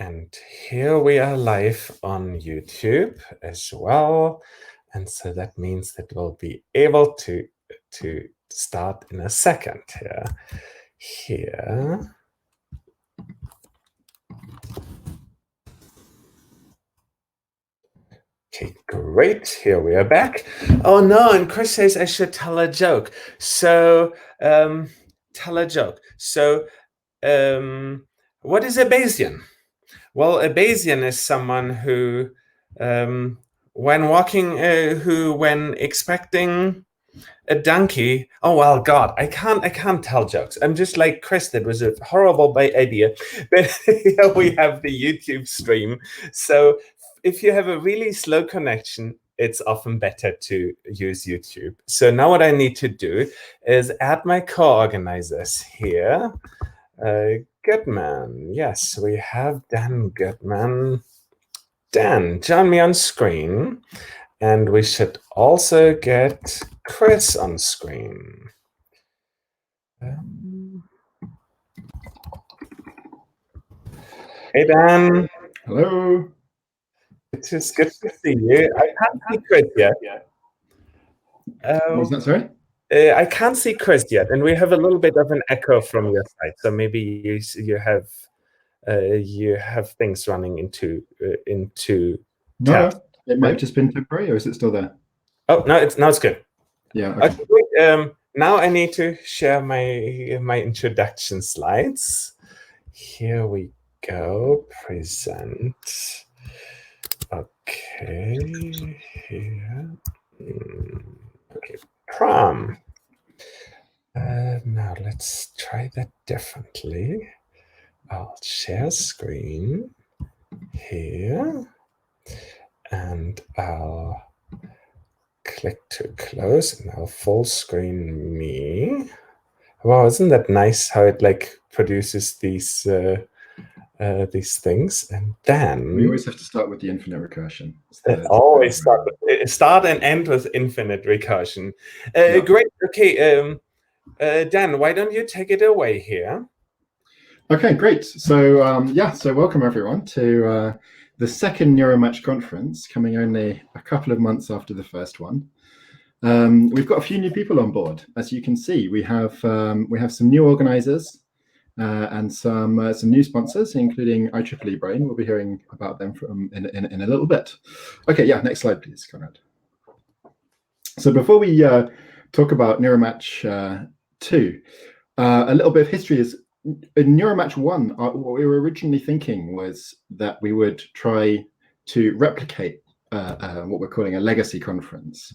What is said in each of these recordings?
And here we are live on YouTube as well. And so that means that we'll be able to start in a second here. Okay, great. Here we are back. Oh no, and Chris says I should tell a joke. So, tell a joke. So, what is a Bayesian? Well, a Bayesian is someone who, when walking, when expecting a donkey. Oh well, God, I can't tell jokes. I'm just like Chris. That was a horrible idea. But here we have the YouTube stream. So if you have a really slow connection, it's often better to use YouTube. So now what I need to do is add my co-organizers here. Goodman, yes, we have Dan Goodman. Dan, join me on screen. And we should also get Chris on screen. Hey, Dan. Hello. It is good to see you. I can't see Chris yet. What was that, sorry? I can't see Chris yet, and we have a little bit of an echo from your side. So maybe you have things running into No, it might have just been temporary, or is it still there? Oh no, it's good. Yeah. Okay. Now I need to share my introduction slides. Here we go. Present. Okay. Here. Okay. Prom. Now let's try that differently. I'll share screen here, and I'll click to close, and I'll full screen me. Wow, isn't that nice how it like produces these things? And then we always have to start with the infinite recursion. Always start and end with infinite recursion. Yeah. Great. Okay, Dan, why don't you take it away here? Okay, great. So so welcome everyone to the second Neuromatch conference, coming only a couple of months after the first one. We've got a few new people on board. As you can see, we have some new organizers and some new sponsors, including IEEE Brain. We'll be hearing about them in a little bit. Okay, yeah, next slide, please, Conrad. So before we talk about Neuromatch 2, a little bit of history is in Neuromatch 1, what we were originally thinking was that we would try to replicate what we're calling a legacy conference.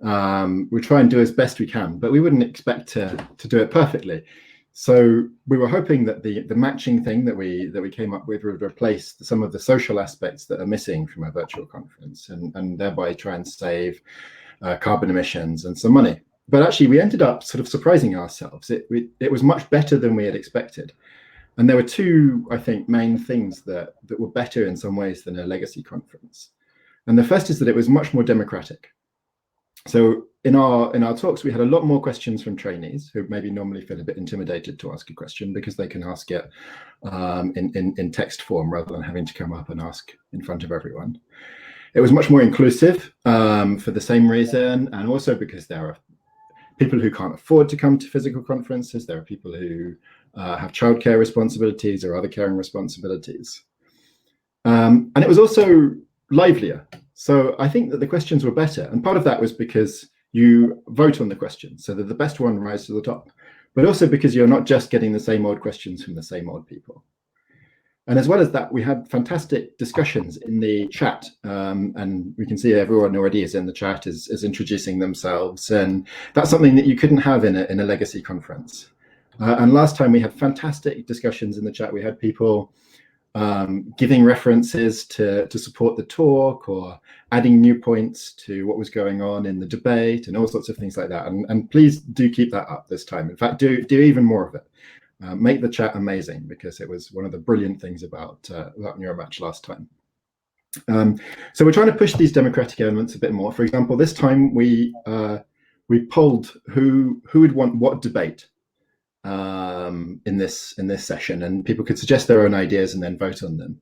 We try and do as best we can, but we wouldn't expect to do it perfectly. So we were hoping that the matching thing that we came up with would replace some of the social aspects that are missing from a virtual conference, and thereby try and save carbon emissions and some money. But actually, we ended up sort of surprising ourselves. It was much better than we had expected. And there were two, I think, main things that were better in some ways than a legacy conference. And the first is that it was much more democratic. So in our talks, we had a lot more questions from trainees who maybe normally feel a bit intimidated to ask a question because they can ask it in text form rather than having to come up and ask in front of everyone. It was much more inclusive for the same reason, and also because there are people who can't afford to come to physical conferences. There are people who have childcare responsibilities or other caring responsibilities. And it was also livelier. So I think that the questions were better. And part of that was because you vote on the questions so that the best one rises to the top, but also because you're not just getting the same old questions from the same old people. And as well as that, we had fantastic discussions in the chat, and we can see everyone already is in the chat, is introducing themselves, and that's something that you couldn't have in a legacy conference. And last time we had fantastic discussions in the chat. We had people giving references to support the talk, or adding new points to what was going on in the debate, and all sorts of things like that. And please do keep that up this time. In fact, do even more of it. Make the chat amazing, because it was one of the brilliant things about Neuromatch last time. So we're trying to push these democratic elements a bit more. For example, this time we polled who would want what debate in this session, and people could suggest their own ideas and then vote on them.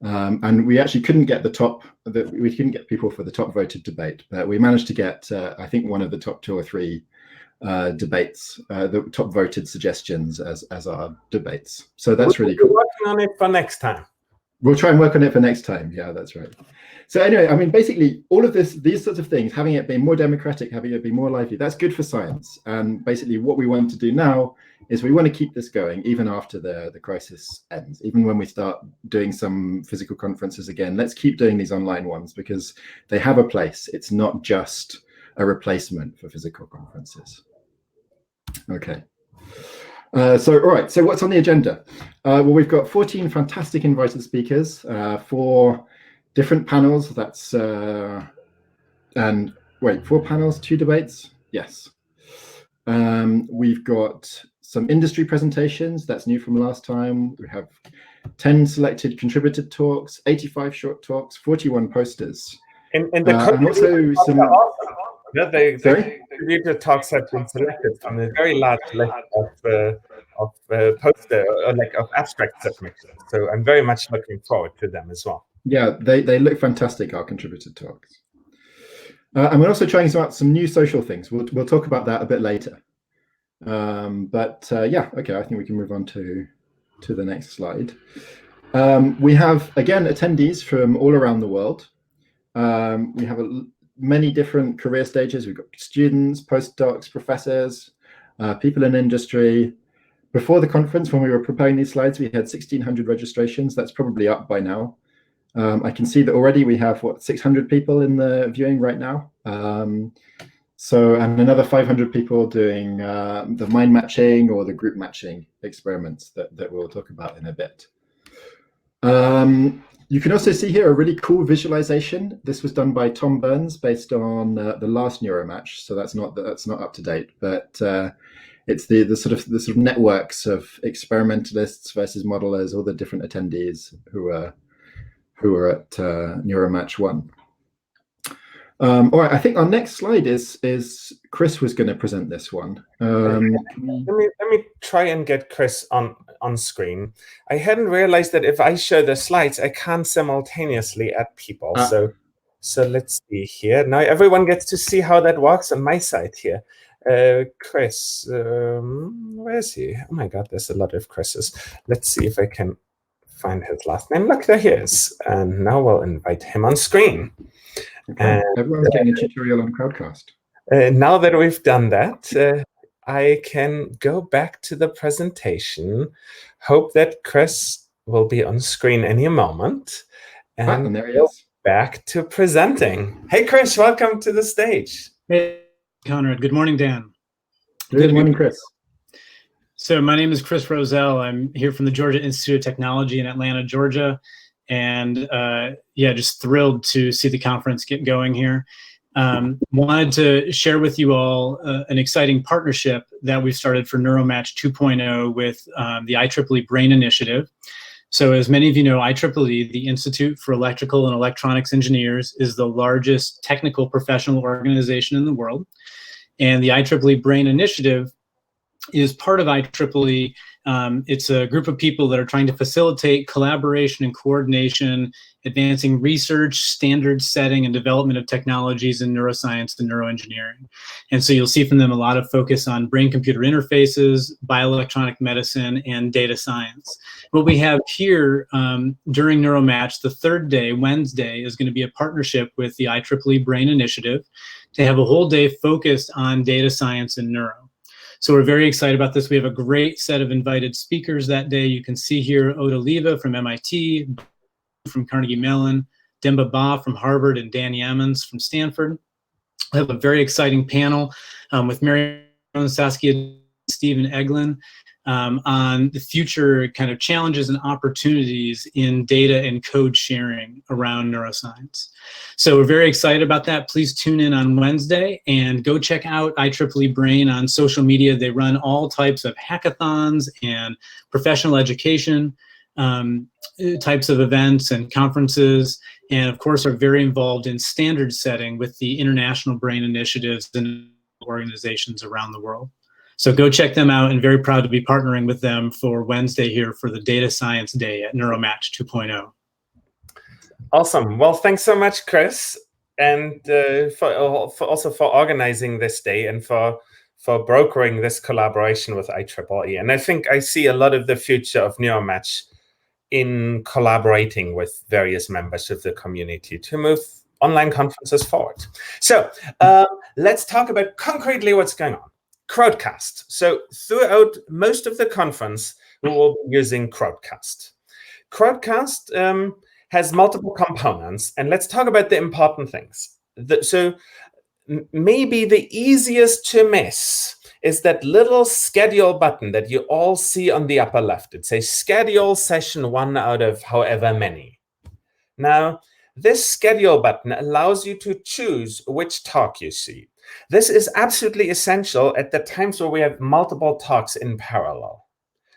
And we actually couldn't get we couldn't get people for the top voted debate, but we managed to get, I think, one of the top 2 or 3 debates, the top voted suggestions as our debates. So that's really cool. We're working on it for next time. We'll try and work on it for next time. Yeah, that's right. So anyway, I mean, basically, all of these sorts of things, having it be more democratic, having it be more lively, that's good for science. And basically, what we want to do now is we want to keep this going even after the crisis ends. Even when we start doing some physical conferences again, let's keep doing these online ones because they have a place. It's not just a replacement for physical conferences. Okay. So, all right, so what's on the agenda? Well, we've got 14 fantastic invited speakers, 4 different panels. That's, and wait, 4 panels, 2 debates? Yes. We've got some industry presentations. That's new from last time. We have 10 selected contributed talks, 85 short talks, 41 posters. And also some... The contributor talks have been selected from a very large list of poster or of abstract submissions. So I'm very much looking forward to them as well. Yeah, they look fantastic, our contributed talks. And we're also trying some new social things. We'll talk about that a bit later. Yeah, okay, I think we can move on to the next slide. We have, again, attendees from all around the world. We have many different career stages. We've got students, postdocs, professors, people in industry. Before the conference, when we were preparing these slides, we had 1,600 registrations. That's probably up by now. I can see that already we have, 600 people in the viewing right now. And another 500 people doing the mind matching or the group matching experiments that we'll talk about in a bit. You can also see here a really cool visualization. This was done by Tom Burns based on the last Neuromatch, so that's not up to date, but it's the sort of networks of experimentalists versus modelers, all the different attendees who are at Neuromatch 1. All right, I think our next slide is Chris was going to present this one. Let me try and get Chris on screen. I hadn't realized that if I show the slides, I can't simultaneously add people. So let's see here. Now everyone gets to see how that works on my side here. Chris, where is he? Oh my God, there's a lot of Chris's. Let's see if I can find his last name. Look, there he is. And now we'll invite him on screen. Okay. Everyone's getting a tutorial on Crowdcast. Now that we've done that, I can go back to the presentation. Hope that Chris will be on screen any moment. And there he is. Back to presenting. Hey, Chris, welcome to the stage. Hey, Conrad. Good morning, Dan. Good morning, Chris. So my name is Chris Roselle. I'm here from the Georgia Institute of Technology in Atlanta, Georgia. And yeah, just thrilled to see the conference get going here. Wanted to share with you all an exciting partnership that we've started for Neuromatch 2.0 with the IEEE Brain initiative. So as many of you know, IEEE, the Institute for Electrical and Electronics Engineers, is the largest technical professional organization in the world. And the IEEE Brain initiative is part of IEEE. It's a group of people that are trying to facilitate collaboration and coordination, advancing research, standard setting, and development of technologies in neuroscience and neuroengineering. And so you'll see from them a lot of focus on brain-computer interfaces, bioelectronic medicine, and data science. What we have here during Neuromatch, the third day, Wednesday, is going to be a partnership with the IEEE Brain Initiative to have a whole day focused on data science and neuro. So we're very excited about this. We have a great set of invited speakers that day. You can see here Oda Leva from MIT, from Carnegie Mellon, Demba Ba from Harvard, and Dan Yammons from Stanford. We have a very exciting panel with Mary Saskia, Stephen Eglin on the future kind of challenges and opportunities in data and code sharing around neuroscience. So we're very excited about that. Please tune in on Wednesday and go check out IEEE Brain on social media. They run all types of hackathons and professional education types of events and conferences, and of course are very involved in standard setting with the international brain initiatives and organizations around the world. So go check them out, and very proud to be partnering with them for Wednesday here for the Data Science Day at Neuromatch 2.0. Awesome. Well, thanks so much, Chris, and for organizing this day and for brokering this collaboration with IEEE. And I think I see a lot of the future of Neuromatch in collaborating with various members of the community to move online conferences forward. So let's talk about concretely what's going on. Crowdcast. So throughout most of the conference, we will be using Crowdcast. Crowdcast has multiple components, and let's talk about the important things. Maybe the easiest to miss is that little schedule button that you all see on the upper left. It says schedule session 1 out of however many. Now, this schedule button allows you to choose which talk you see. This is absolutely essential at the times where we have multiple talks in parallel.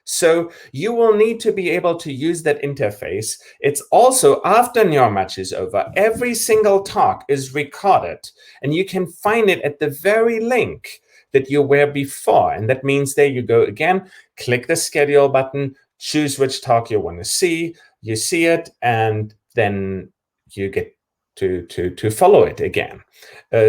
So you will need to be able to use that interface. It's also, after Neuromatch is over, every single talk is recorded, and you can find it at the very link that you were before. And that means there you go again, click the schedule button, choose which talk you want to see, you see it, and then you get to follow it again.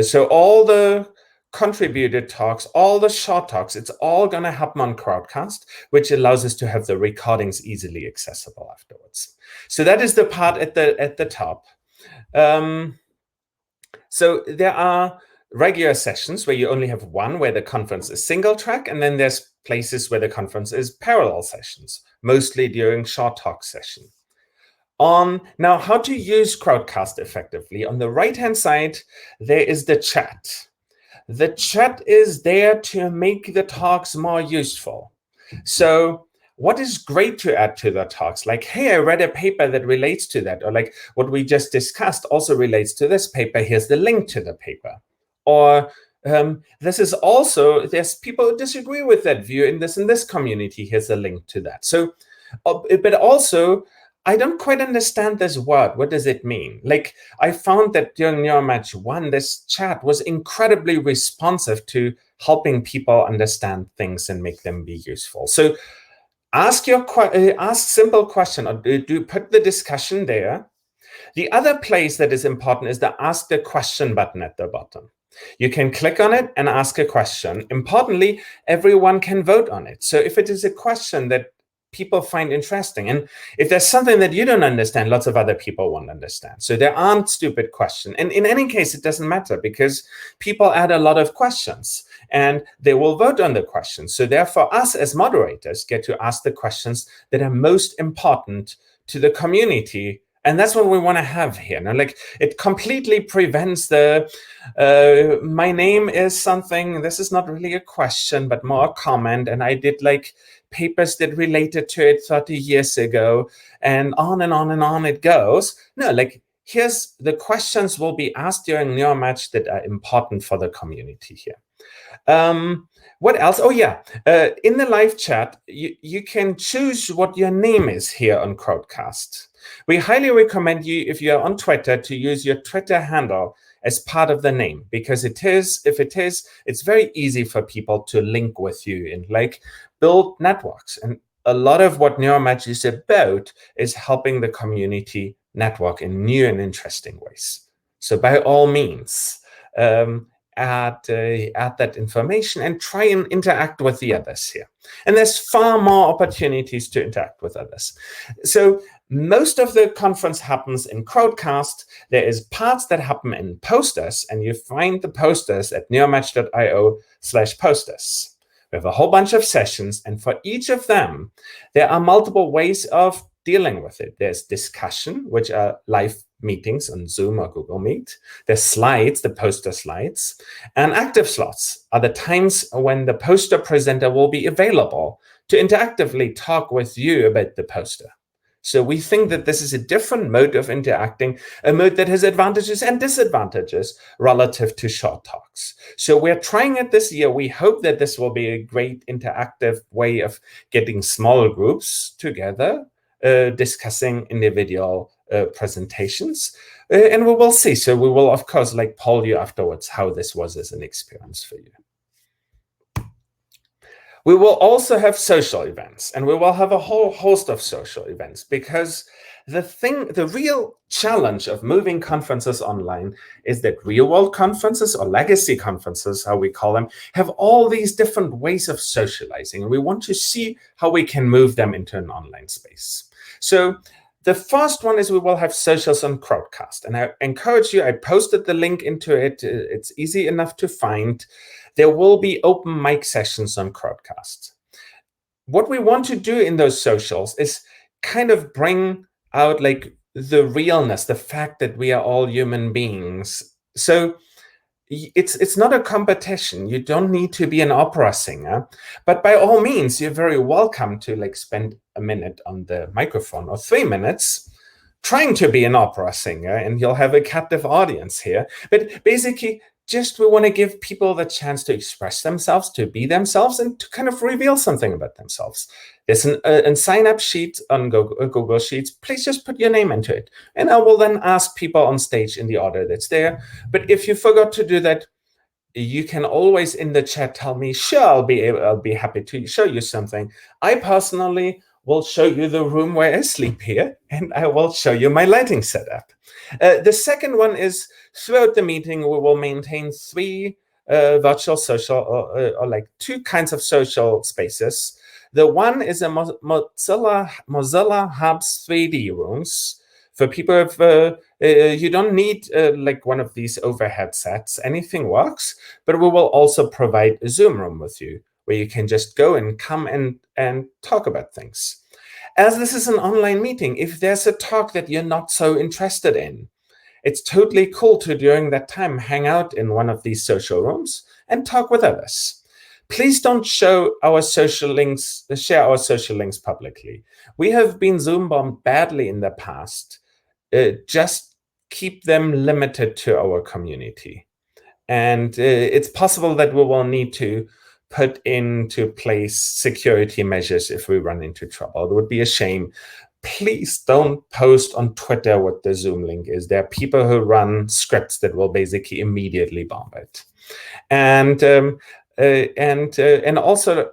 So all the contributed talks, all the short talks, it's all going to happen on Crowdcast, which allows us to have the recordings easily accessible afterwards. So that is the part at the top. So there are regular sessions where you only have one, where the conference is single track, and then there's places where the conference is parallel sessions, mostly during short talk session. Now, how to use Crowdcast effectively. On the right-hand side, there is the chat. The chat is there to make the talks more useful. So what is great to add to the talks? Like, hey, I read a paper that relates to that. Or like what we just discussed also relates to this paper. Here's the link to the paper. Or this is also, there's people who disagree with that view in this community. Here's a link to that. So, but also, I don't quite understand this word. What does it mean? Like, I found that during Neuromatch 1, this chat was incredibly responsive to helping people understand things and make them be useful. So ask simple question, or do put the discussion there. The other place that is important is the ask the question button at the bottom. You can click on it and ask a question. Importantly, everyone can vote on it. So if it is a question that people find interesting, and if there's something that you don't understand, lots of other people won't understand. So there aren't stupid questions. And in any case, it doesn't matter, because people add a lot of questions and they will vote on the questions. So therefore, us as moderators get to ask the questions that are most important to the community. And that's what we want to have here. Now, like, it completely prevents the, my name is something, this is not really a question, but more a comment. And I did like papers that related to it 30 years ago, and on and on and on it goes. No, like, here's the questions will be asked during Neuromatch that are important for the community here. What else? Oh yeah, in the live chat, you can choose what your name is here on Crowdcast. We highly recommend you, if you're on Twitter, to use your Twitter handle as part of the name, because it's very easy for people to link with you and like build networks. And a lot of what Neuromatch is about is helping the community network in new and interesting ways. So by all means, add that information and try and interact with the others here. And there's far more opportunities to interact with others. So most of the conference happens in Crowdcast. There is parts that happen in posters, and you find the posters at neuromatch.io/posters. We have a whole bunch of sessions, and for each of them, there are multiple ways of dealing with it. There's discussion, which are live meetings on Zoom or Google Meet. There's slides, the poster slides, and active slots are the times when the poster presenter will be available to interactively talk with you about the poster. So we think that this is a different mode of interacting, a mode that has advantages and disadvantages relative to short talks. So we're trying it this year. We hope that this will be a great interactive way of getting small groups together, discussing individual presentations, and we will see. So we will, of course, like poll you afterwards how this was as an experience for you. We will also have social events, and we will have a whole host of social events, because the real challenge of moving conferences online is that real-world conferences, or legacy conferences, how we call them, have all these different ways of socializing. And we want to see how we can move them into an online space. So the first one is we will have socials on Crowdcast. And I encourage you, I posted the link into it. It's easy enough to find. There will be open mic sessions on Crowdcast. What we want to do in those socials is kind of bring out like the realness, the fact that we are all human beings. So it's not a competition. You don't need to be an opera singer, but by all means, you're very welcome to like spend a minute on the microphone or 3 minutes trying to be an opera singer, and you'll have a captive audience here. But basically, we want to give people the chance to express themselves, to be themselves, and to kind of reveal something about themselves. There's a sign-up sheet on Google Sheets. Please just put your name into it. And I will then ask people on stage in the order that's there. But if you forgot to do that, you can always in the chat tell me, sure, I'll be happy to show you something. I personally will show you the room where I sleep here, and I will show you my lighting setup. The second one is throughout the meeting, we will maintain 3 virtual social or like 2 kinds of social spaces. The one is a Mozilla Hubs 3D rooms for people if you don't need like one of these overhead sets. Anything works, but we will also provide a Zoom room with you where you can just go and come and talk about things. As this is an online meeting, if there's a talk that you're not so interested in, it's totally cool to, during that time, hang out in one of these social rooms and talk with others. Please don't share our social links publicly. We have been Zoom bombed badly in the past. Just keep them limited to our community. And it's possible that we will need to put into place security measures if we run into trouble. It would be a shame. Please don't post on Twitter what the Zoom link is. There are people who run scripts that will basically immediately bomb it. And also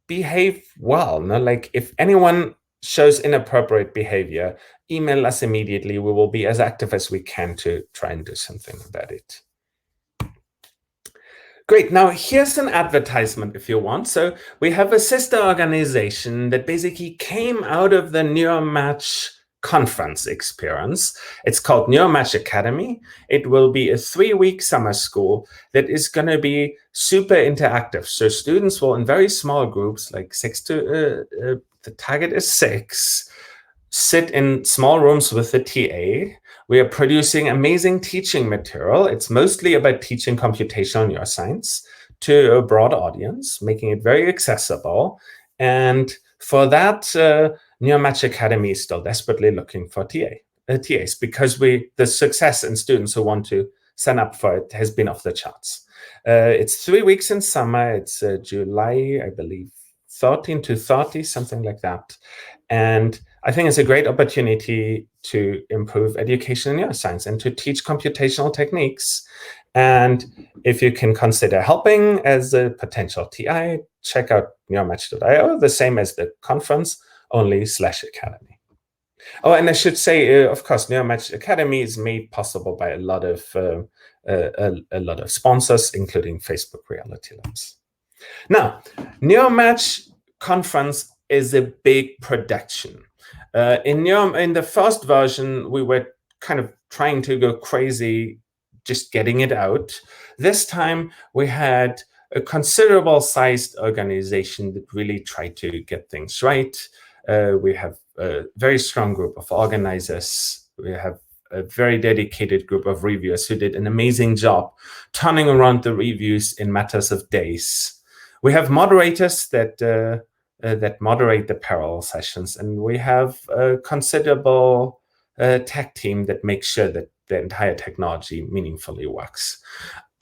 behave well. No? Like if anyone shows inappropriate behavior, email us immediately. We will be as active as we can to try and do something about it. Great. Now, here's an advertisement if you want. So we have a sister organization that basically came out of the Neuromatch conference experience. It's called Neuromatch Academy. It will be a 3-week summer school that is going to be super interactive. So students will, in very small groups, like 6 to, the target is 6, sit in small rooms with the TA. We are producing amazing teaching material. It's mostly about teaching computational neuroscience to a broad audience, making it very accessible. And for that, Neuromatch Academy is still desperately looking for TAs because the success in students who want to sign up for it has been off the charts. It's 3 weeks in summer. It's July, I believe, 13 to 30, something like that. And I think it's a great opportunity to improve education in neuroscience and to teach computational techniques. And if you can consider helping as a potential TI, check out neuromatch.io, the same as the conference, only /academy. Oh, and I should say, of course, Neuromatch Academy is made possible by a lot of sponsors, including Facebook Reality Labs. Now, Neuromatch conference is a big production. In the first version, we were kind of trying to go crazy just getting it out. This time, we had a considerable sized organization that really tried to get things right. We have a very strong group of organizers. We have a very dedicated group of reviewers who did an amazing job turning around the reviews in matters of days. We have moderators that moderate the parallel sessions, and we have a considerable tech team that makes sure that the entire technology meaningfully works.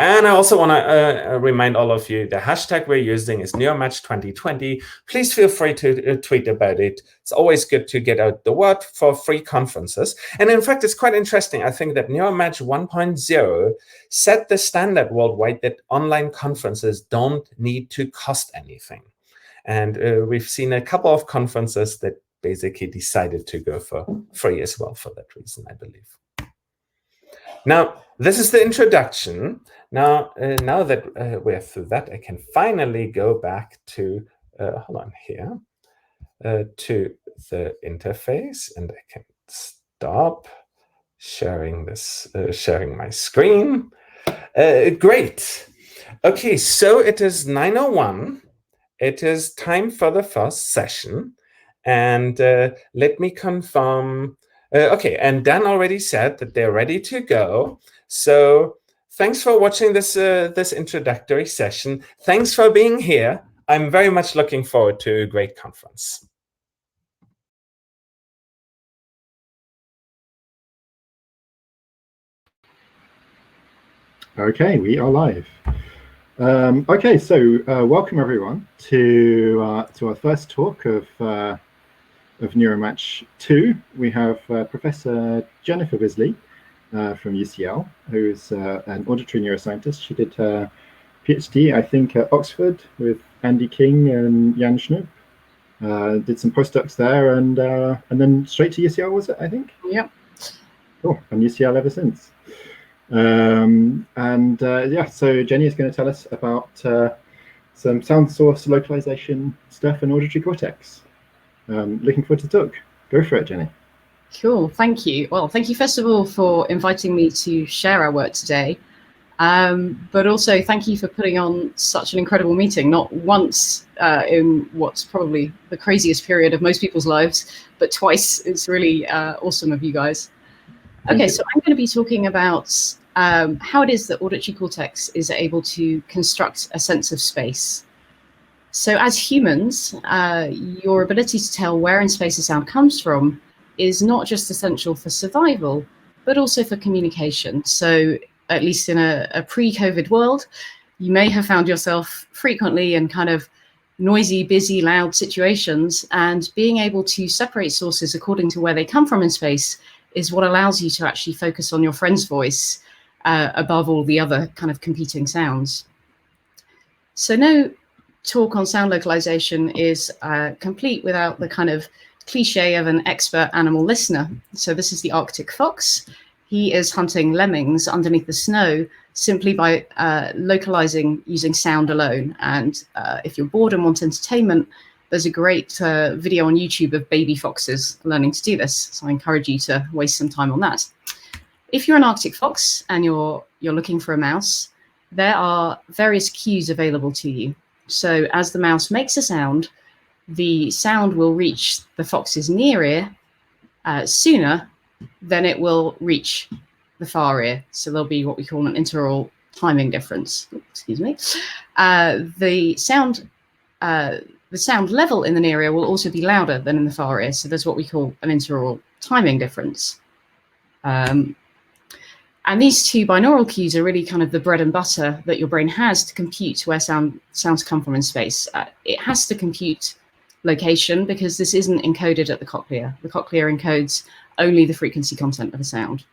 And I also want to remind all of you, the hashtag we're using is Neuromatch 2020. Please feel free to tweet about it. It's always good to get out the word for free conferences. And in fact, it's quite interesting. I think that Neuromatch 1.0 set the standard worldwide that online conferences don't need to cost anything. And we've seen a couple of conferences that basically decided to go for free as well for that reason, I believe. Now, this is the introduction. Now, now that we're through that, I can finally go back to, hold on here, to the interface, and I can stop sharing this, sharing my screen. Great. Okay, so it is 9:01. It is time for the first session. And let me confirm. Okay, and Dan already said that they're ready to go. So thanks for watching this, this introductory session. Thanks for being here. I'm very much looking forward to a great conference. Okay, we are live. Okay, so welcome everyone to our first talk of Neuromatch 2. We have Professor Jennifer Bisley from UCL, who's an auditory neuroscientist. She did her PhD, I think, at Oxford with Andy King and Jan Schnupp. Did some postdocs there, and then straight to UCL, was it, I think? Yep. Cool, and UCL ever since. Yeah, so Jenny is going to tell us about some sound source localization stuff in auditory cortex. Looking forward to the talk. Go for it, Jenny. Cool, thank you. Well, thank you first of all for inviting me to share our work today, but also thank you for putting on such an incredible meeting, not once in what's probably the craziest period of most people's lives, but twice. It's really awesome of you guys. Okay, so I'm going to be talking about how it is that auditory cortex is able to construct a sense of space. So as humans, your ability to tell where in space a sound comes from is not just essential for survival, but also for communication. So at least in a pre-COVID world, you may have found yourself frequently in kind of noisy, busy, loud situations, and being able to separate sources according to where they come from in space is what allows you to actually focus on your friend's voice above all the other kind of competing sounds. So no talk on sound localization is complete without the kind of cliche of an expert animal listener. So this is the Arctic fox. He is hunting lemmings underneath the snow simply by localizing using sound alone. And if you're bored and want entertainment, there's a great video on YouTube of baby foxes learning to do this. So I encourage you to waste some time on that. If you're an Arctic fox and you're looking for a mouse, there are various cues available to you. So as the mouse makes a sound, the sound will reach the fox's near ear sooner than it will reach the far ear. So there'll be what we call an interaural timing difference. Excuse me. The sound level in the near ear will also be louder than in the far ear. So there's what we call an interaural timing difference. And these two binaural cues are really kind of the bread and butter that your brain has to compute where sounds come from in space. It has to compute location because this isn't encoded at the cochlea. The cochlea encodes only the frequency content of a sound.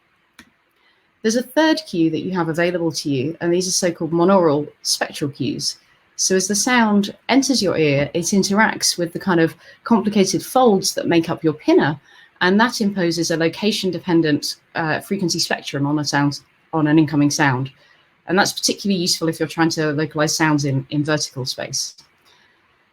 There's a third cue that you have available to you, and these are so-called monaural spectral cues. So as the sound enters your ear, it interacts with the kind of complicated folds that make up your pinna, and that imposes a location-dependent frequency spectrum on an incoming sound. And that's particularly useful if you're trying to localize sounds in vertical space.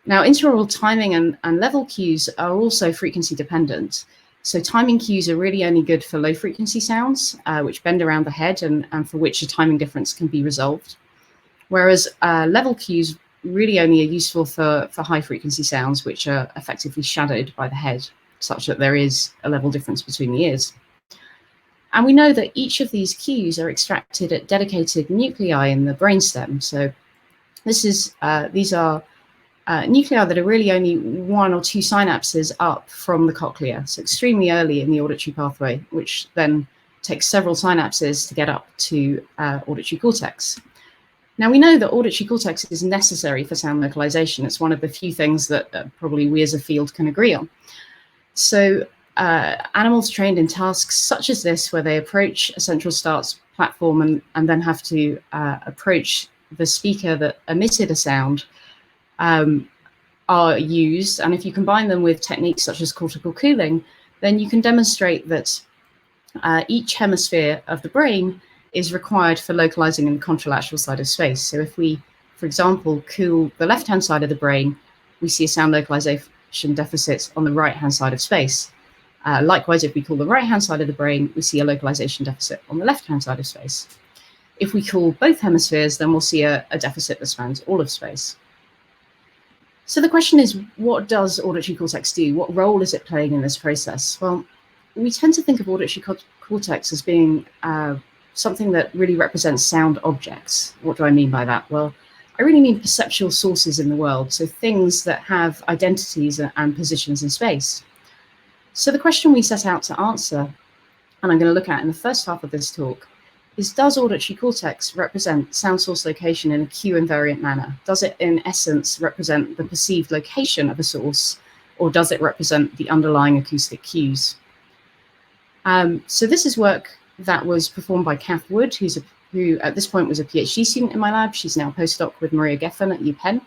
Now, interaural timing and level cues are also frequency dependent. So timing cues are really only good for low frequency sounds, which bend around the head and for which a timing difference can be resolved. Whereas level cues really only are useful for high frequency sounds, which are effectively shadowed by the head, such that there is a level difference between the ears. And we know that each of these cues are extracted at dedicated nuclei in the brainstem. So these are nuclei that are really only one or two synapses up from the cochlea, so extremely early in the auditory pathway, which then takes several synapses to get up to auditory cortex. Now, we know that auditory cortex is necessary for sound localization. It's one of the few things that probably we as a field can agree on. So animals trained in tasks such as this, where they approach a central starts platform and then have to approach the speaker that emitted a sound, are used, and if you combine them with techniques such as cortical cooling, then you can demonstrate that each hemisphere of the brain is required for localizing in the contralateral side of space. So if we, for example, cool the left-hand side of the brain, we see a sound localization deficit on the right-hand side of space. Likewise, if we cool the right-hand side of the brain, we see a localization deficit on the left-hand side of space. If we cool both hemispheres, then we'll see a deficit that spans all of space. So the question is, what does auditory cortex do? What role is it playing in this process? Well, we tend to think of auditory cortex as being something that really represents sound objects. What do I mean by that? Well, I really mean perceptual sources in the world, so things that have identities and positions in space. So the question we set out to answer, and I'm going to look at in the first half of this talk, is, does auditory cortex represent sound source location in a cue invariant manner? Does it, in essence, represent the perceived location of a source, or does it represent the underlying acoustic cues? So this is work that was performed by Kath Wood, who at this point was a PhD student in my lab. She's now a postdoc with Maria Geffen at UPenn.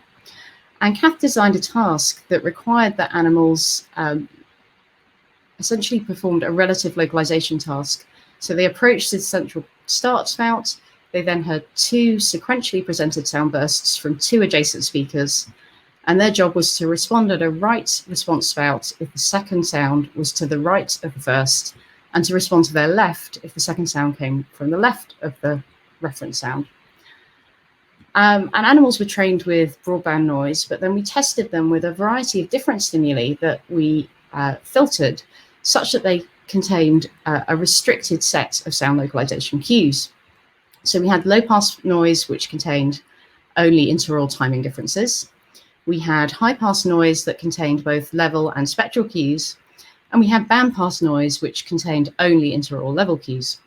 And Kath designed a task that required that animals essentially performed a relative localization task. So they approached the central start spout. They then heard two sequentially presented sound bursts from two adjacent speakers. And their job was to respond at a right response spout if the second sound was to the right of the first, and to respond to their left if the second sound came from the left of the reference sound. And animals were trained with broadband noise, but then we tested them with a variety of different stimuli that we filtered such that they contained a restricted set of sound localization cues. So we had low pass noise, which contained only interaural timing differences. We had high pass noise that contained both level and spectral cues. And we had band pass noise, which contained only interaural level cues.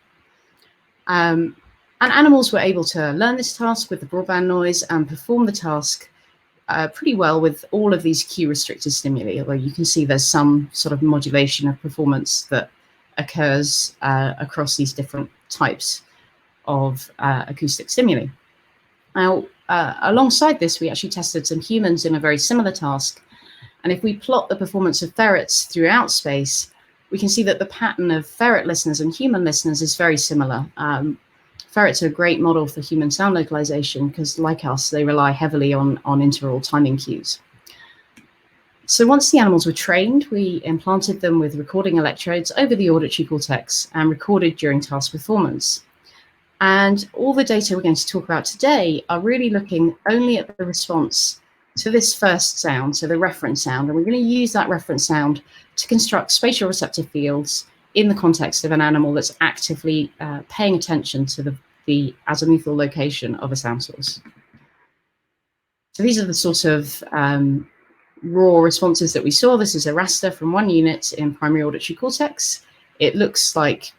And animals were able to learn this task with the broadband noise and perform the task pretty well with all of these cue restricted stimuli, although you can see there's some sort of modulation of performance that occurs across these different types of acoustic stimuli. Now, alongside this, we actually tested some humans in a very similar task. And if we plot the performance of ferrets throughout space, we can see that the pattern of ferret listeners and human listeners is very similar. Ferrets are a great model for human sound localization because, like us, they rely heavily on interaural timing cues. So once the animals were trained, we implanted them with recording electrodes over the auditory cortex and recorded during task performance. And all the data we're going to talk about today are really looking only at the response to this first sound, so the reference sound. And we're going to use that reference sound to construct spatial receptive fields in the context of an animal that's actively paying attention to the azimuthal location of a sound source. So these are the sort of raw responses that we saw. This is a raster from one unit in primary auditory cortex. It looks like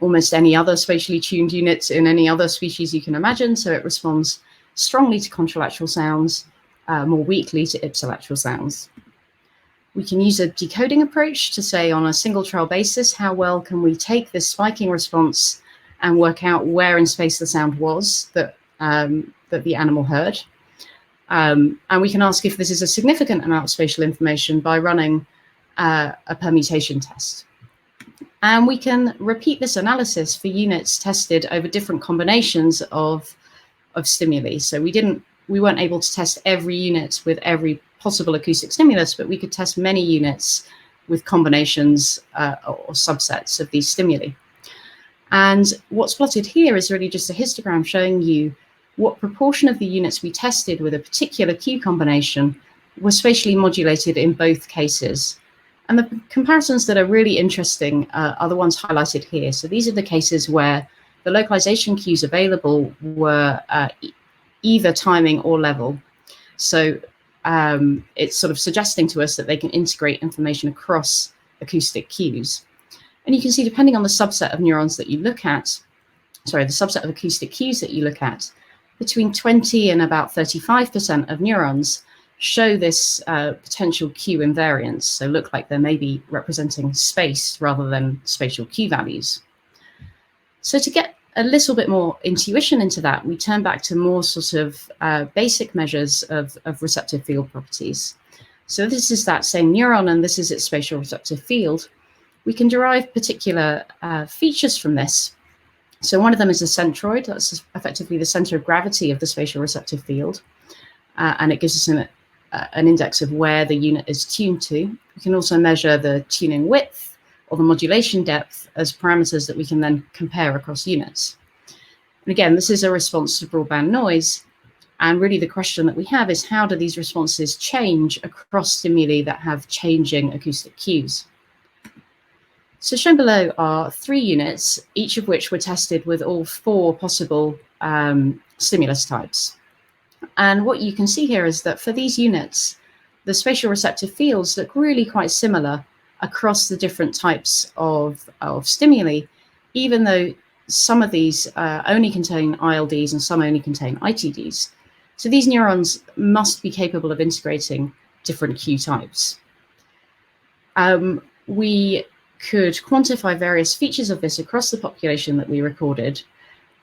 almost any other spatially tuned unit in any other species you can imagine. So it responds strongly to contralateral sounds, more weakly to ipsilateral sounds. We can use a decoding approach to say on a single trial basis, how well can we take this spiking response and work out where in space the sound was that the animal heard. And we can ask if this is a significant amount of spatial information by running a permutation test. And we can repeat this analysis for units tested over different combinations of stimuli. So we weren't able to test every unit with every possible acoustic stimulus, but we could test many units with combinations or subsets of these stimuli. And what's plotted here is really just a histogram showing you what proportion of the units we tested with a particular cue combination were spatially modulated in both cases. And the comparisons that are really interesting are the ones highlighted here. So these are the cases where the localization cues available were either timing or level. So it's sort of suggesting to us that they can integrate information across acoustic cues. And you can see, depending on the subset of neurons that you look at, the subset of acoustic cues that you look at, between 20 and about 35% of neurons show this potential cue invariance. So look like they're maybe representing space rather than spatial cue values. So to get a little bit more intuition into that, we turn back to more sort of basic measures of receptive field properties. So this is that same neuron, and this is its spatial receptive field. We can derive particular features from this. So one of them is a centroid. That's effectively the center of gravity of the spatial receptive field. And it gives us an index of where the unit is tuned to. We can also measure the tuning width or the modulation depth as parameters that we can then compare across units. And again, this is a response to broadband noise. And really the question that we have is, how do these responses change across stimuli that have changing acoustic cues? So shown below are 3 units, each of which were tested with all 4 possible stimulus types. And what you can see here is that for these units, the spatial receptive fields look really quite similar across the different types of stimuli, even though some of these only contain ILDs and some only contain ITDs. So these neurons must be capable of integrating different cue types. We could quantify various features of this across the population that we recorded.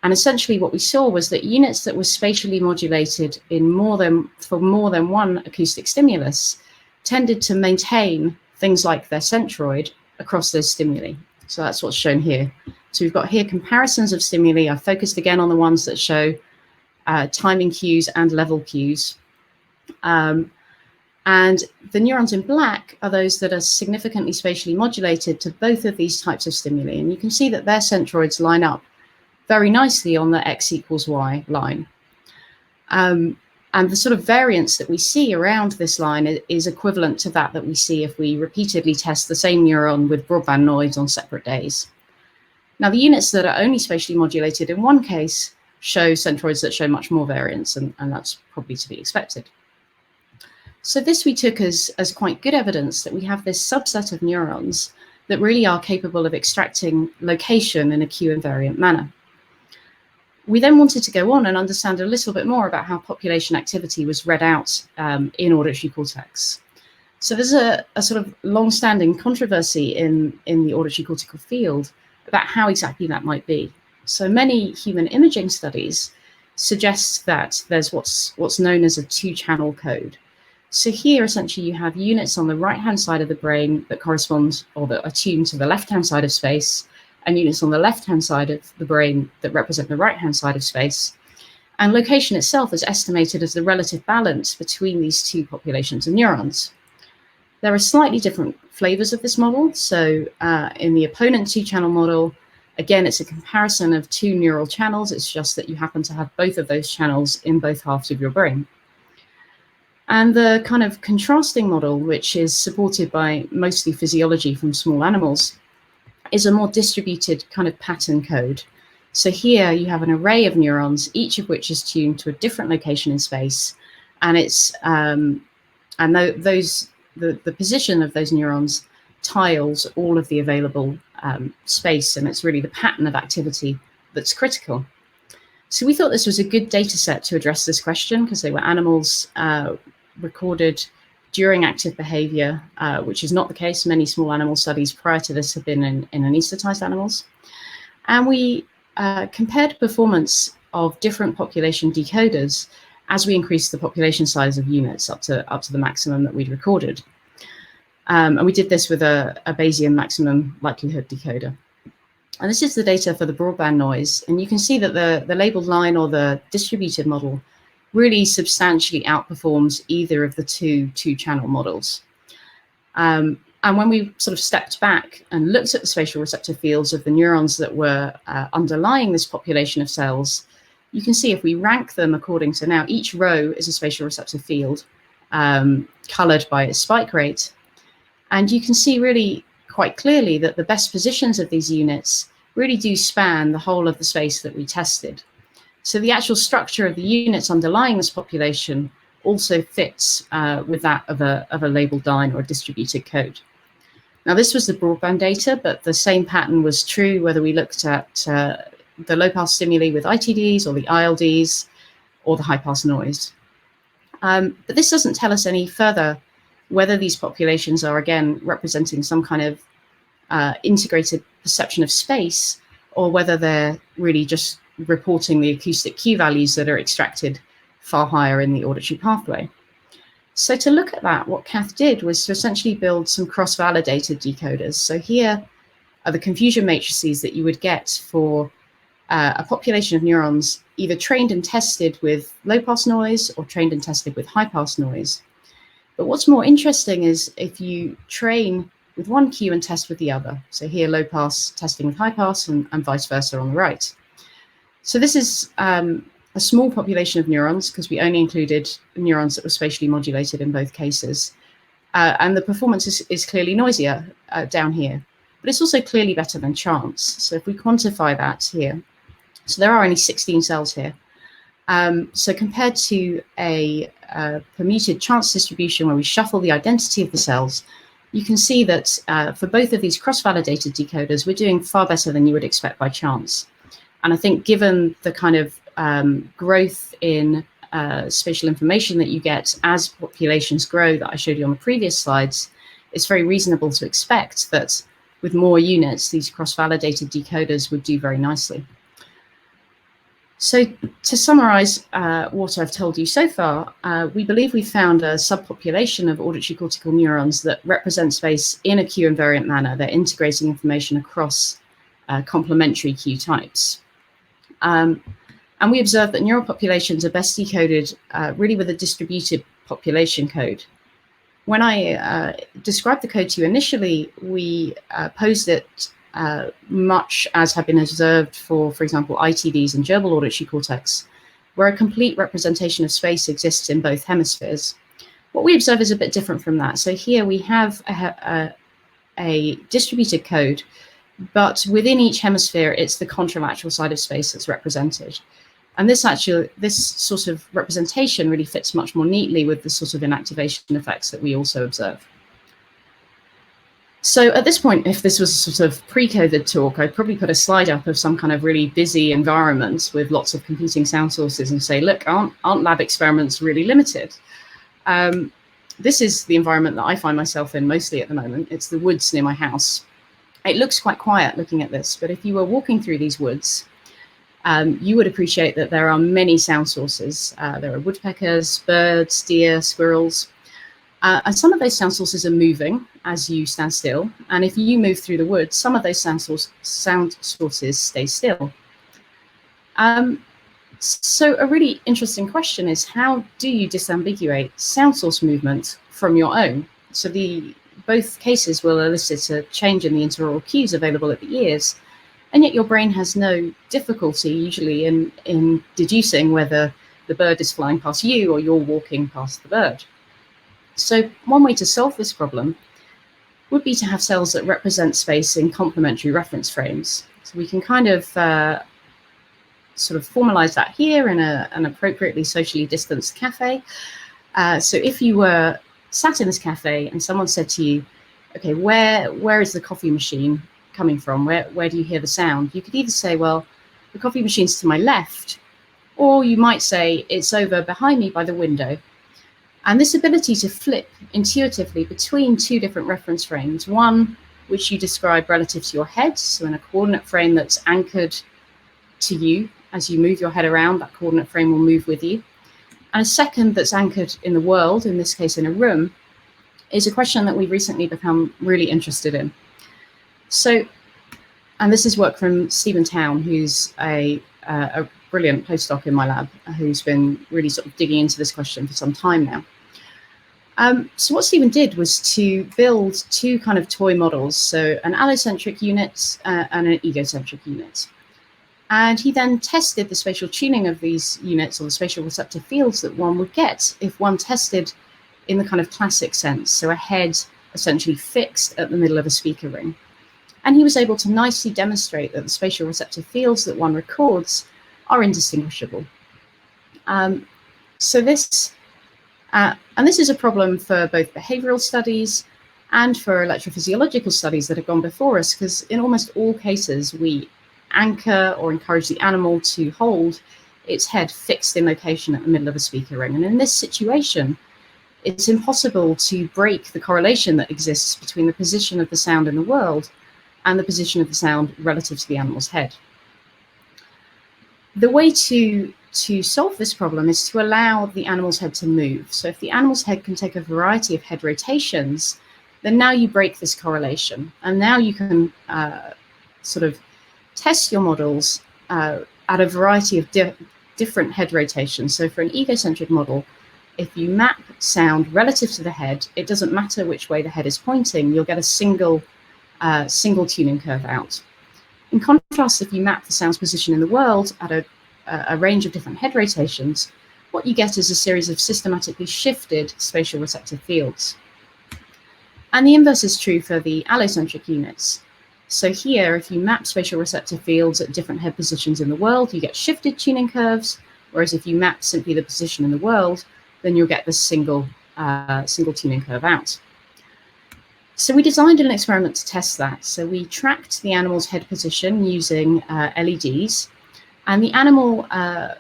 And essentially what we saw was that units that were spatially modulated for more than one acoustic stimulus tended to maintain things like their centroid across those stimuli. So that's what's shown here. So we've got here comparisons of stimuli. I focused again on the ones that show timing cues and level cues. And the neurons in black are those that are significantly spatially modulated to both of these types of stimuli. And you can see that their centroids line up very nicely on the x equals y line. And the sort of variance that we see around this line is equivalent to that we see if we repeatedly test the same neuron with broadband noise on separate days. Now, the units that are only spatially modulated in one case show centroids that show much more variance, and that's probably to be expected. So this we took as quite good evidence that we have this subset of neurons that really are capable of extracting location in a cue invariant manner. We then wanted to go on and understand a little bit more about how population activity was read out in auditory cortex. So there's a sort of long-standing controversy in the auditory cortical field about how exactly that might be. So many human imaging studies suggest that there's what's known as a 2-channel code. So here, essentially, you have units on the right-hand side of the brain that correspond or that are tuned to the left-hand side of space, and units on the left-hand side of the brain that represent the right-hand side of space. And location itself is estimated as the relative balance between these 2 populations of neurons. There are slightly different flavors of this model. So in the opponent 2-channel model, again, it's a comparison of 2 neural channels. It's just that you happen to have both of those channels in both halves of your brain. And the kind of contrasting model, which is supported by mostly physiology from small animals, is a more distributed kind of pattern code. So here you have an array of neurons, each of which is tuned to a different location in space, and it's the position of those neurons tiles all of the available space, and it's really the pattern of activity that's critical. So we thought this was a good data set to address this question because they were animals recorded during active behavior, which is not the case. Many small animal studies prior to this have been in anesthetized animals. And we compared performance of different population decoders as we increased the population size of units up to the maximum that we'd recorded. And we did this with a Bayesian maximum likelihood decoder. And this is the data for the broadband noise. And you can see that the labeled line or the distributed model really substantially outperforms either of the two-channel models. And when we sort of stepped back and looked at the spatial receptor fields of the neurons that were underlying this population of cells, you can see if we rank them according to now, each row is a spatial receptor field colored by its spike rate. And you can see really quite clearly that the best positions of these units really do span the whole of the space that we tested. So the actual structure of the units underlying this population also fits with that of a labeled line or a distributed code. Now, this was the broadband data, but the same pattern was true whether we looked at the low-pass stimuli with ITDs or the ILDs or the high-pass noise. But this doesn't tell us any further whether these populations are, again, representing some kind of integrated perception of space, or whether they're really just reporting the acoustic cue values that are extracted far higher in the auditory pathway. So to look at that, what Kath did was to essentially build some cross-validated decoders. So here are the confusion matrices that you would get for a population of neurons either trained and tested with low-pass noise or trained and tested with high-pass noise. But what's more interesting is if you train with one cue and test with the other. So here, low-pass testing with high-pass and vice versa on the right. So this is a small population of neurons because we only included neurons that were spatially modulated in both cases. And the performance is clearly noisier down here, but it's also clearly better than chance. So if we quantify that here, so there are only 16 cells here. So compared to a permuted chance distribution where we shuffle the identity of the cells, you can see that for both of these cross-validated decoders, we're doing far better than you would expect by chance. And I think given the kind of growth in spatial information that you get as populations grow that I showed you on the previous slides, it's very reasonable to expect that with more units, these cross-validated decoders would do very nicely. So to summarize what I've told you so far, we believe we've found a subpopulation of auditory cortical neurons that represent space in a cue invariant manner. They're integrating information across complementary cue types. And we observe that neural populations are best decoded really with a distributed population code. When I described the code to you initially, we posed it much as had been observed for example, ITDs and gerbil auditory cortex, where a complete representation of space exists in both hemispheres. What we observe is a bit different from that. So here we have a distributed code, but within each hemisphere, it's the contralateral side of space that's represented. And this sort of representation really fits much more neatly with the sort of inactivation effects that we also observe. So at this point, if this was a sort of pre-COVID talk, I'd probably put a slide up of some kind of really busy environment with lots of competing sound sources and say, look, aren't lab experiments really limited? This is the environment that I find myself in mostly at the moment. It's the woods near my house. It looks quite quiet looking at this, but if you were walking through these woods, you would appreciate that there are many sound sources. There are woodpeckers, birds, deer, squirrels, and some of those sound sources are moving as you stand still. And if you move through the woods, some of those sound sources stay still. So a really interesting question is, how do you disambiguate sound source movement from your own? So both cases will elicit a change in the interaural cues available at the ears, and yet your brain has no difficulty usually in deducing whether the bird is flying past you or you're walking past the bird. So one way to solve this problem would be to have cells that represent space in complementary reference frames. So we can kind of sort of formalize that here in an appropriately socially distanced cafe. So if you were sat in this cafe and someone said to you, okay, where is the coffee machine coming from? Where do you hear the sound? You could either say, well, the coffee machine's to my left, or you might say it's over behind me by the window. And this ability to flip intuitively between two different reference frames, one which you describe relative to your head, so in a coordinate frame that's anchored to you. As you move your head around, that coordinate frame will move with you. And a second that's anchored in the world, in this case in a room, is a question that we've recently become really interested in. So, and this is work from Stephen Town, who's a brilliant postdoc in my lab, who's been really sort of digging into this question for some time now. So what Stephen did was to build two kind of toy models, so an allocentric unit and an egocentric unit. And he then tested the spatial tuning of these units, or the spatial receptive fields that one would get if one tested in the kind of classic sense, so a head essentially fixed at the middle of a speaker ring. And he was able to nicely demonstrate that the spatial receptive fields that one records are indistinguishable. So this, and this is a problem for both behavioral studies and for electrophysiological studies that have gone before us, because in almost all cases, we anchor or encourage the animal to hold its head fixed in location at the middle of a speaker ring. And in this situation, it's impossible to break the correlation that exists between the position of the sound in the world and the position of the sound relative to the animal's head. The way to solve this problem is to allow the animal's head to move. So if the animal's head can take a variety of head rotations, then now you break this correlation. And now you can sort of test your models at a variety of different head rotations. So for an egocentric model, if you map sound relative to the head, it doesn't matter which way the head is pointing, you'll get a single tuning curve out. In contrast, if you map the sound's position in the world at a range of different head rotations, what you get is a series of systematically shifted spatial receptive fields. And the inverse is true for the allocentric units. So here, if you map spatial receptive fields at different head positions in the world, you get shifted tuning curves, whereas if you map simply the position in the world, then you'll get the single tuning curve out. So we designed an experiment to test that. So we tracked the animal's head position using LEDs, and the animal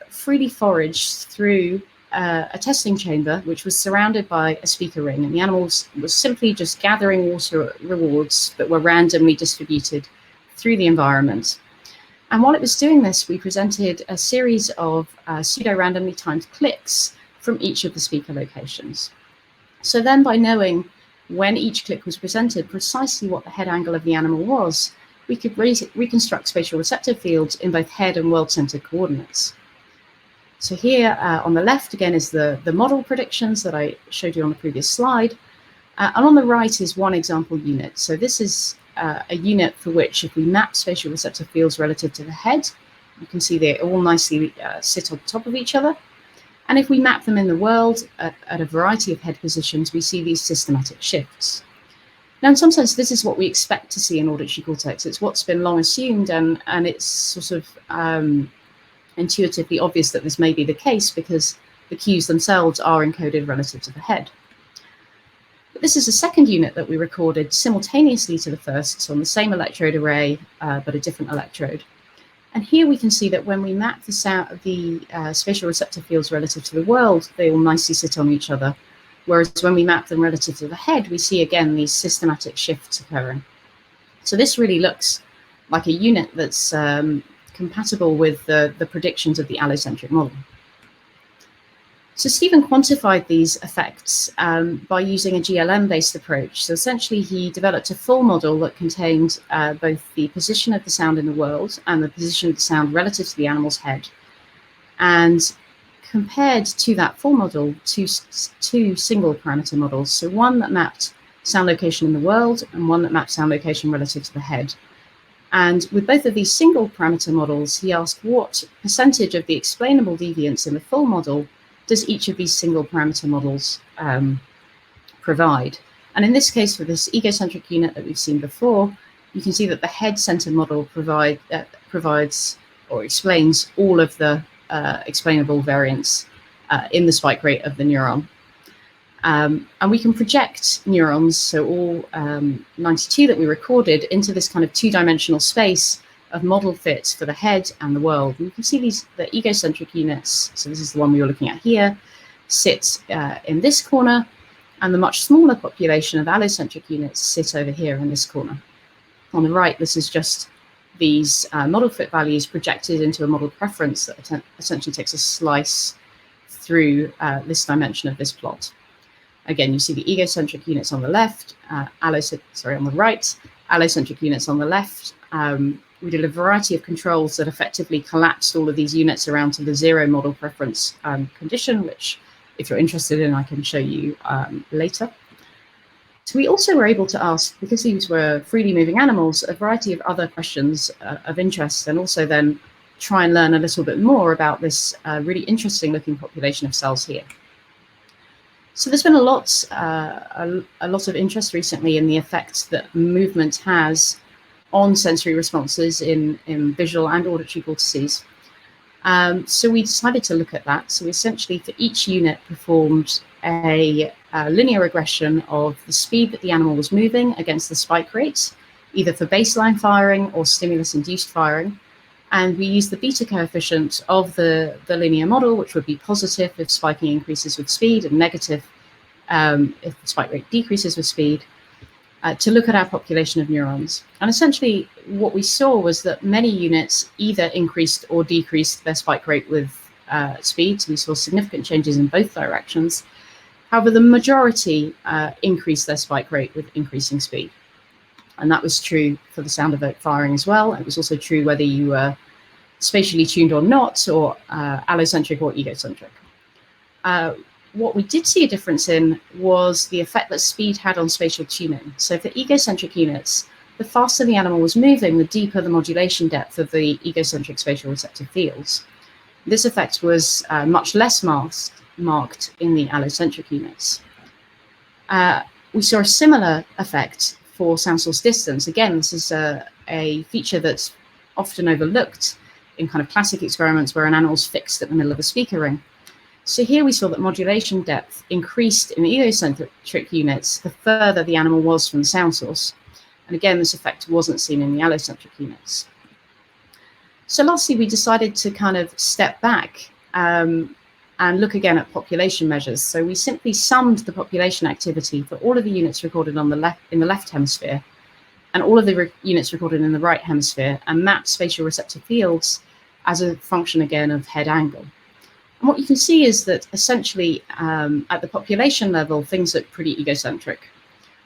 freely foraged through a testing chamber, which was surrounded by a speaker ring. And the animal was simply just gathering water rewards that were randomly distributed through the environment. And while it was doing this, we presented a series of pseudo-randomly timed clicks from each of the speaker locations. So then, by knowing when each click was presented, precisely what the head angle of the animal was, we could reconstruct spatial receptive fields in both head and world-centered coordinates. So here on the left, again, is the model predictions that I showed you on the previous slide. And on the right is one example unit. So this is a unit for which, if we map spatial receptive fields relative to the head, you can see they all nicely sit on top of each other. And if we map them in the world at a variety of head positions, we see these systematic shifts. Now, in some sense, this is what we expect to see in auditory cortex. It's what's been long assumed, and it's sort of intuitively obvious that this may be the case because the cues themselves are encoded relative to the head. But this is a second unit that we recorded simultaneously to the first, so on the same electrode array, but a different electrode. And here we can see that when we map the spatial receptive fields relative to the world, they all nicely sit on each other. Whereas when we map them relative to the head, we see again these systematic shifts occurring. So this really looks like a unit that's compatible with the predictions of the allocentric model. So Stephen quantified these effects by using a GLM-based approach. So essentially, he developed a full model that contained both the position of the sound in the world and the position of the sound relative to the animal's head, and compared to that full model two single parameter models. So one that mapped sound location in the world and one that mapped sound location relative to the head. And with both of these single parameter models, he asked what percentage of the explainable deviance in the full model does each of these single parameter models provide. And in this case, for this egocentric unit that we've seen before, you can see that the head-centered model provides or explains all of the explainable variance in the spike rate of the neuron. And we can project neurons, so all 92 that we recorded, into this kind of two-dimensional space of model fits for the head and the world. And you can see the egocentric units, so this is the one we were looking at here, sit in this corner, and the much smaller population of allocentric units sit over here in this corner. On the right, this is just these model fit values projected into a model preference that essentially takes a slice through this dimension of this plot. Again, you see the egocentric units on the left, on the right, allocentric units on the left. We did a variety of controls that effectively collapsed all of these units around to the zero model preference condition, which, if you're interested in, I can show you later. So we also were able to ask, because these were freely moving animals, a variety of other questions of interest, and also then try and learn a little bit more about this really interesting looking population of cells here. So there's been a lot of interest recently in the effects that movement has on sensory responses in visual and auditory cortices. So we decided to look at that. So essentially, for each unit, performed a linear regression of the speed that the animal was moving against the spike rate, either for baseline firing or stimulus-induced firing. And we used the beta coefficient of the linear model, which would be positive if spiking increases with speed and negative if the spike rate decreases with speed. to look at our population of neurons. And essentially what we saw was that many units either increased or decreased their spike rate with speed. So we saw significant changes in both directions. However, the majority increased their spike rate with increasing speed. And that was true for the sound evoked firing as well. It was also true whether you were spatially tuned or not, or allocentric or egocentric. What we did see a difference in was the effect that speed had on spatial tuning. So for egocentric units, the faster the animal was moving, the deeper the modulation depth of the egocentric spatial receptive fields. This effect was much less marked in the allocentric units. We saw a similar effect for sound source distance. Again, this is a feature that's often overlooked in kind of classic experiments where an animal's fixed at the middle of a speaker ring. So here we saw that modulation depth increased in egocentric units the further the animal was from the sound source. And again, this effect wasn't seen in the allocentric units. So lastly, we decided to kind of step back and look again at population measures. So we simply summed the population activity for all of the units recorded on in the left hemisphere and all of the units recorded in the right hemisphere, and mapped spatial receptive fields as a function again of head angle. And what you can see is that essentially at the population level, things look pretty egocentric,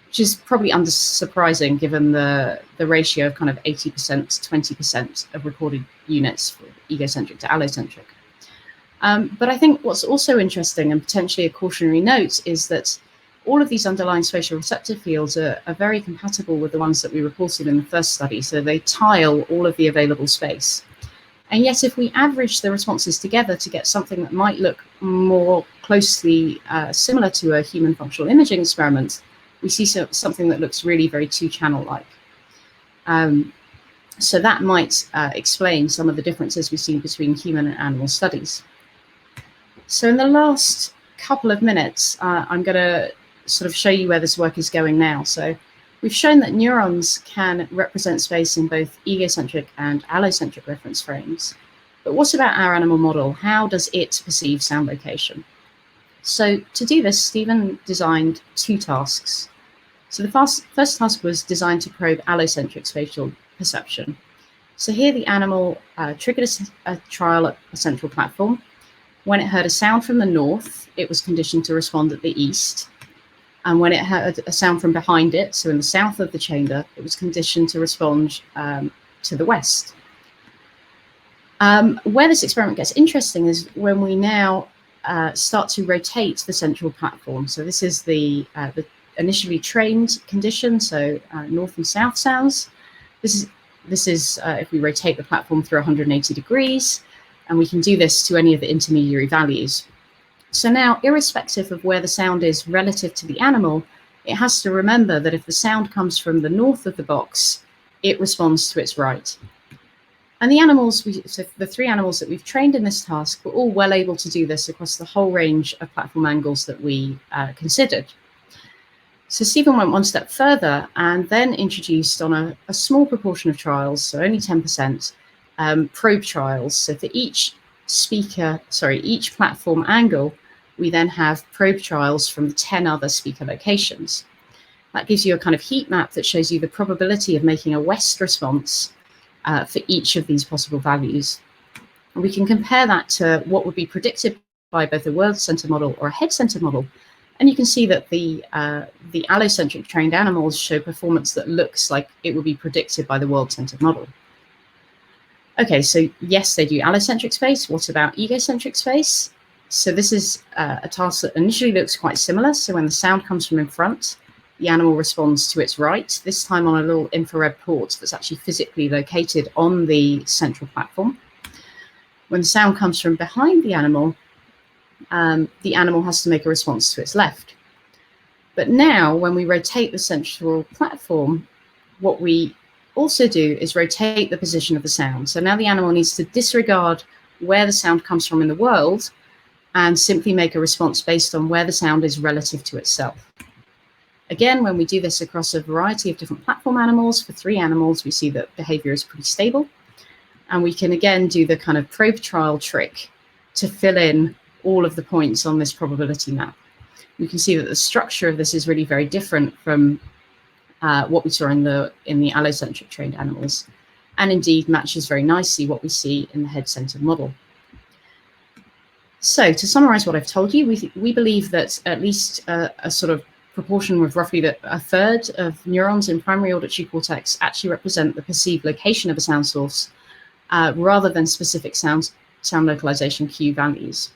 which is probably unsurprising given the ratio of kind of 80% to 20% of recorded units for egocentric to allocentric. But I think what's also interesting and potentially a cautionary note is that all of these underlying spatial receptive fields are very compatible with the ones that we reported in the first study. So they tile all of the available space. And yet, if we average the responses together to get something that might look more closely similar to a human functional imaging experiment, we see something that looks really very two-channel-like. So that might explain some of the differences we've seen between human and animal studies. So in the last couple of minutes, I'm going to sort of show you where this work is going now. So we've shown that neurons can represent space in both egocentric and allocentric reference frames. But what about our animal model? How does it perceive sound location? So to do this, Stephen designed two tasks. So the first task was designed to probe allocentric spatial perception. So here the animal triggered a trial at a central platform. When it heard a sound from the north, it was conditioned to respond at the east. And when it heard a sound from behind it, so in the south of the chamber, it was conditioned to respond to the west. Where this experiment gets interesting is when we now start to rotate the central platform. So this is the initially trained condition, so north and south sounds. This is if we rotate the platform through 180 degrees, and we can do this to any of the intermediary values. So now, irrespective of where the sound is relative to the animal, it has to remember that if the sound comes from the north of the box, it responds to its right. And the animals, so the three animals that we've trained in this task, were all well able to do this across the whole range of platform angles that we considered. So Stephen went one step further and then introduced on a small proportion of trials, so only 10%, probe trials. So for each platform angle, we then have probe trials from 10 other speaker locations. That gives you a kind of heat map that shows you the probability of making a west response for each of these possible values. And we can compare that to what would be predicted by both a world center model or a head center model. And you can see that the allocentric trained animals show performance that looks like it would be predicted by the world centered model. Okay, so yes, they do allocentric space. What about egocentric space? So this is a task that initially looks quite similar. So when the sound comes from in front, the animal responds to its right, this time on a little infrared port that's actually physically located on the central platform. When the sound comes from behind the animal has to make a response to its left. But now, when we rotate the central platform, what we also do is rotate the position of the sound. So now the animal needs to disregard where the sound comes from in the world and simply make a response based on where the sound is relative to itself. Again, when we do this across a variety of different platform animals, for 3 animals, we see that behavior is pretty stable. And we can again do the kind of probe trial trick to fill in all of the points on this probability map. We can see that the structure of this is really very different from what we saw in the allocentric trained animals, and indeed matches very nicely what we see in the head-centered model. So to summarize what I've told you, we believe that at least a sort of proportion of roughly a third of neurons in primary auditory cortex actually represent the perceived location of a sound source rather than specific sound localization cue values.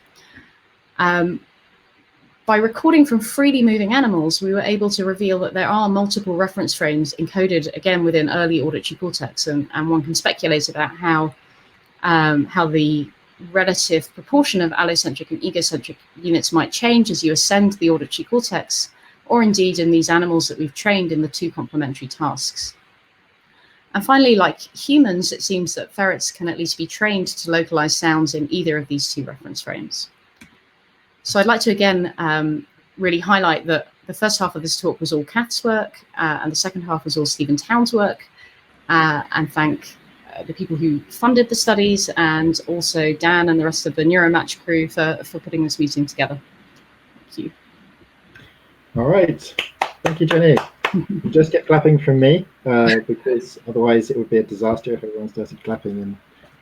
By recording from freely moving animals, we were able to reveal that there are multiple reference frames encoded again within early auditory cortex, and one can speculate about how the relative proportion of allocentric and egocentric units might change as you ascend the auditory cortex, or indeed in these animals that we've trained in the two complementary tasks. And finally, like humans, it seems that ferrets can at least be trained to localize sounds in either of these two reference frames. So I'd like to again really highlight that the first half of this talk was all Kath's work, and the second half was all Stephen Town's work, and thank the people who funded the studies, and also Dan and the rest of the Neuromatch crew for putting this meeting together. Thank you. All right. Thank you, Jenny. Just get clapping from me, because otherwise it would be a disaster if everyone started clapping and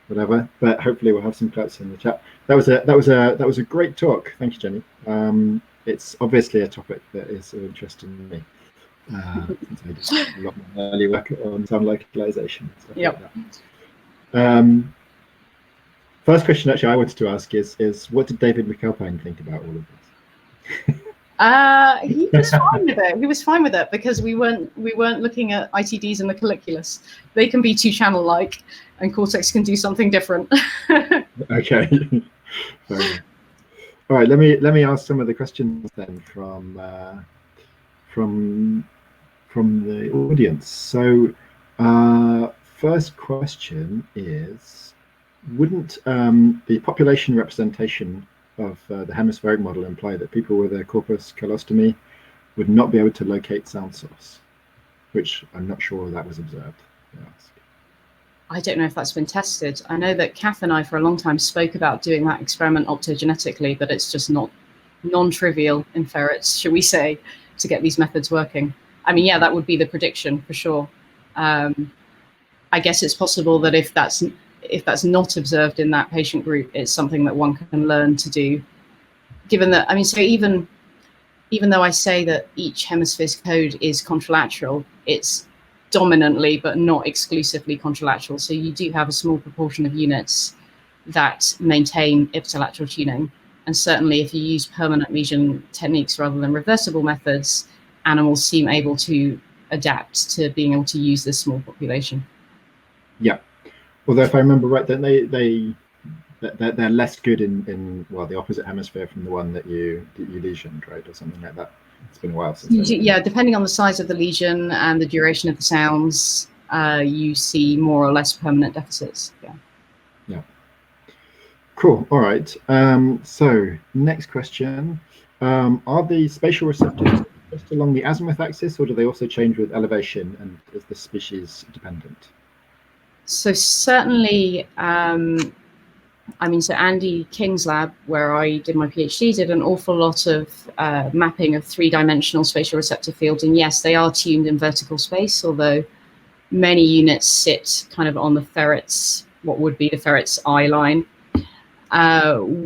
whatever. But hopefully we'll have some claps in the chat. That was a great talk. Thank you, Jenny. It's obviously a topic that is of interest to me. Since I did a lot more early work on sound localization. Yep. Like first question actually I wanted to ask is what did David McAlpine think about all of this? He was fine with it. He was fine with it because we weren't looking at ITDs in the colliculus. They can be two-channel like, and cortex can do something different. Okay. All right. Let me ask some of the questions then from the audience. So, first question is: wouldn't the population representation of the hemispheric model imply that people with a corpus calostomy would not be able to locate sound source? Which I'm not sure that was observed. I don't know if that's been tested. I know that Kath and I for a long time spoke about doing that experiment optogenetically, but it's just not non-trivial in ferrets, shall we say, to get these methods working. I mean, yeah, that would be the prediction for sure. I guess it's possible that if that's not observed in that patient group, it's something that one can learn to do. Given that, I mean, so even though I say that each hemisphere's code is contralateral, it's dominantly but not exclusively contralateral. So you do have a small proportion of units that maintain ipsilateral tuning. And certainly if you use permanent lesion techniques rather than reversible methods, animals seem able to adapt to being able to use this small population. Yeah. Although if I remember right, then they're less good in well, the opposite hemisphere from the one that you lesioned, right, or something like that. It's been a while since. Yeah, depending on the size of the lesion and the duration of the sounds, you see more or less permanent deficits. Yeah. Yeah. Cool. All right. So next question: are the spatial receptors just along the azimuth axis, or do they also change with elevation, and is the species dependent? So certainly, I mean, so Andy King's lab, where I did my PhD, did an awful lot of mapping of three-dimensional spatial receptor fields. And yes, they are tuned in vertical space, although many units sit kind of on the ferret's, what would be the ferret's eye line.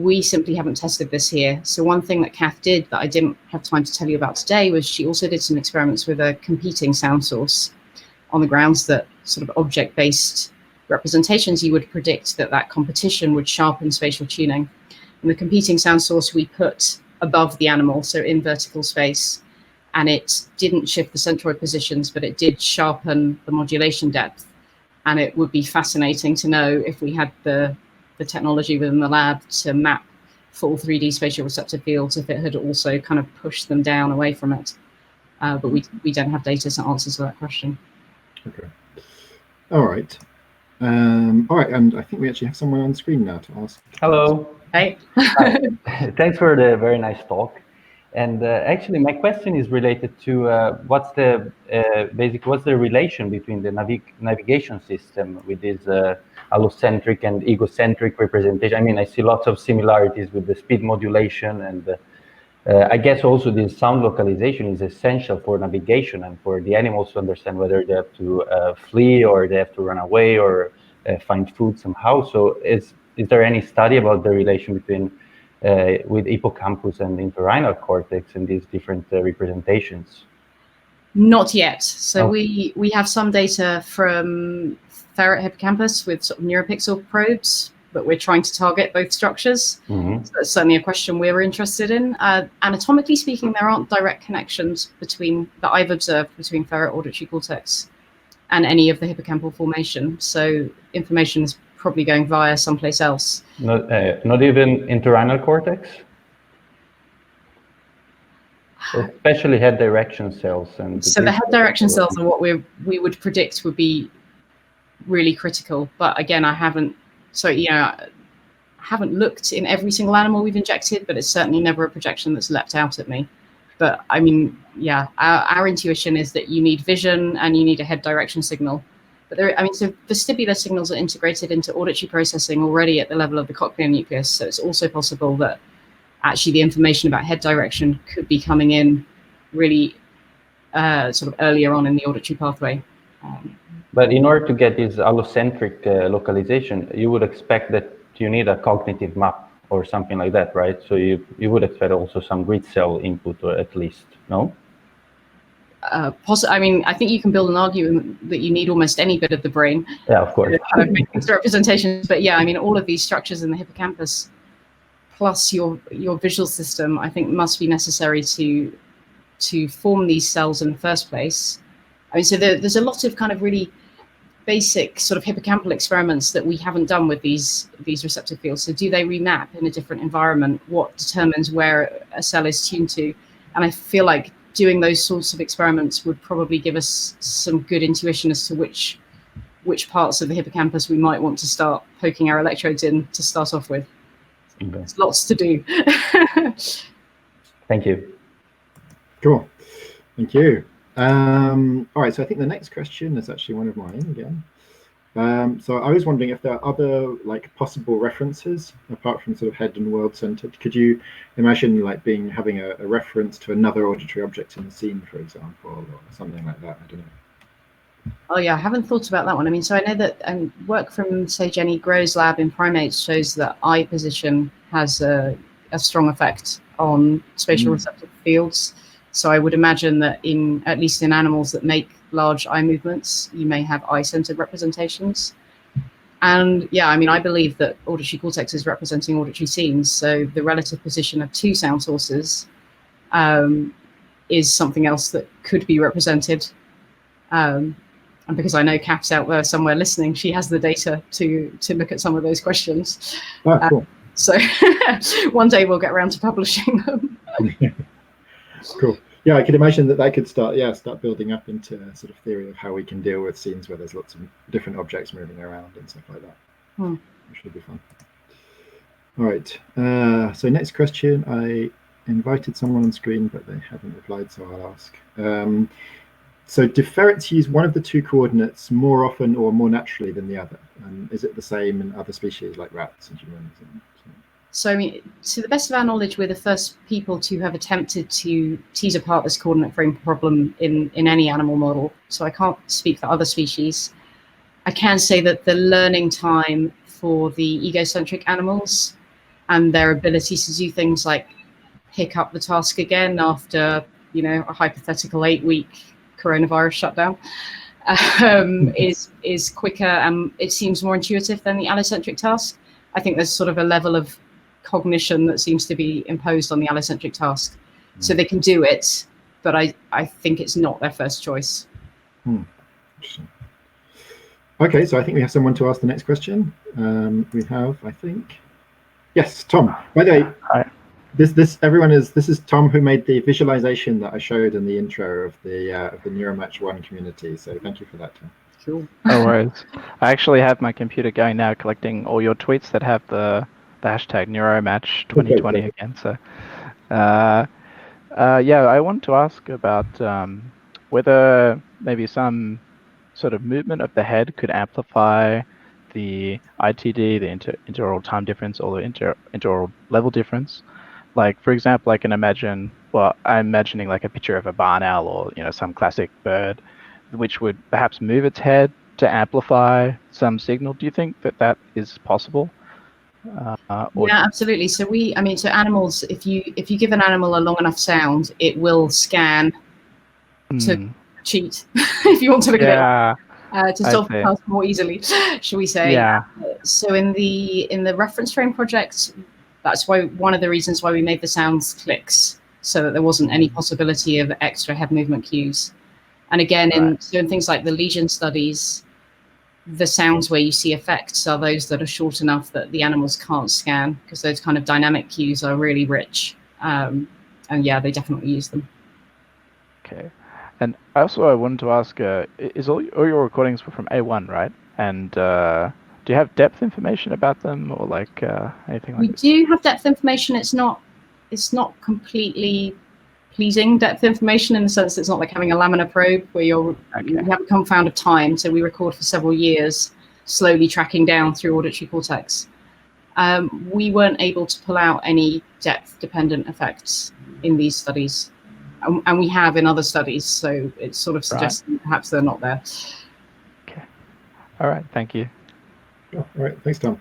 We simply haven't tested this here. So one thing that Kath did that I didn't have time to tell you about today was she also did some experiments with a competing sound source on the grounds that sort of object-based representations, you would predict that competition would sharpen spatial tuning. And the competing sound source we put above the animal, so in vertical space, and it didn't shift the centroid positions, but it did sharpen the modulation depth. And it would be fascinating to know if we had the technology within the lab to map full 3D spatial receptor fields, if it had also kind of pushed them down away from it. But we don't have data to answer to that question. Okay. All right. All right, and I think we actually have someone on screen now to ask. Hello. Hey. Thanks for the very nice talk. And actually, my question is related to what's the relation between the navigation system with this allocentric and egocentric representation? I mean, I see lots of similarities with the speed modulation and I guess also this sound localization is essential for navigation and for the animals to understand whether they have to flee or they have to run away or find food somehow. So is there any study about the relation between with hippocampus and entorhinal cortex and these different representations? Not yet. So Okay. we have some data from ferret hippocampus with sort of neuropixel probes, but we're trying to target both structures. Mm-hmm. So that's certainly a question we're interested in. Anatomically speaking, there aren't direct connections that I've observed between ferret auditory cortex and any of the hippocampal formation. So information is probably going via someplace else. Not even entorhinal cortex? Especially head direction cells. So the head direction cells are what we would predict would be really critical. But again, I haven't looked in every single animal we've injected, but it's certainly never a projection that's leapt out at me. But I mean, yeah, our intuition is that you need vision and you need a head direction signal. But so vestibular signals are integrated into auditory processing already at the level of the cochlear nucleus. So it's also possible that actually the information about head direction could be coming in really sort of earlier on in the auditory pathway. But in order to get this allocentric localization, you would expect that you need a cognitive map or something like that, right? So you would expect also some grid cell input, or at least, no? I mean, I think you can build an argument that you need almost any bit of the brain. Yeah, of course. To kind of make these representations. But yeah, I mean, all of these structures in the hippocampus, plus your visual system, I think must be necessary to form these cells in the first place. I mean, so there's a lot of kind of really basic sort of hippocampal experiments that we haven't done with these receptor fields. So do they remap in a different environment? What determines where a cell is tuned to? And I feel like doing those sorts of experiments would probably give us some good intuition as to which parts of the hippocampus we might want to start poking our electrodes in to start off with. Okay. There's lots to do. Thank you. Cool. Thank you. All right, so I think the next question is actually one of mine again. So I was wondering if there are other possible references apart from sort of head and world centered. Could you imagine having a reference to another auditory object in the scene, for example, or something like that? I don't know. Oh yeah, I haven't thought about that one. I mean, so I know that work from, say, Jenny Groh's lab in primates shows that eye position has a strong effect on spatial receptive fields. So I would imagine that at least in animals that make large eye movements, you may have eye-centered representations. And yeah, I mean, I believe that auditory cortex is representing auditory scenes. So the relative position of two sound sources is something else that could be represented. And because I know Kath's out there somewhere listening, she has the data to look at some of those questions. Oh, cool. So one day we'll get around to publishing them. Cool. Yeah, I could imagine that could start building up into a sort of theory of how we can deal with scenes where there's lots of different objects moving around and stuff like that. Which should be fun. All right. So next question, I invited someone on screen, but they haven't replied, so I'll ask. So do ferrets use one of the two coordinates more often or more naturally than the other? Is it the same in other species like rats and humans? So, I mean, to the best of our knowledge, we're the first people to have attempted to tease apart this coordinate frame problem in any animal model. So I can't speak for other species. I can say that the learning time for the egocentric animals and their ability to do things like pick up the task again after, a hypothetical 8-week coronavirus shutdown is quicker, and it seems more intuitive than the allocentric task. I think there's sort of a level of cognition that seems to be imposed on the allocentric task. So they can do it, but I think it's not their first choice. Interesting. Okay, so I think we have someone to ask the next question. We have, I think, yes, Tom. By the way, hi. This is Tom, who made the visualization that I showed in the intro of the Neuromatch 1 community. So thank you for that, Tom. Cool. No worries. I actually have my computer going now, collecting all your tweets that have the hashtag Neuromatch 2020 again. So, yeah, I want to ask about whether maybe some sort of movement of the head could amplify the ITD, the interoral time difference, or the interoral level difference. Like, for example, I can imagine, well, I'm imagining like a picture of a barn owl or, some classic bird, which would perhaps move its head to amplify some signal. Do you think that that is possible? Or Yeah, absolutely. So so animals, if you give an animal a long enough sound, it will scan to cheat, if you want to look at yeah, it, to I solve the see. task more easily, shall we say? Yeah, So in the reference frame project, that's why one of the reasons why we made the sounds clicks, so that there wasn't any possibility of extra head movement cues. And again, right. in things like the lesion studies, the sounds where you see effects are those that are short enough that the animals can't scan, because those kind of dynamic cues are really rich. And yeah, they definitely use them. Okay. And also, I wanted to ask, is all your recordings were from A1, right? And do you have depth information about them, or like anything We like that? do have depth information. It's not completely pleasing depth information, in the sense that it's not like having a laminar probe where you have a confound of time. So we record for several years, slowly tracking down through auditory cortex. We weren't able to pull out any depth dependent effects in these studies, and we have in other studies. So it sort of suggests that perhaps they're not there. Okay. All right. Thank you. Oh, all right. Thanks, Tom.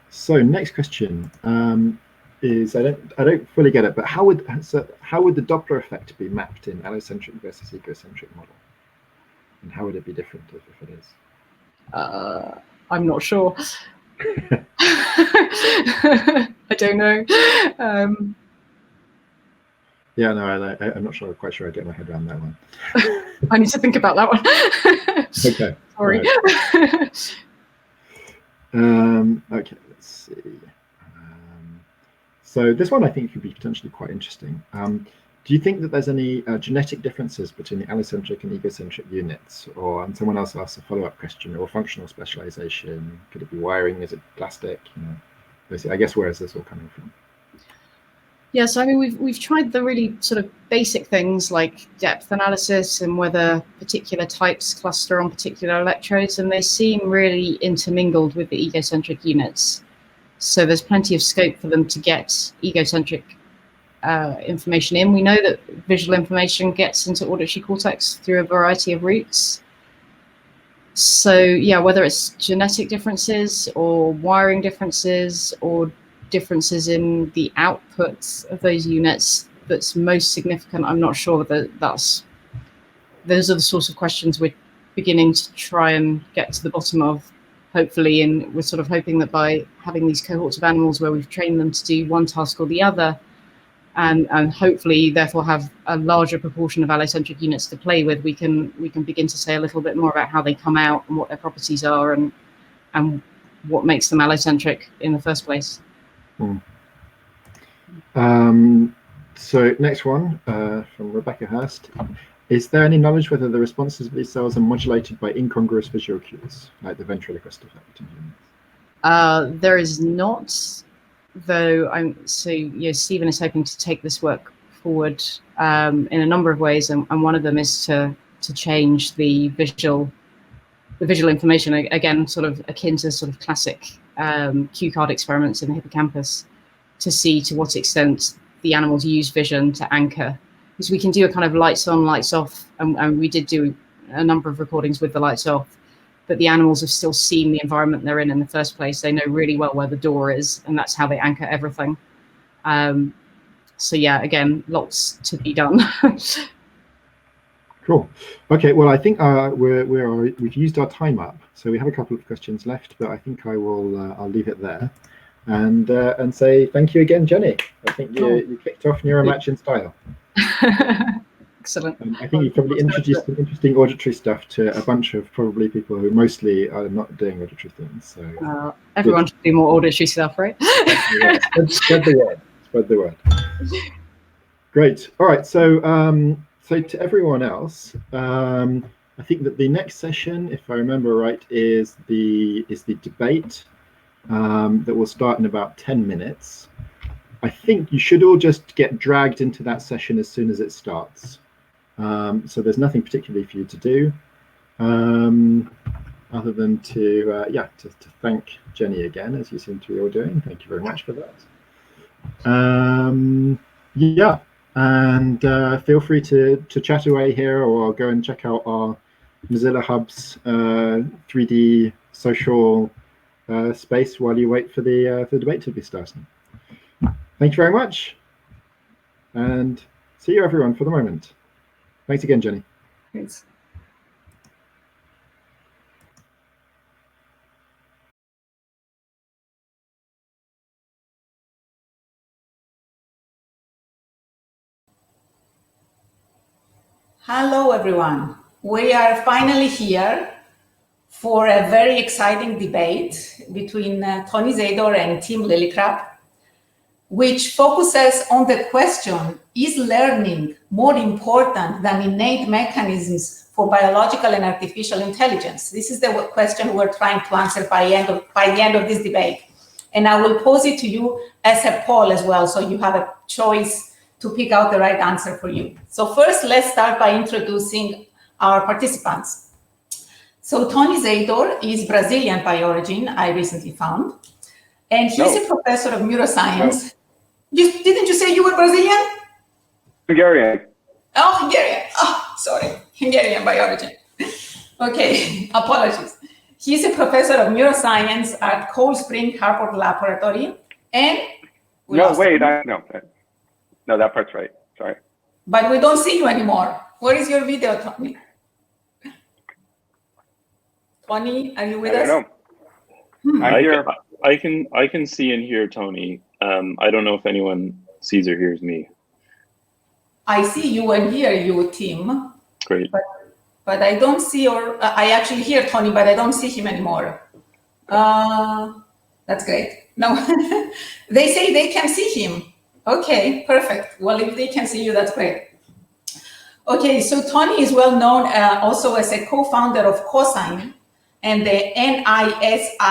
So next question is, I don't fully get it, but how would the Doppler effect be mapped in allocentric versus egocentric model, and how would it be different if it is? I'm not sure. I don't know. Yeah, no, I'm not sure. Quite sure I get my head around that one. I need to think about that one. Okay. Sorry. Right. Okay, let's see. So this one I think could be potentially quite interesting. Do you think that there's any genetic differences between the allocentric and egocentric units? And someone else asked a follow-up question, or functional specialization? Could it be wiring? Is it plastic? I guess, where is this all coming from? Yeah, so I mean, we've tried the really sort of basic things like depth analysis and whether particular types cluster on particular electrodes, and they seem really intermingled with the egocentric units. So there's plenty of scope for them to get egocentric information in. We know that visual information gets into auditory cortex through a variety of routes. So yeah, whether it's genetic differences or wiring differences or differences in the outputs of those units that's most significant, I'm not sure that those are the sorts of questions we're beginning to try and get to the bottom of, hopefully. And we're sort of hoping that by having these cohorts of animals where we've trained them to do one task or the other, and hopefully therefore have a larger proportion of allocentric units to play with, we can begin to say a little bit more about how they come out and what their properties are, and what makes them allocentric in the first place. So next one from Rebecca Hurst. Is there any knowledge whether the responses of these cells are modulated by incongruous visual cues, like the ventriloquist effect? There is not, though. Stephen is hoping to take this work forward in a number of ways, and one of them is to change the visual information, again, sort of akin to sort of classic cue card experiments in the hippocampus, to see to what extent the animals use vision to anchor. Because we can do a kind of lights on, lights off, and we did do a number of recordings with the lights off, but the animals have still seen the environment they're in the first place. They know really well where the door is, and that's how they anchor everything. So yeah, again, lots to be done. Cool. Okay, well, I think we've used our time up, so we have a couple of questions left, but I think I'll leave it there, and say thank you again, Jenny. I think you kicked off Neuromatch in style. Excellent. I think you probably introduced some interesting auditory stuff to a bunch of probably people who mostly are not doing auditory things. So everyone should do more auditory stuff, right? Spread the word. Great. All right. So to everyone else, I think that the next session, if I remember right, is the debate that will start in about 10 minutes. I think you should all just get dragged into that session as soon as it starts. So there's nothing particularly for you to do, other than to thank Jenny again, as you seem to be all doing. Thank you very much for that. Yeah, and feel free to chat away here, or go and check out our Mozilla Hub's 3D social space while you wait for the debate to be starting. Thank you very much, and see you everyone for the moment. Thanks again, Jenny. Thanks. Hello, everyone. We are finally here for a very exciting debate between Tony Zador and Tim Lillicrap, which focuses on the question, is learning more important than innate mechanisms for biological and artificial intelligence? This is the question we're trying to answer by the end of this debate. And I will pose it to you as a poll as well, so you have a choice to pick out the right answer for you. So first, let's start by introducing our participants. So Tony Zador is Brazilian by origin, I recently found. And he's a professor of neuroscience. No. Didn't you say you were Brazilian? Hungarian. Oh, Hungarian. Oh, sorry. Hungarian by origin. Okay, apologies. He's a professor of neuroscience at Cold Spring Harvard Laboratory. And No, that part's right. Sorry. But we don't see you anymore. Where is your video, Tony? Tony, are you with us? I don't know. I'm here. I can see and hear Tony. I don't know if anyone sees or hears me. I see you and hear you, Tim. Great. But I don't see, or I actually hear Tony, but I don't see him anymore. That's great. No, they say they can see him. Okay, perfect. Well, if they can see you, that's great. Okay, so Tony is well known also as a co-founder of COSIGN and the NISIYS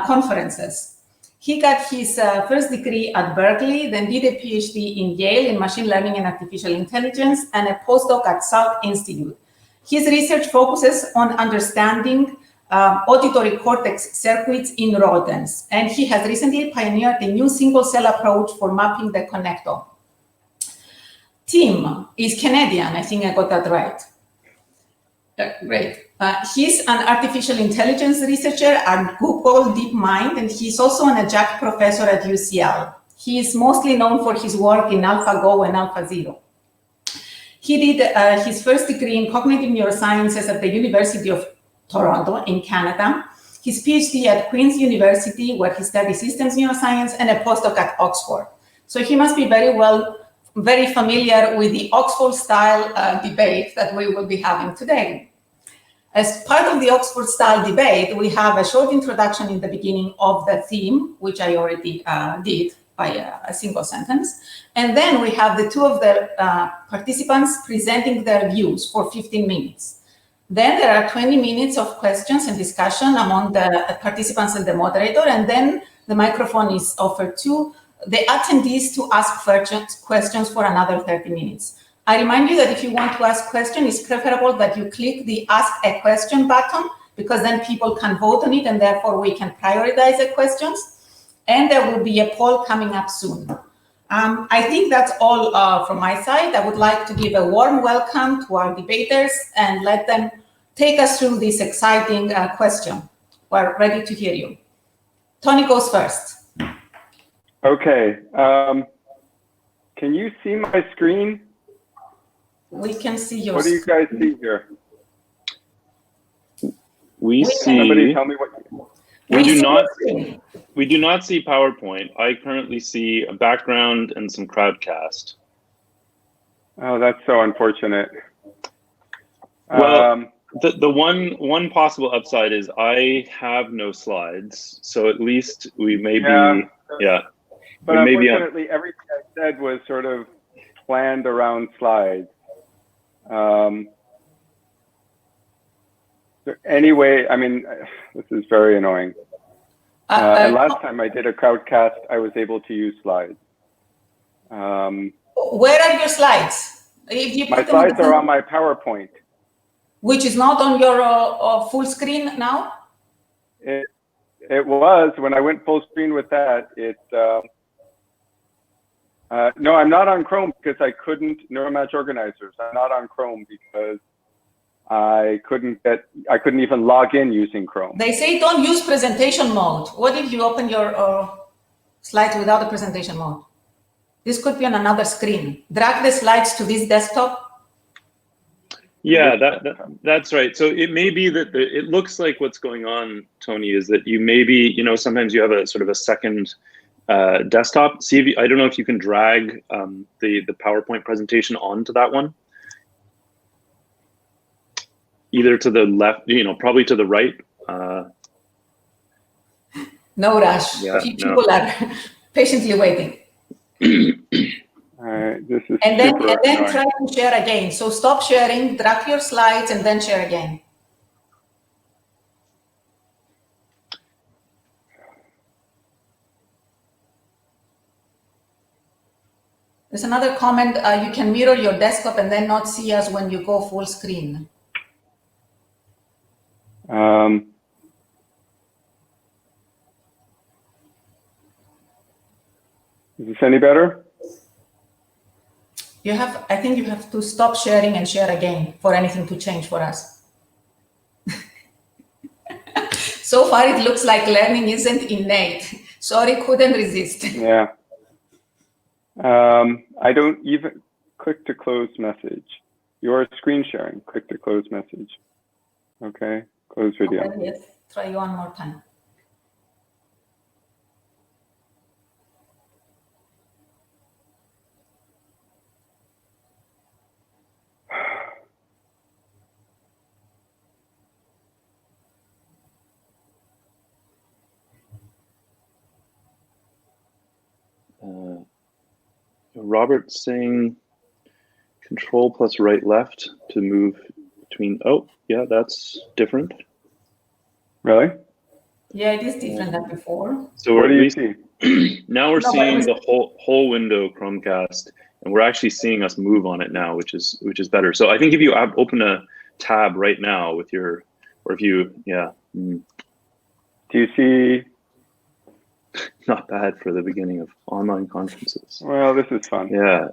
conferences. He got his first degree at Berkeley, then did a PhD in Yale in machine learning and artificial intelligence, and a postdoc at Salk Institute. His research focuses on understanding auditory cortex circuits in rodents, and he has recently pioneered a new single-cell approach for mapping the connectome. Tim is Canadian, I think I got that right. Great. He's an artificial intelligence researcher at Google DeepMind, and he's also an adjunct professor at UCL. He is mostly known for his work in AlphaGo and AlphaZero. He did his first degree in cognitive neurosciences at the University of Toronto in Canada, his PhD at Queen's University, where he studied systems neuroscience, and a postdoc at Oxford. So he must be very familiar with the Oxford-style debate that we will be having today. As part of the Oxford-style debate, we have a short introduction in the beginning of the theme, which I already did by a single sentence. And then we have the two of the participants presenting their views for 15 minutes. Then there are 20 minutes of questions and discussion among the participants and the moderator, and then the microphone is offered to the attendees to ask questions for another 30 minutes. I remind you that if you want to ask questions, it's preferable that you click the Ask a Question button, because then people can vote on it, and therefore we can prioritize the questions. And there will be a poll coming up soon. I think that's all from my side. I would like to give a warm welcome to our debaters and let them take us through this exciting question. We're ready to hear you. Tony goes first. Okay. Can you see my screen? We can see your What do you guys see here? We see. Somebody tell me what. We do not see PowerPoint. I currently see a background and some Crowdcast. Oh, that's so unfortunate. Well, the one possible upside is I have no slides, so at least we may be, yeah. But unfortunately, everything I said was sort of planned around slides. Anyway, I mean, this is very annoying. And last time I did a Crowdcast, I was able to use slides. Where are your slides? If you my slides are on my PowerPoint. Which is not on your full screen now? It was when I went full screen with that. No, I'm not on Chrome because I couldn't. Neuromatch organizers. I'm not on Chrome because I couldn't even log in using Chrome. They say don't use presentation mode. What if you open your slides without the presentation mode? This could be on another screen. Drag the slides to this desktop. Yeah, that's right. So it may be that it looks like what's going on, Tony, is that you maybe, sometimes you have a sort of a second desktop. See, if I don't know if you can drag the PowerPoint presentation onto that one. Either to the left, probably to the right. No rush. Yeah, People are patiently waiting. All right, this is and then annoying. Try to share again. So stop sharing, drag your slides, and then share again. There's another comment. You can mirror your desktop and then not see us when you go full screen. Is this any better? I think you have to stop sharing and share again for anything to change for us. So far, it looks like learning isn't innate. Sorry, couldn't resist. Yeah. I don't even click to close message. Your screen sharing, click to close message. Okay, close video. Okay, let's try one more time. Robert's saying control plus right left to move between. Oh, yeah, that's different. Really? Yeah, it is different than before. So what do you see? Now we're seeing the whole window Chromecast, and we're actually seeing us move on it now, which is better. So I think if you open a tab right now with your, or if you, yeah. Do you see? Not bad for the beginning of online conferences. Well, this is fun. Yeah.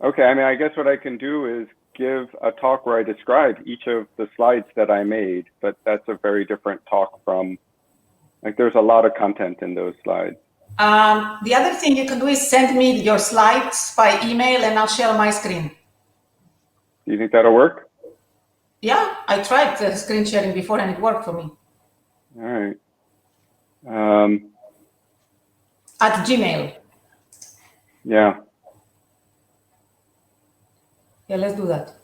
Okay, I mean, I guess what I can do is give a talk where I describe each of the slides that I made, but that's a very different talk from, like, there's a lot of content in those slides. The other thing you can do is send me your slides by email and I'll share my screen. Do you think that'll work? Yeah, I tried the screen sharing before and it worked for me. All right. At Gmail. Yeah. Yeah, let's do that.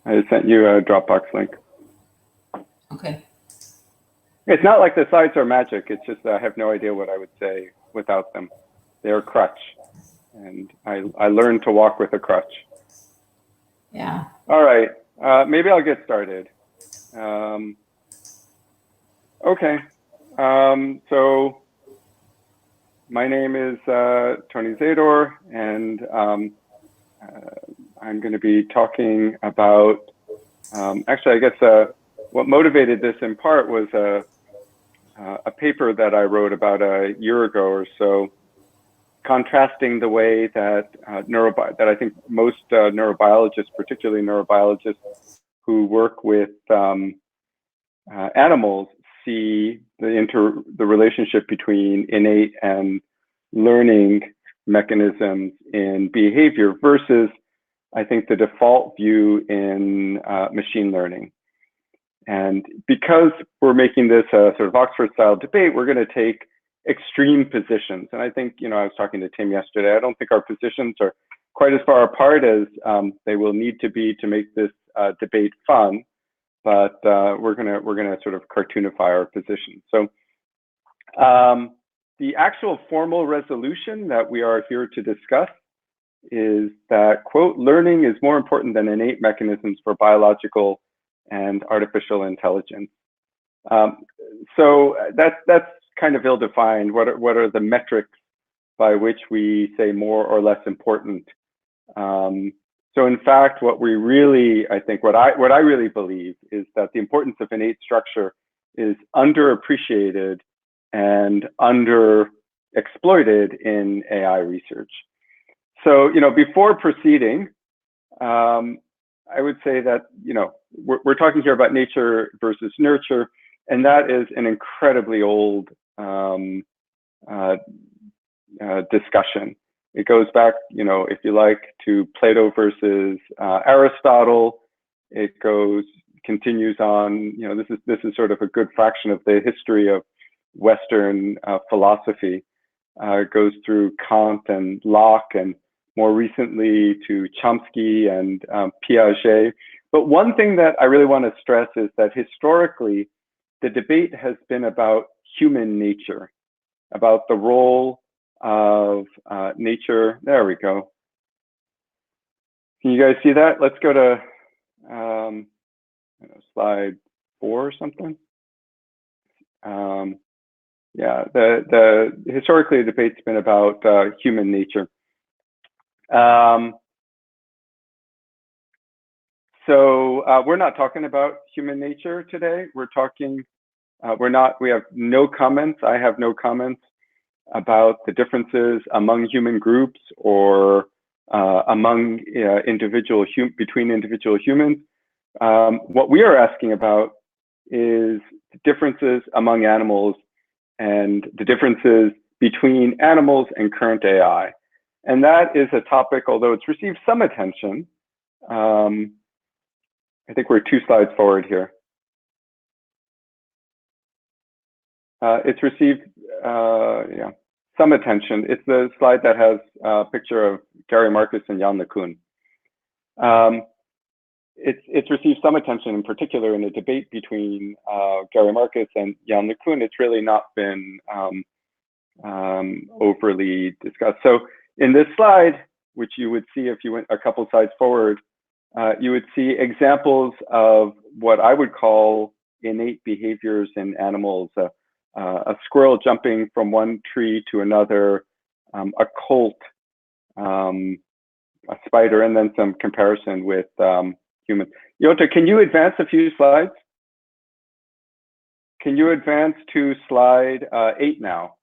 I sent you a Dropbox link. Okay. It's not like the slides are magic. It's just I have no idea what I would say without them. They're a crutch. And I learned to walk with a crutch. Yeah. All right. Maybe I'll get started. Okay. So my name is Tony Zador, and I'm going to be talking about, actually, I guess what motivated this in part was a paper that I wrote about a year ago or so, contrasting the way that that I think most neurobiologists, particularly neurobiologists who work with animals, see the relationship between innate and learning mechanisms in behavior versus, I think, the default view in machine learning. And because we're making this a sort of Oxford-style debate, we're going to take extreme positions. And I think, I was talking to Tim yesterday, I don't think our positions are quite as far apart as they will need to be to make this debate fun. But we're gonna sort of cartoonify our position. So the actual formal resolution that we are here to discuss is that, quote, learning is more important than innate mechanisms for biological and artificial intelligence. So that's kind of ill-defined. What are the metrics by which we say more or less important? So in fact, what we really, I think, what I really believe is that the importance of innate structure is underappreciated and underexploited in AI research. So, before proceeding, I would say that, we're talking here about nature versus nurture, and that is an incredibly old discussion. It goes back, if you like, to Plato versus Aristotle. It continues on. This is sort of a good fraction of the history of Western philosophy. It goes through Kant and Locke, and more recently to Chomsky and Piaget. But one thing that I really want to stress is that historically, the debate has been about human nature, about the role of nature. There we go. Can you guys see that? Let's go to slide 4 or something. Yeah, historically the debate's been about human nature. So we're not talking about human nature today. We're talking. We have no comments. I have no comments about the differences among human groups or among between individual humans. What we are asking about is the differences among animals and the differences between animals and current AI. And that is a topic, although it's received some attention. I think we're 2 slides forward here. It's received some attention. It's the slide that has a picture of Gary Marcus and Jan LeCun. It's received some attention, in particular in the debate between Gary Marcus and Jan LeCun. It's really not been overly discussed. So in this slide, which you would see if you went a couple slides forward, you would see examples of what I would call innate behaviors in animals. A squirrel jumping from one tree to another, a colt, a spider, and then some comparison with humans. Jota, can you advance a few slides? Can you advance to slide 8 now?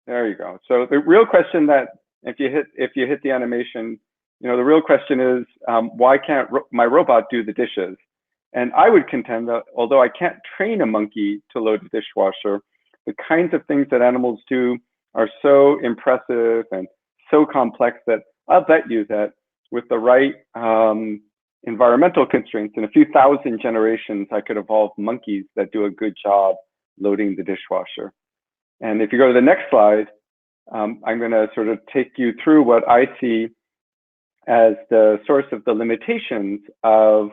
There you go. So the real question that if you hit the animation, the real question is, why can't my robot do the dishes? And I would contend that although I can't train a monkey to load a dishwasher, the kinds of things that animals do are so impressive and so complex that I'll bet you that with the right environmental constraints, in a few thousand generations, I could evolve monkeys that do a good job loading the dishwasher. And if you go to the next slide, I'm going to sort of take you through what I see as the source of the limitations of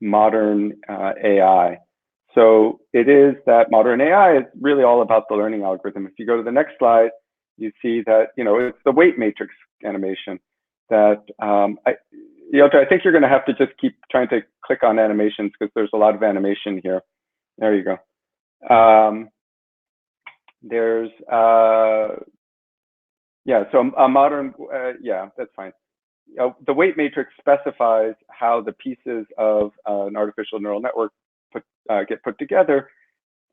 modern AI. So it is that modern AI is really all about the learning algorithm. If you go to the next slide, you see that, it's the weight matrix animation that, Jota, I think you're going to have to just keep trying to click on animations because there's a lot of animation here. There you go. There's, so a modern, that's fine. The weight matrix specifies how the pieces of an artificial neural network get put together.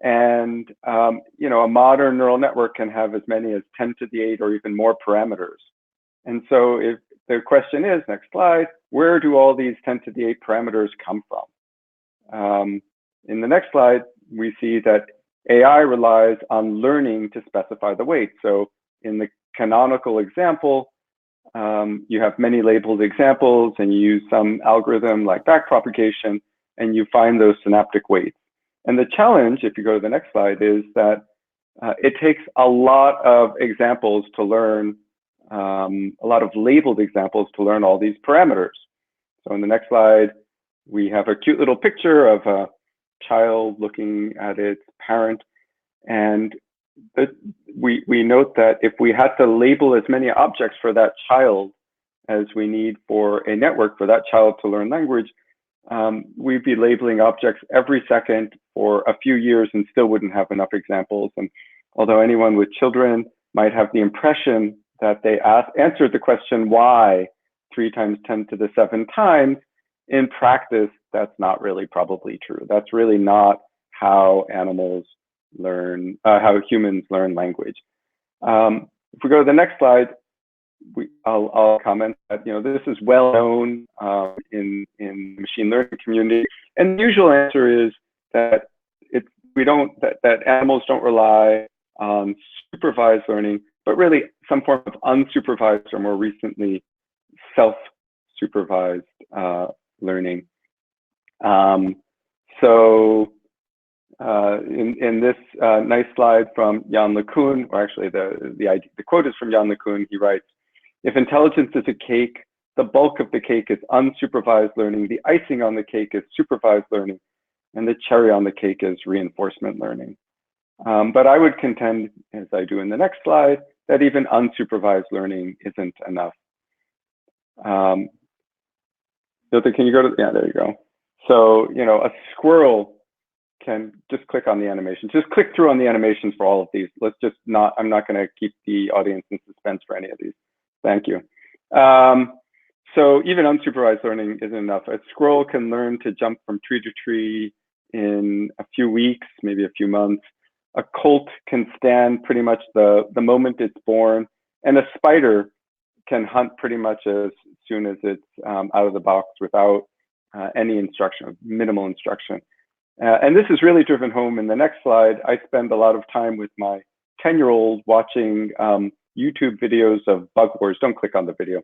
And, a modern neural network can have as many as 10 to the 8 or even more parameters. And so if the question is, next slide, where do all these 10 to the 8 parameters come from? In the next slide, we see that AI relies on learning to specify the weight. So in the canonical example, you have many labeled examples and you use some algorithm like backpropagation and you find those synaptic weights. And the challenge, if you go to the next slide, is that it takes a lot of examples to learn, a lot of labeled examples to learn all these parameters. So in the next slide, we have a cute little picture of a child looking at its parent. And we note that if we had to label as many objects for that child as we need for a network for that child to learn language, we'd be labeling objects every second for a few years and still wouldn't have enough examples. And although anyone with children might have the impression that they answered the question why 3 times 10 to the 7 times, in practice, that's not really probably true. That's really not how animals learn, how humans learn language. If we go to the next slide, I'll comment that this is well known in the machine learning community, and the usual answer is that that animals don't rely on supervised learning, but really some form of unsupervised or more recently self-supervised learning. So in this nice slide from Jan LeCun, or actually the quote is from Jan LeCun, he writes, "If intelligence is a cake, the bulk of the cake is unsupervised learning, the icing on the cake is supervised learning, and the cherry on the cake is reinforcement learning." But I would contend, as I do in the next slide, that even unsupervised learning isn't enough. Can you go to, yeah, there you go. So, a squirrel can just click on the animations. Just click through on the animations for all of these. I'm not going to keep the audience in suspense for any of these. Thank you. So even unsupervised learning isn't enough. A squirrel can learn to jump from tree to tree in a few weeks, maybe a few months. A colt can stand pretty much the moment it's born, and a spider can hunt pretty much as soon as it's out of the box without any instruction, minimal instruction. And this is really driven home in the next slide. I spend a lot of time with my 10-year-old watching YouTube videos of bug wars. Don't click on the video,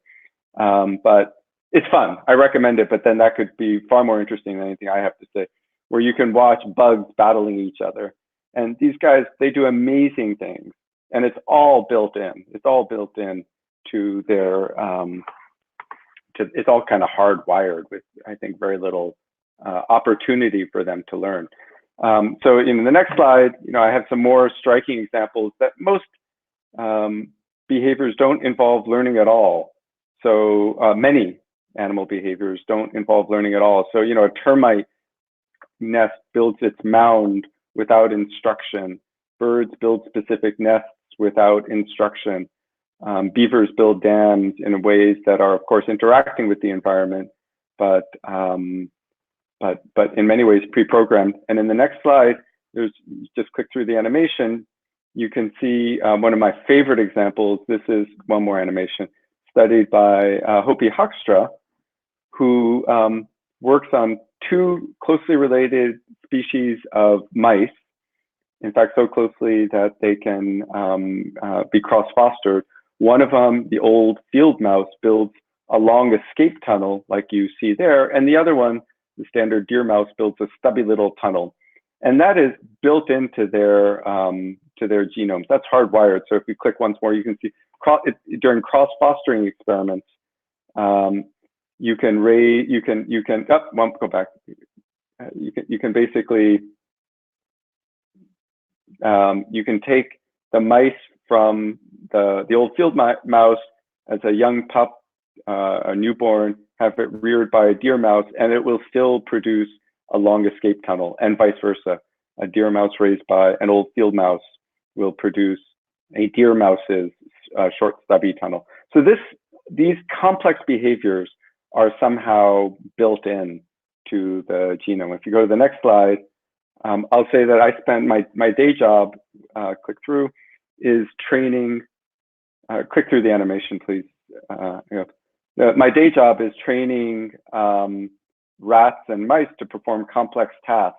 but it's fun. I recommend it, but then that could be far more interesting than anything I have to say, where you can watch bugs battling each other. And these guys, they do amazing things, and it's all built in. It's all built in to their, it's all kind of hardwired with, I think, very little opportunity for them to learn. So in the next slide, I have some more striking examples that most behaviors don't involve learning at all. So many animal behaviors don't involve learning at all. So, a termite nest builds its mound without instruction. Birds build specific nests without instruction. Beavers build dams in ways that are, of course, interacting with the environment, but in many ways pre-programmed. And in the next slide, just click through the animation, you can see one of my favorite examples. This is one more animation studied by Hopi Hoekstra, who works on 2 closely related species of mice. In fact, so closely that they can be cross-fostered. One of them, the old field mouse, builds a long escape tunnel like you see there, and the other one, the standard deer mouse, builds a stubby little tunnel. And that is built into their genomes. That's hardwired. So if you click once more, you can see during cross-fostering experiments, you can go back. You can basically you can take the mice from the old field mouse as a young pup, a newborn, have it reared by a deer mouse, and it will still produce a long escape tunnel, and vice versa. A deer mouse raised by an old field mouse will produce a deer mouse's short stubby tunnel. So these complex behaviors are somehow built in to the genome. If you go to the next slide, I'll say that I spend my day job, click through, is training, click through the animation, please. My day job is training rats and mice to perform complex tasks.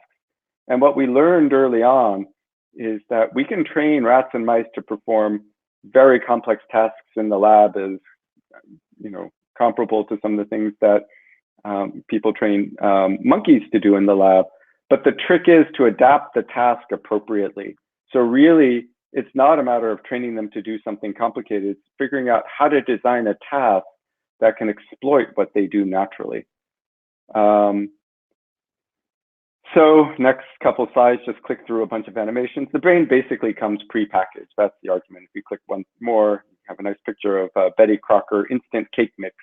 And what we learned early on is that we can train rats and mice to perform very complex tasks in the lab, as comparable to some of the things that people train monkeys to do in the lab. But the trick is to adapt the task appropriately. So really, it's not a matter of training them to do something complicated. It's figuring out how to design a task that can exploit what they do naturally. So next couple slides, just click through a bunch of animations. The brain basically comes pre-packaged. That's the argument. If you click once more, you have a nice picture of Betty Crocker instant cake mix.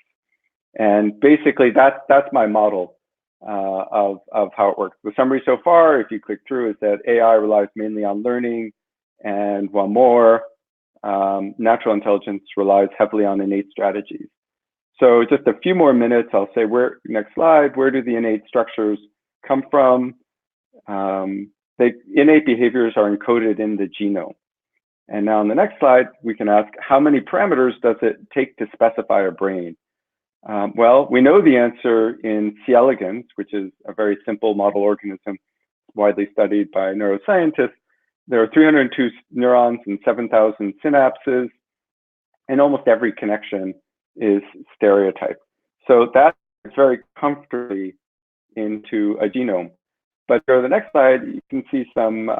And basically, that's my model of how it works. The summary so far, if you click through, is that AI relies mainly on learning, and while more, natural intelligence relies heavily on innate strategies. So just a few more minutes, I'll say next slide, where do the innate structures come from? Innate behaviors are encoded in the genome. And now on the next slide, we can ask, how many parameters does it take to specify a brain? Well, we know the answer in C. elegans, which is a very simple model organism widely studied by neuroscientists. There are 302 neurons and 7,000 synapses, and almost every connection is stereotyped. So that's very comfortably into a genome. But for the next slide, you can see some,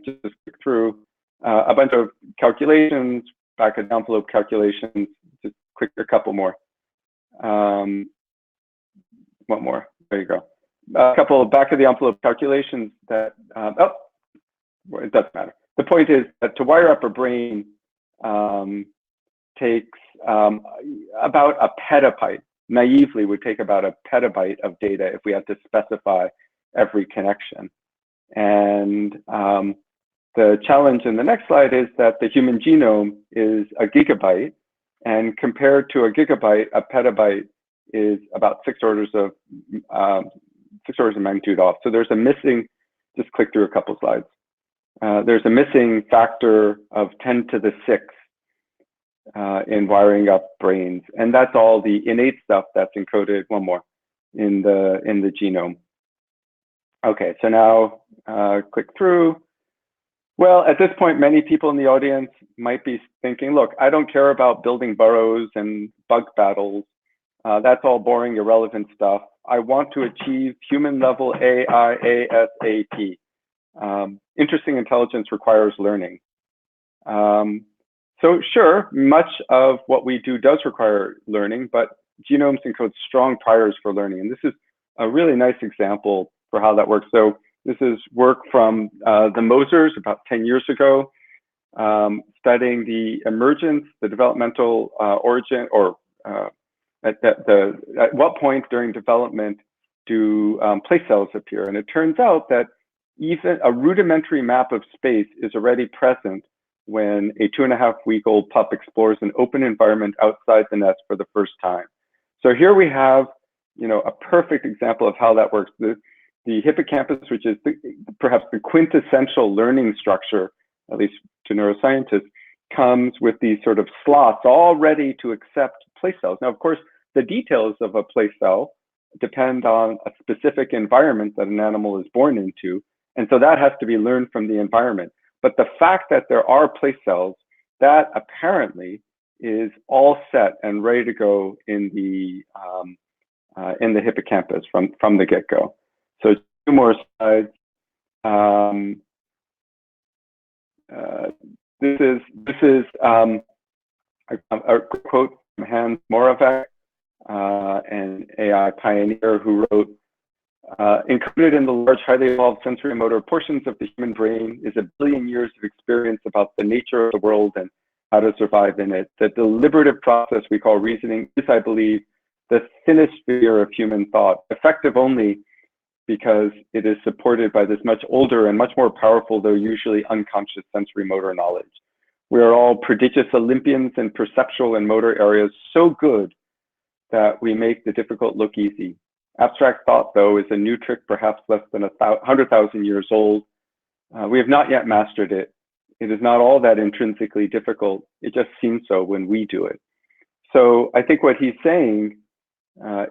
just click through, a bunch of calculations, back of the envelope calculations, just click a couple more. One more, there you go. A couple of back of the envelope calculations that, oh, it doesn't matter. The point is that to wire up a brain takes about a petabyte, naively would take about a petabyte of data if we had to specify every connection. And the challenge in the next slide is that the human genome is a gigabyte, and compared to a gigabyte, a petabyte is about 6 orders of magnitude off. So there's a missing, just click through a couple slides. There's a missing factor of 10 to the 6 in wiring up brains, and that's all the innate stuff that's encoded. One more in the genome. Okay, so now click through. Well, at this point, many people in the audience might be thinking, look, I don't care about building burrows and bug battles. That's all boring, irrelevant stuff. I want to achieve human level AI ASAP. Interesting intelligence requires learning. So sure, much of what we do does require learning, but genomes encode strong priors for learning. And this is a really nice example for how that works. So this is work from the Mosers about 10 years ago, studying the emergence, the developmental origin, or at what point during development do place cells appear. And it turns out that even a rudimentary map of space is already present when a 2.5-week-old pup explores an open environment outside the nest for the first time. So here we have, a perfect example of how that works. The hippocampus, which is perhaps the quintessential learning structure, at least to neuroscientists, comes with these sort of slots all ready to accept place cells. Now, of course, the details of a place cell depend on a specific environment that an animal is born into. And so that has to be learned from the environment. But the fact that there are place cells, that apparently is all set and ready to go in the hippocampus from the get-go. So 2 more slides. This is a quote from Hans Moravec, an AI pioneer who wrote, encoded in the large, highly evolved sensory motor portions of the human brain is 1 billion years of experience about the nature of the world and how to survive in it. The deliberative process we call reasoning is, I believe, the thinnest sphere of human thought, effective only because it is supported by this much older and much more powerful, though usually unconscious sensory motor knowledge. We are all prodigious Olympians in perceptual and motor areas so good that we make the difficult look easy. Abstract thought, though, is a new trick perhaps less than 100,000 years old. We have not yet mastered it. It is not all that intrinsically difficult. It just seems so when we do it. So I think what he's saying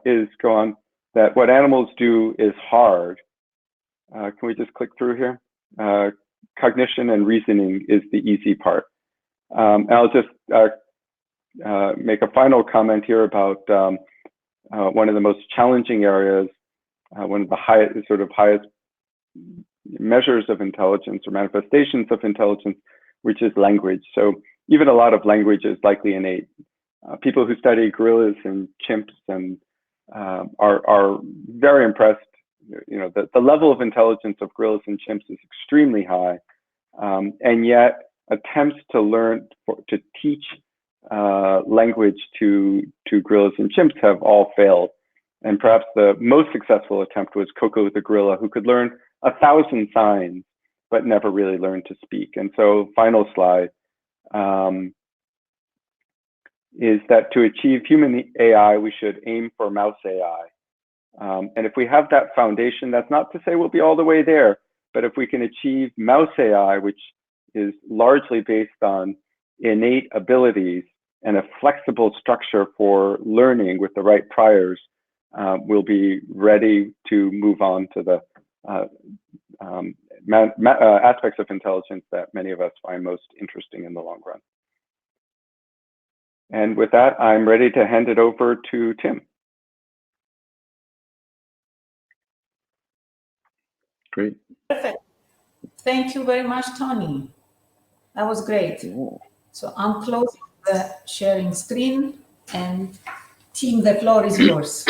is, go on, that what animals do is hard. Can we just click through here? Cognition and reasoning is the easy part. I'll just make a final comment here about one of the most challenging areas, one of the highest measures of intelligence or manifestations of intelligence, which is language. So even a lot of language is likely innate. People who study gorillas and chimps and are very impressed. The level of intelligence of gorillas and chimps is extremely high, and yet attempts to teach language to gorillas and chimps have all failed. And perhaps the most successful attempt was Coco the gorilla, who could learn 1,000 signs, but never really learned to speak. And so, final slide, is that to achieve human AI, we should aim for mouse AI. And if we have that foundation, that's not to say we'll be all the way there, but if we can achieve mouse AI, which is largely based on innate abilities and a flexible structure for learning with the right priors, we'll be ready to move on to the aspects of intelligence that many of us find most interesting in the long run. And with that, I'm ready to hand it over to Tim. Great. Perfect. Thank you very much, Tony. That was great. So I'm closing the sharing screen, and Tim, the floor is yours.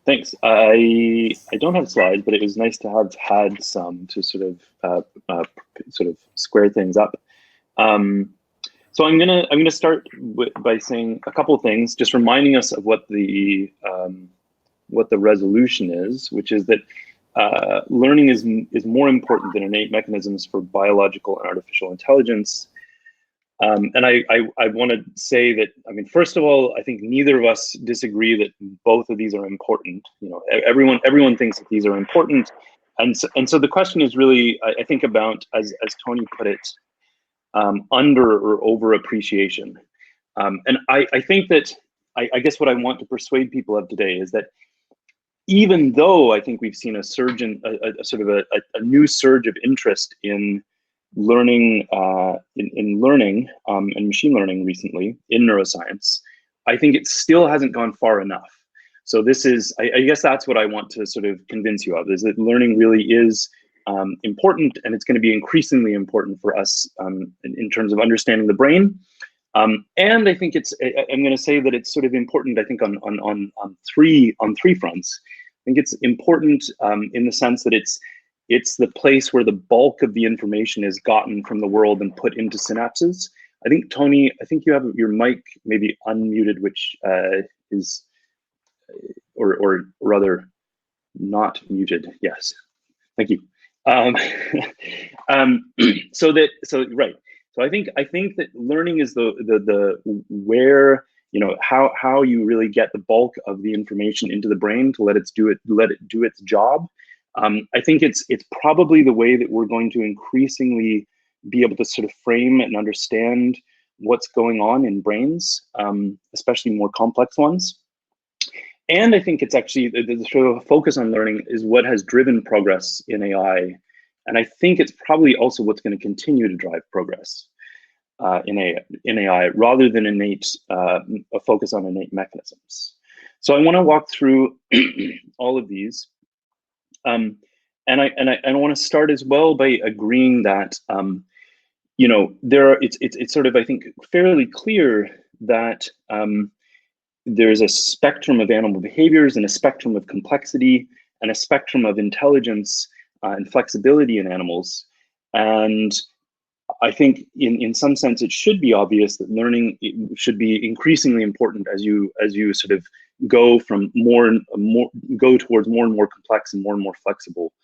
Thanks. I don't have slides, but it was nice to have had some to sort of square things up. So I'm gonna start by saying a couple of things, just reminding us of what the resolution is, which is that learning is more important than innate mechanisms for biological and artificial intelligence. And I want to say that, I mean, first of all, I think neither of us disagree that both of these are important. You know, everyone thinks that these are important, and so the question is really, I think, about, as Tony put it, under or over appreciation. And I think that I guess what I want to persuade people of today is that even though I think we've seen a surge in a new surge of interest in learning, learning and machine learning recently in neuroscience, I think it still hasn't gone far enough. So this is, I guess that's what I want to sort of convince you of, is that learning really is important, and it's going to be increasingly important for us in terms of understanding the brain. And I think I'm going to say that it's sort of important, I think, on three fronts. I think it's important in the sense that it's the place where the bulk of the information is gotten from the world and put into synapses. I think, Tony, you have your mic maybe unmuted, which is, or rather not muted. Yes, thank you. Right. So I think that learning is the where, you know, how you really get the bulk of the information into the brain to let it do its job. I think it's probably the way that we're going to increasingly be able to sort of frame and understand what's going on in brains, especially more complex ones. And I think it's actually the sort of focus on learning is what has driven progress in AI. And I think it's probably also what's going to continue to drive progress in AI, rather than a focus on innate mechanisms. So I want to walk through all of these. And I want to start as well by agreeing that you know, it's sort of, I think, fairly clear that there's a spectrum of animal behaviors and a spectrum of complexity and a spectrum of intelligence and flexibility in animals. And I think in some sense, it should be obvious that learning should be increasingly important as you sort of go from go towards more and more complex and more flexible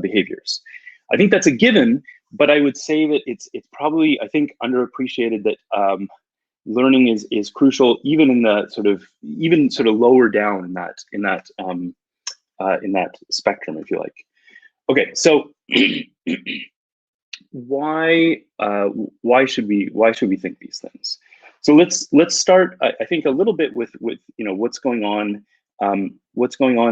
behaviors. I think that's a given, but I would say that it's probably, I think, underappreciated that learning is crucial even in the sort of lower down in that spectrum, if you like. Okay, so why should we think these things? So let's start, I think, a little bit with you know, what's going on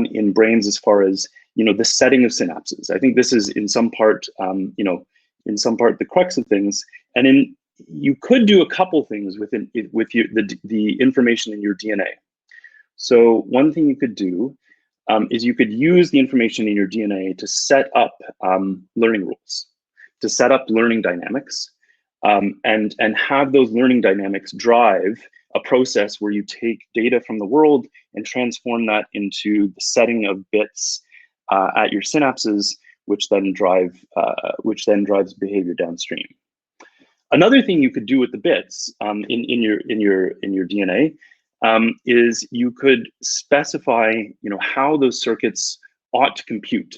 in brains as far as, you know, the setting of synapses. I think this is in some part the crux of things, and you could do a couple things with the information in your DNA. So one thing you could do is you could use the information in your DNA to set up learning rules, to set up learning dynamics, and have those learning dynamics drive a process where you take data from the world and transform that into the setting of bits at your synapses, which then drives behavior downstream. Another thing you could do with the bits in your DNA is you could specify, how those circuits ought to compute.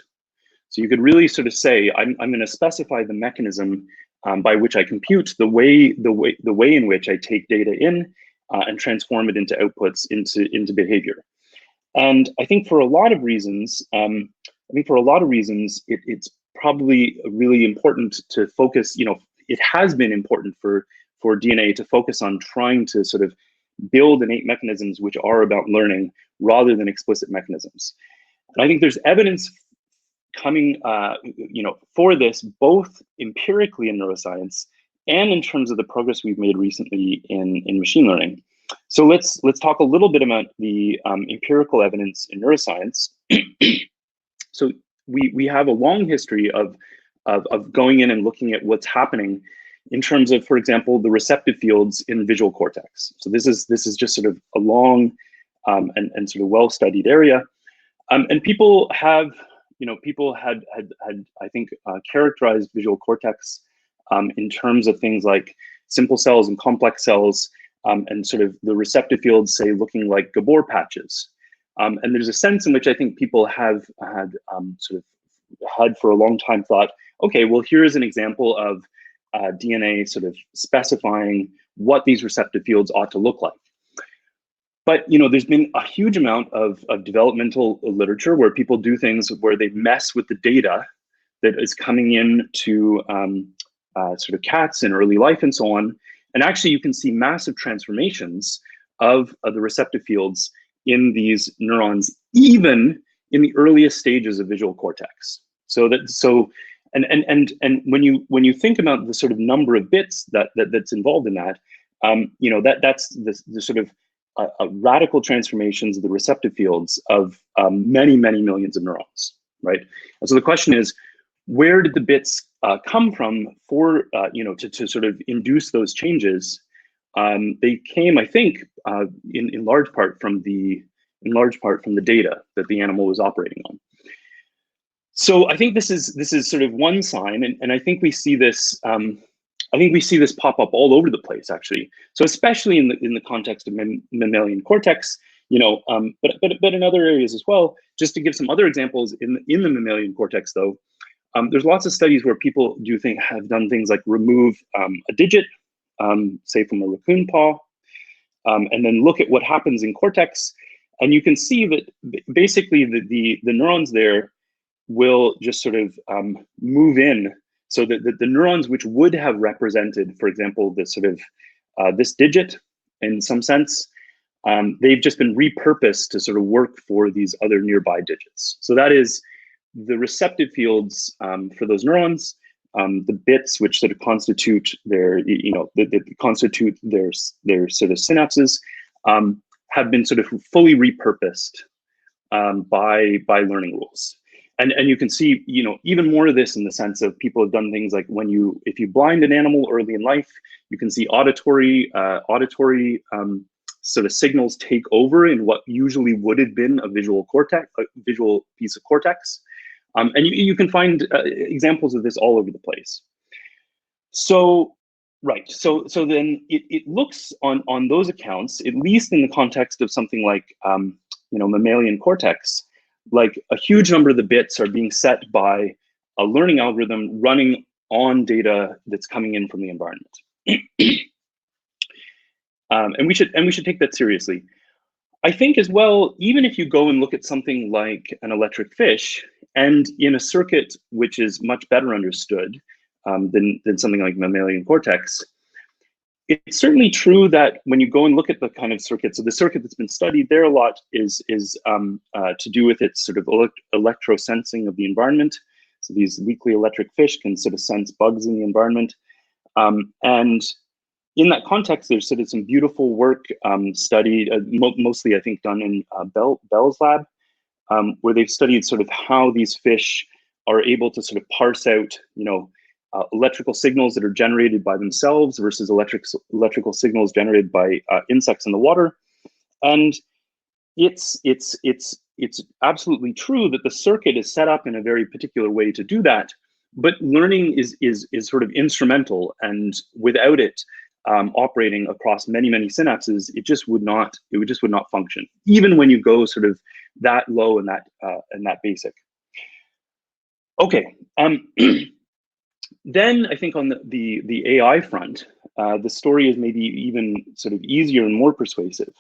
So you could really sort of say, I'm going to specify the mechanism by which I compute the way in which I take data in and transform it into outputs into behavior. And I think for a lot of reasons, it's probably really important to focus. It has been important for DNA to focus on trying to sort of build innate mechanisms which are about learning rather than explicit mechanisms. And I think there's evidence coming, for this, both empirically in neuroscience and in terms of the progress we've made recently in machine learning. So let's talk a little bit about the empirical evidence in neuroscience. So we have a long history of going in and looking at what's happening in terms of, for example, the receptive fields in visual cortex. So this is just sort of a long and sort of well-studied area, and people had I think characterized visual cortex in terms of things like simple cells and complex cells, and sort of the receptive fields, say, looking like Gabor patches. And there's a sense in which I think people have had for a long time thought, okay, well, here's an example of DNA sort of specifying what these receptive fields ought to look like. But there's been a huge amount of developmental literature where people do things where they mess with the data that is coming in to sort of cats in early life and so on. And actually, you can see massive transformations of the receptive fields in these neurons, even in the earliest stages of visual cortex. And when you think about the sort of number of bits that's involved in that, that's the sort of radical transformations of the receptive fields of many, many millions of neurons, right? And so the question is, where did the bits come from for to sort of induce those changes? They came, I think, in large part from the data that the animal was operating on. So I think this is sort of one sign, and I think we see this. I think we see this pop up all over the place, actually. So especially in the context of mammalian cortex, but in other areas as well. Just to give some other examples in the mammalian cortex, though, there's lots of studies where people have done things like remove a digit, say from a raccoon paw, and then look at what happens in cortex, and you can see that basically the neurons there will just sort of move in. So that the neurons which would have represented, for example, this sort of this digit in some sense, they've just been repurposed to sort of work for these other nearby digits. So that is the receptive fields for those neurons, the bits which sort of constitute their, constitute their sort of synapses, have been sort of fully repurposed by learning rules. And you can see, even more of this in the sense of people have done things like if you blind an animal early in life, you can see auditory sort of signals take over in what usually would have been a visual piece of cortex. And you can find examples of this all over the place. So, right. So then it looks on those accounts, at least in the context of something like mammalian cortex, like a huge number of the bits are being set by a learning algorithm running on data that's coming in from the environment. And we should take that seriously. I think as well, even if you go and look at something like an electric fish, and in a circuit which is much better understood than something like mammalian cortex, it's certainly true that when you go and look at the kind of circuit, so the circuit that's been studied there a lot is to do with its sort of electrosensing of the environment. So these weakly electric fish can sort of sense bugs in the environment. And in that context, there's sort of some beautiful work studied, mostly I think done in Bell's lab, where they've studied sort of how these fish are able to sort of parse out, electrical signals that are generated by themselves versus electrical signals generated by insects in the water. And it's absolutely true that the circuit is set up in a very particular way to do that, but learning is sort of instrumental, and without it operating across many synapses, it would just not function, even when you go sort of that low and that basic. Okay. Then I think on the AI front, the story is maybe even sort of easier and more persuasive.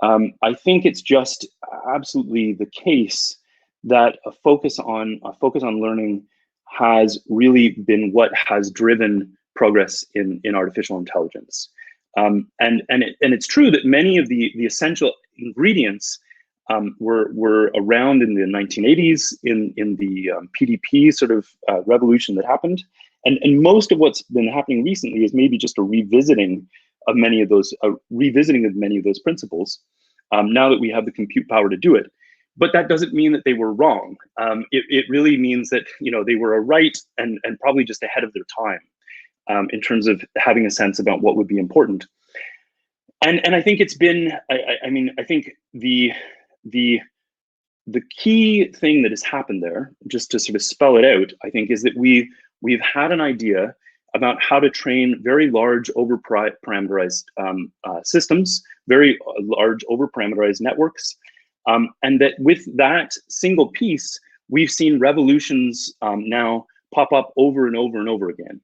I think it's just absolutely the case that a focus on learning has really been what has driven progress in artificial intelligence. And it's true that many of the essential ingredients were around in the 1980s in the PDP sort of revolution that happened. And most of what's been happening recently is maybe just a revisiting of many of those principles, now that we have the compute power to do it. But that doesn't mean that they were wrong. It really means that they were right and probably just ahead of their time in terms of having a sense about what would be important. And I think it's been, I think the key thing that has happened there, just to sort of spell it out, I think, is that we've had an idea about how to train very large over-parameterized systems, very large over-parameterized networks. And that with that single piece, we've seen revolutions now pop up over and over and over again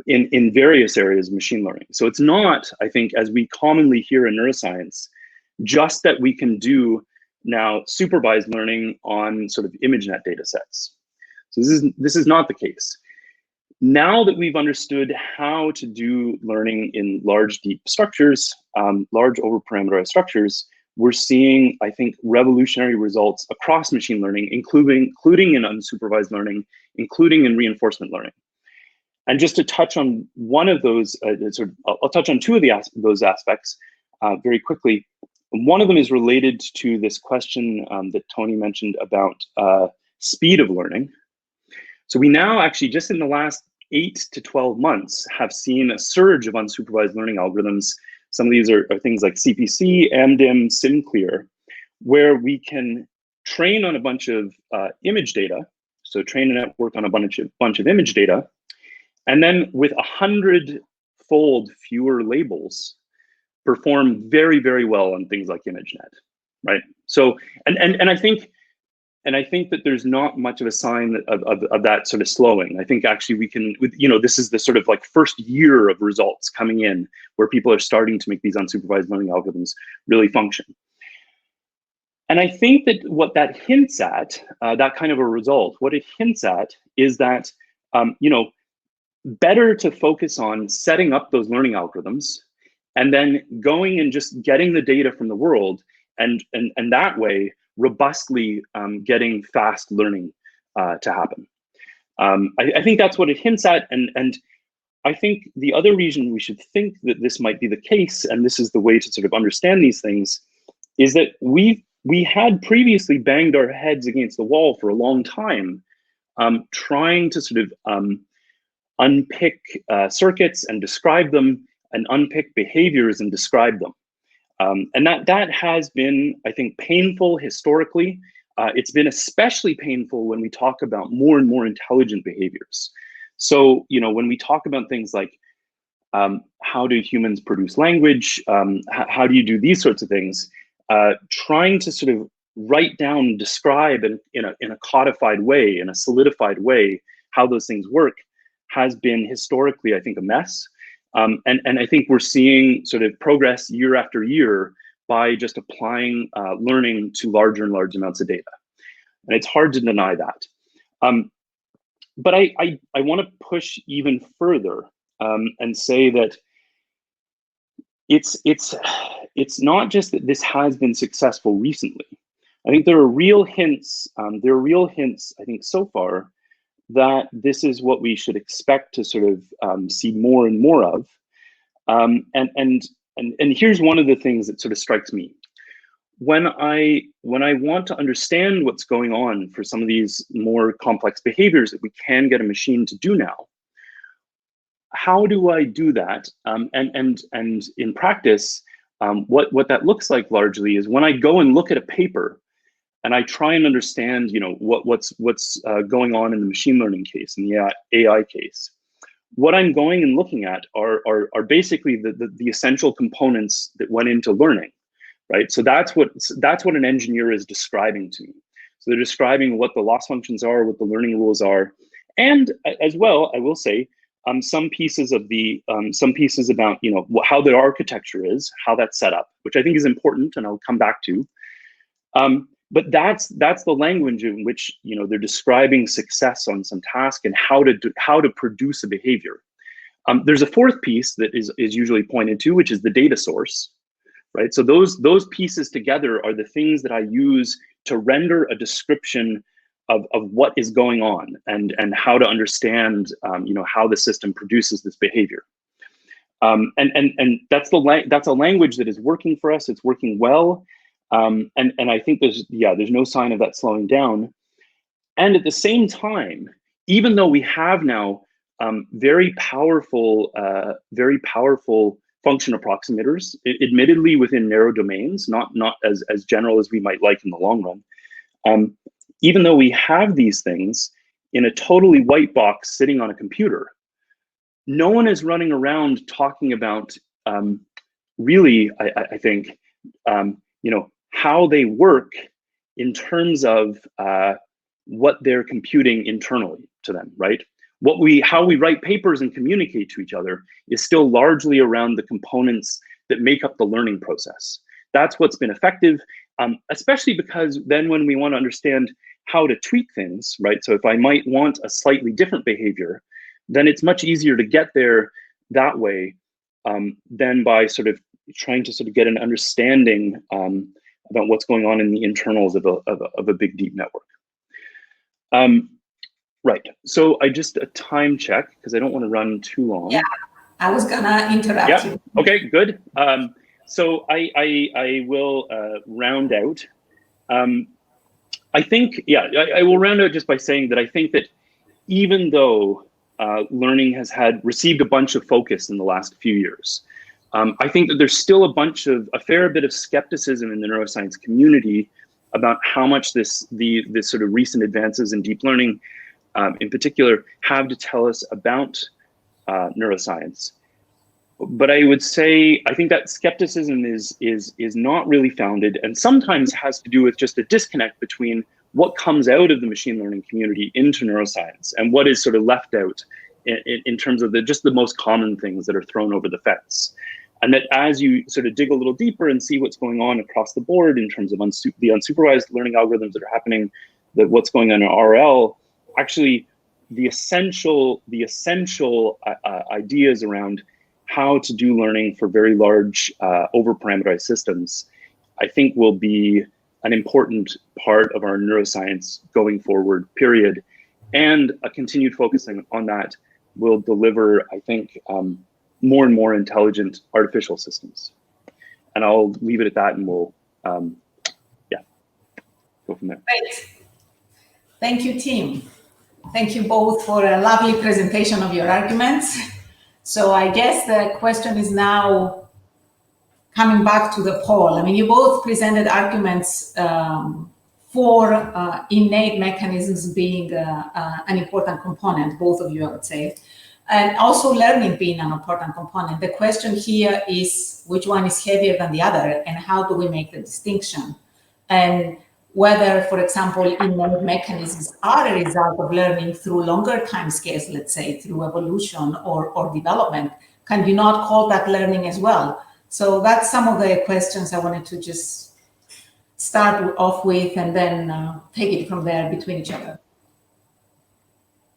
in various areas of machine learning. So it's not, I think, as we commonly hear in neuroscience, just that we can do now supervised learning on sort of ImageNet data sets. So this is not the case. Now that we've understood how to do learning in large, deep structures, large over-parameterized structures, we're seeing, I think, revolutionary results across machine learning, including in unsupervised learning, including in reinforcement learning. And just to touch on one of those, I'll touch on two of those aspects very quickly. One of them is related to this question that Tony mentioned about speed of learning. So we now actually, just in the last 8 to 12 months, have seen a surge of unsupervised learning algorithms. Some of these are things like CPC, AMDIM, SimClear, where we can train on a bunch of image data. So train a network on a bunch of image data, and then with 100-fold fewer labels, perform very, very well on things like ImageNet, right? So, and I think that there's not much of a sign of that sort of slowing. I think actually we can, this is the sort of like first year of results coming in where people are starting to make these unsupervised learning algorithms really function. And I think that what that hints at, that kind of a result, what it hints at is that, better to focus on setting up those learning algorithms and then going and just getting the data from the world and that way robustly getting fast learning to happen. I think that's what it hints at, and I think the other reason we should think that this might be the case, and this is the way to sort of understand these things, is that we had previously banged our heads against the wall for a long time, trying to sort of unpick circuits and describe them, and unpick behaviors and describe them. And that has been, I think, painful historically. It's been especially painful when we talk about more and more intelligent behaviors. So, when we talk about things like how do humans produce language, how do you do these sorts of things, trying to sort of write down, describe in a codified way, in a solidified way, how those things work has been historically, I think, a mess. And I think we're seeing sort of progress year after year by just applying learning to larger and larger amounts of data. And it's hard to deny that. But I want to push even further and say that it's not just that this has been successful recently. I think there are real hints, I think, so far, that this is what we should expect to sort of see more and more of. And here's one of the things that sort of strikes me. When I want to understand what's going on for some of these more complex behaviors that we can get a machine to do now, how do I do that? And in practice, what that looks like largely is when I go and look at a paper, and I try and understand, what's going on in the machine learning case, in the AI case. What I'm going and looking at are basically the essential components that went into learning, right? So that's what an engineer is describing to me. So they're describing what the loss functions are, what the learning rules are, and as well, I will say, some pieces about how the architecture is, how that's set up, which I think is important, and I'll come back to. But that's the language in which they're describing success on some task and how to produce a behavior. There's a fourth piece that is usually pointed to, which is the data source, right? So those pieces together are the things that I use to render a description of what is going on and how to understand how the system produces this behavior. And that's a language that is working for us. It's working well. And I think there's no sign of that slowing down. And at the same time, even though we have now very powerful function approximators, admittedly within narrow domains, not as general as we might like in the long run. Even though we have these things in a totally white box sitting on a computer, no one is running around talking about really, I think, how they work in terms of what they're computing internally to them, right? How we write papers and communicate to each other is still largely around the components that make up the learning process. That's what's been effective, especially because then when we want to understand how to tweak things, right? So if I might want a slightly different behavior, then it's much easier to get there that way than by sort of trying to sort of get an understanding about what's going on in the internals of a big deep network. Right. So I just a time check because I don't want to run too long. Yeah, I was gonna interrupt you. Okay, good. So I will round out. I think, I will round out just by saying that I think that even though learning has received a bunch of focus in the last few years, I think that there's still a fair bit of skepticism in the neuroscience community about how much this sort of recent advances in deep learning, in particular, have to tell us about neuroscience. But I would say I think that skepticism is not really founded, and sometimes has to do with just a disconnect between what comes out of the machine learning community into neuroscience and what is sort of left out in terms of just the most common things that are thrown over the fence. And that as you sort of dig a little deeper and see what's going on across the board in terms of the unsupervised learning algorithms that are happening, that what's going on in RL, actually the essential ideas around how to do learning for very large over-parameterized systems, I think will be an important part of our neuroscience going forward, period. And a continued focusing on that will deliver, I think, more and more intelligent artificial systems. And I'll leave it at that, and we'll, go from there. Great. Thank you, team. Thank you both for a lovely presentation of your arguments. So I guess the question is now coming back to the poll. I mean, you both presented arguments for innate mechanisms being an important component, both of you, I would say, and also learning being an important component. The question here is which one is heavier than the other, and how do we make the distinction? And whether, for example, innate mechanisms are a result of learning through longer time scales, let's say through evolution or development, can you not call that learning as well? So that's some of the questions I wanted to just start off with, and then take it from there between each other.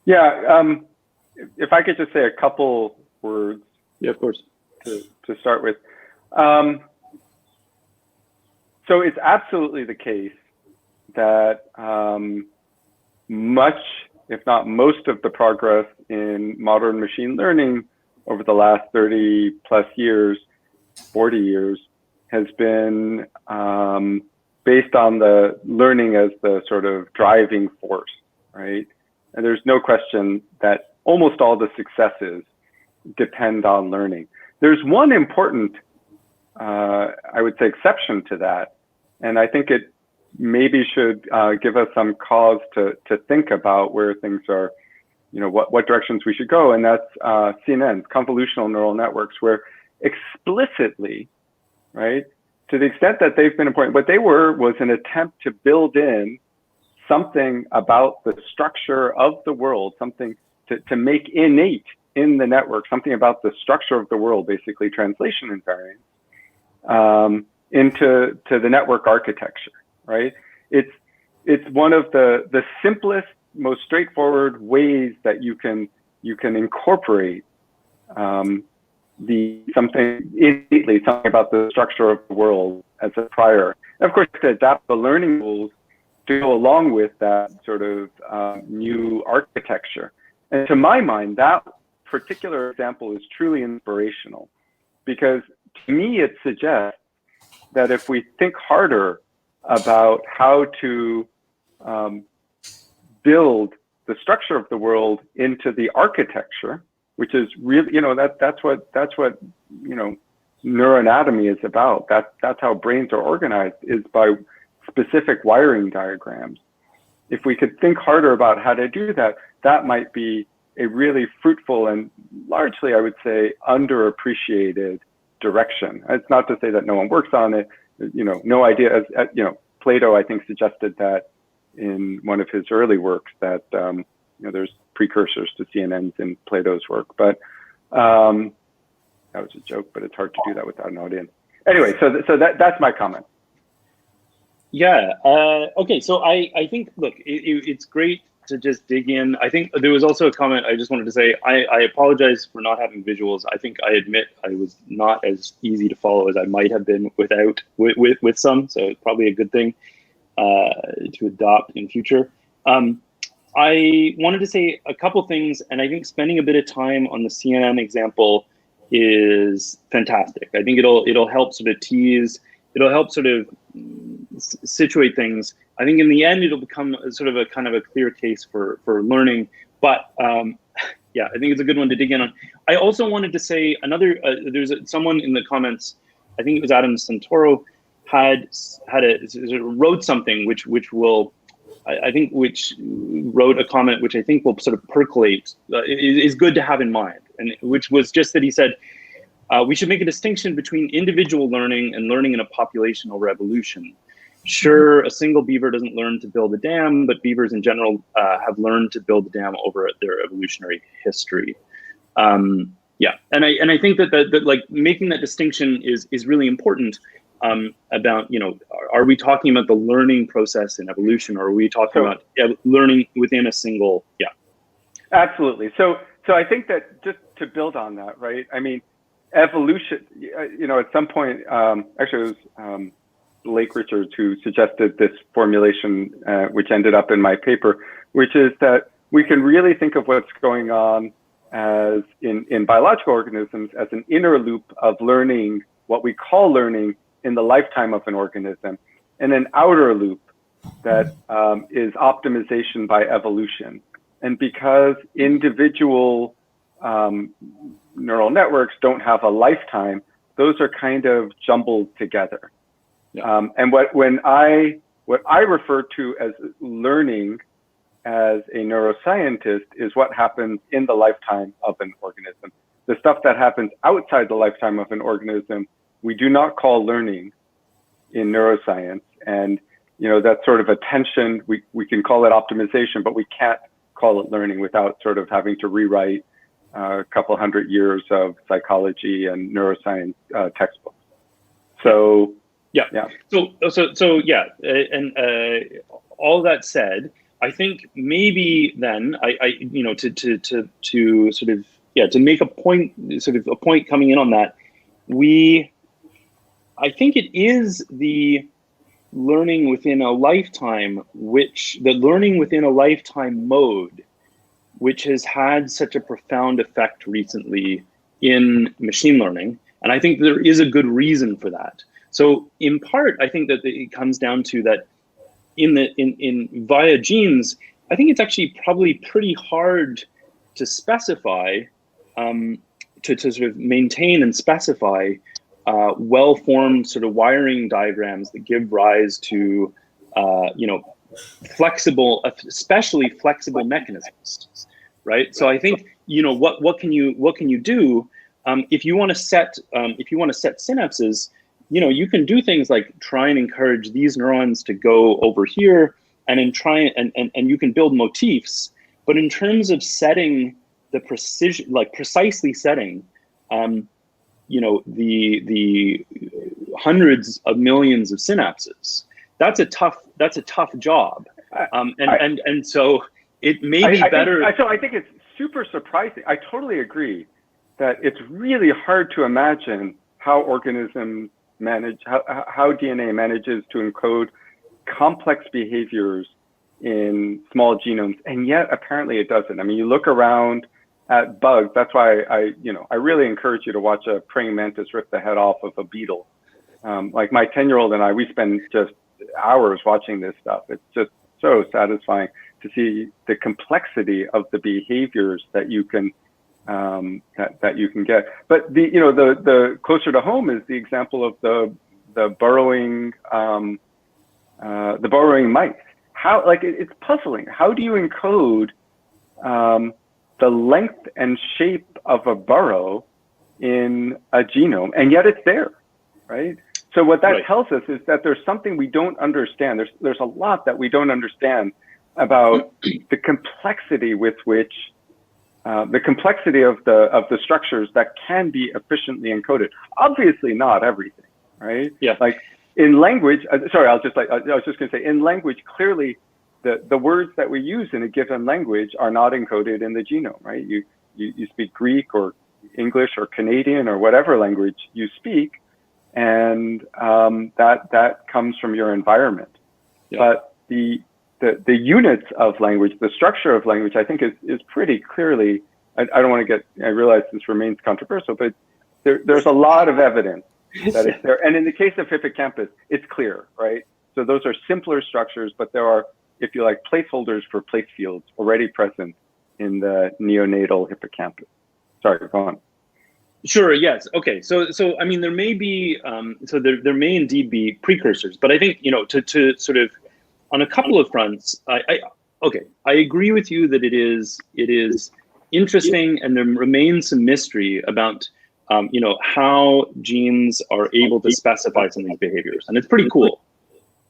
Yeah, if I could just say a couple words. Yeah, of course. To start with. So it's absolutely the case that much, if not most, of the progress in modern machine learning over the last 30 plus years, 40 years, has been based on the learning as the sort of driving force, right? And there's no question that almost all the successes depend on learning. There's one important, I would say, exception to that, and I think it maybe should give us some cause to think about where things are, what directions we should go. And that's CNNs, convolutional neural networks, where explicitly, right, to the extent that they've been important, what they were was an attempt to build in something about the structure of the world, something to make innate in the network, something about the structure of the world, basically translation invariance, into the network architecture, right? It's one of the simplest, most straightforward ways that you can incorporate something innately, something about the structure of the world as a prior. And of course, to adapt the learning rules to go along with that sort of new architecture. And to my mind, that particular example is truly inspirational, because to me, it suggests that if we think harder about how to build the structure of the world into the architecture, which is really, that's what neuroanatomy is about. That's how brains are organized, is by specific wiring diagrams. If we could think harder about how to do that, that might be a really fruitful and largely, I would say, underappreciated direction. It's not to say that no one works on it. No idea. Plato, I think, suggested that in one of his early works, that there's precursors to CNNs in Plato's work. But that was a joke, but it's hard to do that without an audience. Anyway, so that's my comment. Yeah. Okay. So I think, look, it's great to just dig in. I think there was also a comment I just wanted to say. I apologize for not having visuals. I think I admit I was not as easy to follow as I might have been with some. So it's probably a good thing to adopt in future. I wanted to say a couple things, and I think spending a bit of time on the CNN example is fantastic. I think it'll help sort of tease. It'll help sort of situate things. I think in the end, it'll become sort of a kind of a clear case for learning. But yeah, I think it's a good one to dig in on. I also wanted to say another, there's someone in the comments, I think it was Adam Santoro, wrote something which will, which wrote a comment which I think will sort of percolate, is good to have in mind. And which was just that he said, we should make a distinction between individual learning and learning in a populational revolution. Sure, a single beaver doesn't learn to build a dam, but beavers in general have learned to build a dam over their evolutionary history. Yeah, and I think that like making that distinction is really important. About, are we talking about the learning process in evolution, or are we talking about learning within a single? Yeah, absolutely. So I think that, just to build on that, right? I mean, evolution, at some point, actually it was Blake Richards who suggested this formulation, which ended up in my paper, which is that we can really think of what's going on as in biological organisms as an inner loop of learning, what we call learning in the lifetime of an organism, and an outer loop that is optimization by evolution. And because individual neural networks don't have a lifetime, those are kind of jumbled together. Yeah. And what I refer to as learning as a neuroscientist is what happens in the lifetime of an organism. The stuff that happens outside the lifetime of an organism, we do not call learning in neuroscience. And that's sort of a tension. We can call it optimization, but we can't call it learning without sort of having to rewrite a couple hundred years of psychology and neuroscience textbooks. So yeah. So yeah, and all that said, I think maybe then to sort of to make a point coming in on that, I think it is the learning within a lifetime, the learning within a lifetime mode, which has had such a profound effect recently in machine learning. And I think there is a good reason for that. So in part, I think that it comes down to that in via genes, I think it's actually probably pretty hard to specify, to sort of maintain and specify well-formed sort of wiring diagrams that give rise to you know, especially flexible mechanisms, right? So I think, you know, what can you do if you want to set synapses? You know, you can do things like try and encourage these neurons to go over here, and then try and you can build motifs. But in terms of setting the precision, like precisely setting, you know, the hundreds of millions of synapses, that's a tough job. And so it may be better. I think it's super surprising. I totally agree that it's really hard to imagine how organisms manage, how DNA manages to encode complex behaviors in small genomes, and yet apparently it doesn't. I mean, you look around at bugs. That's why I really encourage you to watch a praying mantis rip the head off of a beetle. Like my 10-year-old and I, we spend just hours watching this stuff. It's just so satisfying to see the complexity of the behaviors that you can that you can get. But the closer to home is the example of the burrowing mice. How, like, it's puzzling. How do you encode the length and shape of a burrow in a genome, and yet it's there, right? So what that tells us is that there's something we don't understand. There's a lot that we don't understand about the complexity with which the complexity of the structures that can be efficiently encoded. Obviously, not everything, right? Yeah. Like in language. Sorry, I was just going to say, in language, clearly the words that we use in a given language are not encoded in the genome, right? You speak Greek or English or Canadian or whatever language you speak, and that comes from your environment. Yeah. But the units of language, the structure of language, I think is pretty clearly. I don't want to get. I realize this remains controversial, but there's a lot of evidence that it's there. And in the case of hippocampus, it's clear, right? So those are simpler structures, but there are, if you like, placeholders for place fields already present in the neonatal hippocampus. Sorry, go on. Sure. Yes. Okay. So I mean, there may be there may indeed be precursors, but I think, you know, to sort of on a couple of fronts, I agree with you that it is interesting, and there remains some mystery about you know, how genes are able to specify some of these behaviors, and it's pretty cool.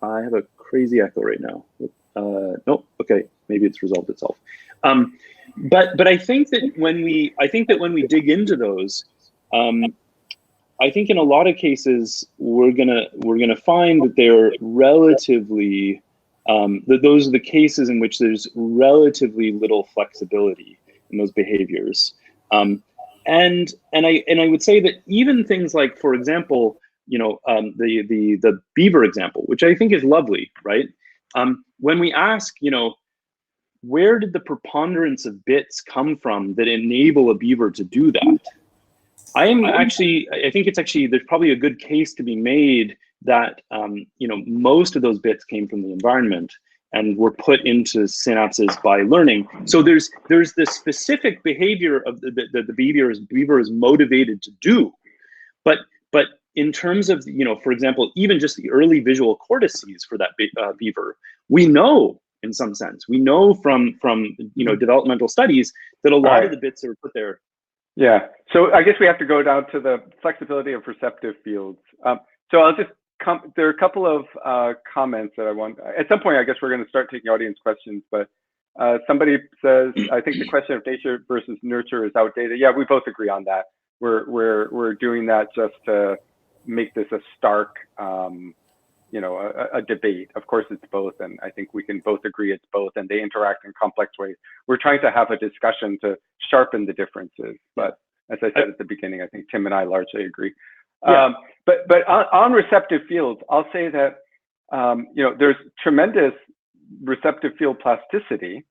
I have a crazy echo right now. Nope. Okay, maybe it's resolved itself. But I think that when we dig into those, I think in a lot of cases we're gonna find that they're relatively that those are the cases in which there's relatively little flexibility in those behaviors. And I would say that even things like, for example, you know, the beaver example, which I think is lovely, right? When we ask, you know, where did the preponderance of bits come from that enable a beaver to do that? I think it's actually, there's probably a good case to be made that, you know, most of those bits came from the environment and were put into synapses by learning. So there's this specific behavior of the beaver is motivated to do, but in terms of, you know, for example, even just the early visual cortices for that beaver, we know, in some sense, we know from you know, developmental studies that a lot of the bits are put there. Yeah, so I guess we have to go down to the flexibility of receptive fields. So I'll just there are a couple of comments that I want. At some point, I guess we're going to start taking audience questions, but somebody says, I think the question of nature versus nurture is outdated. Yeah, we both agree on that. We're doing that just to make this a stark, you know, a debate. Of course, it's both, and I think we can both agree it's both, and they interact in complex ways. We're trying to have a discussion to sharpen the differences, but as I said at the beginning, I think Tim and I largely agree. Yeah. But on receptive fields, I'll say that you know, there's tremendous receptive field plasticity,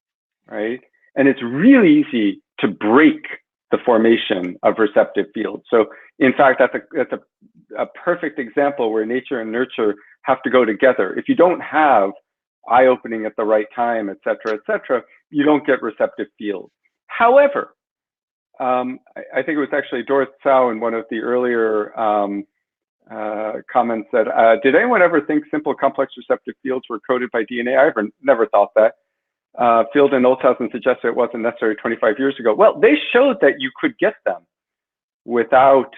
right? And it's really easy to break the formation of receptive fields. So in fact, that's a perfect example where nature and nurture have to go together. If you don't have eye opening at the right time, et cetera, you don't get receptive fields. However, I think it was actually Doris Tsao in one of the earlier comment said, did anyone ever think simple complex receptive fields were coded by DNA? I never thought that. Field and Olshausen suggested it wasn't necessary 25 years ago. Well, they showed that you could get them without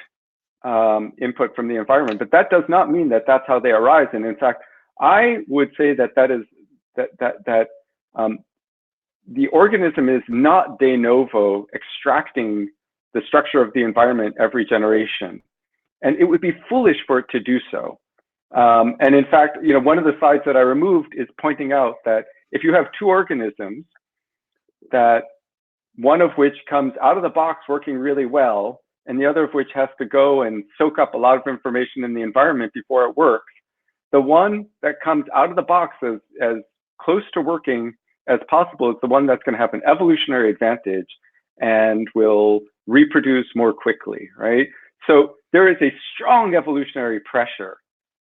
input from the environment, but that does not mean that that's how they arise. And in fact, I would say that the organism is not de novo extracting the structure of the environment every generation. And it would be foolish for it to do so. And in fact, one of the slides that I removed is pointing out that if you have two organisms, that one of which comes out of the box working really well, and the other of which has to go and soak up a lot of information in the environment before it works, the one that comes out of the box as close to working as possible is the one that's going to have an evolutionary advantage and will reproduce more quickly, right? So there is a strong evolutionary pressure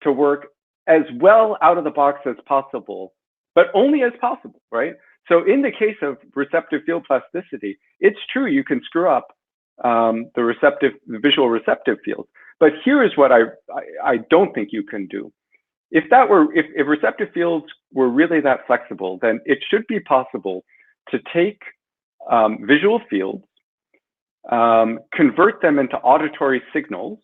to work as well out of the box as possible, but only as possible, right? So in the case of receptive field plasticity, it's true you can screw up the visual receptive field, but here is what I don't think you can do. If receptive fields were really that flexible, then it should be possible to take visual fields, convert them into auditory signals,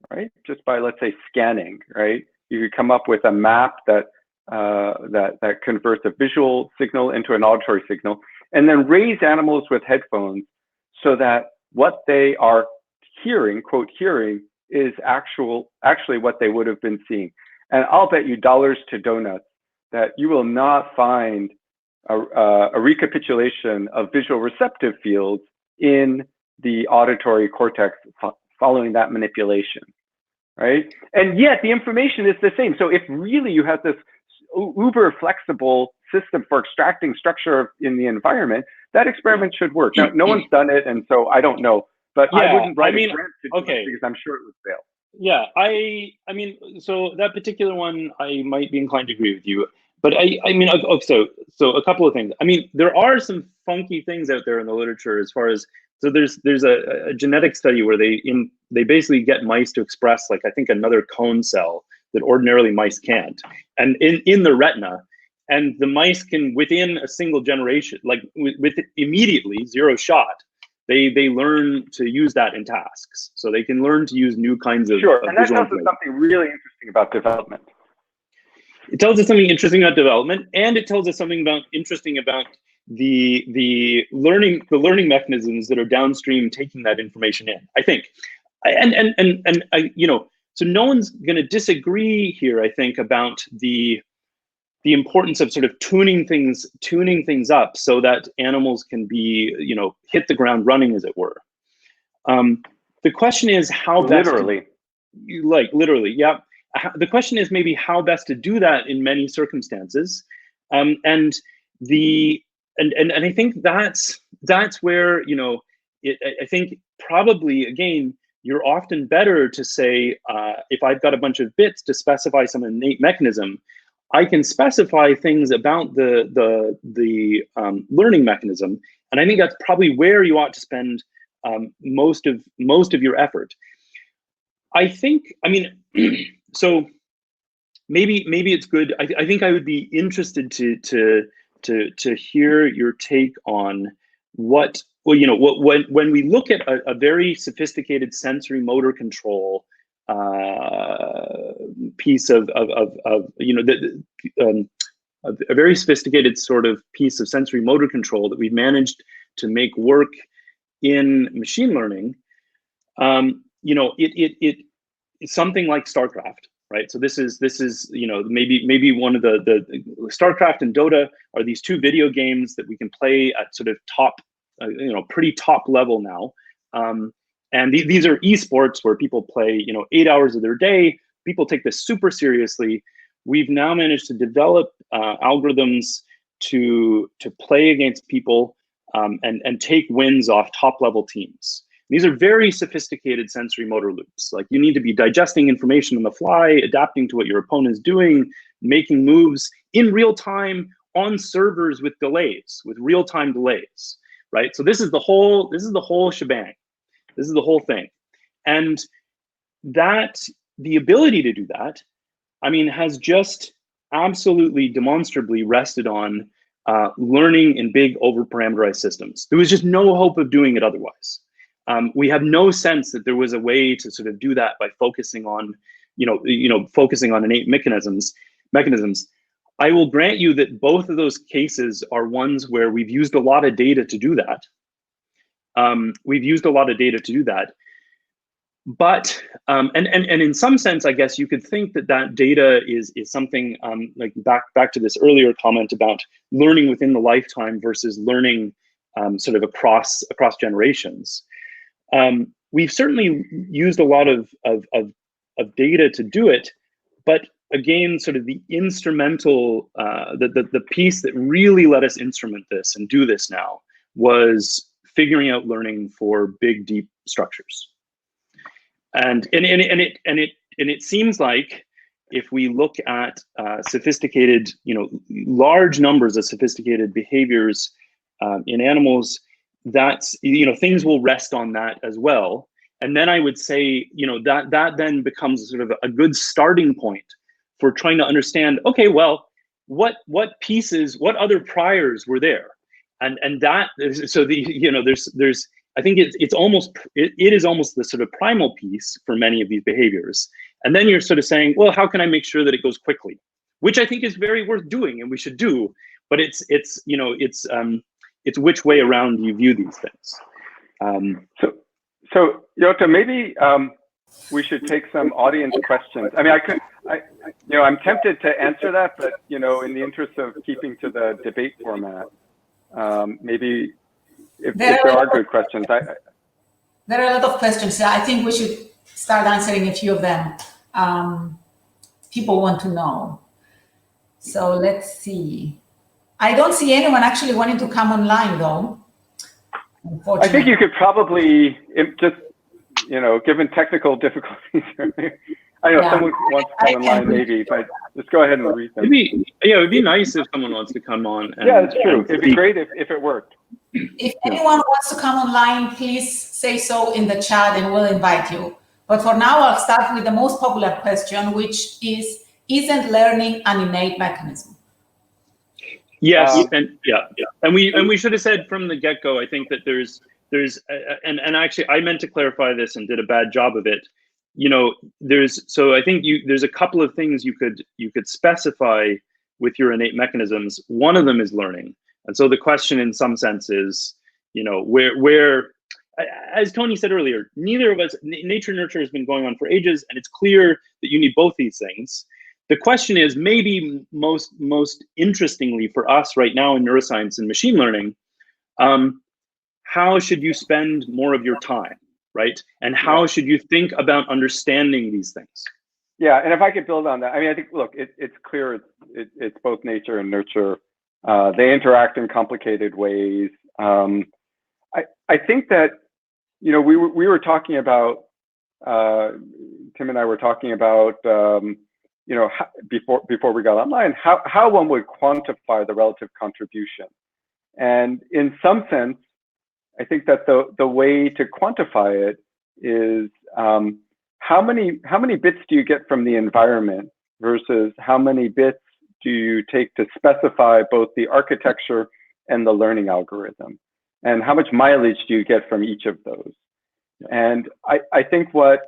right? Just by, let's say, scanning, right? You could come up with a map that converts a visual signal into an auditory signal, and then raise animals with headphones so that what they are hearing, quote, hearing, is actually what they would have been seeing. And I'll bet you dollars to donuts that you will not find a recapitulation of visual receptive fields in the auditory cortex following that manipulation, right? And yet the information is the same. So if really you have this uber flexible system for extracting structure in the environment, that experiment should work. Now, no one's done it, and so I don't know. But yeah, I wouldn't write a grant to do it because I'm sure it would fail. Yeah, I mean, so that particular one, I might be inclined to agree with you. But I mean, so a couple of things. I mean, there are some funky things out there in the literature as far as, so there's a genetic study where they basically get mice to express, like, I think, another cone cell that ordinarily mice can't, and in the retina, and the mice can, within a single generation, like with immediately, zero shot, they learn to use that in tasks. So they can learn to use new kinds of Sure, and that visual tells us something really interesting about development. It tells us something interesting about development, and it tells us something interesting about the learning mechanisms that are downstream taking that information in, I think. And so no one's going to disagree here, I think, about the importance of sort of tuning things up so that animals can be, hit the ground running, as it were. The question is how best literally, literally, yeah. The question is maybe how best to do that in many circumstances, and I think that's where I think probably again you're often better to say, if I've got a bunch of bits to specify some innate mechanism, I can specify things about the learning mechanism, and I think that's probably where you ought to spend most of your effort. I think, I mean, so maybe it's good. I think I would be interested to hear your take on when we look at a very sophisticated sensory motor control piece of a very sophisticated sort of piece of sensory motor control that we've managed to make work in machine learning. It's something like StarCraft, right? So this is maybe one of the StarCraft and Dota are these two video games that we can play at sort of top, pretty top level now. And these are esports where people play, 8 hours of their day. People take this super seriously. We've now managed to develop algorithms to play against people and take wins off top level teams. These are very sophisticated sensory motor loops. Like, you need to be digesting information on the fly, adapting to what your opponent is doing, making moves in real time on servers with delays, with real time delays, right? So this is the whole shebang. This is the whole thing. And that the ability to do that, I mean, has just absolutely demonstrably rested on learning in big over-parameterized systems. There was just no hope of doing it otherwise. We have no sense that there was a way to sort of do that by focusing on, focusing on innate mechanisms. I will grant you that both of those cases are ones where we've used a lot of data to do that. But and in some sense, I guess you could think that that data is something like back to this earlier comment about learning within the lifetime versus learning sort of across generations. We've certainly used a lot of data to do it, but again, sort of the instrumental, the piece that really let us instrument this and do this now was figuring out learning for big, deep structures. And it seems like if we look at sophisticated, large numbers of sophisticated behaviors in animals, that's, things will rest on that as well. And then I would say, that then becomes sort of a good starting point for trying to understand, okay, well, what pieces, what other priors were there? And that, so there's I think it is almost the sort of primal piece for many of these behaviors. And then you're sort of saying, well, how can I make sure that it goes quickly? Which I think is very worth doing and we should do, but it's which way around you view these things. So Jota, maybe we should take some audience questions. I mean, I'm tempted to answer that, but in the interest of keeping to the debate format, maybe if there are good questions. There are a lot of questions. I think we should start answering a few of them. People want to know. So let's see. I don't see anyone actually wanting to come online, though. I think you could probably just, given technical difficulties. I know someone wants to come online, maybe, but just go ahead and read them. It'd be nice if someone wants to come on. Yeah, that's true. It'd be great if it worked. If anyone wants to come online, please say so in the chat and we'll invite you. But for now, I'll start with the most popular question, which is, isn't learning an innate mechanism? Yes, and we should have said from the get-go, I think that there's and actually I meant to clarify this and did a bad job of it. I think there's a couple of things you could specify with your innate mechanisms. One of them is learning. And so the question in some sense is, where, as Tony said earlier, neither of us, nature nurture has been going on for ages, and it's clear that you need both these things. The question is maybe most interestingly for us right now in neuroscience and machine learning, how should you spend more of your time, right? And how should you think about understanding these things? Yeah, and if I could build on that, I mean, I think, look, it's clear it's both nature and nurture. They interact in complicated ways. I think that, we were talking about, Tim and I were talking about, before we got online, how one would quantify the relative contribution. And in some sense, I think that the way to quantify it is how many bits do you get from the environment versus how many bits do you take to specify both the architecture and the learning algorithm? And how much mileage do you get from each of those? And I think what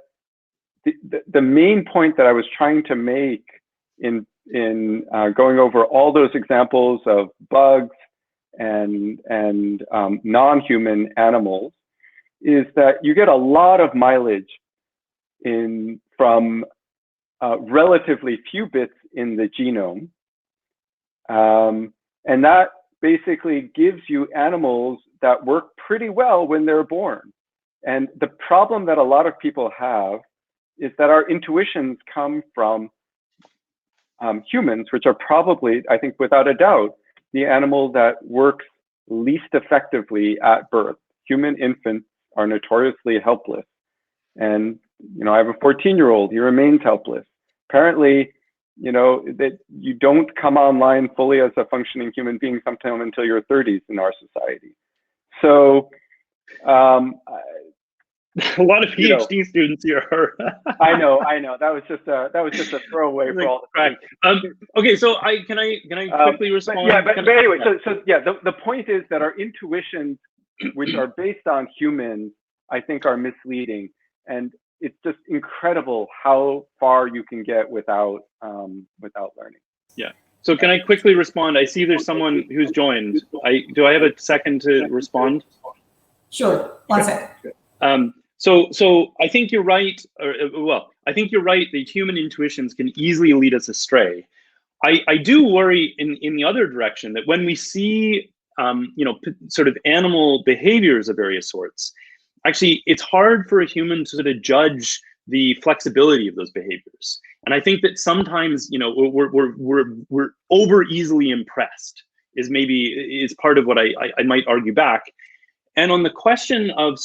the main point that I was trying to make in going over all those examples of bugs and non-human animals is that you get a lot of mileage from relatively few bits in the genome. And that basically gives you animals that work pretty well when they're born. And the problem that a lot of people have is that our intuitions come from humans, which are probably, I think without a doubt, the animal that works least effectively at birth. Human infants are notoriously helpless. And, I have a 14-year-old, he remains helpless. Apparently, that you don't come online fully as a functioning human being sometime until your 30s in our society. So A lot of You know, PhD students here. I know. That was just a throwaway for all the right. Okay, so can I quickly respond? But anyway, so yeah, the point is that our intuitions, which are based on humans, I think are misleading, and it's just incredible how far you can get without learning. Yeah. So can I quickly respond? I see there's someone who's joined. Do I have a second to respond? Sure. One second. So I think you're right. I think you're right that human intuitions can easily lead us astray. I do worry in the other direction, that when we see sort of animal behaviors of various sorts, actually it's hard for a human to sort of judge the flexibility of those behaviors. And I think that sometimes we're over easily impressed is part of what I might argue back. And on the question of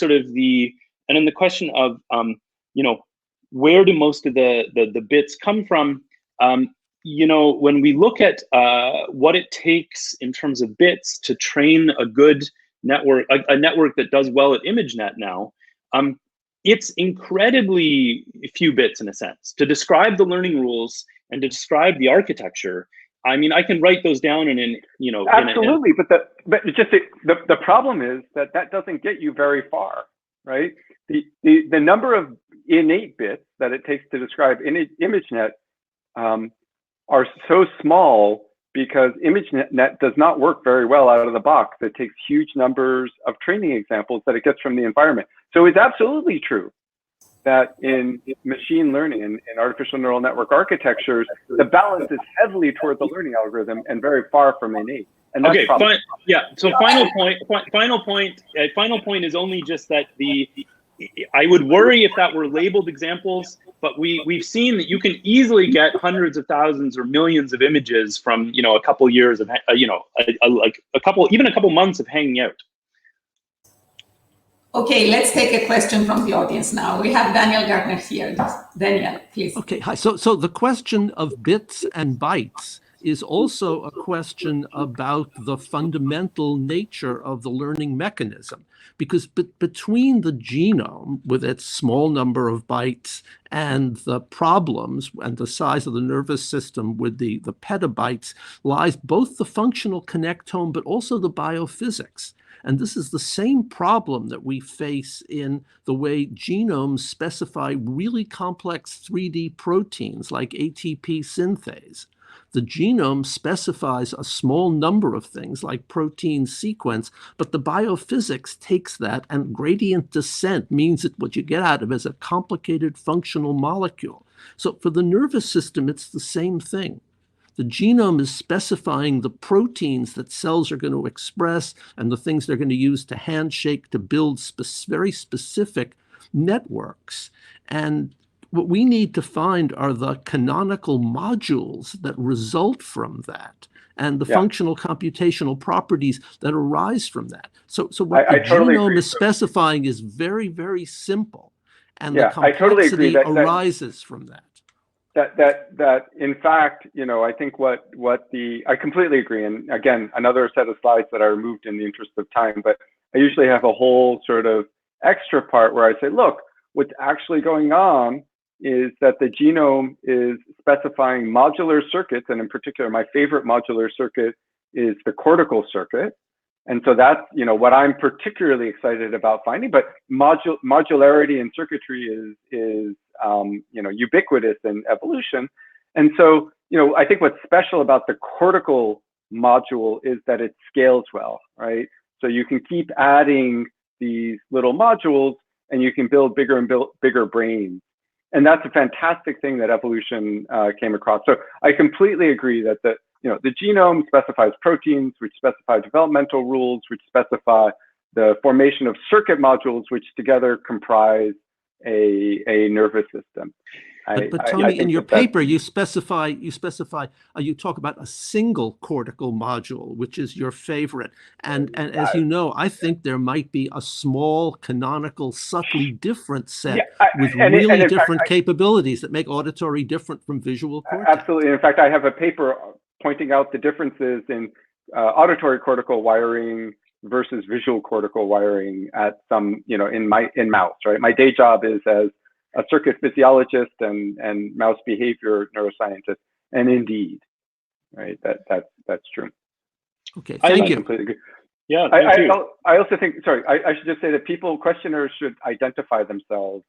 where do most of the bits come from, when we look at what it takes in terms of bits to train a good network, a network that does well at ImageNet now, it's incredibly few bits in a sense to describe the learning rules and to describe the architecture. I mean, I can write those down absolutely, but just the problem is that doesn't get you very far, right? The number of innate bits that it takes to describe ImageNet are so small because ImageNet does not work very well out of the box. It takes huge numbers of training examples that it gets from the environment. So it's absolutely true that in machine learning and artificial neural network architectures, the balance is heavily toward the learning algorithm and very far from innate. And that's So final point is only just that I would worry if that were labeled examples, but we've seen that you can easily get hundreds of thousands or millions of images from a couple years of a couple months of hanging out. Okay, let's take a question from the audience now. We have Daniel Gardner here. Daniel, please. Okay, hi. So the question of bits and bytes is also a question about the fundamental nature of the learning mechanism, because between the genome with its small number of bytes and the problems and the size of the nervous system with the petabytes lies both the functional connectome but also the biophysics. And this is the same problem that we face in the way genomes specify really complex 3D proteins like ATP synthase. The genome specifies a small number of things like protein sequence, but the biophysics takes that, and gradient descent means that what you get out of it is a complicated functional molecule. So for the nervous system, it's the same thing. The genome is specifying the proteins that cells are going to express and the things they're going to use to handshake to build very specific networks. And what we need to find are the canonical modules that result from that and the functional computational properties that arise from that. So what the genome is specifying is very, very simple. And the complexity arises from that. That in fact, I think I completely agree. And again, another set of slides that I removed in the interest of time, but I usually have a whole sort of extra part where I say, look, what's actually going on is that the genome is specifying modular circuits. And in particular, my favorite modular circuit is the cortical circuit. And so that's, what I'm particularly excited about finding, but modularity in circuitry is ubiquitous in evolution. And so, I think what's special about the cortical module is that it scales well, right? So you can keep adding these little modules and you can build bigger and bigger brains. And that's a fantastic thing that evolution came across. So I completely agree that the genome specifies proteins, which specify developmental rules, which specify the formation of circuit modules, which together comprise a nervous system. But Tony, in your paper, you talk about a single cortical module, which is your favorite. And as you know, I think there might be a small, canonical, subtly different set with really different capabilities that make auditory different from visual cortex. Absolutely. In fact, I have a paper pointing out the differences in auditory cortical wiring versus visual cortical wiring at some, in mouse, right? My day job is as a circuit physiologist and mouse behavior neuroscientist, and indeed, right, that's true. Okay, thank you. Completely agree. Yeah, thank you. I also think, sorry, I should just say that questioners should identify themselves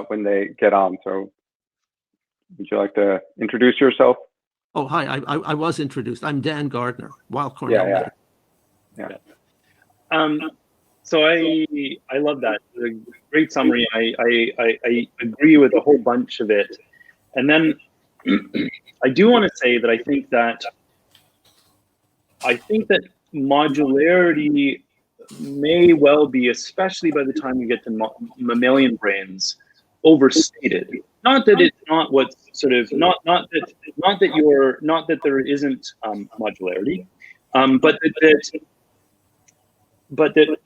when they get on. So would you like to introduce yourself? Oh, hi, I was introduced. I'm Dan Gardner, Weill Cornell. Yeah. So I love that. A great summary. I agree with a whole bunch of it. And then I do want to say that I think that modularity may well be, especially by the time we get to mammalian brains, overstated. Not that it's not what's sort of not that there isn't modularity, but that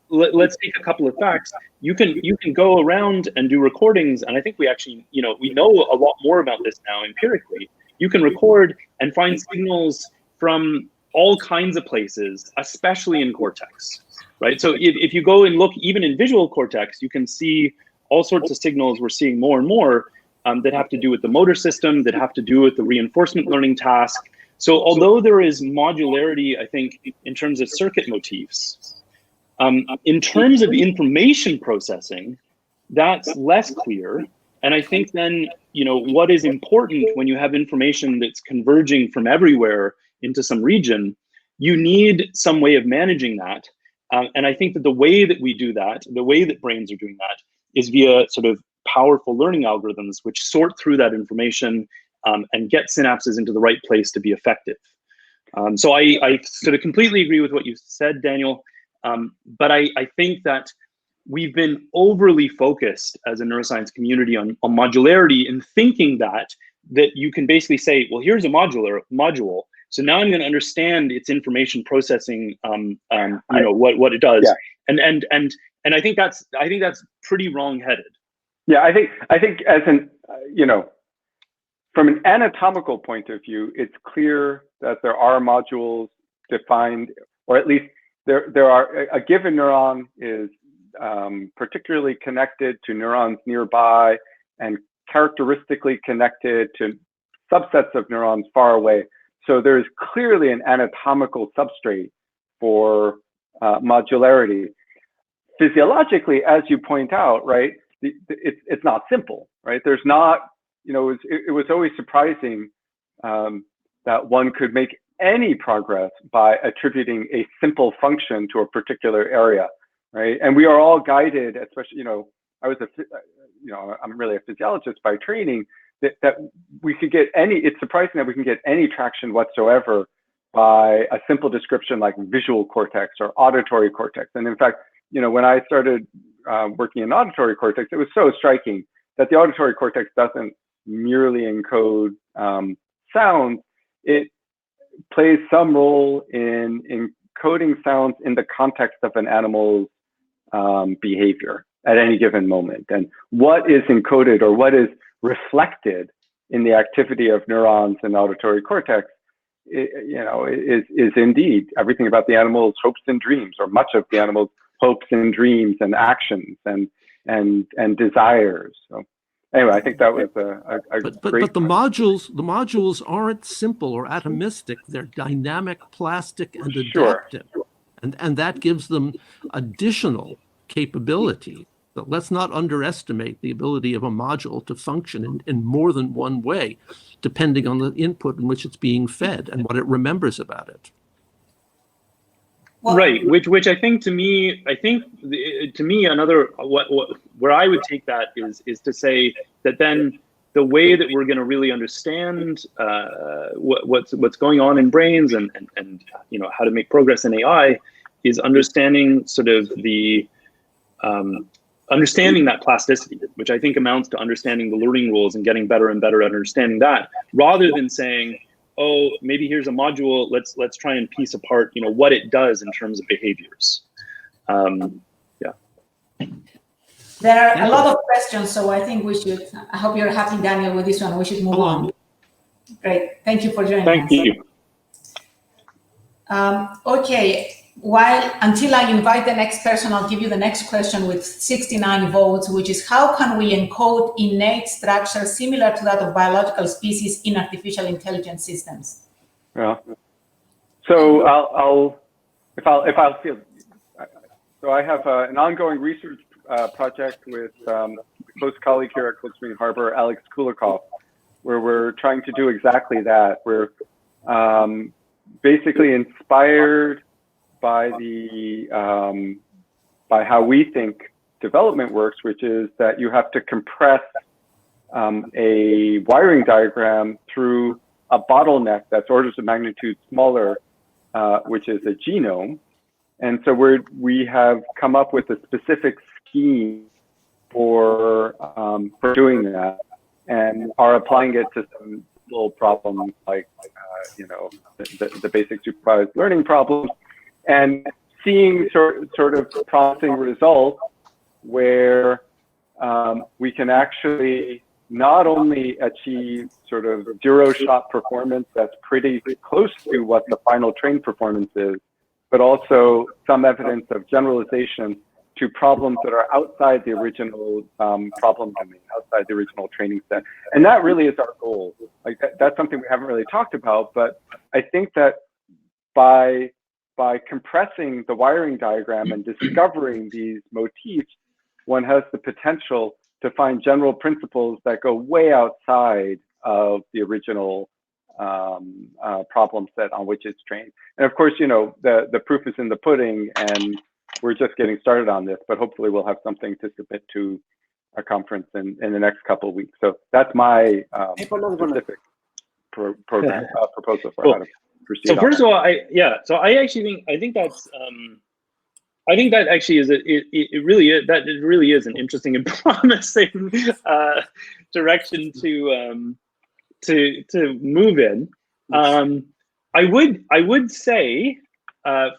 let's take a couple of facts. You can go around and do recordings, and I think we actually we know a lot more about this now empirically. You can record and find signals from all kinds of places, especially in cortex, right? So if you go and look even in visual cortex, you can see all sorts of signals we're seeing more and more that have to do with the motor system, that have to do with the reinforcement learning task. So although there is modularity, I think, in terms of circuit motifs, in terms of information processing, that's less clear. And I think then, what is important when you have information that's converging from everywhere into some region, you need some way of managing that. And I think that the way that we do that, the way that brains are doing that, is via sort of powerful learning algorithms, which sort through that information and get synapses into the right place to be effective. So I sort of completely agree with what you said, Daniel. But I think that we've been overly focused as a neuroscience community on modularity and thinking that you can basically say, well, here's a module. So now I'm going to understand its information processing, what it does. Yeah. And I think that's pretty wrong-headed. Yeah, I think as an from an anatomical point of view, it's clear that there are modules defined, or at least there are. A given neuron is particularly connected to neurons nearby and characteristically connected to subsets of neurons far away. So there's clearly an anatomical substrate for modularity. Physiologically, as you point out, right, it's not simple, right? There's not, it was always surprising that one could make any progress by attributing a simple function to a particular area, right? And we are all guided, especially, I'm really a physiologist by training, that we could get it's surprising that we can get any traction whatsoever by a simple description like visual cortex or auditory cortex. And in fact, when I started working in auditory cortex, it was so striking that the auditory cortex doesn't merely encode sound. It plays some role in encoding sounds in the context of an animal's behavior at any given moment. And what is encoded or what is reflected in the activity of neurons in auditory cortex, is indeed everything about the animal's hopes and dreams, or much of the animal's hopes and dreams and actions and desires. So anyway, I think that was a great. But the modules aren't simple or atomistic. They're dynamic, plastic, and adaptive, and that gives them additional capability. But let's not underestimate the ability of a module to function in more than one way, depending on the input in which it's being fed and what it remembers about it. Well, right, which I think to me another where I would take that is to say that then the way that we're going to really understand what's going on in brains and how to make progress in AI is understanding sort of the understanding that plasticity, which I think amounts to understanding the learning rules and getting better and better at understanding that, rather than saying, oh, maybe here's a module, let's try and piece apart, what it does in terms of behaviors. Yeah. There are a lot of questions, so I think I hope you're happy, Daniel, with this one. We should move on. Great, thank you for joining us. Thank you. Okay, until I invite the next person, I'll give you the next question with 69 votes, which is how can we encode innate structure similar to that of biological species in artificial intelligence systems? Yeah. So I'll feel. So I have an ongoing research project with a close colleague here at Cold Spring Harbor, Alex Kulikov, where we're trying to do exactly that. We're basically inspired by by how we think development works, which is that you have to compress a wiring diagram through a bottleneck that's orders of magnitude smaller, which is a genome. And so we have come up with a specific scheme for doing that, and are applying it to some little problems like the basic supervised learning problems, and seeing sort of promising results where we can actually not only achieve sort of zero-shot performance that's pretty close to what the final train performance is, but also some evidence of generalization to problems that are outside the original problem domain, outside the original training set. And that really is our goal. Like that's something we haven't really talked about, but I think that by compressing the wiring diagram and discovering these motifs, one has the potential to find general principles that go way outside of the original problem set on which it's trained. And of course, the proof is in the pudding, and we're just getting started on this, but hopefully we'll have something to submit to a conference in the next couple of weeks. So that's my specific program proposal for how to proceed. So first of all, I think that actually is it really is an interesting and promising direction to move in. I would say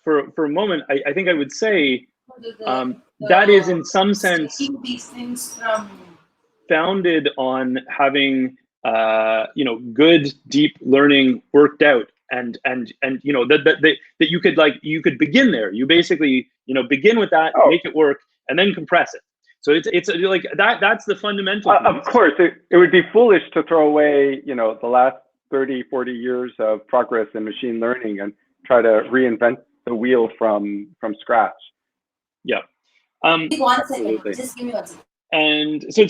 for a moment, I think I would say that is in some sense founded on having good deep learning worked out, and that you could begin there. You basically begin with that, make it work, and then compress it. So it's like that's the fundamental piece. Of course, it would be foolish to throw away the last 30, 40 years of progress in machine learning and try to reinvent the wheel from scratch. Yeah. 1 second. Just give me 1 second. And so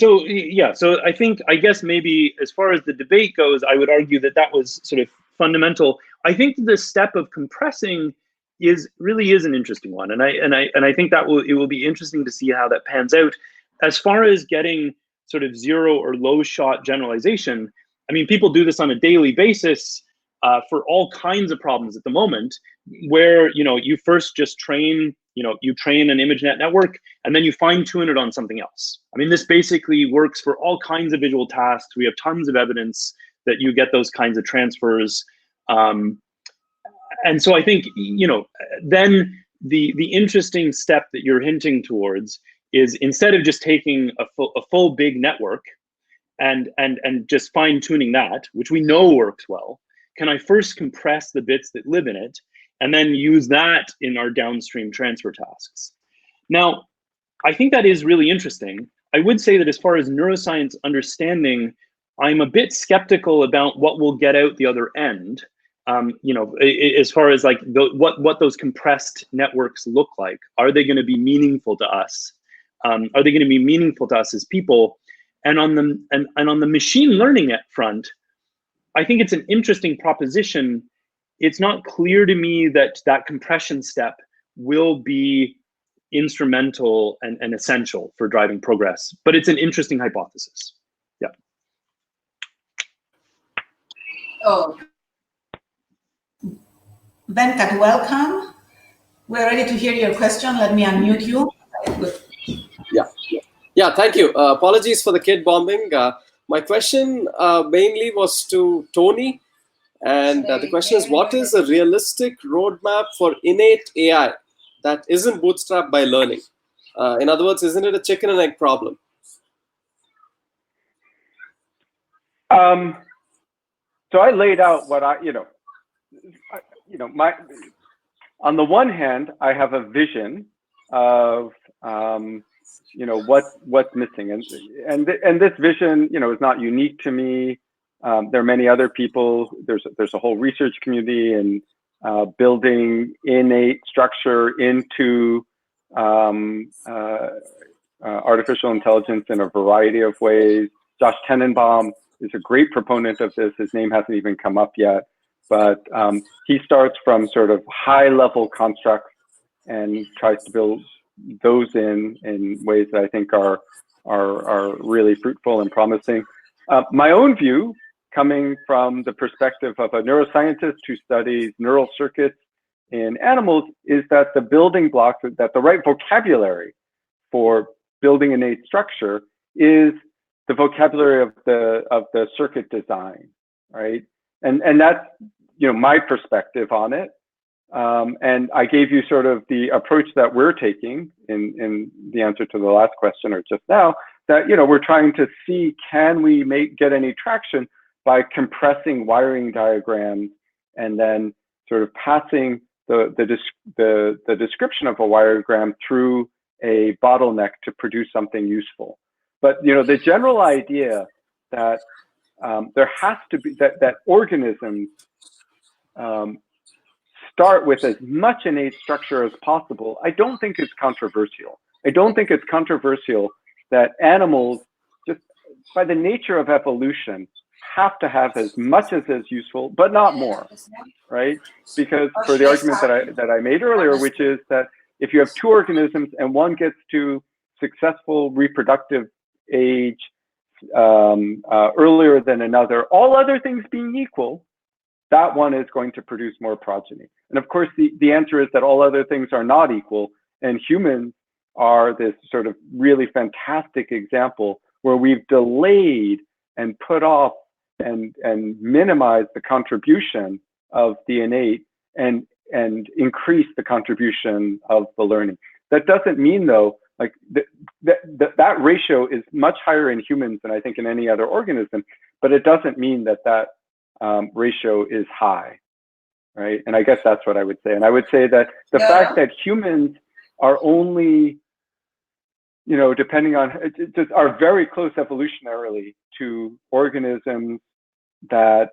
I guess maybe as far as the debate goes, I would argue that was sort of fundamental. I think the step of compressing really is an interesting one, and I think that it will be interesting to see how that pans out. As far as getting sort of zero or low shot generalization, I mean, people do this on a daily basis for all kinds of problems at the moment, where you first just train you train an ImageNet network, and then you fine tune it on something else. I mean, this basically works for all kinds of visual tasks. We have tons of evidence that you get those kinds of transfers. And so I think, then the interesting step that you're hinting towards is, instead of just taking a full big network and just fine tuning that, which we know works well, can I first compress the bits that live in it and then use that in our downstream transfer tasks? Now, I think that is really interesting. I would say that as far as neuroscience understanding, I'm a bit skeptical about what will get out the other end. As far as like what those compressed networks look like. Are they going to be meaningful to us? Are they going to be meaningful to us as people? And on the machine learning front, I think it's an interesting proposition. It's not clear to me that compression step will be instrumental and essential for driving progress, but it's an interesting hypothesis. Yeah. Oh. Venkat, welcome. We're ready to hear your question. Let me unmute you. Yeah, thank you. Apologies for the kid bombing. My question mainly was to Tony. And the question is, what is a realistic roadmap for innate AI that isn't bootstrapped by learning? In other words, isn't it a chicken and egg problem? So I laid out what on the one hand, I have a vision of what's missing, and this vision is not unique to me. There are many other people. There's a whole research community and building innate structure into artificial intelligence in a variety of ways. Josh Tenenbaum is a great proponent of this. His name hasn't even come up yet, but he starts from sort of high-level constructs and tries to build those in ways that I think are really fruitful and promising. My own view, coming from the perspective of a neuroscientist who studies neural circuits in animals, is that the building blocks, that the right vocabulary for building innate structure is the vocabulary of the circuit design, right? And that's my perspective on it. And I gave you sort of the approach that we're taking in the answer to the last question or just now, that we're trying to see, can we get any traction by compressing wiring diagrams and then sort of passing the description of a wiregram through a bottleneck to produce something useful. But the general idea that there has to be that organisms start with as much innate structure as possible, I don't think it's controversial. I don't think it's controversial that animals, just by the nature of evolution, have to have as much as is useful, but not more, right? Because for the argument that I made earlier, which is that if you have two organisms and one gets to successful reproductive age earlier than another, all other things being equal, that one is going to produce more progeny. And of course, the answer is that all other things are not equal, and humans are this sort of really fantastic example where we've delayed and put off and minimized the contribution of the innate and increase the contribution of the learning. That doesn't mean, though, like that ratio is much higher in humans than I think in any other organism, but it doesn't mean that ratio is high, right? And I guess that's what I would say. And I would say that the fact that humans are only, depending on, just are very close evolutionarily to organisms that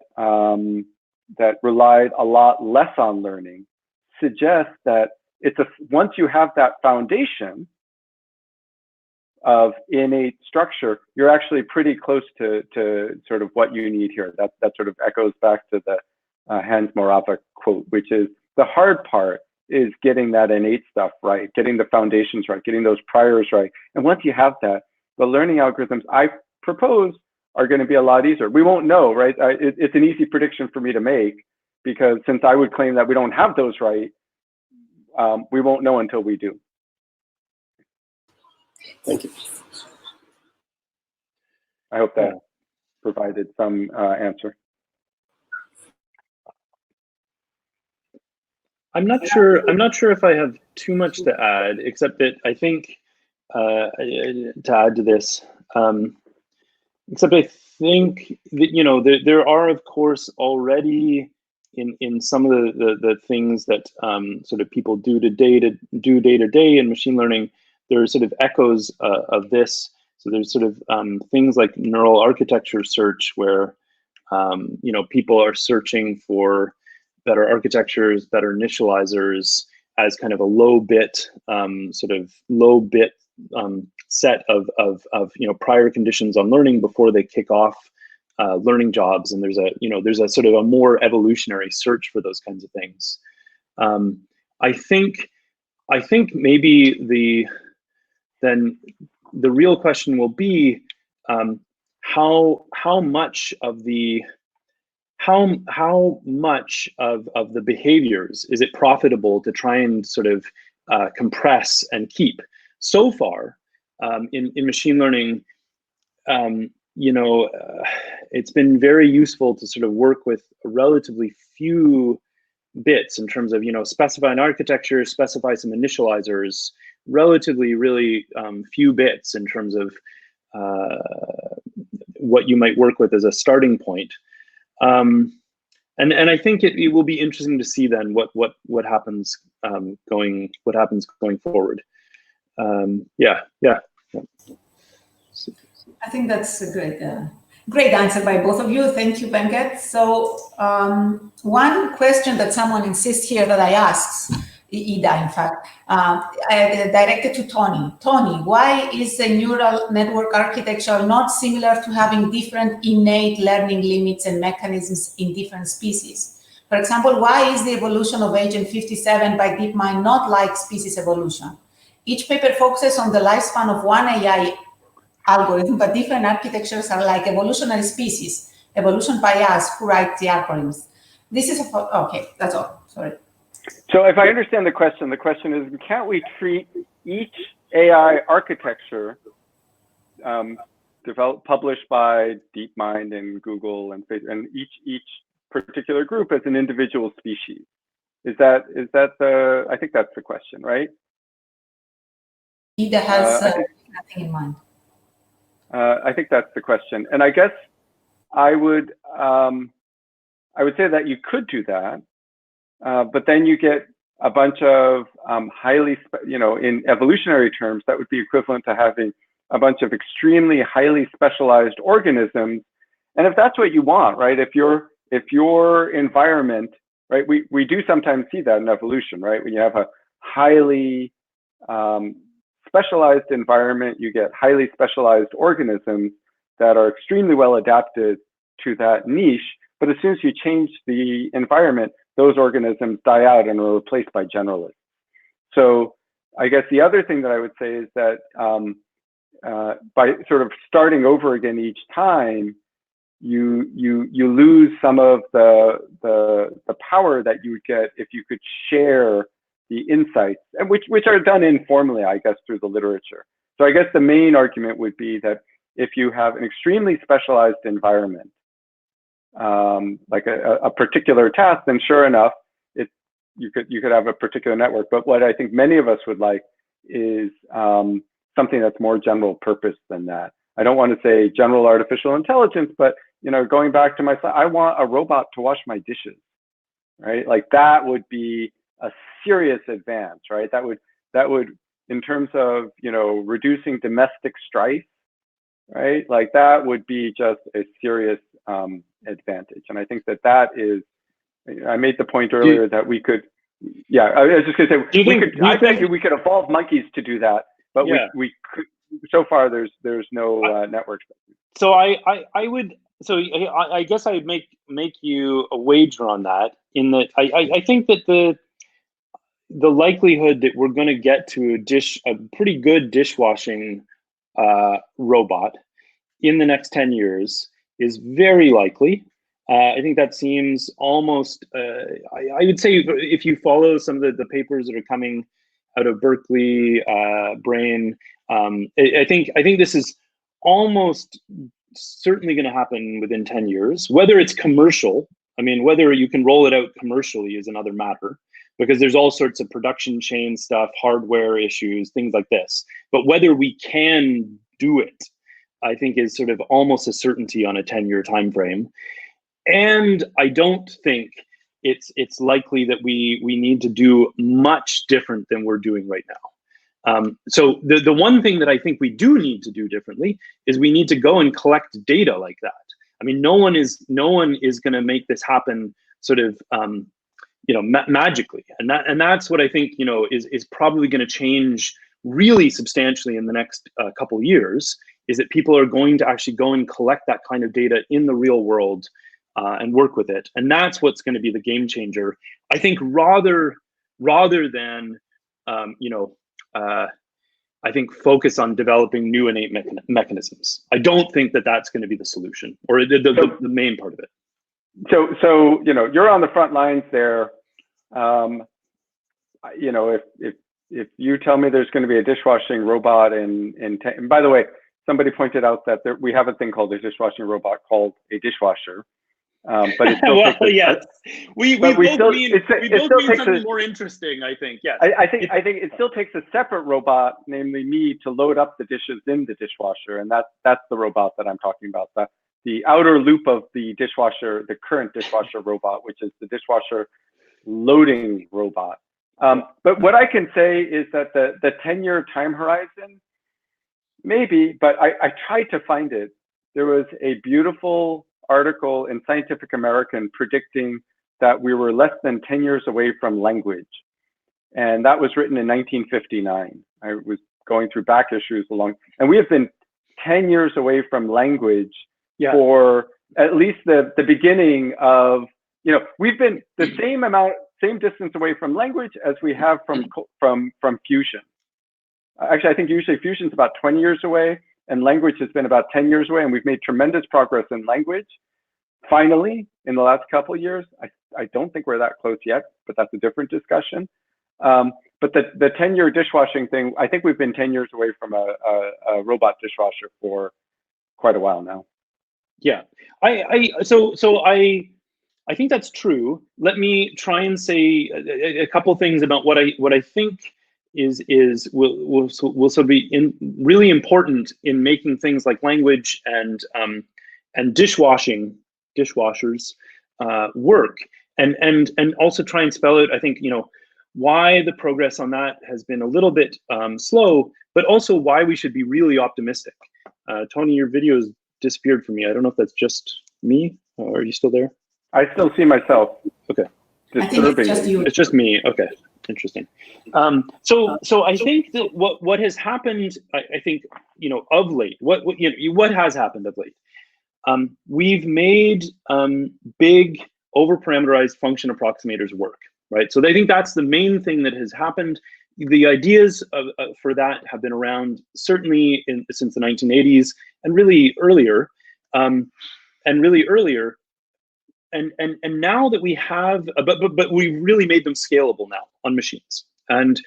relied a lot less on learning, suggests that once you have that foundation of innate structure, you're actually pretty close to sort of what you need here. That sort of echoes back to the Hans Morava quote, which is the hard part is getting that innate stuff right, getting the foundations right, getting those priors right. And once you have that, the learning algorithms I propose are going to be a lot easier. We won't know, right? It's an easy prediction for me to make, because since I would claim that we don't have those right, we won't know until we do. Thank you. I hope that provided some answer. I'm not sure if I have too much to add, except that I think to add to this, except I think that there are, of course, already in some of the things that sort of people do day to day in machine learning, there are sort of echoes of this. So there's sort of things like neural architecture search, where people are searching for better architectures, better initializers as kind of a low bit set of prior conditions on learning before they kick off learning jobs. And there's a sort of a more evolutionary search for those kinds of things. I think maybe the real question will be how much of the behaviors is it profitable to try and sort of compress and keep. So far in machine learning, it's been very useful to sort of work with relatively few bits in terms of specify an architecture, specify some initializers, relatively really few bits in terms of what you might work with as a starting point. And I think it will be interesting to see then what happens going forward. Yeah. I think that's a great answer by both of you. Thank you, Venkat. So one question that someone insists here that I asked, Ida, in fact, I directed to Tony. Tony, why is the neural network architecture not similar to having different innate learning limits and mechanisms in different species? For example, why is the evolution of Agent 57 by DeepMind not like species evolution? Each paper focuses on the lifespan of one AI algorithm, but different architectures are like evolutionary species, evolution by us who write the algorithms. This is okay, that's all, sorry. So if I understand the question is, can't we treat each AI architecture published by DeepMind and Google and each particular group as an individual species? Is that I think that's the question, right? Ida has nothing in mind. I think that's the question, and I guess I would say that you could do that, but then you get a bunch of in evolutionary terms, that would be equivalent to having a bunch of extremely highly specialized organisms. And if that's what you want, right? If your environment, right? We do sometimes see that in evolution, right? When you have a highly specialized environment, you get highly specialized organisms that are extremely well adapted to that niche. But as soon as you change the environment, those organisms die out and are replaced by generalists. So I guess the other thing that I would say is that by sort of starting over again each time, you lose some of the power that you would get if you could share the insights, and which are done informally, I guess, through the literature. So I guess the main argument would be that if you have an extremely specialized environment, like a particular task, then sure enough, you could have a particular network. But what I think many of us would like is something that's more general purpose than that. I don't want to say general artificial intelligence, but going back to my slide, I want a robot to wash my dishes, right? Like that would be a serious advance, right? That would in terms of reducing domestic strife, right? Like that would be just a serious advantage. And I think that is, I made the point earlier that we could, I was just gonna say, I bet you we could evolve monkeys to do that, but we could, so far there's no network. So I guess I'd make you a wager on that, in that I think that the likelihood that we're going to get to a pretty good dishwashing robot in the next 10 years is very likely. I think that seems almost, I would say, if you follow some of the papers that are coming out of Berkeley, Brain, I think this is almost certainly going to happen within 10 years. Whether it's commercial, whether you can roll it out commercially is another matter, because there's all sorts of production chain stuff, hardware issues, things like this. But whether we can do it, I think is sort of almost a certainty on a 10-year time frame. And I don't think it's likely that we need to do much different than we're doing right now. So the one thing that I think we do need to do differently is we need to go and collect data like that. No one is going to make this happen sort of magically, and that's what I think is probably going to change really substantially in the next couple of years, is that people are going to actually go and collect that kind of data in the real world and work with it, and that's what's going to be the game changer. I think rather than I think focus on developing new innate mechanisms. I don't think that that's going to be the solution, or the main part of it. So you're on the front lines there. If you tell me there's going to be a dishwashing robot and by the way, somebody pointed out that we have a thing called a dishwashing robot called a dishwasher. But it still takes yes, we both mean something more interesting, I think. Yes, I think it still takes a separate robot, namely me, to load up the dishes in the dishwasher, and that's the robot that I'm talking about. the outer loop of the dishwasher, the current dishwasher robot, which is the dishwasher loading robot. But what I can say is that the 10-year time horizon, maybe, but I tried to find it. There was a beautiful article in Scientific American predicting that we were less than 10 years away from language. And that was written in 1959. I was going through back issues and we have been 10 years away from language for at least the beginning of, we've been the same distance away from language as we have from fusion. Actually, I think usually fusion is about 20 years away, and language has been about 10 years away, and we've made tremendous progress in language. Finally, in the last couple of years, I don't think we're that close yet, but that's a different discussion. But the 10-year dishwashing thing, I think we've been 10 years away from a robot dishwasher for quite a while now. Yeah, I think that's true. Let me try and say a couple things about what I think will sort of be really important in making things like language and dishwashers work, and also try and spell out, I think, why the progress on that has been a little bit slow, but also why we should be really optimistic. Tony, your video's disappeared from me. I don't know if that's just me, or are you still there? I still see myself. Okay. I think it's just you. It's just me. Okay. Interesting. So I think that what has happened, I think, of late, what has happened of late, we've made big over-parameterized function approximators work, right? So I think that's the main thing that has happened. The ideas for that have been around certainly since the 1980s and really earlier, and now that we have, but we really made them scalable now on machines, and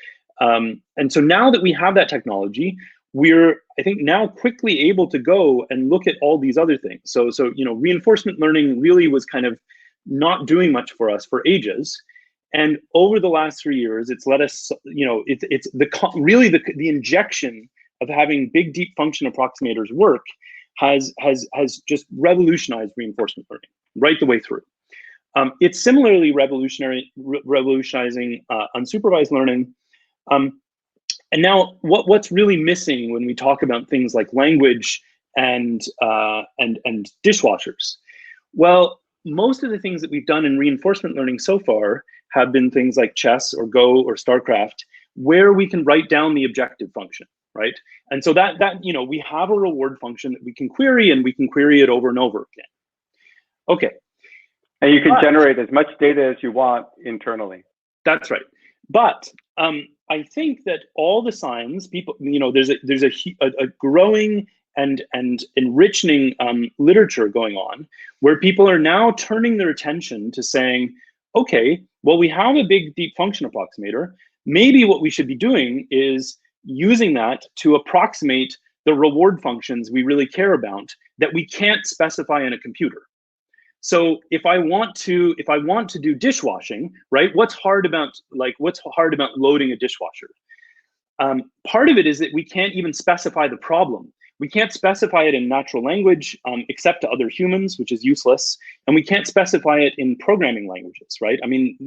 so now that we have that technology, we're, I think, now quickly able to go and look at all these other things. So reinforcement learning really was kind of not doing much for us for ages, and over the last 3 years, it's let us, it's the injection of having big deep function approximaters work has just revolutionized reinforcement learning right the way through. It's similarly revolutionizing unsupervised learning. And now what's really missing when we talk about things like language and dishwashers? Well, most of the things that we've done in reinforcement learning so far have been things like chess or Go or StarCraft, where we can write down the objective function, right? And so that we have a reward function that we can query, and we can query it over and over again. Okay. And you can generate as much data as you want internally. That's right. But I think that all the signs, people, there's a growing and enriching literature going on, where people are now turning their attention to saying, okay, well, we have a big deep function approximator. Maybe what we should be doing is using that to approximate the reward functions we really care about that we can't specify in a computer. So if I want to do dishwashing, right? What's hard about loading a dishwasher? Part of it is that we can't even specify the problem. We can't specify it in natural language, except to other humans, which is useless, and we can't specify it in programming languages, right? I mean,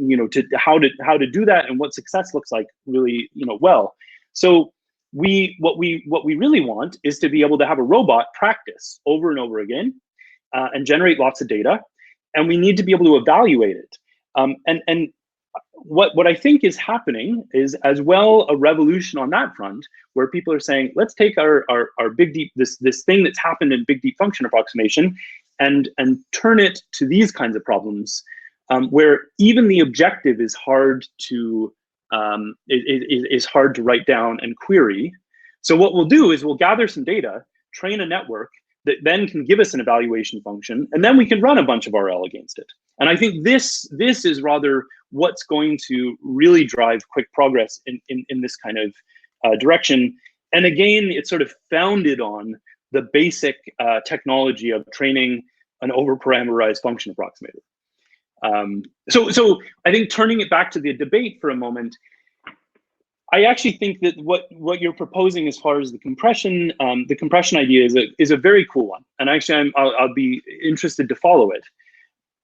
how to do that and what success looks like really, well. So what we really want is to be able to have a robot practice over and over again, and generate lots of data, and we need to be able to evaluate it. And what I think is happening is as well a revolution on that front, where people are saying, let's take our big deep, this thing that's happened in big deep function approximation, and turn it to these kinds of problems, where even the objective is hard to write down and query. So what we'll do is we'll gather some data, train a network that then can give us an evaluation function, and then we can run a bunch of RL against it. And I think this is rather what's going to really drive quick progress in this kind of direction. And again, it's sort of founded on the basic technology of training an over-parameterized function approximator. So I think turning it back to the debate for a moment, I actually think that what you're proposing as far as the compression idea is a very cool one, and actually I'll be interested to follow it.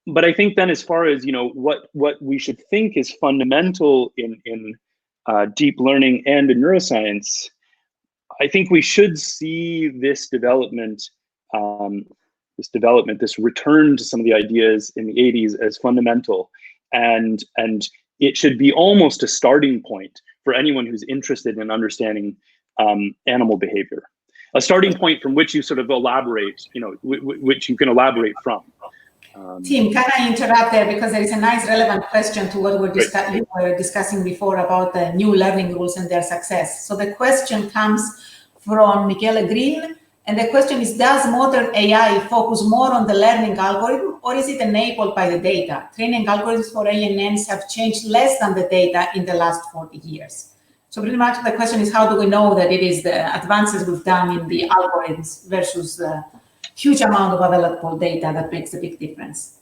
But I think then, as far as what we should think is fundamental in deep learning and in neuroscience, I think we should see this development, this return to some of the ideas in the 80s as fundamental, and it should be almost a starting point for anyone who's interested in understanding animal behavior, a starting point from which you sort of elaborate, which you can elaborate from. Tim, can I interrupt there, because there is a nice relevant question to what we were discussing before about the new learning rules and their success. So the question comes from Michele Green, and the question is, does modern AI focus more on the learning algorithm, or is it enabled by the data? Training algorithms for ANNs have changed less than the data in the last 40 years. So pretty much the question is, how do we know that it is the advances we've done in the algorithms versus the huge amount of available data that makes a big difference?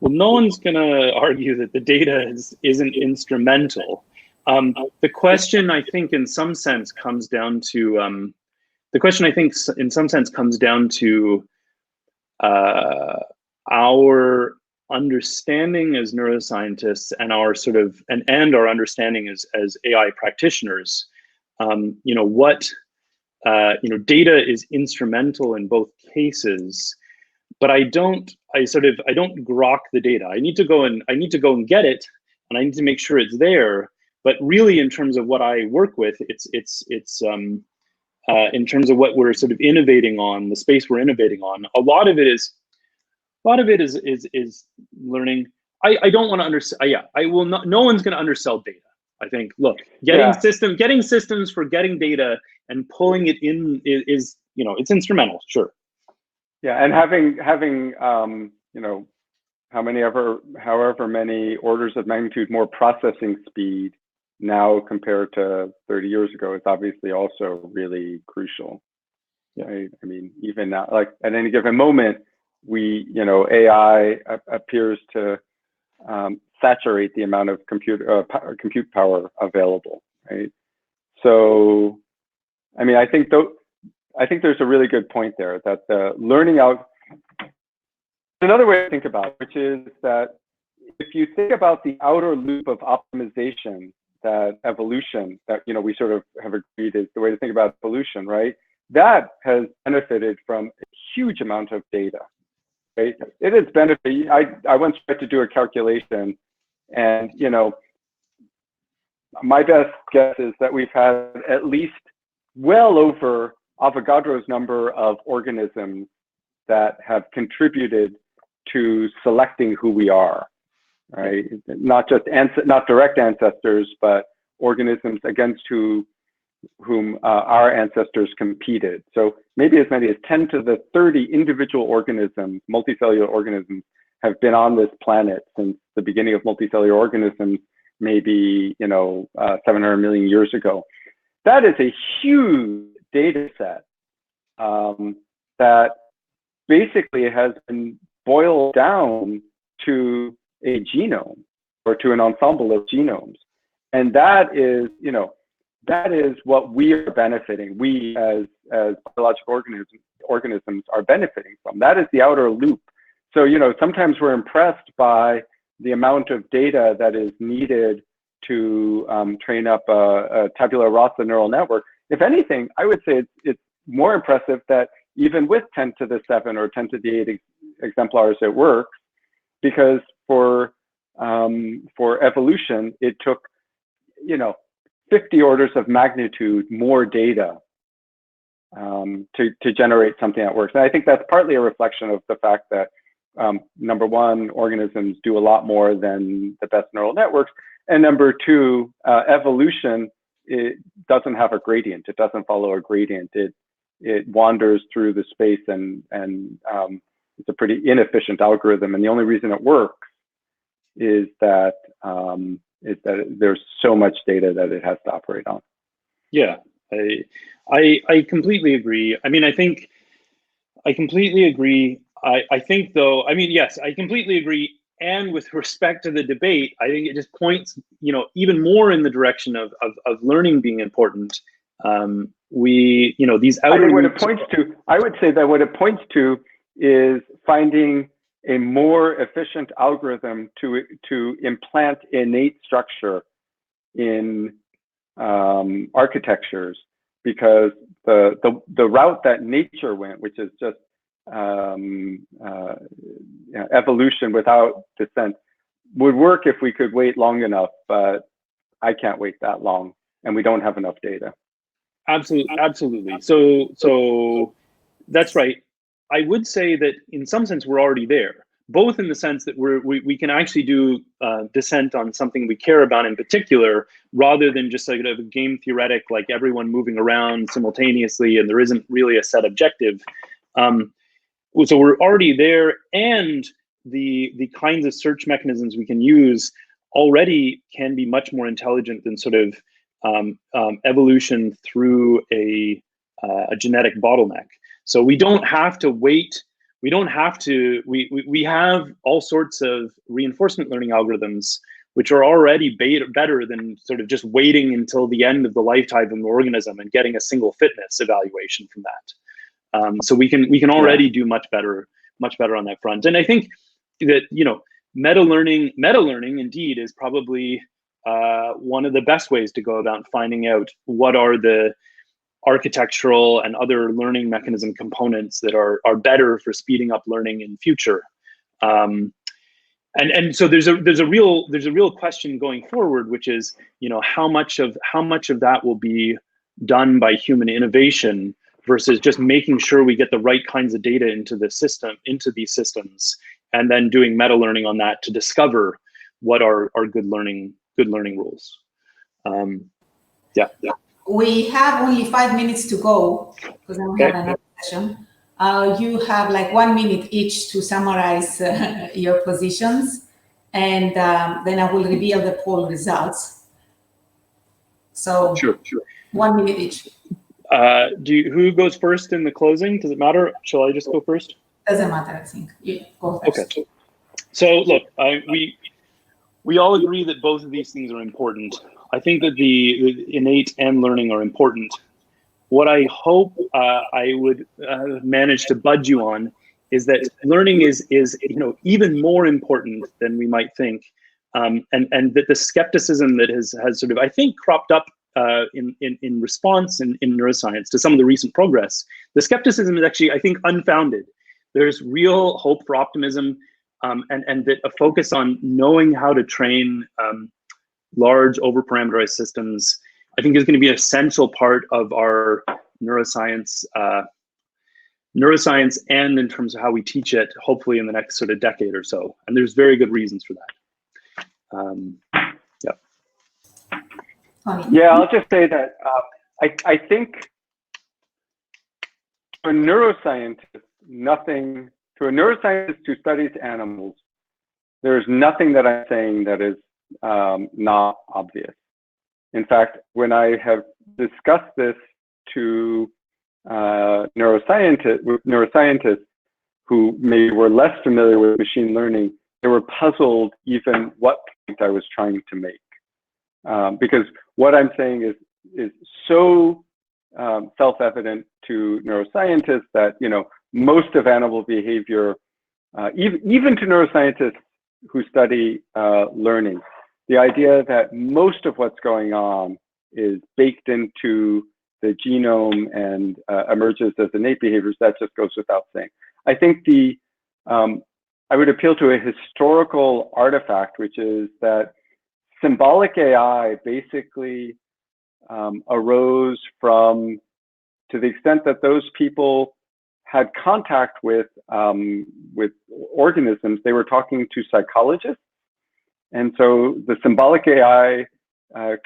Well, no one's going to argue that the data isn't instrumental. The question, I think, in some sense comes down to our understanding as neuroscientists and our sort of and our understanding as AI practitioners. Data is instrumental in both cases, but I don't grok the data. I need to go and get it, and I need to make sure it's there. But really, in terms of what I work with, it's in terms of what we're sort of innovating on, the space we're innovating on. A lot of it is learning. I don't want to undersell. I will not. No one's going to undersell data. I think. Look, getting systems for getting data and pulling it in is it's instrumental. Sure. Yeah, and having however many orders of magnitude more processing speed now compared to 30 years ago is obviously also really crucial. Right? I mean, even now, like at any given moment, AI appears to saturate the amount of compute power available. Right. So, I mean, I think there's a really good point there that the learning out. Another way to think about it, which is that if you think about the outer loop of optimization, that evolution that we sort of have agreed is the way to think about evolution, right? That has benefited from a huge amount of data, right? It has benefited. I once tried to do a calculation, and my best guess is that we've had at least well over Avogadro's number of organisms that have contributed to selecting who we are, right? Not direct ancestors, but organisms against whom our ancestors competed. So maybe as many as 10 to the 30 individual organisms, multicellular organisms, have been on this planet since the beginning of multicellular organisms, maybe 700 million years ago. That is a huge data set that basically has been boiled down to a genome or to an ensemble of genomes. And that is what we are benefiting. We as biological organisms are benefiting from. That is the outer loop. So, sometimes we're impressed by the amount of data that is needed to train up a tabula rasa neural network. If anything, I would say it's more impressive that even with 10 to the 7 or 10 to the 8 exemplars it works, because for evolution, it took 50 orders of magnitude more data to generate something that works. And I think that's partly a reflection of the fact that number one, organisms do a lot more than the best neural networks, and number two, evolution, it doesn't have a gradient. It doesn't follow a gradient. It wanders through the space, and it's a pretty inefficient algorithm. And the only reason it works is that there's so much data that it has to operate on. Yeah, I completely agree. I mean, I completely agree. I think though, I mean, yes, I completely agree and with respect to the debate, I think it just points, even more in the direction of learning being important. These outer I think what it loops. points to, I would say that what it points to is finding a more efficient algorithm to implant innate structure in architectures, because the route that nature went, which is just evolution without dissent, would work if we could wait long enough, but I can't wait that long, and we don't have enough data. Absolutely. So that's right. I would say that in some sense we're already there, both in the sense that we can actually do dissent on something we care about in particular, rather than just like a game theoretic, like everyone moving around simultaneously and there isn't really a set objective. So we're already there, and the kinds of search mechanisms we can use already can be much more intelligent than sort of evolution through a genetic bottleneck. So we don't have to wait. We don't have to. We have all sorts of reinforcement learning algorithms which are already better than sort of just waiting until the end of the lifetime of an organism and getting a single fitness evaluation from that. So we can already do much better on that front. And I think that meta learning indeed is probably one of the best ways to go about finding out what are the architectural and other learning mechanism components that are better for speeding up learning in future. And so there's a real question going forward, which is how much of that will be done by human innovation versus just making sure we get the right kinds of data into these systems, and then doing meta learning on that to discover what are good learning rules. Yeah. We have only 5 minutes to go because then we have another session. You have like 1 minute each to summarize your positions, and then I will reveal the poll results. So sure. 1 minute each. Who goes first in the closing? Does it matter? Shall I just go first? Doesn't matter, I think. You go first. Okay. So look, we all agree that both of these things are important. I think that the innate and learning are important. What I hope I would manage to budge you on is that learning is even more important than we might think, and that the skepticism that has sort of, I think, cropped up in response in neuroscience to some of the recent progress, the skepticism is actually, I think, unfounded. There's real hope for optimism, and that a focus on knowing how to train large over-parameterized systems, I think, is going to be an essential part of our neuroscience and in terms of how we teach it, hopefully in the next sort of decade or so. And there's very good reasons for that. Yeah, I'll just say that I think to a neuroscientist who studies animals, there's nothing that I'm saying that is not obvious. In fact, when I have discussed this to neuroscientists who maybe were less familiar with machine learning, they were puzzled even what point I was trying to make. Because what I'm saying is so self-evident to neuroscientists that most of animal behavior, even to neuroscientists who study learning, the idea that most of what's going on is baked into the genome and emerges as innate behaviors, that just goes without saying. I think I would appeal to a historical artifact, which is that symbolic AI basically arose from, to the extent that those people had contact with organisms, they were talking to psychologists. And so the symbolic AI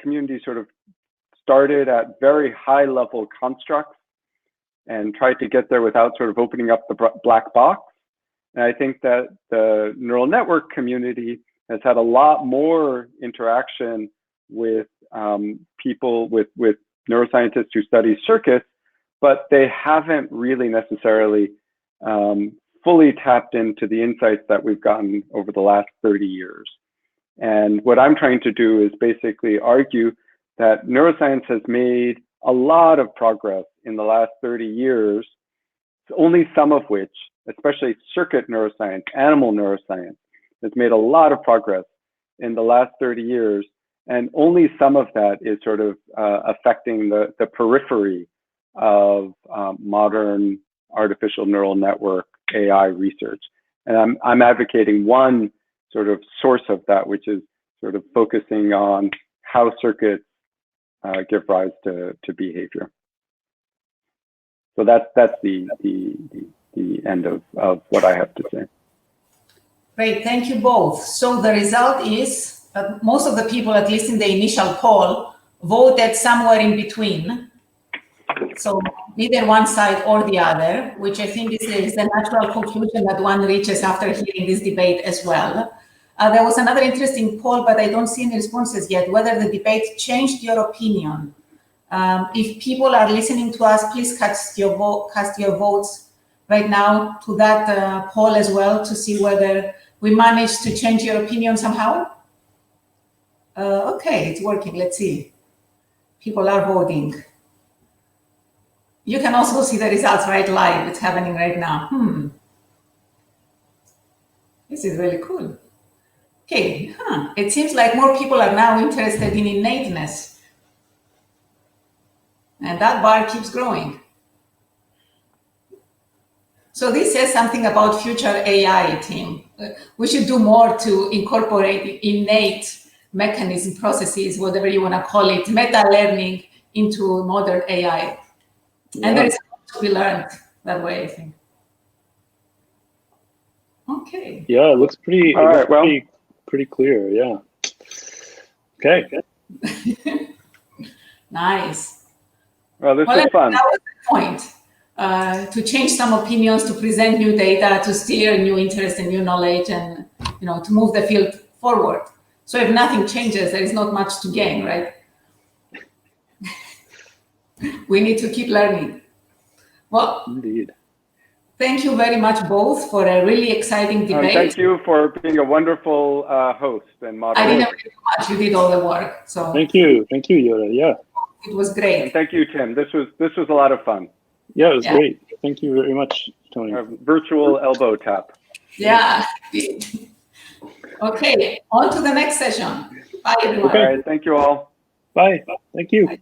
community sort of started at very high level constructs and tried to get there without sort of opening up the black box. And I think that the neural network community has had a lot more interaction with people, with neuroscientists who study circuits, but they haven't really necessarily fully tapped into the insights that we've gotten over the last 30 years. And what I'm trying to do is basically argue that neuroscience has made a lot of progress in the last 30 years, only some of which, especially circuit neuroscience, animal neuroscience, has made a lot of progress in the last 30 years. And only some of that is sort of affecting the periphery of modern artificial neural network AI research. And I'm advocating one sort of source of that, which is sort of focusing on how circuits give rise to behavior. So that's the end of what I have to say. Great, thank you both. So the result is that most of the people, at least in the initial poll, voted somewhere in between. So neither one side or the other, which I think is the natural conclusion that one reaches after hearing this debate as well. There was another interesting poll, but I don't see any responses yet, whether the debate changed your opinion. If people are listening to us, please cast your votes right now to that poll as well to see whether we managed to change your opinion somehow. Okay, it's working. Let's see. People are voting. You can also see the results right live. It's happening right now. This is really cool. Okay, it seems like more people are now interested in innateness. And that bar keeps growing. So this says something about future AI, team. We should do more to incorporate innate mechanism processes, whatever you want to call it, meta learning into modern AI. Yeah. And there is a lot to be learned that way, I think. Okay. Yeah, it looks pretty. All right, well, pretty clear. Yeah. Okay. Nice. Well, this was fun. That was the point. To change some opinions, to present new data, to steer new interest and new knowledge, and to move the field forward. So if nothing changes, there is not much to gain, right? We need to keep learning. Well, indeed. Thank you very much both for a really exciting debate. Thank you for being a wonderful host and moderator. I didn't really do much. You did all the work. So thank you, Yoda. Yeah. It was great. And thank you, Tim. This was a lot of fun. Yeah, it was great. Thank you very much, Tony. A virtual elbow tap. Yeah. Okay, on to the next session. Bye, everyone. All right, thank you all. Bye. Thank you. Bye.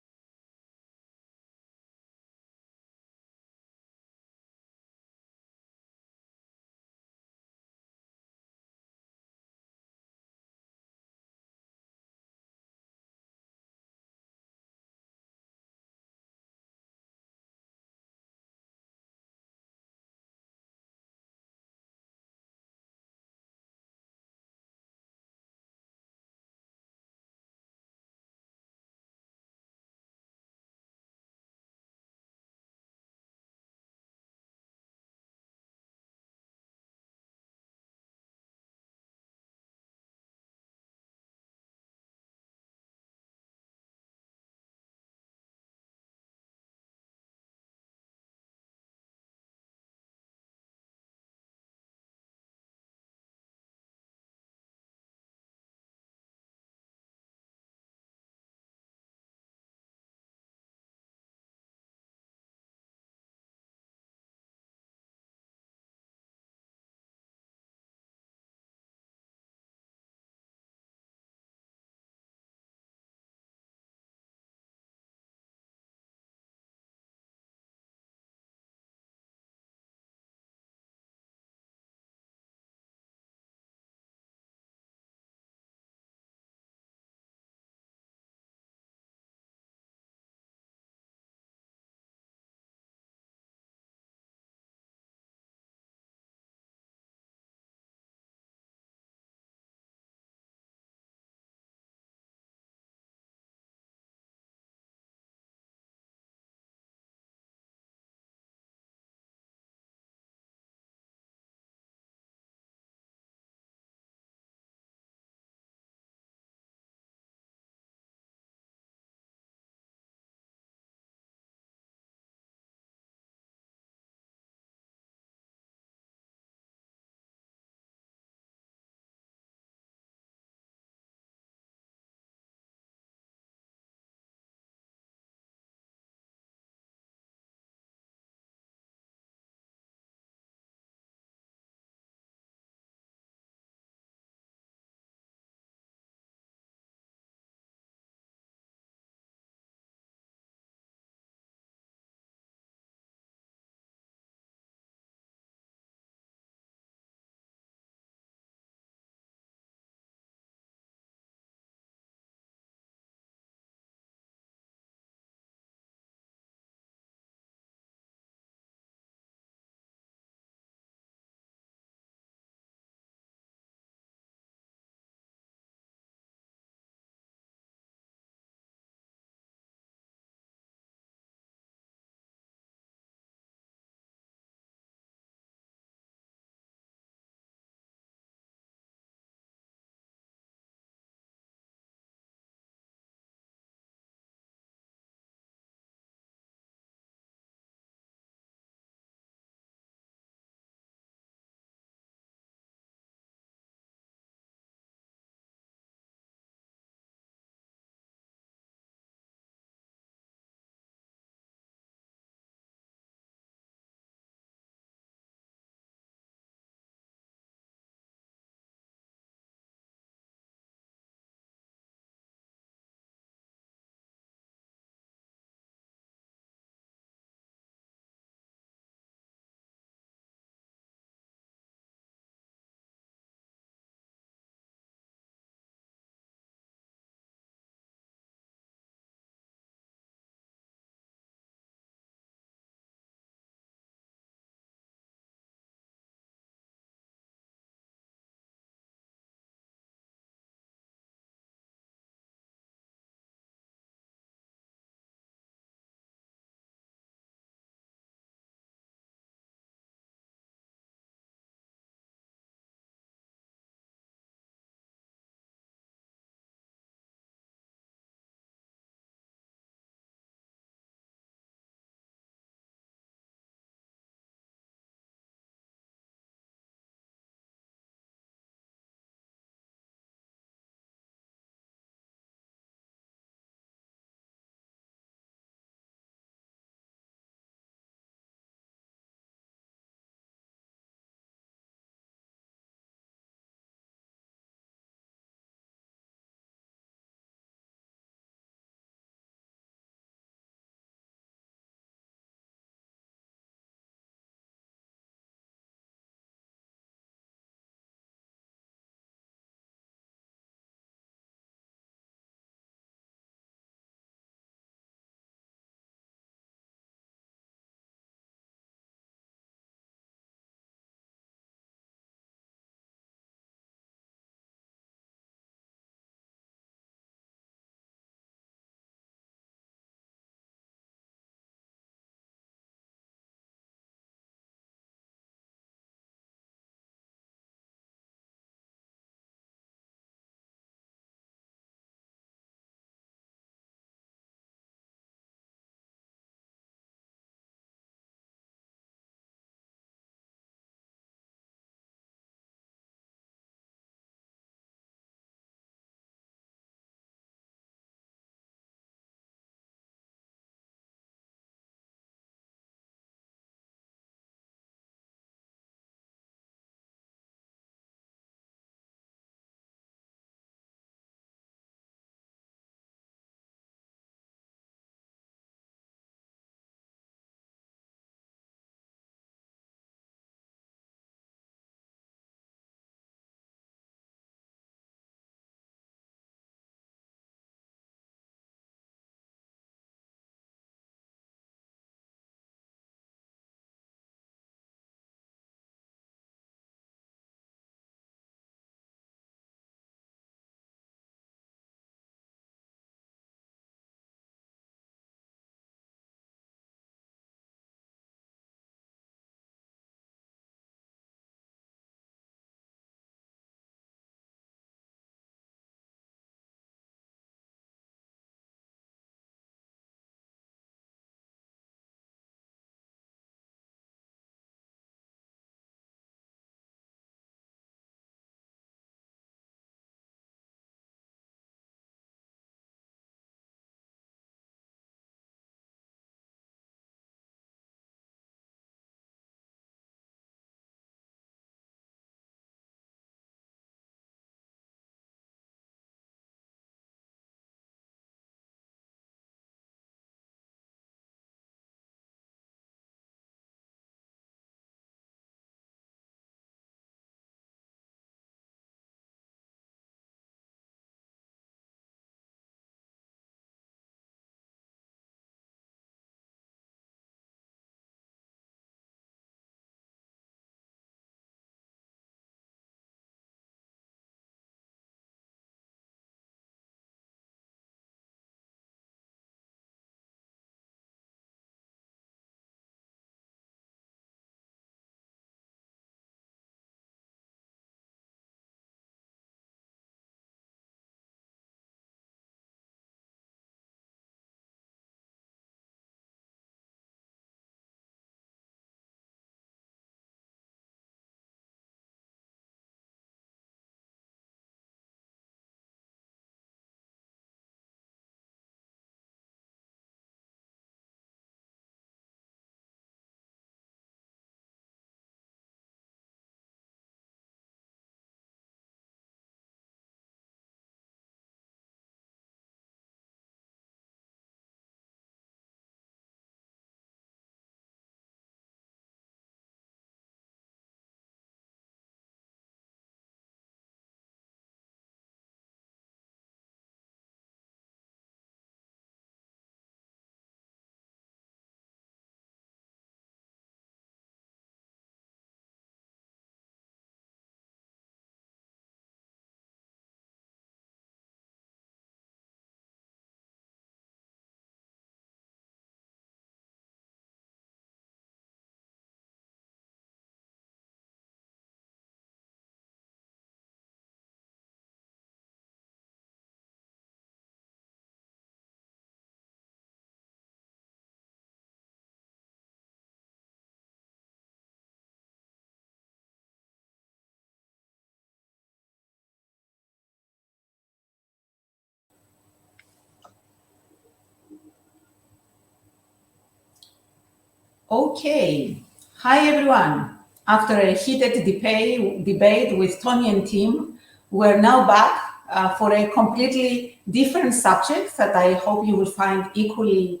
Okay. Hi, everyone. After a heated debate with Tony and Tim, we're now back for a completely different subject that I hope you will find equally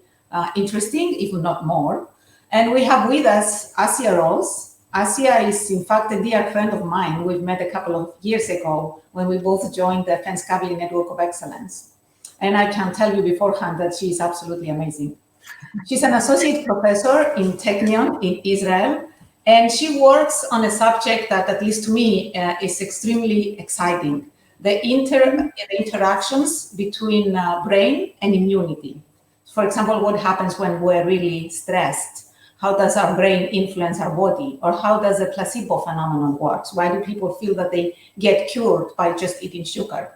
interesting, if not more. And we have with us Asia Rose. Asia is, in fact, a dear friend of mine. We've met a couple of years ago when we both joined the FENSCABI Network of Excellence. And I can tell you beforehand that she is absolutely amazing. She's an associate professor in Technion in Israel, and she works on a subject that, at least to me, is extremely exciting, the interactions between brain and immunity. For example, what happens when we're really stressed? How does our brain influence our body? Or how does the placebo phenomenon work? Why do people feel that they get cured by just eating sugar?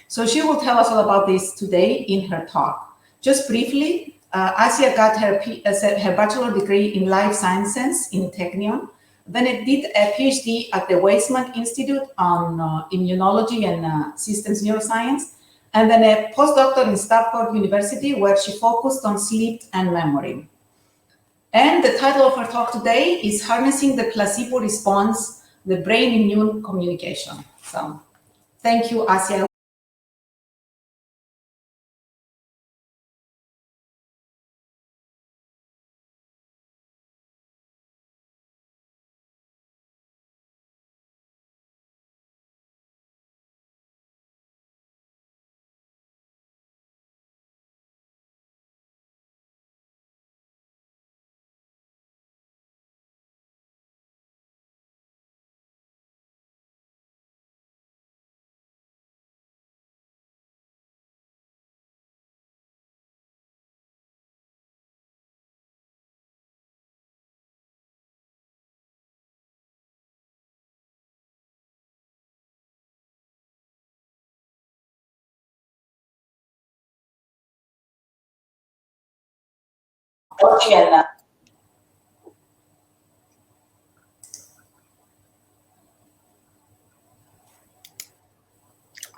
So she will tell us all about this today in her talk. Just briefly, Asia got her bachelor degree in life sciences in Technion. Then it did a PhD at the Weizmann Institute on immunology and systems neuroscience. And then a postdoctoral in Stanford University, where she focused on sleep and memory. And the title of her talk today is Harnessing the Placebo Response, the Brain-Immune Communication. So thank you, Asia.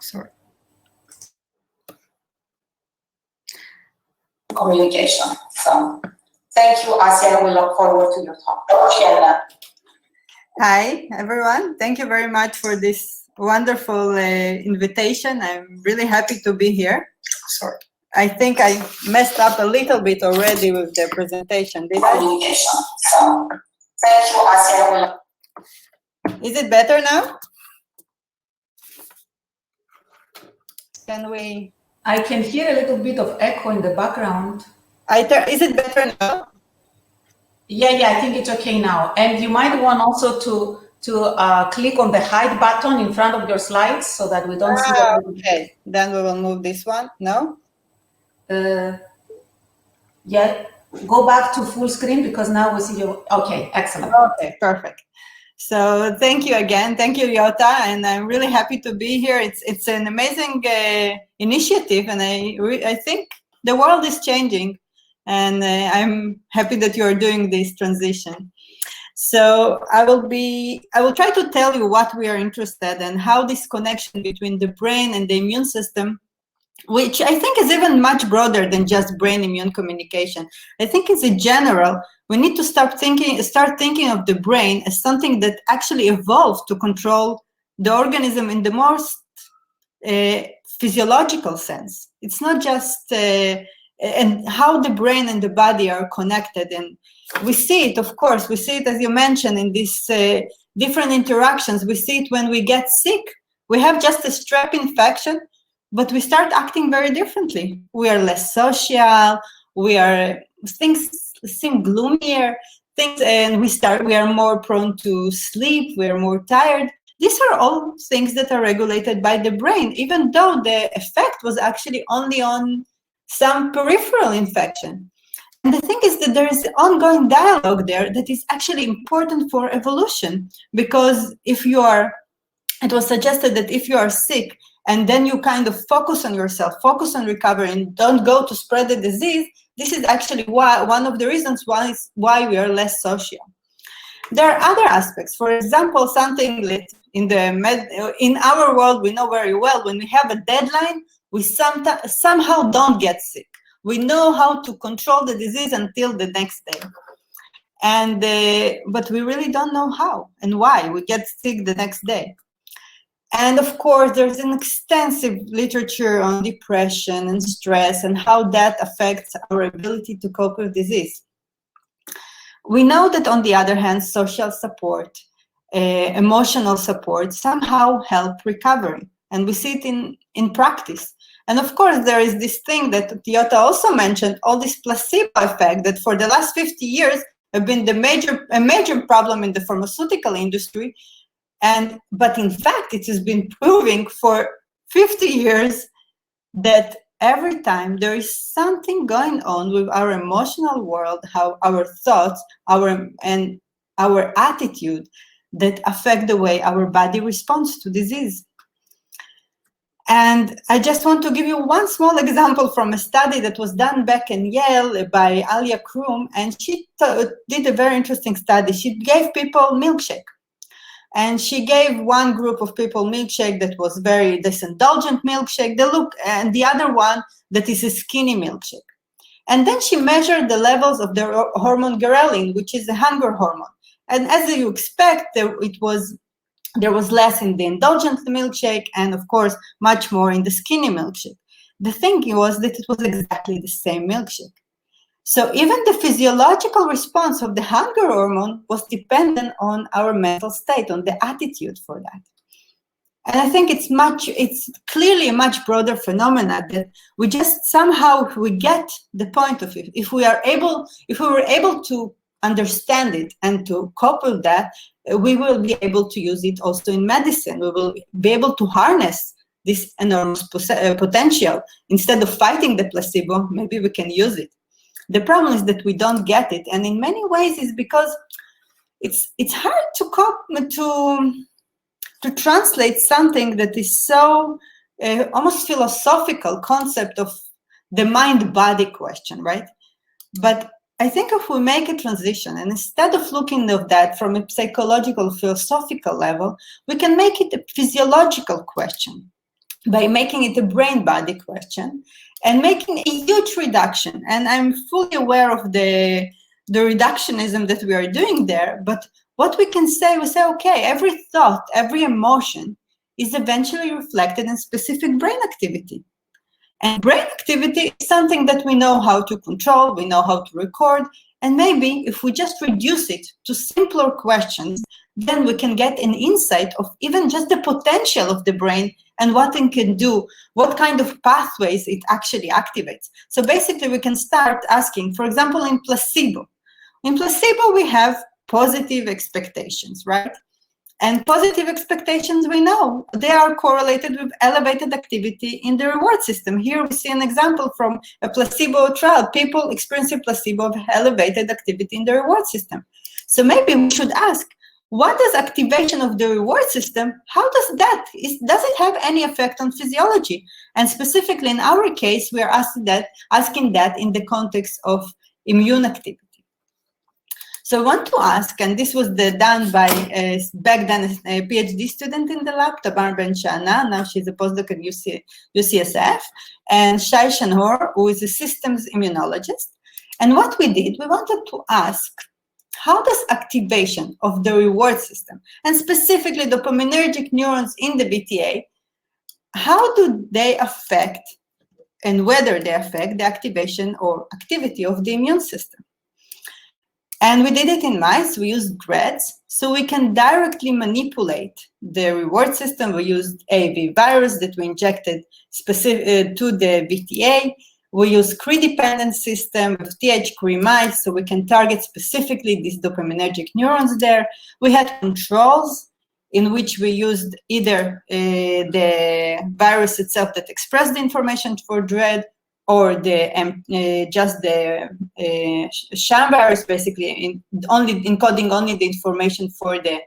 Sorry. Communication. So thank you, Asia. We look forward to your talk. Hi, everyone. Thank you very much for this wonderful invitation. I'm really happy to be here. Sorry. I think I messed up a little bit already with the presentation, did I? Communication. So thank you, Asia. Is it better now? Can we? I can hear a little bit of echo in the background. Is it better now? Yeah, I think it's okay now. And you might want also to click on the hide button in front of your slides so that we don't see that. Okay, then we will move this one. No? Yeah, go back to full screen because now we see you. Okay, excellent. Okay, perfect. So thank you again. Thank you, Yota. And I'm really happy to be here. It's an amazing initiative. And I think the world is changing. And I'm happy that you are doing this transition. So I will try to tell you what we are interested in, how this connection between the brain and the immune system, which I think is even much broader than just brain-immune communication. I think it's in general, we need to start thinking of the brain as something that actually evolved to control the organism in the most physiological sense. It's not just and how the brain and the body are connected. And we see it, of course, we see it, as you mentioned, in these different interactions. We see it when we get sick. We have just a strep infection, but we start acting very differently. We are less social, things seem gloomier, and we are more prone to sleep, we are more tired. These are all things that are regulated by the brain, even though the effect was actually only on some peripheral infection. And the thing is that there is ongoing dialogue there that is actually important for evolution, because it was suggested that if you are sick and then you kind of focus on yourself, focus on recovery, and don't go to spread the disease, this is actually one of the reasons why we are less social. There are other aspects. For example, something that in our world we know very well, when we have a deadline, we somehow don't get sick. We know how to control the disease until the next day. And but we really don't know how and why we get sick the next day. And of course, there's an extensive literature on depression and stress and how that affects our ability to cope with disease. We know that, on the other hand, social support, emotional support somehow help recovery. And we see it in practice. And of course, there is this thing that Toyota also mentioned, all this placebo effect that for the last 50 years have been a major problem in the pharmaceutical industry. But in fact, it has been proving for 50 years that every time there is something going on with our emotional world, how our thoughts, our attitude that affect the way our body responds to disease. And I just want to give you one small example from a study that was done back in Yale by Alia Krum, and she did a very interesting study. She gave people milkshake. And she gave one group of people milkshake that was this indulgent milkshake, and the other one that is a skinny milkshake. And then she measured the levels of the hormone ghrelin, which is a hunger hormone. And as you expect, there was less in the indulgent milkshake, and of course, much more in the skinny milkshake. The thing was that it was exactly the same milkshake. So even the physiological response of the hunger hormone was dependent on our mental state, on the attitude for that. And I think it's clearly a much broader phenomena that we just somehow, we get the point of it. If we were able to understand it and to cope with that, we will be able to use it also in medicine. We will be able to harness this enormous potential. Instead of fighting the placebo, maybe we can use it. The problem is that we don't get it, and in many ways it's because it's hard to translate something that is so almost philosophical concept of the mind-body question, right? But I think if we make a transition, and instead of looking at that from a psychological, philosophical level, we can make it a physiological question by making it a brain-body question and making a huge reduction. And I'm fully aware of the reductionism that we are doing there, but what we say, okay, every thought, every emotion is eventually reflected in specific brain activity. And brain activity is something that we know how to control, we know how to record, and maybe if we just reduce it to simpler questions, then we can get an insight of even just the potential of the brain and what it can do, what kind of pathways it actually activates. So basically we can start asking, for example, in placebo. In placebo, we have positive expectations, right? And positive expectations, we know, they are correlated with elevated activity in the reward system. Here we see an example from a placebo trial. People experiencing placebo have elevated activity in the reward system. So maybe we should ask, what does activation of the reward system, does it have any effect on physiology? And specifically in our case, we are asking that in the context of immune activity. So I want to ask, and this was done by back then a PhD student in the lab, Tabar Ben Shana, now she's a postdoc at UCSF, and Shai Shanhor, who is a systems immunologist. And what we did, we wanted to ask, how does activation of the reward system, and specifically dopaminergic neurons in the VTA, how do they affect, and whether they affect the activation or activity of the immune system? And we did it in mice. We used dreads, so we can directly manipulate the reward system. We used AAV virus that we injected specific to the VTA. We use CRE-dependent system with THCRE mice, so we can target specifically these dopaminergic neurons there. We had controls in which we used either the virus itself that expressed the information for dread, or just the sham virus, basically encoding only the information for the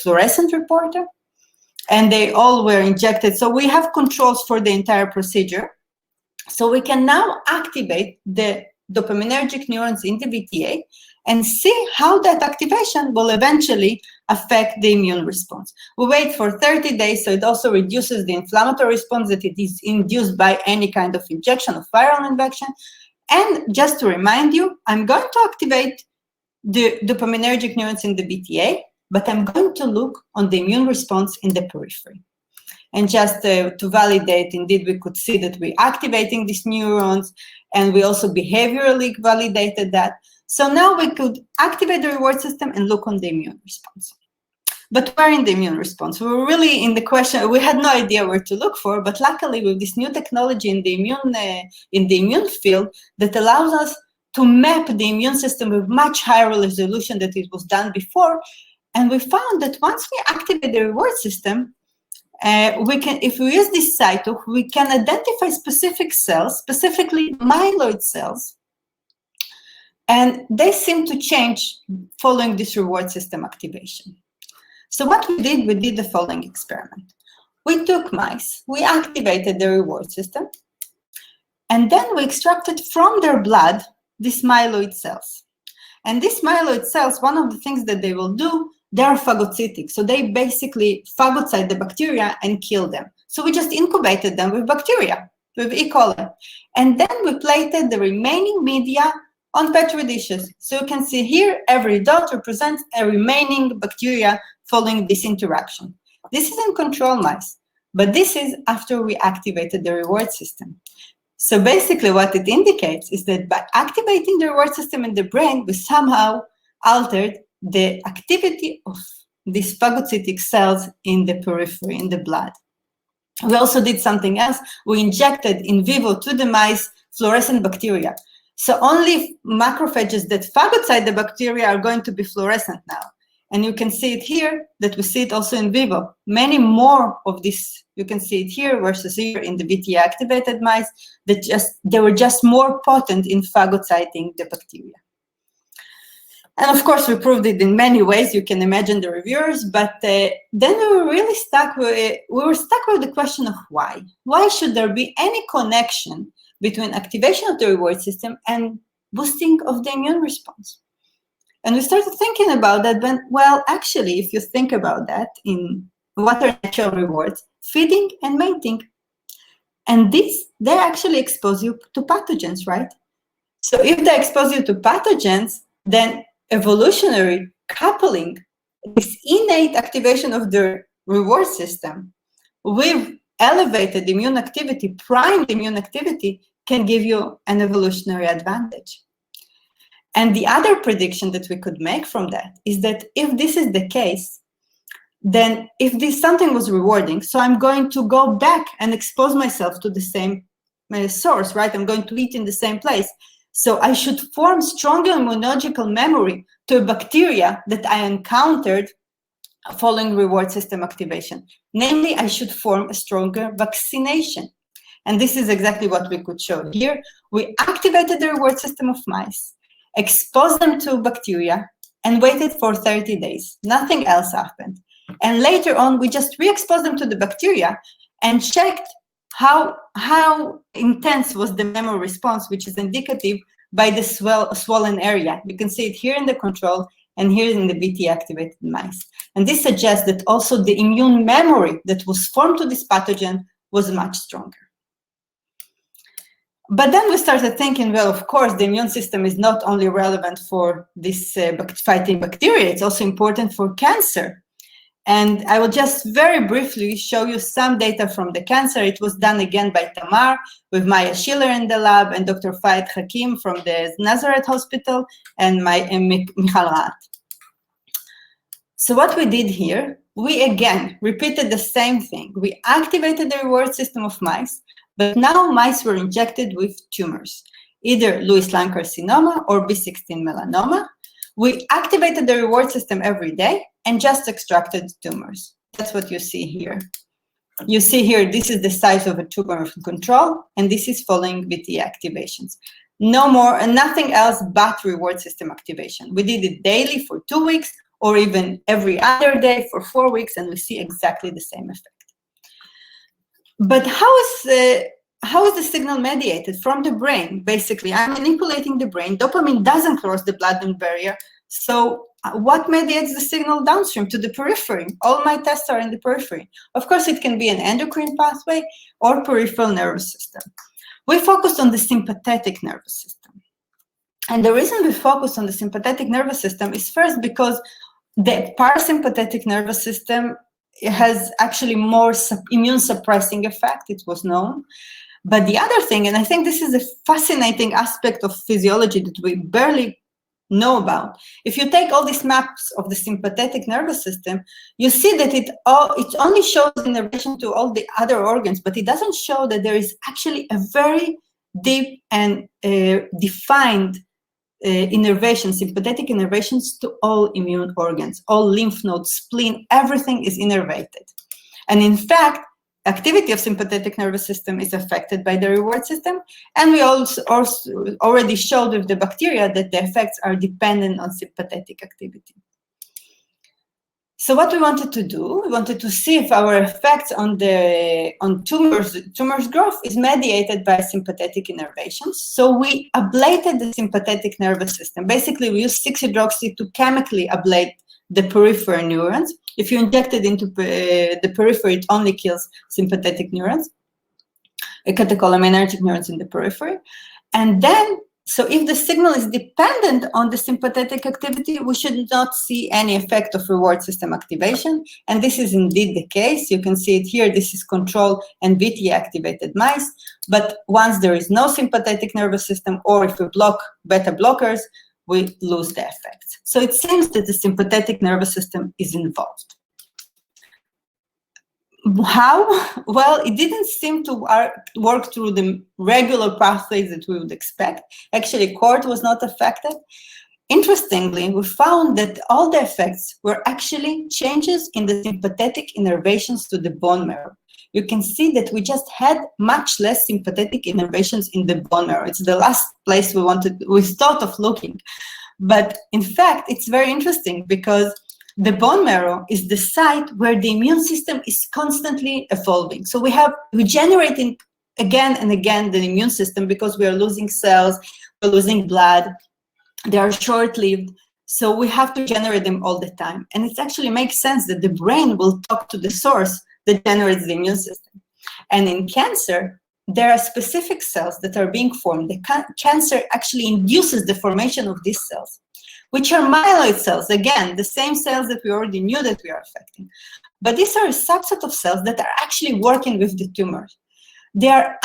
fluorescent reporter. And they all were injected. So we have controls for the entire procedure. So we can now activate the dopaminergic neurons in the VTA and see how that activation will eventually affect the immune response. We wait for 30 days, so it also reduces the inflammatory response that it is induced by any kind of injection of viral infection. And just to remind you, I'm going to activate the dopaminergic neurons in the BTA, but I'm going to look on the immune response in the periphery. And just to validate, indeed, we could see that we're activating these neurons, and we also behaviorally validated that. So now we could activate the reward system and look on the immune response. But where in the immune response? We were really in the question, we had no idea where to look for, but luckily with this new technology in the immune field that allows us to map the immune system with much higher resolution than it was done before. And we found that once we activate the reward system, we can, if we use this cyto, we can identify specific cells, specifically myeloid cells, and they seem to change following this reward system activation. So what we did the following experiment. We took mice, we activated the reward system, and then we extracted from their blood these myeloid cells. And these myeloid cells, one of the things that they will do, they are phagocytic. So they basically phagocyte the bacteria and kill them. So we just incubated them with bacteria, with E. coli. And then we plated the remaining media on Petri dishes. So you can see here, every dot represents a remaining bacteria following this interaction. This is in control mice, but this is after we activated the reward system. So basically what it indicates is that by activating the reward system in the brain, we somehow altered the activity of these phagocytic cells in the periphery, in the blood. We also did something else. We injected in vivo to the mice fluorescent bacteria. So only macrophages that phagocyte the bacteria are going to be fluorescent now. And you can see it here, that we see it also in vivo. Many more of this, you can see it here versus here in the VTA-activated mice, that they were just more potent in phagocyting the bacteria. And of course, we proved it in many ways. You can imagine the reviewers, but then we were really stuck with the question of why. Why should there be any connection between activation of the reward system and boosting of the immune response? And we started thinking about that, but well, actually, if you think about that, in what are natural rewards? Feeding and mating. And they actually expose you to pathogens, right? So if they expose you to pathogens, then evolutionary coupling, this innate activation of the reward system with elevated immune activity, primed immune activity, can give you an evolutionary advantage. And the other prediction that we could make from that is that if this is the case, then if something was rewarding, so I'm going to go back and expose myself to the same source, right? I'm going to eat in the same place. So I should form stronger immunological memory to a bacteria that I encountered following reward system activation. Namely, I should form a stronger vaccination. And this is exactly what we could show here. We activated the reward system of mice, exposed them to bacteria, and waited for 30 days. Nothing else happened. And later on, we just re-exposed them to the bacteria and checked how intense was the memory response, which is indicative by the swollen area. You can see it here in the control and here in the VT-activated mice. And this suggests that also the immune memory that was formed to this pathogen was much stronger. But then we started thinking, well, of course, the immune system is not only relevant for this fighting bacteria, it's also important for cancer. And I will just very briefly show you some data from the cancer. It was done again by Tamar with Maya Schiller in the lab and Dr. Fayed Hakim from the Nazareth Hospital and Michal Raat. So what we did here, we again repeated the same thing. We activated the reward system of mice, but now mice were injected with tumors, either Lewis-Lyon carcinoma or B16 melanoma. We activated the reward system every day and just extracted tumors. That's what you see here. You see here, this is the size of a tumor of control, and this is following VT activations. No more, and nothing else but reward system activation. We did it daily for 2 weeks, or even every other day for 4 weeks, and we see exactly the same effect. But how is the signal mediated? From the brain, basically. I'm manipulating the brain. Dopamine doesn't cross the blood-brain barrier. So what mediates the signal downstream to the periphery? All my tests are in the periphery. Of course, it can be an endocrine pathway or peripheral nervous system. We focused on the sympathetic nervous system. And the reason we focus on the sympathetic nervous system is first because the parasympathetic nervous system has actually more immune suppressing effect, it was known. But the other thing, and I think this is a fascinating aspect of physiology that we barely know about. If you take all these maps of the sympathetic nervous system, you see that it only shows innervation to all the other organs, but it doesn't show that there is actually a very deep and defined innervation, sympathetic innervations to all immune organs, all lymph nodes, spleen, everything is innervated. And in fact, activity of sympathetic nervous system is affected by the reward system. And we also already showed with the bacteria that the effects are dependent on sympathetic activity. So what we wanted to do, we wanted to see if our effects on tumors growth is mediated by sympathetic innervations. So we ablated the sympathetic nervous system. Basically, we used 6-hydroxy to chemically ablate the peripheral neurons. If you inject it into the periphery, it only kills sympathetic neurons, catecholaminergic neurons in the periphery. And then, so if the signal is dependent on the sympathetic activity, we should not see any effect of reward system activation. And this is indeed the case. You can see it here. This is control and VT activated mice. But once there is no sympathetic nervous system, or if we block beta blockers, we lose the effects. So it seems that the sympathetic nervous system is involved. How? Well, it didn't seem to work through the regular pathways that we would expect. Actually, cord was not affected. Interestingly, we found that all the effects were actually changes in the sympathetic innervations to the bone marrow. You can see that we just had much less sympathetic innervations in the bone marrow. It's the last place we thought of looking. But in fact, it's very interesting because the bone marrow is the site where the immune system is constantly evolving. So we're generating again and again the immune system because we are losing cells, we're losing blood, they are short-lived. So we have to generate them all the time. And it actually makes sense that the brain will talk to the source that generates the immune system. And in cancer, there are specific cells that are being formed. The cancer actually induces the formation of these cells, which are myeloid cells. Again, the same cells that we already knew that we are affecting. But these are a subset of cells that are actually working with the tumors. They are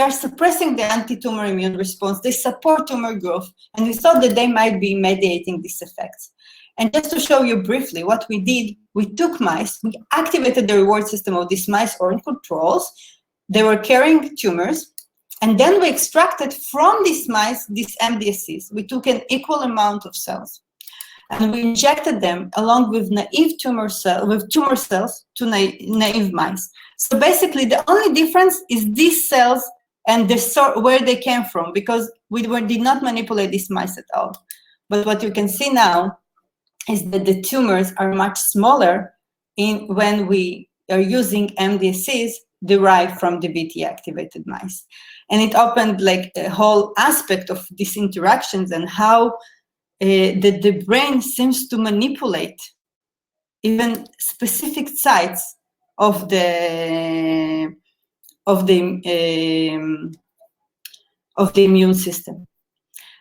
suppressing the anti-tumor immune response. They support tumor growth. And we thought that they might be mediating these effects. And just to show you briefly what we did, we took mice, we activated the reward system of these mice or in controls. They were carrying tumors. And then we extracted from these mice these MDSCs. We took an equal amount of cells. And we injected them along with naive tumor cells to naive mice. So basically, the only difference is these cells and where they came from, because we did not manipulate these mice at all. But what you can see now is that the tumors are much smaller when we are using MDSCs derived from the VT-activated mice. And it opened like a whole aspect of these interactions and how the brain seems to manipulate even specific sites of the immune system.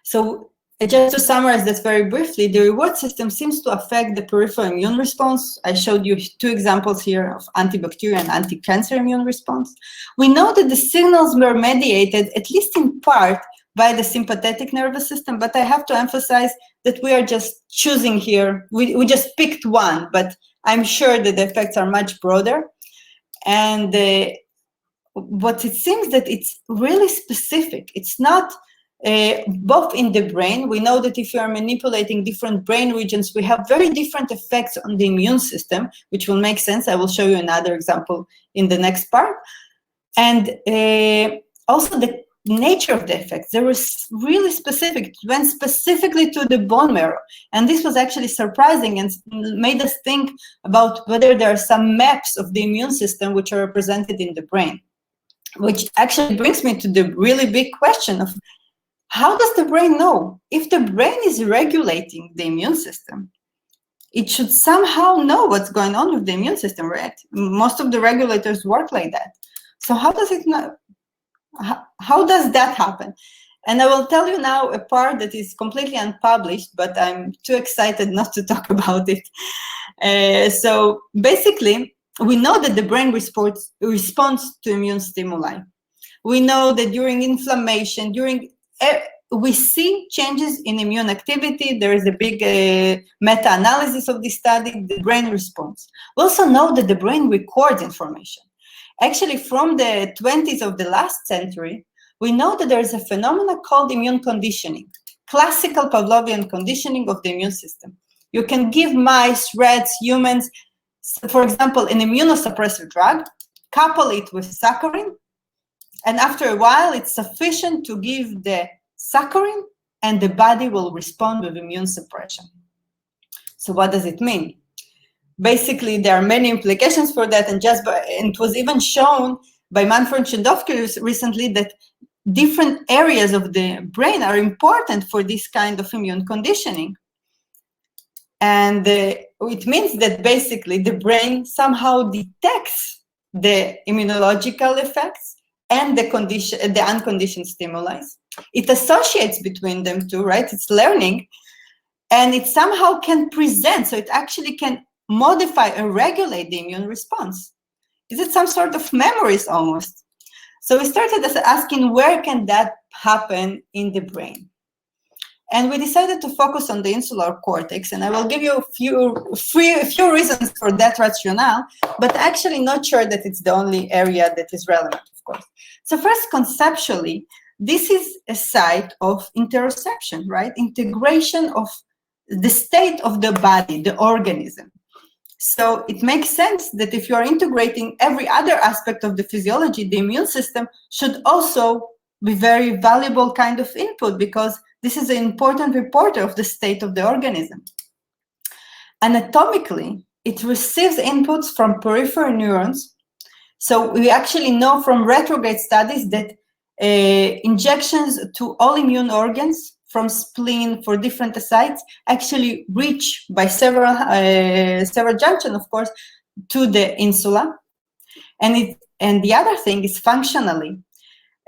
So just to summarize that very briefly, the reward system seems to affect the peripheral immune response. I showed you 2 examples here of antibacterial and anti-cancer immune response. We know that the signals were mediated, at least in part, by the sympathetic nervous system, but I have to emphasize that we are just choosing here. We just picked one, but I'm sure that the effects are much broader. And what it seems that it's really specific. It's not both in the brain. We know that if you are manipulating different brain regions, we have very different effects on the immune system, which will make sense. I will show you another example in the next part. And also the nature of the effects. They were really specific. It went specifically to the bone marrow. And this was actually surprising and made us think about whether there are some maps of the immune system which are represented in the brain. Which actually brings me to the really big question of how does the brain know? If the brain is regulating the immune system, it should somehow know what's going on with the immune system, right? Most of the regulators work like that. So how does it know? How does that happen? And I will tell you now a part that is completely unpublished, but I'm too excited not to talk about it. So basically, we know that the brain responds to immune stimuli. We know that during inflammation, we see changes in immune activity. There is a big meta-analysis of this study. The brain responds. We also know that the brain records information. Actually, from the 20s of the last century, we know that there is a phenomenon called immune conditioning, classical Pavlovian conditioning of the immune system. You can give mice, rats, humans, for example, an immunosuppressive drug, couple it with saccharin, and after a while, it's sufficient to give the saccharin, and the body will respond with immune suppression. So what does it mean? Basically, there are many implications for that, and it was even shown by Manfred Chandovsky recently that different areas of the brain are important for this kind of immune conditioning. And it means that basically the brain somehow detects the immunological effects and the unconditioned stimuli. It associates between them two, right? It's learning, and it somehow can present, so it actually can modify and regulate the immune response. Is it some sort of memories almost? So we started asking, where can that happen in the brain? And we decided to focus on the insular cortex, and I will give you a few reasons for that rationale, but actually not sure that it's the only area that is relevant, of course. So first, conceptually, this is a site of interoception, right? Integration of the state of the body, the organism. So it makes sense that if you are integrating every other aspect of the physiology, the immune system should also be very valuable kind of input, because this is an important reporter of the state of the organism. Anatomically, it receives inputs from peripheral neurons. So we actually know from retrograde studies that injections to all immune organs from spleen for different sites actually reach by several junctions, of course, to the insula. And the other thing is functionally.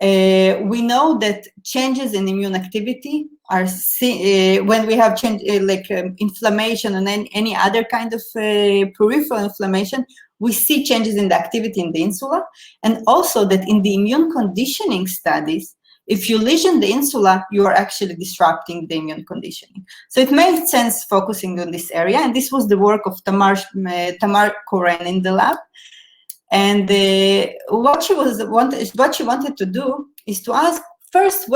We know that changes in immune activity are when we have change, inflammation and any other kind of peripheral inflammation, we see changes in the activity in the insula. And also that in the immune conditioning studies, if you lesion the insula, you are actually disrupting the immune conditioning. So it made sense focusing on this area. And this was the work of Tamar Koren in the lab. And what she wanted to do is to ask first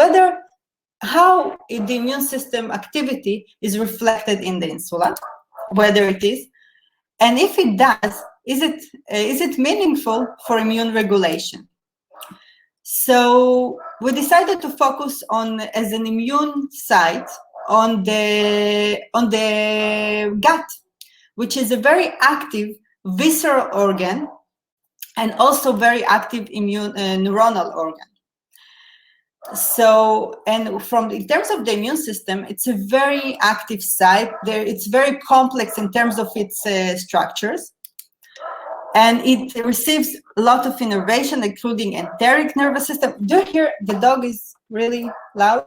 how the immune system activity is reflected in the insula, whether it is, and if it does, is it meaningful for immune regulation? So we decided to focus on, as an immune site, on the gut, which is a very active visceral organ and also very active immune neuronal organ. So, and in terms of the immune system, it's a very active site. It's very complex in terms of its structures. And it receives a lot of innervation, including enteric nervous system. Do you hear the dog is really loud?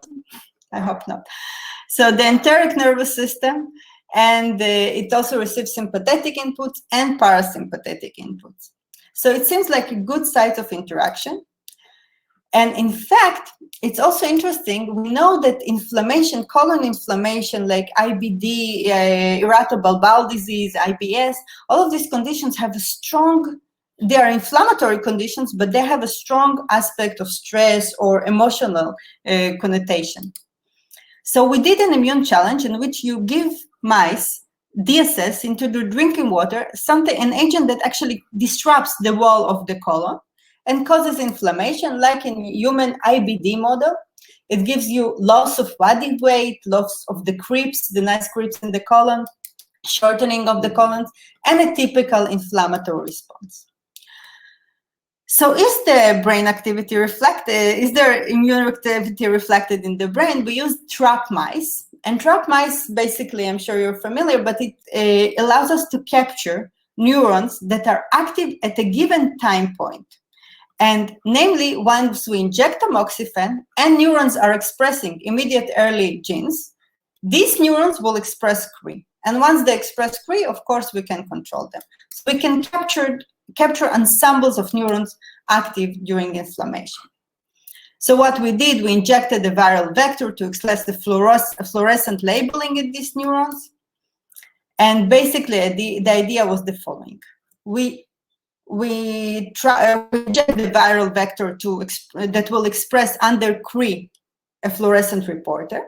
I hope not. So the enteric nervous system, and it also receives sympathetic inputs and parasympathetic inputs. So it seems like a good site of interaction. And in fact, it's also interesting. We know that inflammation, colon inflammation, like IBD, irritable bowel disease, IBS, all of these conditions have they are inflammatory conditions, but they have a strong aspect of stress or emotional connotation. So we did an immune challenge in which you give mice DSS into the drinking water, an agent that actually disrupts the wall of the colon and causes inflammation, like in human IBD model. It gives you loss of body weight, loss of the creeps, the nice creeps in the colon, shortening of the colon, and a typical inflammatory response. So is the brain activity reflected? Is there immune activity reflected in the brain? We used trap mice. And trap mice, basically, I'm sure you're familiar, but it allows us to capture neurons that are active at a given time point. And namely, once we inject tamoxifen and neurons are expressing immediate early genes, these neurons will express Cre. And once they express Cre, of course, we can control them. So we can capture ensembles of neurons active during inflammation. So what we did, we injected the viral vector to express the fluorescent labeling in these neurons. And basically, the idea was the following. We inject the viral vector that will express under Cre a fluorescent reporter.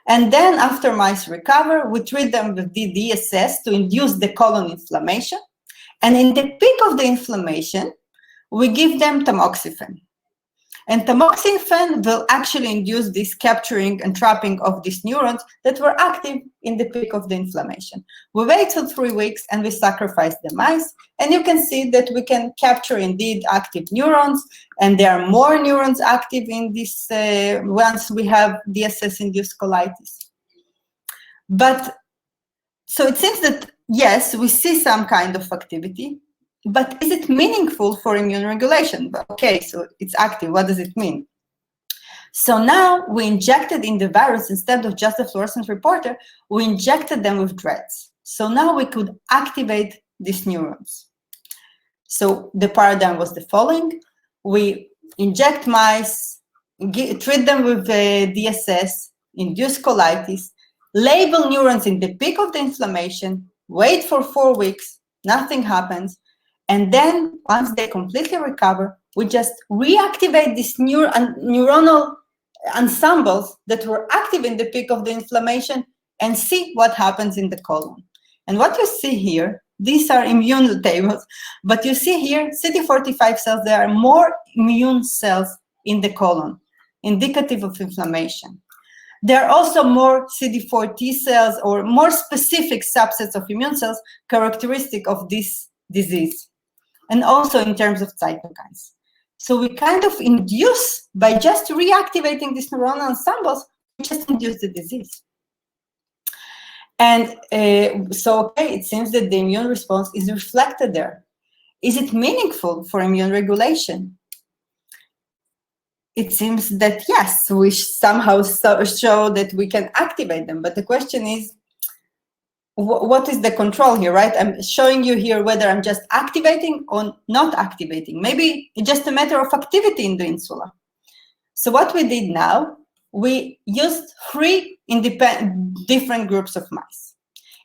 And then after mice recover, we treat them with the DSS to induce the colon inflammation. And in the peak of the inflammation, we give them tamoxifen. And tamoxifen will actually induce this capturing and trapping of these neurons that were active in the peak of the inflammation. We wait for 3 weeks and we sacrifice the mice. And you can see that we can capture indeed active neurons. And there are more neurons active in this once we have DSS-induced colitis. But so it seems that, yes, we see some kind of activity. But is it meaningful for immune regulation? Okay, so it's active. What does it mean? So now we injected in the virus, instead of just a fluorescent reporter, we injected them with dreads. So now we could activate these neurons. So the paradigm was the following. We inject mice, treat them with DSS, induce colitis, label neurons in the peak of the inflammation, wait for 4 weeks, nothing happens. And then once they completely recover, we just reactivate these neuronal ensembles that were active in the peak of the inflammation and see what happens in the colon. And what you see here, these are immune tables, but you see here CD45 cells, there are more immune cells in the colon, indicative of inflammation. There are also more CD4 T cells or more specific subsets of immune cells characteristic of this disease, and also in terms of cytokines. So we kind of induce, by just reactivating these neuronal ensembles, we just induce the disease. And so, okay, it seems that the immune response is reflected there. Is it meaningful for immune regulation? It seems that yes, we somehow show that we can activate them. But the question is, what is the control here, right? I'm showing you here whether I'm just activating or not activating. Maybe it's just a matter of activity in the insula. So what we did now, we used 3 different groups of mice,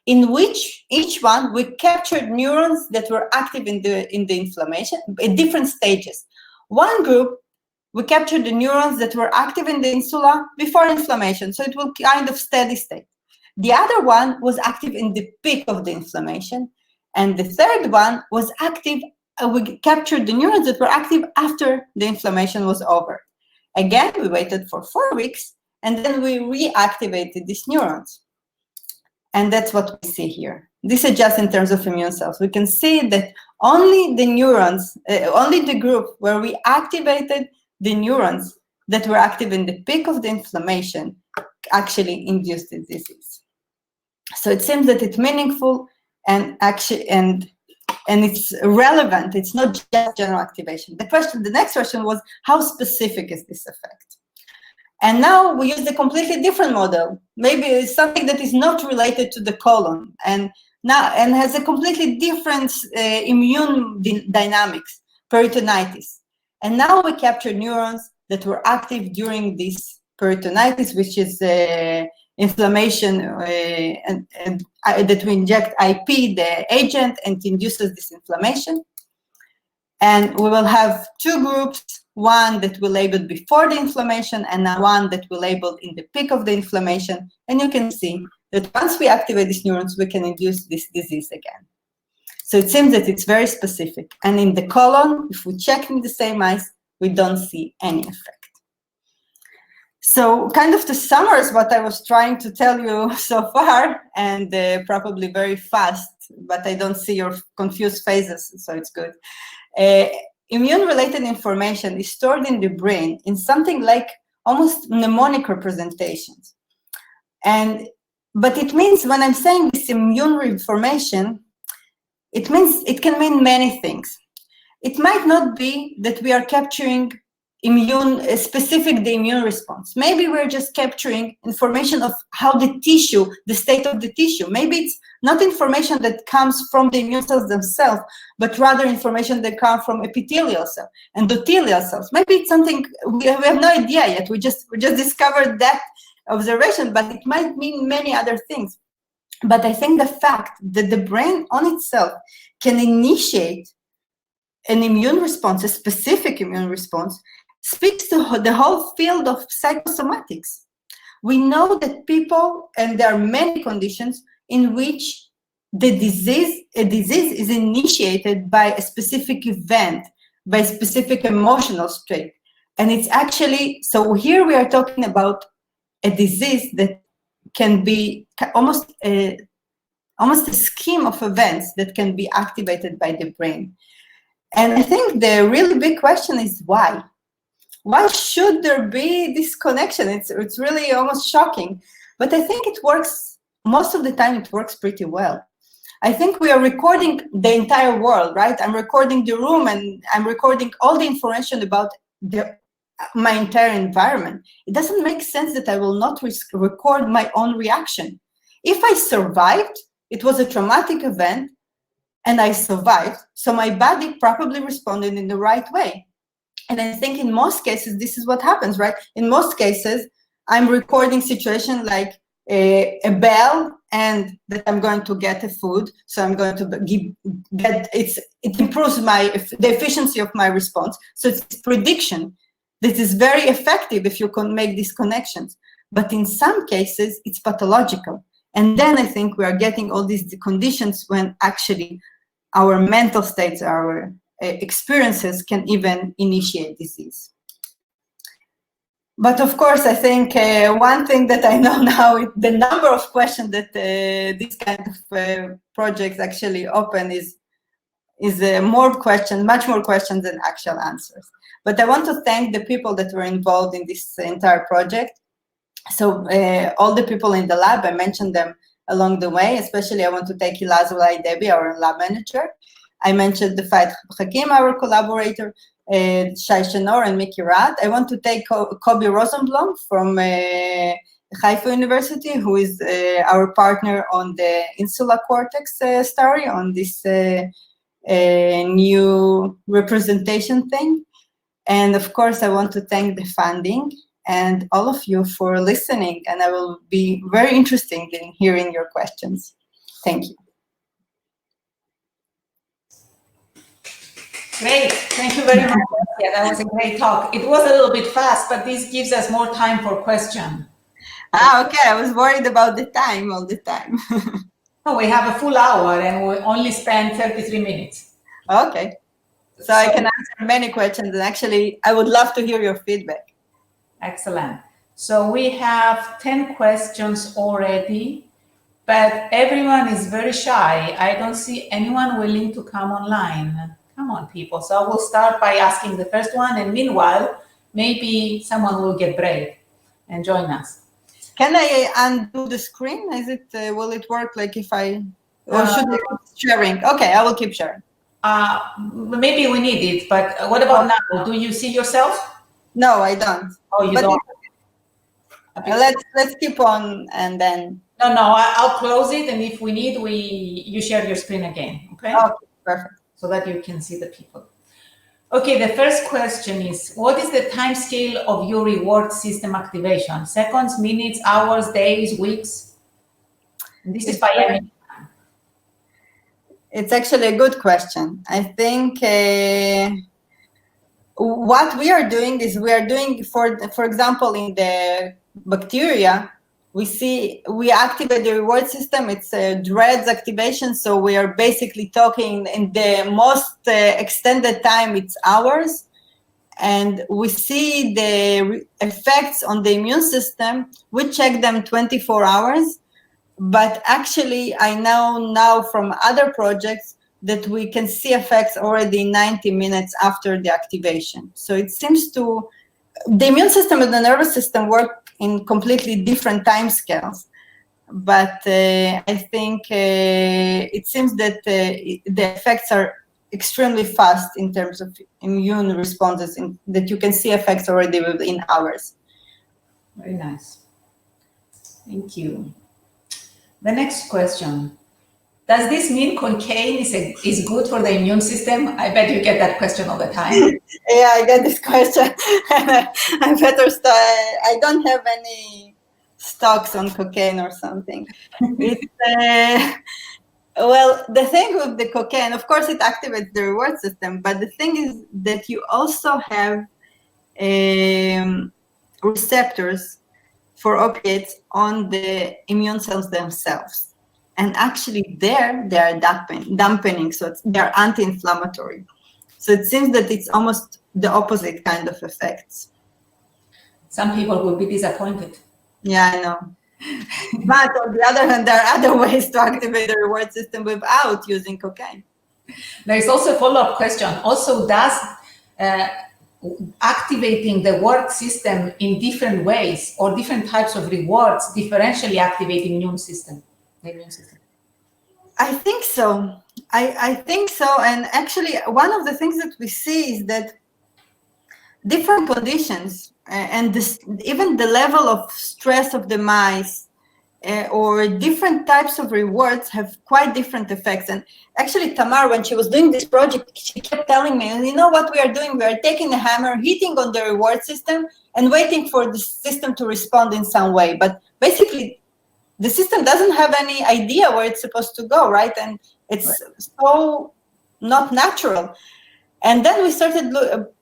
in which each one we captured neurons that were active in the inflammation at different stages. One group, we captured the neurons that were active in the insula before inflammation, so it will kind of steady state. The other one was active in the peak of the inflammation. And the third one was active, we captured the neurons that were active after the inflammation was over. Again, we waited for 4 weeks, and then we reactivated these neurons. And that's what we see here. This is just in terms of immune cells. We can see that only the neurons, only the group where we activated the neurons that were active in the peak of the inflammation actually induced the disease. So it seems that it's meaningful and actually and it's relevant. It's not just general activation. The next question was, how specific is this effect? And now we use a completely different model. Maybe it's something that is not related to the colon and has a completely different immune dynamics, peritonitis. And now we capture neurons that were active during this peritonitis, which is inflammation, and that we inject IP, the agent, and it induces this inflammation. And we will have 2 groups, one that we labeled before the inflammation and one that we labeled in the peak of the inflammation. And you can see that once we activate these neurons, we can induce this disease again. So it seems that it's very specific. And in the colon, if we check in the same mice, we don't see any effect. So kind of to summarize what I was trying to tell you so far, and probably very fast, but I don't see your confused faces, so it's good. Immune-related information is stored in the brain in something like almost mnemonic representations. But it means, when I'm saying this immune information, it means it can mean many things. it might not be that we are capturing the immune response. Maybe we're just capturing information of how the state of the tissue. Maybe it's not information that comes from the immune cells themselves, but rather information that comes from epithelial cells, endothelial cells. Maybe it's something we have no idea yet. We just discovered that observation, but it might mean many other things. But I think the fact that the brain on itself can initiate an immune response, a specific immune response, speaks to the whole field of psychosomatics. We know that people, and there are many conditions in which a disease is initiated by a specific event, by a specific emotional state. And it's actually, so here we are talking about a disease that can be almost a scheme of events that can be activated by the brain. And I think the really big question is why? Why should there be this connection? It's really almost shocking. But I think it works, most of the time it works pretty well. I think we are recording the entire world, right? I'm recording the room and I'm recording all the information about my entire environment. It doesn't make sense that I will not record my own reaction. If I survived, it was a traumatic event, and I survived, so my body probably responded in the right way. And I think in most cases, this is what happens, right? In most cases, I'm recording situation like a bell and that I'm going to get a food. So I'm going to it improves the efficiency of my response. So it's prediction. This is very effective if you can make these connections. But in some cases, it's pathological. And then I think we are getting all these conditions when actually our mental states, our experiences can even initiate disease. But of course, I think one thing that I know now is the number of questions that these kind of projects actually open is much more questions than actual answers. But I want to thank the people that were involved in this entire project. So all the people in the lab, I mentioned them along the way. Especially I want to thank Ilaz Ulai Debi, our lab manager. I mentioned the Fayed Hakim, our collaborator, Shai Shenor and Mickey Rad. I want to thank Kobe Rosenblum from Haifa University, who is our partner on the insula cortex story, on this new representation thing. And of course, I want to thank the funding and all of you for listening. And I will be very interested in hearing your questions. Thank you. Great, thank you very much. Yeah, that was a great talk. It was a little bit fast, but this gives us more time for questions. Okay, I was worried about the time all the time. No, we have a full hour and we only spend 33 minutes. Okay, so I can answer many questions, and actually, I would love to hear your feedback. Excellent. So we have 10 questions already, but everyone is very shy. I don't see anyone willing to come online. Come on, people. So we'll start by asking the first one, and meanwhile, maybe someone will get brave and join us. Can I undo the screen? Is it will it work like if I, or should I keep sharing? Okay, I will keep sharing. Maybe we need it, but what about now? Do you see yourself? No, I don't. Oh, you don't? Let's keep on and then. No, I'll close it, and if we need, you share your screen again. Okay. Okay, perfect. So that you can see the people. Okay, the first question is, what is the time scale of your reward system activation? Seconds, minutes, hours, days, weeks? And this is by Emily. It's actually a good question. I think what we are doing is for example, in the bacteria, we activate the reward system. It's a DREADS activation. So we are basically talking in the most extended time, it's hours. And we see the effects on the immune system. We check them 24 hours. But actually, I know now from other projects that we can see effects already 90 minutes after the activation. So it seems the immune system and the nervous system work in completely different time scales. But I think it seems that the effects are extremely fast in terms of immune responses that you can see effects already within hours. Very nice. Thank you. The next question. Does this mean cocaine is good for the immune system? I bet you get that question all the time. Yeah, I get this question. I better start. I don't have any stocks on cocaine or something. Well, the thing with the cocaine, of course, it activates the reward system, but the thing is that you also have receptors for opiates on the immune cells themselves. And actually there, they are dampening, so they're anti-inflammatory. So it seems that it's almost the opposite kind of effects. Some people will be disappointed. Yeah, I know. But on the other hand, there are other ways to activate the reward system without using cocaine. There is also a follow-up question. Also, does activating the reward system in different ways or different types of rewards differentially activate the immune system? I think so. I think so. And actually, one of the things that we see is that different conditions and even the level of stress of the mice or different types of rewards have quite different effects. And actually, Tamar, when she was doing this project, she kept telling me, you know what we are doing? We are taking a hammer, hitting on the reward system and waiting for the system to respond in some way. But basically, the system doesn't have any idea where it's supposed to go, right? And it's so not natural. And then we started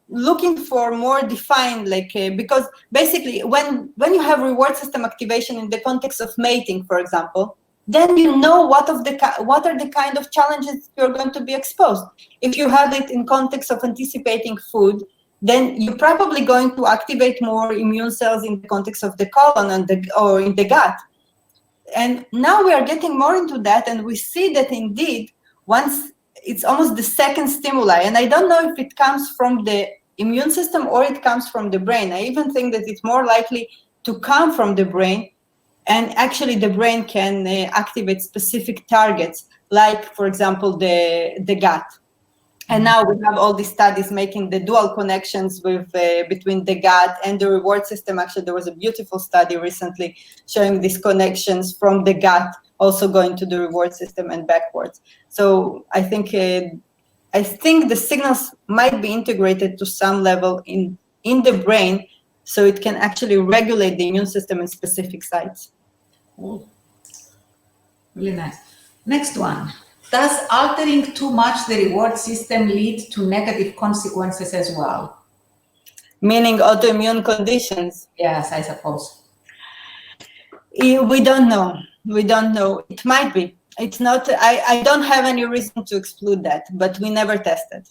looking for more defined, because basically when you have reward system activation in the context of mating, for example, then you know what are the kind of challenges you're going to be exposed. If you have it in context of anticipating food, then you're probably going to activate more immune cells in the context of the colon or in the gut. And now we are getting more into that, and we see that indeed, once it's almost the second stimuli, and I don't know if it comes from the immune system or it comes from the brain. I even think that it's more likely to come from the brain, and actually the brain can activate specific targets, like, for example, the gut. And now we have all these studies making the dual connections between the gut and the reward system. Actually, there was a beautiful study recently showing these connections from the gut also going to the reward system and backwards. So I think the signals might be integrated to some level in the brain, so it can actually regulate the immune system in specific sites. Cool. Really nice. Next one. Does altering too much the reward system lead to negative consequences as well? Meaning autoimmune conditions? Yes, I suppose. We don't know. We don't know. It might be. It's not. I don't have any reason to exclude that, but we never tested.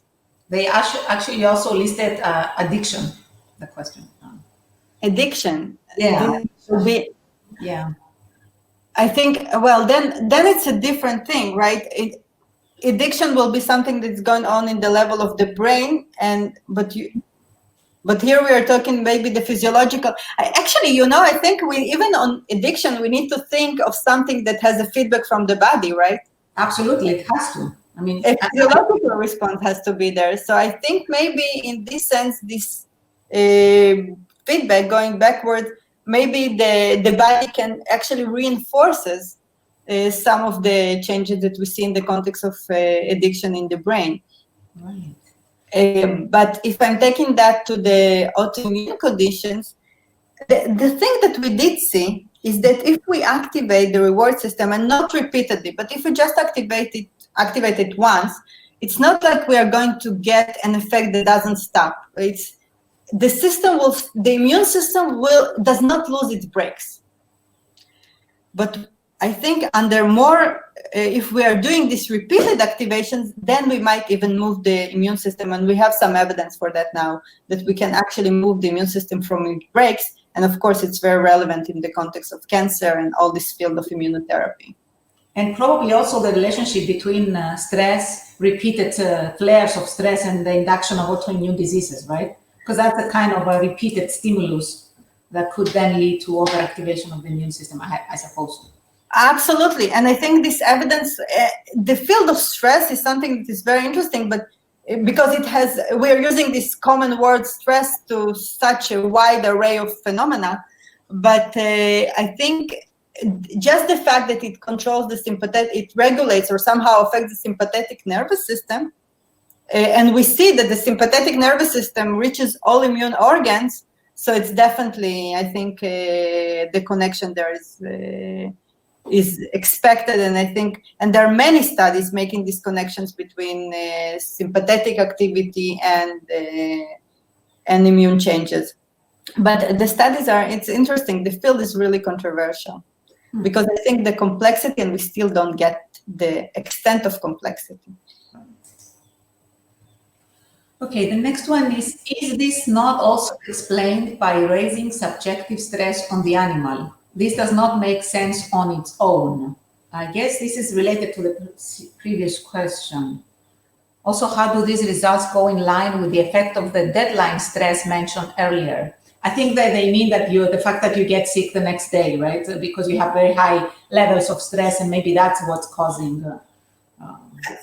They actually also listed addiction. The question. Addiction. Yeah. Yeah. I think. Well, then it's a different thing, right? Addiction will be something that's going on in the level of the brain, but here we are talking maybe the physiological. Actually, I think even on addiction, we need to think of something that has a feedback from the body, right? Absolutely, it has to. I mean, a physiological response has to be there. So I think maybe in this sense, this feedback going backward, maybe the body can actually reinforces some of the changes that we see in the context of addiction in the brain. Right. But if I'm taking that to the autoimmune conditions, the thing that we did see is that if we activate the reward system, and not repeatedly, but if we just activate it once, it's not like we are going to get an effect that doesn't stop. The immune system does not lose its brakes. But I think under more, if we are doing these repeated activations, then we might even move the immune system. And we have some evidence for that now, that we can actually move the immune system from its brakes. And of course, it's very relevant in the context of cancer and all this field of immunotherapy. And probably also the relationship between stress, repeated flares of stress, and the induction of autoimmune diseases, right? Because that's a kind of a repeated stimulus that could then lead to overactivation of the immune system, I suppose. Absolutely. And I think this evidence, the field of stress is something that is very interesting, but because we're using this common word stress to such a wide array of phenomena. But I think just the fact that it controls the it regulates or somehow affects the sympathetic nervous system, and we see that the sympathetic nervous system reaches all immune organs. So it's definitely, I think, the connection there is expected, and I think, and there are many studies making these connections between sympathetic activity and immune changes. But the studies it's interesting. The field is really controversial because I think the complexity, and we still don't get the extent of complexity. Okay, the next one is this not also explained by raising subjective stress on the animal? This does not make sense on its own. I guess this is related to the previous question. Also, how do these results go in line with the effect of the deadline stress mentioned earlier? I think that they mean that the fact that you get sick the next day, right? Because you have very high levels of stress, and maybe that's what's causing.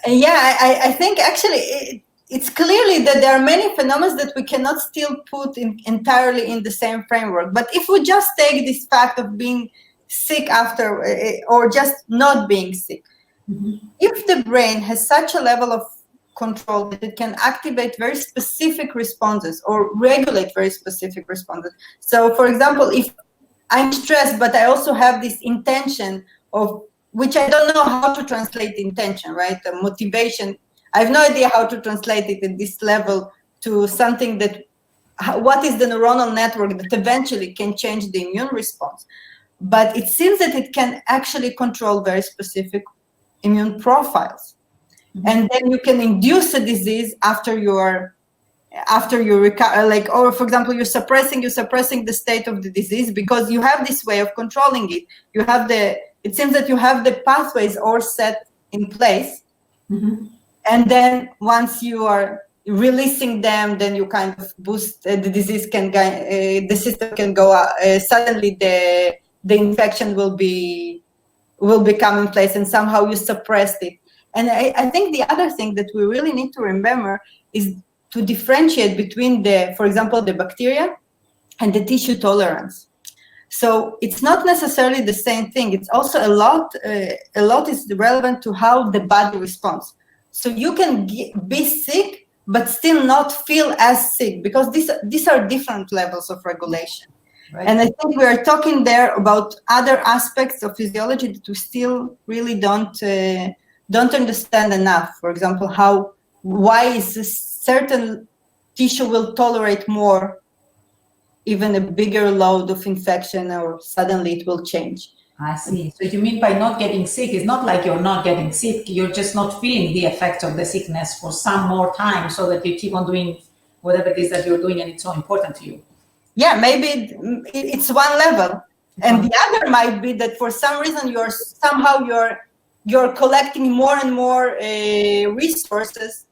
Yeah, I think actually it's clearly that there are many phenomena that we cannot still put entirely in the same framework. But if we just take this fact of being sick after, or just not being sick, if the brain has such a level of control that it can activate very specific responses or regulate very specific responses. So, for example, if I'm stressed, but I also have this intention of, which I don't know how to translate intention, right? The motivation. I have no idea how to translate it at this level to something that, what is the neuronal network that eventually can change the immune response? But it seems that it can actually control very specific immune profiles. And then you can induce a disease after you recover, like, or for example, you're suppressing the state of the disease because you have this way of controlling it. You have it seems that you have the pathways all set in place. And then once you are releasing them, then you kind of boost the disease the system can go suddenly the infection will become in place, and somehow you suppressed it. And I think the other thing that we really need to remember is to differentiate between for example, the bacteria and the tissue tolerance. So it's not necessarily the same thing. It's also a lot is relevant to how the body responds. So you can be sick, but still not feel as sick, because these are different levels of regulation. Right. And I think we are talking there about other aspects of physiology that we still really don't understand enough. For example, why is a certain tissue will tolerate more, even a bigger load of infection, or suddenly it will change. I see. So you mean by not getting sick, it's not like you're not getting sick, you're just not feeling the effects of the sickness for some more time, so that you keep on doing whatever it is that you're doing, and it's so important to you. Yeah, maybe it's one level, and the other might be that for some reason you're collecting more and more resources,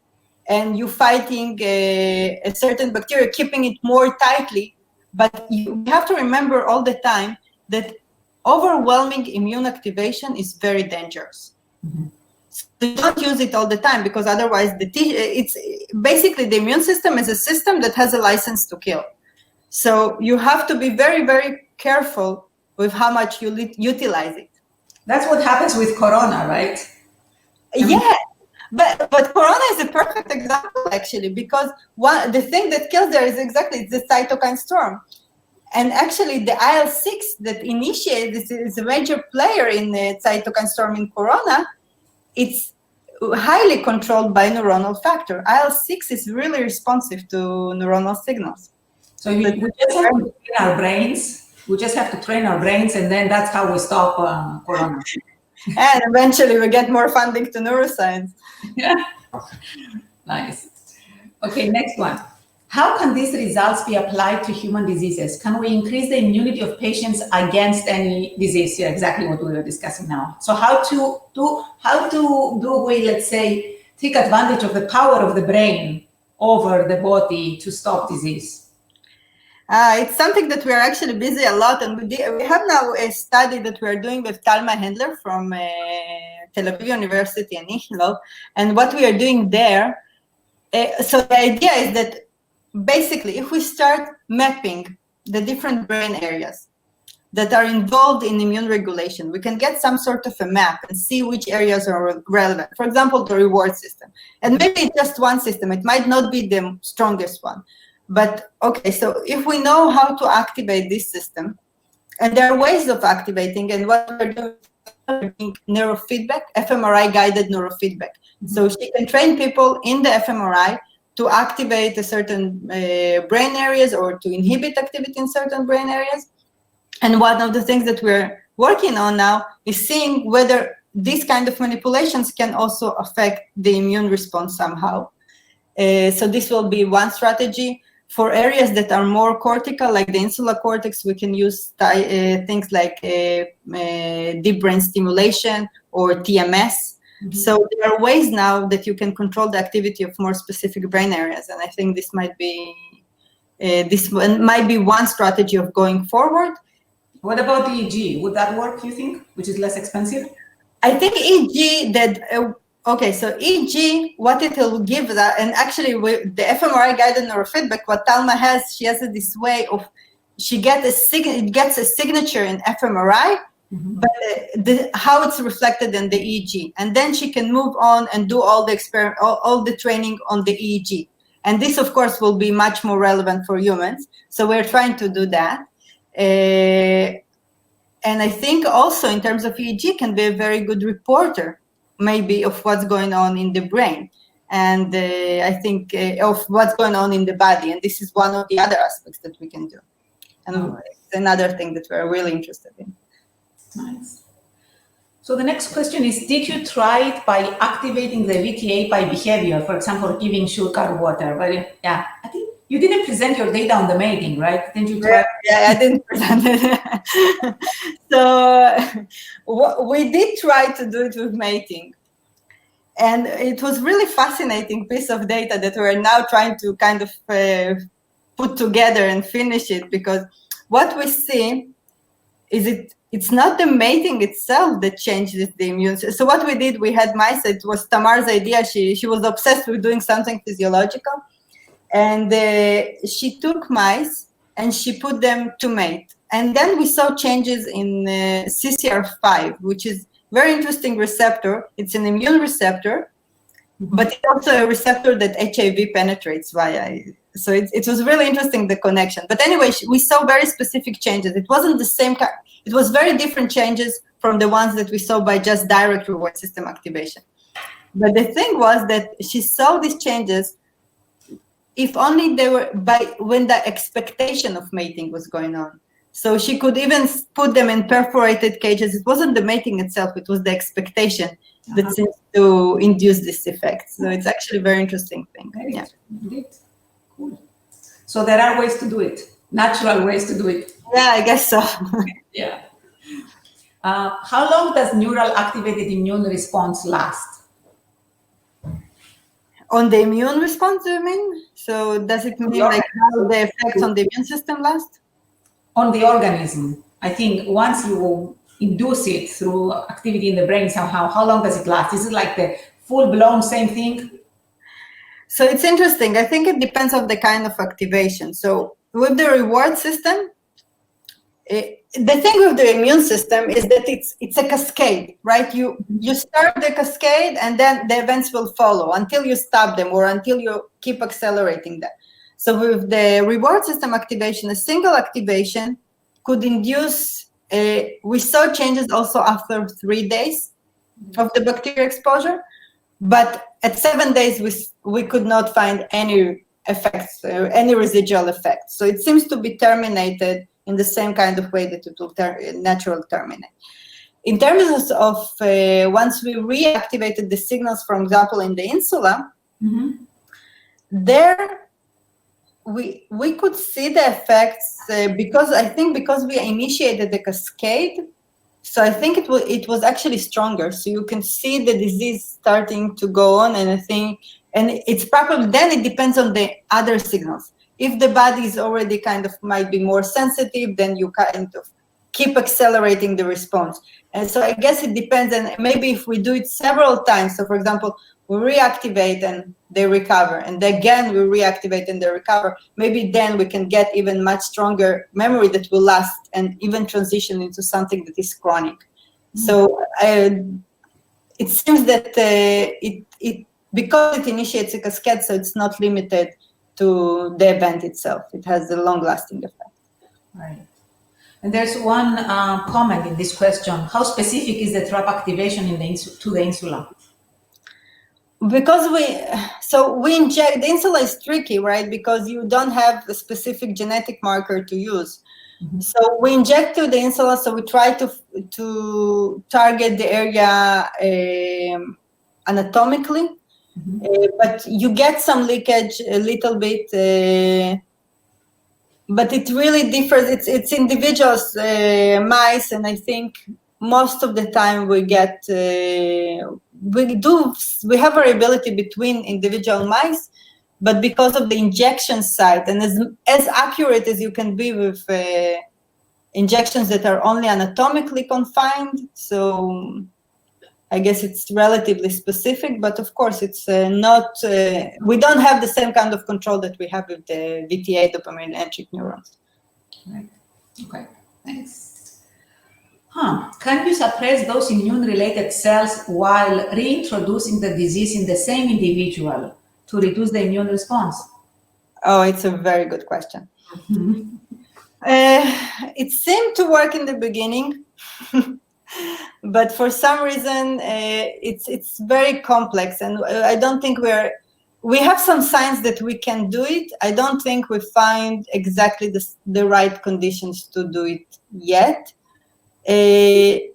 and you're fighting a certain bacteria, keeping it more tightly. But you have to remember all the time that overwhelming immune activation is very dangerous. So you don't use it all the time, because otherwise it's basically the immune system is a system that has a license to kill. So you have to be very, very careful with how much you utilize it. That's what happens with corona, right? Yeah, but corona is a perfect example, actually, because the thing that kills there is it's the cytokine storm. And actually, the IL-6 that initiates is a major player in the cytokine storm in corona. It's highly controlled by neuronal factor. IL-6 is really responsive to neuronal signals. So we just have to train our brains. We just have to train our brains, and then that's how we stop corona. And eventually we get more funding to neuroscience. Yeah. Nice. Okay, next one. How can these results be applied to human diseases? Can we increase the immunity of patients against any disease? Yeah, exactly what we were discussing now. So how do we, let's say, take advantage of the power of the brain over the body to stop disease? It's something that we are actually busy a lot, and we have now a study that we are doing with Talma Handler from Tel Aviv University and Ichilov, and what we are doing there. So the idea is that basically, if we start mapping the different brain areas that are involved in immune regulation, we can get some sort of a map and see which areas are relevant. For example, the reward system, and maybe it's just one system. It might not be the strongest one. But okay, so if we know how to activate this system, and there are ways of activating, and what we're doing, neurofeedback, fMRI guided neurofeedback. So she can train people in the fMRI to activate a certain brain areas or to inhibit activity in certain brain areas. And one of the things that we're working on now is seeing whether these kind of manipulations can also affect the immune response somehow. So this will be one strategy. For areas that are more cortical, like the insular cortex, we can use things like deep brain stimulation or TMS. So there are ways now that you can control the activity of more specific brain areas, and I think this might be one strategy of going forward. What about EEG? Would that work, you think, which is less expensive? I think EEG that. Okay, so EEG, what it will give that, and actually with the fMRI guided neurofeedback, what Talma has, she has this way of, it gets a signature in fMRI, but how it's reflected in the EEG, and then she can move on and do all the training on the EEG, and this, of course, will be much more relevant for humans. So we're trying to do that. And I think also in terms of EEG can be a very good reporter, maybe, of what's going on in the brain, and I think of what's going on in the body. And this is one of the other aspects that we can do. And it's another thing that we're really interested in. Nice. So the next question is, did you try it by activating the VTA by behavior, for example, giving sugar water? But yeah, I think you didn't present your data on the mating, right? Didn't you try? Yeah, I didn't present it. So we did try to do it with mating. And it was really fascinating piece of data that we're now trying to kind of put together and finish it, because what we see is it's not the mating itself that changes the immune system. So what we did, we had mice. It was Tamar's idea. She was obsessed with doing something physiological. And she took mice and she put them to mate. And then we saw changes in CCR5, which is very interesting receptor. It's an immune receptor, but it's also a receptor that HIV penetrates via. So it was really interesting, the connection. But anyway, we saw very specific changes. It wasn't the same kind. It was very different changes from the ones that we saw by just direct reward system activation. But the thing was that she saw these changes if only they were when the expectation of mating was going on. So she could even put them in perforated cages. It wasn't the mating itself, it was the expectation that seems to induce this effect. So it's actually a very interesting thing. Yeah. Cool. So there are ways to do it, natural ways to do it. Yeah, I guess so. Yeah. How long does neural activated immune response last? On the immune response, do you mean? So does it mean like how the effects on the immune system last? On the organism. I think once you induce it through activity in the brain somehow, how long does it last? Is it like the full-blown same thing? So it's interesting. I think it depends on the kind of activation. So with the reward system, the thing with the immune system is that it's a cascade, right? You start the cascade and then the events will follow until you stop them or until you keep accelerating them. So with the reward system activation, a single activation could induce, we saw changes also after 3 days of the bacteria exposure, but at 7 days we could not find any effects, any residual effects. So it seems to be terminated in the same kind of way that it will naturally terminate. In terms of once we reactivated the signals, for example, in the insula, there we could see the effects because we initiated the cascade. So I think it was actually stronger. So you can see the disease starting to go on, and I think, and it's probably then it depends on the other signals. If the body is already kind of might be more sensitive, then you kind of keep accelerating the response. And so I guess it depends, and maybe if we do it several times, so for example, we reactivate and they recover, and again we reactivate and they recover, maybe then we can get even much stronger memory that will last and even transition into something that is chronic. So it seems that it because it initiates a cascade, so it's not limited to the event itself. It has a long-lasting effect. Right. And there's one comment in this question. How specific is the trap activation to the insula? Because we inject, the insula is tricky, right? Because you don't have a specific genetic marker to use. So we inject to the insula, so we try to target the area anatomically, but you get some leakage a little bit, but it really differs. It's individuals, mice, and I think most of the time we get we have variability between individual mice, but because of the injection site and as accurate as you can be with injections that are only anatomically confined, so I guess it's relatively specific, but of course it's not, we don't have the same kind of control that we have with the VTA dopaminergic neurons. Right. Okay, thanks. Can you suppress those immune-related cells while reintroducing the disease in the same individual to reduce the immune response? Oh, it's a very good question. It seemed to work in the beginning, but for some reason it's very complex, and I don't think we have some signs that we can do it. I don't think we find exactly the right conditions to do it yet. I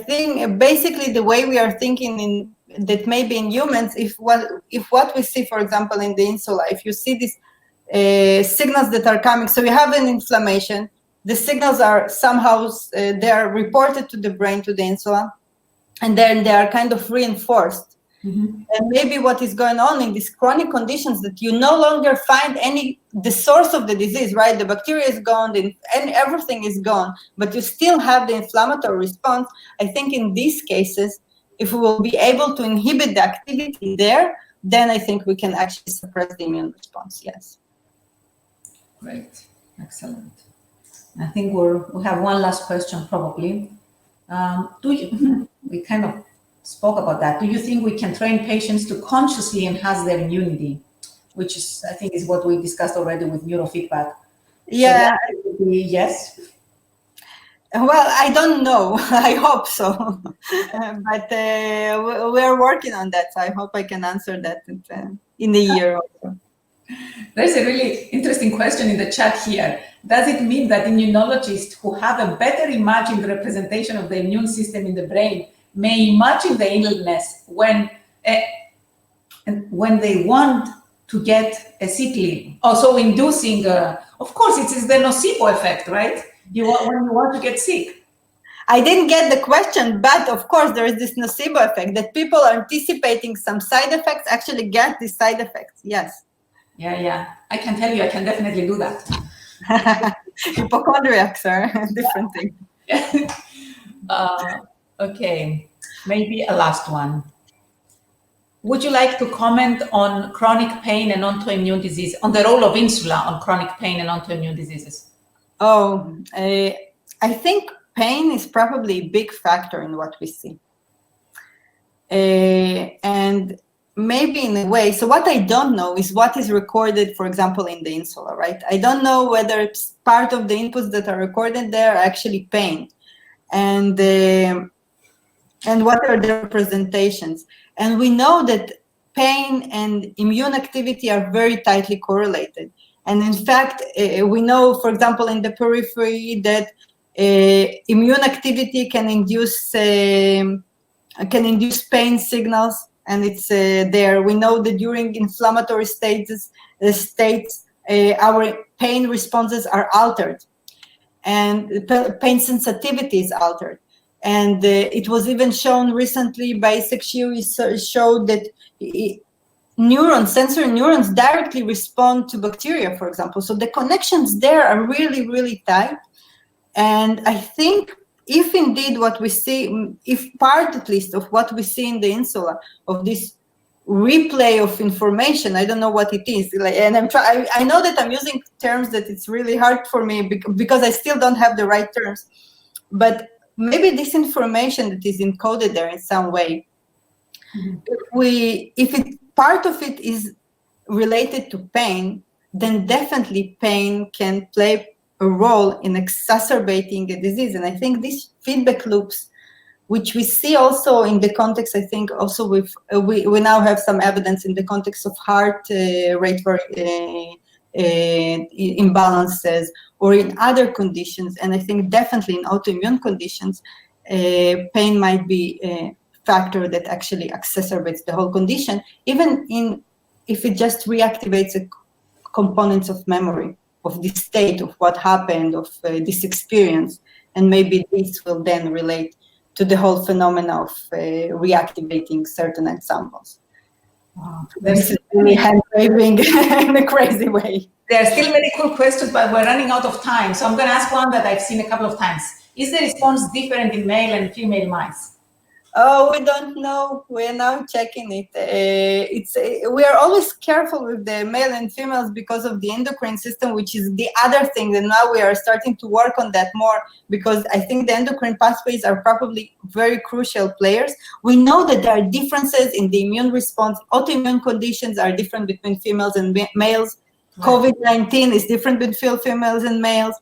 think basically the way we are thinking that maybe in humans, if what we see, for example, in the insula, if you see these signals that are coming, so you have an inflammation, the signals are somehow, they are reported to the brain, to the insula, and then they are kind of reinforced. And maybe what is going on in these chronic conditions that you no longer find the source of the disease, right? The bacteria is gone and everything is gone, but you still have the inflammatory response. I think in these cases, if we will be able to inhibit the activity there, then I think we can actually suppress the immune response, yes. Great, excellent. I think we have one last question probably. We kind of spoke about that. Do you think we can train patients to consciously enhance their immunity, which is, I think, is what we discussed already with neurofeedback? Yeah. So would be yes. Well, I don't know. I hope so, but we're working on that. So I hope I can answer that in a year or so. There's a really interesting question in the chat here. Does it mean that immunologists who have a better imagined representation of the immune system in the brain may imagine the illness when they want to get a sick leave? Also inducing, of course, it is the nocebo effect, right? When you want to get sick. I didn't get the question, but of course there is this nocebo effect that people are anticipating some side effects actually get these side effects, yes. Yeah. I can tell you, I can definitely do that. Hypochondriacs are a different thing. Okay, maybe a last one. Would you like to comment on chronic pain and autoimmune disease, on the role of insula on chronic pain and autoimmune diseases? Oh, I think pain is probably a big factor in what we see. And maybe in a way, so what I don't know is what is recorded, for example, in the insula, right? I don't know whether it's part of the inputs that are recorded there are actually pain. And what are the representations? And we know that pain and immune activity are very tightly correlated. And in fact, we know, for example, in the periphery that immune activity can induce pain signals, and it's there. We know that during inflammatory states, our pain responses are altered, and pain sensitivity is altered. And it was even shown recently by Sekshiri, showed that neurons, sensory neurons, directly respond to bacteria, for example. So the connections there are really, really tight. And I think if indeed what we see, if part at least of what we see in the insula, of this replay of information, I don't know what it is, like, and I know that I'm using terms that it's really hard for me because I still don't have the right terms, but maybe this information that is encoded there in some way, if part of it is related to pain, then definitely pain can play a role in exacerbating a disease. And I think these feedback loops, which we see also in the context, I think also with, we now have some evidence in the context of heart rate imbalances or in other conditions. And I think definitely in autoimmune conditions, pain might be a factor that actually exacerbates the whole condition, even if it just reactivates a components of memory, of this state, of what happened, of this experience. And maybe this will then relate to the whole phenomena of reactivating certain ensembles. Wow. This is really hand-waving in a crazy way. There are still many cool questions, but we're running out of time. So I'm going to ask one that I've seen a couple of times. Is the response different in male and female mice? Oh, we don't know. We're now checking it. We are always careful with the male and females because of the endocrine system, which is the other thing. And now we are starting to work on that more because I think the endocrine pathways are probably very crucial players. We know that there are differences in the immune response. Autoimmune conditions are different between females and males. Right. COVID-19 is different between females and males.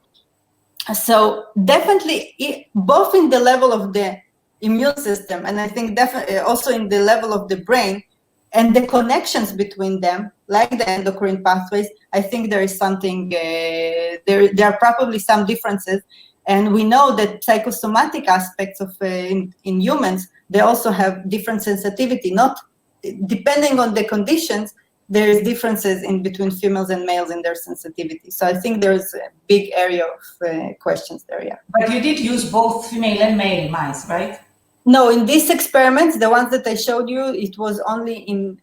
So definitely, both in the level of the immune system, and I think definitely also in the level of the brain and the connections between them, like the endocrine pathways, I think there is something, there are probably some differences. And we know that psychosomatic aspects of in humans, they also have different sensitivity, not depending on the conditions. There is differences in between females and males in their sensitivity. So I think there's a big area of questions there, yeah. But you did use both female and male mice, right? No, in these experiments, the ones that I showed you, it was only in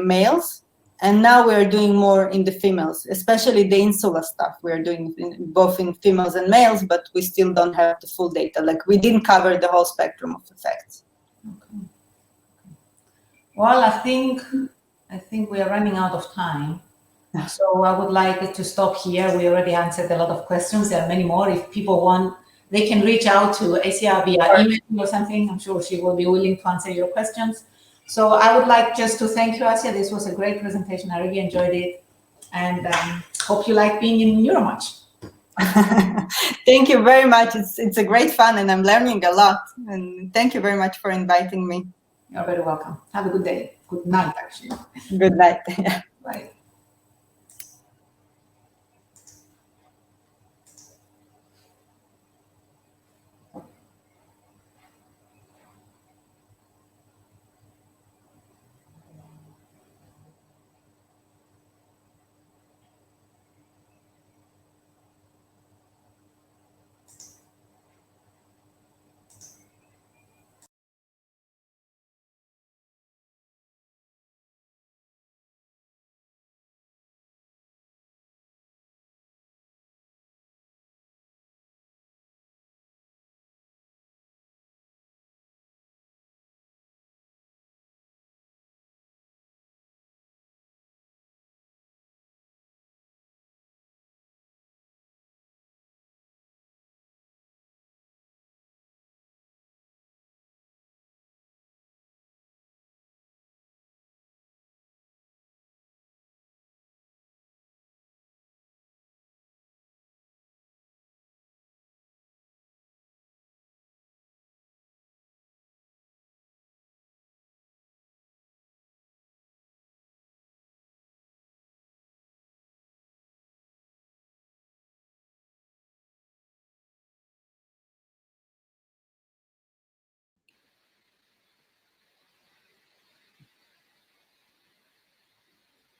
males. And now we're doing more in the females, especially the insula stuff. We're doing both in females and males, but we still don't have the full data. Like we didn't cover the whole spectrum of effects. Okay. Well, I think we are running out of time. So I would like to stop here. We already answered a lot of questions. There are many more. If people want, they can reach out to Asia via email or something. I'm sure she will be willing to answer your questions. So I would like just to thank you, Asia. This was a great presentation. I really enjoyed it. And hope you like being in Neuromatch. Thank you very much. It's a great fun and I'm learning a lot. And thank you very much for inviting me. You're very welcome. Have a good day. Good night, actually. Good night. Bye.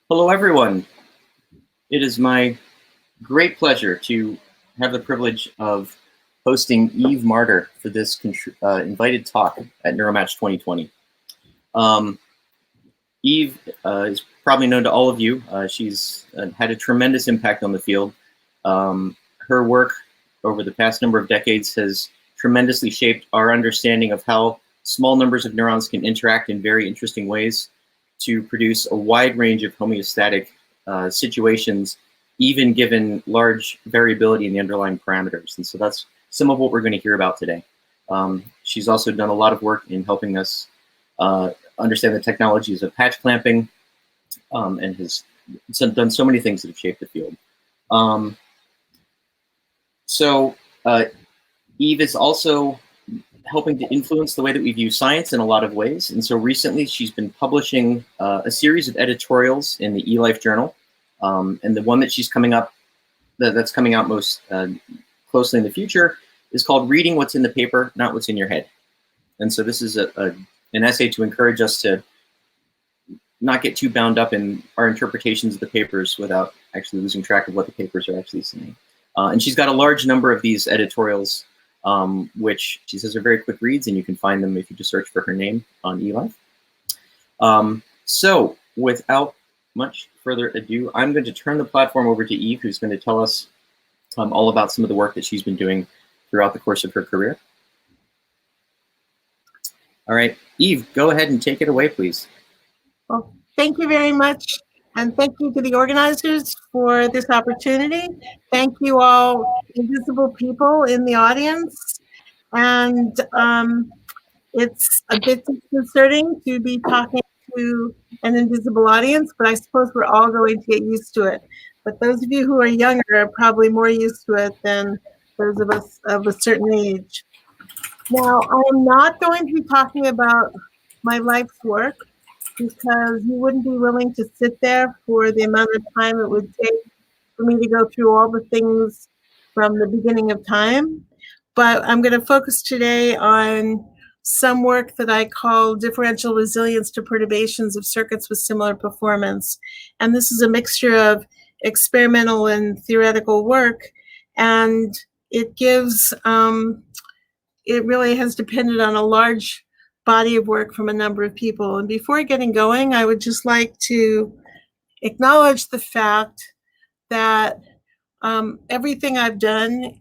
Hello, everyone. It is my great pleasure to have the privilege of hosting Eve Martyr for this invited talk at Neuromatch 2020. Eve is probably known to all of you. She's had a tremendous impact on the field. Her work over the past number of decades has tremendously shaped our understanding of how small numbers of neurons can interact in very interesting ways to produce a wide range of homeostatic situations, even given large variability in the underlying parameters. And so that's some of what we're going to hear about today. She's also done a lot of work in helping us understand the technologies of patch clamping, and has done so many things that have shaped the field. Eve is also helping to influence the way that we view science in a lot of ways. And so recently she's been publishing a series of editorials in the eLife journal. And the one that she's that's coming out most closely in the future is called Reading What's in the Paper, Not What's in Your Head. And so this is an essay to encourage us to not get too bound up in our interpretations of the papers without actually losing track of what the papers are actually saying. And she's got a large number of these editorials, which she says are very quick reads, and you can find them if you just search for her name on eLife. So without much further ado, I'm going to turn the platform over to Eve, who's going to tell us all about some of the work that she's been doing throughout the course of her career. All right, Eve, go ahead and take it away, please. Well, thank you very much. And thank you to the organizers for this opportunity. Thank you all invisible people in the audience. And it's a bit disconcerting to be talking to an invisible audience, but I suppose we're all going to get used to it. But those of you who are younger are probably more used to it than those of us of a certain age. Now, I'm not going to be talking about my life's work, because you wouldn't be willing to sit there for the amount of time it would take for me to go through all the things from the beginning of time. But I'm going to focus today on some work that I call differential resilience to perturbations of circuits with similar performance. And this is a mixture of experimental and theoretical work. And it gives, it really has depended on a large body of work from a number of people. And before getting going, I would just like to acknowledge the fact that everything I've done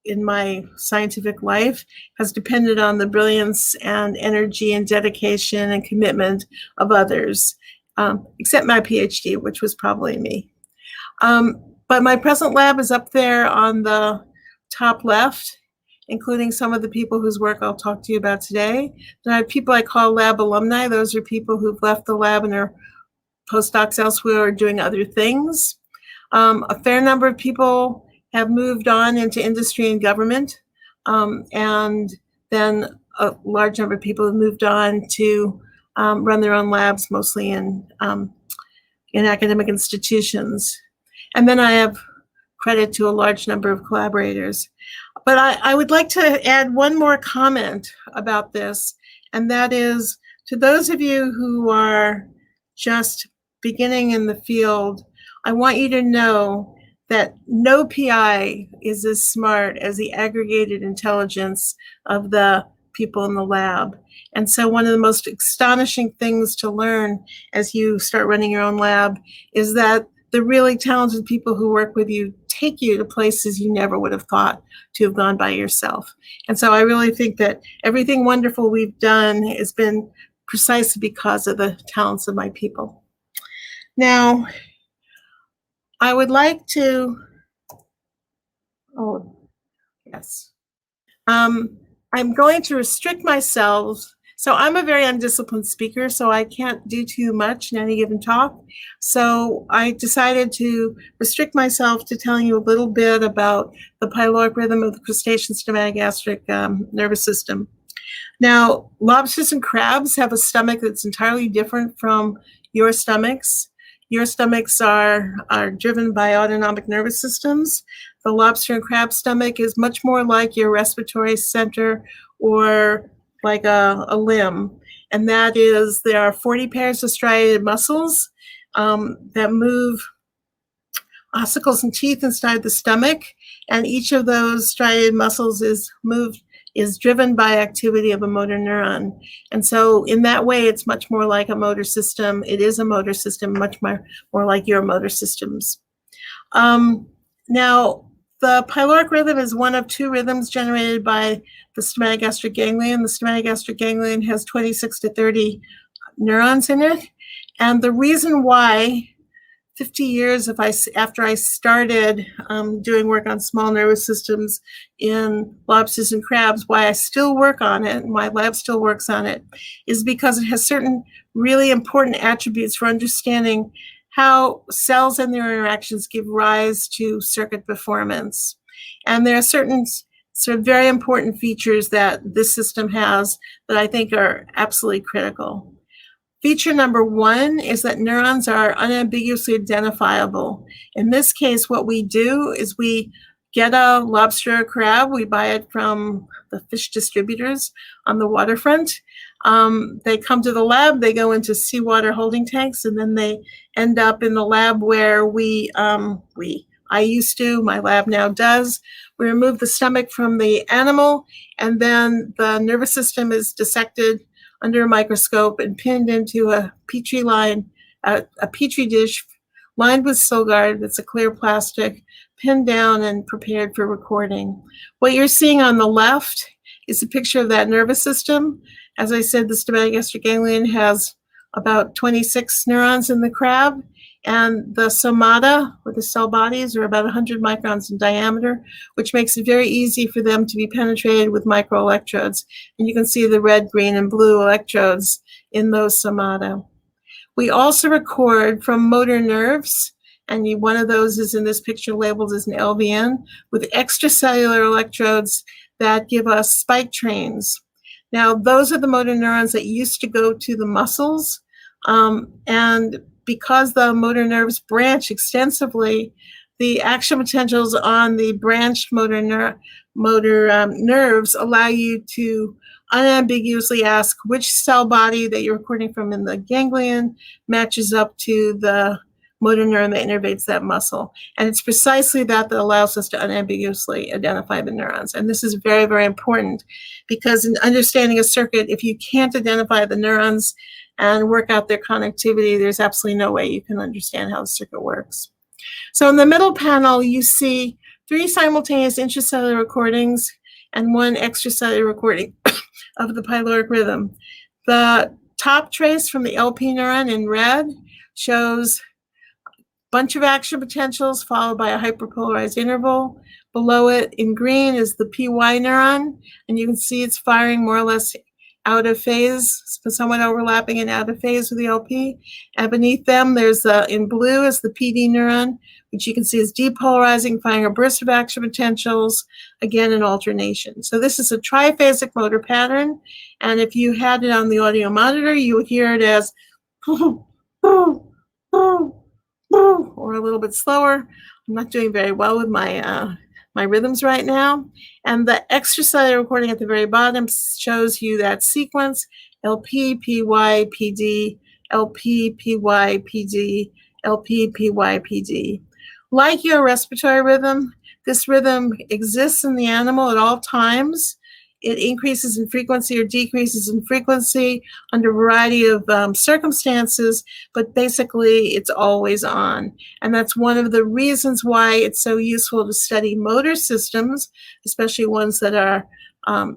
in my scientific life has depended on the brilliance and energy and dedication and commitment of others, except my PhD, which was probably me. But my present lab is up there on the top left, including some of the people whose work I'll talk to you about today. Then I have people I call lab alumni. Those are people who've left the lab and are postdocs elsewhere or doing other things. A fair number of people have moved on into industry and government. And then a large number of people have moved on to run their own labs, mostly in academic institutions. And then I have credit to a large number of collaborators. But I would like to add one more comment about this, and that is to those of you who are just beginning in the field, I want you to know that no PI is as smart as the aggregated intelligence of the people in the lab. And so one of the most astonishing things to learn as you start running your own lab is that the really talented people who work with you take you to places you never would have thought to have gone by yourself. And so I really think that everything wonderful we've done has been precisely because of the talents of my people. Now, I would like to, I'm going to restrict myself. So I'm a very undisciplined speaker, so I can't do too much in any given talk. So I decided to restrict myself to telling you a little bit about the pyloric rhythm of the crustacean stomatogastric nervous system. Now, lobsters and crabs have a stomach that's entirely different from your stomachs. Your stomachs are driven by autonomic nervous systems. The lobster and crab stomach is much more like your respiratory center or like a limb. And that is, there are 40 pairs of striated muscles that move ossicles and teeth inside the stomach. And each of those striated muscles is moved is driven by activity of a motor neuron. And so in that way, it's much more like a motor system. It is a motor system, much more like your motor systems. Now, the pyloric rhythm is one of two rhythms generated by the stomatogastric ganglion. The stomatogastric ganglion has 26 to 30 neurons in it. And the reason why 50 years after I started doing work on small nervous systems in lobsters and crabs, why I still work on it, and my lab still works on it, is because it has certain really important attributes for understanding how cells and their interactions give rise to circuit performance. And there are certain sort of very important features that this system has that I think are absolutely critical. Feature number one is that neurons are unambiguously identifiable. In this case, what we do is we get a lobster or crab, we buy it from the fish distributors on the waterfront. They come to the lab, they go into seawater holding tanks, and then they end up in the lab where I used to, my lab now does. We remove the stomach from the animal, and then the nervous system is dissected under a microscope and pinned into a petri dish lined with Silgard. That's a clear plastic, pinned down and prepared for recording. What you're seeing on the left is a picture of that nervous system. As I said, the stomatogastric ganglion has about 26 neurons in the crab, and the somata, or the cell bodies, are about 100 microns in diameter, which makes it very easy for them to be penetrated with microelectrodes. And you can see the red, green, and blue electrodes in those somata. We also record from motor nerves, and one of those is in this picture labeled as an LVN, with extracellular electrodes that give us spike trains. Now, those are the motor neurons that used to go to the muscles, and because the motor nerves branch extensively, the action potentials on the branched motor nerves allow you to unambiguously ask which cell body that you're recording from in the ganglion matches up to the motor neuron that innervates that muscle. And it's precisely that allows us to unambiguously identify the neurons. And this is very, very important, because in understanding a circuit, if you can't identify the neurons and work out their connectivity, there's absolutely no way you can understand how the circuit works. So in the middle panel, you see 3 simultaneous intracellular recordings and 1 extracellular recording of the pyloric rhythm. The top trace from the LP neuron in red shows a bunch of action potentials followed by a hyperpolarized interval. Below it in green is the PY neuron, and you can see it's firing more or less out of phase, somewhat overlapping and out of phase with the LP. And beneath them, there's in blue is the PD neuron, which you can see is depolarizing, firing a burst of action potentials, again in alternation. So this is a triphasic motor pattern. And if you had it on the audio monitor, you would hear it as or a little bit slower. I'm not doing very well with my rhythms right now. And the extracellular recording at the very bottom shows you that sequence: LP, PY, PD, LP, PY, PD, LP, PY, PD. Like your respiratory rhythm, this rhythm exists in the animal at all times. It increases in frequency or decreases in frequency under a variety of circumstances, but basically it's always on. And that's one of the reasons why it's so useful to study motor systems, especially ones that are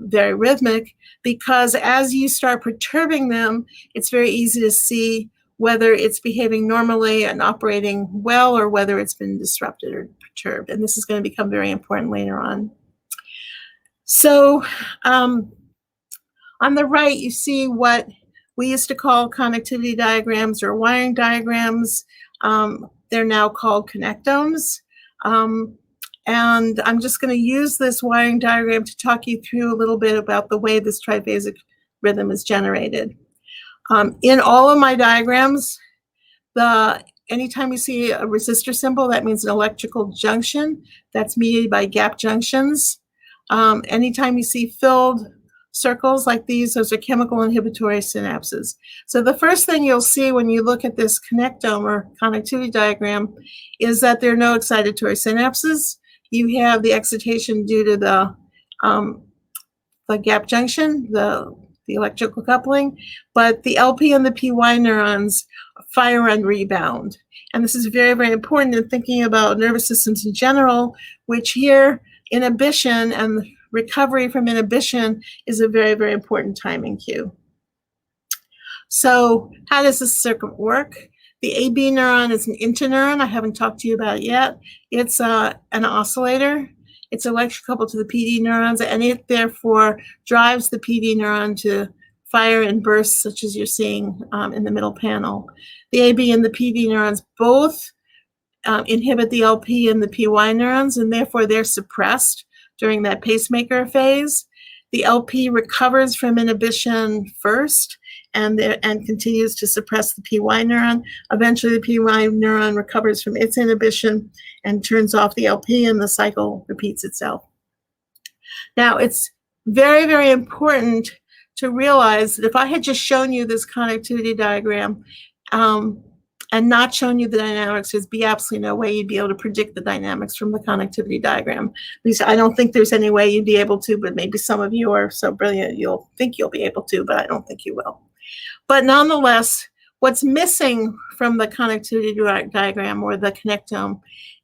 very rhythmic, because as you start perturbing them, it's very easy to see whether it's behaving normally and operating well or whether it's been disrupted or perturbed. And this is going to become very important later on. So on the right, you see what we used to call connectivity diagrams or wiring diagrams. They're now called connectomes. And I'm just going to use this wiring diagram to talk you through a little bit about the way this triphasic rhythm is generated. In all of my diagrams, anytime you see a resistor symbol, that means an electrical junction that's mediated by gap junctions. Anytime you see filled circles like these, those are chemical inhibitory synapses. So the first thing you'll see when you look at this connectome or connectivity diagram is that there are no excitatory synapses. You have the excitation due to the the gap junction, the electrical coupling, but the LP and the PY neurons fire and rebound. And this is very, very important in thinking about nervous systems in general, which here inhibition and recovery from inhibition is a very, very important timing cue. So how does this circuit work? The AB neuron is an interneuron. I haven't talked to you about it yet. It's an oscillator. It's electrically coupled to the PD neurons, and it therefore drives the PD neuron to fire and bursts, such as you're seeing in the middle panel. The AB and the PD neurons both inhibit the LP and the PY neurons, and therefore they're suppressed during that pacemaker phase. The LP recovers from inhibition first and continues to suppress the PY neuron. Eventually, the PY neuron recovers from its inhibition and turns off the LP, and the cycle repeats itself. Now, it's very, very important to realize that if I had just shown you this connectivity diagram and not shown you the dynamics, there'd be absolutely no way you'd be able to predict the dynamics from the connectivity diagram. At least I don't think there's any way you'd be able to, but maybe some of you are so brilliant you'll think you'll be able to, but I don't think you will. But nonetheless, what's missing from the connectivity diagram or the connectome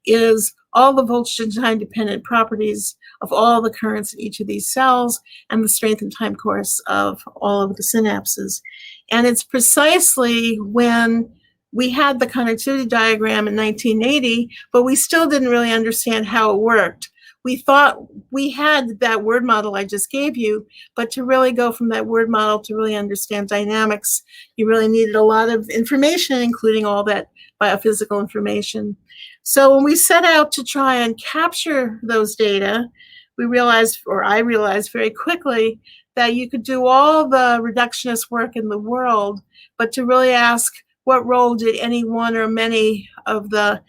is all the voltage and time dependent properties of all the currents in each of these cells and the strength and time course of all of the synapses. And it's precisely when we had the connectivity diagram in 1980, but we still didn't really understand how it worked. We thought we had that word model I just gave you, but to really go from that word model to really understand dynamics, you really needed a lot of information, including all that biophysical information. So when we set out to try and capture those data, we realized, or I realized very quickly, that you could do all the reductionist work in the world, but to really ask what role did any one or many of the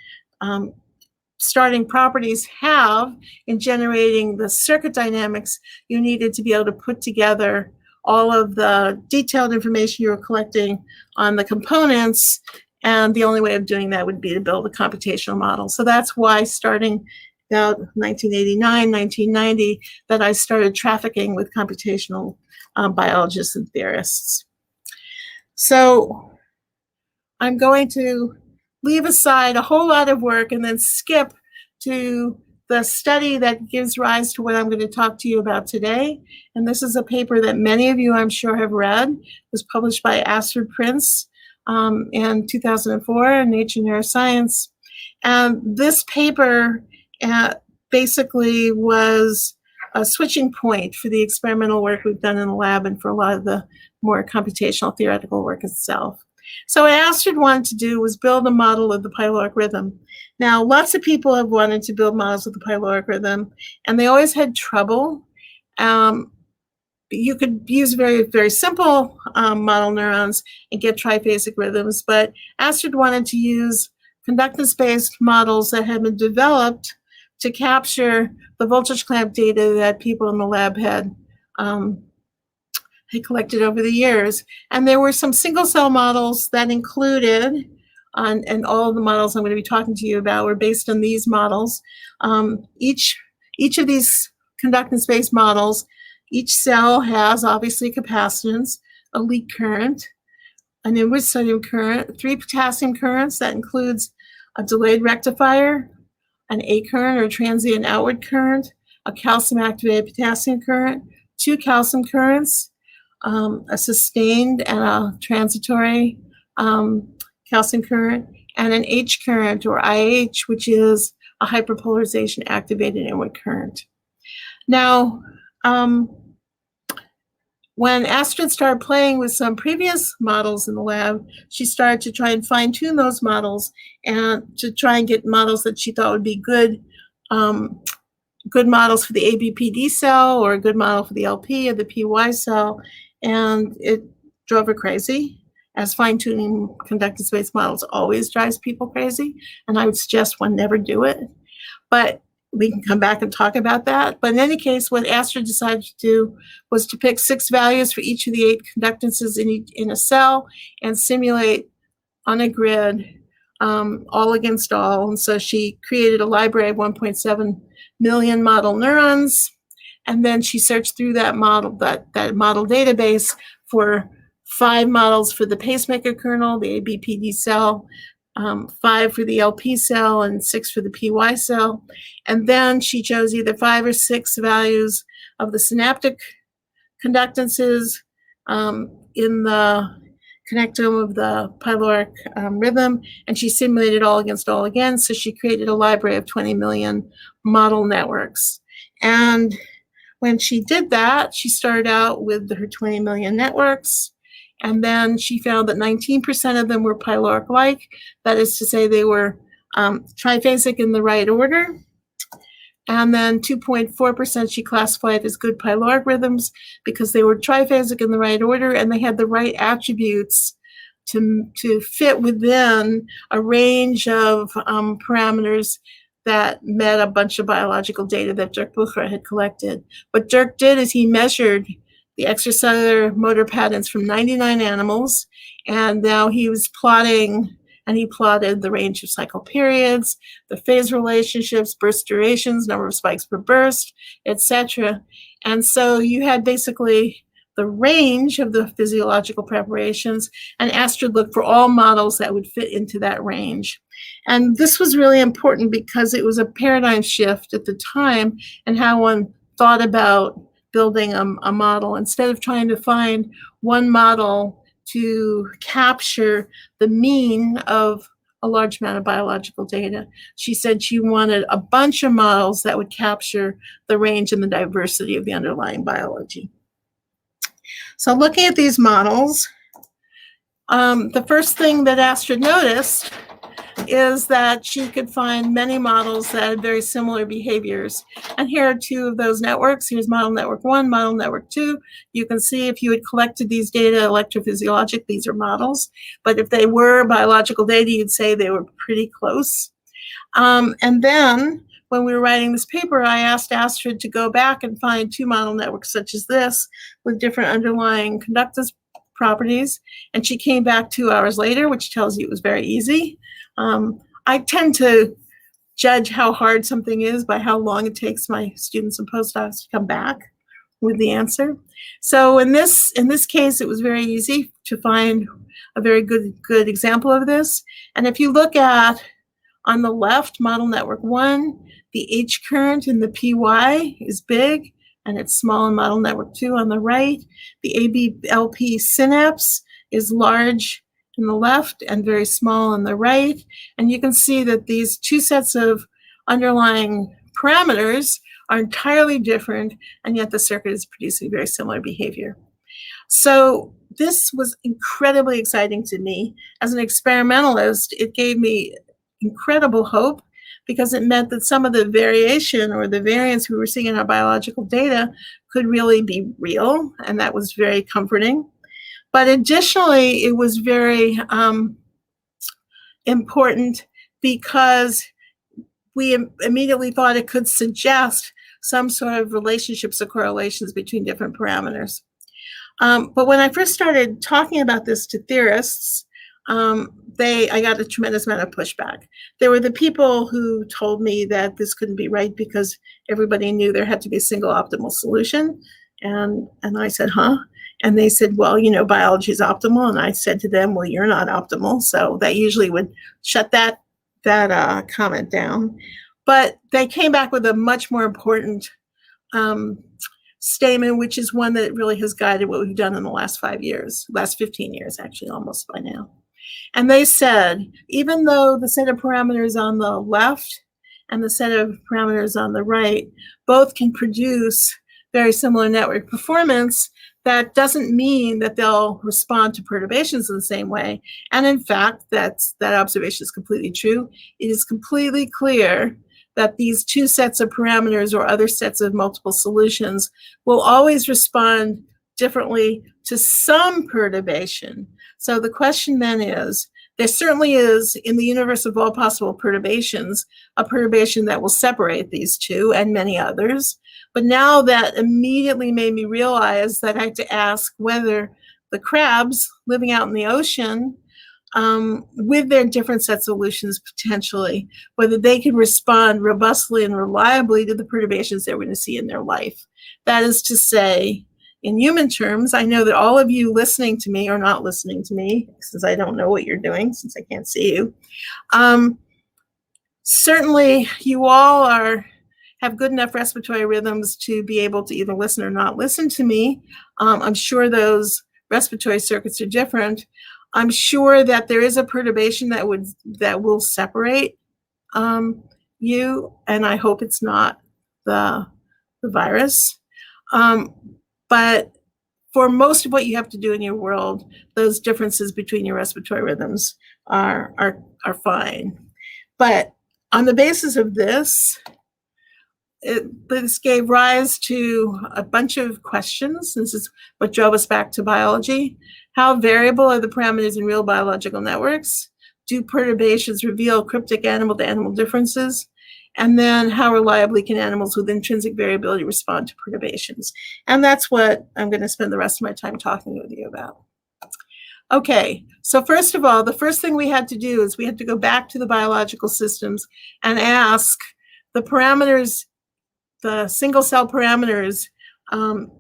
starting properties have in generating the circuit dynamics, you needed to be able to put together all of the detailed information you were collecting on the components, and the only way of doing that would be to build a computational model. So that's why starting about 1989, 1990, that I started trafficking with computational biologists and theorists. So I'm going to leave aside a whole lot of work and then skip to the study that gives rise to what I'm going to talk to you about today. And this is a paper that many of you, I'm sure, have read. It was published by Astrid Prince in 2004 in Nature Neuroscience. And this paper basically was a switching point for the experimental work we've done in the lab and for a lot of the more computational theoretical work itself. So what Astrid wanted to do was build a model of the pyloric rhythm. Now, lots of people have wanted to build models of the pyloric rhythm, and they always had trouble. You could use very, very simple model neurons and get triphasic rhythms, but Astrid wanted to use conductance-based models that had been developed to capture the voltage clamp data that people in the lab had collected over the years. And there were some single cell models that included, and all of the models I'm going to be talking to you about were based on these models. Each of these conductance-based models, each cell has obviously capacitance, a leak current, an inward sodium current, 3 potassium currents, that includes a delayed rectifier, an A current or transient outward current, a calcium activated potassium current, 2 calcium currents, a sustained and a transitory calcium current, and an H current or IH, which is a hyperpolarization activated inward current. Now, when Astrid started playing with some previous models in the lab, she started to try and fine tune those models and to try and get models that she thought would be good models for the ABPD cell or a good model for the LP or the PY cell. And it drove her crazy, as fine-tuning conductance-based models always drives people crazy. And I would suggest one never do it. But we can come back and talk about that. But in any case, what Astrid decided to do was to pick 6 values for each of the 8 conductances in a cell and simulate on a grid all against all. And so she created a library of 1.7 million model neurons And then she searched through that model, that model database for 5 models for the pacemaker kernel, the ABPD cell, 5 for the LP cell, and 6 for the PY cell. And then she chose either 5 or 6 values of the synaptic conductances in the connectome of the pyloric rhythm, and she simulated all against all again. So she created a library of 20 million model networks. And when she did that, she started out with her 20 million networks. And then she found that 19% of them were pyloric-like. That is to say, they were triphasic in the right order. And then 2.4% she classified as good pyloric rhythms because they were triphasic in the right order and they had the right attributes to fit within a range of parameters that met a bunch of biological data that Dirk Bucher had collected. What Dirk did is he measured the extracellular motor patterns from 99 animals, and now he was plotting, and he plotted the range of cycle periods, the phase relationships, burst durations, number of spikes per burst, etc. And so you had basically the range of the physiological preparations, and Astrid looked for all models that would fit into that range. And this was really important because it was a paradigm shift at the time in how one thought about building a model. Instead of trying to find one model to capture the mean of a large amount of biological data, she said she wanted a bunch of models that would capture the range and the diversity of the underlying biology. So looking at these models, the first thing that Astrid noticed is that she could find many models that had very similar behaviors. And here are 2 of those networks. Here's model network 1, model network 2. You can see if you had collected these data electrophysiologic, these are models. But if they were biological data, you'd say they were pretty close. And then when we were writing this paper, I asked Astrid to go back and find 2 model networks such as this with different underlying conductance properties. And she came back 2 hours later, which tells you it was very easy. I tend to judge how hard something is by how long it takes my students and postdocs to come back with the answer. So in this case, it was very easy to find a very good example of this. And if you look at on the left, model network 1, the H current in the PY is big and it's small in model network 2 on the right. The ABLP synapse is large in the left and very small on the right. And you can see that these 2 sets of underlying parameters are entirely different, and yet the circuit is producing very similar behavior. So this was incredibly exciting to me. As an experimentalist, it gave me incredible hope because it meant that some of the variation or the variance we were seeing in our biological data could really be real, and that was very comforting. But additionally, it was very important because we immediately thought it could suggest some sort of relationships or correlations between different parameters. But when I first started talking about this to theorists, I got a tremendous amount of pushback. There were the people who told me that this couldn't be right because everybody knew there had to be a single optimal solution. And I said, huh? And they said, well, you know, biology is optimal. And I said to them, well, you're not optimal. So that usually would shut that comment down. But they came back with a much more important statement, which is one that really has guided what we've done in the last 5 years, last 15 years, actually, almost by now. And they said, even though the set of parameters on the left and the set of parameters on the right both can produce very similar network performance, that doesn't mean that they'll respond to perturbations in the same way. And in fact, that observation is completely true. It is completely clear that these 2 sets of parameters or other sets of multiple solutions will always respond differently to some perturbation. So the question then is, there certainly is, in the universe of all possible perturbations, a perturbation that will separate these 2 and many others. But now that immediately made me realize that I had to ask whether the crabs living out in the ocean with their different set solutions potentially, whether they can respond robustly and reliably to the perturbations they're going to see in their life. That is to say, in human terms, I know that all of you listening to me or not listening to me, since I don't know what you're doing, since I can't see you, certainly you all have good enough respiratory rhythms to be able to either listen or not listen to me. I'm sure those respiratory circuits are different. I'm sure that there is a perturbation that will separate you, and I hope it's not the virus. But for most of what you have to do in your world, those differences between your respiratory rhythms are fine. But on the basis of this, this gave rise to a bunch of questions. This is what drove us back to biology. How variable are the parameters in real biological networks? Do perturbations reveal cryptic animal-to-animal differences? And then how reliably can animals with intrinsic variability respond to perturbations? And that's what I'm going to spend the rest of my time talking with you about. Okay, so first of all, the first thing we had to do is we had to go back to the biological systems and ask the parameters, the single cell parameters,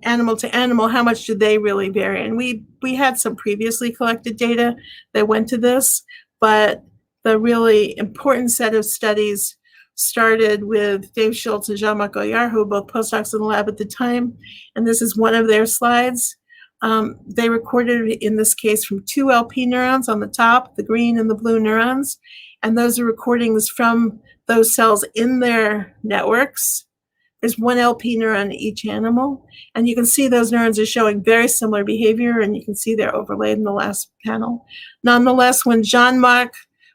animal to animal, how much do they really vary? And we had some previously collected data that went to this, but the really important set of studies started with Dave Schultz and Jean-Marc Goyard, who were both postdocs in the lab at the time. And this is one of their slides. They recorded, in this case, from 2 LP neurons on the top, the green and the blue neurons. And those are recordings from those cells in their networks. There's 1 LP neuron in each animal. And you can see those neurons are showing very similar behavior, and you can see they're overlaid in the last panel. Nonetheless, when Jean-Marc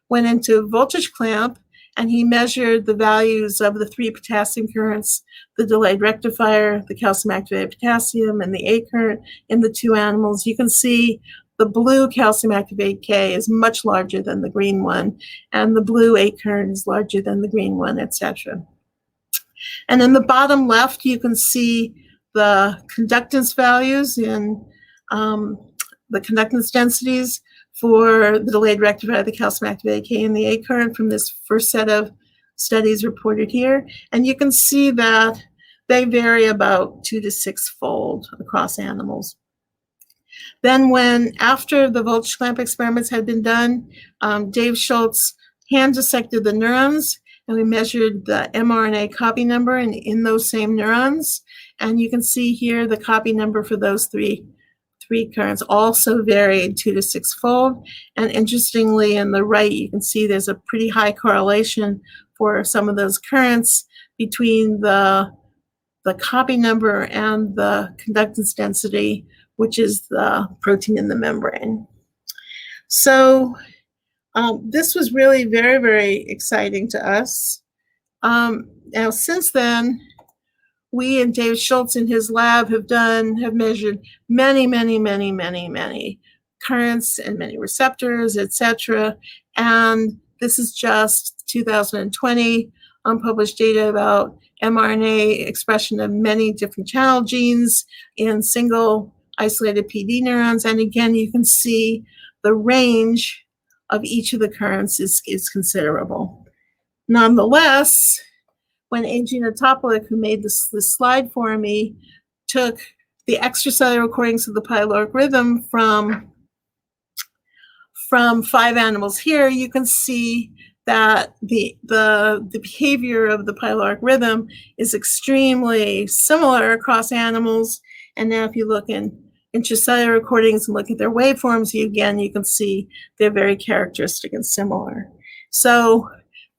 went into voltage clamp, and he measured the values of the 3 potassium currents, the delayed rectifier, the calcium activated potassium, and the A current in the 2 animals, you can see the blue calcium activated K is much larger than the green one, and the blue A current is larger than the green one, etc. And in the bottom left, you can see the conductance values in the conductance densities for the delayed rectifier, the calcium activated K, and the A current from this first set of studies reported here. And you can see that they vary about 2 to 6-fold across animals. Then after the voltage clamp experiments had been done, Dave Schultz hand dissected the neurons, and we measured the mRNA copy number in those same neurons. And you can see here the copy number for those three currents also varied 2 to 6-fold. And interestingly, in the right, you can see there's a pretty high correlation for some of those currents between the copy number and the conductance density, which is the protein in the membrane. So this was really very, very exciting to us. Now, since then, we and Dave Schultz in his lab have measured many, many, many, many, many currents and many receptors, etc. And this is just 2020 unpublished data about mRNA expression of many different channel genes in single isolated PD neurons. And again, you can see the range of each of the currents is considerable. Nonetheless, when Agina Topolik, who made this slide for me, took the extracellular recordings of the pyloric rhythm from 5 animals here, you can see that the behavior of the pyloric rhythm is extremely similar across animals. And now if you look in intracellular recordings and look at their waveforms, you can see they're very characteristic and similar. So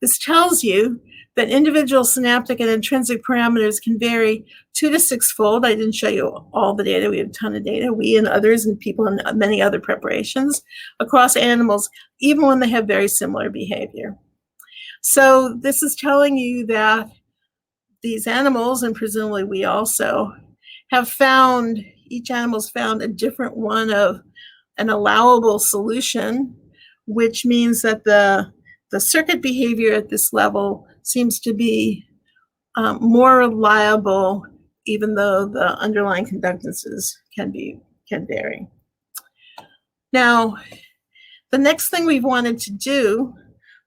this tells you that individual synaptic and intrinsic parameters can vary 2 to 6-fold. I didn't show you all the data. We have a ton of data. We and others and people in many other preparations across animals, even when they have very similar behavior. So this is telling you that these animals, and presumably we also, each animal's found a different one of an allowable solution, which means that the circuit behavior at this level seems to be more reliable, even though the underlying conductances can vary. Now, The next thing we wanted to do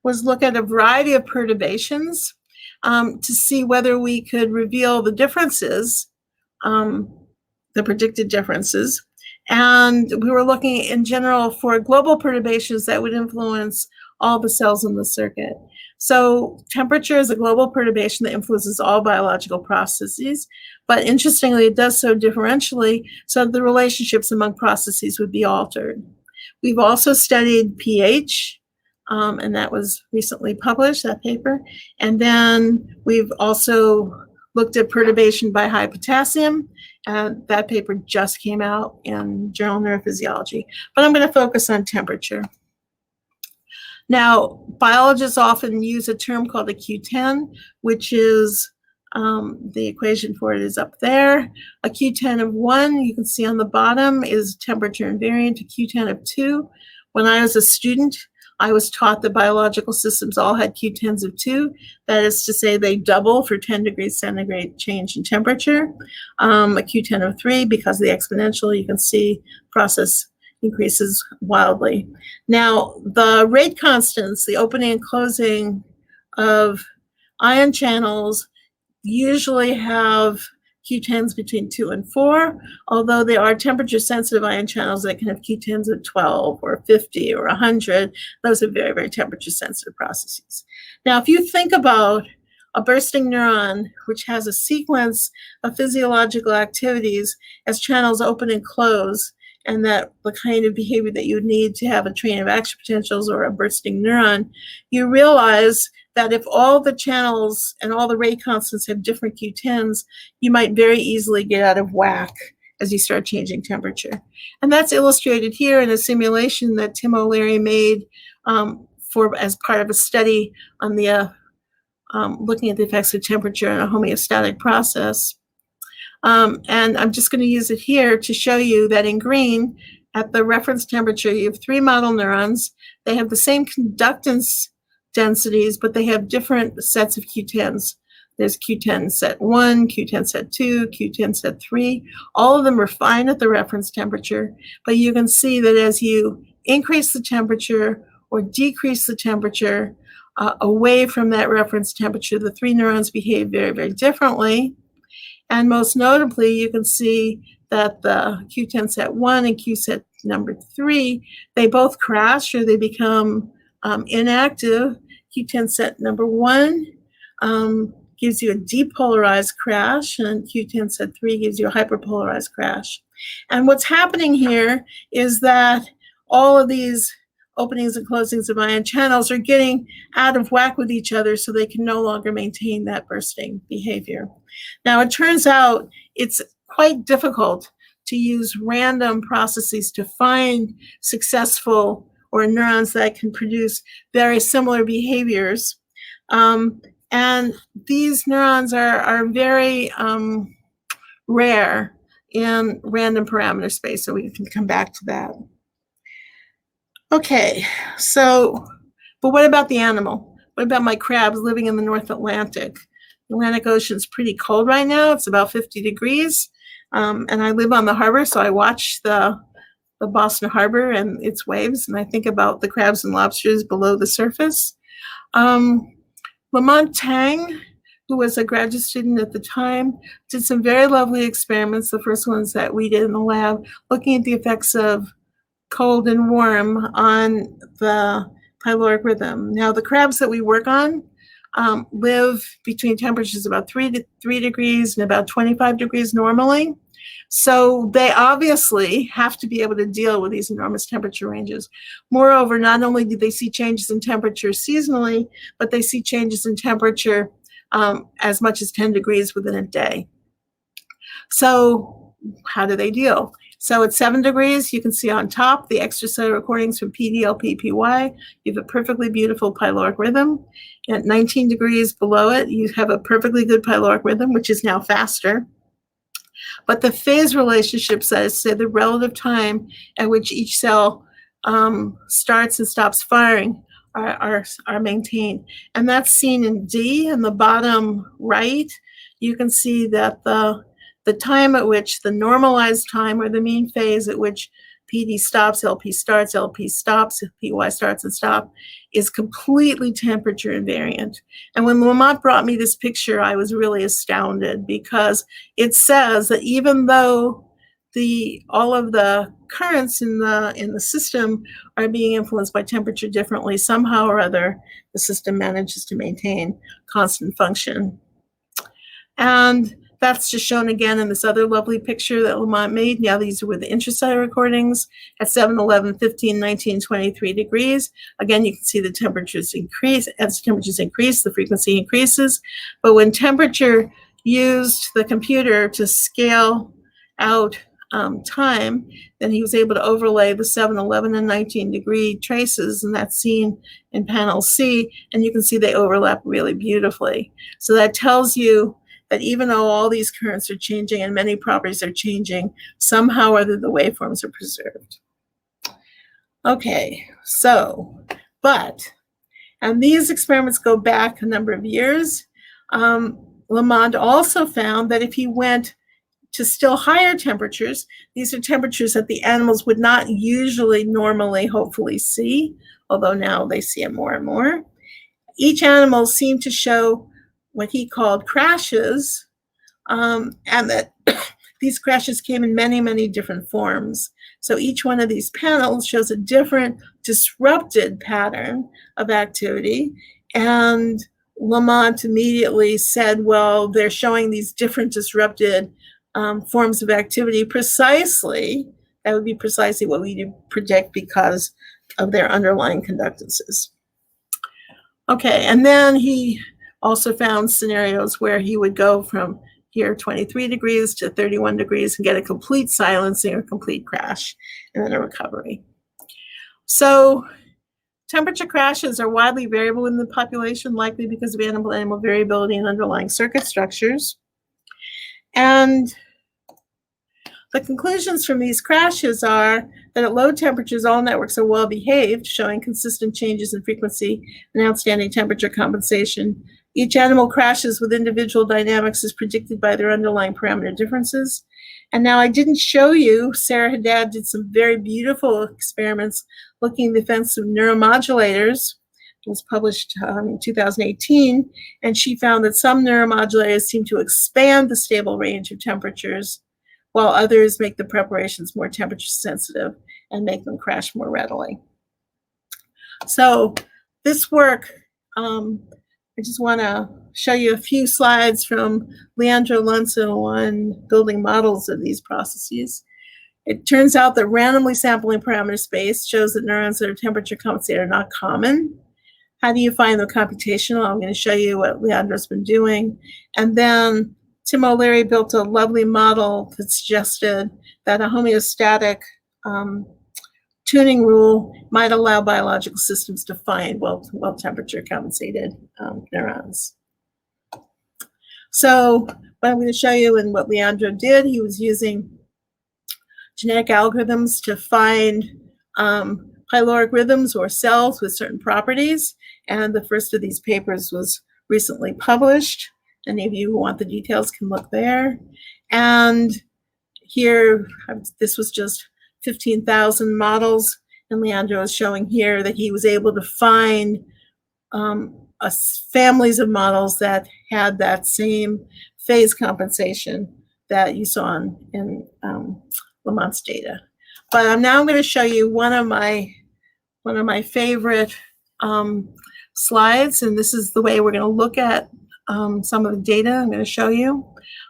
was look at a variety of perturbations to see whether we could reveal the differences, the predicted differences. And we were looking in general for global perturbations that would influence all the cells in the circuit. So temperature is a global perturbation that influences all biological processes, but interestingly, it does so differentially, so the relationships among processes would be altered. We've also studied pH, and that was recently published, that paper. And then we've also looked at perturbation by high potassium, and that paper just came out in Journal of Neurophysiology. But I'm going to focus on temperature. Now, biologists often use a term called a Q10, which is, the equation for it is up there. A Q10 of 1, you can see on the bottom, is temperature invariant. A Q10 of 2. When I was a student, I was taught that biological systems all had Q10s of 2. That is to say they double for 10 degrees centigrade change in temperature. A Q10 of 3, because of the exponential, you can see process increases wildly. Now, the rate constants, the opening and closing of ion channels, usually have Q10s between 2 and 4, although there are temperature-sensitive ion channels that can have Q10s of 12 or 50 or 100. Those are very, very temperature-sensitive processes. Now, if you think about a bursting neuron, which has a sequence of physiological activities as channels open and close, and that the kind of behavior that you would need to have a train of action potentials or a bursting neuron, you realize that if all the channels and all the rate constants have different Q10s, you might very easily get out of whack as you start changing temperature. And that's illustrated here in a simulation that Tim O'Leary made as part of a study on the looking at the effects of temperature in a homeostatic process. And I'm just going to use it here to show you that in green, at the reference temperature, you have 3 model neurons. They have the same conductance densities, but they have different sets of Q10s. There's Q10 set 1, Q10 set 2, Q10 set 3. All of them are fine at the reference temperature, but you can see that as you increase the temperature or decrease the temperature away from that reference temperature, the 3 neurons behave very, very differently. And most notably, you can see that the Q10 set 1 and Q set number 3, they both crash or they become inactive. Q10 set number 1 gives you a depolarized crash, and Q10 set 3 gives you a hyperpolarized crash. And what's happening here is that all of these openings and closings of ion channels are getting out of whack with each other, so they can no longer maintain that bursting behavior. Now, it turns out it's quite difficult to use random processes to find successful or neurons that can produce very similar behaviors. And these neurons are very rare in random parameter space, so we can come back to that. Okay, so, but what about the animal? What about my crabs living in the North Atlantic? The Atlantic Ocean's pretty cold right now. It's about 50 degrees. And I live on the harbor, so I watch the Boston Harbor and its waves, and I think about the crabs and lobsters below the surface. Lamont Tang, who was a graduate student at the time, did some very lovely experiments, the first ones that we did in the lab, looking at the effects of cold and warm on the pyloric rhythm. Now, the crabs that we work on live between temperatures about 3 degrees and about 25 degrees normally. So they obviously have to be able to deal with these enormous temperature ranges. Moreover, not only do they see changes in temperature seasonally, but they see changes in temperature as much as 10 degrees within a day. So how do they deal? So at 7 degrees, you can see on top the extracellular recordings from PDL-PPY. You have a perfectly beautiful pyloric rhythm. At 19 degrees below it, you have a perfectly good pyloric rhythm, which is now faster. But the phase relationships, that is, say, the relative time at which each cell starts and stops firing, are maintained. And that's seen in D in the bottom right. You can see that the time at which the normalized time or the mean phase at which PD stops, LP starts, LP stops, PY starts and stop, is completely temperature invariant. And when Lamont brought me this picture, I was really astounded because it says that even though all of the currents in the system are being influenced by temperature differently, somehow or other, the system manages to maintain constant function. And that's just shown again in this other lovely picture that Lamont made. Now these were the intracellular recordings at 7, 11, 15, 19, 23 degrees. Again, you can see the temperatures increase. As temperatures increase, the frequency increases. But when temperature used the computer to scale out time, then he was able to overlay the 7, 11, and 19 degree traces, and that's seen in panel C, and you can see they overlap really beautifully. So that tells you that even though all these currents are changing and many properties are changing, somehow or other the waveforms are preserved. Okay, so, and these experiments go back a number of years. Lamont also found that if he went to still higher temperatures, these are temperatures that the animals would not usually normally hopefully see, although now they see it more and more. Each animal seemed to show what he called crashes, and that these crashes came in many, many different forms. So each one of these panels shows a different disrupted pattern of activity, and Lamont immediately said, well, they're showing these different disrupted forms of activity precisely, that would be precisely what we predict because of their underlying conductances. Okay, and then he also found scenarios where he would go from here 23 degrees to 31 degrees and get a complete silencing or complete crash and then a recovery. So temperature crashes are widely variable in the population, likely because of animal variability in underlying circuit structures. And the conclusions from these crashes are that at low temperatures, all networks are well behaved, showing consistent changes in frequency and outstanding temperature compensation. Each animal crashes with individual dynamics as predicted by their underlying parameter differences. And now I didn't show you, Sarah Haddad did some very beautiful experiments looking at the effects of neuromodulators. It was published in 2018, and she found that some neuromodulators seem to expand the stable range of temperatures, while others make the preparations more temperature sensitive and make them crash more readily. So this work, I just want to show you a few slides from Leandro Lunso on building models of these processes. It turns out that randomly sampling parameter space shows that neurons that are temperature compensated are not common. How do you find the computational? I'm going to show you what Leandro's been doing. And then Tim O'Leary built a lovely model that suggested that a homeostatic tuning rule might allow biological systems to find well temperature compensated neurons. So what I'm going to show you and what Leandro did, he was using genetic algorithms to find pyloric rhythms or cells with certain properties. And the first of these papers was recently published. Any of you who want the details can look there. And here, this was just 15,000 models. And Leandro is showing here that he was able to find families of models that had that same phase compensation that you saw in Lamont's data. But I'm now going to show you one of my favorite slides, and this is the way we're going to look at some of the data I'm going to show you.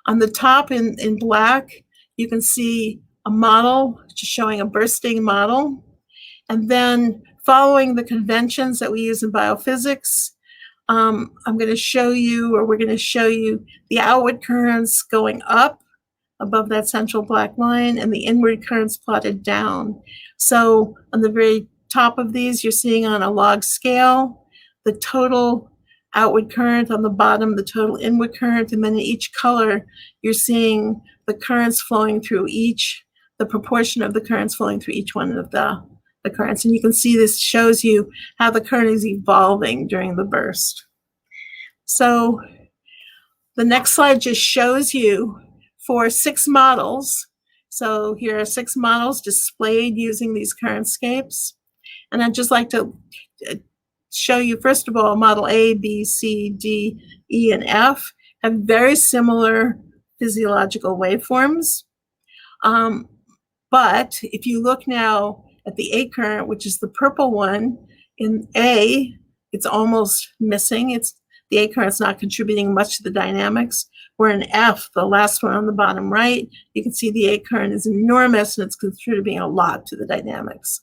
On the top in black, you can see a model just showing a bursting model. And then following the conventions that we use in biophysics, I'm going to show you, or we're going to show you the outward currents going up above that central black line and the inward currents plotted down. So on the very top of these, you're seeing on a log scale, the total outward current, on the bottom, the total inward current, and then in each color, you're seeing the currents flowing through the proportion of the currents flowing through each one of the currents. And you can see this shows you how the current is evolving during the burst. So the next slide just shows you for 6 models, So here are 6 models displayed using these currentscapes. And I'd just like to show you, first of all, model A, B, C, D, E, and F have very similar physiological waveforms. But if you look now at the A current, which is the purple one, in A, it's almost missing. The A current's not contributing much to the dynamics. Where in F, the last one on the bottom right, you can see the A current is enormous and it's contributing a lot to the dynamics.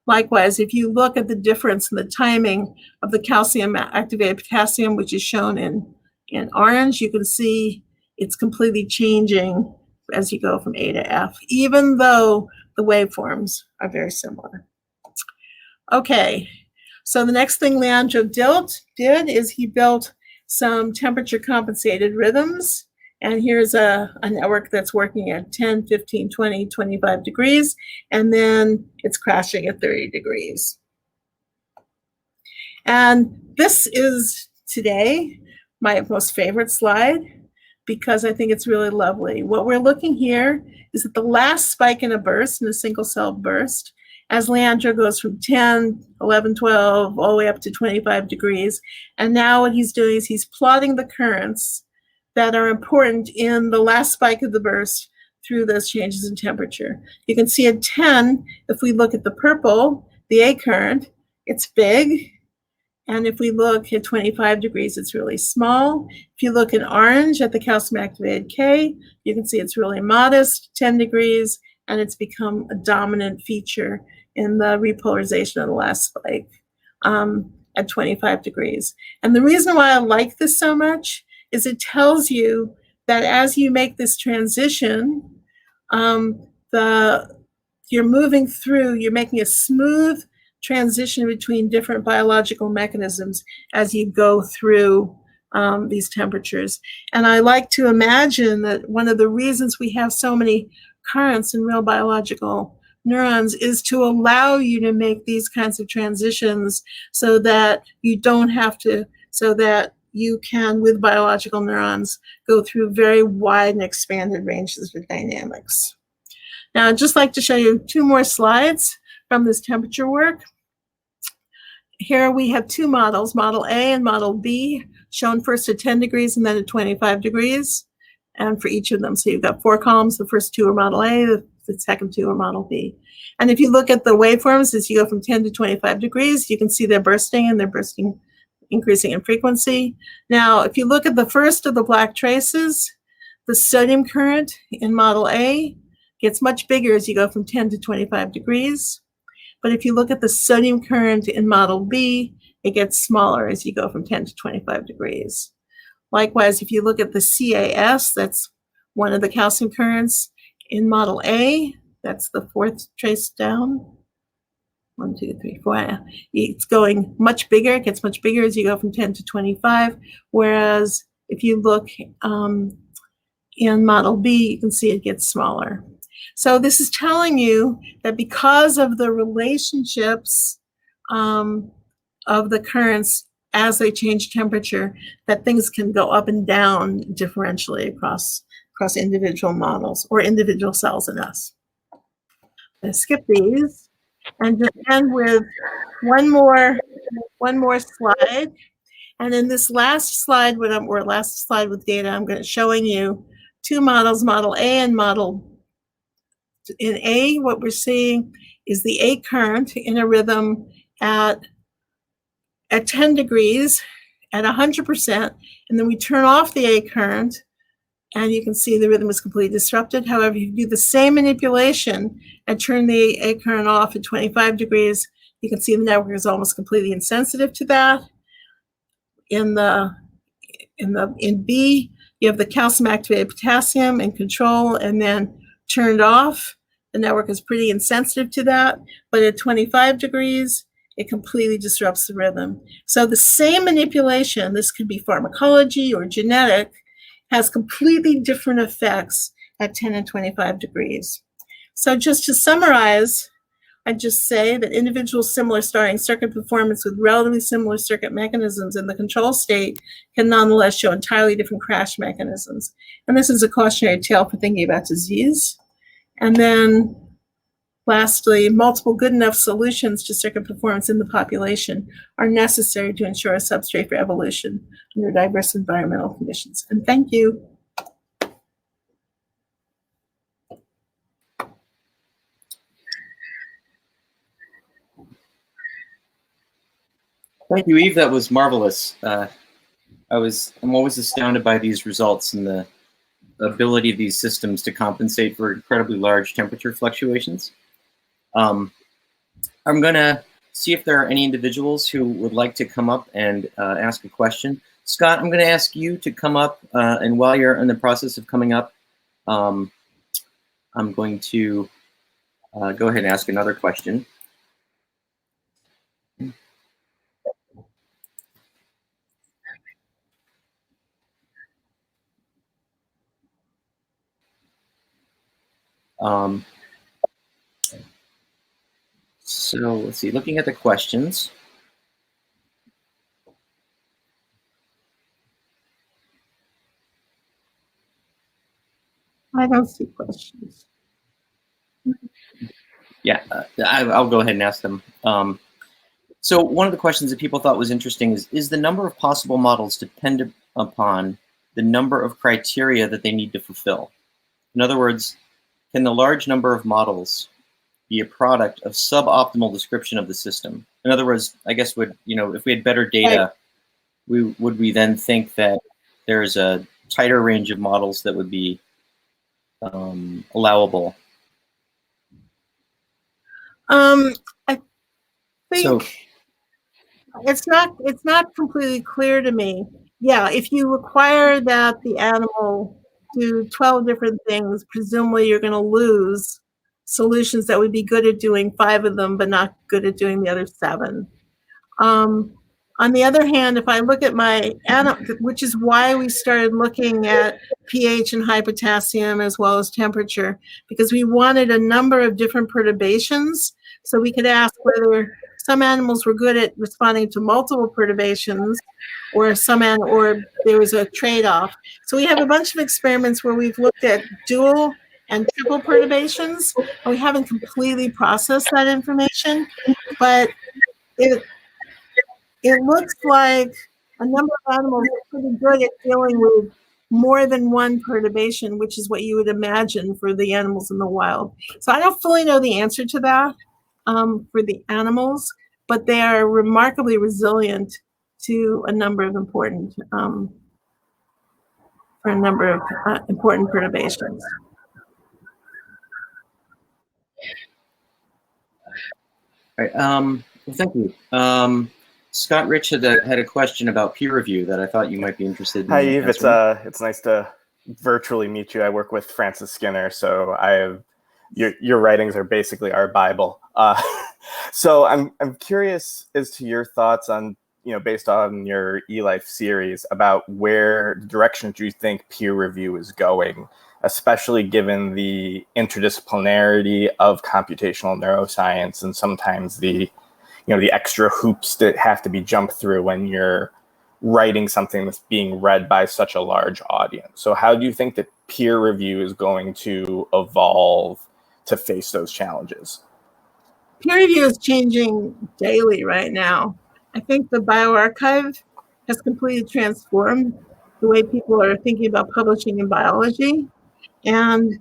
Likewise, if you look at the difference in the timing of the calcium activated potassium, which is shown in orange, you can see it's completely changing as you go from A to F, even though the waveforms are very similar. Okay, so the next thing Leandro did is he built some temperature compensated rhythms. And here's a network that's working at 10, 15, 20, 25 degrees, and then it's crashing at 30 degrees. And this is today my most favorite slide because I think it's really lovely. What we're looking here is at the last spike in a burst, in a single cell burst, as Leandro goes from 10, 11, 12, all the way up to 25 degrees. And now what he's doing is he's plotting the currents that are important in the last spike of the burst through those changes in temperature. You can see at 10, if we look at the purple, the A current, it's big. And if we look at 25 degrees, it's really small. If you look in orange at the calcium activated K, you can see it's really modest, 10 degrees, and it's become a dominant feature in the repolarization of the last spike at 25 degrees. And the reason why I like this so much is it tells you that as you make this transition, you're moving through, you're making a smooth transition between different biological mechanisms as you go through these temperatures. And I like to imagine that one of the reasons we have so many currents in real biological neurons is to allow you to make these kinds of transitions so that you don't have to, so that you can, with biological neurons, go through very wide and expanded ranges of dynamics. Now, I'd just like to show you 2 more slides from this temperature work. Here we have 2 models, Model A and Model B, shown first at 10 degrees and then at 25 degrees, and for each of them. So you've got 4 columns. The first 2 are Model A, the second 2 are Model B. And if you look at the waveforms as you go from 10 to 25 degrees, you can see they're bursting, and they're bursting, increasing in frequency. Now, if you look at the first of the black traces, the sodium current in Model A gets much bigger as you go from 10 to 25 degrees. But if you look at the sodium current in Model B, it gets smaller as you go from 10 to 25 degrees. Likewise, if you look at the CAS, that's one of the calcium currents in Model A, that's the 4th trace down. 1, 2, 3, 4. It's going much bigger. It gets much bigger as you go from 10 to 25. Whereas if you look in Model B, you can see it gets smaller. So this is telling you that because of the relationships of the currents as they change temperature, that things can go up and down differentially across individual models or individual cells in us. I'm going to skip these and just end with one more slide. And in this last slide, last slide with data, I'm going to showing you 2 models, Model A and Model. In A, what we're seeing is the A current in a rhythm at 10 degrees at 100%, and then we turn off the A current, and you can see the rhythm is completely disrupted. However, if you do the same manipulation and turn the A current off at 25 degrees, you can see the network is almost completely insensitive to that. In B, you have the calcium activated potassium in control and then turned off. The network is pretty insensitive to that, but at 25 degrees, it completely disrupts the rhythm. So the same manipulation, this could be pharmacology or genetic, has completely different effects at 10 and 25 degrees. So just to summarize, I'd just say that individual similar starting circuit performance with relatively similar circuit mechanisms in the control state can nonetheless show entirely different crash mechanisms. And this is a cautionary tale for thinking about disease. And then lastly, multiple good enough solutions to circuit performance in the population are necessary to ensure a substrate for evolution under diverse environmental conditions. And thank you. Thank you, Eve. That was marvelous. I'm always astounded by these results and the ability of these systems to compensate for incredibly large temperature fluctuations. I'm going to see if there are any individuals who would like to come up and ask a question. Scott, I'm going to ask you to come up, and while you're in the process of coming up, I'm going to go ahead and ask another question. So let's see, looking at the questions. I don't see questions. Yeah, I'll go ahead and ask them. So one of the questions that people thought was interesting is the number of possible models dependent upon the number of criteria that they need to fulfill? In other words, can the large number of models be a product of suboptimal description of the system? In other words, I guess if we had better data, would we then think that there's a tighter range of models that would be allowable? I think it's not completely clear to me. Yeah, if you require that the animal do 12 different things, presumably you're going to lose solutions that would be good at doing 5 of them, but not good at doing the other 7. On the other hand, if I look at my animal, which is why we started looking at pH and high potassium as well as temperature, because we wanted a number of different perturbations, so we could ask whether some animals were good at responding to multiple perturbations, or there was a trade-off. So we have a bunch of experiments where we've looked at dual and triple perturbations, and we haven't completely processed that information, but it looks like a number of animals are pretty good at dealing with more than one perturbation, which is what you would imagine for the animals in the wild. So I don't fully know the answer to that for the animals, but they are remarkably resilient to a number of important perturbations. All right, well, thank you. Scott Rich had a question about peer review that I thought you might be interested in. Hi, Eve. It's nice to virtually meet you. I work with Francis Skinner, so your writings are basically our Bible. So I'm curious as to your thoughts on, based on your eLife series, about where directions you think peer review is going, especially given the interdisciplinarity of computational neuroscience and sometimes the extra hoops that have to be jumped through when you're writing something that's being read by such a large audience. So how do you think that peer review is going to evolve to face those challenges? Peer review is changing daily right now. I think the bioRxiv has completely transformed the way people are thinking about publishing in biology. And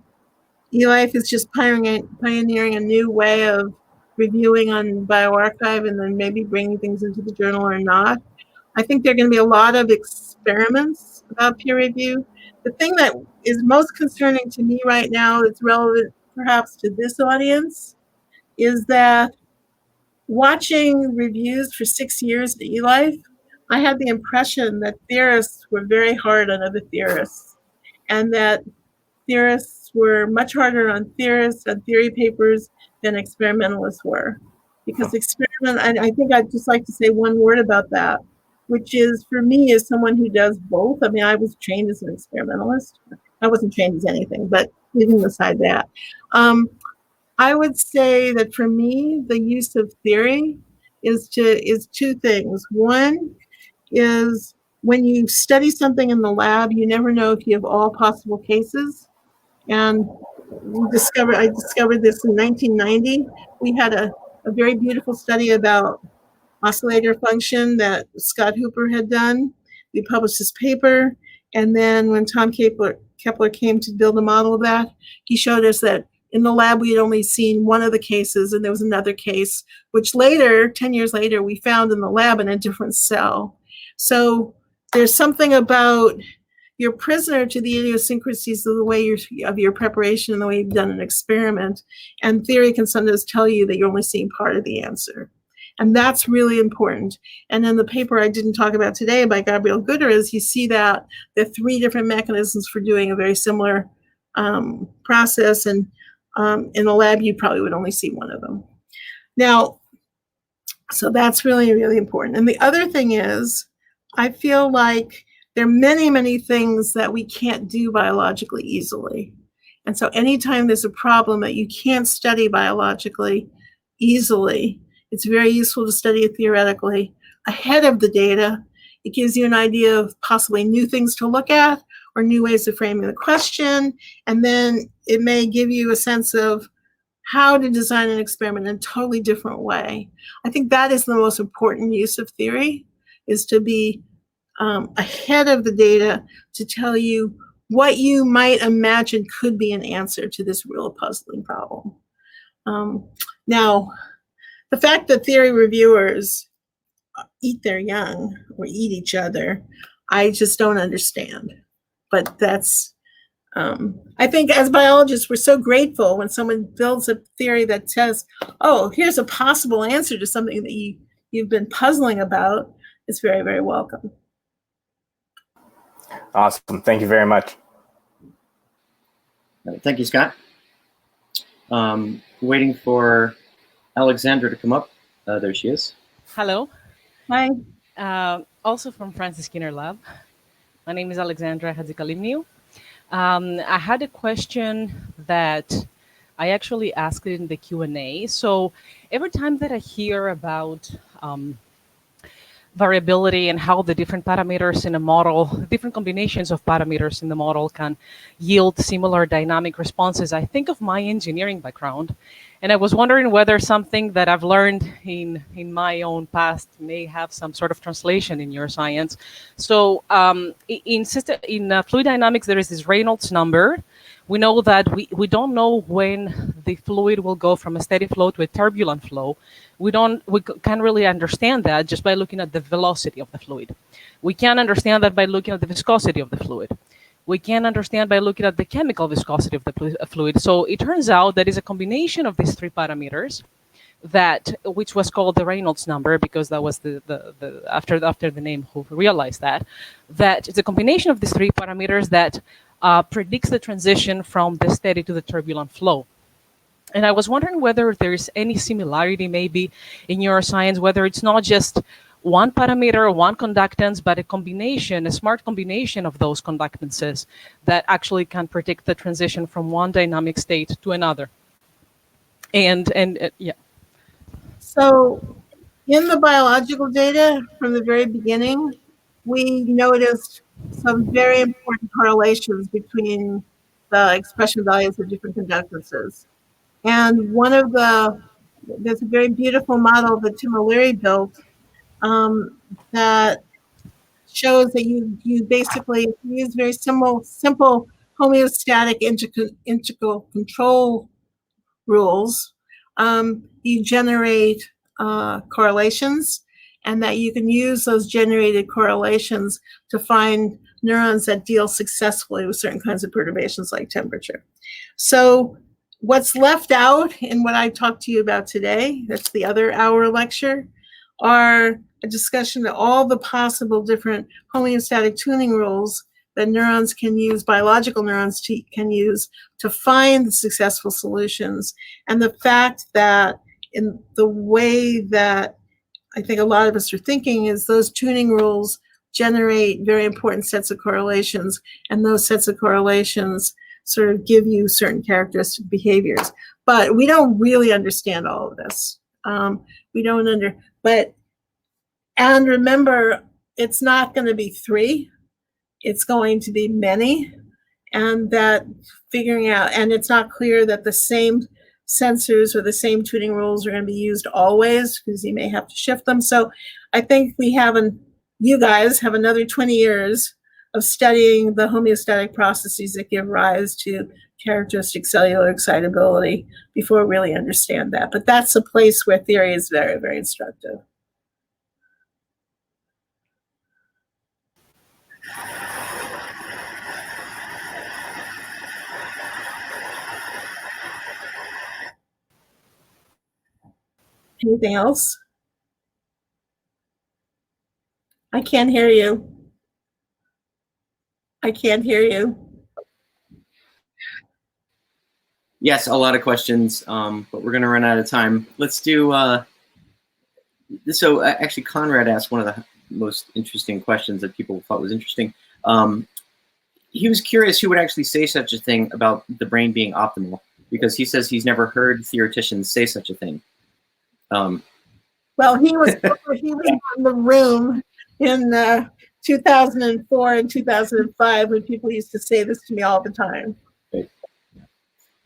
eLife is just pioneering a new way of reviewing on bioRxiv and then maybe bringing things into the journal or not. I think there are going to be a lot of experiments about peer review. The thing that is most concerning to me right now, that's relevant perhaps to this audience, is that watching reviews for 6 years at eLife, I had the impression that theorists were very hard on other theorists, and that theorists were much harder on theorists and theory papers than experimentalists were. Because I think I'd just like to say one word about that, which is, for me, as someone who does both, I mean, I was trained as an experimentalist. I wasn't trained as anything, but leaving aside that, I would say that for me, the use of theory is 2 things. One is, when you study something in the lab, you never know if you have all possible cases. And I discovered this in 1990. We had a very beautiful study about oscillator function that Scott Hooper had done. We published this paper, and then when Tom Kepler came to build a model of that, he showed us that in the lab we had only seen one of the cases, and there was another case, which later, 10 years later, we found in the lab in a different cell. So there's something about you're prisoner to the idiosyncrasies of the way of your preparation and the way you've done an experiment, and theory can sometimes tell you that you're only seeing part of the answer. And that's really important. And in the paper I didn't talk about today by Gabriel Gutierrez, you see that there are 3 different mechanisms for doing a very similar process. And in the lab, you probably would only see one of them. Now, so that's really, really important. And the other thing is, I feel like there are many, many things that we can't do biologically easily. And so anytime there's a problem that you can't study biologically easily, it's very useful to study it theoretically ahead of the data. It gives you an idea of possibly new things to look at or new ways of framing the question. And then it may give you a sense of how to design an experiment in a totally different way. I think that is the most important use of theory, is to be ahead of the data to tell you what you might imagine could be an answer to this real puzzling problem. Now, the fact that theory reviewers eat their young or eat each other, I just don't understand. But that's, I think as biologists, we're so grateful when someone builds a theory that says, oh, here's a possible answer to something that you've been puzzling about. It's very, very welcome. Awesome. Thank you very much. Thank you, Scott. Waiting for Alexandra to come up. There she is. Hello. Hi. Also from Francis Skinner Lab. My name is Alexandra Hadzikalimniu. I had a question that I actually asked in the Q&A. So every time that I hear about variability and how the different parameters in a model, different combinations of parameters in the model can yield similar dynamic responses, I think of my engineering background. And I was wondering whether something that I've learned in my own past may have some sort of translation in neuroscience. So in fluid dynamics, there is this Reynolds number. We know that we don't know when the fluid will go from a steady flow to a turbulent flow. We can't really understand that just by looking at the velocity of the fluid. We can understand that by looking at the viscosity of the fluid. We can understand by looking at the chemical viscosity of the fluid. So it turns out that it's a combination of these 3 parameters, which was called the Reynolds number, because that was after the name who realized that it's a combination of these 3 parameters that predicts the transition from the steady to the turbulent flow. And I was wondering whether there's any similarity maybe in neuroscience, whether it's not just one parameter, one conductance, but a smart combination of those conductances that actually can predict the transition from one dynamic state to another. And yeah. So in the biological data from the very beginning, we noticed some very important correlations between the expression values of different conductances. And there's a very beautiful model that Tim O'Leary built that shows that you basically use very simple homeostatic integral control rules. You generate correlations, and that you can use those generated correlations to find neurons that deal successfully with certain kinds of perturbations like temperature. So what's left out in what I talked to you about today, that's the other hour lecture, are a discussion of all the possible different homeostatic tuning rules that neurons can use, biological neurons can use to find the successful solutions. And the fact that in the way that I think a lot of us are thinking is those tuning rules generate very important sets of correlations, and those sets of correlations sort of give you certain characteristic behaviors. But we don't really understand all of this. And remember, it's not going to be 3, it's going to be many. and that figuring out, and it's not clear that the same sensors or the same tuning rules are going to be used always, because you may have to shift them. So I think you guys have another 20 years of studying the homeostatic processes that give rise to characteristic cellular excitability before we really understand that. But that's a place where theory is very, very instructive. Anything else? I can't hear you. I can't hear you. Yes, a lot of questions, but we're going to run out of time. Let's do, so actually Conrad asked one of the most interesting questions that people thought was interesting. He was curious who would actually say such a thing about the brain being optimal, because he says he's never heard theoreticians say such a thing. Well, he was in the room in 2004 and 2005 when people used to say this to me all the time. Right.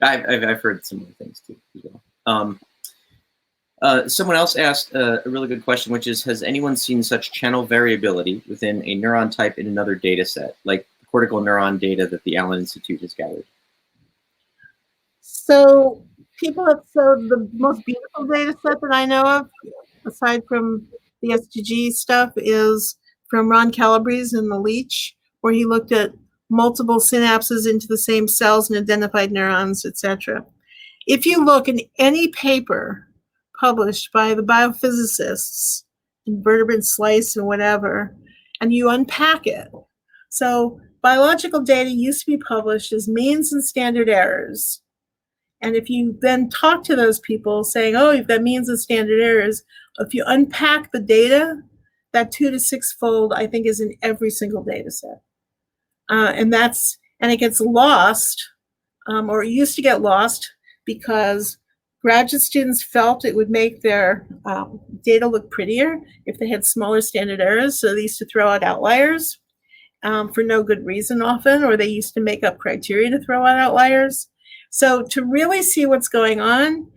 I've heard similar things too as well. Someone else asked a really good question, which is, has anyone seen such channel variability within a neuron type in another data set, like the cortical neuron data that the Allen Institute has gathered? So people have showed the most beautiful data set that I know of, aside from the SDG stuff, is from Ron Calabrese in the Leech, where he looked at multiple synapses into the same cells and identified neurons, etc. If you look in any paper published by the biophysicists, invertebrate slice and whatever, and you unpack it. So biological data used to be published as means and standard errors. And if you then talk to those people saying, oh, you've got means and standard errors, if you unpack the data, that 2 to 6-fold, I think, is in every single data set. And it gets lost, or it used to get lost, because graduate students felt it would make their data look prettier if they had smaller standard errors. So they used to throw out outliers for no good reason often, or they used to make up criteria to throw out outliers. So to really see what's going on,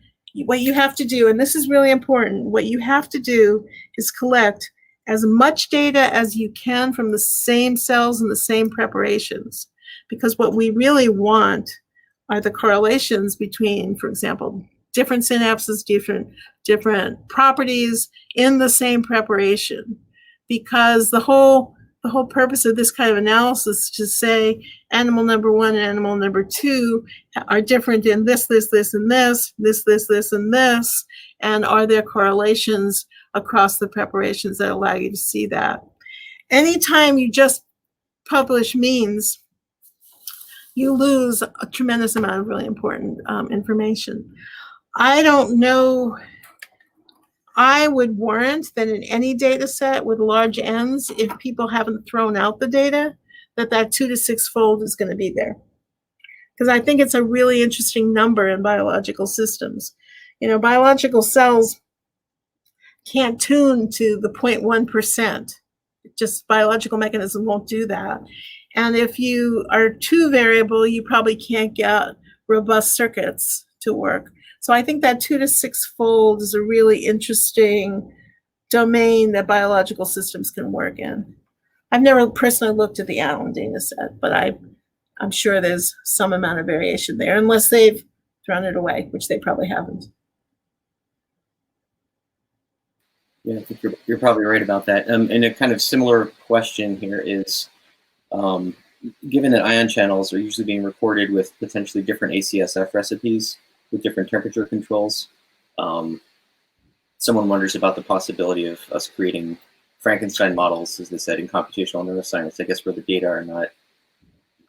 what you have to do, and this is really important, what you have to do is collect as much data as you can from the same cells and the same preparations. Because what we really want are the correlations between, for example, different synapses, different properties in the same preparation. Because the whole purpose of this kind of analysis is to say animal number 1 and animal number 2 are different in this, and this, and this, and are there correlations across the preparations that allow you to see that. Anytime you just publish means, you lose a tremendous amount of really important information. I don't know. I would warrant that in any data set with large N's, if people haven't thrown out the data, that 2 to 6-fold is going to be there. Because I think it's a really interesting number in biological systems. You know, biological cells can't tune to the 0.1%. Just biological mechanism won't do that. And if you are too variable, you probably can't get robust circuits to work. So I think that 2 to 6-fold is a really interesting domain that biological systems can work in. I've never personally looked at the Allen data set, but I'm sure there's some amount of variation there, unless they've thrown it away, which they probably haven't. Yeah, I think you're probably right about that. And a kind of similar question here is, given that ion channels are usually being recorded with potentially different ACSF recipes with different temperature controls, someone wonders about the possibility of us creating Frankenstein models, as they said, in computational neuroscience, I guess, where the data are not.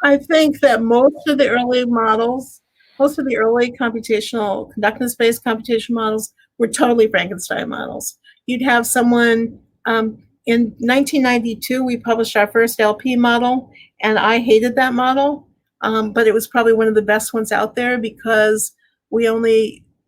I think that most of the early models, most of the early computational, conductance-based computational models were totally Frankenstein models. You'd have someone, in 1992, we published our first LP model, and I hated that model, but it was probably one of the best ones out there because we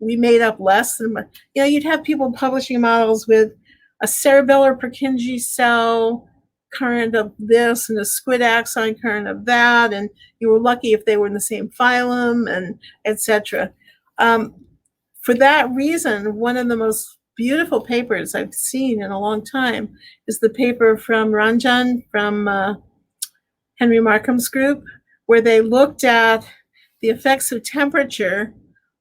made up less than, you know, you'd have people publishing models with a cerebellar Purkinje cell, current of this and a squid axon current of that, and you were lucky if they were in the same phylum, and etc. For that reason, one of the most beautiful papers I've seen in a long time is the paper from Ranjan from Henry Markham's group, where they looked at the effects of temperature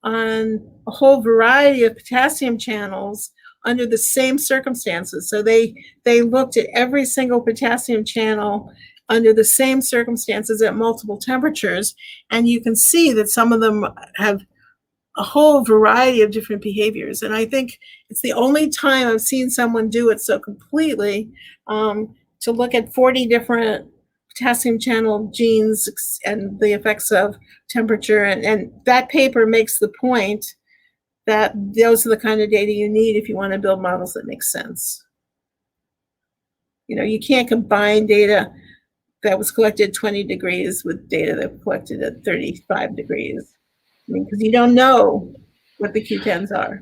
on a whole variety of potassium channels under the same circumstances. So they looked at every single potassium channel under the same circumstances at multiple temperatures, and you can see that some of them have a whole variety of different behaviors. And I think it's the only time I've seen someone do it so completely, to look at 40 different potassium channel genes and the effects of temperature. And that paper makes the point that those are the kind of data you need if you want to build models that make sense. You know, you can't combine data that was collected at 20 degrees with data that was collected at 35 degrees. I mean, because you don't know what the Q10s are.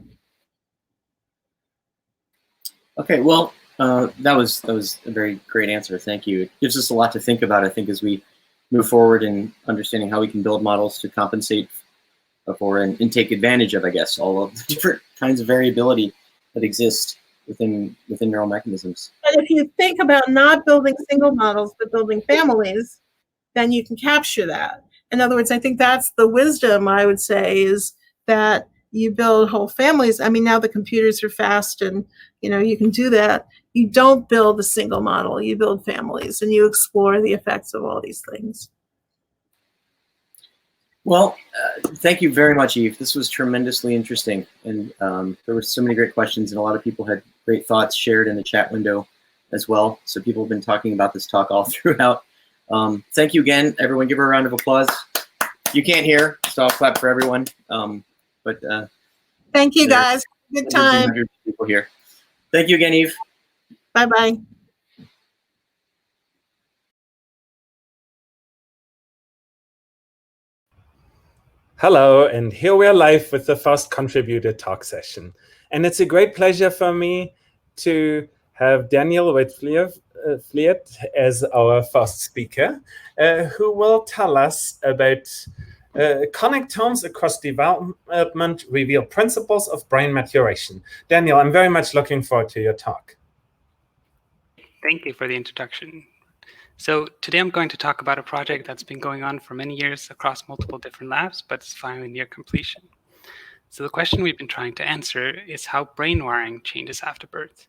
Okay, well, that was a very great answer. Thank you. It gives us a lot to think about, I think, as we move forward in understanding how we can build models to compensate for and take advantage of, I guess, all of the different kinds of variability that exist within neural mechanisms. But if you think about not building single models, but building families, then you can capture that. In other words, I think that's the wisdom, I would say, is that you build whole families. I mean, now the computers are fast and, you know, you can do that. You don't build a single model, you build families and you explore the effects of all these things. Well, thank you very much, Eve. This was tremendously interesting. And there were so many great questions, and a lot of people had great thoughts shared in the chat window as well. So people have been talking about this talk all throughout. Thank you again, everyone. Give her a round of applause. You can't hear, so I'll clap for everyone. Thank you, guys. Good time. People here. Thank you again, Eve. Bye-bye. Hello, and here we are live with the first contributor talk session. And it's a great pleasure for me to have Daniel Whitfield as our first speaker, who will tell us about connectomes across development reveal principles of brain maturation. Daniel, I'm very much looking forward to your talk. Thank you for the introduction. So today I'm going to talk about a project that's been going on for many years across multiple different labs, but it's finally near completion. So the question we've been trying to answer is how brain wiring changes after birth.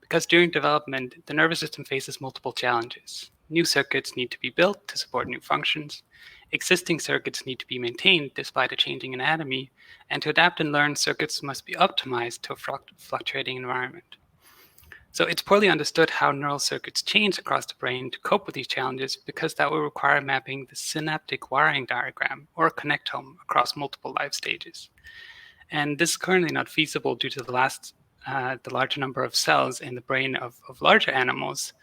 Because during development, the nervous system faces multiple challenges. New circuits need to be built to support new functions. Existing circuits need to be maintained despite a changing anatomy. And to adapt and learn, circuits must be optimized to a fluctuating environment. So it's poorly understood how neural circuits change across the brain to cope with these challenges, because that will require mapping the synaptic wiring diagram, or a connectome, across multiple life stages. And this is currently not feasible due to the larger number of cells in the brain of larger animals,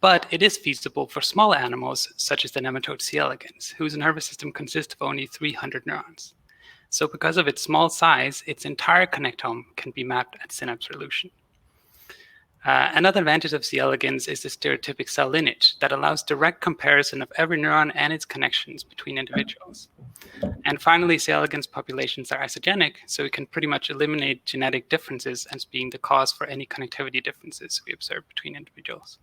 but it is feasible for small animals, such as the nematode C. elegans, whose nervous system consists of only 300 neurons. So because of its small size, its entire connectome can be mapped at synapse resolution. Another advantage of C. elegans is the stereotypic cell lineage that allows direct comparison of every neuron and its connections between individuals. And finally, C. elegans populations are isogenic, so we can pretty much eliminate genetic differences as being the cause for any connectivity differences we observe between individuals.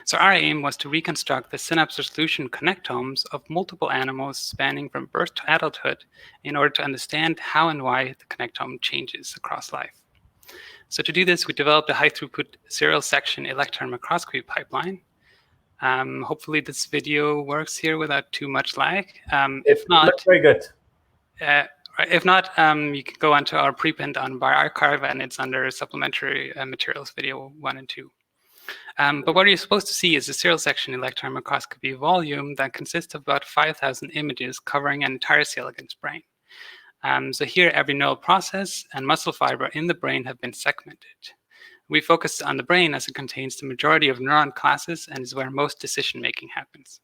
So our aim was to reconstruct the synapse resolution connectomes of multiple animals spanning from birth to adulthood in order to understand how and why the connectome changes across life. So to do this, we developed a high-throughput serial section electron microscopy pipeline. Hopefully this video works here without too much lag. If not, looks very good. If not, you can go onto our preprint on bioRxiv, and it's under supplementary materials video 1 and 2. But what you're supposed to see is a serial section electron microscopy volume that consists of about 5,000 images covering an entire C. elegans brain. So here, every neural process and muscle fiber in the brain have been segmented. We focus on the brain as it contains the majority of neuron classes and is where most decision-making happens.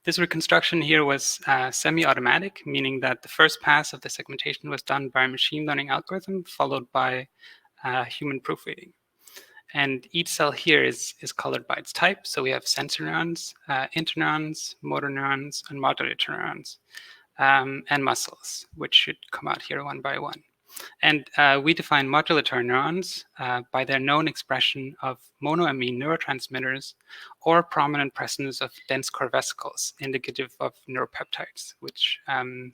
This reconstruction here was semi-automatic, meaning that the first pass of the segmentation was done by a machine learning algorithm followed by human proofreading. And each cell here is colored by its type. So we have sensor neurons, interneurons, motor neurons, and modulator neurons, and muscles, which should come out here one by one. And we define modulatory neurons by their known expression of monoamine neurotransmitters or prominent presence of dense corpuscles, indicative of neuropeptides, which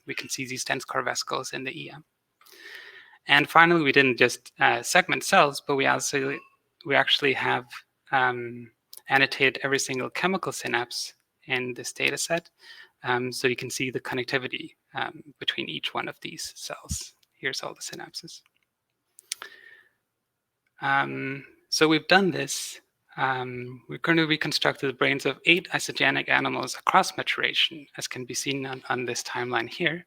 we can see these dense corpuscles in the EM. And finally, we didn't just segment cells, but we actually have annotated every single chemical synapse in this data set. So you can see the connectivity between each one of these cells. Here's all the synapses. So we've done this. We're going to reconstruct the brains of 8 isogenic animals across maturation, as can be seen on this timeline here.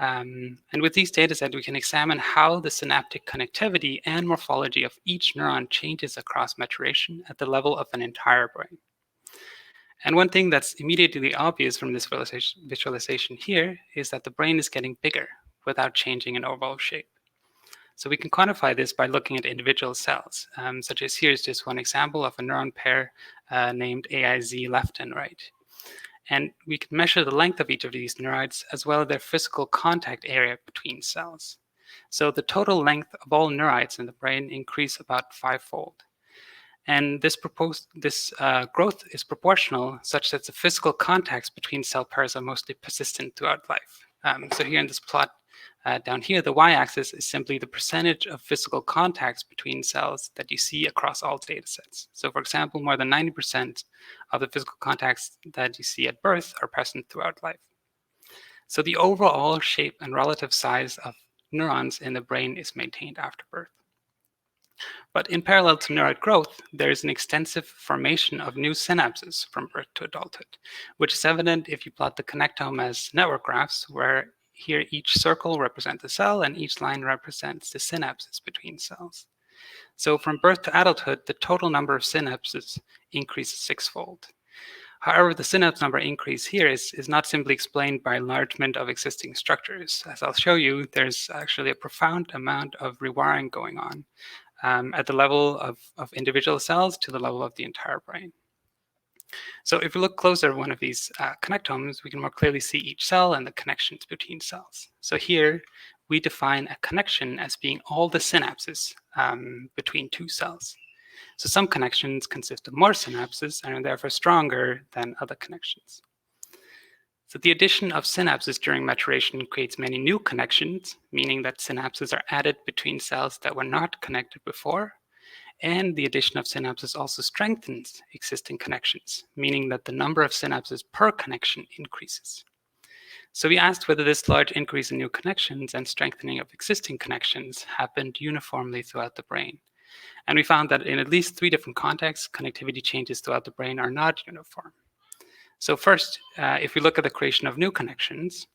And with these data sets, we can examine how the synaptic connectivity and morphology of each neuron changes across maturation at the level of an entire brain. And one thing that's immediately obvious from this visualization here is that the brain is getting bigger without changing in overall shape. So we can quantify this by looking at individual cells, such as here's just one example of a neuron pair named AIZ left and right. And we can measure the length of each of these neurites as well as their physical contact area between cells. So the total length of all neurites in the brain increase about 5-fold. And this growth is proportional such that the physical contacts between cell pairs are mostly persistent throughout life. So here in this plot down here, the y-axis is simply the percentage of physical contacts between cells that you see across all data sets. So for example, more than 90% of the physical contacts that you see at birth are present throughout life. So the overall shape and relative size of neurons in the brain is maintained after birth. But in parallel to neural growth, there is an extensive formation of new synapses from birth to adulthood, which is evident if you plot the connectome as network graphs, where here each circle represents a cell and each line represents the synapses between cells. So from birth to adulthood, the total number of synapses increases 6-fold. However, the synapse number increase here is not simply explained by enlargement of existing structures. As I'll show you, there's actually a profound amount of rewiring going on at the level of individual cells to the level of the entire brain. So if we look closer at one of these connectomes, we can more clearly see each cell and the connections between cells. So here we define a connection as being all the synapses between 2 cells. So some connections consist of more synapses and are therefore stronger than other connections. So the addition of synapses during maturation creates many new connections, meaning that synapses are added between cells that were not connected before. And the addition of synapses also strengthens existing connections, meaning that the number of synapses per connection increases. So we asked whether this large increase in new connections and strengthening of existing connections happened uniformly throughout the brain. And we found that in at least 3 different contexts, connectivity changes throughout the brain are not uniform. So first, if we look at the creation of new connections,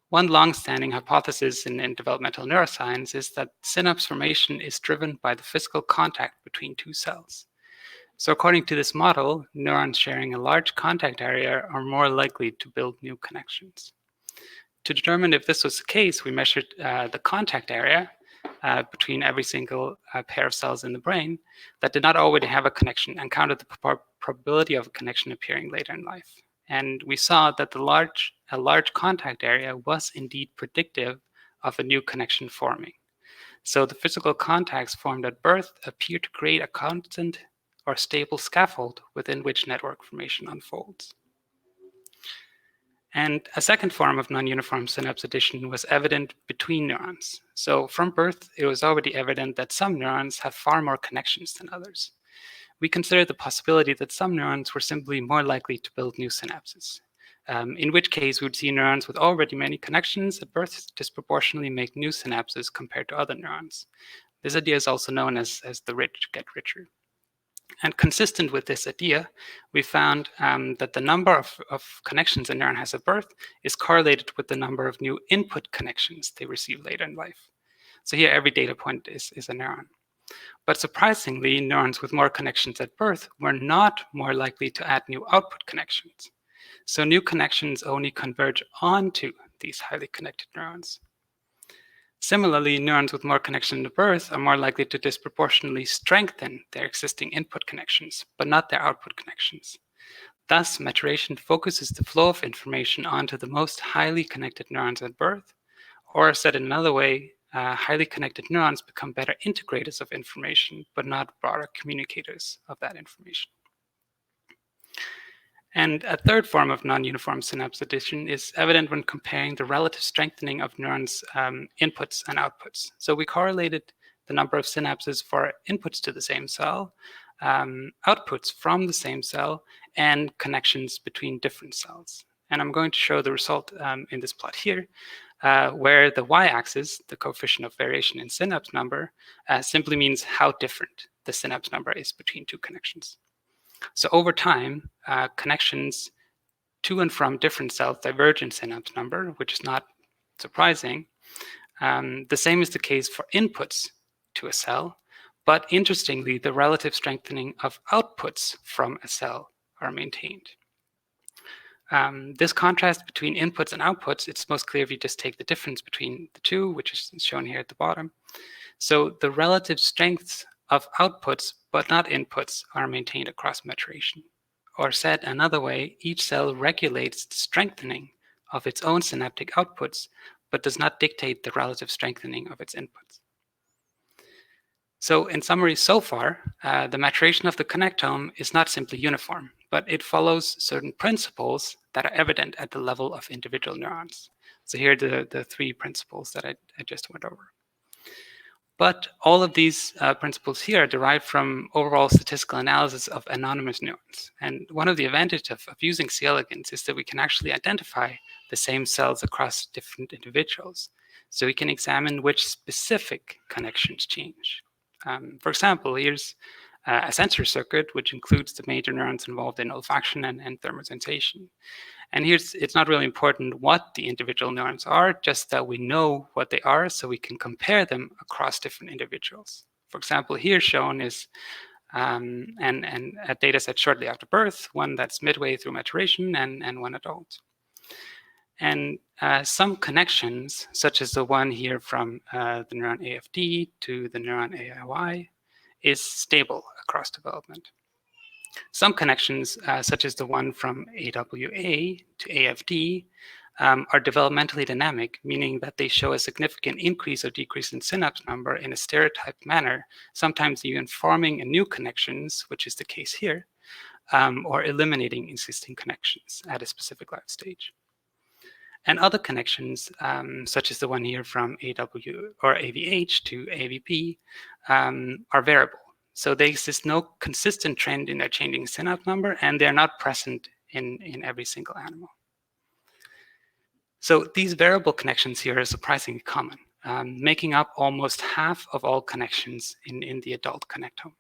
one long-standing hypothesis in developmental neuroscience is that synapse formation is driven by the physical contact between 2 cells. So according to this model, neurons sharing a large contact area are more likely to build new connections. To determine if this was the case, we measured the contact area between every single pair of cells in the brain that did not already have a connection and counted the probability of a connection appearing later in life. And we saw that a large contact area was indeed predictive of a new connection forming. So the physical contacts formed at birth appear to create a constant or stable scaffold within which network formation unfolds. And a second form of non-uniform synapse addition was evident between neurons. So from birth, it was already evident that some neurons have far more connections than others. We considered the possibility that some neurons were simply more likely to build new synapses, in which case we would see neurons with already many connections at birth disproportionately make new synapses compared to other neurons. This idea is also known as the rich get richer. And consistent with this idea, we found that the number of connections a neuron has at birth is correlated with the number of new input connections they receive later in life. So here every data point is a neuron. But surprisingly, neurons with more connections at birth were not more likely to add new output connections. So new connections only converge onto these highly connected neurons. Similarly, neurons with more connection to birth are more likely to disproportionately strengthen their existing input connections, but not their output connections. Thus, maturation focuses the flow of information onto the most highly connected neurons at birth, or said in another way, highly connected neurons become better integrators of information, but not broader communicators of that information. And a third form of non-uniform synapse addition is evident when comparing the relative strengthening of neurons' inputs and outputs. So we correlated the number of synapses for inputs to the same cell, outputs from the same cell, and connections between different cells. And I'm going to show the result in this plot here, where the y-axis, the coefficient of variation in synapse number, simply means how different the synapse number is between two connections. So over time, connections to and from different cells diverge in synapse number, which is not surprising. The same is the case for inputs to a cell, but interestingly, the relative strengthening of outputs from a cell are maintained. This contrast between inputs and outputs, it's most clear if you just take the difference between the two, which is shown here at the bottom. So the relative strengths of outputs, but not inputs, are maintained across maturation. Or said another way, each cell regulates the strengthening of its own synaptic outputs, but does not dictate the relative strengthening of its inputs. So in summary, so far, the maturation of the connectome is not simply uniform, but it follows certain principles that are evident at the level of individual neurons. So here are the three principles that I just went over. But all of these principles here are derived from overall statistical analysis of anonymous neurons. And one of the advantages of using C. elegans is that we can actually identify the same cells across different individuals. So we can examine which specific connections change. For example, here's a sensory circuit, which includes the major neurons involved in olfaction and thermosensation. And it's not really important what the individual neurons are, just that we know what they are so we can compare them across different individuals. For example, here shown is a data set shortly after birth, one that's midway through maturation and one adult. And some connections, such as the one here from the neuron AFD to the neuron AIY, is stable across development. Some connections, such as the one from AWA to AFD, are developmentally dynamic, meaning that they show a significant increase or decrease in synapse number in a stereotyped manner, sometimes even forming new connections, which is the case here, or eliminating existing connections at a specific life stage. And other connections, such as the one here from AW or AVH to AVP, are variable. So there exists no consistent trend in their changing synapse number, and they're not present in every single animal. So these variable connections here are surprisingly common, making up almost half of all connections in the adult connectome.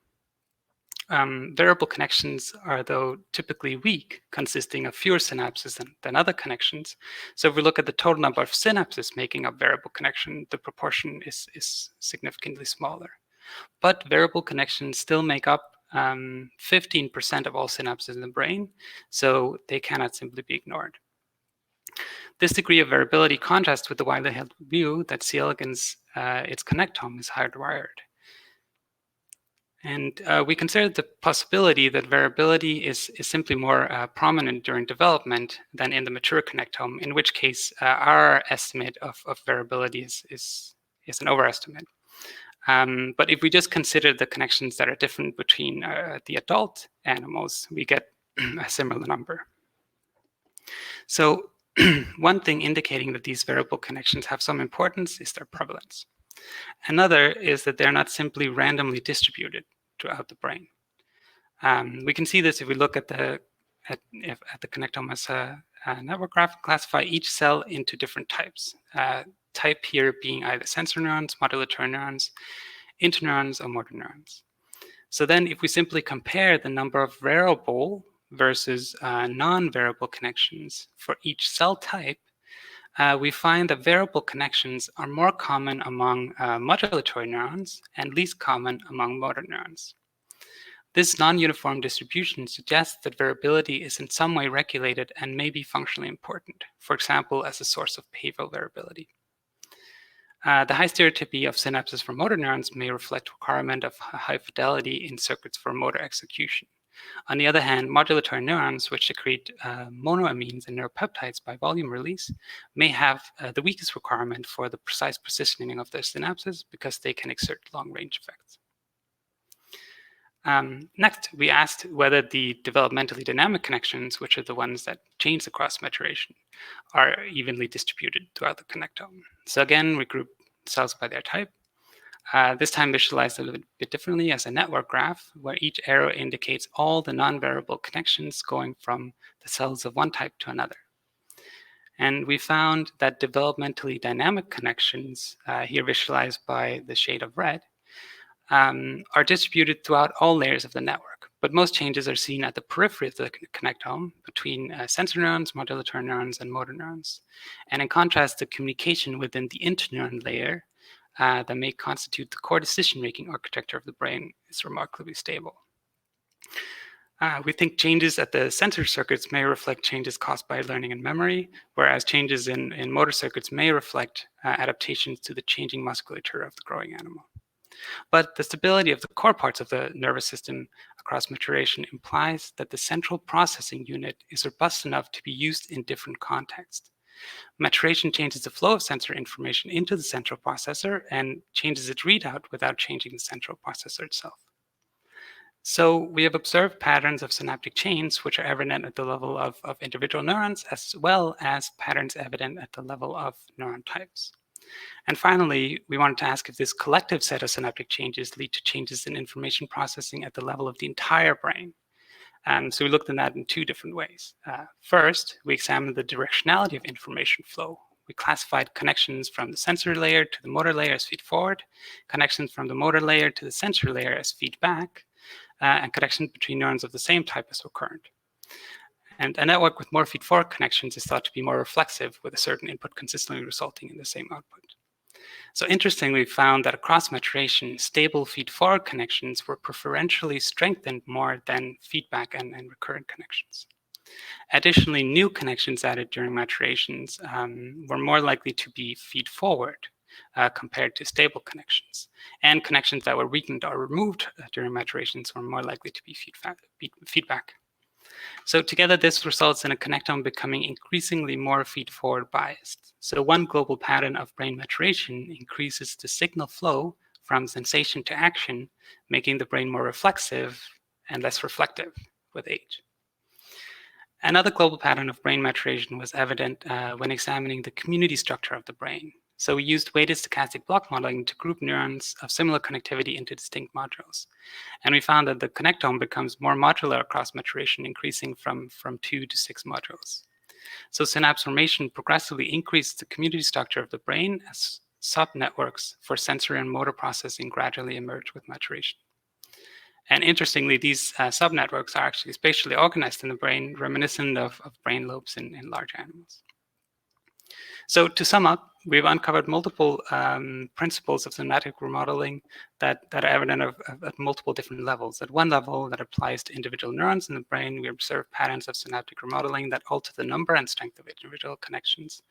Variable connections are, though, typically weak, consisting of fewer synapses than other connections. So if we look at the total number of synapses making up variable connection, the proportion is significantly smaller. But variable connections still make up 15% of all synapses in the brain, so they cannot simply be ignored. This degree of variability contrasts with the widely held view that C. elegans, its connectome, is hardwired. And we consider the possibility that variability is simply more prominent during development than in the mature connectome, in which case our estimate of variability is an overestimate. But if we just consider the connections that are different between the adult animals, we get a similar number. So one thing indicating that these variable connections have some importance is their prevalence. Another is that they're not simply randomly distributed throughout the brain. We can see this if we look at the connectome as a network graph, classify each cell into different types. Type here being either sensor neurons, modulatory neurons, interneurons, or motor neurons. So then if we simply compare the number of variable versus non-variable connections for each cell type, we find that variable connections are more common among modulatory neurons and least common among motor neurons. This non-uniform distribution suggests that variability is in some way regulated and may be functionally important, for example, as a source of behavioral variability. The high stereotypy of synapses for motor neurons may reflect requirement of high fidelity in circuits for motor execution. On the other hand, modulatory neurons, which secrete monoamines and neuropeptides by volume release, may have the weakest requirement for the precise positioning of their synapses because they can exert long-range effects. Next, we asked whether the developmentally dynamic connections, which are the ones that change across maturation, are evenly distributed throughout the connectome. So again, we group cells by their type. This time visualized a little bit differently as a network graph, where each arrow indicates all the non-variable connections going from the cells of one type to another. And we found that developmentally dynamic connections, here visualized by the shade of red, are distributed throughout all layers of the network. But most changes are seen at the periphery of the connectome between sensor neurons, modulatory neurons, and motor neurons. And in contrast, the communication within the interneuron layer that may constitute the core decision-making architecture of the brain is remarkably stable. We think changes at the sensor circuits may reflect changes caused by learning and memory, whereas changes in motor circuits may reflect adaptations to the changing musculature of the growing animal. But the stability of the core parts of the nervous system across maturation implies that the central processing unit is robust enough to be used in different contexts. Maturation changes the flow of sensor information into the central processor and changes its readout without changing the central processor itself. So we have observed patterns of synaptic chains which are evident at the level of individual neurons, as well as patterns evident at the level of neuron types. And finally, we wanted to ask if this collective set of synaptic changes lead to changes in information processing at the level of the entire brain. So we looked at that in two different ways. First, we examined the directionality of information flow. We classified connections from the sensory layer to the motor layer as feed-forward, connections from the motor layer to the sensory layer as feedback, and connections between neurons of the same type as recurrent. And a network with more feed-forward connections is thought to be more reflexive, with a certain input consistently resulting in the same output. So interestingly, we found that across maturation, stable feed-forward connections were preferentially strengthened more than feedback and recurrent connections. Additionally, new connections added during maturations were more likely to be feed-forward compared to stable connections. And connections that were weakened or removed during maturations were more likely to be feedback. So together, this results in a connectome becoming increasingly more feed-forward biased. So one global pattern of brain maturation increases the signal flow from sensation to action, making the brain more reflexive and less reflective with age. Another global pattern of brain maturation was evident when examining the community structure of the brain. So we used weighted stochastic block modeling to group neurons of similar connectivity into distinct modules. And we found that the connectome becomes more modular across maturation, increasing from 2 to 6 modules. So synapse formation progressively increased the community structure of the brain as subnetworks for sensory and motor processing gradually emerge with maturation. And interestingly, these subnetworks are actually spatially organized in the brain, reminiscent of brain lobes in large animals. So to sum up, we've uncovered multiple principles of somatic remodeling that are evident at multiple different levels. At one level that applies to individual neurons in the brain, we observe patterns of synaptic remodeling that alter the number and strength of individual connections.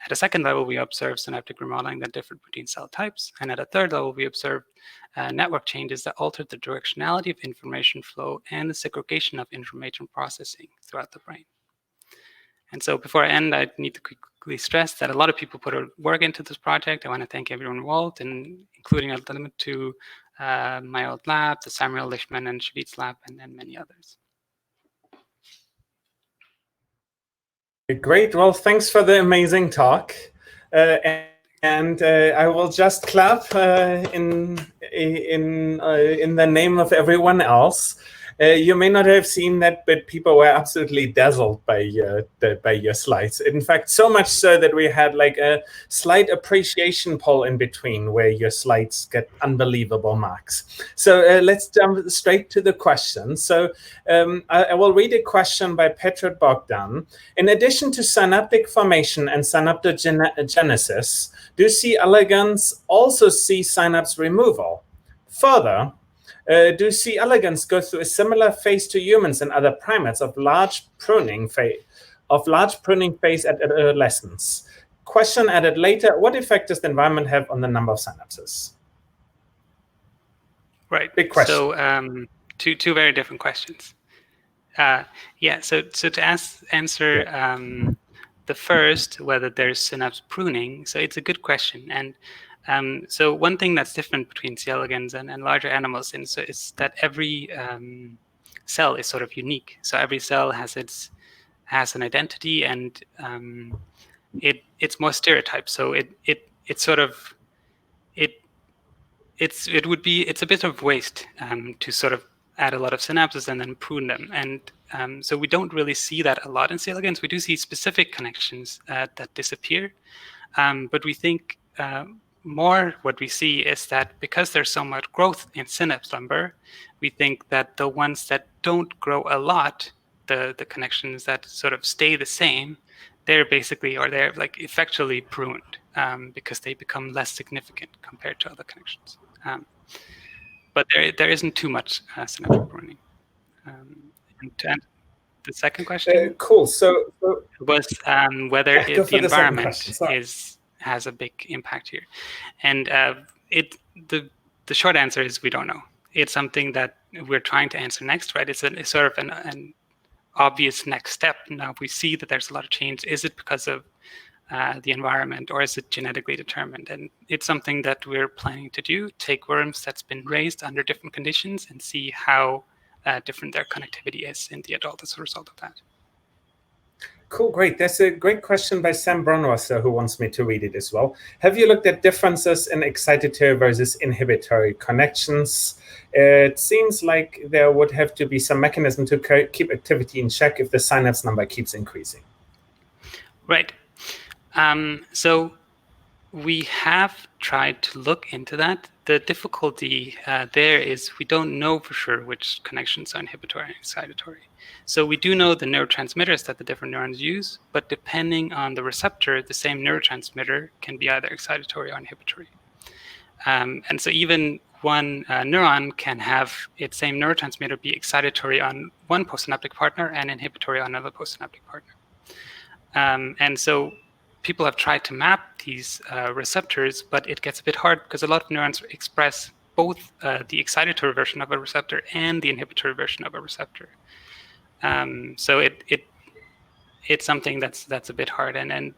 At a second level, we observe synaptic remodeling that differed between cell types. And at a third level, we observed network changes that altered the directionality of information flow and the segregation of information processing throughout the brain. And so before I end, I need to quickly stress that a lot of people put work into this project. I want to thank everyone involved, and including a limit to my old lab, the Samuel Lichtman and Shavit's lab, and many others. Great. Well, thanks for the amazing talk. And I will just clap in the name of everyone else. You may not have seen that, but people were absolutely dazzled by your slides. In fact, so much so that we had like a slight appreciation poll in between where your slides get unbelievable marks. So let's jump straight to the question. So I will read a question by Petr Bogdan. In addition to synaptic formation and synaptogenesis, do C. elegans also see synapse removal? Further, do C. elegans go through a similar phase to humans and other primates of large pruning phase at adolescence? question added later, what effect does the environment have on the number of synapses? Right. Big question. So two very different questions. Yeah. So to answer the first, whether there's synapse pruning. So it's a good question, and so one thing that's different between C. elegans and larger animals is that every cell is sort of unique. So every cell has an identity, and it's more stereotyped. So it's a bit of waste to sort of add a lot of synapses and then prune them. And so we don't really see that a lot in C. elegans. We do see specific connections that disappear. But we think more what we see is that because there's so much growth in synapse number, we think that the ones that don't grow a lot, the connections that sort of stay the same, they're like effectually pruned because they become less significant compared to other connections. But there isn't too much synaptic pruning. And to answer the second question, cool. So was whether go for the the second environment question. Sorry. has a big impact here, and the short answer is we don't know. It's something that we're trying to answer next, right? It's sort of an obvious next step. Now we see that there's a lot of change. Is it because of the environment, or is it genetically determined? And it's something that we're planning to do, take worms that's been raised under different conditions and see how different their connectivity is in the adult as a result of that. Cool, great. There's a great question by Sam Bronwasser who wants me to read it as well. Have you looked at differences in excitatory versus inhibitory connections? It seems like there would have to be some mechanism to keep activity in check if the synapse number keeps increasing. Right. So we have tried to look into that. The difficulty there is we don't know for sure which connections are inhibitory and excitatory. So we do know the neurotransmitters that the different neurons use, but depending on the receptor, the same neurotransmitter can be either excitatory or inhibitory. And so even one neuron can have its same neurotransmitter be excitatory on one postsynaptic partner and inhibitory on another postsynaptic partner. And so people have tried to map these receptors, but it gets a bit hard because a lot of neurons express both the excitatory version of a receptor and the inhibitory version of a receptor. So it's something that's a bit hard, and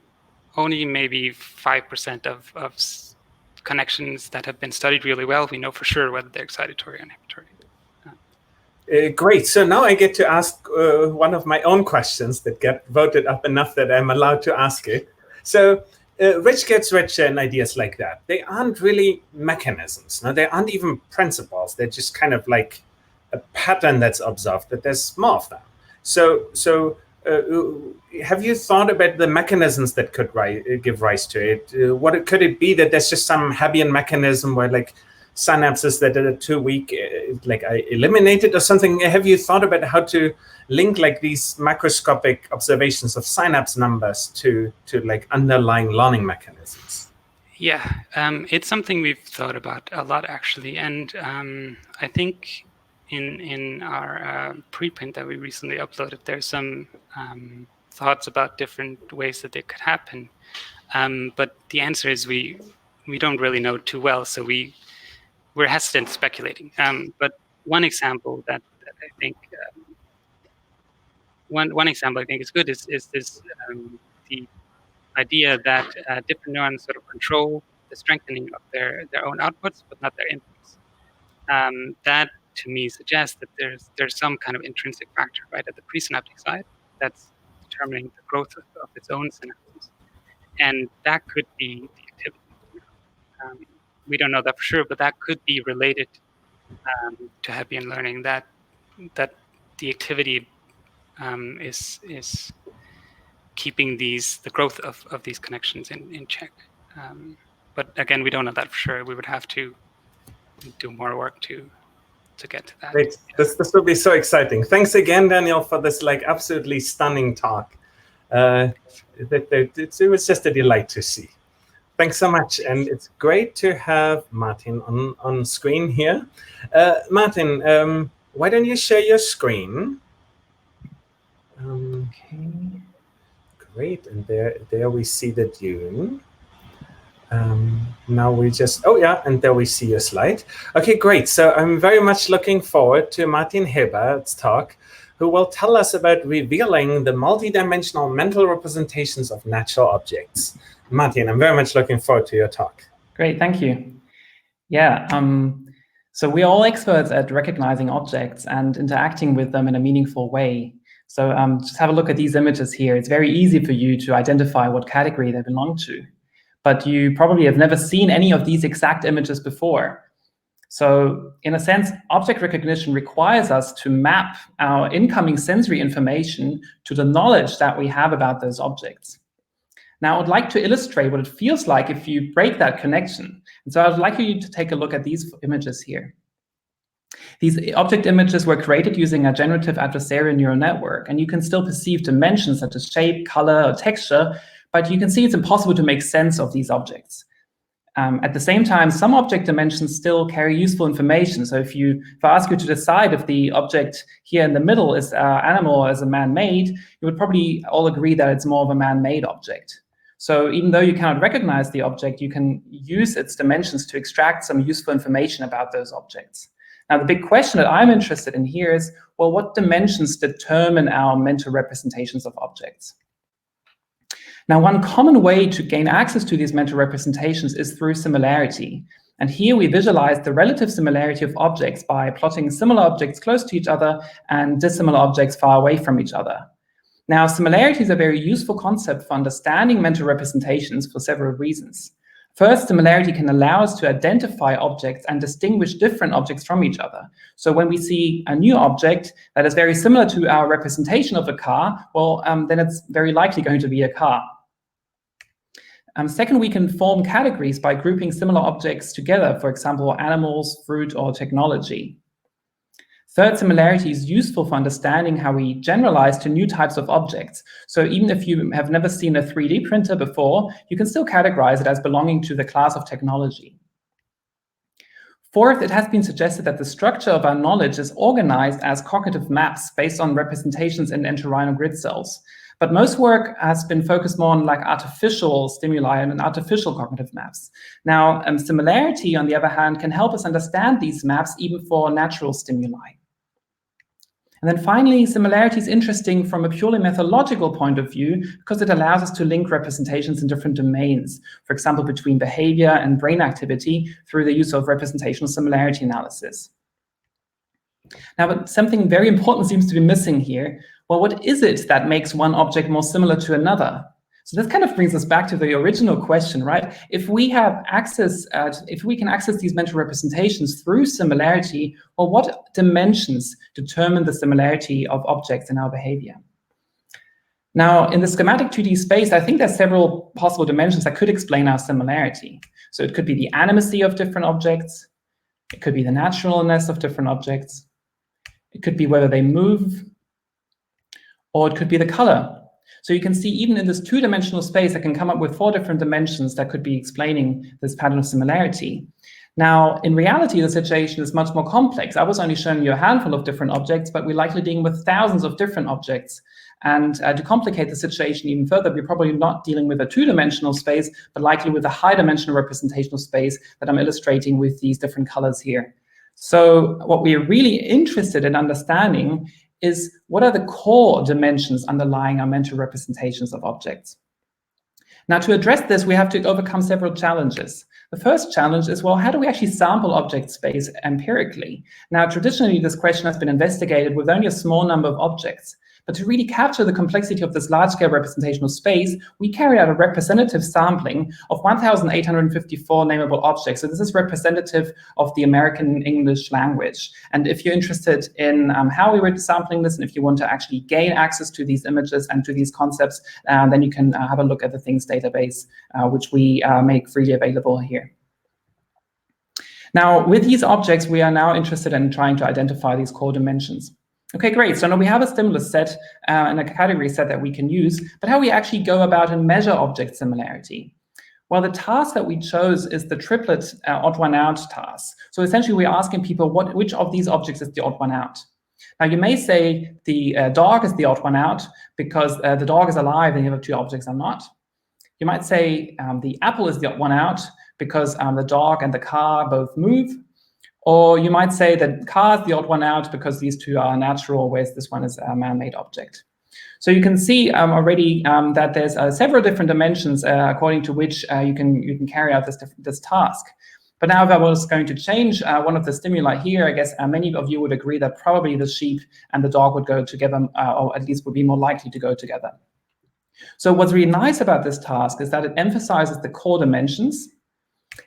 only maybe 5% of connections that have been studied really well, we know for sure whether they're excitatory or inhibitory. Great. So now I get to ask one of my own questions that get voted up enough that I'm allowed to ask it. So rich gets richer and ideas like that. They aren't really mechanisms. No, they aren't even principles. They're just kind of like a pattern that's observed, that there's more of them. So have you thought about the mechanisms that could give rise to it? What could it be that there's just some Hebbian mechanism where like synapses that are too weak like are eliminated or something? Have you thought about how to link like these macroscopic observations of synapse numbers to like underlying learning mechanisms? Yeah, it's something we've thought about a lot actually, and I think in our preprint that we recently uploaded, there's some thoughts about different ways that it could happen, but the answer is we don't really know too well, so we're hesitant speculating. But one example that I think one example I think is good is this the idea that different neurons sort of control the strengthening of their own outputs, but not their inputs. That to me suggests that there's some kind of intrinsic factor right at the presynaptic side that's determining the growth of its own synapses, and that could be the activity. We don't know that for sure, but that could be related to Hebbian learning. That the activity is keeping the growth of these connections in check. But again, we don't know that for sure. We would have to do more work to get to that. Great. Yeah. This will be so exciting. Thanks again, Daniel, for this like absolutely stunning talk. It was just a delight to see. Thanks so much. And it's great to have Martin on screen here. Martin, why don't you share your screen? Okay. Great, and there we see the dune. Now we just, oh yeah, and there we see your slide. Okay, great. So I'm very much looking forward to Martin Hilbert's talk, who will tell us about revealing the multidimensional mental representations of natural objects. Martin, I'm very much looking forward to your talk. Great, thank you. Yeah, so we're all experts at recognizing objects and interacting with them in a meaningful way. So just have a look at these images here. It's very easy for you to identify what category they belong to, but you probably have never seen any of these exact images before. So in a sense, object recognition requires us to map our incoming sensory information to the knowledge that we have about those objects. Now, I would like to illustrate what it feels like if you break that connection. And so I would like you to take a look at these images here. These object images were created using a generative adversarial neural network, and you can still perceive dimensions such as shape, color, or texture, but you can see it's impossible to make sense of these objects. At the same time, some object dimensions still carry useful information. So if I ask you to decide if the object here in the middle is an animal or is a man-made, you would probably all agree that it's more of a man-made object. So even though you cannot recognize the object, you can use its dimensions to extract some useful information about those objects. Now, the big question that I'm interested in here is, well, what dimensions determine our mental representations of objects? Now, one common way to gain access to these mental representations is through similarity. And here we visualize the relative similarity of objects by plotting similar objects close to each other and dissimilar objects far away from each other. Now, similarity is a very useful concept for understanding mental representations for several reasons. First, similarity can allow us to identify objects and distinguish different objects from each other. So when we see a new object that is very similar to our representation of a car, well, then it's very likely going to be a car. Second, we can form categories by grouping similar objects together, for example, animals, fruit, or technology. Third, similarity is useful for understanding how we generalize to new types of objects. So even if you have never seen a 3D printer before, you can still categorize it as belonging to the class of technology. Fourth, it has been suggested that the structure of our knowledge is organized as cognitive maps based on representations in entorhinal grid cells. But most work has been focused more on like artificial stimuli and artificial cognitive maps. Now, similarity, on the other hand, can help us understand these maps even for natural stimuli. And then finally, similarity is interesting from a purely methodological point of view because it allows us to link representations in different domains, for example, between behavior and brain activity through the use of representational similarity analysis. Now, but something very important seems to be missing here. Well, what is it that makes one object more similar to another? So this kind of brings us back to the original question, right? If we have access, if we can access these mental representations through similarity, well, what dimensions determine the similarity of objects in our behavior? Now, in the schematic 2D space, I think there's several possible dimensions that could explain our similarity. So it could be the animacy of different objects. It could be the naturalness of different objects. It could be whether they move, or it could be the color. So you can see even in this two-dimensional space, I can come up with 4 different dimensions that could be explaining this pattern of similarity. Now, in reality, the situation is much more complex. I was only showing you a handful of different objects, but we're likely dealing with thousands of different objects. And to complicate the situation even further, we're probably not dealing with a two-dimensional space, but likely with a high-dimensional representational space that I'm illustrating with these different colors here. So what we're really interested in understanding is what are the core dimensions underlying our mental representations of objects. Now, to address this, we have to overcome several challenges. The first challenge is, well, how do we actually sample object space empirically? Now, traditionally, this question has been investigated with only a small number of objects. But to really capture the complexity of this large-scale representational space, we carried out a representative sampling of 1,854 nameable objects. So this is representative of the American English language. And if you're interested in how we were sampling this, and if you want to actually gain access to these images and to these concepts, then you can have a look at the Things database, which we make freely available here. Now, with these objects, we are now interested in trying to identify these core dimensions. Okay, great. So now we have a stimulus set and a category set that we can use, but how we actually go about and measure object similarity? Well, the task that we chose is the triplet odd one out task. So essentially, we're asking people which of these objects is the odd one out. Now, you may say the dog is the odd one out because the dog is alive and the other two objects are not. You might say the apple is the odd one out because the dog and the car both move. Or you might say that car is the odd one out because these two are natural, whereas this one is a man-made object. So you can see already that there's several different dimensions according to which you can carry out this task. But now if I was going to change one of the stimuli here, I guess many of you would agree that probably the sheep and the dog would go together, or at least would be more likely to go together. So what's really nice about this task is that it emphasizes the core dimensions.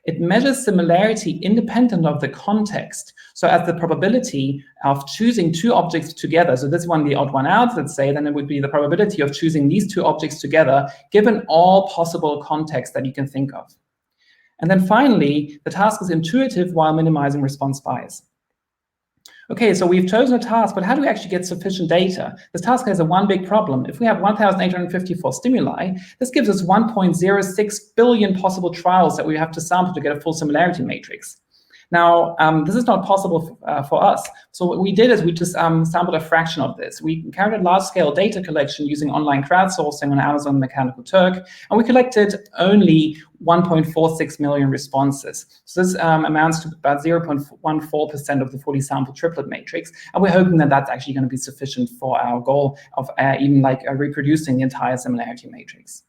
It measures similarity independent of the context. So as the probability of choosing two objects together, so this one, the odd one out, let's say, then it would be the probability of choosing these two objects together, given all possible contexts that you can think of. And then finally, the task is intuitive while minimizing response bias. Okay, so we've chosen a task, but how do we actually get sufficient data? This task has one big problem. If we have 1,854 stimuli, this gives us 1.06 billion possible trials that we have to sample to get a full similarity matrix. Now, this is not possible for us. So what we did is we just sampled a fraction of this. We carried out large-scale data collection using online crowdsourcing on Amazon Mechanical Turk, and we collected only 1.46 million responses. So this amounts to about 0.14% of the fully sampled triplet matrix, and we're hoping that that's actually going to be sufficient for our goal of even reproducing the entire similarity matrix.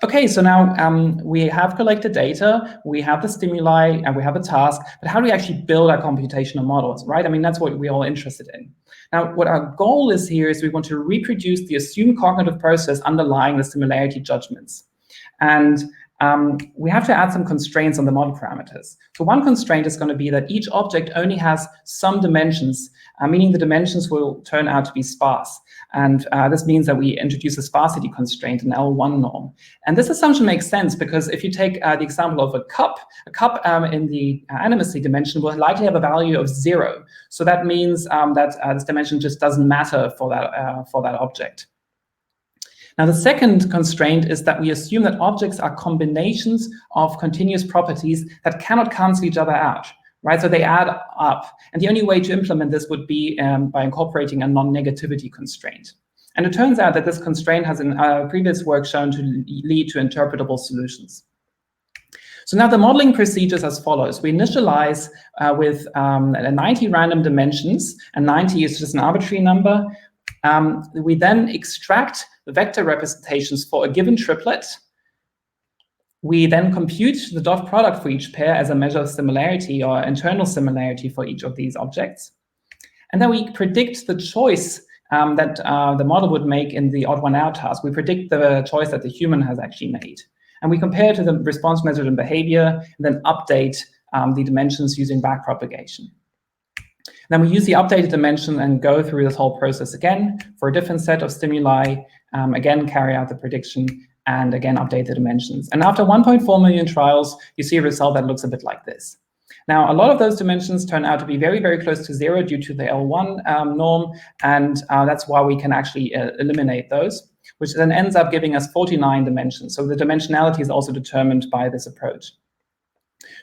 Okay, so now we have collected data, we have the stimuli, and we have a task, but how do we actually build our computational models, right? I mean, that's what we're all interested in. Now, what our goal is here is we want to reproduce the assumed cognitive process underlying the similarity judgments. And we have to add some constraints on the model parameters. So one constraint is going to be that each object only has some dimensions, meaning the dimensions will turn out to be sparse. And this means that we introduce a sparsity constraint, an L1 norm. And this assumption makes sense because if you take the example of a cup in the animacy dimension will likely have a value of 0. So that means that this dimension just doesn't matter for that object. Now, the second constraint is that we assume that objects are combinations of continuous properties that cannot cancel each other out, right? So they add up. And the only way to implement this would be by incorporating a non-negativity constraint. And it turns out that this constraint has in previous work shown to lead to interpretable solutions. So now the modeling procedure is as follows. We initialize with 90 random dimensions, and 90 is just an arbitrary number. We then extract the vector representations for a given triplet. We then compute the dot product for each pair as a measure of similarity or internal similarity for each of these objects. And then we predict the choice that the model would make in the odd one out task. We predict the choice that the human has actually made. And we compare to the response measured in behavior and then update the dimensions using backpropagation. Then we use the updated dimension and go through this whole process again for a different set of stimuli, again carry out the prediction, and again update the dimensions. And after 1.4 million trials, you see a result that looks a bit like this. Now, a lot of those dimensions turn out to be very, very close to 0 due to the L1 norm, and that's why we can actually eliminate those, which then ends up giving us 49 dimensions. So the dimensionality is also determined by this approach.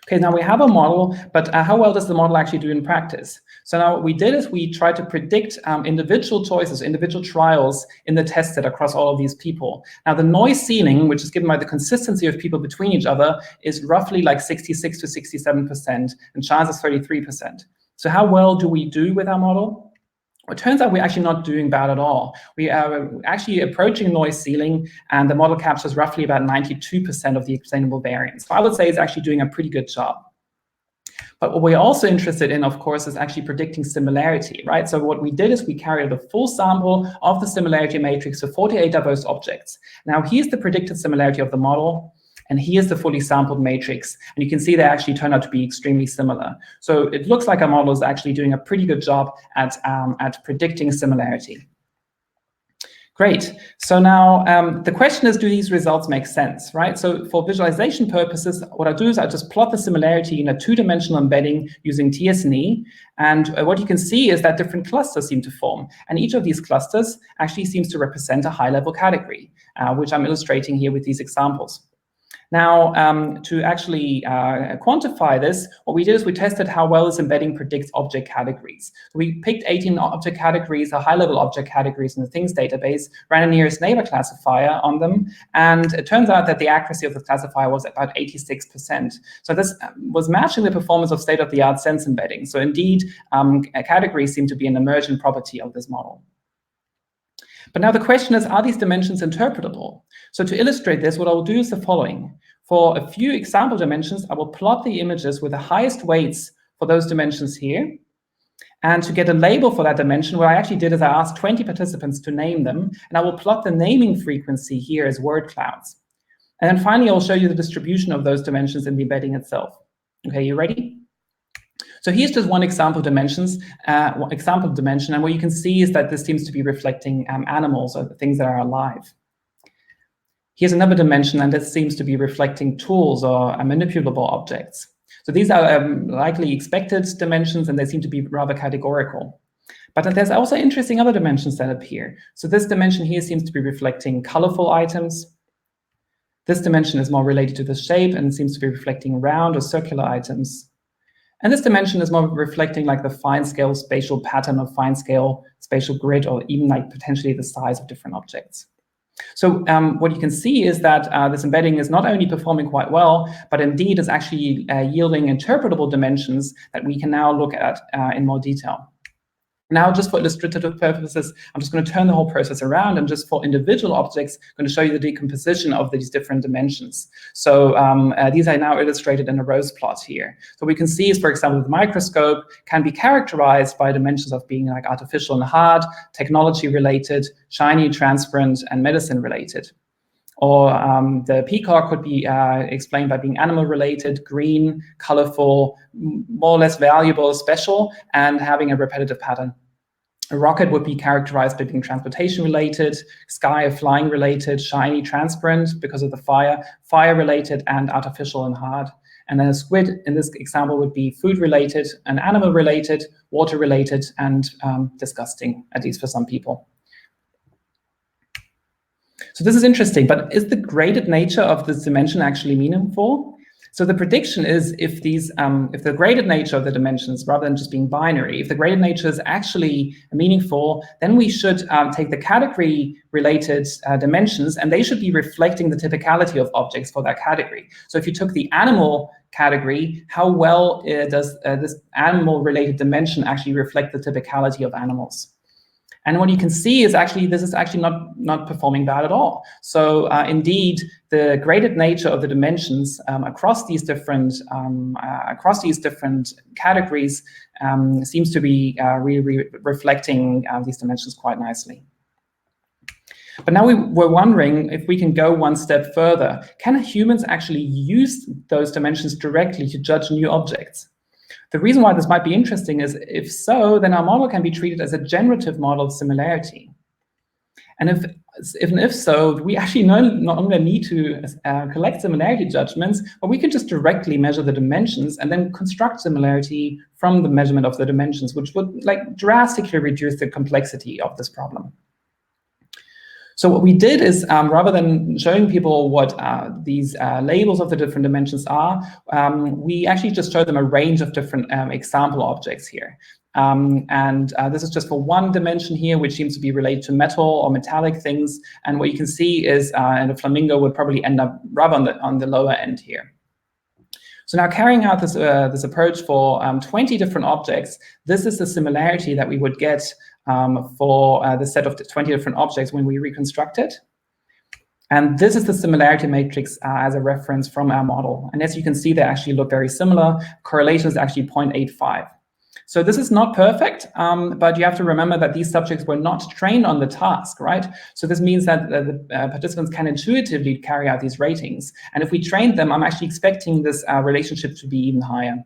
Okay, now we have a model, but how well does the model actually do in practice? So now what we did is we tried to predict individual choices, individual trials in the test set across all of these people. Now the noise ceiling, which is given by the consistency of people between each other, is roughly like 66 to 67%, and chance is 33%. So how well do we do with our model? It turns out we're actually not doing bad at all. We are actually approaching noise ceiling, and the model captures roughly about 92% of the explainable variance. So I would say it's actually doing a pretty good job. But what we're also interested in, of course, is actually predicting similarity, right? So what we did is we carried a full sample of the similarity matrix for 48 diverse objects. Now here's the predicted similarity of the model, and here's the fully sampled matrix. And you can see they actually turn out to be extremely similar. So it looks like our model is actually doing a pretty good job at predicting similarity. Great. So now the question is, do these results make sense, right? So for visualization purposes, what I do is I just plot the similarity in a two-dimensional embedding using TSNE. And what you can see is that different clusters seem to form. And each of these clusters actually seems to represent a high-level category, which I'm illustrating here with these examples. Now, to actually quantify this, what we did is we tested how well this embedding predicts object categories. So we picked 18 object categories, or high-level object categories in the things database, ran a nearest neighbor classifier on them, and it turns out that the accuracy of the classifier was about 86%. So this was matching the performance of state-of-the-art sense embedding. So indeed, categories seem to be an emergent property of this model. But now the question is, are these dimensions interpretable? So to illustrate this, what I will do is the following. For a few example dimensions, I will plot the images with the highest weights for those dimensions here. And to get a label for that dimension, what I actually did is I asked 20 participants to name them, and I will plot the naming frequency here as word clouds. And then finally, I'll show you the distribution of those dimensions in the embedding itself. Okay, you ready? So here's just one example dimension, and what you can see is that this seems to be reflecting animals or things that are alive. Here's another dimension, and this seems to be reflecting tools or manipulable objects. So these are likely expected dimensions, and they seem to be rather categorical. But there's also interesting other dimensions that appear. So this dimension here seems to be reflecting colorful items. This dimension is more related to the shape and seems to be reflecting round or circular items. And this dimension is more reflecting like the fine-scale spatial pattern of fine-scale spatial grid, or even like potentially the size of different objects. So what you can see is that this embedding is not only performing quite well, but indeed is actually yielding interpretable dimensions that we can now look at in more detail. Now, just for illustrative purposes, I'm just going to turn the whole process around, and just for individual objects, I'm going to show you the decomposition of these different dimensions. So these are now illustrated in a rows plot here. So we can see is, for example, the microscope can be characterized by dimensions of being like artificial and hard, technology-related, shiny, transparent, and medicine-related. Or the peacock could be explained by being animal-related, green, colorful, more or less valuable, special, and having a repetitive pattern. A rocket would be characterized by being transportation-related, sky or flying-related, shiny, transparent because of the fire, fire-related, and artificial and hard. And then a squid, in this example, would be food-related and animal-related, water-related, and disgusting, at least for some people. So this is interesting, but is the graded nature of this dimension actually meaningful? So the prediction is if the graded nature of the dimensions, rather than just being binary, if the graded nature is actually meaningful, then we should take the category-related dimensions, and they should be reflecting the typicality of objects for that category. So if you took the animal category, how well does this animal-related dimension actually reflect the typicality of animals? And what you can see is actually this is actually not performing bad at all. So indeed, the graded nature of the dimensions across these different categories seems to be really reflecting these dimensions quite nicely. But now we're wondering if we can go one step further. Can humans actually use those dimensions directly to judge new objects? The reason why this might be interesting is if so, then our model can be treated as a generative model of similarity. And if so, we actually not only need to collect similarity judgments, but we can just directly measure the dimensions and then construct similarity from the measurement of the dimensions, which would like drastically reduce the complexity of this problem. So what we did is, rather than showing people what these labels of the different dimensions are, we actually just showed them a range of different example objects here. This is just for one dimension here, which seems to be related to metal or metallic things. And what you can see is, and a flamingo would probably end up rather on the lower end here. So now carrying out this approach for 20 different objects, this is the similarity that we would get for the set of 20 different objects when we reconstruct it. And this is the similarity matrix as a reference from our model. And as you can see, they actually look very similar. Correlation is actually 0.85. So this is not perfect, but you have to remember that these subjects were not trained on the task, right? So this means that the participants can intuitively carry out these ratings. And if we trained them, I'm actually expecting this relationship to be even higher.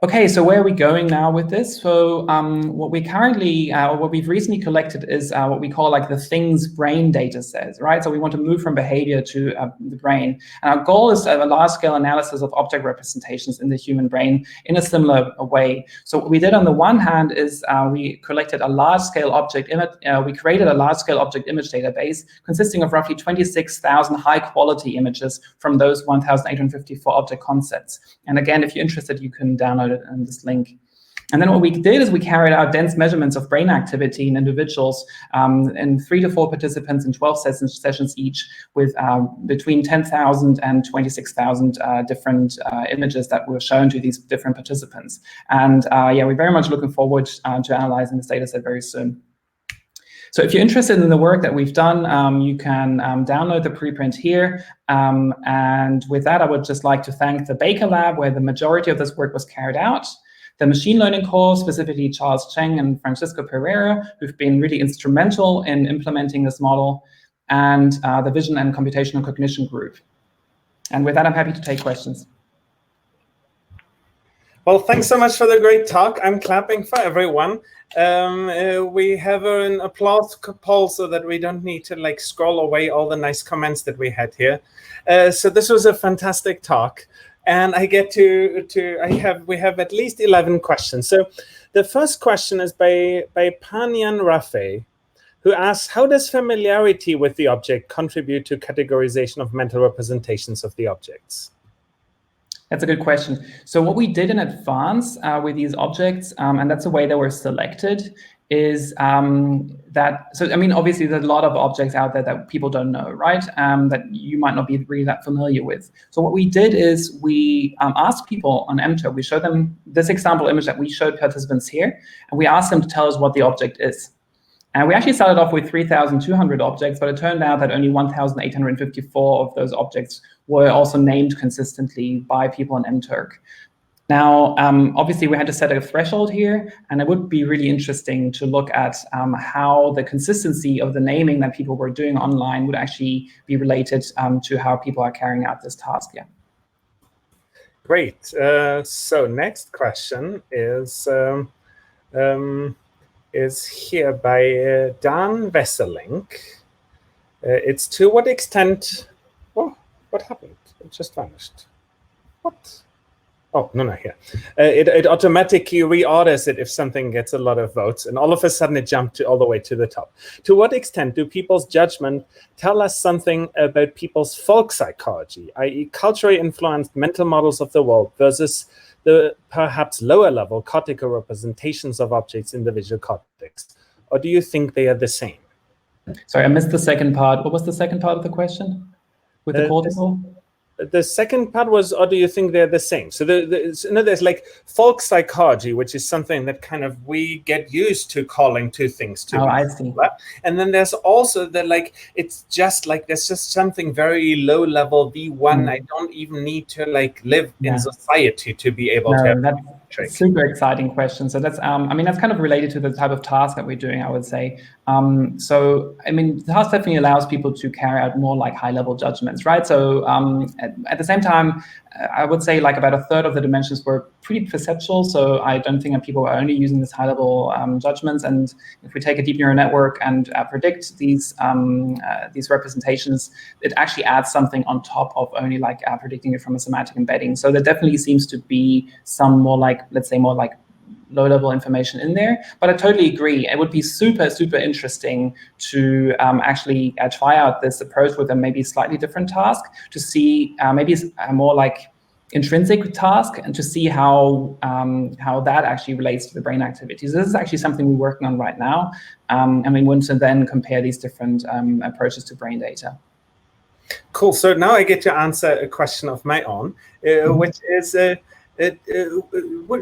Okay, so where are we going now with this? So what we've recently collected is what we call like the things brain data sets, right? So we want to move from behavior to the brain. And our goal is a large-scale analysis of object representations in the human brain in a similar way. So what we did on the one hand is we collected a large-scale object image. We created a large-scale object image database consisting of roughly 26,000 high-quality images from those 1,854 object concepts. And again, if you're interested, you can download it in this link. And then what we did is we carried out dense measurements of brain activity in individuals, in 3 to 4 participants in 12 sessions each, with between 10,000 and 26,000 different images that were shown to these different participants. And yeah, we're very much looking forward to analyzing this data set very soon. So if you're interested in the work that we've done, you can download the preprint here. And with that, I would just like to thank the Baker Lab, where the majority of this work was carried out, the machine learning core, specifically Charles Cheng and Francisco Pereira, who've been really instrumental in implementing this model, and the Vision and Computational Cognition group. And with that, I'm happy to take questions. Well, thanks so much for the great talk. I'm clapping for everyone. We have an applause poll so that we don't need to like scroll away all the nice comments that we had here. So this was a fantastic talk, and I get we have at least 11 questions. So the first question is by Panyan Rafe, who asks, how does familiarity with the object contribute to categorization of mental representations of the objects? That's a good question. So what we did in advance with these objects, and that's the way they were selected, is so I mean, obviously there's a lot of objects out there that people don't know, right? That you might not be really that familiar with. So what we did is we asked people on MTurk, we showed them this example image that we showed participants here, and we asked them to tell us what the object is. And we actually started off with 3,200 objects, but it turned out that only 1,854 of those objects were also named consistently by people on MTurk. Now, obviously, we had to set a threshold here, and it would be really interesting to look at how the consistency of the naming that people were doing online would actually be related to how people are carrying out this task. Yeah. Great. So next question is here by Dan Wesselink. It's to what extent... Oh, what happened? It just vanished. What? Oh, no, here. It automatically reorders it if something gets a lot of votes, and all of a sudden it jumped all the way to the top. To what extent do people's judgment tell us something about people's folk psychology, i.e. culturally influenced mental models of the world versus the perhaps lower level cortical representations of objects in the visual cortex? Or do you think they are the same? Sorry, I missed the second part. What was the second part of the question with the cortical? The second part was, or do you think they're the same? So there's like folk psychology, which is something that kind of we get used to calling two things to. Oh, I see. And then there's also the like, it's just like, there's just something very low level V1. I don't even need to like live in society to be able to have that's a super exciting question. So that's, I mean, that's kind of related to the type of task that we're doing, I would say. So, I mean, the task definitely allows people to carry out more like high level judgments, right? So at the same time, I would say like about a third of the dimensions were pretty perceptual. So I don't think that people are only using this high level judgments. And if we take a deep neural network and predict these representations, it actually adds something on top of only like predicting it from a semantic embedding. So there definitely seems to be some more like, let's say more like low-level information in there, but I totally agree. It would be super, super interesting to actually try out this approach with a maybe slightly different task to see maybe a more like intrinsic task and to see how that actually relates to the brain activities. This is actually something we're working on right now, and we want to then compare these different approaches to brain data. Cool. So now I get to answer a question of my own, which is,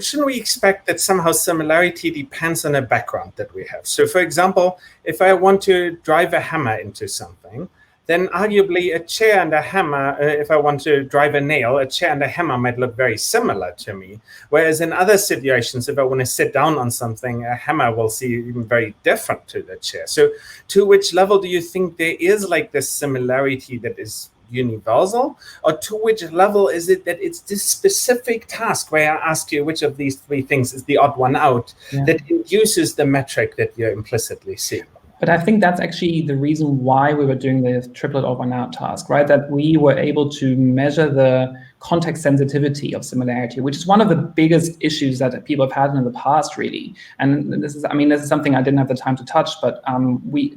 shouldn't we expect that somehow similarity depends on a background that we have? So for example, if I want to drive a hammer into something, then arguably a chair and a hammer, if I want to drive a nail, a chair and a hammer might look very similar to me. Whereas in other situations, if I want to sit down on something, a hammer will seem very different to the chair. So to which level do you think there is like this similarity that is universal, or to which level is it that it's this specific task where I ask you which of these three things is the odd one out that induces the metric that you're implicitly seeing? But I think that's actually the reason why we were doing the triplet odd one out task, right? That we were able to measure the context sensitivity of similarity, which is one of the biggest issues that people have had in the past, really. And this is something I didn't have the time to touch, but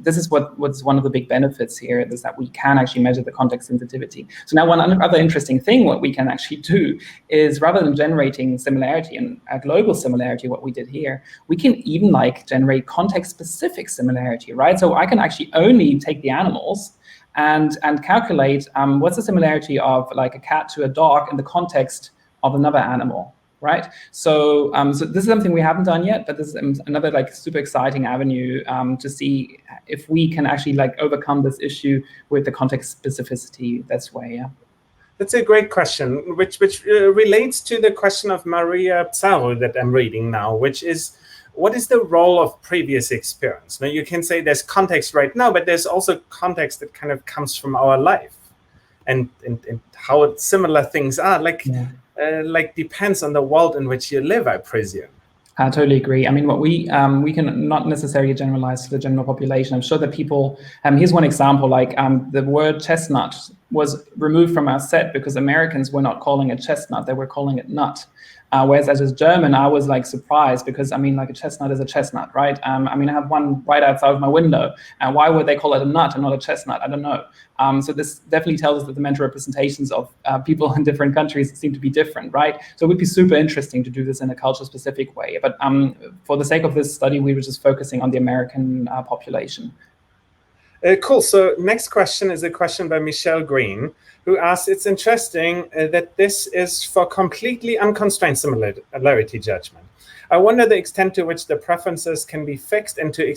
this is what's one of the big benefits here, is that we can actually measure the context sensitivity. So now one other interesting thing what we can actually do is, rather than generating similarity and a global similarity, what we did here, we can even generate context-specific similarity, right? So I can actually only take the animals and calculate what's the similarity of a cat to a dog in the context of another animal, right? So, so this is something we haven't done yet, but this is another super exciting avenue to see if we can actually overcome this issue with the context specificity this way. Yeah. That's a great question, which relates to the question of Maria Pizarro that I'm reading now, which is, what is the role of previous experience? Now, you can say there's context right now, but there's also context that kind of comes from our life, and how similar things are. Depends on the world in which you live, I presume. I totally agree. I mean, what we can not necessarily generalize to the general population. I'm sure that people. Here's one example. The word chestnut was removed from our set because Americans were not calling it chestnut; they were calling it nut. Whereas as a German, I was surprised because a chestnut is a chestnut, right? I have one right outside of my window. Why would they call it a nut and not a chestnut? I don't know. So this definitely tells us that the mental representations of people in different countries seem to be different, right? So it would be super interesting to do this in a culture-specific way. But for the sake of this study, we were just focusing on the American population. Cool. So next question is a question by Michelle Green, who asks, it's interesting that this is for completely unconstrained similarity judgment. I wonder the extent to which the preferences can be fixed and the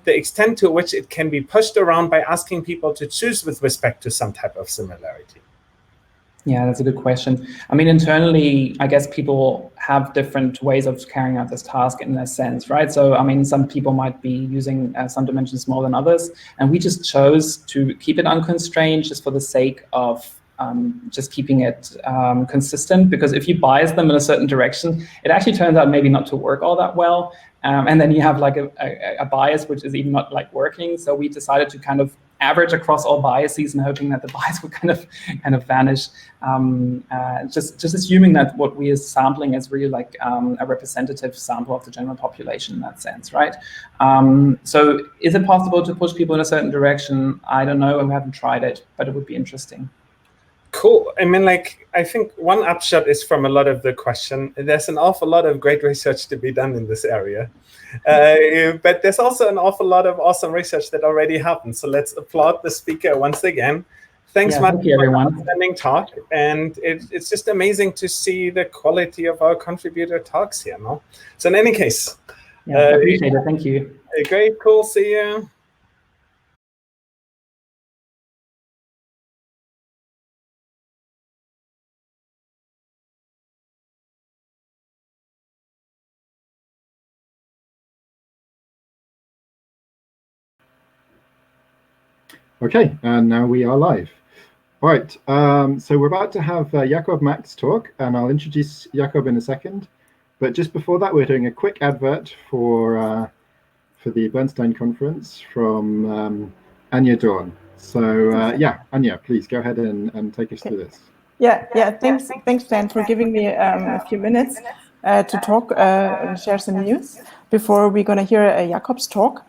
extent to which it can be pushed around by asking people to choose with respect to some type of similarity. Yeah, that's a good question. Internally, I guess people have different ways of carrying out this task in a sense, right? So, some people might be using some dimensions more than others, and we just chose to keep it unconstrained just for the sake of just keeping it consistent, because if you bias them in a certain direction, it actually turns out maybe not to work all that well. And then you have a bias which is even not working. So we decided to kind of average across all biases and hoping that the bias would kind of vanish. Just assuming that what we are sampling is really a representative sample of the general population in that sense, right? So is it possible to push people in a certain direction? I don't know. We haven't tried it, but it would be interesting. Cool. I think one upshot is from a lot of the question. There's an awful lot of great research to be done in this area. But there's also an awful lot of awesome research that already happened. So let's applaud the speaker once again. Thanks much thank you, everyone. for an outstanding talk. And it's just amazing to see the quality of our contributor talks here. No? So in any case. Yeah, I appreciate it. Thank you. Great. Cool. See you. Okay, and now we are live. Right, so we're about to have Jakob Max talk, and I'll introduce Jakob in a second. But just before that, we're doing a quick advert for the Bernstein conference from Anya Dorn. So yeah, Anya, please go ahead and take us through this. Yeah. Thanks, Dan, for giving me a few minutes to talk and share some news before we're going to hear Jakob's talk.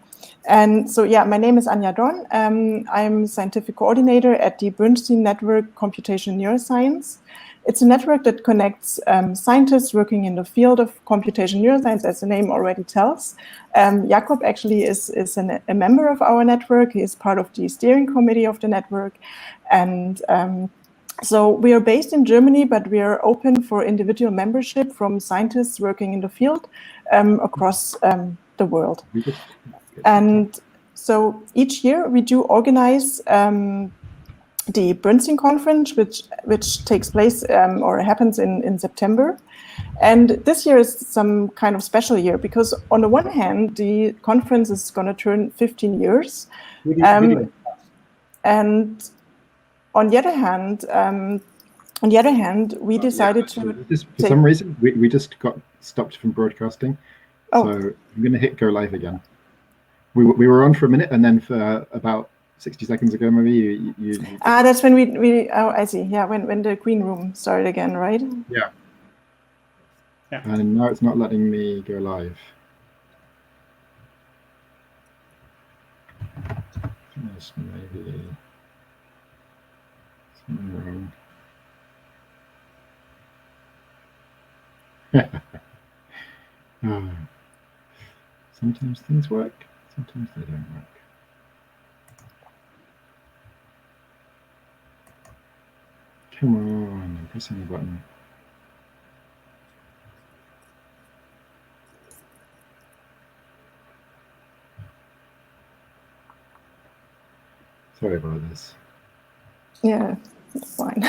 And so, yeah, my name is Anya Dorn. I'm scientific coordinator at the Bernstein Network Computational Neuroscience. It's a network that connects scientists working in the field of computational neuroscience, as the name already tells. Jakob actually is a member of our network. He is part of the steering committee of the network. And so we are based in Germany, but we are open for individual membership from scientists working in the field across the world. And so each year we do organize the Bernstein conference, which takes place or happens in September. And this year is some kind of special year because on the one hand, the conference is going to turn 15 years. And on the other hand, we decided to for some reason we just got stopped from broadcasting. Oh. So I'm going to hit go live again. We were on for a minute, and then for about 60 seconds ago, maybe you that's when we oh, I see. Yeah, when the green room started again, right? Yeah. And now it's not letting me go live. Yes, maybe something wrong. Sometimes things work, sometimes they don't work. Come on, I'm pressing the button. Sorry about this. Yeah, it's fine.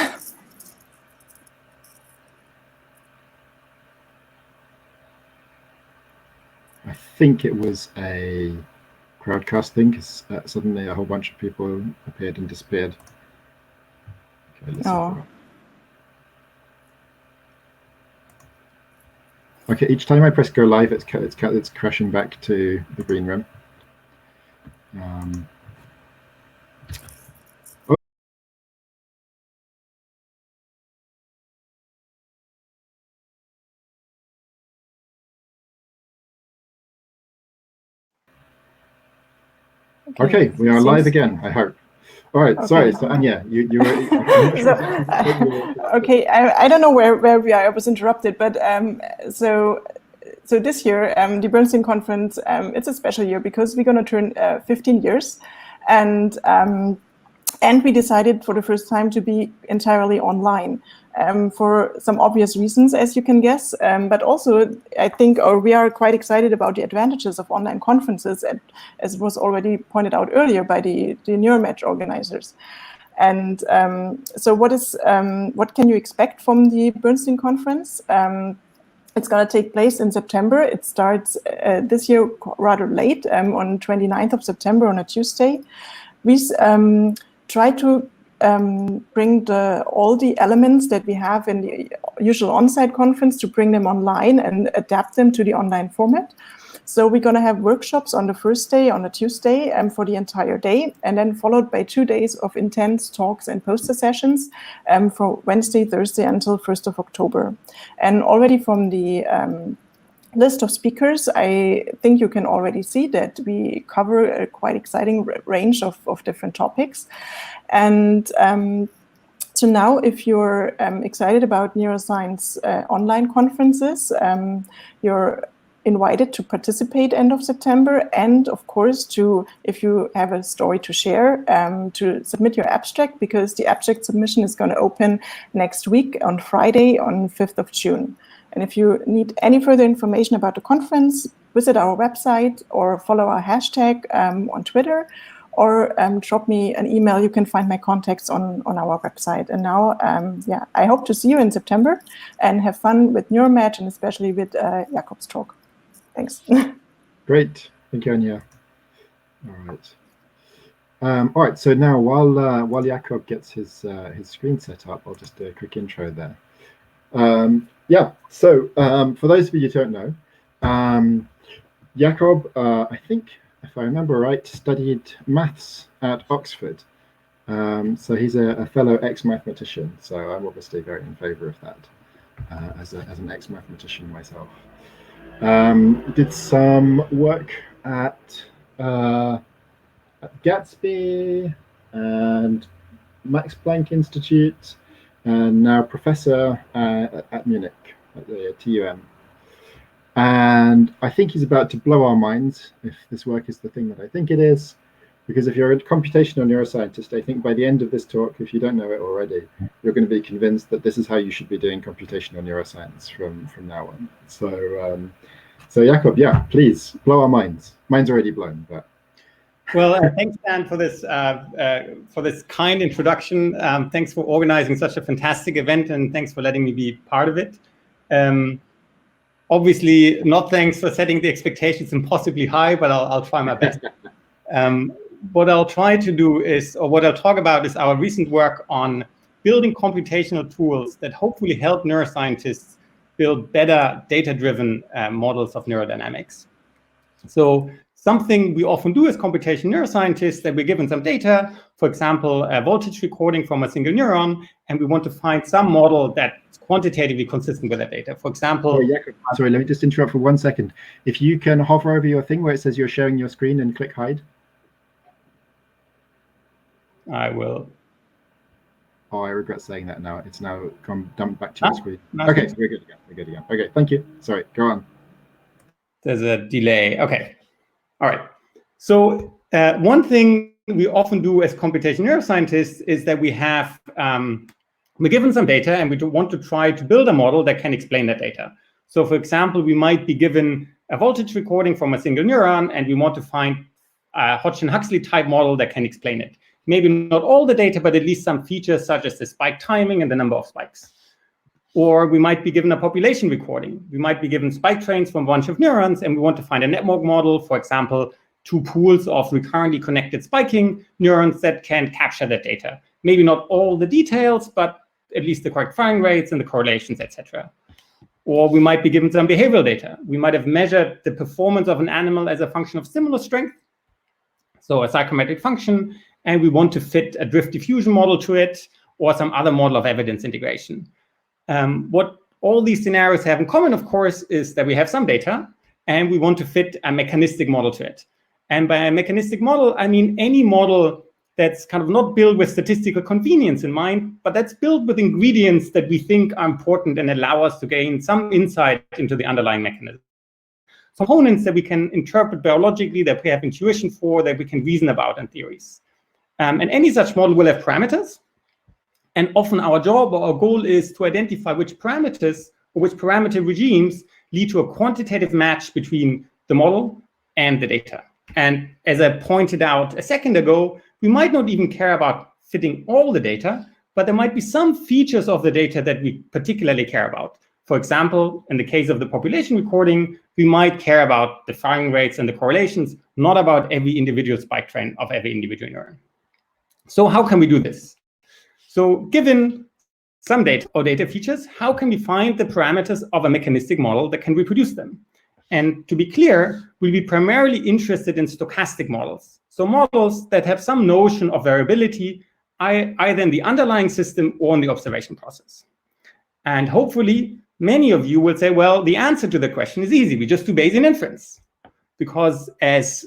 I think it was a Crowdcast thing, because suddenly a whole bunch of people appeared and disappeared. Okay, let's see. Okay, each time I press go live, it's crashing back to the green room. Okay, we are live again, I hope. All right, Okay. sorry. So Anya, you were. Okay, I don't know where we are. I was interrupted, but so this year, the Bernstein Conference, it's a special year because we're going to turn 15 years, and we decided for the first time to be entirely online. For some obvious reasons, as you can guess, but also I think, or we are quite excited about the advantages of online conferences, as was already pointed out earlier by the Neuromatch organizers. And so what can you expect from the Bernstein Conference? It's going to take place in September. It starts this year rather late, on 29th of September on a Tuesday. We try to bring all the elements that we have in the usual on-site conference to bring them online and adapt them to the online format. So we're going to have workshops on the first day, on a Tuesday, for the entire day, and then followed by 2 days of intense talks and poster sessions for Wednesday, Thursday until 1st of October. And already from the list of speakers, I think you can already see that we cover a quite exciting range of different topics. And so now, if you're excited about neuroscience online conferences, you're invited to participate end of September, and of course if you have a story to share, to submit your abstract, because the abstract submission is going to open next week on Friday on 5th of June. And if you need any further information about the conference, visit our website or follow our hashtag on Twitter, or drop me an email. You can find my contacts on our website. And now, I hope to see you in September and have fun with Neuromatch, and especially with Jakob's talk. Thanks. Great, thank you, Anya. All right. So now, while Jakob gets his screen set up, I'll just do a quick intro there. So for those of you who don't know, Jakob, I think, if I remember right, studied maths at Oxford. So he's a fellow ex-mathematician. So I'm obviously very in favour of that as an ex-mathematician myself. Did some work at Gatsby and Max Planck Institute, and now professor at Munich at the TUM. And I think he's about to blow our minds, if this work is the thing that I think it is, because if you're a computational neuroscientist, I think by the end of this talk, if you don't know it already, you're going to be convinced that this is how you should be doing computational neuroscience from now on. So Jakob, please blow our minds. Mine's already blown, but. Well, thanks, Dan, for this kind introduction. Thanks for organizing such a fantastic event, and thanks for letting me be part of it. Obviously, not thanks for setting the expectations impossibly high, but I'll try my best. what I'll try to do is, or what I'll talk about is our recent work on building computational tools that hopefully help neuroscientists build better data-driven models of neurodynamics. So something we often do as computational neuroscientists, that we're given some data, for example, a voltage recording from a single neuron, and we want to find some model that's quantitatively consistent with that data. For example... Sorry, let me just interrupt for 1 second. If you can hover over your thing where it says you're sharing your screen and click hide. I will. Oh, I regret saying that now. It's now come dumped back to your screen. Okay, so we're good again. We're good again. Okay, thank you. Sorry, go on. There's a delay. Okay. All right. So one thing we often do as computational neuroscientists is that we're given some data and we want to try to build a model that can explain that data. So for example, we might be given a voltage recording from a single neuron and we want to find a Hodgkin-Huxley type model that can explain it. Maybe not all the data, but at least some features such as the spike timing and the number of spikes. Or we might be given a population recording. We might be given spike trains from a bunch of neurons and we want to find a network model, for example, 2 pools of recurrently connected spiking neurons that can capture that data. Maybe not all the details, but at least the correct firing rates and the correlations, etc. Or we might be given some behavioral data. We might have measured the performance of an animal as a function of stimulus strength, so a psychometric function, and we want to fit a drift diffusion model to it or some other model of evidence integration. What all these scenarios have in common, of course, is that we have some data and we want to fit a mechanistic model to it. And by a mechanistic model, I mean any model that's kind of not built with statistical convenience in mind, but that's built with ingredients that we think are important and allow us to gain some insight into the underlying mechanism. Components that we can interpret biologically, that we have intuition for, that we can reason about in theories. And any such model will have parameters. And often our job or our goal is to identify which parameters or which parameter regimes lead to a quantitative match between the model and the data. And as I pointed out a second ago, we might not even care about fitting all the data, but there might be some features of the data that we particularly care about. For example, in the case of the population recording, we might care about the firing rates and the correlations, not about every individual spike train of every individual neuron. So how can we do this? So given some data or data features, how can we find the parameters of a mechanistic model that can reproduce them? And to be clear, we'll be primarily interested in stochastic models. So models that have some notion of variability, either in the underlying system or in the observation process. And hopefully, many of you will say, well, the answer to the question is easy. We just do Bayesian inference. Because as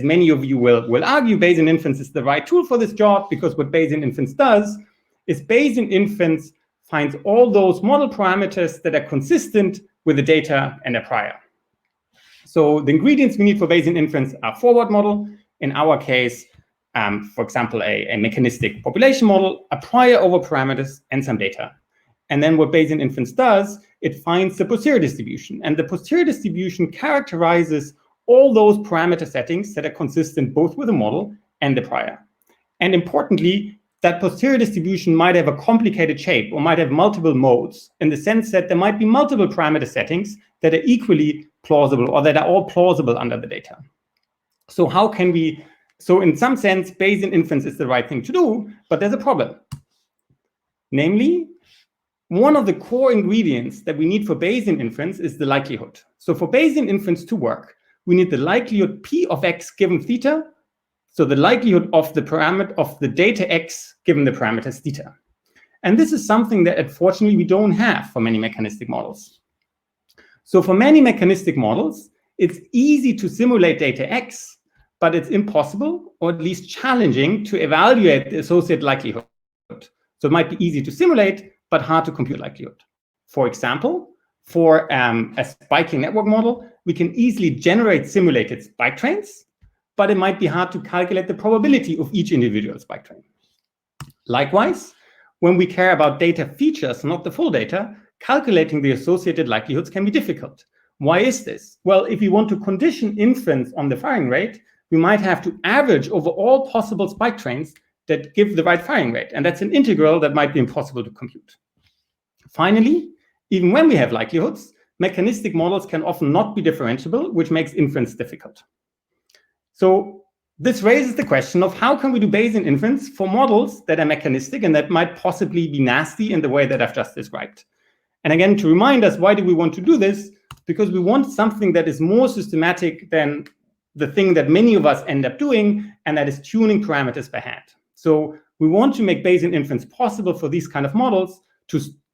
many of you will argue, Bayesian inference is the right tool for this job, because what Bayesian inference does is Bayesian inference finds all those model parameters that are consistent with the data and their prior. So the ingredients we need for Bayesian inference are forward model, in our case, for example, a mechanistic population model, a prior over parameters, and some data. And then what Bayesian inference does, it finds the posterior distribution. And the posterior distribution characterizes all those parameter settings that are consistent both with the model and the prior. And importantly, that posterior distribution might have a complicated shape or might have multiple modes, in the sense that there might be multiple parameter settings that are equally plausible or that are all plausible under the data. So how can we, so in some sense, Bayesian inference is the right thing to do, but there's a problem. Namely, one of the core ingredients that we need for Bayesian inference is the likelihood. So for Bayesian inference to work, we need the likelihood P of X given theta, so the likelihood of the parameter of the data X given the parameters theta. And this is something that unfortunately we don't have for many mechanistic models. So for many mechanistic models, it's easy to simulate data X, but it's impossible, or at least challenging, to evaluate the associated likelihood. So it might be easy to simulate, but hard to compute likelihood. For example, for a spiking network model, we can easily generate simulated spike trains, but it might be hard to calculate the probability of each individual spike train. Likewise, when we care about data features, not the full data, calculating the associated likelihoods can be difficult. Why is this? Well, if we want to condition inference on the firing rate, we might have to average over all possible spike trains that give the right firing rate. And that's an integral that might be impossible to compute. Finally, even when we have likelihoods, mechanistic models can often not be differentiable, which makes inference difficult. So this raises the question of how can we do Bayesian inference for models that are mechanistic and that might possibly be nasty in the way that I've just described. And again, to remind us, why do we want to do this? Because we want something that is more systematic than the thing that many of us end up doing, and that is tuning parameters by hand. So we want to make Bayesian inference possible for these kind of models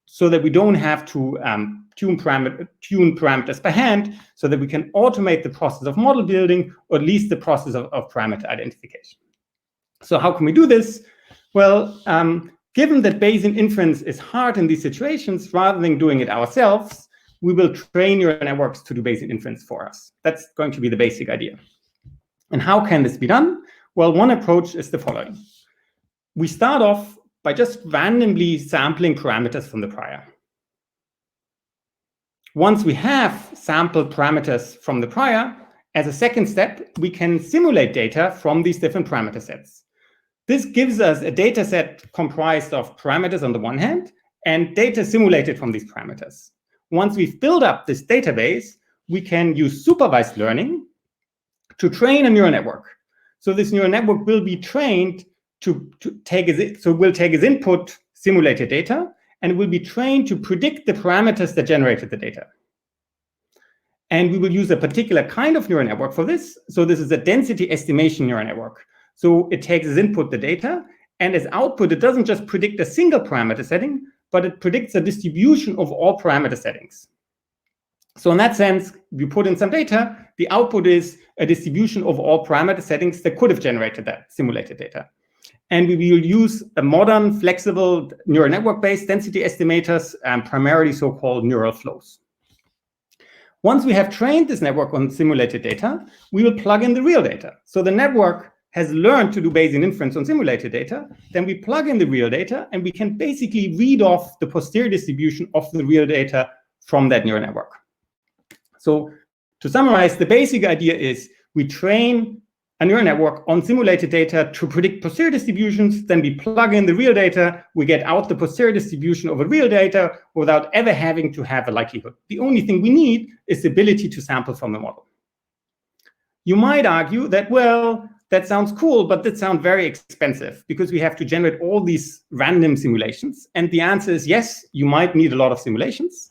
so that we don't have to tune parameters by hand, so that we can automate the process of model building, or at least the process of parameter identification. So how can we do this? Well, given that Bayesian inference is hard in these situations, rather than doing it ourselves, we will train neural networks to do Bayesian inference for us. That's going to be the basic idea. And how can this be done? Well, one approach is the following. We start off by just randomly sampling parameters from the prior. Once we have sampled parameters from the prior, as a second step, we can simulate data from these different parameter sets. This gives us a data set comprised of parameters on the one hand and data simulated from these parameters. Once we've built up this database, we can use supervised learning to train a neural network. So this neural network will be trained to take as input simulated data, and it will be trained to predict the parameters that generated the data. And we will use a particular kind of neural network for this. So this is a density estimation neural network. So it takes as input the data, and as output, it doesn't just predict a single parameter setting, but it predicts a distribution of all parameter settings. So in that sense, we put in some data, the output is a distribution of all parameter settings that could have generated that simulated data. And we will use a modern, flexible neural network-based density estimators, primarily so-called neural flows. Once we have trained this network on simulated data, we will plug in the real data. So the network has learned to do Bayesian inference on simulated data, then we plug in the real data, and we can basically read off the posterior distribution of the real data from that neural network. So to summarize, the basic idea is we train a neural network on simulated data to predict posterior distributions, then we plug in the real data, we get out the posterior distribution of a real data without ever having to have a likelihood. The only thing we need is the ability to sample from the model. You might argue that, well, that sounds cool, but that sounds very expensive because we have to generate all these random simulations. And the answer is yes, you might need a lot of simulations,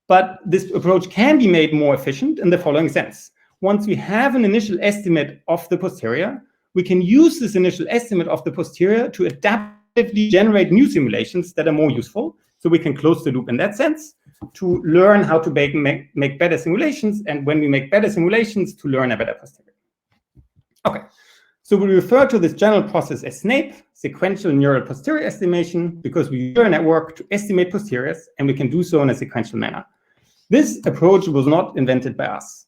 but this approach can be made more efficient in the following sense. Once we have an initial estimate of the posterior, we can use this initial estimate of the posterior to adaptively generate new simulations that are more useful. So we can close the loop in that sense to learn how to make better simulations. And when we make better simulations, to learn a better posterior. Okay, so we refer to this general process as SNAPE, sequential neural posterior estimation, because we use a network to estimate posteriors, and we can do so in a sequential manner. This approach was not invented by us.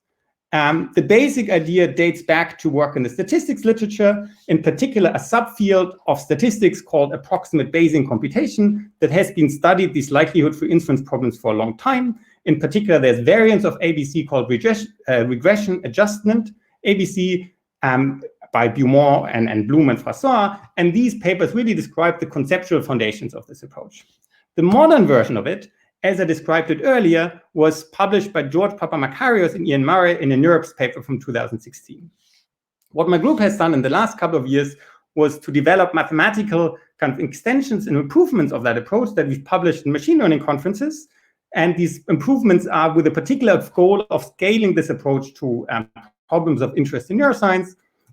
The basic idea dates back to work in the statistics literature, in particular a subfield of statistics called approximate Bayesian computation that has been studied these likelihood for inference problems for a long time. In particular, there's variants of ABC called regression adjustment ABC by Beaumont and Bloom and François, and these papers really describe the conceptual foundations of this approach. The modern version of it, as I described it earlier, was published by George Papamakarios and Ian Murray in a NeurIPS paper from 2016. What my group has done in the last couple of years was to develop mathematical kind of extensions and improvements of that approach that we've published in machine learning conferences. And these improvements are with a particular goal of scaling this approach to problems of interest in neuroscience.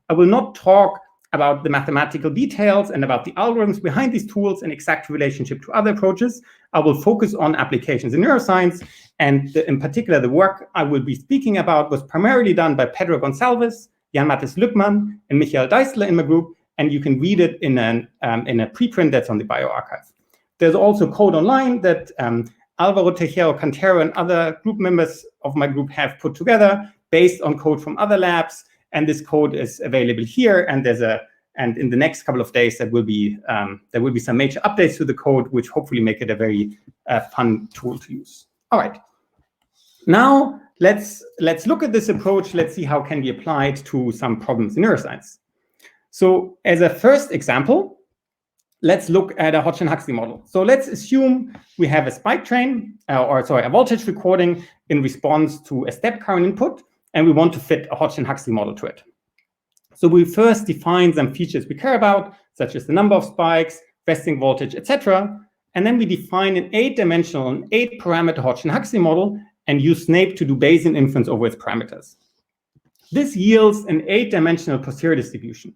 I will not talk about the mathematical details and about the algorithms behind these tools and exact relationship to other approaches. I will focus on applications in neuroscience, and in particular, the work I will be speaking about was primarily done by Pedro Gonçalves, Jan-Mathis Lückmann, and Michael Deisler in my group, and you can read it in a preprint that's on the bioRxiv. There's also code online that Alvaro Tejero Cantero and other group members of my group have put together based on code from other labs. And this code is available here, and in the next couple of days there will be some major updates to the code, which hopefully make it a very fun tool to use. All right, now let's look at this approach. Let's see how it can be applied to some problems in neuroscience. So as a first example, let's look at a Hodgkin-Huxley model. So let's assume we have a spike train, a voltage recording in response to a step current input, and we want to fit a Hodgkin-Huxley model to it. So we first define some features we care about, such as the number of spikes, resting voltage, etc. And then we define an 8-dimensional, an 8-parameter Hodgkin-Huxley model and use Snape to do Bayesian inference over its parameters. This yields an 8-dimensional posterior distribution.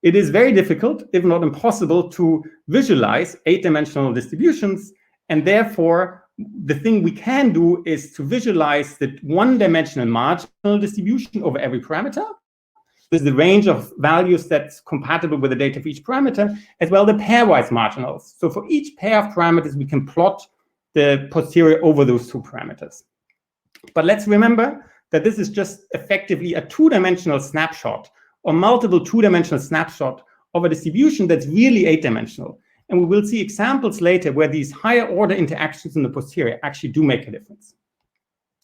It is very difficult, if not impossible, to visualize 8-dimensional distributions, and therefore the thing we can do is to visualize the 1-dimensional marginal distribution over every parameter. This is the range of values that's compatible with the data for each parameter, as well the pairwise marginals. So for each pair of parameters, we can plot the posterior over those 2 parameters. But let's remember that this is just effectively a 2-dimensional snapshot or multiple 2-dimensional snapshot of a distribution that's really 8-dimensional. And we will see examples later where these higher order interactions in the posterior actually do make a difference.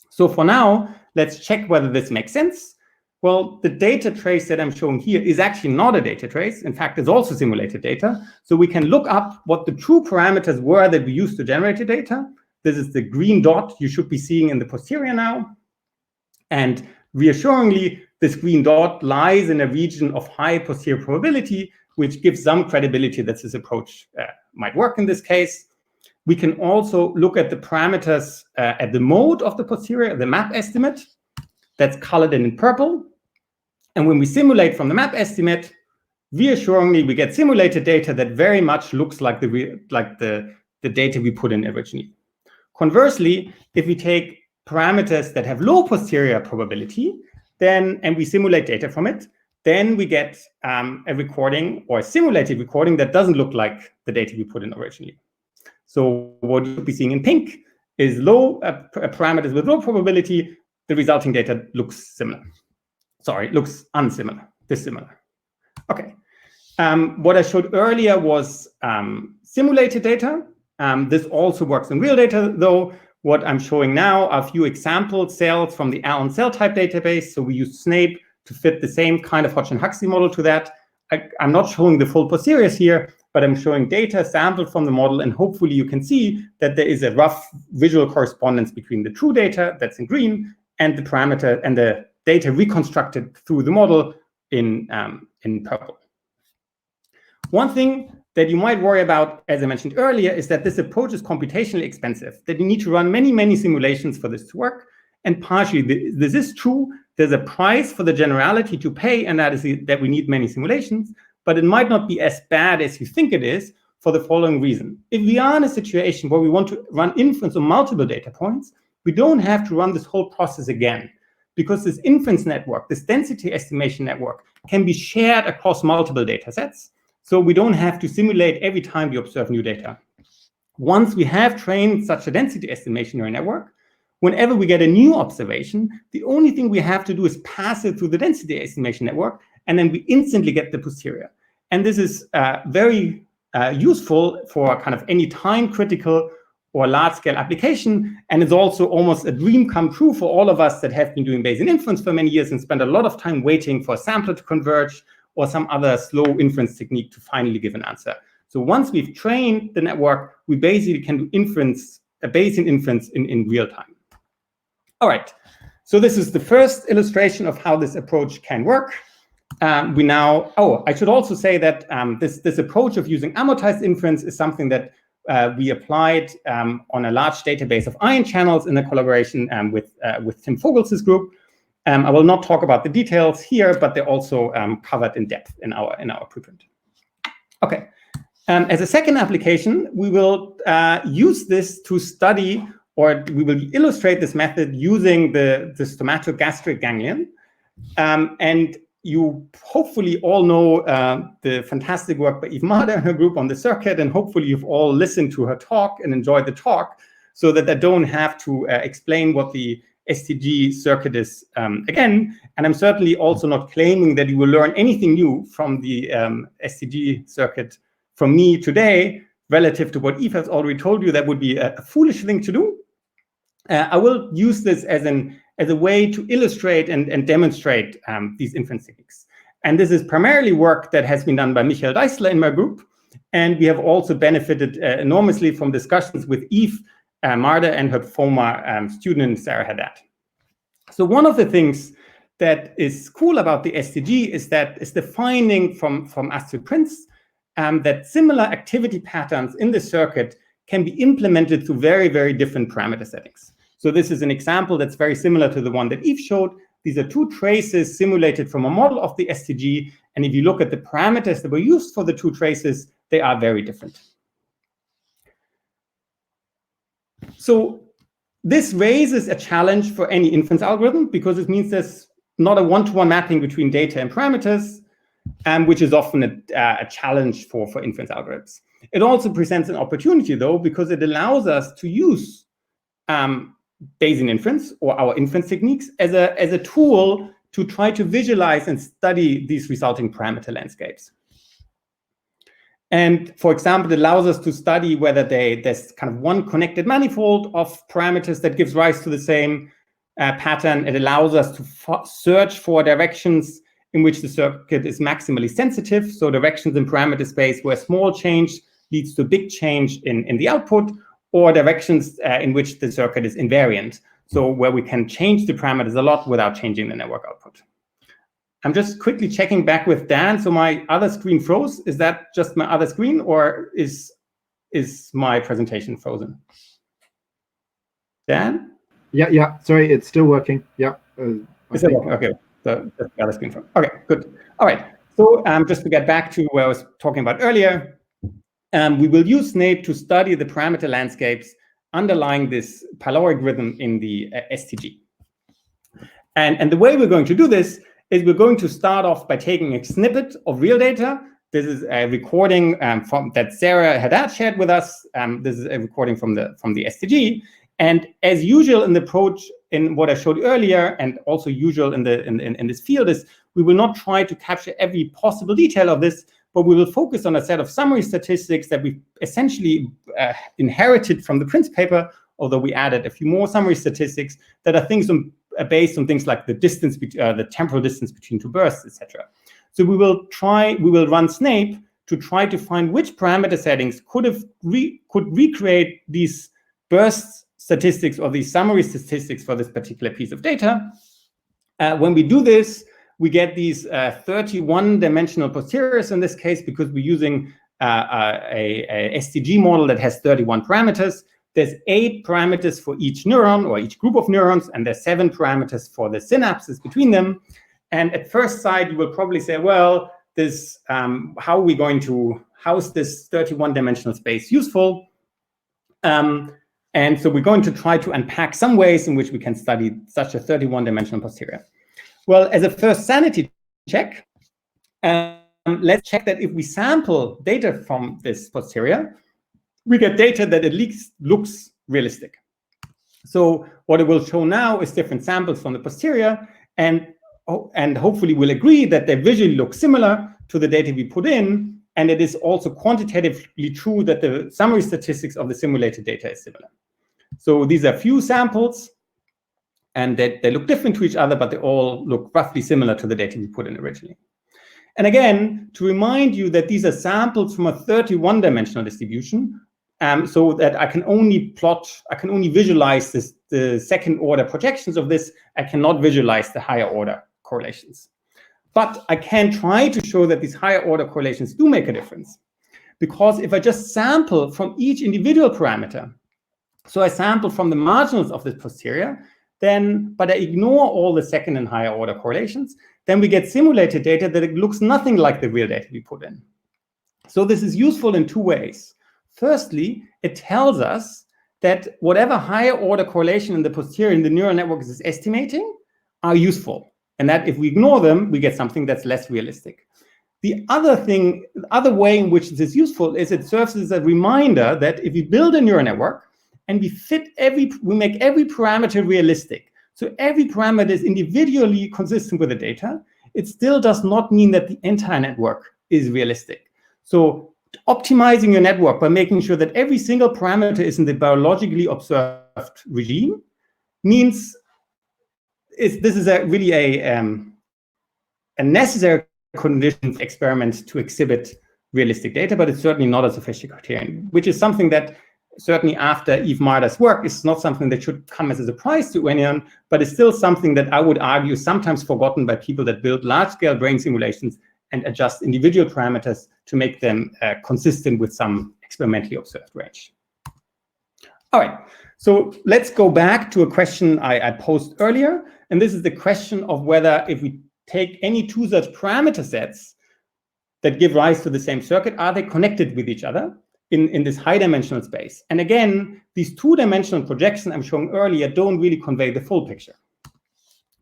So for now, let's check whether this makes sense. Well, the data trace that I'm showing here is actually not a data trace. In fact, it's also simulated data. So we can look up what the true parameters were that we used to generate the data. This is the green dot you should be seeing in the posterior now. And reassuringly, this green dot lies in a region of high posterior probability, which gives some credibility that this approach might work in this case. We can also look at the parameters at the mode of the posterior, the map estimate, that's colored in purple. And when we simulate from the map estimate, reassuringly, we get simulated data that very much looks like the data we put in originally. Conversely, if we take parameters that have low posterior probability, and we simulate data from it, then we get a recording or a simulated recording that doesn't look like the data we put in originally. So what you'll be seeing in pink is parameters with low probability. The resulting data looks similar. Sorry, looks unsimilar, dissimilar. Okay. What I showed earlier was simulated data. This also works in real data, though. What I'm showing now are a few example cells from the Allen cell type database. So we use Snape to fit the same kind of Hodgkin-Huxley model to that. I'm not showing the full posteriors here, but I'm showing data sampled from the model, and hopefully you can see that there is a rough visual correspondence between the true data that's in green and the parameter and the data reconstructed through the model in purple. One thing that you might worry about, as I mentioned earlier, is that this approach is computationally expensive, that you need to run many, many simulations for this to work. And partially, this is true. There's a price for the generality to pay, and that is that we need many simulations. But it might not be as bad as you think it is for the following reason. If we are in a situation where we want to run inference on multiple data points, we don't have to run this whole process again, because this inference network, this density estimation network, can be shared across multiple data sets. So we don't have to simulate every time we observe new data. Once we have trained such a density estimation neural network, whenever we get a new observation, the only thing we have to do is pass it through the density estimation network, and then we instantly get the posterior. And this is very useful for kind of any time-critical or large-scale application, and it's also almost a dream come true for all of us that have been doing Bayesian inference for many years and spend a lot of time waiting for a sampler to converge or some other slow inference technique to finally give an answer. So once we've trained the network, we basically can do inference, a Bayesian inference in real time. All right, so this is the first illustration of how this approach can work. I should also say that this approach of using amortized inference is something that we applied on a large database of ion channels in a collaboration with Tim Vogels's group. I will not talk about the details here, but they're also covered in depth in our preprint. Okay. As a second application, we will use this to study, or we will illustrate this method using the stomatogastric ganglion. And you hopefully all know the fantastic work by Eve Marder and her group on the circuit, and hopefully you've all listened to her talk and enjoyed the talk, so that I don't have to explain what the STG circuit is again. And I'm certainly also not claiming that you will learn anything new from the STG circuit from me today relative to what Eve has already told you. That would be a foolish thing to do. I will use this as a way to illustrate and demonstrate these inference techniques. And this is primarily work that has been done by Michael Deisler in my group. And we have also benefited enormously from discussions with Eve Marder and her former student, Sarah Haddad. So one of the things that is cool about the SDG is that it's the finding from Astrid Prinz that similar activity patterns in the circuit can be implemented through very, very different parameter settings. So this is an example that's very similar to the one that Eve showed. These are two traces simulated from a model of the SDG. And if you look at the parameters that were used for the two traces, they are very different. So this raises a challenge for any inference algorithm because it means there's not a one-to-one mapping between data and parameters, which is often a challenge for inference algorithms. It also presents an opportunity, though, because it allows us to use Bayesian inference or our inference techniques as a tool to try to visualize and study these resulting parameter landscapes. And for example, it allows us to study whether there's kind of one connected manifold of parameters that gives rise to the same pattern. It allows us to search for directions in which the circuit is maximally sensitive. So directions in parameter space where small change leads to big change in the output, or directions in which the circuit is invariant. So where we can change the parameters a lot without changing the network output. I'm just quickly checking back with Dan. So my other screen froze. Is that just my other screen, or is my presentation frozen? Dan? Yeah. Sorry, it's still working. Yeah. Is it working? Okay. So just the other screen froze. Okay, good. All right. So just to get back to what I was talking about earlier, we will use Snape to study the parameter landscapes underlying this pyloric rhythm in the SDG. And the way we're going to do this is we're going to start off by taking a snippet of real data. This is a recording that Sarah Haddad shared with us. This is a recording from the SDG. And as usual in the approach in what I showed earlier, and also usual in this field, is we will not try to capture every possible detail of this, but we will focus on a set of summary statistics that we essentially inherited from the Prinz paper, although we added a few more summary statistics that are things based on things like the distance, the temporal distance between two bursts, etc. So we will run Snape to try to find which parameter settings could recreate these burst statistics or these summary statistics for this particular piece of data. When we do this, we get these 31-dimensional posteriors in this case because we're using a SDG model that has 31 parameters. There's 8 parameters for each neuron or each group of neurons, and there's 7 parameters for the synapses between them. And at first sight, you will probably say, well, this how is this 31-dimensional space useful? And so we're going to try to unpack some ways in which we can study such a 31-dimensional posterior. Well, as a first sanity check, let's check that if we sample data from this posterior, we get data that at least looks realistic. So what it will show now is different samples from the posterior, and hopefully we'll agree that they visually look similar to the data we put in, and it is also quantitatively true that the summary statistics of the simulated data is similar. So these are few samples, and they look different to each other, but they all look roughly similar to the data we put in originally. And again, to remind you that these are samples from a 31-dimensional distribution, so that I can only visualize the second order projections of this. I cannot visualize the higher order correlations. But I can try to show that these higher order correlations do make a difference. Because if I just sample from each individual parameter, so I sample from the marginals of this posterior, but I ignore all the second and higher order correlations, then we get simulated data that it looks nothing like the real data we put in. So this is useful in 2 ways. Firstly, it tells us that whatever higher order correlation in the posterior in the neural network is estimating are useful, and that if we ignore them, we get something that's less realistic. The other way in which this is useful is it serves as a reminder that if we build a neural network and we make every parameter realistic, so every parameter is individually consistent with the data, it still does not mean that the entire network is realistic. So optimizing your network by making sure that every single parameter is in the biologically observed regime means this is really a necessary condition for experiments to exhibit realistic data, but it's certainly not a sufficient criterion, which is something that certainly after Eve Marder's work, is not something that should come as a surprise to anyone, but it's still something that I would argue is sometimes forgotten by people that build large-scale brain simulations and adjust individual parameters to make them consistent with some experimentally observed range. All right, so let's go back to a question I posed earlier, and this is the question of whether if we take any two such parameter sets that give rise to the same circuit, are they connected with each other in this high-dimensional space? And again, these two-dimensional projections I'm showing earlier don't really convey the full picture.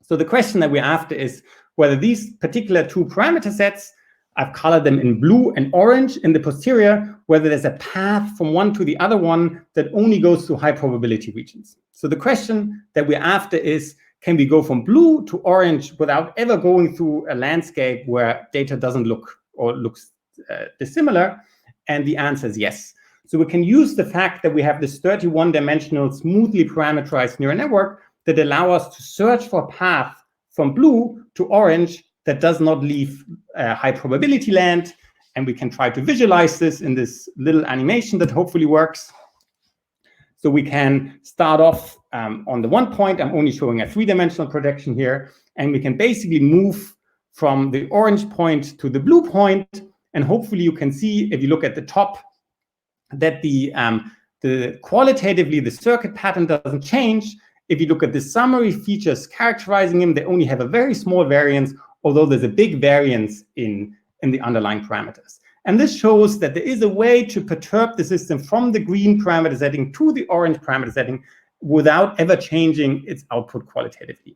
So the question that we're after is whether these particular two parameter sets, I've colored them in blue and orange in the posterior, whether there's a path from one to the other one that only goes through high probability regions. So the question that we're after is, can we go from blue to orange without ever going through a landscape where data doesn't look or looks dissimilar? And the answer is yes. So we can use the fact that we have this 31-dimensional smoothly parameterized neural network that allow us to search for a path from blue to orange that does not leave high probability land. And we can try to visualize this in this little animation that hopefully works. So we can start off on the one point. I'm only showing a 3-dimensional projection here. And we can basically move from the orange point to the blue point. And hopefully you can see, if you look at the top, that the qualitatively the circuit pattern doesn't change. If you look at the summary features characterizing them, they only have a very small variance, although there's a big variance in the underlying parameters. And this shows that there is a way to perturb the system from the green parameter setting to the orange parameter setting without ever changing its output qualitatively.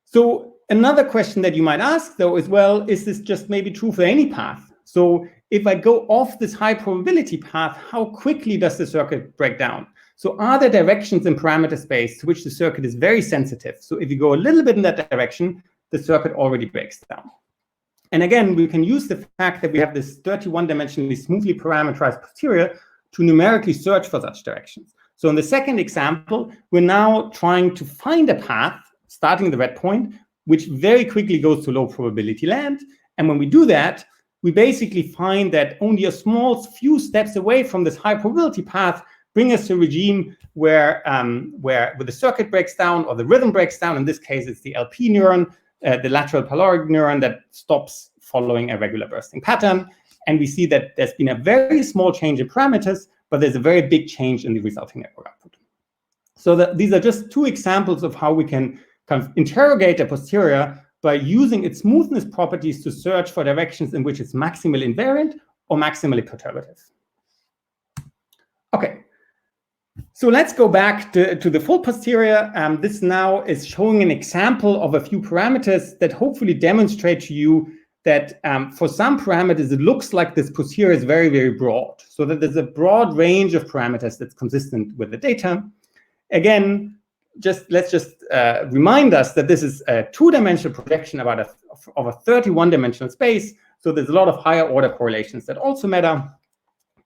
So another question that you might ask, though, is, well, is this just maybe true for any path? So if I go off this high probability path, how quickly does the circuit break down? So are there directions in parameter space to which the circuit is very sensitive? So if you go a little bit in that direction, the circuit already breaks down. And again, we can use the fact that we have this 31-dimensionally smoothly parameterized posterior to numerically search for such directions. So in the second example, we're now trying to find a path, starting the red point, which very quickly goes to low probability land. And when we do that, we basically find that only a small few steps away from this high probability path bring us to a regime where the circuit breaks down or the rhythm breaks down. In this case, it's the LP neuron, the lateral polaric neuron that stops following a regular bursting pattern. And we see that there's been a very small change in parameters, but there's a very big change in the resulting network output. So these are just two examples of how we can kind of interrogate a posterior by using its smoothness properties to search for directions in which it's maximally invariant or maximally perturbative. Okay. So let's go back to the full posterior. This now is showing an example of a few parameters that hopefully demonstrate to you that for some parameters, it looks like this posterior is very, very broad. So that there's a broad range of parameters that's consistent with the data. Again, let's just remind us that this is a 2-dimensional projection of a 31-dimensional space. So there's a lot of higher order correlations that also matter.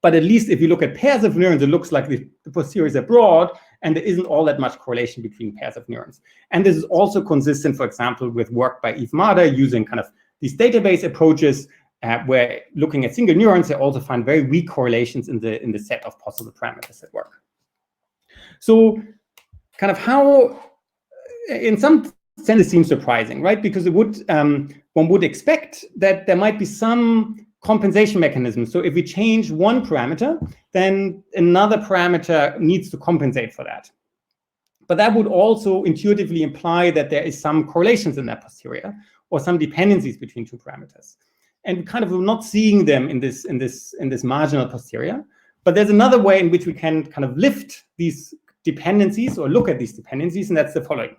But at least if you look at pairs of neurons, it looks like the posteriors are broad, and there isn't all that much correlation between pairs of neurons. And this is also consistent, for example, with work by Eve Marder using kind of these database approaches, where looking at single neurons, they also find very weak correlations in the set of possible parameters that work. So kind of how, in some sense, it seems surprising, right? Because it would one would expect that there might be some compensation mechanism. So if we change one parameter, then another parameter needs to compensate for that. But that would also intuitively imply that there is some correlations in that posterior or some dependencies between two parameters. And kind of we're not seeing them in this marginal posterior. But there's another way in which we can kind of lift these dependencies or look at these dependencies, and that's the following.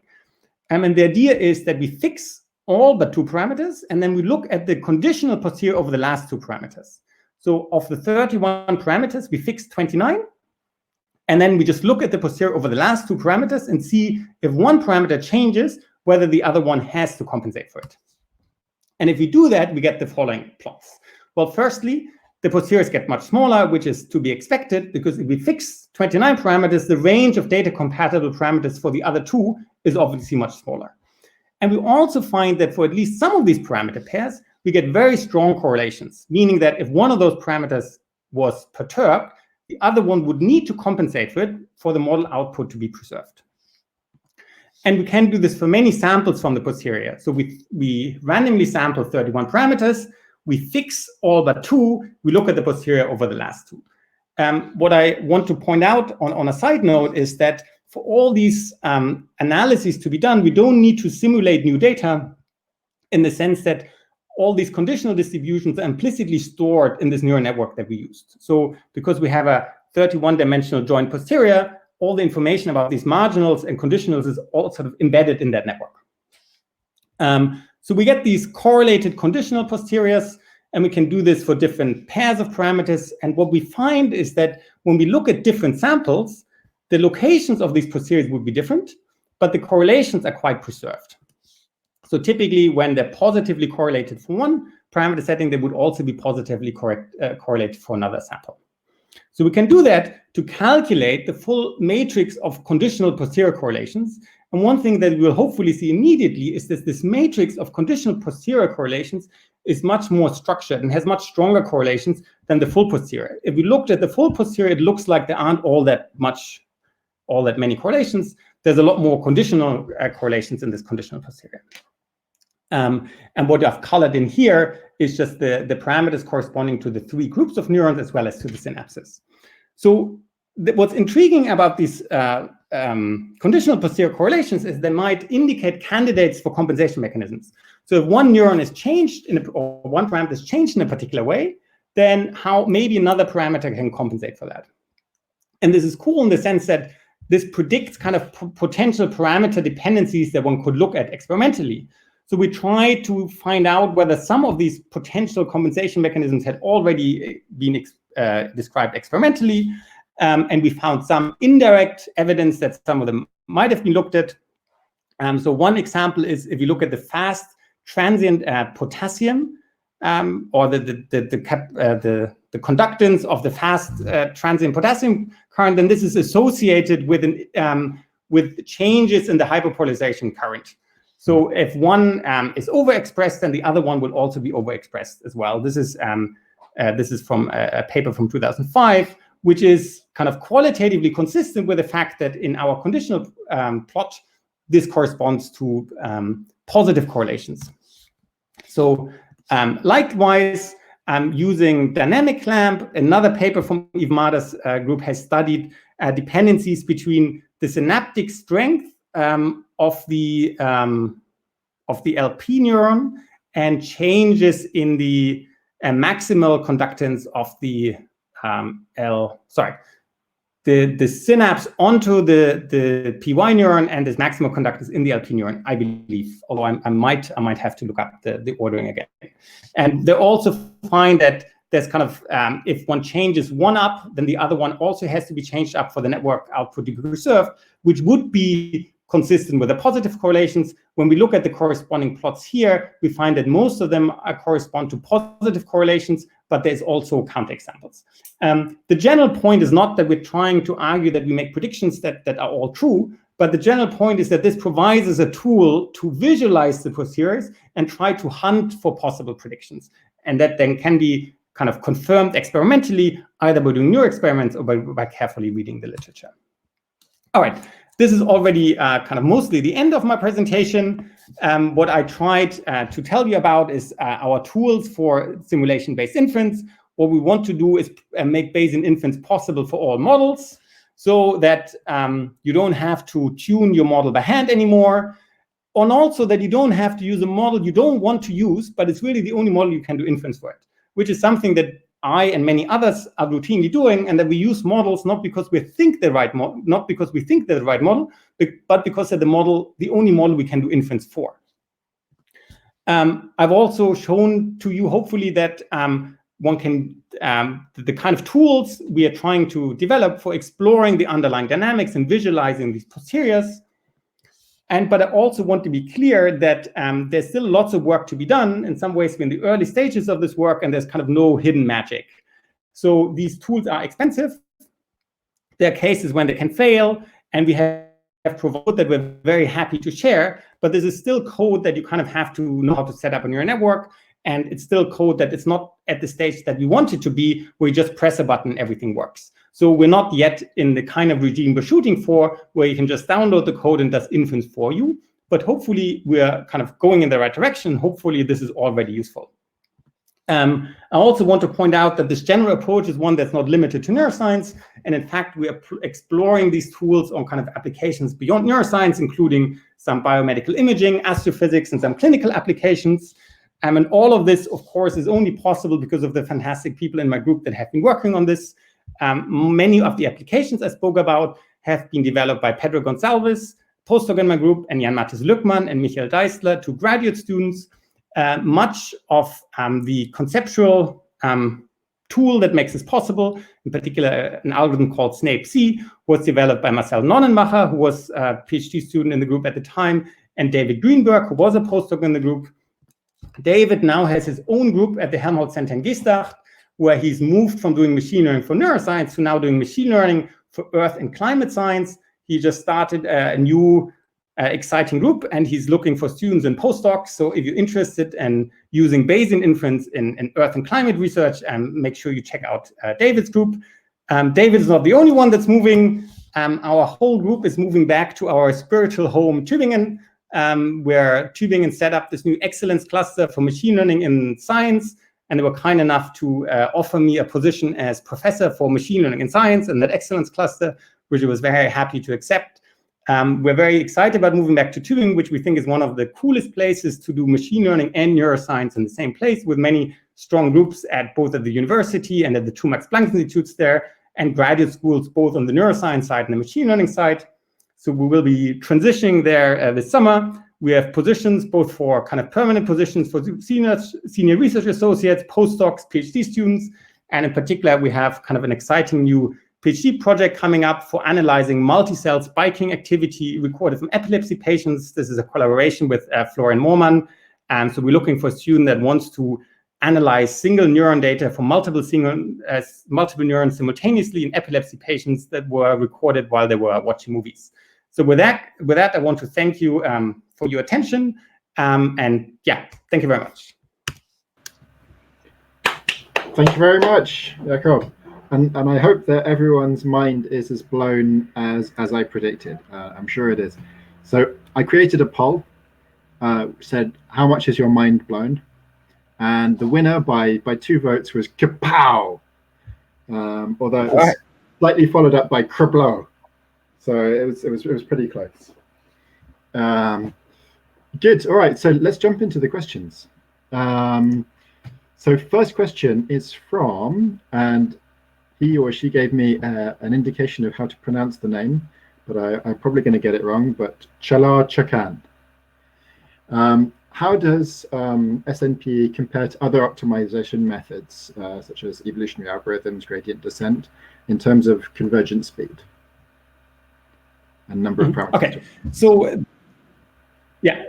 And the idea is that we fix all but two parameters, and then we look at the conditional posterior over the last two parameters. So of the 31 parameters, we fix 29, and then we just look at the posterior over the last two parameters and see if one parameter changes, whether the other one has to compensate for it. And if we do that, we get the following plots. Well, firstly, the posteriors get much smaller, which is to be expected, because if we fix 29 parameters, the range of data compatible parameters for the other two is obviously much smaller. And we also find that for at least some of these parameter pairs, we get very strong correlations, meaning that if one of those parameters was perturbed, other one would need to compensate for it for the model output to be preserved. And we can do this for many samples from the posterior. So we randomly sample 31 parameters, we fix all but 2, we look at the posterior over the last 2. What I want to point out on a side note is that for all these analyses to be done, we don't need to simulate new data in the sense that all these conditional distributions are implicitly stored in this neural network that we used. So because we have a 31-dimensional joint posterior, all the information about these marginals and conditionals is all sort of embedded in that network. So we get these correlated conditional posteriors, and we can do this for different pairs of parameters. And what we find is that when we look at different samples, the locations of these posteriors would be different, but the correlations are quite preserved. So typically, when they're positively correlated for one parameter setting, they would also be positively correlated for another sample. So we can do that to calculate the full matrix of conditional posterior correlations. And one thing that we'll hopefully see immediately is that this matrix of conditional posterior correlations is much more structured and has much stronger correlations than the full posterior. If we looked at the full posterior, it looks like there aren't all that many correlations. There's a lot more conditional correlations in this conditional posterior. And what I've colored in here is just the parameters corresponding to the 3 groups of neurons as well as to the synapses. So what's intriguing about these conditional posterior correlations is they might indicate candidates for compensation mechanisms. So if one neuron is changed or one parameter is changed in a particular way, then how maybe another parameter can compensate for that. And this is cool in the sense that this predicts kind of potential parameter dependencies that one could look at experimentally. So we try to find out whether some of these potential compensation mechanisms had already been described experimentally, and we found some indirect evidence that some of them might have been looked at. So one example is if you look at the fast transient potassium, or the conductance of the fast transient potassium current, then this is associated with changes in the hyperpolarization current. So if one is overexpressed, then the other one will also be overexpressed as well. This is from a paper from 2005, which is kind of qualitatively consistent with the fact that in our conditional plot, this corresponds to positive correlations. So likewise, using dynamic clamp, another paper from Ivmada's group has studied dependencies between the synaptic strength of the LP neuron and changes in the maximal conductance of the the synapse onto the PY neuron and this maximal conductance in the LP neuron, I believe, although I might have to look up the ordering again. And they also find that there's kind of, if one changes one up, then the other one also has to be changed up for the network output to be preserved, which would be consistent with the positive correlations. When we look at the corresponding plots here, we find that most of them correspond to positive correlations, but there's also counterexamples. The general point is not that we're trying to argue that we make predictions that are all true, but the general point is that this provides us a tool to visualize the posteriors and try to hunt for possible predictions. And that then can be kind of confirmed experimentally, either by doing new experiments or by carefully reading the literature. All right. This is already kind of mostly the end of my presentation. What I tried to tell you about is our tools for simulation-based inference. What we want to do is make Bayesian inference possible for all models so that you don't have to tune your model by hand anymore, and also that you don't have to use a model you don't want to use, but it's really the only model you can do inference for it, which is something that I and many others are routinely doing, and that we use models not because we think they're the right model, but because they're the only model we can do inference for. I've also shown to you, hopefully, that one can the kind of tools we are trying to develop for exploring the underlying dynamics and visualizing these posteriors. But I also want to be clear that there's still lots of work to be done. In some ways, we're in the early stages of this work, and there's kind of no hidden magic. So these tools are expensive. There are cases when they can fail, and we have provided that we're very happy to share. But this is still code that you kind of have to know how to set up on your network. And it's still code that it's not at the stage that we want it to be, where you just press a button, everything works. So we're not yet in the kind of regime we're shooting for, where you can just download the code and does inference for you. But hopefully we're kind of going in the right direction. Hopefully this is already useful. I also want to point out that this general approach is one that's not limited to neuroscience. And in fact, we are exploring these tools on kind of applications beyond neuroscience, including some biomedical imaging, astrophysics, and some clinical applications. And all of this, of course, is only possible because of the fantastic people in my group that have been working on this. Many of the applications I spoke about have been developed by Pedro Gonçalves, postdoc in my group, and Jan Mathis Lückmann and Michael Deisler, two graduate students. Much of the conceptual tool that makes this possible, in particular an algorithm called SNAPE-C, was developed by Marcel Nonnenmacher, who was a PhD student in the group at the time, and David Greenberg, who was a postdoc in the group. David now has his own group at the Helmholtz Center in Gestacht, where he's moved from doing machine learning for neuroscience to now doing machine learning for earth and climate science. He just started a new exciting group, and he's looking for students and postdocs. So if you're interested in using Bayesian inference in earth and climate research, make sure you check out David's group. David is not the only one that's moving. Our whole group is moving back to our spiritual home, Tübingen, where Tübingen set up this new excellence cluster for machine learning in science. And they were kind enough to offer me a position as professor for machine learning in science in that excellence cluster, which I was very happy to accept. We're very excited about moving back to Tübingen, which we think is one of the coolest places to do machine learning and neuroscience in the same place, with many strong groups at both at the university and at the two Max Planck Institutes there, and graduate schools both on the neuroscience side and the machine learning side. So we will be transitioning there this summer. We have positions both for kind of permanent positions for senior research associates, postdocs, PhD students, and in particular, we have kind of an exciting new PhD project coming up for analyzing multi-cell spiking activity recorded from epilepsy patients. This is a collaboration with Florian Moormann. So we're looking for a student that wants to analyze single neuron data from multiple neurons simultaneously in epilepsy patients that were recorded while they were watching movies. So with that, I want to thank you for your attention. And yeah, thank you very much. Thank you very much, Jakob. And I hope that everyone's mind is as blown as I predicted. I'm sure it is. So I created a poll, said, how much is your mind blown? And the winner by 2 votes was kapow! Although it was slightly followed up by krablo. So it was pretty close. Good. All right. So let's jump into the questions. So first question is from, and he or she gave me an indication of how to pronounce the name, but I'm probably going to get it wrong, but Chala Chakan. How does SNP compare to other optimization methods, such as evolutionary algorithms, gradient descent, in terms of convergence speed and number of parameters? Okay, so yeah,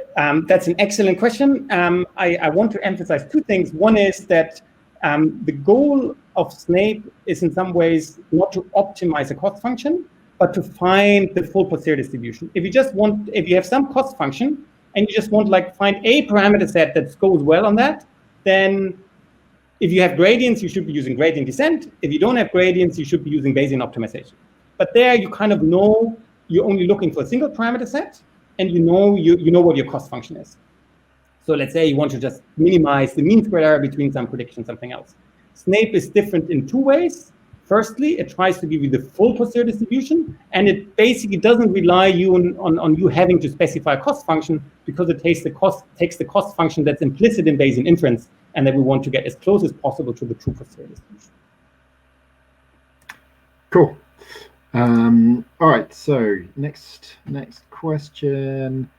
that's an excellent question. I want to emphasize 2 things. One is that the goal of SNAPE is in some ways not to optimize a cost function, but to find the full posterior distribution. If you have some cost function and you just want to find a parameter set that goes well on that, then if you have gradients, you should be using gradient descent. If you don't have gradients, you should be using Bayesian optimization. But there you kind of know you're only looking for a single parameter set, and you know what your cost function is. So let's say you want to just minimize the mean square error between some prediction and something else. SNAPE is different in 2 ways. Firstly, it tries to give you the full posterior distribution, and it basically doesn't rely on you having to specify a cost function, because it takes the cost function that's implicit in Bayesian inference, and that we want to get as close as possible to the true posterior distribution. Cool. All right. So next question.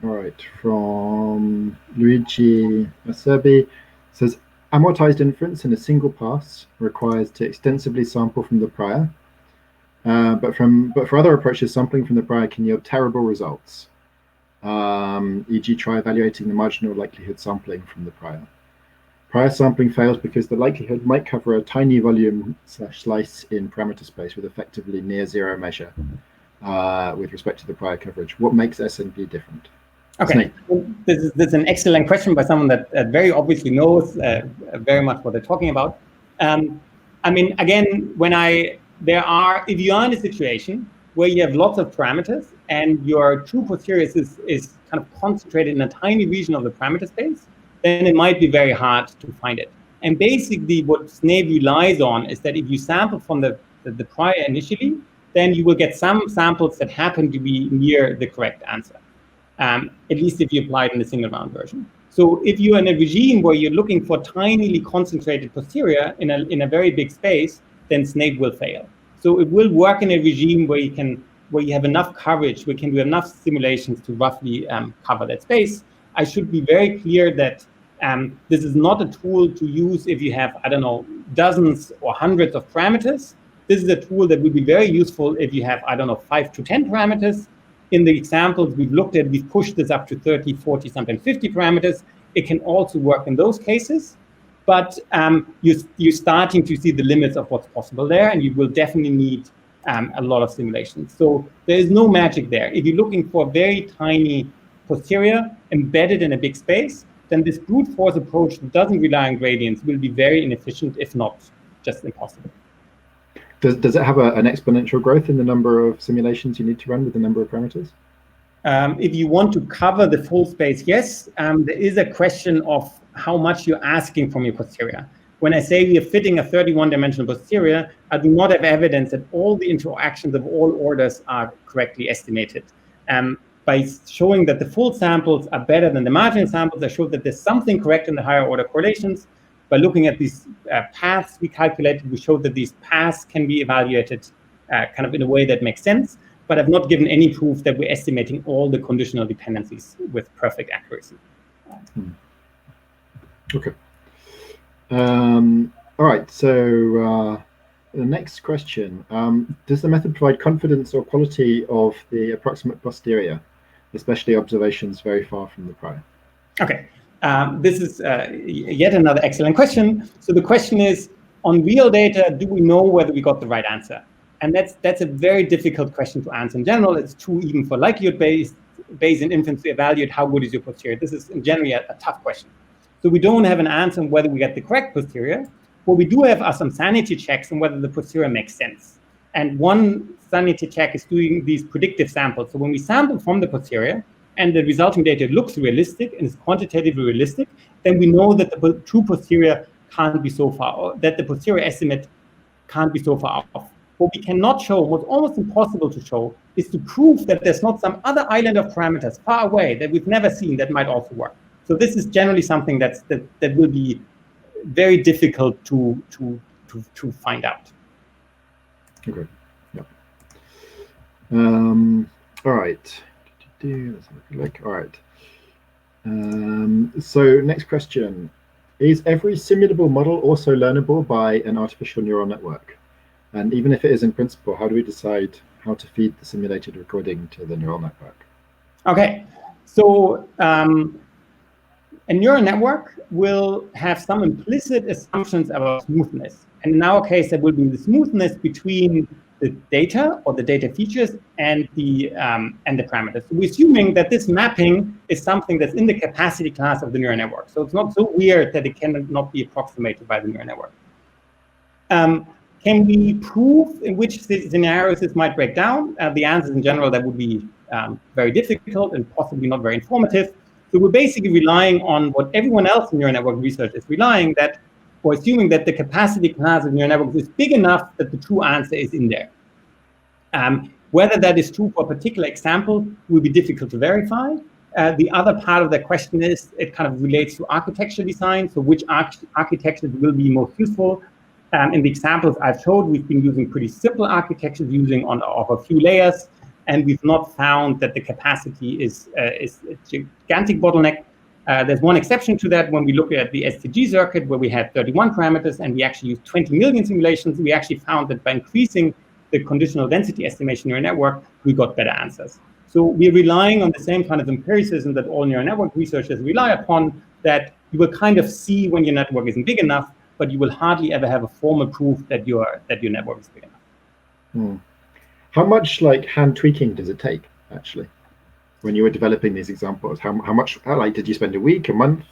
All right, from Luigi Acerbi, says, amortized inference in a single pass requires to extensively sample from the prior, but for other approaches, sampling from the prior can yield terrible results. E.g., try evaluating the marginal likelihood sampling from the prior. Prior sampling fails because the likelihood might cover a tiny volume slice in parameter space with effectively near zero measure with respect to the prior coverage. What makes SNP different? Okay, this is an excellent question by someone that very obviously knows very much what they're talking about. I mean, again, if you are in a situation where you have lots of parameters and your true posterior is kind of concentrated in a tiny region of the parameter space, then it might be very hard to find it. And basically what Snape relies on is that if you sample from the prior initially, then you will get some samples that happen to be near the correct answer, at least if you apply it in the single round version. So if you're in a regime where you're looking for tinily concentrated posterior in a very big space, then Snape will fail. So it will work in a regime where you have enough coverage, we can do enough simulations to roughly cover that space. I should be very clear that this is not a tool to use if you have, I don't know, dozens or hundreds of parameters. This is a tool that will be very useful if you have, I don't know, 5 to 10 parameters. In the examples we've looked at, we've pushed this up to 30, 40, sometimes 50 parameters. It can also work in those cases, but you're starting to see the limits of what's possible there, and you will definitely need a lot of simulations. So there is no magic there. If you're looking for very tiny posterior embedded in a big space, then this brute force approach that doesn't rely on gradients will be very inefficient, if not just impossible. Does it have an exponential growth in the number of simulations you need to run with the number of parameters? If you want to cover the full space, yes. There is a question of how much you're asking from your posterior. When I say we are fitting a 31-dimensional posterior, I do not have evidence that all the interactions of all orders are correctly estimated. By showing that the full samples are better than the marginal samples, I showed that there's something correct in the higher order correlations. By looking at these paths we calculated, we showed that these paths can be evaluated kind of in a way that makes sense, but I've not given any proof that we're estimating all the conditional dependencies with perfect accuracy. Okay. All right, so the next question. Does the method provide confidence or quality of the approximate posterior, especially observations very far from the prior? Okay. This is yet another excellent question. So the question is, on real data, do we know whether we got the right answer? And that's a very difficult question to answer. In general, it's true even for likelihood-based Bayesian inference to evaluate how good is your posterior. This is generally a tough question. So we don't have an answer on whether we get the correct posterior. What we do have are some sanity checks on whether the posterior makes sense. And one sanity check is doing these predictive samples. So when we sample from the posterior, and the resulting data looks realistic and is quantitatively realistic, then we know that the true posterior can't be so far, or that the posterior estimate can't be so far off. What we cannot show, what's almost impossible to show, is to prove that there's not some other island of parameters far away that we've never seen that might also work. So this is generally something that will be very difficult to find out. Okay. Yeah. All right. Let's look. All right. So next question. Is every simulable model also learnable by an artificial neural network? And even if it is in principle, how do we decide how to feed the simulated recording to the neural network? Okay. So a neural network will have some implicit assumptions about smoothness. And in our case, there will be the smoothness between the data or the data features and the parameters. So we're assuming that this mapping is something that's in the capacity class of the neural network. So it's not so weird that it cannot be approximated by the neural network. Can we prove in which scenarios this might break down? The answers in general, that would be very difficult and possibly not very informative. So we're basically relying on what everyone else in neural network research is relying that, or assuming that the capacity class of neural networks is big enough that the true answer is in there. Whether that is true for a particular example will be difficult to verify. The other part of the question is, it kind of relates to architecture design. So which architectures will be most useful? In the examples I've showed, we've been using pretty simple architectures using on a few layers, and we've not found that the capacity is a gigantic bottleneck. There's one exception to that when we look at the STG circuit where we had 31 parameters and we actually used 20 million simulations. We actually found that by increasing the conditional density estimation neural network, we got better answers. So we're relying on the same kind of empiricism that all neural network researchers rely upon, that you will kind of see when your network isn't big enough, but you will hardly ever have a formal proof that your network is big enough. How much like hand tweaking does it take actually when you were developing these examples? How much did you spend a week, a month?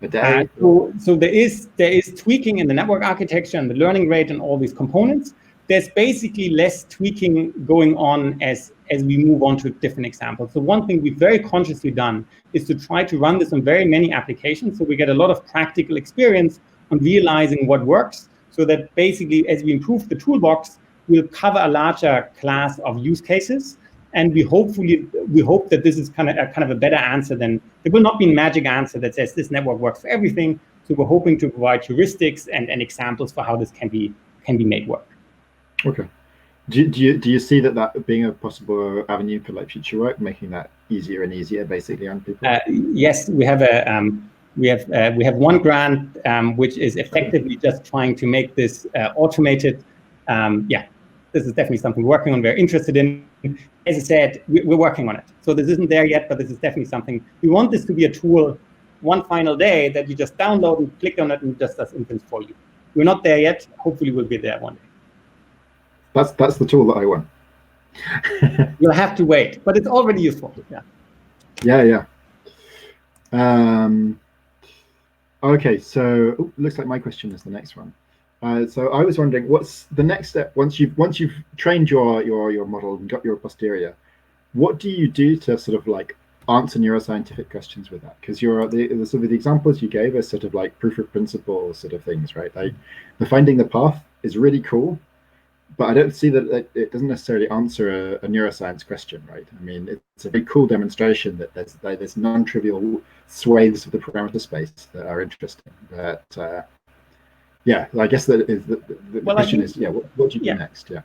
a day? So there is tweaking in the network architecture and the learning rate and all these components. There's basically less tweaking going on as we move on to different examples. So one thing we've very consciously done is to try to run this on very many applications, so we get a lot of practical experience on realizing what works, so that basically as we improve the toolbox, we'll cover a larger class of use cases. And we hope that this is kind of a better answer than, there will not be a magic answer that says this network works for everything. So we're hoping to provide heuristics and examples for how this can be made work. Okay. Do you see that being a possible avenue for like future work, making that easier and easier basically on people? Yes, we have one grant which is effectively just trying to make this automated. Yeah, this is definitely something we're working on. We're interested in. As I said, we're working on it. So this isn't there yet, but this is definitely something. We want this to be a tool one final day that you just download and click on it and just does inference for you. We're not there yet. Hopefully we'll be there one day. That's the tool that I want. You'll have to wait, but it's already useful. Yeah. Okay, so looks like my question is the next one. So I was wondering, what's the next step once you've trained your model and got your posterior? What do you do to sort of like answer neuroscientific questions with that? Because the sort of the examples you gave are sort of like proof of principle sort of things, right? Like the finding the path is really cool, but I don't see that it doesn't necessarily answer a neuroscience question, right? I mean, it's a very cool demonstration that there's non-trivial swathes of the parameter space that are interesting. But yeah, I guess that is the question is, yeah, what do you do next? Yeah.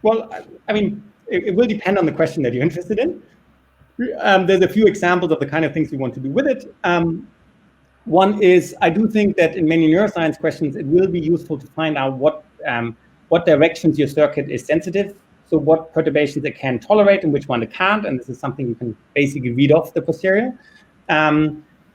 Well, I mean, it will depend on the question that you're interested in. There's a few examples of the kind of things we want to do with it. One is, I do think that in many neuroscience questions, it will be useful to find out what directions your circuit is sensitive. So what perturbations it can tolerate and which one it can't. And this is something you can basically read off the posterior.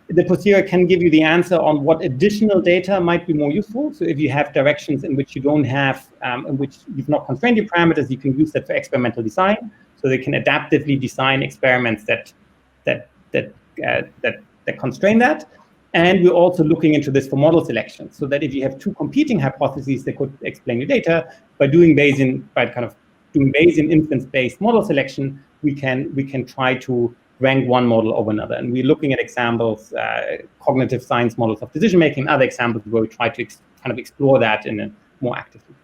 The posterior can give you the answer on what additional data might be more useful. So if you have directions in which you don't have, in which you've not constrained your parameters, you can use that for experimental design. So they can adaptively design experiments that constrain that. And we're also looking into this for model selection, so that if you have two competing hypotheses that could explain your data, by doing Bayesian inference-based model selection, we can try to rank one model over another. And we're looking at examples, cognitive science models of decision making, other examples where we try to kind of explore that in a more actively.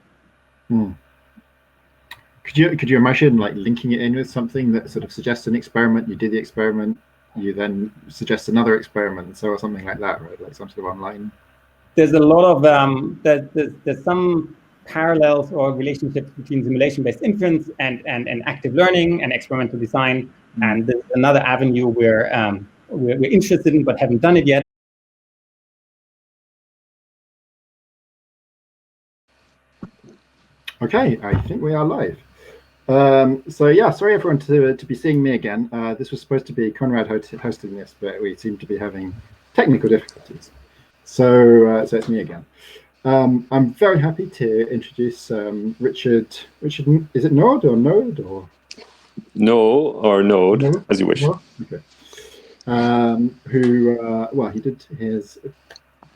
Could you imagine like linking it in with something that sort of suggests an experiment? You did the experiment, you then suggest another experiment, or something like that, right? Like some sort of online. There's a lot of there's some parallels or relationships between simulation-based inference and active learning and experimental design. And there's another avenue where we're interested in but haven't done it yet. Okay, I think we are live. So yeah, sorry everyone to be seeing me again. This was supposed to be Conrad hosting this, but we seem to be having technical difficulties. So it's me again. I'm very happy to introduce Richard. Richard, is it Node or Node or? Node, as you wish. Okay. He did his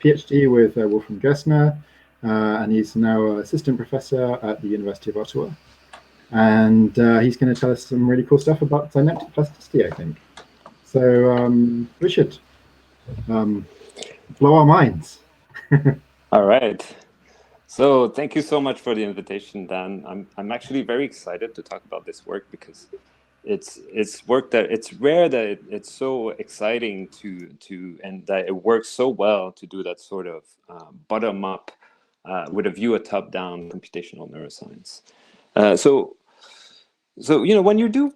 PhD with Wolfram Gerstner, and he's now assistant professor at the University of Ottawa. And he's going to tell us some really cool stuff about synaptic plasticity, I think. So, Richard, blow our minds. All right. So thank you so much for the invitation, Dan. I'm actually very excited to talk about this work because it's work that it's rare that it's so exciting to and that it works so well to do that sort of bottom up with a view at top down computational neuroscience. So when you do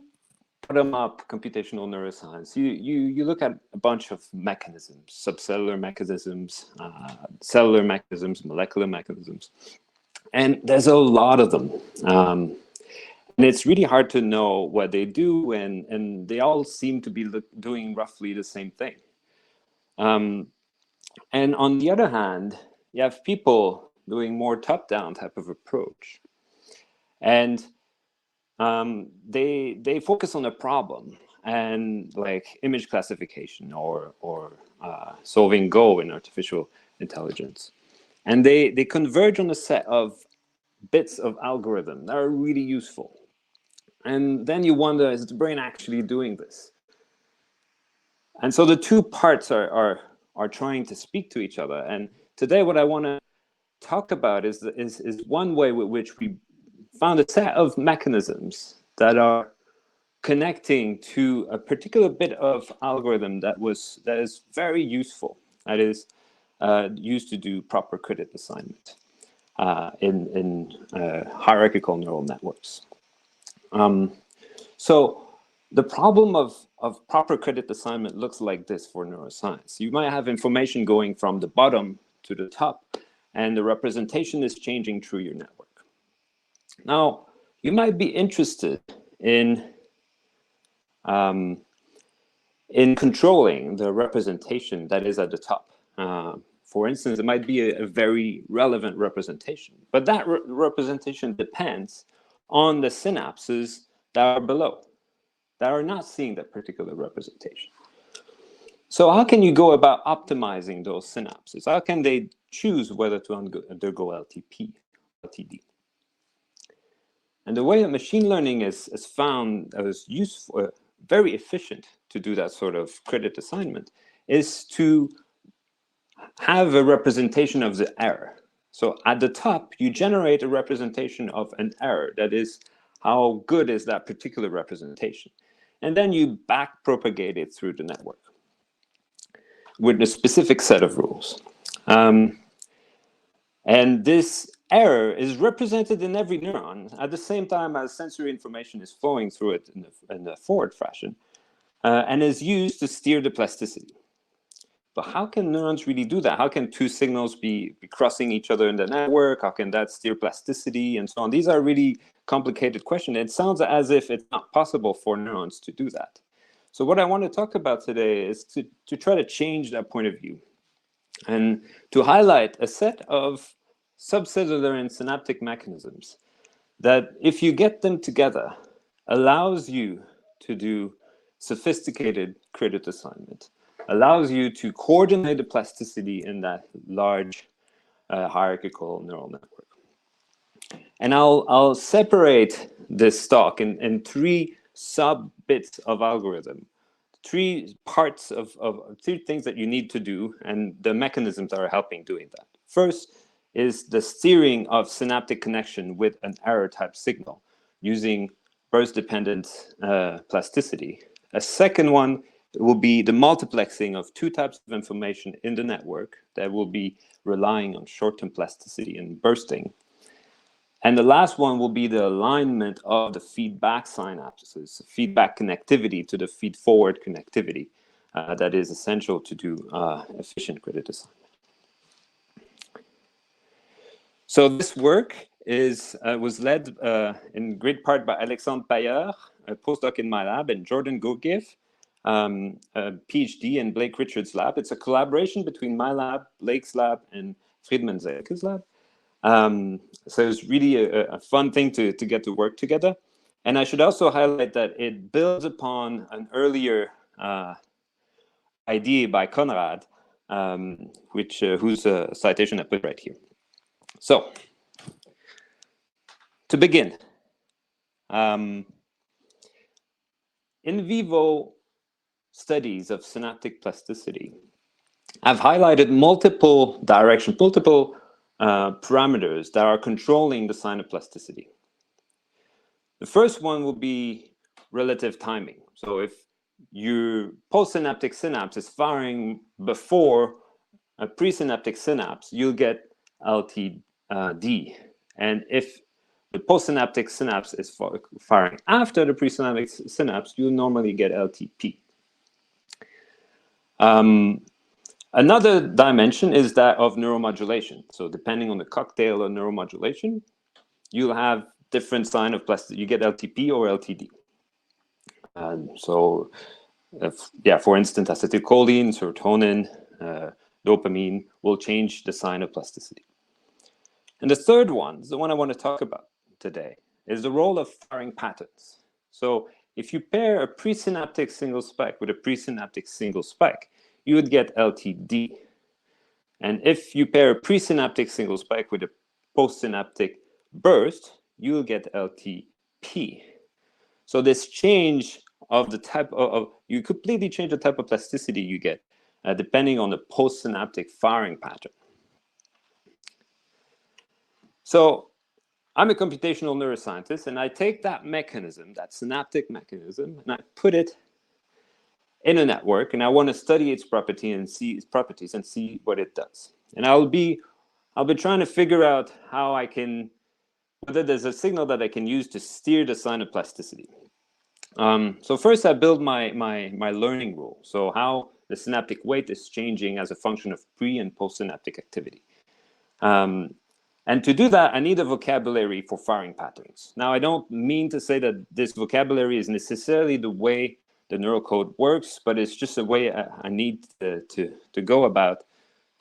bottom up computational neuroscience, you look at a bunch of mechanisms, subcellular mechanisms, cellular mechanisms, molecular mechanisms, and there's a lot of them. And it's really hard to know what they do, and they all seem to be doing roughly the same thing. And on the other hand, you have people doing more top-down type of approach. And they focus on a problem, and like image classification or solving Go in artificial intelligence. And they converge on a set of bits of algorithm that are really useful. And then you wonder, is the brain actually doing this? And so the two parts are trying to speak to each other. And today what I want to talk about is one way with which we found a set of mechanisms that are connecting to a particular bit of algorithm that is very useful, that is used to do proper credit assignment in hierarchical neural networks. So the problem of proper credit assignment looks like this for neuroscience. You might have information going from the bottom to the top, and the representation is changing through your network. Now, you might be interested in controlling the representation that is at the top. For instance, it might be a very relevant representation, but that representation depends on the synapses that are below, that are not seeing that particular representation. So how can you go about optimizing those synapses? How can they choose whether to undergo LTP, LTD? And the way that machine learning is found as useful, very efficient to do that sort of credit assignment is to have a representation of the error. So at the top, you generate a representation of an error. That is, how good is that particular representation? And then you back propagate it through the network with a specific set of rules. And this error is represented in every neuron at the same time as sensory information is flowing through it in a forward fashion and is used to steer the plasticity. But how can neurons really do that? How can two signals be crossing each other in the network? How can that steer plasticity and so on? These are really complicated questions. It sounds as if it's not possible for neurons to do that. So what I want to talk about today is to try to change that point of view and to highlight a set of subcellular and synaptic mechanisms that, if you get them together, allows you to do sophisticated credit assignment, allows you to coordinate the plasticity in that large hierarchical neural network. And I'll separate this talk in three sub-bits of algorithm, three parts of three things that you need to do and the mechanisms that are helping doing that. First is the steering of synaptic connection with an error type signal using burst-dependent plasticity. A second one will be the multiplexing of two types of information in the network that will be relying on short-term plasticity and bursting. And the last one will be the alignment of the feedback synapses, feedback connectivity to the feed-forward connectivity that is essential to do efficient credit assignment. So this work was led in great part by Alexandre Payer, a postdoc in my lab, and Jordan Gogev, a PhD in Blake Richards' lab. It's a collaboration between my lab, Blake's lab, and Friedman Zelke's lab. So it's really a fun thing to get to work together. And I should also highlight that it builds upon an earlier idea by Conrad, whose citation I put right here. So, to begin, in vivo studies of synaptic plasticity have highlighted multiple parameters that are controlling the sign of plasticity. The first one will be relative timing. So if your postsynaptic synapse is firing before a presynaptic synapse, you'll get LTD. And if the postsynaptic synapse is firing after the presynaptic synapse, you'll normally get LTP. Another dimension is that of neuromodulation. So depending on the cocktail of neuromodulation, you'll have different sign of plasticity. You get LTP or LTD. So, for instance, acetylcholine, serotonin, dopamine will change the sign of plasticity. And the third one, the one I want to talk about today, is the role of firing patterns. So if you pair a presynaptic single spike with a presynaptic single spike, you would get LTD. And if you pair a presynaptic single spike with a postsynaptic burst, you will get LTP. So this change of the type of you completely change the type of plasticity you get depending on the postsynaptic firing pattern. So I'm a computational neuroscientist, and I take that mechanism, that synaptic mechanism, and I put it in a network, and I want to study its property and see its properties and see what it does. And I'll be trying to figure out how I can, whether there's a signal that I can use to steer the sign of plasticity. So first I build my learning rule. So how the synaptic weight is changing as a function of pre and postsynaptic activity. And to do that, I need a vocabulary for firing patterns. Now, I don't mean to say that this vocabulary is necessarily the way the neural code works, but it's just a way I need to go about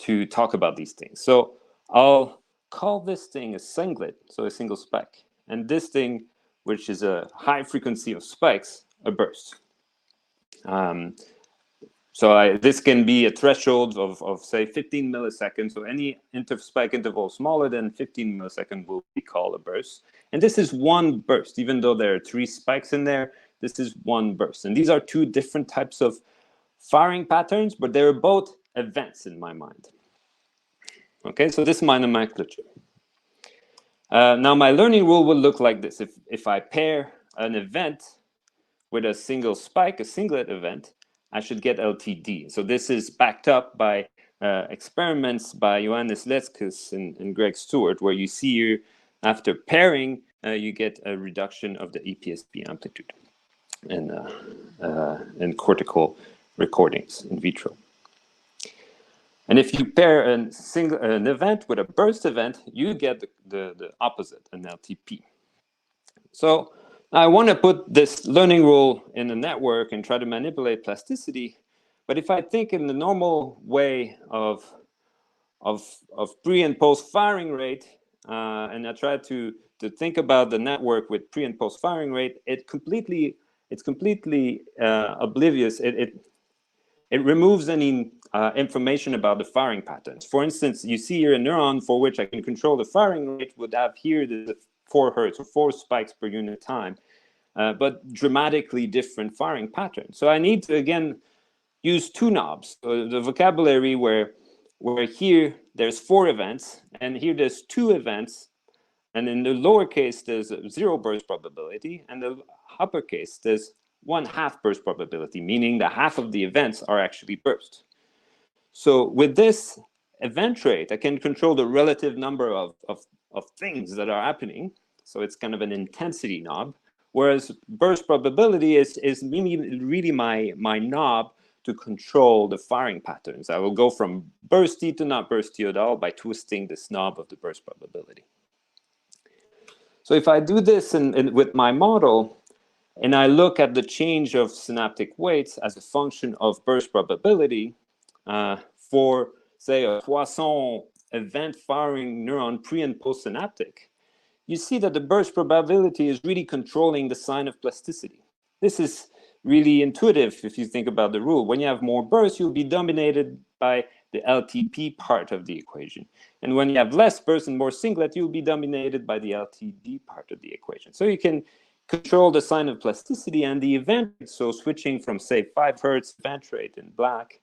to talk about these things. So I'll call this thing a singlet, so a single spike, and this thing, which is a high frequency of spikes, a burst. So this can be a threshold of say 15 milliseconds. So any spike interval smaller than 15 milliseconds will be called a burst. And this is one burst, even though there are 3 spikes in there. This is one burst. And these are 2 different types of firing patterns, but they're both events in my mind. Okay, so this is my nomenclature. Now my learning rule will look like this. If I pair an event with a single spike, a singlet event, I should get LTD. So this is backed up by experiments by Johannes Leskus and Greg Stewart, where you see here, after pairing, you get a reduction of the EPSP amplitude in cortical recordings in vitro. And if you pair an event with a burst event, you get the opposite, an LTP. So I want to put this learning rule in a network and try to manipulate plasticity. But if I think in the normal way of pre and post firing rate, and I try to think about the network with pre and post firing rate, it's completely oblivious. It removes any information about the firing patterns. For instance, you see here a neuron for which I can control the firing rate would have here the 4 hertz or 4 spikes per unit time, but dramatically different firing patterns. So I need to, again, use 2 knobs. The vocabulary where here there's 4 events, and here there's 2 events, and in the lower case there's a 0 burst probability, and the uppercase there's 1/2 burst probability, meaning that half of the events are actually burst. So with this event rate, I can control the relative number of things that are happening. So it's kind of an intensity knob, whereas burst probability is really my knob to control the firing patterns. I will go from bursty to not bursty at all by twisting this knob of the burst probability. So if I do this with my model, and I look at the change of synaptic weights as a function of burst probability for, say, a Poisson event firing neuron pre and post synaptic, you see that the burst probability is really controlling the sign of plasticity. This is really intuitive if you think about the rule. When you have more bursts, you'll be dominated by the LTP part of the equation. And when you have less bursts and more singlet, you'll be dominated by the LTD part of the equation. So you can control the sign of plasticity and the event rate. So switching from, say, 5 hertz event rate in black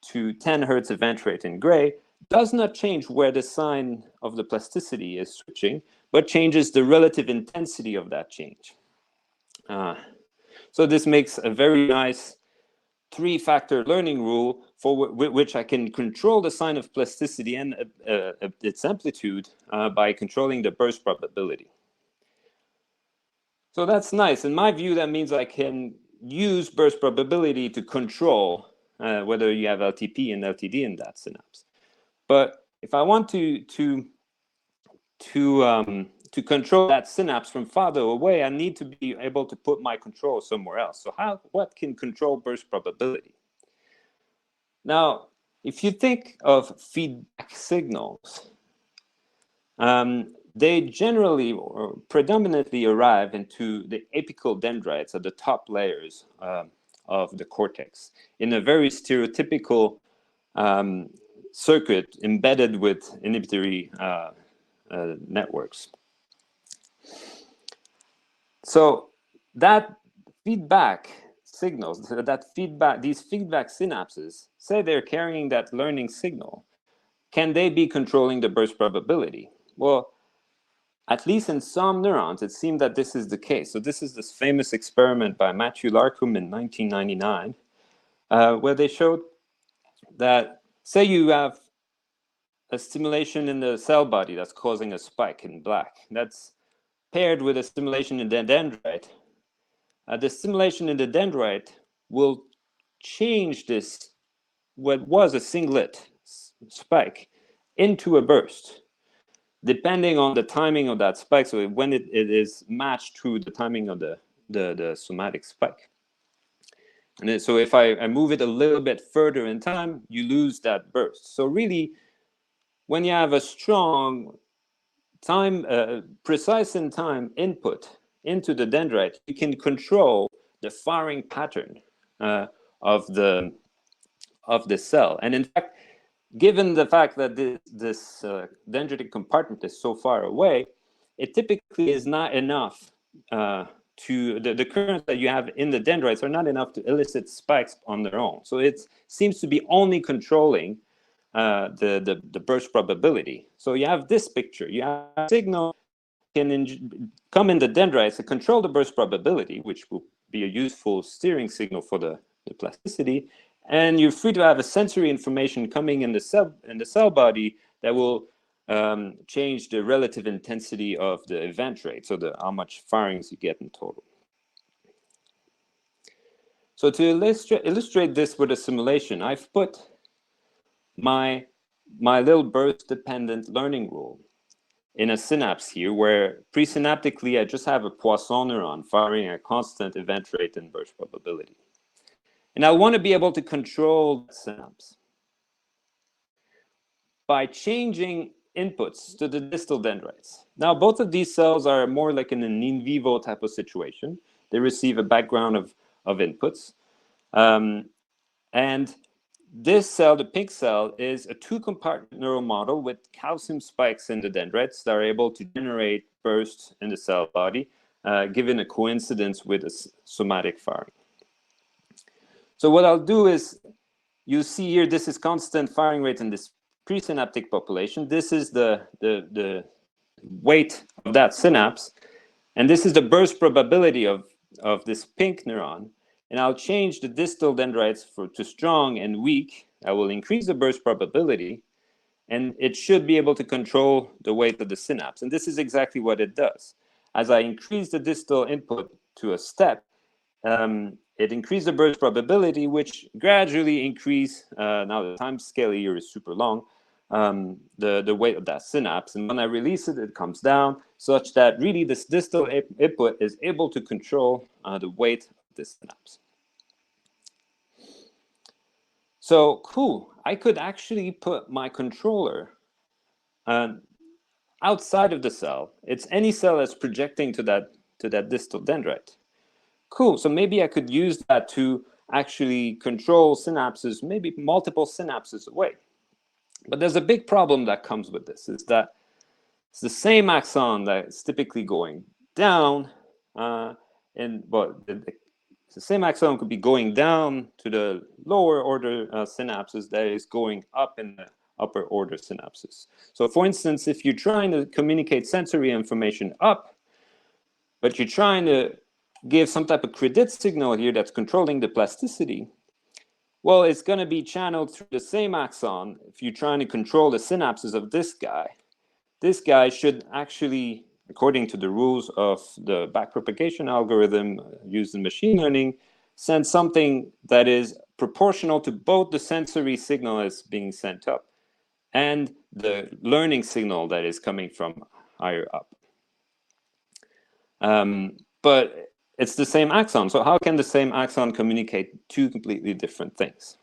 to 10 hertz event rate in gray does not change where the sign of the plasticity is switching, but changes the relative intensity of that change. So this makes a very nice 3-factor learning rule for which I can control the sign of plasticity and its amplitude by controlling the burst probability. So that's nice. In my view, that means I can use burst probability to control whether you have LTP and LTD in that synapse. But if I want to control that synapse from farther away, I need to be able to put my control somewhere else. So what can control burst probability? Now, if you think of feedback signals, they generally or predominantly arrive into the apical dendrites at the top layers of the cortex in a very stereotypical circuit embedded with inhibitory networks. So that feedback signals, these feedback synapses, say they're carrying that learning signal. Can they be controlling the burst probability? Well, at least in some neurons, it seemed that this is the case. So this is this famous experiment by Matthew Larcombe in 1999, where they showed that, say you have a stimulation in the cell body that's causing a spike in black. That's paired with a stimulation in the dendrite. The stimulation in the dendrite will change this, what was a singlet spike, into a burst, depending on the timing of that spike. So when it is matched to the timing of the somatic spike. And then, so if I move it a little bit further in time, you lose that burst. So really, when you have a strong time, precise in time input into the dendrite, you can control the firing pattern of the cell. And in fact, given the fact that this dendritic compartment is so far away, it typically is not enough to the currents that you have in the dendrites are not enough to elicit spikes on their own. So it seems to be only controlling the burst probability. So you have this picture. You have a signal can come in the dendrites to control the burst probability, which will be a useful steering signal for the plasticity. And you're free to have a sensory information coming in the cell body that will change the relative intensity of the event rate, so how much firings you get in total. So to illustrate this with a simulation, I've put my little burst-dependent learning rule in a synapse here, where presynaptically I just have a Poisson neuron firing a constant event rate and burst probability. And I want to be able to control that synapse by changing inputs to the distal dendrites. Now, both of these cells are more like in an in vivo type of situation. They receive a background of inputs. And this cell, the pink cell, is a two-compartment neural model with calcium spikes in the dendrites that are able to generate bursts in the cell body, given a coincidence with a somatic firing. So what I'll do is, you see here, this is constant firing rate in this presynaptic population. This is the weight of that synapse, and this is the burst probability of this pink neuron. And I'll change the distal dendrites to strong and weak. I will increase the burst probability, and it should be able to control the weight of the synapse. And this is exactly what it does. As I increase the distal input to a step, it increased the burst probability, which gradually increase, now the time scale here is super long, the weight of that synapse. And when I release it, it comes down, such that really this distal input is able to control the weight of this synapse. So cool, I could actually put my controller outside of the cell. It's any cell that's projecting to that distal dendrite. Cool, so maybe I could use that to actually control synapses, maybe multiple synapses away. But there's a big problem that comes with this, is that it's the same axon that's typically going down, the same axon could be going down to the lower order synapses that is going up in the upper order synapses. So for instance, if you're trying to communicate sensory information up, but you're trying to give some type of credit signal here that's controlling the plasticity, well, it's going to be channeled through the same axon. If you're trying to control the synapses of this guy should actually, according to the rules of the backpropagation algorithm used in machine learning, send something that is proportional to both the sensory signal that's being sent up and the learning signal that is coming from higher up. But it's the same axon. So how can the same axon communicate two completely different things?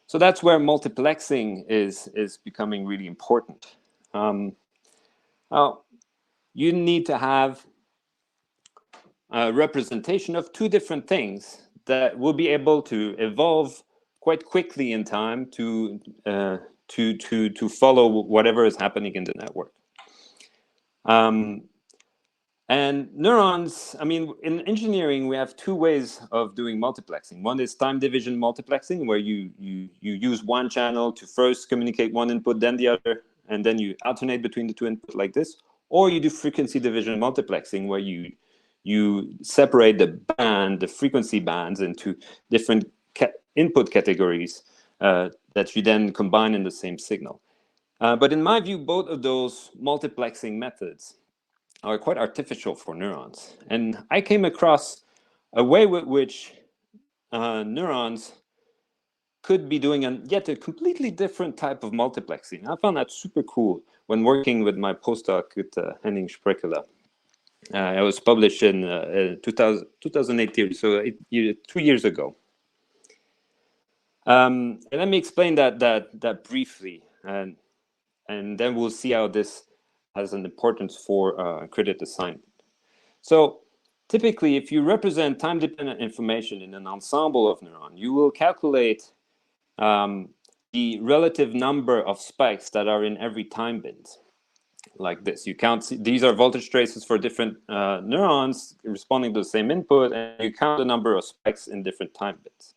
So that's where multiplexing is becoming really important. Now, you need to have a representation of two different things that will be able to evolve quite quickly in time to follow whatever is happening in the network. And neurons, I mean, in engineering, we have two ways of doing multiplexing. One is time division multiplexing, where you use one channel to first communicate one input, then the other, and then you alternate between the two inputs like this. Or you do frequency division multiplexing, where you separate the frequency bands into different input categories that you then combine in the same signal. But in my view, both of those multiplexing methods are quite artificial for neurons. And I came across a way with which neurons could be doing yet a completely different type of multiplexing. I found that super cool when working with my postdoc with Henning Spreckele. It was published in 2018, so 2 years ago. And let me explain that briefly, and then we'll see how this has an importance for credit assignment. So typically, if you represent time-dependent information in an ensemble of neurons, you will calculate the relative number of spikes that are in every time bins, like this. You count, these are voltage traces for different neurons responding to the same input, and you count the number of spikes in different time bins.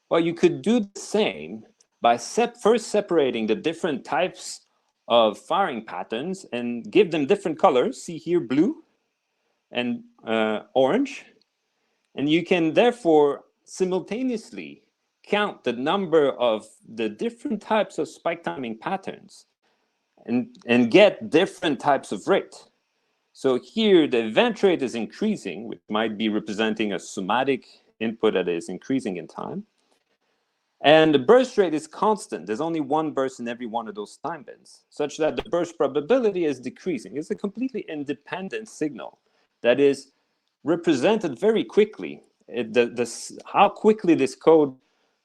Well, you could do the same by first separating the different types of firing patterns and give them different colors. See here, blue and orange. And you can therefore simultaneously count the number of the different types of spike timing patterns and get different types of rate. So here the event rate is increasing, which might be representing a somatic input that is increasing in time. And the burst rate is constant. There's only one burst in every one of those time bins, such that the burst probability is decreasing. It's a completely independent signal that is represented very quickly. How quickly this code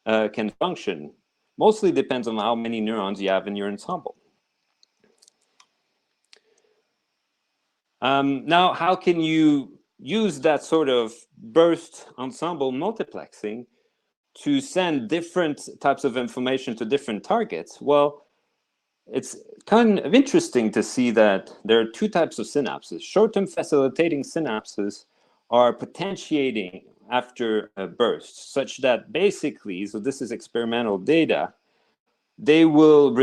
can function mostly depends on how many neurons you have in your ensemble. Now, how can you use that sort of burst ensemble multiplexing to send different types of information to different targets? Well, it's kind of interesting to see that there are two types of synapses. Short-term facilitating synapses are potentiating after a burst, such that basically, so this is experimental data, they will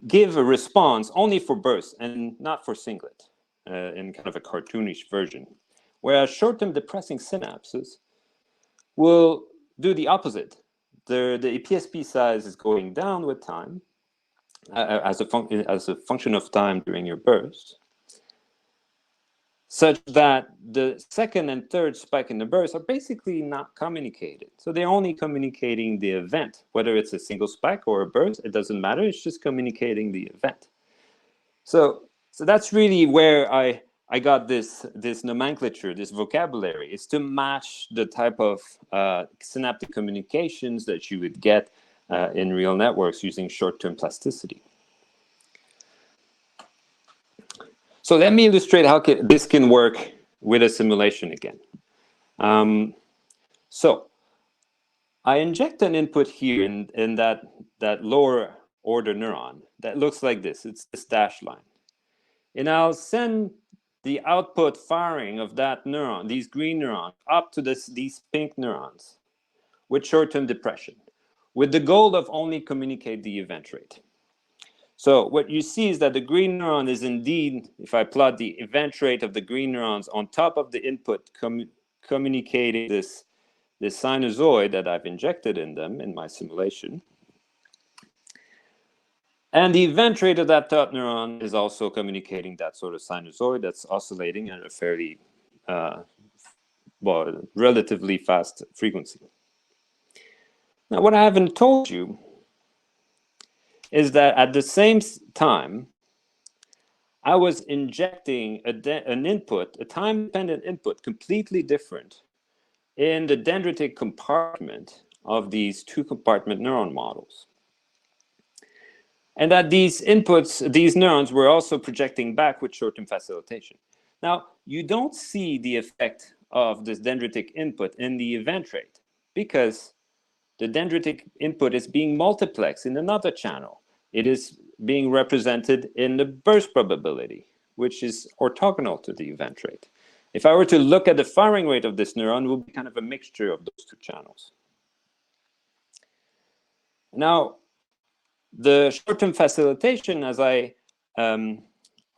give a response only for bursts and not for singlet, in kind of a cartoonish version. Whereas short-term depressing synapses will do the opposite. The EPSP size is going down with time, as a function of time during your burst, such that the second and third spike in the burst are basically not communicated. So they're only communicating the event, whether it's a single spike or a burst, it doesn't matter, it's just communicating the event. So that's really where I got this nomenclature, this vocabulary, is to match the type of synaptic communications that you would get in real networks using short-term plasticity. So let me illustrate how this can work with a simulation again. So I inject an input here in that lower order neuron that looks like this. It's this dashed line. And I'll send the output firing of that neuron, these green neurons, up to these pink neurons with short-term depression, with the goal of only communicate the event rate. So what you see is that the green neuron is indeed, if I plot the event rate of the green neurons on top of the input communicating this sinusoid that I've injected in them in my simulation. And the event rate of that top neuron is also communicating that sort of sinusoid that's oscillating at a fairly, relatively fast frequency. Now, what I haven't told you is that at the same time, I was injecting an input, a time-dependent input, completely different in the dendritic compartment of these two compartment neuron models. And that these inputs, these neurons, were also projecting back with short-term facilitation. Now, you don't see the effect of this dendritic input in the event rate, because the dendritic input is being multiplexed in another channel. It is being represented in the burst probability, which is orthogonal to the event rate. If I were to look at the firing rate of this neuron, it would be kind of a mixture of those two channels. Now, the short-term facilitation, as I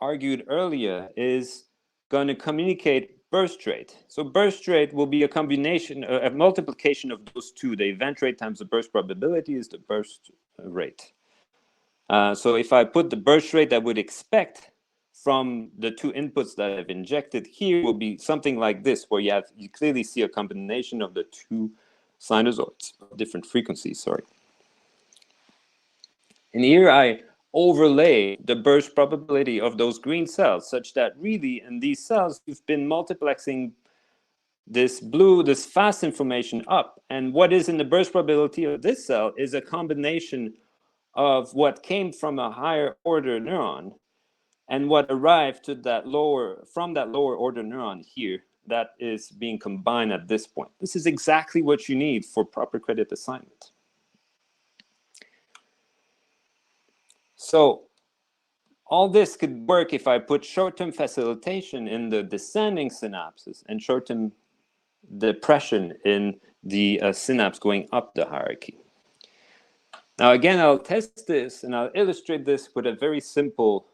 argued earlier, is going to communicate burst rate. So burst rate will be a combination, a multiplication of those two. The event rate times the burst probability is the burst rate. So if I put the burst rate I would expect from the two inputs that I've injected here will be something like this, where you clearly see a combination of the two sinusoids of different frequencies, sorry. And here I overlay the burst probability of those green cells, such that really in these cells, you've been multiplexing this fast information up. And what is in the burst probability of this cell is a combination of what came from a higher order neuron and what arrived to from that lower order neuron here that is being combined at this point. This is exactly what you need for proper credit assignment. So all this could work if I put short-term facilitation in the descending synapses and short-term depression in the synapse going up the hierarchy. Now, again, I'll test this and I'll illustrate this with a very simple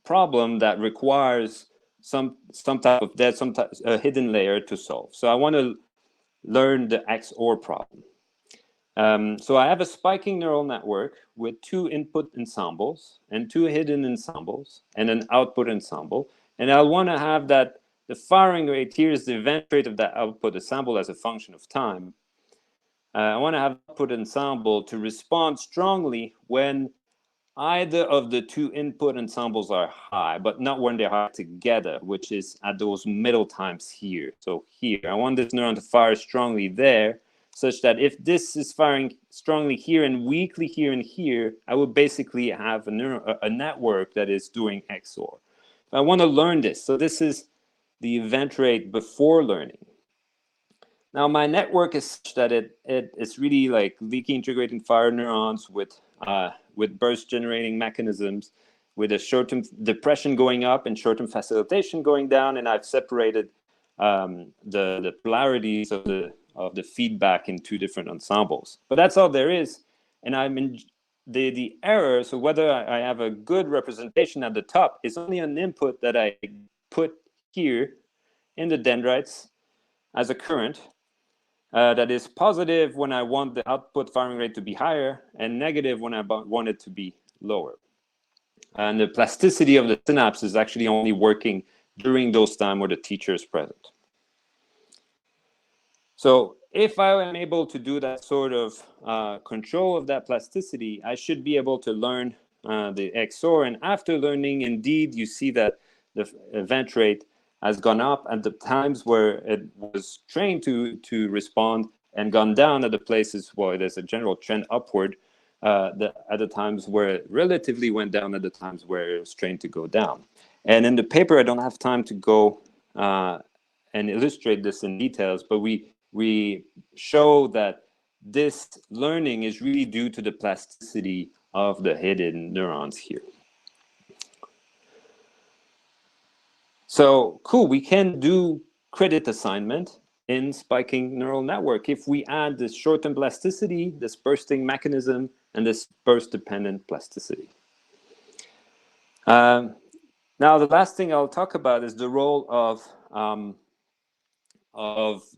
problem that requires some type of hidden layer to solve. So I want to learn the XOR problem. So I have a spiking neural network with two input ensembles and two hidden ensembles and an output ensemble. And I want to have that the firing rate here is the event rate of that output ensemble as a function of time. I want to have output ensemble to respond strongly when either of the two input ensembles are high, but not when they're high together, which is at those middle times here. So here, I want this neuron to fire strongly there, such that if this is firing strongly here and weakly here and here, I would basically have a network that is doing XOR. I want to learn this. So this is the event rate before learning. Now my network is such that it's really like leaky integrating fire neurons with burst generating mechanisms, with a short-term depression going up and short-term facilitation going down, and I've separated the polarities of the feedback in two different ensembles. But that's all there is, and I'm in the error. So whether I have a good representation at the top is only an input that I put here in the dendrites as a current. That is positive when I want the output firing rate to be higher and negative when I want it to be lower. And the plasticity of the synapse is actually only working during those times where the teacher is present. So if I am able to do that sort of control of that plasticity, I should be able to learn the XOR. And after learning, indeed, you see that the event rate has gone up at the times where it was trained to respond, and gone down at the places where there's a general trend upward at the times where it relatively went down at the times where it was trained to go down. And in the paper, I don't have time to go and illustrate this in details, but we show that this learning is really due to the plasticity of the hidden neurons here. So cool, we can do credit assignment in spiking neural network if we add this short-term plasticity, this bursting mechanism, and this burst-dependent plasticity. Now, the last thing I'll talk about is the role of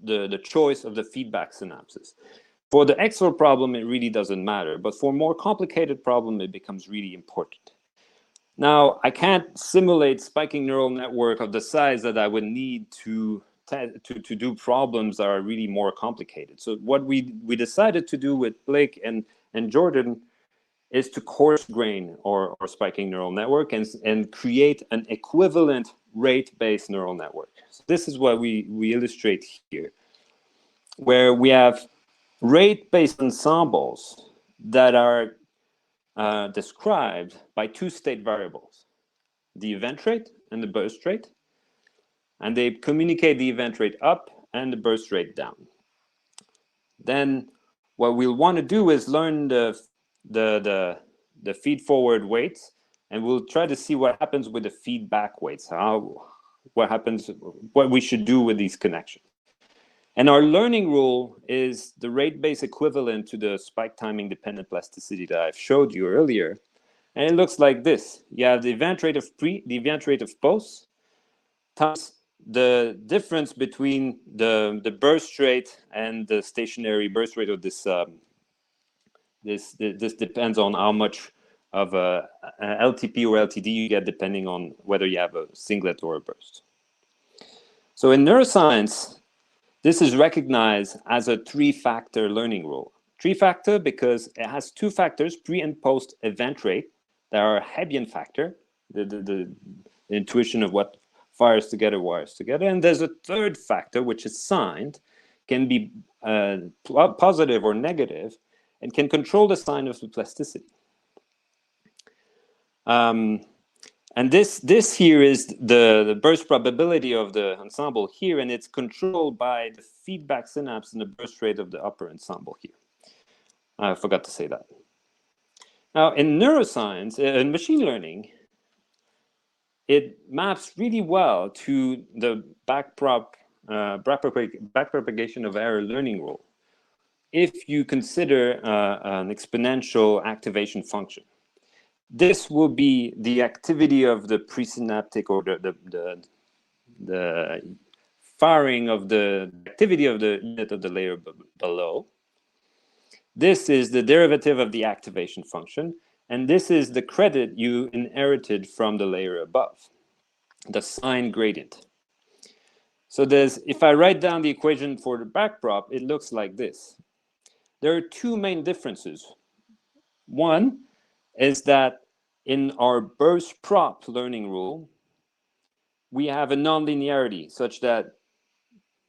the choice of the feedback synapses. For the XOR problem, it really doesn't matter, but for a more complicated problem, it becomes really important. Now, I can't simulate spiking neural network of the size that I would need to do problems that are really more complicated. So what we decided to do with Blake and Jordan is to coarse grain or spiking neural network and create an equivalent rate-based neural network. So this is what we illustrate here, where we have rate-based ensembles that are described by two state variables, the event rate and the burst rate. and they communicate the event rate up and the burst rate down. Then what we'll want to do is learn the feed forward weights, and we'll try to see what happens with the feedback weights, what we should do with these connections. And our learning rule is the rate-based equivalent to the spike timing dependent plasticity that I've showed you earlier. And it looks like this. You have the event rate of pre, the event rate of post, times the difference between the burst rate and the stationary burst rate of this. This depends on how much of a LTP or LTD you get, depending on whether you have a singlet or a burst. So in neuroscience, this is recognized as a 3-factor learning rule. 3-factor because it has 2 factors, pre and post event rate, that are a Hebbian factor, the intuition of what fires together, wires together. And there's a 3rd factor, which is signed, can be positive or negative, and can control the sign of the plasticity. And this here is the burst probability of the ensemble here, and it's controlled by the feedback synapse and the burst rate of the upper ensemble here. I forgot to say that. Now, in neuroscience, in machine learning, it maps really well to the backpropagation of error learning rule if you consider an exponential activation function. This will be the activity of the presynaptic, or the firing of the activity of the unit of the layer below. This is the derivative of the activation function, and this is the credit you inherited from the layer above, the sign gradient. So if I write down the equation for the backprop, it looks like this. There are 2 main differences. One is that in our burst prop learning rule, we have a nonlinearity such that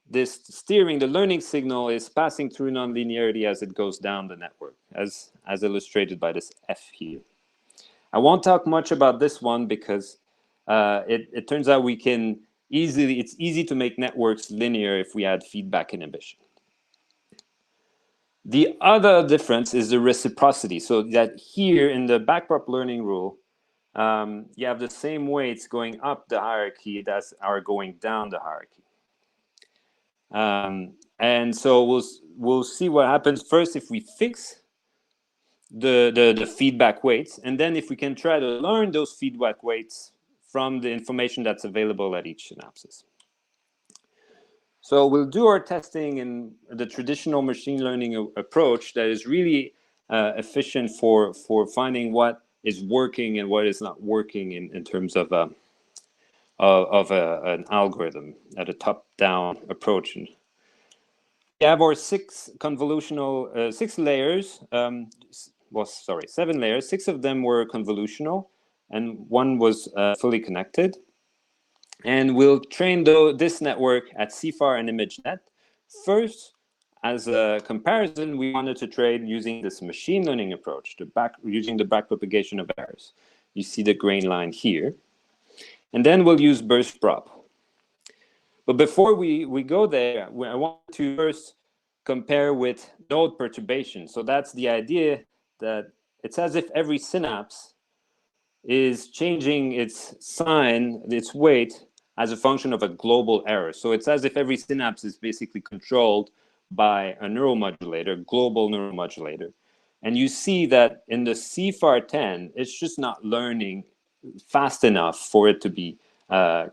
this steering, the learning signal, is passing through nonlinearity as it goes down the network, as illustrated by this F here. I won't talk much about this one because it turns out it's easy to make networks linear if we add feedback inhibition. The other difference is the reciprocity. So that here in the backprop learning rule, you have the same weights going up the hierarchy that are going down the hierarchy. And so we'll see what happens first if we fix the feedback weights, and then if we can try to learn those feedback weights from the information that's available at each synapses. So we'll do our testing in the traditional machine learning approach that is really efficient for finding what is working and what is not working in terms of an algorithm at a top-down approach. And we have our 6 convolutional, 6 layers, 7 layers. 6 of them were convolutional, and 1 was fully connected. And we'll train this network at CFAR and ImageNet. First, as a comparison, we wanted to train using this machine learning approach, using the backpropagation of errors. You see the grain line here. And then we'll use burst prop. But before we go there, I want to first compare with node perturbation. So that's the idea that it's as if every synapse is changing its sign, its weight, as a function of a global error. So it's as if every synapse is basically controlled by a neuromodulator, global neuromodulator. And you see that in the CFAR10, it's just not learning fast enough for it to be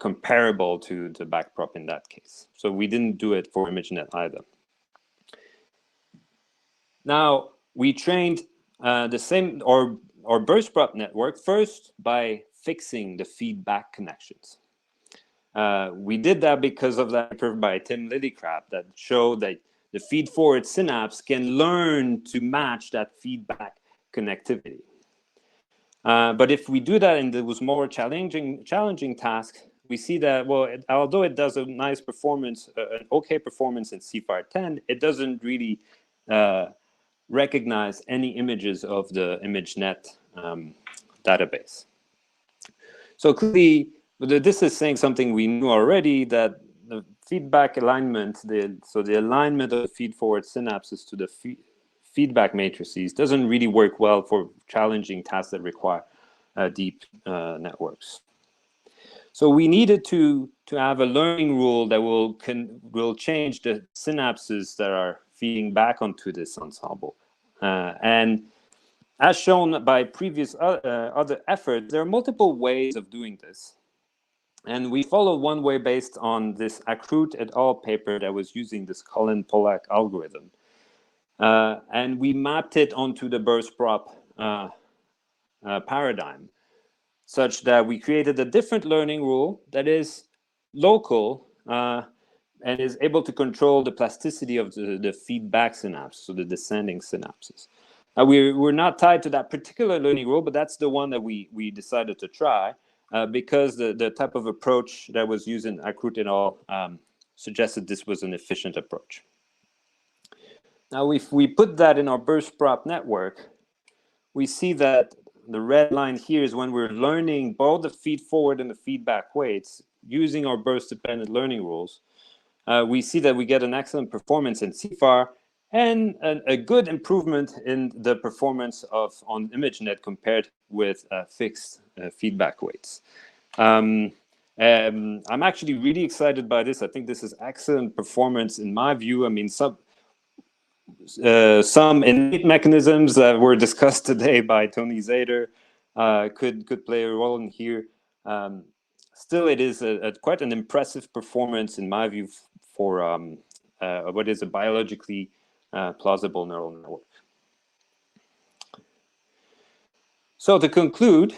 comparable to the backprop in that case. So we didn't do it for ImageNet either. Now, we trained the same, or burst prop network first by fixing the feedback connections. We did that because of that paper by Tim Lillicrap that showed that the feed-forward synapse can learn to match that feedback connectivity. But if we do that and it was more challenging task, we see that, well, although it does a nice performance, an okay performance in CFAR10, it doesn't really recognize any images of the ImageNet database. So clearly, But this is saying something we knew already, that the feedback alignment, so the alignment of the feed-forward synapses to the feedback matrices doesn't really work well for challenging tasks that require deep networks. So we needed to have a learning rule that will change the synapses that are feeding back onto this ensemble. And as shown by previous other efforts, there are multiple ways of doing this. And we followed one way based on this Acroute et al. Paper that was using this Collin-Pollack algorithm. And we mapped it onto the burst-prop paradigm, such that we created a different learning rule that is local and is able to control the plasticity of the feedback synapse, so the descending synapses. Now, we're not tied to that particular learning rule, but that's the one that we decided to try because the type of approach that was used in Acroute et al. Suggested this was an efficient approach. Now, if we put that in our burst prop network, we see that the red line here is when we're learning both the feed forward and the feedback weights using our burst dependent learning rules. We see that we get an excellent performance in CFAR and a good improvement in the performance on ImageNet compared with fixed feedback weights. I'm actually really excited by this. I think this is excellent performance in my view. I mean, some innate mechanisms that were discussed today by Tony Zader could play a role in here. Still, it is quite an impressive performance in my view for what is a biologically plausible neural network. So to conclude,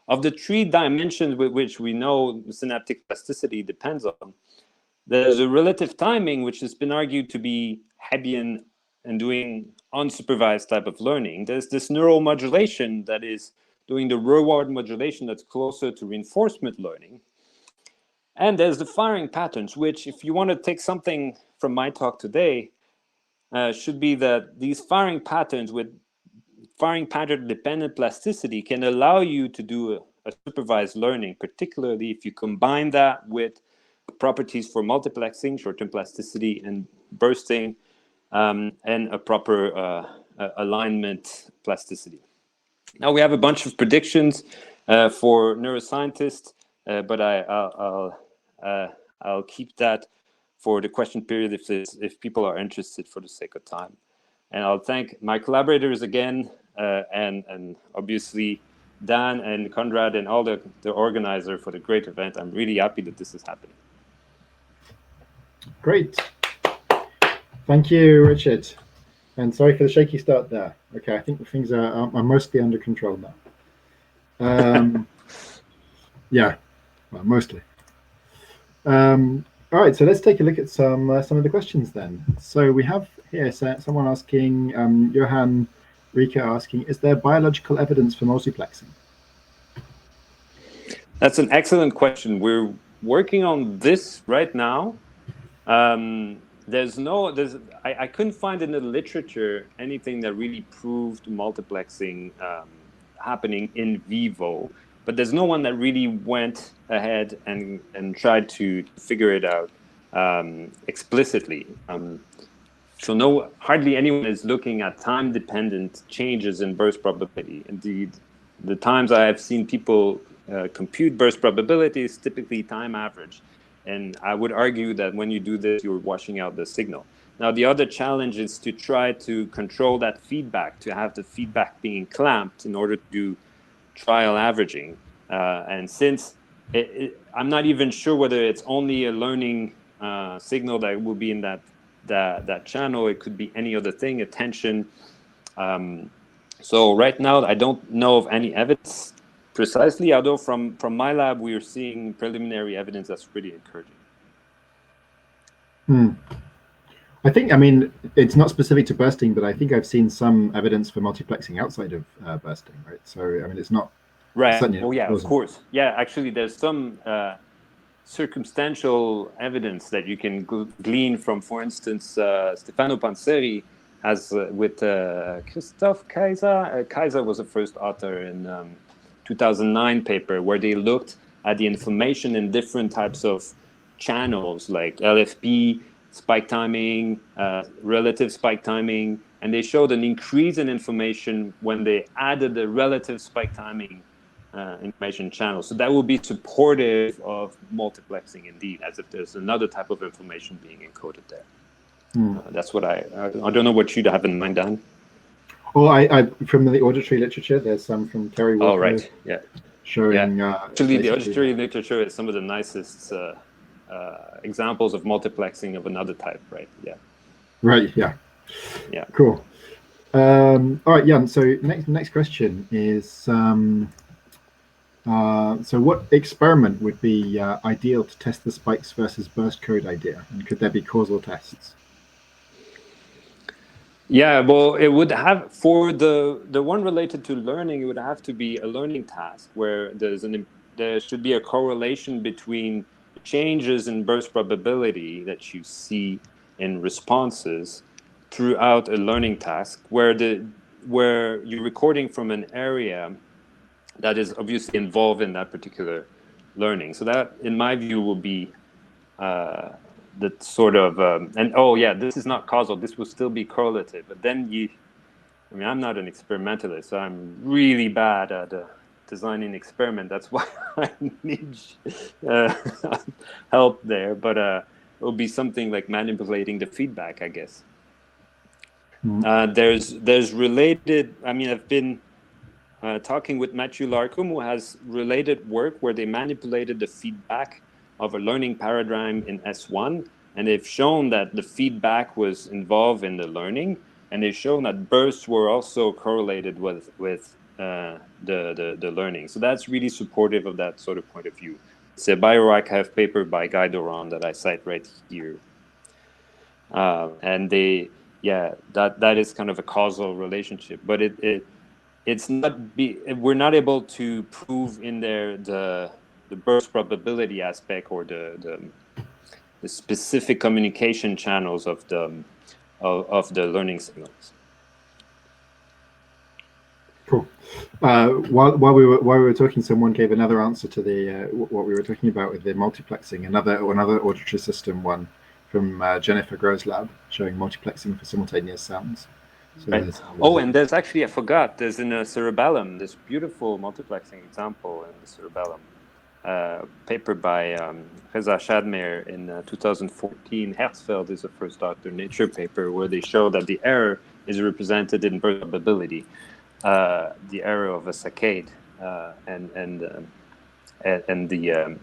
of the 3 dimensions with which we know synaptic plasticity depends on, there's a relative timing which has been argued to be Hebbian and doing unsupervised type of learning. There's this neural modulation that is doing the reward modulation that's closer to reinforcement learning. And there's the firing patterns, which if you want to take something from my talk today, should be that these firing patterns with firing pattern dependent plasticity can allow you to do a supervised learning, particularly if you combine that with properties for multiplexing, short-term plasticity, and bursting, and a proper alignment plasticity. Now we have a bunch of predictions for neuroscientists, but I'll keep that for the question period if people are interested for the sake of time. And I'll thank my collaborators again, and obviously Dan and Conrad and all the organizer for the great event. I'm really happy that this is happening. Great. Thank you, Richard. And sorry for the shaky start there. Okay, I think things are mostly under control now. Yeah, well, mostly. All right, so let's take a look at some of the questions then. So we have here someone asking, Johan Rika asking, is there biological evidence for multiplexing? That's an excellent question. We're working on this right now. I couldn't find in the literature anything that really proved multiplexing happening in vivo, but there's no one that really went ahead and tried to figure it out explicitly. So hardly anyone is looking at time-dependent changes in burst probability. Indeed, the times I have seen people compute burst probability is typically time average. And I would argue that when you do this, you're washing out the signal. Now, the other challenge is to try to control that feedback, to have the feedback being clamped in order to do trial averaging. And since I'm not even sure whether it's only a learning signal that will be in that channel, it could be any other thing, attention. So right now, I don't know of any evidence precisely, although from my lab, we are seeing preliminary evidence that's pretty encouraging. I think, I mean, it's not specific to bursting, but I think I've seen some evidence for multiplexing outside of bursting, right? So, I mean, it's not... Right. Oh, yeah, of course. Yeah, actually, there's some circumstantial evidence that you can glean from, for instance, Stefano Panzeri has with Christoph Kaiser. Kaiser was the first author in 2009 paper where they looked at the information in different types of channels like LFP, spike timing, relative spike timing, and they showed an increase in information when they added the relative spike timing information channel. So that will be supportive of multiplexing indeed, as if there's another type of information being encoded there. That's what I don't know what you'd have in mind, Dan. Well, I from the auditory literature, there's some from Terry Walker. Oh, right, yeah. Showing. Actually, the auditory literature is some of the nicest examples of multiplexing of another type, right? Yeah. Right. Yeah. Yeah. Cool. All right, Jan. So next question is, so what experiment would be ideal to test the spikes versus burst code idea, and could there be causal tests? Yeah, well, it would have, for the one related to learning, it would have to be a learning task where there should be a correlation between changes in burst probability that you see in responses throughout a learning task, where you're recording from an area that is obviously involved in that particular learning. So that, in my view, will be the sort of and oh yeah, this is not causal, this will still be correlative, but then I mean, I'm not an experimentalist, so I'm really bad at designing experiment. That's why I need help there, but it will be something like manipulating the feedback, I guess. There's related, I mean, I've been talking with Matthew Larcombe, who has related work where they manipulated the feedback of a learning paradigm in S1, and they've shown that the feedback was involved in the learning, and they've shown that bursts were also correlated with the learning. So that's really supportive of that sort of point of view. It's a bioarchive paper by Guy Doran that I cite right here. And that is kind of a causal relationship, but it's not we're not able to prove in there the burst probability aspect or the specific communication channels of the learning signals. Cool. While we were talking, someone gave another answer to the what we were talking about with the multiplexing. Another auditory system one from Jennifer Groh's lab showing multiplexing for simultaneous sounds. So right. Oh, and there's actually, I forgot, there's in a cerebellum, this beautiful multiplexing example in the cerebellum, paper by Reza Shadmehr in 2014. Herzfeld is the first author, Nature paper, where they show that the error is represented in burst probability, the error of a saccade, and the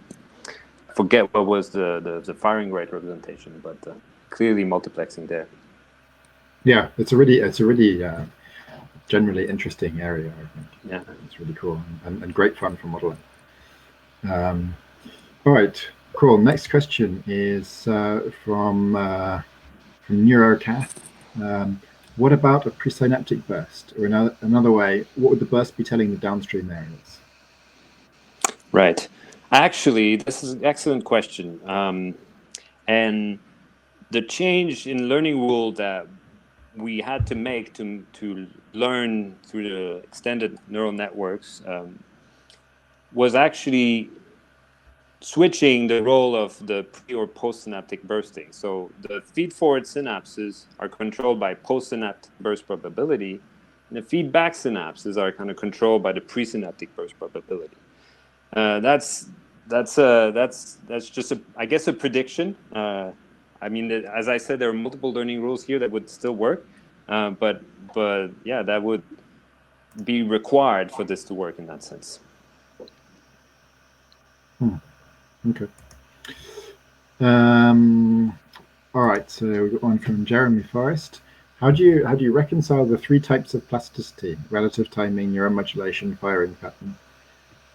I forget what was the firing rate representation, but clearly multiplexing there. Yeah, it's a really generally interesting area, I think. Yeah, it's really cool and great fun for modeling. All right, cool. Next question is from Neurocath. What about a presynaptic burst, or another way? What would the burst be telling the downstream areas? Right. Actually, this is an excellent question. And the change in learning rule that we had to make to learn through the extended neural networks was actually switching the role of the pre or postsynaptic bursting. So the feed-forward synapses are controlled by postsynaptic burst probability, and the feedback synapses are kind of controlled by the presynaptic burst probability. That's just I guess a prediction. I mean, as I said, there are multiple learning rules here that would still work, but yeah, that would be required for this to work in that sense. Okay. All right. So we've got one from Jeremy Forrest. How do you reconcile the three types of plasticity: relative timing, neuromodulation, firing pattern?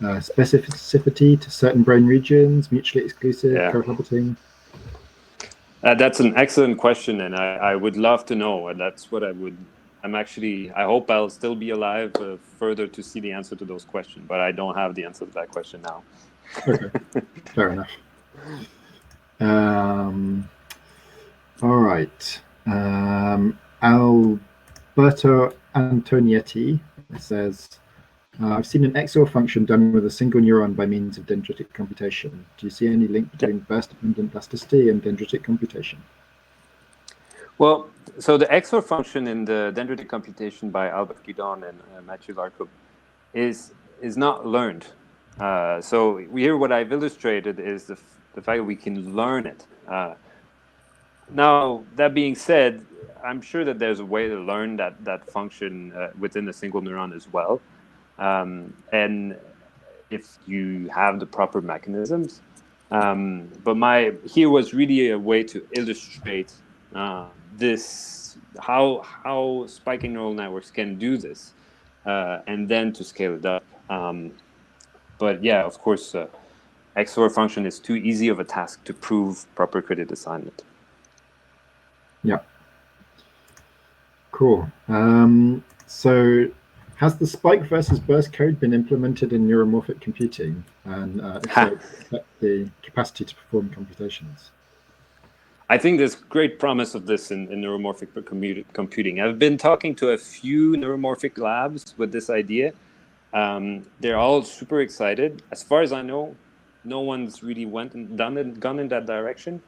Specificity to certain brain regions, mutually exclusive, cohabiting? That's an excellent question, and I would love to know. And that's what I hope I'll still be alive further to see the answer to those questions, but I don't have the answer to that question now. Okay, fair enough. All right. Alberto Antonietti says, I've seen an XOR function done with a single neuron by means of dendritic computation. Do you see any link between burst-dependent plasticity and dendritic computation? Well, so the XOR function in the dendritic computation by Albert Guidon and Mathieu Larcoub is not learned. So here what I've illustrated is the fact that we can learn it. Now, that being said, I'm sure that there's a way to learn that function within a single neuron as well. And if you have the proper mechanisms. But here was really a way to illustrate this, how spiking neural networks can do this, and then to scale it up. But yeah, of course, XOR function is too easy of a task to prove proper credit assignment. Yeah. Cool. So has the spike versus burst code been implemented in neuromorphic computing? And if so, the capacity to perform computations? I think there's great promise of this in neuromorphic computing. I've been talking to a few neuromorphic labs with this idea. They're all super excited. As far as I know, no one's really gone in that direction.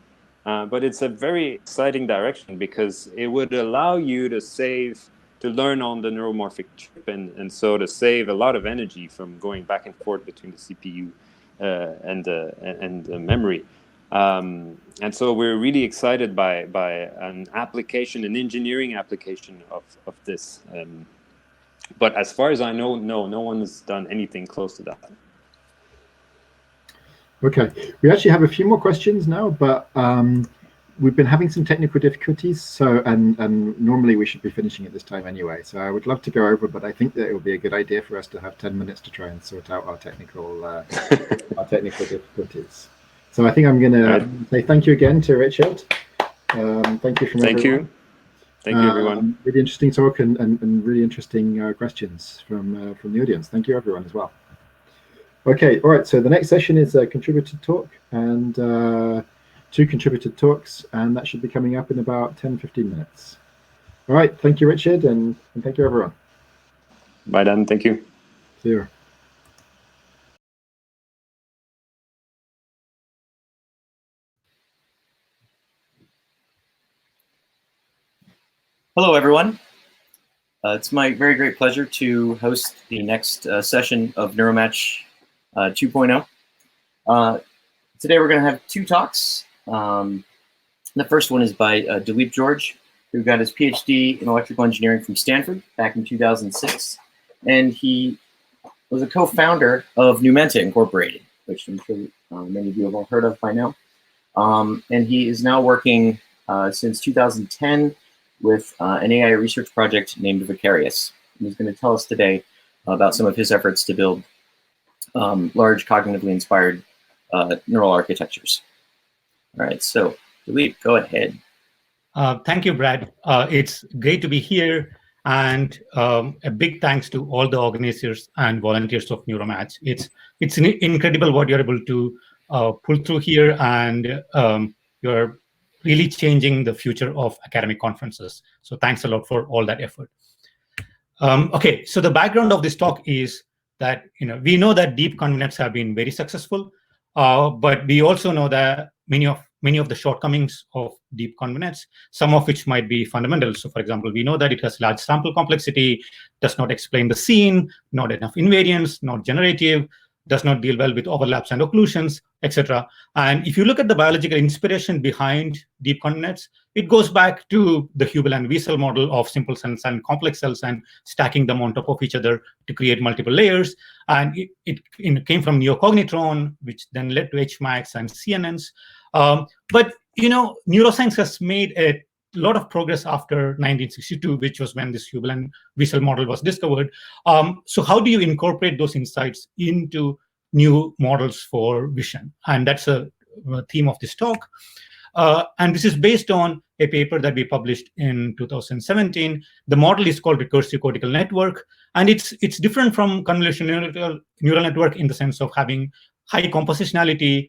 But it's a very exciting direction because it would allow you to learn on the neuromorphic chip and so to save a lot of energy from going back and forth between the CPU and the memory. And so we're really excited by an engineering application of this. But as far as I know, no one has done anything close to that. Okay, we actually have a few more questions now, but we've been having some technical difficulties. So, and normally we should be finishing at this time anyway. So I would love to go over, but I think that it would be a good idea for us to have 10 minutes to try and sort out our technical difficulties. So I think I'm going to say thank you again to Richard. Thank you from everyone. Thank you, everyone. Really interesting talk and really interesting questions from the audience. Thank you, everyone, as well. Okay, all right, so the next session is a contributed talk and 2 contributed talks, and that should be coming up in about 10-15 minutes. All right, thank you, Richard, and thank you, everyone. Bye, Dan. Thank you. See you. Hello, everyone. It's my very great pleasure to host the next session of Neuromatch 2.0. Today we're going to have 2 talks. The first one is by Dilip George, who got his PhD in electrical engineering from Stanford back in 2006. And he was a co-founder of Numenta Incorporated, which I'm sure many of you have all heard of by now. And he is now working since 2010 with an AI research project named Vicarious. And he's going to tell us today about some of his efforts to build large cognitively inspired neural architectures. All right, so Dilip, go ahead. Thank you, Brad. It's great to be here, and a big thanks to all the organizers and volunteers of Neuromatch. It's incredible what you're able to pull through here, and you're really changing the future of academic conferences. So thanks a lot for all that effort. Okay, so the background of this talk is that we know that deep convnets have been very successful, but we also know that many of the shortcomings of deep convnets, some of which might be fundamental. So, for example, we know that it has large sample complexity, does not explain the scene, not enough invariance, not generative, does not deal well with overlaps and occlusions, etc. And if you look at the biological inspiration behind deep convnets, it goes back to the Hubel and Wiesel model of simple cells and complex cells and stacking them on top of each other to create multiple layers. And it came from neocognitron, which then led to HMAX and CNNs. But neuroscience has made a lot of progress after 1962, which was when this Hubel and Wiesel model was discovered. So how do you incorporate those insights into new models for vision? And that's a theme of this talk. And this is based on a paper that we published in 2017. The model is called recursive cortical network, and it's different from convolutional neural network in the sense of having high compositionality,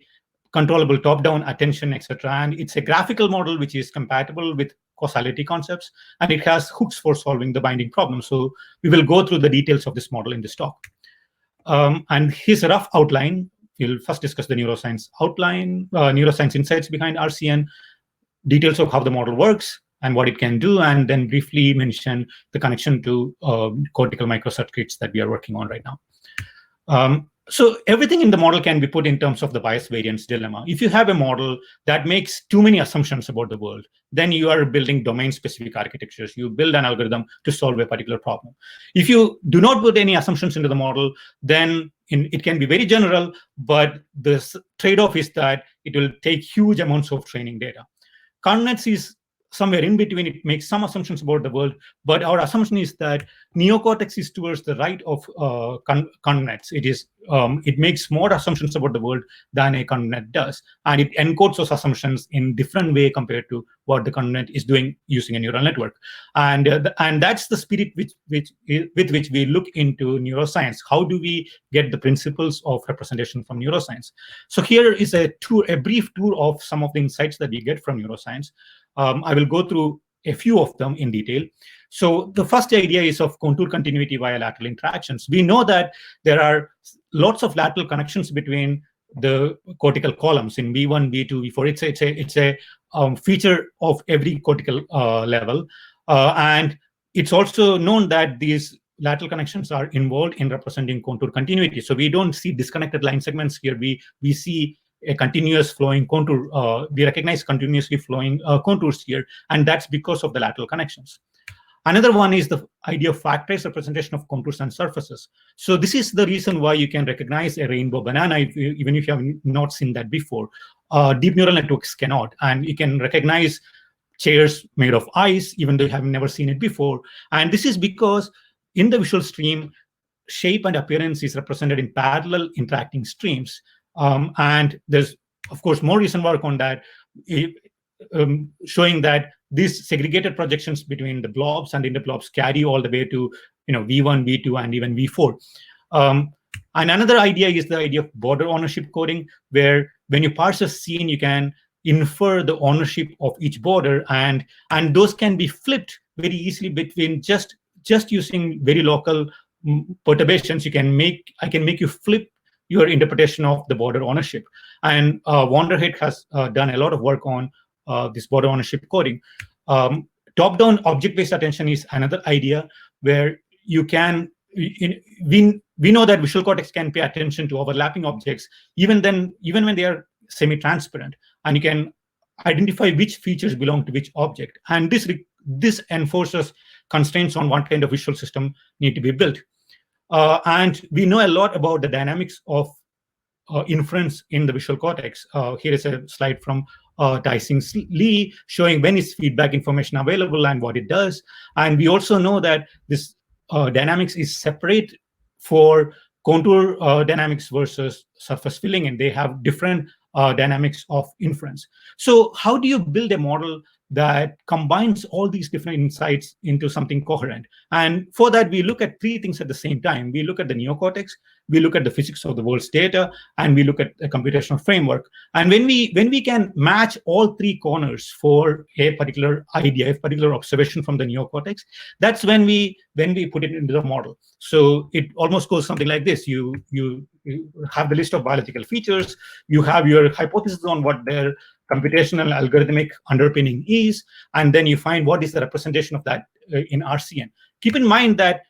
controllable top-down attention, etc. And it's a graphical model which is compatible with causality concepts, and it has hooks for solving the binding problem. So we will go through the details of this model in this talk. And his rough outline, we'll first discuss the neuroscience outline, neuroscience insights behind RCN, details of how the model works and what it can do, and then briefly mention the connection to cortical microcircuits that we are working on right now. So everything in the model can be put in terms of the bias variance dilemma. If you have a model that makes too many assumptions about the world, then you are building domain-specific architectures. You build an algorithm to solve a particular problem. If you do not put any assumptions into the model, then it can be very general, but the trade-off is that it will take huge amounts of training data. ConvNets is somewhere in between. It makes some assumptions about the world, but our assumption is that neocortex is towards the right of ConvNets. It makes more assumptions about the world than a ConvNet does, and it encodes those assumptions in different way compared to what the ConvNet is doing using a neural network. And that's the spirit with which we look into neuroscience. How do we get the principles of representation from neuroscience? So here is a brief tour of some of the insights that we get from neuroscience. I will go through a few of them in detail. So the first idea is of contour continuity via lateral interactions. We know that there are lots of lateral connections between the cortical columns in V1, V2, V4. It's a feature of every cortical level. And it's also known that these lateral connections are involved in representing contour continuity. So we don't see disconnected line segments here. We see a continuous flowing contour. We recognize continuously flowing contours here, and that's because of the lateral connections. Another one is the idea of factorized representation of contours and surfaces. So this is the reason why you can recognize a rainbow banana even if you have not seen that before. Deep neural networks cannot, and you can recognize chairs made of ice even though you have never seen it before. And this is because in the visual stream, shape and appearance is represented in parallel interacting streams. And there's, of course, more recent work on that, showing that these segregated projections between the blobs and interblobs carry all the way to V1, V2, and even V4. And another idea is the idea of border ownership coding, where when you parse a scene, you can infer the ownership of each border, and those can be flipped very easily between just using very local perturbations. I can make you flip your interpretation of the border ownership. And Wanderhead has done a lot of work on this border ownership coding. Top-down object-based attention is another idea where you can, we know that visual cortex can pay attention to overlapping objects even when they are semi-transparent, and you can identify which features belong to which object. And this enforces constraints on what kind of visual system need to be built. And we know a lot about the dynamics of inference in the visual cortex. Here is a slide from Tyson Lee showing when is feedback information available and what it does. And we also know that this dynamics is separate for contour dynamics versus surface filling, and they have different dynamics of inference. So how do you build a model that combines all these different insights into something coherent? And for that, we look at three things at the same time. We look at the neocortex, we look at the physics of the world's data, and we look at a computational framework. And when we can match all three corners for a particular idea, a particular observation from the neocortex, that's when we put it into the model. So it almost goes something like this. You have the list of biological features, you have your hypothesis on what their computational algorithmic underpinning is, and then you find what is the representation of that in RCN. Keep in mind that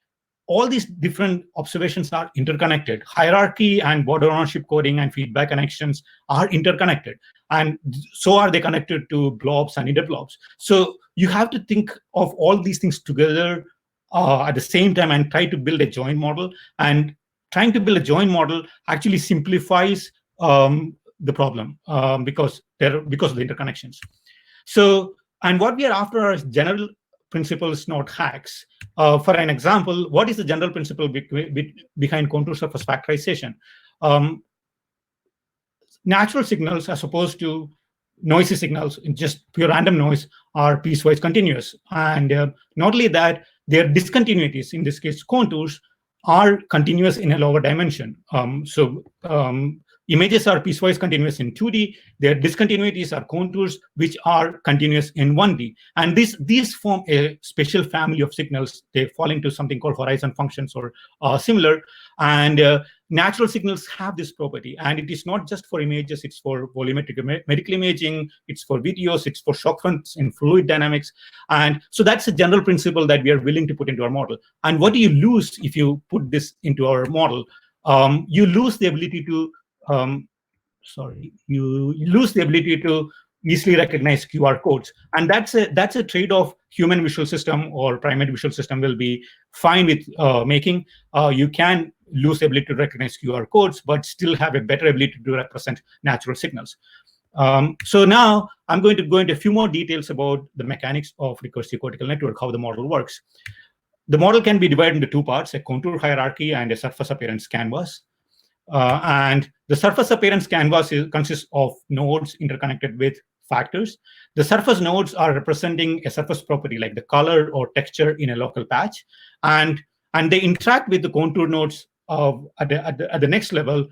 all these different observations are interconnected. Hierarchy and border ownership coding and feedback connections are interconnected, and so are they connected to blobs and interblobs. So you have to think of all these things together at the same time and try to build a joint model. And trying to build a joint model actually simplifies the problem because of the interconnections. So, and what we are after are general principles, not hacks. For an example, what is the general principle behind contour surface factorization? Natural signals, as opposed to noisy signals, just pure random noise, are piecewise continuous. And not only that, their discontinuities, in this case contours, are continuous in a lower dimension. Images are piecewise continuous in 2D. Their discontinuities are contours, which are continuous in 1D. And these form a special family of signals. They fall into something called horizon functions or similar. And natural signals have this property, and it is not just for images, it's for volumetric medical imaging, it's for videos, it's for shock fronts in fluid dynamics. And so that's a general principle that we are willing to put into our model. And what do you lose if you put this into our model? You lose the ability to, you lose the ability to easily recognize QR codes. And that's a trade-off human visual system or primate visual system will be fine with making. You can lose the ability to recognize QR codes, but still have a better ability to represent natural signals. So now I'm going to go into a few more details about the mechanics of recursive cortical network, how the model works. The model can be divided into two parts, a contour hierarchy and a surface appearance canvas. And the surface appearance canvas consists of nodes interconnected with factors. The surface nodes are representing a surface property like the color or texture in a local patch. And they interact with the contour nodes at the next level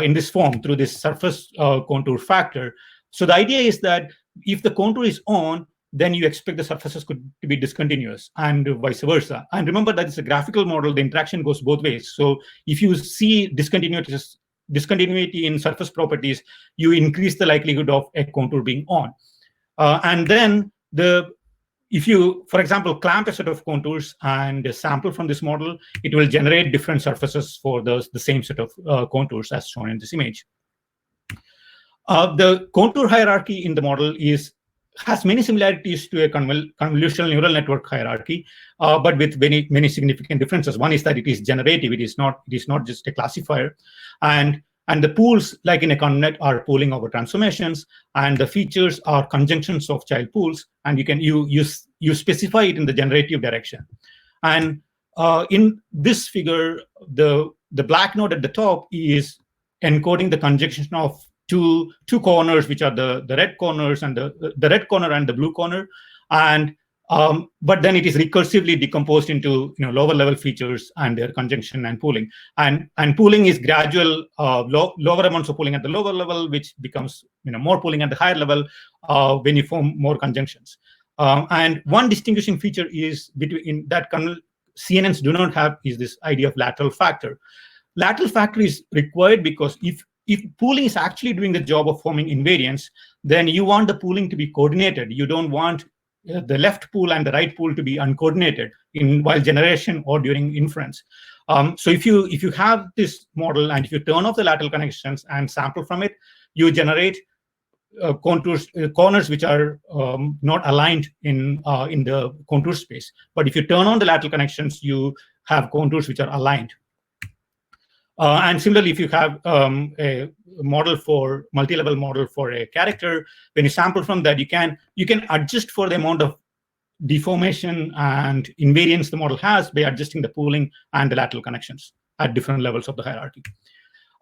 in this form through this surface contour factor. So the idea is that if the contour is on, then you expect the surfaces to be discontinuous and vice versa. And remember that it's a graphical model, the interaction goes both ways. So if you see discontinuity in surface properties, you increase the likelihood of a contour being on. And then if you, for example, clamp a set of contours and sample from this model, it will generate different surfaces for the same set of contours as shown in this image. The contour hierarchy in the model has many similarities to a convolutional neural network hierarchy, but with many significant differences. One is that it is generative; it is not just a classifier, and the pools, like in a connet, are pooling over transformations, and the features are conjunctions of child pools, and you specify it in the generative direction. And in this figure, the black node at the top is encoding the conjunction of two corners, which are the red corners and the red corner and the blue corner, and but then it is recursively decomposed into lower level features and their conjunction and pooling. And pooling is gradual, lower amounts of pooling at the lower level, which becomes more pooling at the higher level when you form more conjunctions. And one distinguishing feature is between that CNNs do not have is this idea of lateral factor. Lateral factor is required because if pooling is actually doing the job of forming invariants, then you want the pooling to be coordinated. You don't want the left pool and the right pool to be uncoordinated while generation or during inference. So if you have this model and if you turn off the lateral connections and sample from it, you generate corners which are not aligned in the contour space. But if you turn on the lateral connections, you have contours which are aligned. And similarly, if you have a multi-level model for a character, when you sample from that, you can adjust for the amount of deformation and invariance the model has by adjusting the pooling and the lateral connections at different levels of the hierarchy.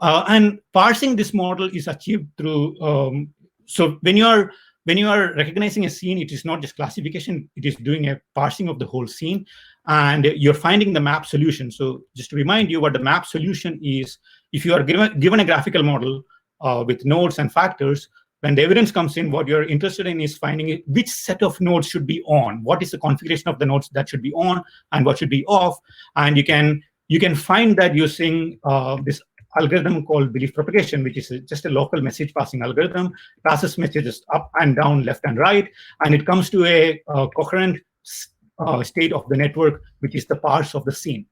And parsing this model is achieved through so when you are recognizing a scene, it is not just classification, it is doing a parsing of the whole scene, and you're finding the map solution. So just to remind you what the map solution is, if you are given a graphical model with nodes and factors, when the evidence comes in, what you're interested in is finding which set of nodes should be on, what is the configuration of the nodes that should be on and what should be off. And you can find that using this algorithm called belief propagation, which is just a local message passing algorithm, passes messages up and down, left and right, and it comes to a coherent state of the network, which is the parse of the scene.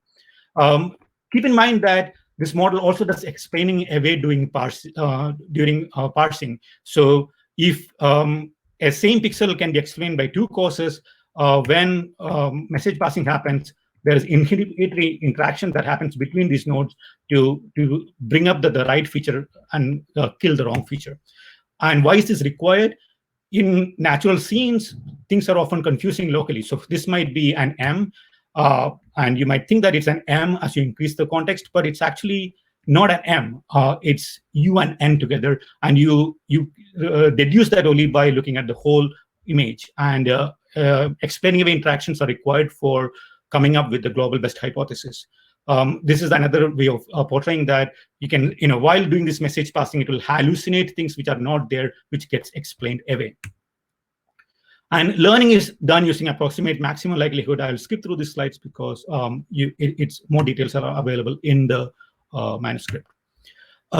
Keep in mind that this model also does explaining away during parsing. So if a same pixel can be explained by two causes, when message passing happens, there is inhibitory interaction that happens between these nodes to bring up the right feature and kill the wrong feature. And why is this required? In natural scenes, things are often confusing locally. So this might be an M, and you might think that it's an M as you increase the context, but it's actually not an M. It's U and N together, and you deduce that only by looking at the whole image. And explaining away interactions are required for coming up with the global best hypothesis. This is another way of portraying that you can, while doing this message passing, it will hallucinate things which are not there, which gets explained away. And learning is done using approximate maximum likelihood. I'll skip through these slides because it's more details are available in the manuscript.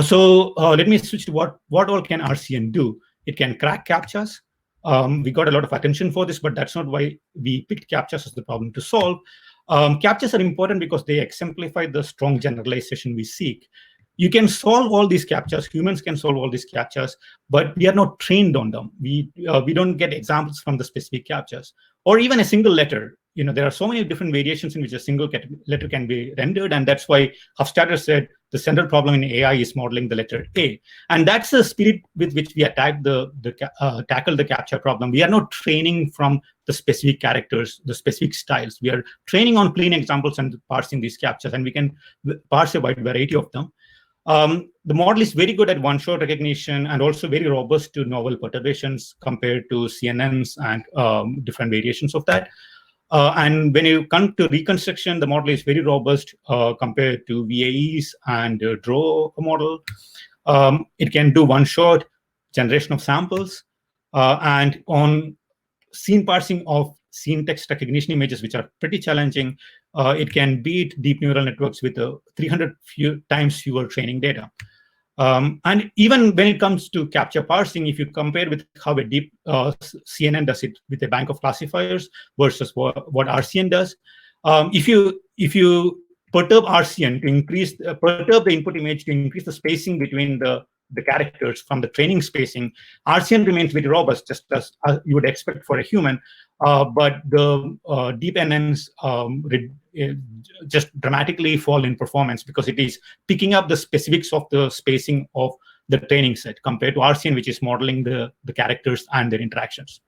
So let me switch to what all can RCN do. It can crack CAPTCHAs. We got a lot of attention for this, but that's not why we picked CAPTCHAs as the problem to solve. CAPTCHAs are important because they exemplify the strong generalization we seek. You can solve all these CAPTCHAs, humans can solve all these CAPTCHAs, but we are not trained on them. We don't get examples from the specific CAPTCHAs, or even a single letter. There are so many different variations in which a single letter can be rendered, and that's why Hofstadter said the central problem in AI is modeling the letter A. And that's the spirit with which we tackle the CAPTCHA problem. We are not training from the specific characters, the specific styles. We are training on plain examples and parsing these CAPTCHAs, and we can parse a wide variety of them. The model is very good at one-shot recognition and also very robust to novel perturbations compared to CNNs and different variations of that. And when you come to reconstruction, the model is very robust compared to VAEs and DRO model. It can do one-shot generation of samples. And on scene parsing of scene text recognition images, which are pretty challenging, it can beat deep neural networks with 300 times fewer training data. And even when it comes to CAPTCHA parsing, if you compare with how a deep CNN does it with a bank of classifiers versus what RCN does, if you perturb RCN to increase perturb the input image to increase the spacing between the characters from the training spacing, RCN remains very robust, just as you would expect for a human. But the deep NNs just dramatically fall in performance because it is picking up the specifics of the spacing of the training set compared to RCN, which is modeling the characters and their interactions.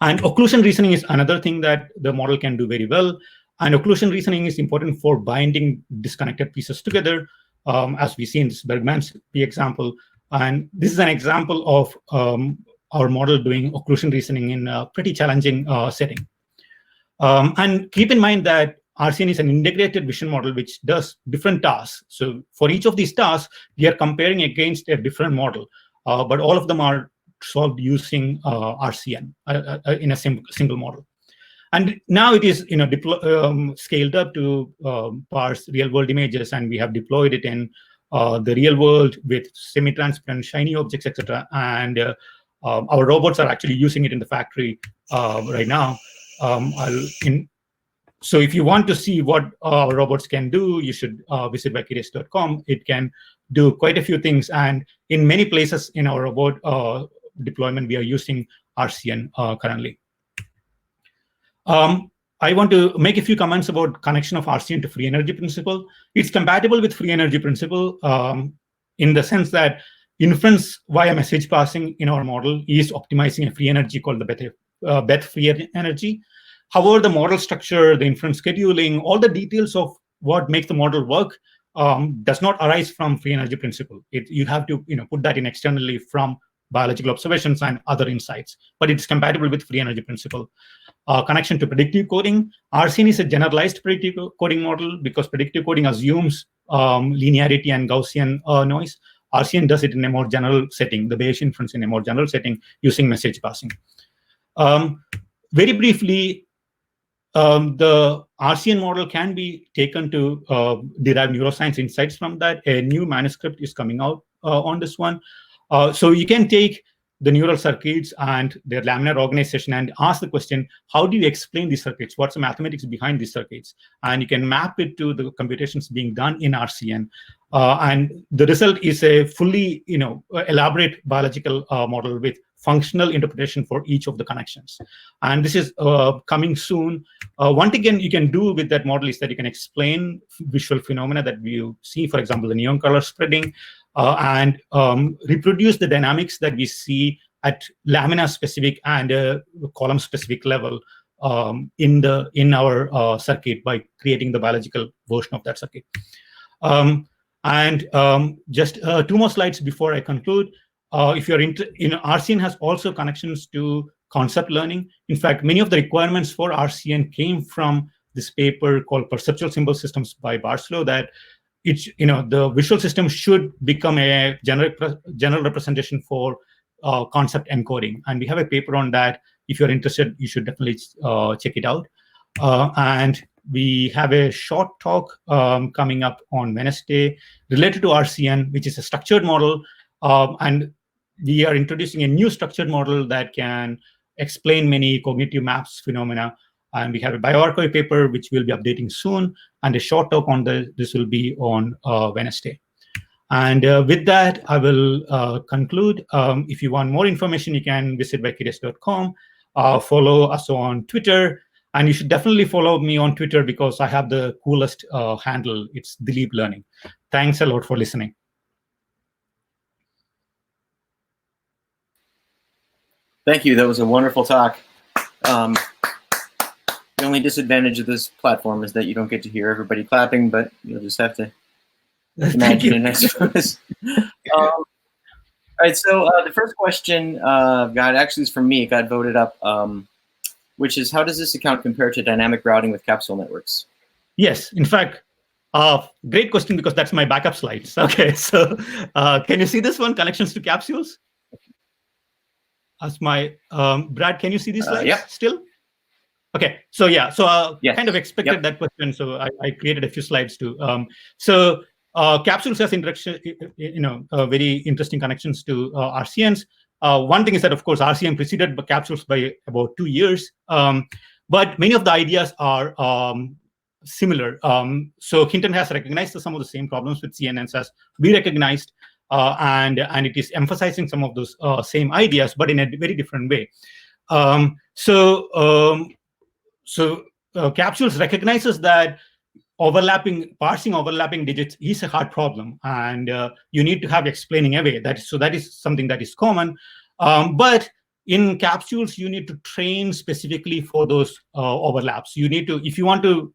And occlusion reasoning is another thing that the model can do very well. And occlusion reasoning is important for binding disconnected pieces together, as we see in this Bergman's P example. And this is an example of our model doing occlusion reasoning in a pretty challenging setting. And keep in mind that RCN is an integrated vision model which does different tasks. So for each of these tasks, we are comparing against a different model, but all of them are solved using RCN in a single model. And now it is scaled up to parse real-world images, and we have deployed it in the real world with semi-transparent, shiny objects, etc. And our robots are actually using it in the factory right now. So if you want to see what our robots can do, you should visit vicarious.com. It can do quite a few things, and in many places in our robot deployment, we are using RCN currently. I want to make a few comments about connection of RCN to free energy principle. It's compatible with free energy principle in the sense that inference via message passing in our model is optimizing a free energy called the Beth free energy. However, the model structure, the inference scheduling, all the details of what makes the model work does not arise from free energy principle. You have to put that in externally from biological observations and other insights, but it's compatible with free energy principle. Connection to predictive coding. RCN is a generalized predictive coding model because predictive coding assumes linearity and Gaussian noise. RCN does it in a more general setting, the Bayesian inference in a more general setting using message passing. Very briefly, the RCN model can be taken to derive neuroscience insights from that. A new manuscript is coming out on this one. So you can take the neural circuits and their laminar organization and ask the question, how do you explain these circuits? What's the mathematics behind these circuits? And you can map it to the computations being done in RCN. And the result is a fully elaborate biological model with functional interpretation for each of the connections. And this is coming soon. One thing you can do with that model is that you can explain visual phenomena that we see, for example, the neon color spreading, and reproduce the dynamics that we see at lamina-specific and column-specific level in our circuit by creating the biological version of that circuit. Just 2 more slides before I conclude. If you're RCN has also connections to concept learning. In fact, many of the requirements for RCN came from this paper called Perceptual Symbol Systems by Barcelow, that the visual system should become a general representation for concept encoding. And we have a paper on that. If you're interested, you should definitely check it out. And we have a short talk coming up on Wednesday related to RCN, which is a structured model. And we are introducing a new structured model that can explain many cognitive maps phenomena. And we have a bioarchive paper, which we'll be updating soon. And a short talk on this will be on Wednesday. And with that, I will conclude. If you want more information, you can visit wikidesk.com, follow us on Twitter, and you should definitely follow me on Twitter because I have the coolest handle. It's Dilip Learning. Thanks a lot for listening. Thank you. That was a wonderful talk. The only disadvantage of this platform is that you don't get to hear everybody clapping, but you'll just have to imagine it, I suppose. All right, so the first question got actually is from me. It got voted up, which is, how does this account compare to dynamic routing with capsule networks? Yes, in fact, great question because that's my backup slides. Okay, so can you see this one, connections to capsules? As my Brad, can you see these slides still? Okay, so yeah, so yes. kind of expected that question, so I created a few slides too. So capsules has interaction, very interesting connections to RCNs. One thing is that, of course, RCN preceded capsules by about 2 years, but many of the ideas are similar. So Hinton has recognized some of the same problems with CNNs as we recognized, and it is emphasizing some of those same ideas, but in a very different way. Capsules recognizes that parsing overlapping digits is a hard problem, and you need to have explaining away. That is something that is common, but in capsules you need to train specifically for those overlaps. You need to, if you want to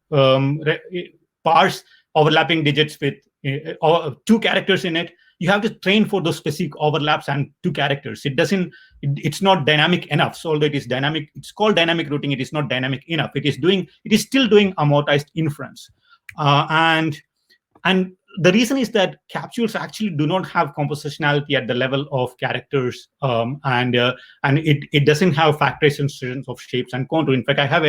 parse overlapping digits with 2 characters in it, you have to train for those specific overlaps and 2 characters. It's not dynamic enough. So although it is dynamic, it's called dynamic routing, it is not dynamic enough. It is still doing amortized inference. And the reason is that capsules actually do not have compositionality at the level of characters, and it doesn't have factorizations of shapes and contour. In fact, I have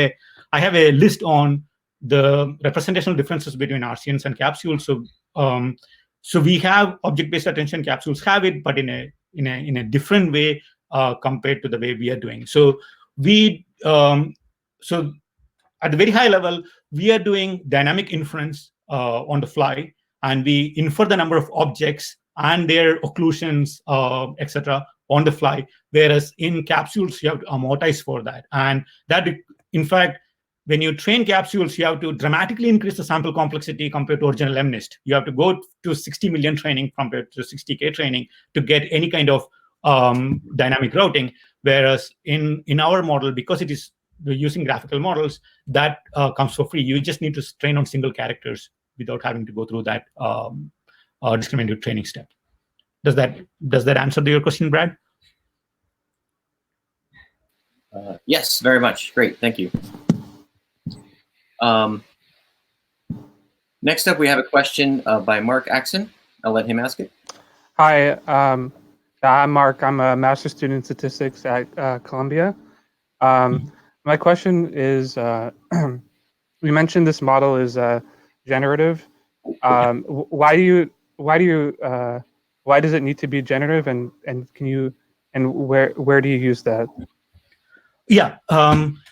a list on the representational differences between RCNs and capsules. So we have object-based attention, capsules have it, but in a different way compared to the way we are doing. So so at the very high level, we are doing dynamic inference on the fly, and we infer the number of objects and their occlusions, etc., on the fly. Whereas in capsules, you have to amortize for that, and that, in fact, when you train capsules, you have to dramatically increase the sample complexity compared to original MNIST. You have to go to 60 million training compared to 60K training to get any kind of dynamic routing. Whereas in our model, because we're using graphical models, that comes for free. You just need to train on single characters without having to go through that discriminative training step. Does that answer your question, Brad? Yes, very much. Great, thank you. Next up, we have a question by Mark Axon. I'll let him ask it. Hi, I'm Mark. I'm a master's student in statistics at Columbia. My question is, we mentioned this model is generative. Why does it need to be generative, and where do you use that? Yeah,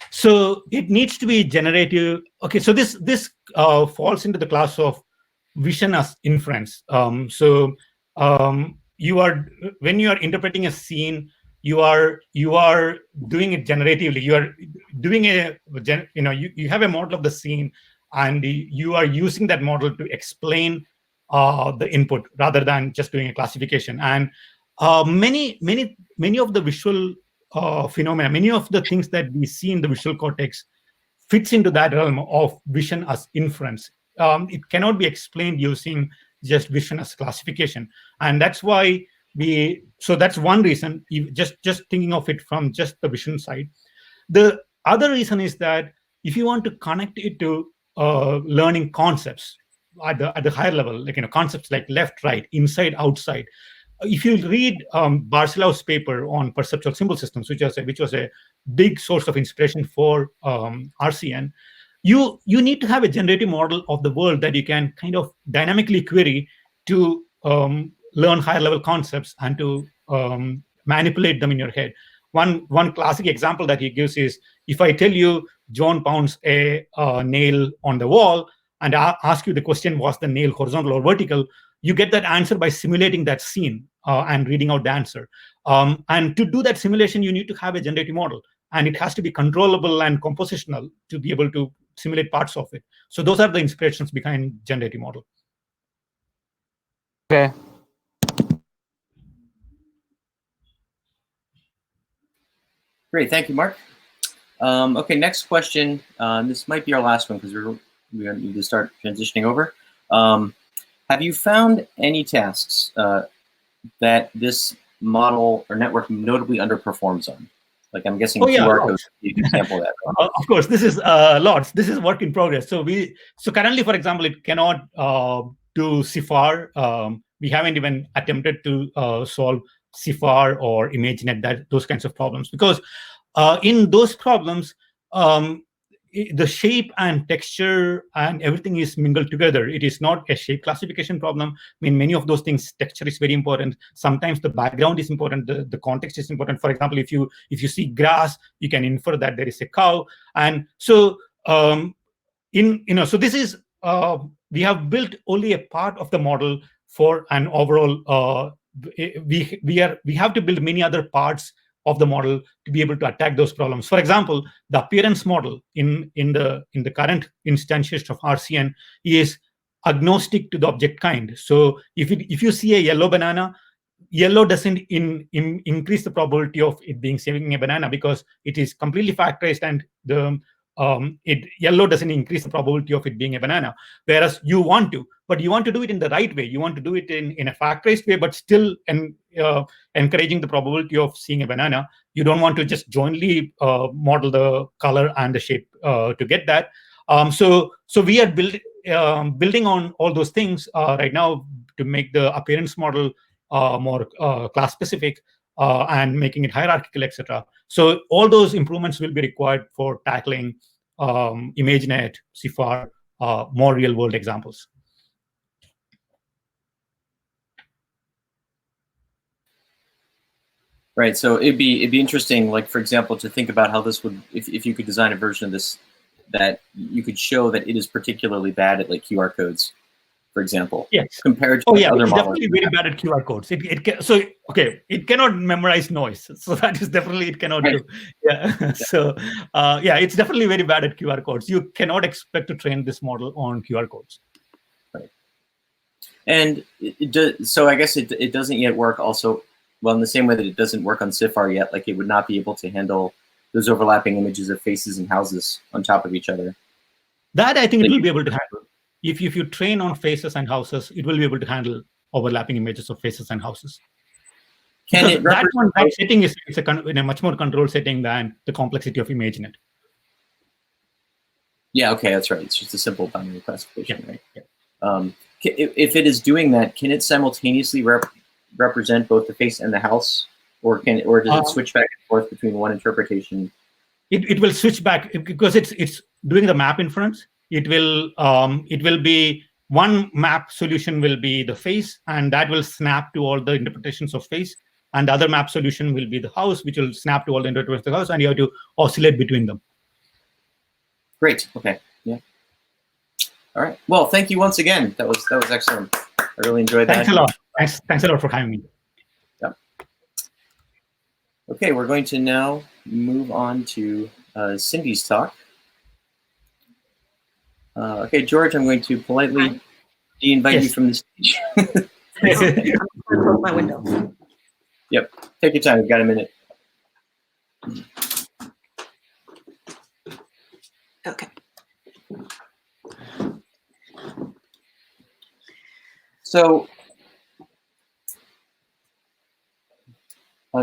so it needs to be generative. Okay, so this falls into the class of vision as inference. So you are, when you are interpreting a scene, you are doing it generatively. You are doing you have a model of the scene, and you are using that model to explain the input rather than just doing a classification. And many of the visual phenomena, many of the things that we see in the visual cortex fits into that realm of vision as inference. It cannot be explained using just vision as classification, and that's why so that's one reason, just thinking of it from just the vision side. The other reason is that if you want to connect it to learning concepts at the higher level, like concepts like left, right, inside, outside. If you read Barcelou's paper on perceptual symbol systems, which was a big source of inspiration for RCN, you need to have a generative model of the world that you can kind of dynamically query to learn higher level concepts and to manipulate them in your head. One classic example that he gives is, if I tell you John pounds a nail on the wall and ask you the question, was the nail horizontal or vertical, you get that answer by simulating that scene and reading out the answer. And to do that simulation, you need to have a generative model, and it has to be controllable and compositional to be able to simulate parts of it. So those are the inspirations behind generative model. Okay. Great, thank you, Mark. Okay, next question. This might be our last one because we're going to need to start transitioning over. Have you found any tasks that this model or network notably underperforms on? Like, I'm guessing QR code is an example of that. Right? Of course, this is lots. This is work in progress. So currently, for example, it cannot do CIFAR. We haven't even attempted to solve CIFAR or ImageNet, those kinds of problems, because in those problems, the shape and texture and everything is mingled together. It is not a shape classification problem. I mean, many of those things, texture is very important. Sometimes the background is important. The context is important. For example, if you see grass, you can infer that there is a cow. And so, so this is we have built only a part of the model for an overall. We have to build many other parts of the model to be able to attack those problems. For example, the appearance model in the current instantiation of RCN is agnostic to the object kind. So if you see a yellow banana, yellow doesn't increase the probability of it being saving a banana because it is completely factorized, and the yellow doesn't increase the probability of it being a banana. Whereas you want to do it in the right way. You want to do it in a factorized way, but still encouraging the probability of seeing a banana. You don't want to just jointly model the color and the shape to get that. So we are building on all those things right now to make the appearance model more class specific and making it hierarchical, etc. So all those improvements will be required for tackling ImageNet, CIFAR, more real world examples. Right. So it'd be interesting, like, for example, to think about how this would, if you could design a version of this that you could show that it is particularly bad at, like, QR codes, for example. Yes. Compared to other models. It's definitely very bad at QR codes. It cannot memorize noise. So that is definitely it cannot do. Yeah. So it's definitely very bad at QR codes. You cannot expect to train this model on QR codes. Right. And so I guess it doesn't yet work also, well, in the same way that it doesn't work on CIFAR yet, like it would not be able to handle those overlapping images of faces and houses on top of each other. That I think it will be able to handle. If you train on faces and houses, it will be able to handle overlapping images of faces and houses. Can it that setting is in a much more controlled setting than the complexity of ImageNet. Yeah, okay, that's right. It's just a simple binary classification, right? Yeah. If it is doing that, can it simultaneously represent both the face and the house, or does it switch back and forth between one interpretation? It will switch back because it's doing the map inference. It will be one map solution will be the face, and that will snap to all the interpretations of face, and the other map solution will be the house, which will snap to all the interpretations of the house, and you have to oscillate between them. Great. Okay. Yeah. All right. Well, thank you once again. That was excellent. I really enjoyed that. Thanks a lot. Thanks a lot for having me. Yeah. Okay, we're going to now move on to Cindy's talk. Okay, George, I'm going to politely de-invite you from the stage. I'm going to close my window. Yep. Take your time. We've got a minute. Okay. So,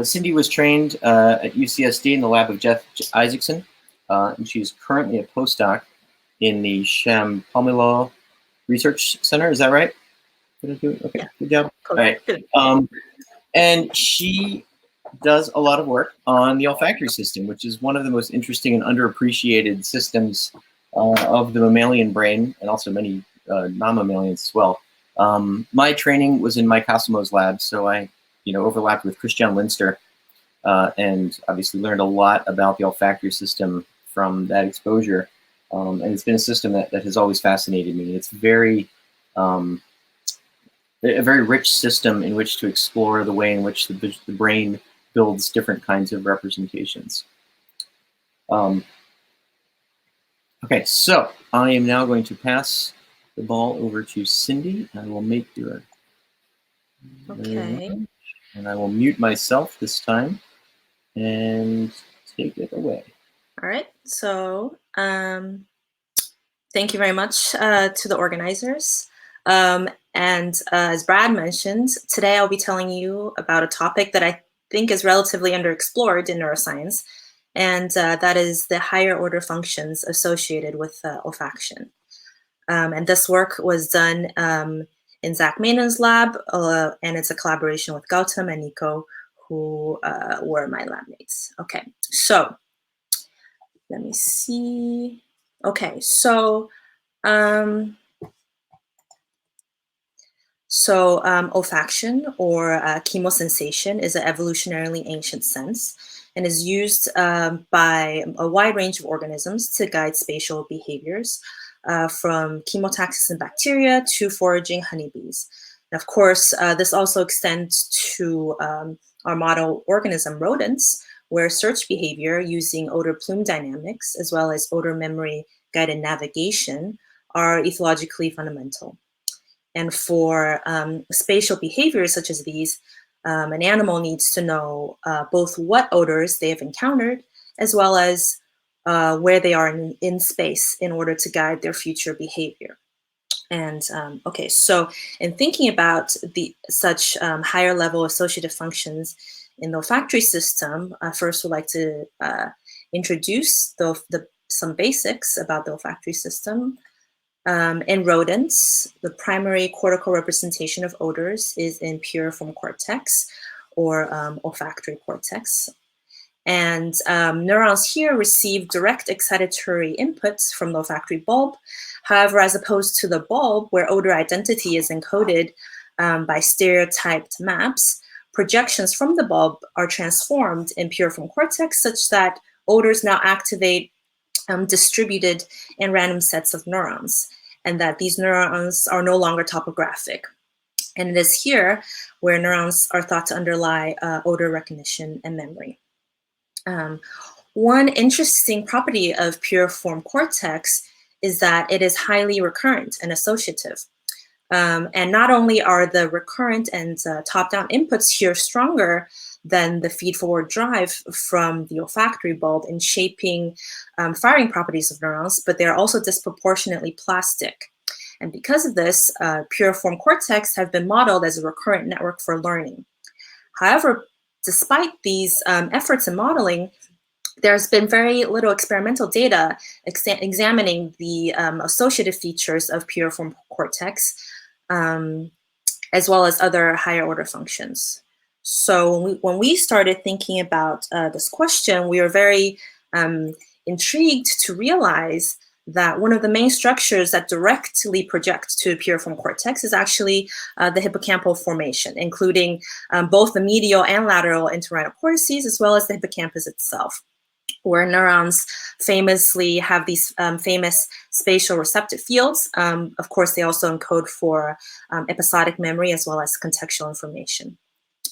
Cindy was trained at UCSD in the lab of Jeff Isaacson, and she's currently a postdoc in the Sham-Pomelo Research Center. Is that right? Did I do it? Okay, good job. All right. And she does a lot of work on the olfactory system, which is one of the most interesting and underappreciated systems of the mammalian brain, and also many non-mammalians as well. My training was in Mike Hasselmo's lab, so I overlapped with Christian Linster, and obviously learned a lot about the olfactory system from that exposure. And it's been a system that has always fascinated me. It's a very rich system in which to explore the way in which the brain builds different kinds of representations. Okay, so I am now going to pass the ball over to Cindy. I will make your Okay. and I will mute myself this time and take it away. All right. So thank you very much to the organizers. And as Brad mentioned, today I'll be telling you about a topic that I think is relatively underexplored in neuroscience, and that is the higher order functions associated with olfaction. And this work was done in Zach Maynon's lab, and it's a collaboration with Gautam and Nico, who were my lab mates. Okay, so let me see. Okay, so olfaction or chemosensation is an evolutionarily ancient sense and is used by a wide range of organisms to guide spatial behaviors, from chemotaxis in bacteria to foraging honeybees. And of course, this also extends to our model organism rodents, where search behavior using odor plume dynamics, as well as odor memory guided navigation, are ethologically fundamental. And for spatial behaviors such as these, an animal needs to know both what odors they have encountered, as well as where they are in space in order to guide their future behavior. And okay, so in thinking about such higher level associative functions in the olfactory system, first we'd like to introduce some basics about the olfactory system. In rodents, the primary cortical representation of odors is in piriform cortex, or olfactory cortex. And neurons here receive direct excitatory inputs from the olfactory bulb. However, as opposed to the bulb, where odor identity is encoded by stereotyped maps, projections from the bulb are transformed in piriform cortex such that odors now activate distributed and random sets of neurons, and that these neurons are no longer topographic. And it is here where neurons are thought to underlie odor recognition and memory. One interesting property of piriform cortex is that it is highly recurrent and associative. And not only are the recurrent and top-down inputs here stronger than the feed-forward drive from the olfactory bulb in shaping firing properties of neurons, but they're also disproportionately plastic. And because of this, piriform cortex have been modeled as a recurrent network for learning. However, despite these efforts in modeling, there's been very little experimental data examining the associative features of piriform cortex, as well as other higher order functions. So when we started thinking about this question, we were very intrigued to realize that one of the main structures that directly project to piriform cortex is actually the hippocampal formation, including both the medial and lateral entorhinal cortices, as well as the hippocampus itself, where neurons famously have these famous spatial receptive fields. Of course, they also encode for episodic memory as well as contextual information.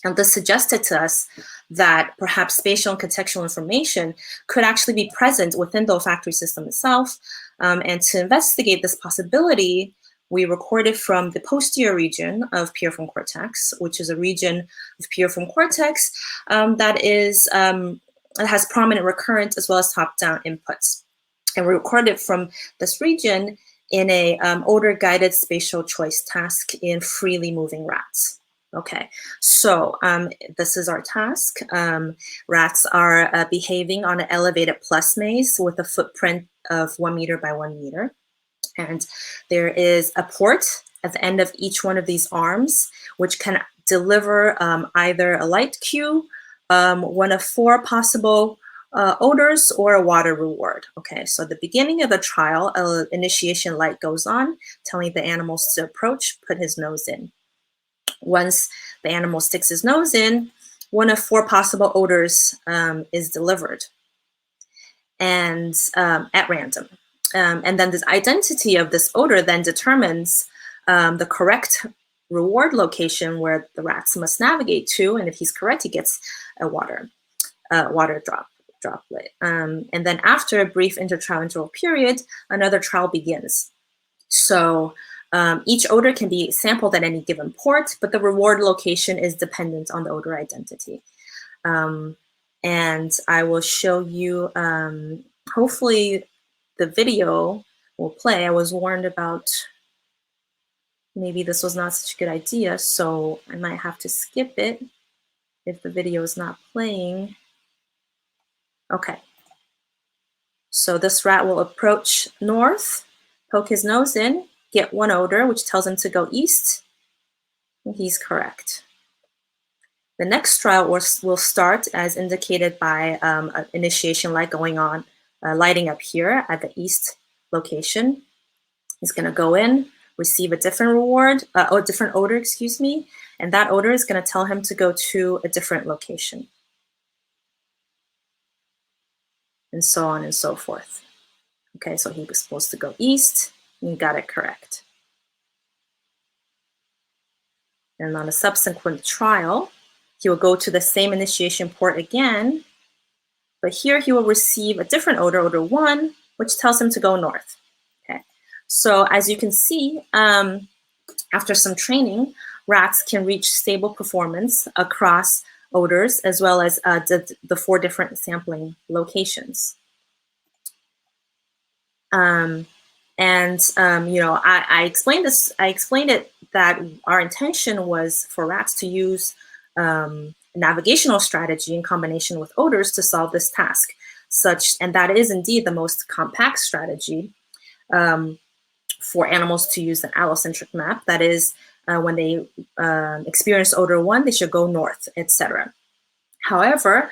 And this suggested to us that perhaps spatial and contextual information could actually be present within the olfactory system itself. And to investigate this possibility, we recorded from the posterior region of piriform cortex, which is a region of piriform cortex that has prominent recurrent as well as top-down inputs. And we recorded from this region in a odor-guided spatial choice task in freely moving rats. Okay, so this is our task. Rats are behaving on an elevated plus maze with a footprint of 1 meter by 1 meter. And there is a port at the end of each one of these arms, which can deliver either a light cue, one of 4 possible odors or a water reward. Okay, so at the beginning of the trial, an initiation light goes on, telling the animals to approach, put his nose in. Once the animal sticks his nose in, one of 4 possible odors is delivered, and at random. And then the identity of this odor then determines the correct reward location where the rats must navigate to, and if he's correct, he gets a water droplet. And then after a brief intertrial interval period, another trial begins. So each odor can be sampled at any given port, but the reward location is dependent on the odor identity. And I will show you, hopefully the video will play. I was warned about maybe this was not such a good idea, so I might have to skip it if the video is not playing. Okay. So this rat will approach north, poke his nose in, get one odor, which tells him to go east, and he's correct. The next trial will start as indicated by an initiation light going on, lighting up here at the east location. He's going to go in, receive a different reward, or a different odor, excuse me, and that odor is going to tell him to go to a different location, and so on and so forth. Okay, so he was supposed to go east, and he got it correct. And on a subsequent trial, he will go to the same initiation port again, but here he will receive a different odor, odor 1, which tells him to go north. Okay, so as you can see, after some training, rats can reach stable performance across odors as well as the 4 different sampling locations. You know, I explained this. I explained it that our intention was for rats to use navigational strategy in combination with odors to solve this task. And that is indeed the most compact strategy for animals to use an allocentric map. That is, when they experience odor 1, they should go north, etc. However,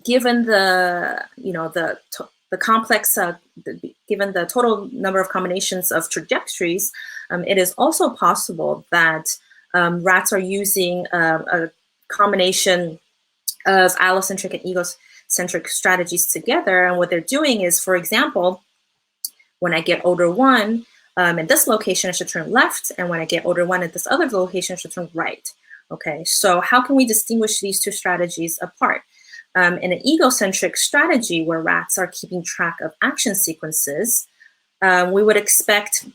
given the complex, given the total number of combinations of trajectories, it is also possible that rats are using a combination of allocentric and egocentric strategies together. And what they're doing is, for example, when I get odor 1 in this location, I should turn left. And when I get odor 1 at this other location, I should turn right. Okay, so how can we distinguish these 2 strategies apart? In an egocentric strategy where rats are keeping track of action sequences, we would expect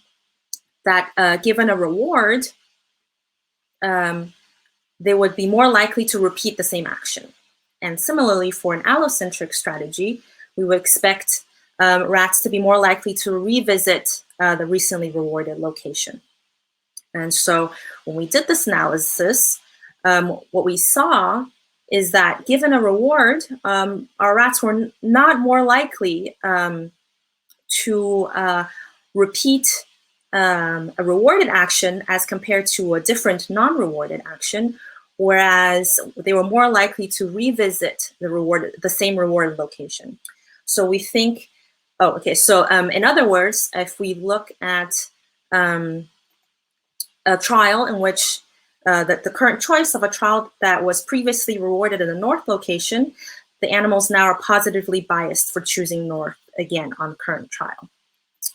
that given a reward, they would be more likely to repeat the same action. And similarly, for an allocentric strategy, we would expect rats to be more likely to revisit the recently rewarded location. And so when we did this analysis, what we saw is that given a reward, our rats were not more likely to repeat a rewarded action as compared to a different non-rewarded action, whereas they were more likely to revisit the same rewarded location. So we think, so in other words, if we look at a trial in which the current choice of a trial that was previously rewarded in the north location, the animals now are positively biased for choosing north again on the current trial.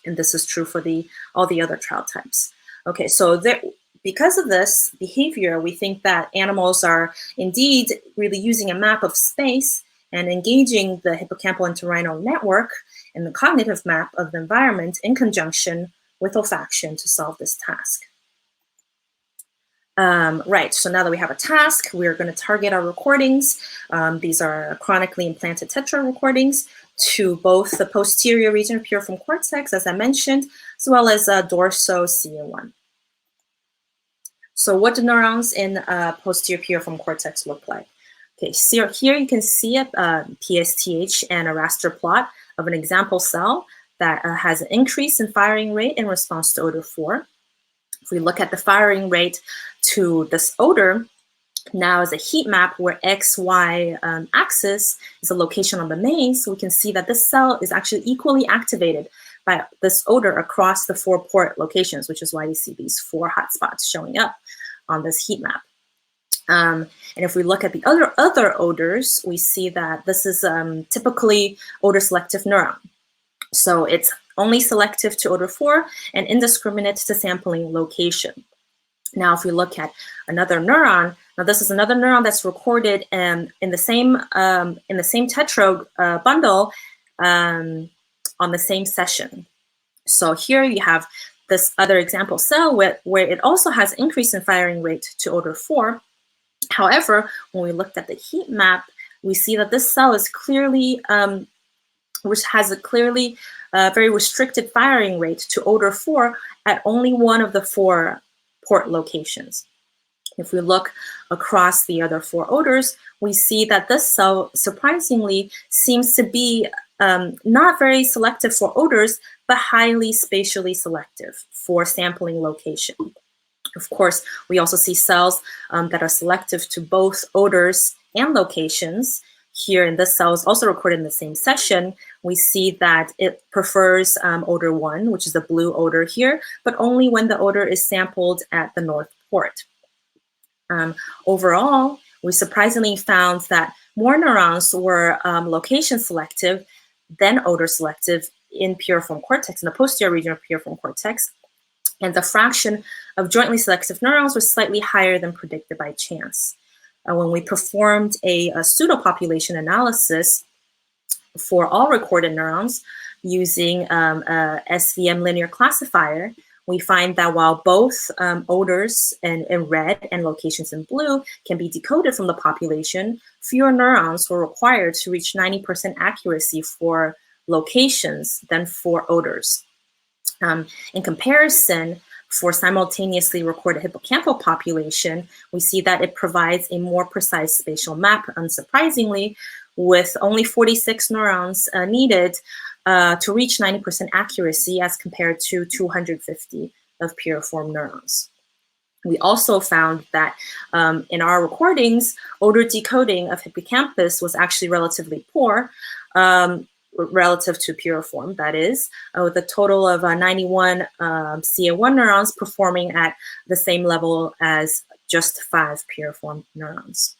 And this is true for all the other trial types. Okay, so because of this behavior, we think that animals are indeed really using a map of space and engaging the hippocampal entorhinal network and the cognitive map of the environment in conjunction with olfaction to solve this task. Right, so now that we have a task, we're going to target our recordings. These are chronically implanted tetra recordings to both the posterior region of piriform cortex, as I mentioned, as well as dorso-CA1. So what do neurons in posterior piriform cortex look like? Okay, so here you can see a PSTH and a raster plot of an example cell that has an increase in firing rate in response to odor 4. If we look at the firing rate to this odor, now as a heat map where XY axis is the location on the maze, we can see that this cell is actually equally activated by this odor across the 4 port locations, which is why we see these 4 hotspots showing up on this heat map. And if we look at the other odors, we see that this is typically odor selective neuron. So it's only selective to odor 4 and indiscriminate to sampling location. Now, if we look at another neuron, now this is another neuron that's recorded in the same tetrode bundle on the same session. So here you have this other example cell where it also has increase in firing rate to odor 4. However, when we looked at the heat map, we see that this cell is clearly, which has a clearly very restricted firing rate to odor 4 at only one of the 4 port locations. If we look across the other 4 odors, we see that this cell surprisingly seems to be not very selective for odors, but highly spatially selective for sampling location. Of course, we also see cells that are selective to both odors and locations. Here in this cell is also recorded in the same session. We see that it prefers odor 1, which is the blue odor here, but only when the odor is sampled at the north port. Overall, we surprisingly found that more neurons were location selective than odor selective in piriform cortex, in the posterior region of piriform cortex. And the fraction of jointly selective neurons was slightly higher than predicted by chance. When we performed a pseudo-population analysis for all recorded neurons using a SVM linear classifier, we find that while both odors in red and locations in blue can be decoded from the population, fewer neurons were required to reach 90% accuracy for locations than for odors. In comparison, for simultaneously recorded hippocampal population, we see that it provides a more precise spatial map, unsurprisingly, with only 46 neurons needed to reach 90% accuracy as compared to 250 of piriform neurons. We also found that in our recordings, odor decoding of hippocampus was actually relatively poor, relative to piriform, that is, with a total of 91 CA1 neurons performing at the same level as just 5 piriform neurons.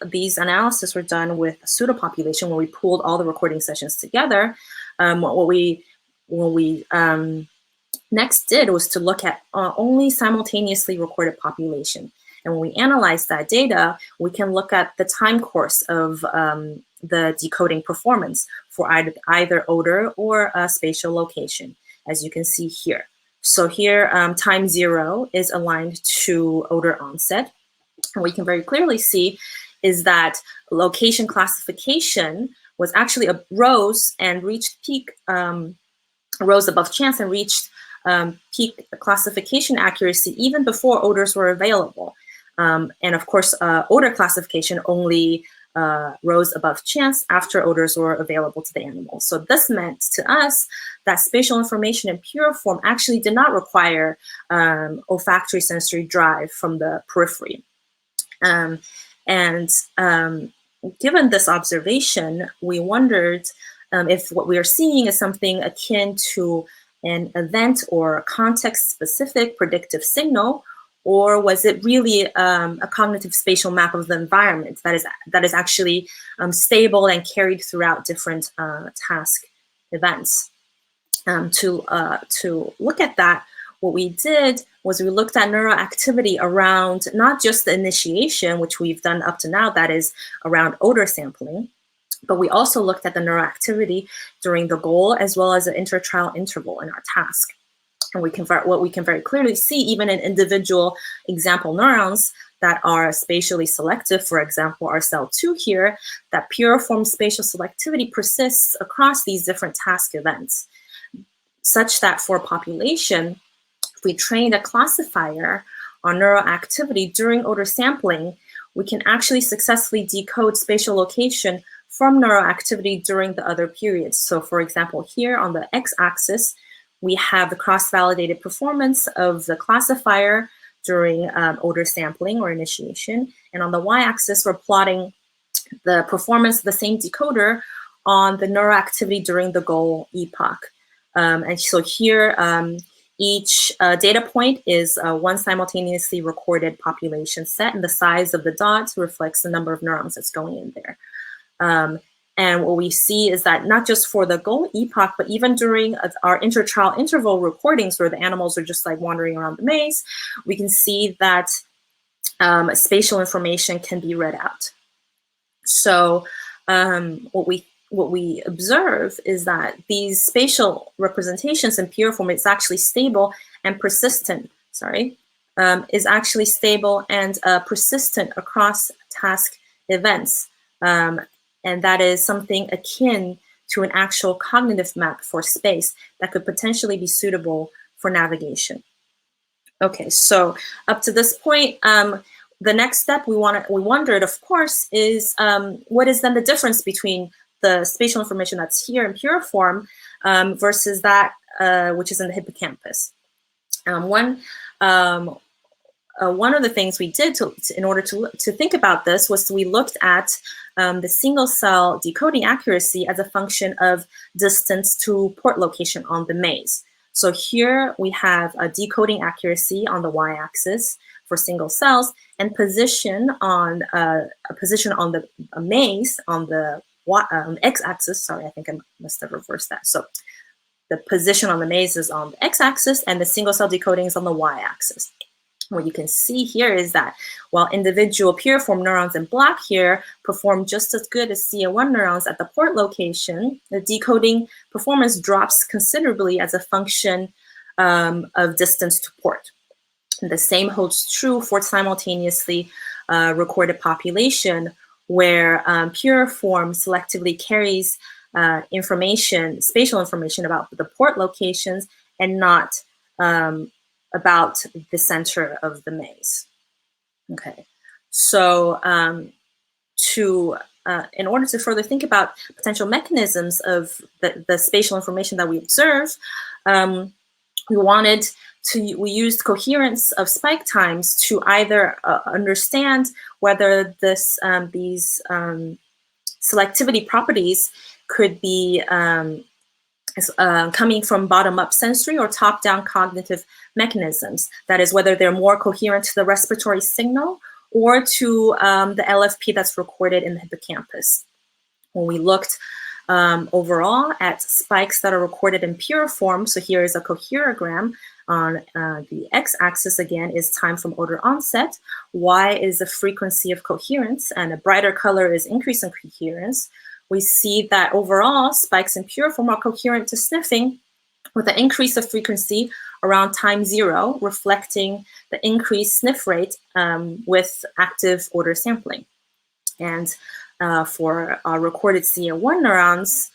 These analyses were done with a pseudopopulation where we pooled all the recording sessions together. What we next did was to look at only simultaneously recorded population. And when we analyze that data, we can look at the time course of the decoding performance for either odor or spatial location, as you can see here. So here, time 0 is aligned to odor onset. And we can very clearly see is that location classification was actually rose and reached peak, rose above chance and reached peak classification accuracy even before odors were available. And of course, odor classification only rose above chance after odors were available to the animal. So this meant to us that spatial information in piriform actually did not require olfactory sensory drive from the periphery. Given this observation, we wondered if what we are seeing is something akin to an event or context-specific predictive signal, or was it really a cognitive spatial map of the environment that is actually stable and carried throughout different task events? To look at that, what we did was we looked at neuroactivity around not just the initiation, which we've done up to now, that is around odor sampling, but we also looked at the neuroactivity during the goal as well as the intertrial interval in our task. And what we can very clearly see, even in individual example neurons that are spatially selective, for example, our cell 2 here, that piriform spatial selectivity persists across these different task events, such that for population, if we trained a classifier on neuroactivity during odor sampling, we can actually successfully decode spatial location from neuroactivity during the other periods. So for example, here on the x-axis, we have the cross-validated performance of the classifier during odor sampling or initiation. And on the y-axis, we're plotting the performance of the same decoder on the neuroactivity during the goal epoch. And so here, each data point is one simultaneously recorded population set, and the size of the dots reflects the number of neurons that's going in there. And what we see is that not just for the goal epoch, but even during our inter-trial interval recordings where the animals are just like wandering around the maze, we can see that spatial information can be read out. So what we observe is that these spatial representations in pure form is actually stable and persistent, is actually stable and persistent across task events. And that is something akin to an actual cognitive map for space that could potentially be suitable for navigation. Okay, so up to this point, the next step we wondered, of course, is what is then the difference between the spatial information that's here in pure form versus that which is in the hippocampus. One of the things we did in order to think about this was we looked at the single cell decoding accuracy as a function of distance to port location on the maze. So here we have a decoding accuracy on the y-axis for single cells and position on the maze on the x-axis. Sorry, I think I must have reversed that. So the position on the maze is on the x-axis and the single cell decoding is on the y-axis. What you can see here is that while individual puriform neurons in black here perform just as good as CA1 neurons at the port location, the decoding performance drops considerably as a function of distance to port. And the same holds true for simultaneously recorded population, where puriform selectively carries spatial information about the port locations and not about the center of the maze. Okay, so in order to further think about potential mechanisms of the spatial information that we observe, we used coherence of spike times to either understand whether these selectivity properties could be coming from bottom-up sensory or top-down cognitive mechanisms. That is, whether they're more coherent to the respiratory signal or to the LFP that's recorded in the hippocampus. When we looked overall at spikes that are recorded in pure form, so here is a coherogram. On the x-axis, again, is time from odor onset. Y is the frequency of coherence, and a brighter color is increase in coherence. We see that overall spikes in pure form are coherent to sniffing with an increase of frequency around time 0, reflecting the increased sniff rate with active odor sampling. And for our recorded CA1 neurons,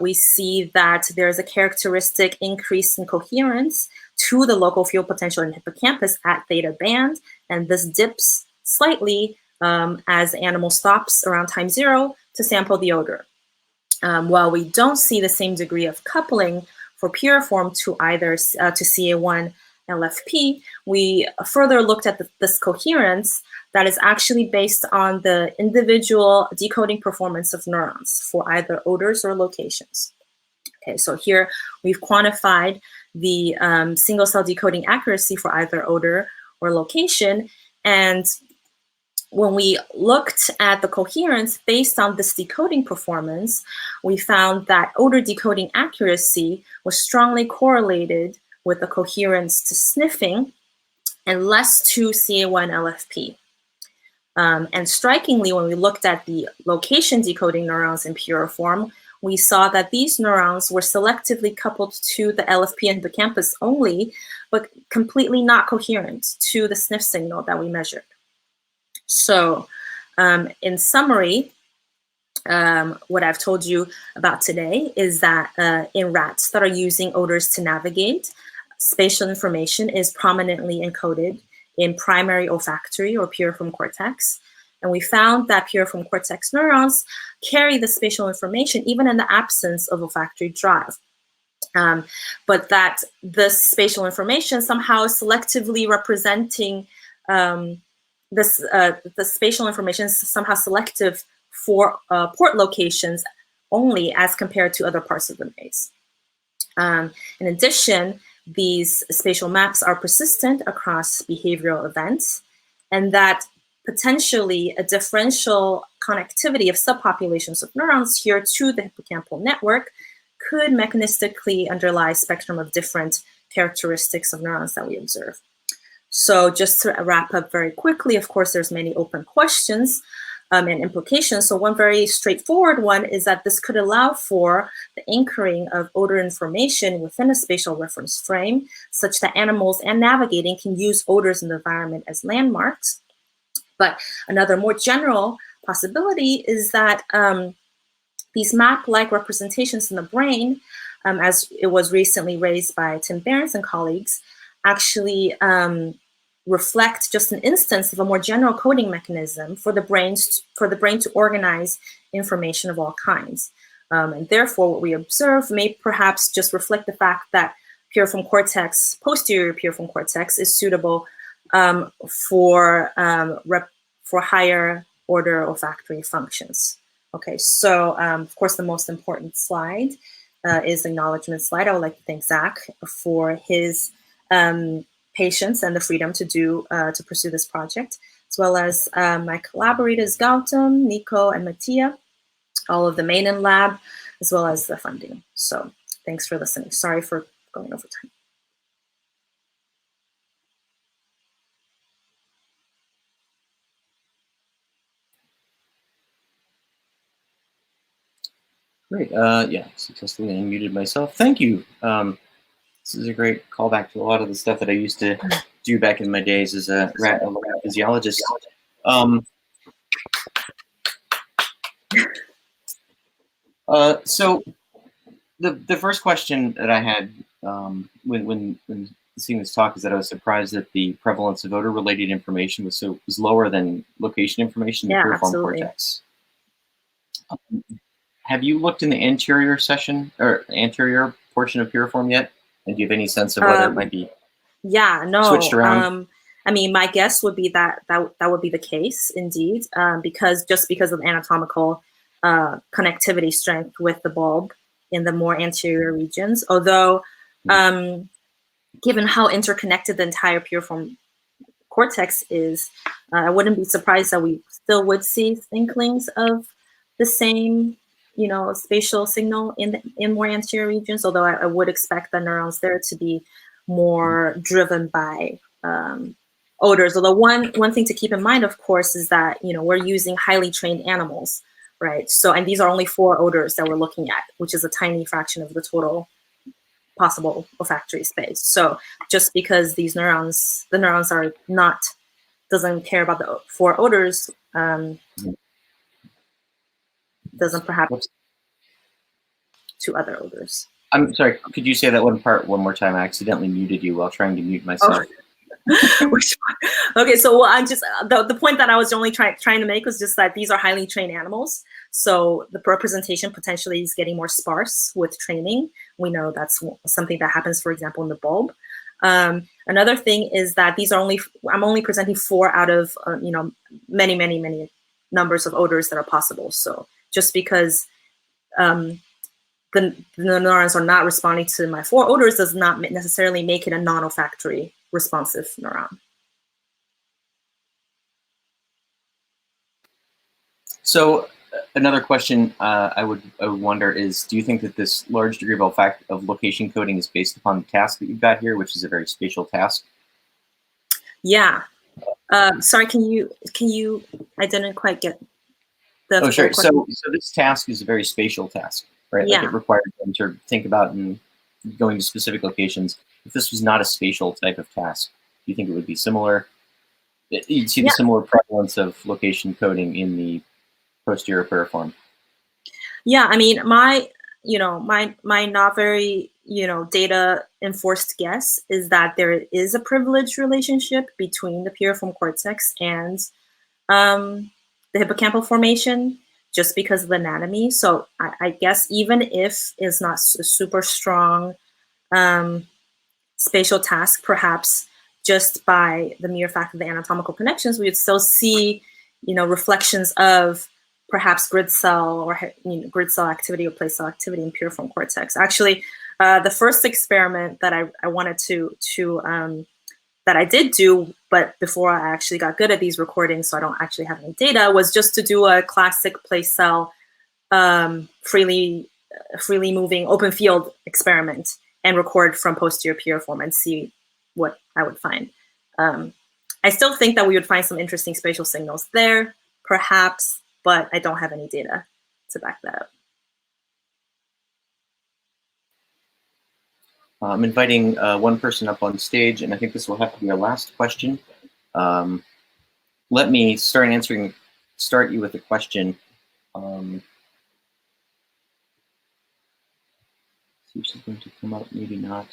we see that there's a characteristic increase in coherence to the local field potential in hippocampus at theta band, and this dips slightly as the animal stops around time 0 to sample the odor. While we don't see the same degree of coupling for puriform to either to CA1 LFP, we further looked at this coherence that is actually based on the individual decoding performance of neurons for either odors or locations. Okay, so here we've quantified the single cell decoding accuracy for either odor or location, and when we looked at the coherence based on this decoding performance, we found that odor decoding accuracy was strongly correlated with the coherence to sniffing and less to CA1 LFP. And strikingly, when we looked at the location decoding neurons in pure form, we saw that these neurons were selectively coupled to the LFP and hippocampus only, but completely not coherent to the sniff signal that we measured. So in summary, what I've told you about today is that in rats that are using odors to navigate, spatial information is prominently encoded in primary olfactory or puriform cortex. And we found that puriform cortex neurons carry the spatial information even in the absence of olfactory drive. but that this spatial information somehow selectively representing the spatial information is somehow selective for port locations only as compared to other parts of the maze. In addition, these spatial maps are persistent across behavioral events, and that potentially a differential connectivity of subpopulations of neurons here to the hippocampal network could mechanistically underlie spectrum of different characteristics of neurons that we observe. So just to wrap up very quickly, of course, there's many open questions and implications. So one very straightforward one is that this could allow for the anchoring of odor information within a spatial reference frame, such that animals and navigating can use odors in the environment as landmarks. But another more general possibility is that these map-like representations in the brain, as it was recently raised by Tim Behrens and colleagues, actually reflect just an instance of a more general coding mechanism for the brain to organize information of all kinds. And therefore, what we observe may perhaps just reflect the fact that piriform cortex, posterior piriform cortex, is suitable for higher order olfactory functions. Okay, so of course, the most important slide is the acknowledgement slide. I would like to thank Zach for his patience and the freedom to pursue this project, as well as my collaborators Gautam, Nico, and Mattia, all of the Mainen Lab, as well as the funding. So thanks for listening. Sorry for going over time. Great. Yeah, successfully unmuted myself. Thank you. This is a great callback to a lot of the stuff that I used to do back in my days as a rat physiologist. So the first question that I had when seeing this talk is that I was surprised that the prevalence of odor-related information was lower than location information in the piriform cortex. Have you looked in the anterior section or anterior portion of piriform yet? And do you have any sense of whether it might be switched around? I mean, my guess would be that would be the case indeed, because of anatomical connectivity strength with the bulb in the more anterior regions. Although, given how interconnected the entire piriform cortex is, I wouldn't be surprised that we still would see inklings of the same, spatial signal in more anterior regions. Although I would expect the neurons there to be more driven by odors. Although one thing to keep in mind, of course, is that we're using highly trained animals, right? So, and these are only 4 odors that we're looking at, which is a tiny fraction of the total possible olfactory space. So, just because the neurons are doesn't care about the 4 odors, doesn't perhaps to other odors. I'm sorry, could you say that one part one more time? I accidentally muted you while trying to mute myself. Okay, so I'm just the point that I was only trying to make was just that these are highly trained animals, so the representation potentially is getting more sparse with training. We know that's something that happens, for example, in the bulb. Another thing is that I'm only presenting 4 out of many numbers of odors that are possible. So just because the neurons are not responding to my 4 odors does not necessarily make it a non-olfactory responsive neuron. So another question I would wonder is, do you think that this large degree of location coding is based upon the task that you've got here, which is a very spatial task? Yeah. Sorry, can you? I didn't quite get the. Oh, sure. So this task is a very spatial task, right? Yeah. Like it requires them to think about and going to specific locations. If this was not a spatial type of task, do you think it would be similar? You'd see the similar prevalence of location coding in the posterior piriform. Yeah, I mean, my not very data enforced guess is that there is a privileged relationship between the piriform cortex and the hippocampal formation, just because of the anatomy. So I guess even if it's not a super strong spatial task, perhaps just by the mere fact of the anatomical connections, we would still see, reflections of perhaps grid cell or grid cell activity or place cell activity in piriform cortex. Actually, the first experiment that I wanted to that I did do, but before I actually got good at these recordings, so I don't actually have any data, was just to do a classic place cell freely moving open field experiment and record from posterior piriform and see what I would find. I still think that we would find some interesting spatial signals there, perhaps, but I don't have any data to back that up. I'm inviting one person up on stage, and I think this will have to be our last question. Let me start you with a question. See if she's going to come up, maybe not.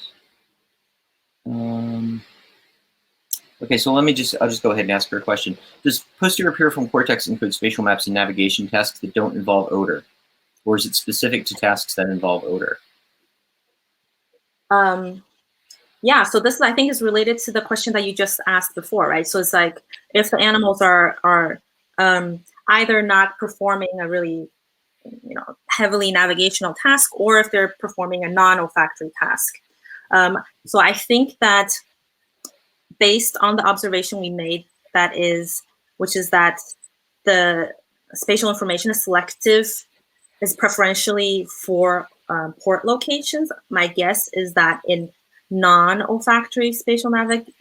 Okay, so I'll just go ahead and ask her a question. Does posterior piriform cortex include spatial maps and navigation tasks that don't involve odor? Or is it specific to tasks that involve odor? Yeah, so this I think is related to the question that you just asked before, right? So it's like if the animals are either not performing a really heavily navigational task, or if they're performing a non-olfactory task. So I think that based on the observation we made, which is that the spatial information is selective, is preferentially for port locations. My guess is that in non-olfactory spatial navigation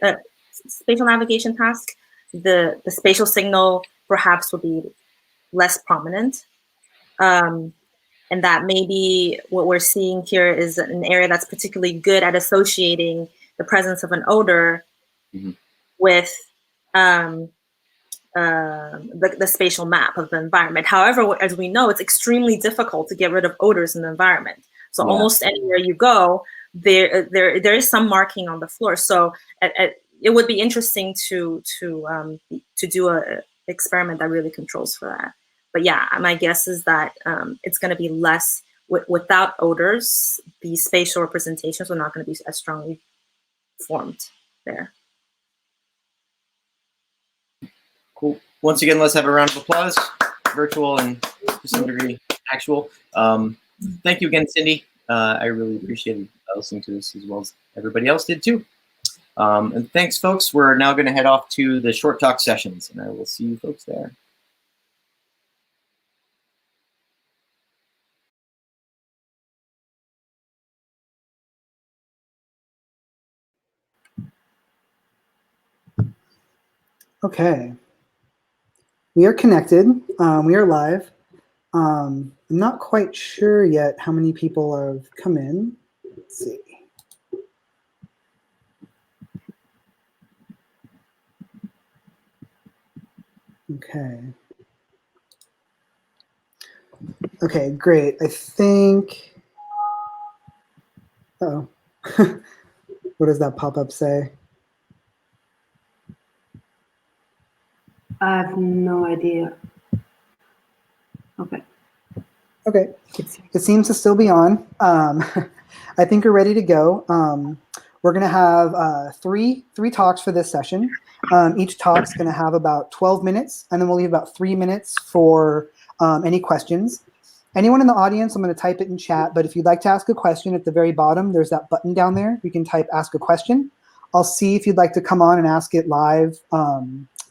task, the spatial signal perhaps will be less prominent. And that maybe what we're seeing here is an area that's particularly good at associating the presence of an odor with the spatial map of the environment. However, as we know, it's extremely difficult to get rid of odors in the environment. So almost anywhere you go, there is some marking on the floor. So it would be interesting to do an experiment that really controls for that. But yeah, my guess is that it's going to be less without odors. The spatial representations are not going to be as strongly formed there. Cool. Once again, let's have a round of applause, virtual and to some degree actual. Thank you again, Cindy. I really appreciated listening to this as well as everybody else did too. And thanks, folks. We're now going to head off to the short talk sessions, and I will see you folks there. Okay, we are connected. We are live. I'm not quite sure yet how many people have come in. Let's see. Okay. Okay, great. I think. Uh-oh. What does that pop-up say? I have no idea. Okay. Okay. It seems to still be on. I think we're ready to go. We're going to have three talks for this session. Each talk's going to have about 12 minutes, and then we'll leave about 3 minutes for any questions. Anyone in the audience, I'm going to type it in chat, but if you'd like to ask a question at the very bottom, there's that button down there. You can type ask a question. I'll see if you'd like to come on and ask it live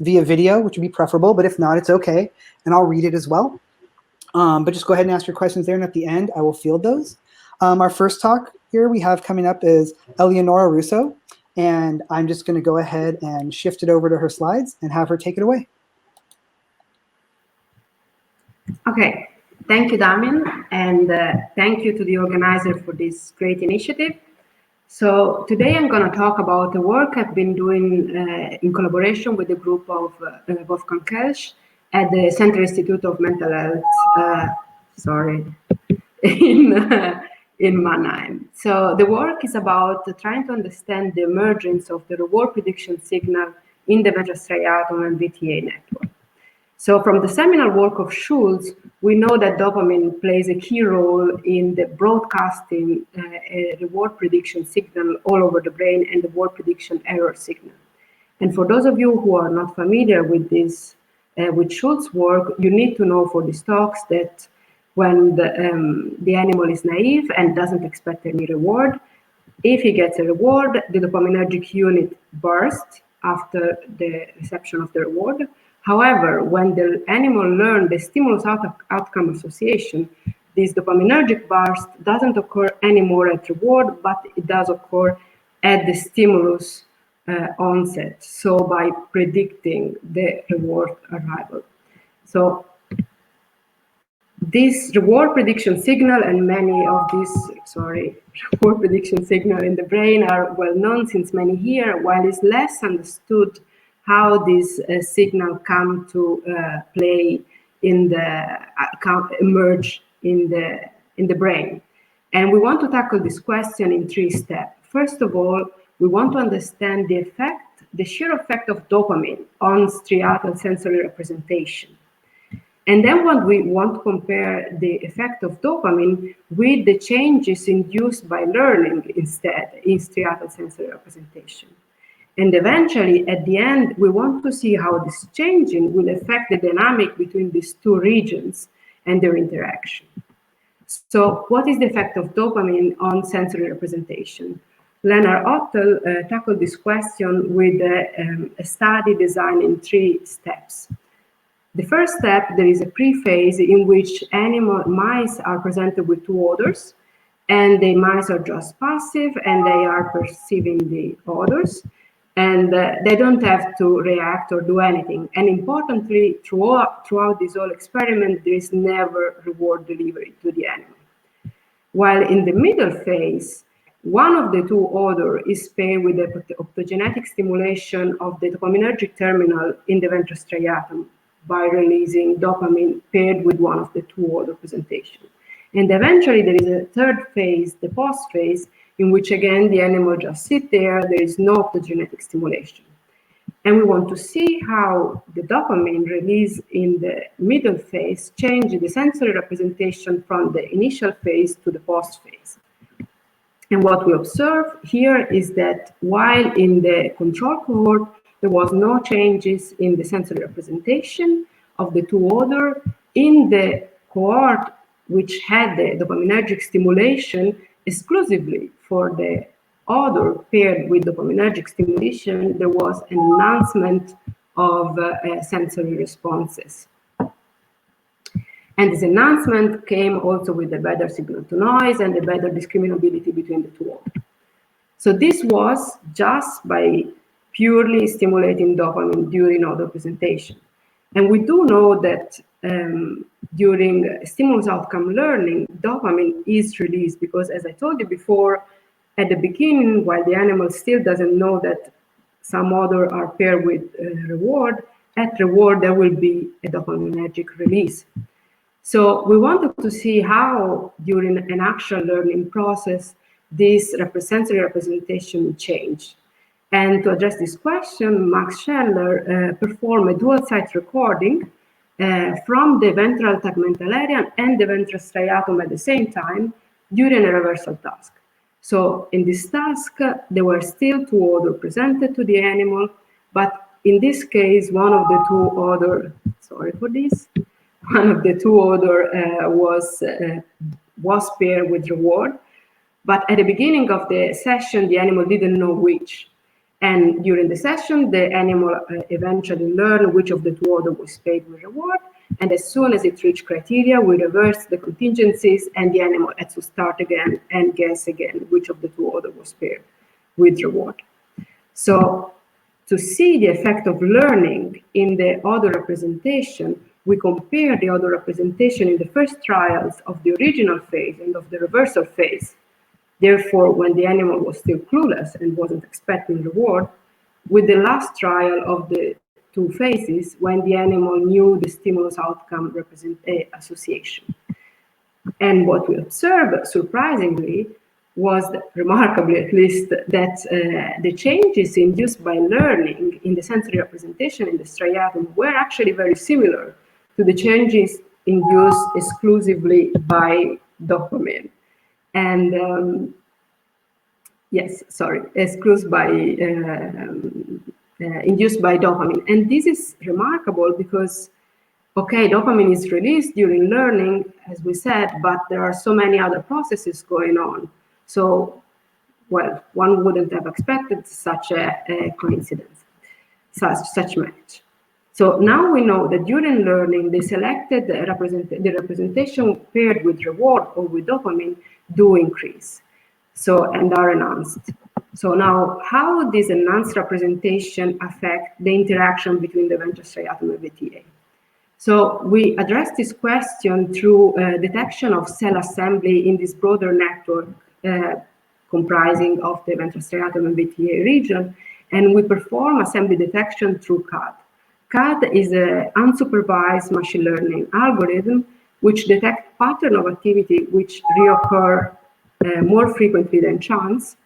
via video, which would be preferable, but if not, it's okay, and I'll read it as well. But just go ahead and ask your questions there, and at the end, I will field those. Our first talk here we have coming up is Eleonora Russo, and I'm just going to go ahead and shift it over to her slides and have her take it away. Okay, thank you, Damien, and thank you to the organizer for this great initiative. So today I'm going to talk about the work I've been doing in collaboration with a group of Wolfgang Kelsch at the Center Institute of Mental Health, in Mannheim. So the work is about trying to understand the emergence of the reward prediction signal in the metrostriatum and VTA network. So from the seminal work of Schultz, we know that dopamine plays a key role in the broadcasting a reward prediction signal all over the brain and the reward prediction error signal. And for those of you who are not familiar with this, with Schultz's work, you need to know for these talks that when the animal is naive and doesn't expect any reward, if he gets a reward, the dopaminergic unit bursts after the reception of the reward. However, when the animal learns the stimulus-outcome association, this dopaminergic burst doesn't occur anymore at reward, but it does occur at the stimulus onset, so by predicting the reward arrival. So this reward prediction signal and many of these, reward prediction signal in the brain are well known since many years, while it's less understood how this signal come to play in the, emerge in the brain. And we want to tackle this question in 3 steps. First of all, we want to understand the sheer effect of dopamine on striatal sensory representation. And then when we want to compare the effect of dopamine with the changes induced by learning instead in striatal sensory representation. And eventually, at the end, we want to see how this changing will affect the dynamic between these 2 regions and their interaction. So what is the effect of dopamine on sensory representation? Leonard Ottel tackled this question with a study designed in 3 steps. The first step, there is a pre-phase in which mice are presented with 2 odors, and the mice are just passive and they are perceiving the odors, and they don't have to react or do anything. And importantly, throughout this whole experiment, there is never reward delivery to the animal. While in the middle phase, one of the 2 odors is paired with the optogenetic stimulation of the dopaminergic terminal in the ventral striatum by releasing dopamine paired with one of the 2 odor presentation. And eventually there is a 3rd phase, the post phase, in which again the animal just sit there is no optogenetic stimulation. And we want to see how the dopamine release in the middle phase changes the sensory representation from the initial phase to the post phase. And what we observe here is that while in the control cohort, there was no changes in the sensory representation of the 2 odor, in the cohort which had the dopaminergic stimulation exclusively for the odor paired with dopaminergic stimulation, there was an enhancement of sensory responses. And this enhancement came also with the better signal to noise and the better discriminability between the 2 odors. So this was just by purely stimulating dopamine during odor presentation. And we do know that during stimulus outcome learning, dopamine is released because, as I told you before, at the beginning, while the animal still doesn't know that some odor are paired with reward, at reward there will be a dopaminergic release. So we wanted to see how, during an actual learning process, this sensory representation changed. And to address this question, Max Scheller performed a dual-site recording from the ventral tegmental area and the ventral striatum at the same time during a reversal task. So in this task, there were still 2 odors presented to the animal, but in this case, one of the 2 odor, sorry for this, one of the 2 odor was paired with reward. But at the beginning of the session, the animal didn't know which. And during the session, the animal eventually learned which of the 2 odor was paired with reward. And as soon as it reached criteria, we reversed the contingencies and the animal had to start again and guess again which of the 2 odor was paired with reward. So to see the effect of learning in the odor representation, we compare the odor representation in the first trials of the original phase and of the reversal phase. Therefore, when the animal was still clueless and wasn't expecting reward, with the last trial of the 2 phases, when the animal knew the stimulus outcome association. And what we observed, surprisingly, was remarkably, at least, that the changes induced by learning in the sensory representation in the striatum were actually very similar to the changes induced exclusively by dopamine. And exclused by induced by dopamine. And this is remarkable because, okay, dopamine is released during learning, as we said, but there are so many other processes going on. So, well, one wouldn't have expected such a coincidence, such match. So now we know that during learning, the selected the representation paired with reward or with dopamine do increase, and are enhanced. So now, how this enhanced representation affect the interaction between the ventral striatum and VTA? So we address this question through detection of cell assembly in this broader network comprising of the ventral striatum and VTA region, and we perform assembly detection through CAD. CAD is an unsupervised machine learning algorithm which detects pattern of activity which reoccur more frequently than chance.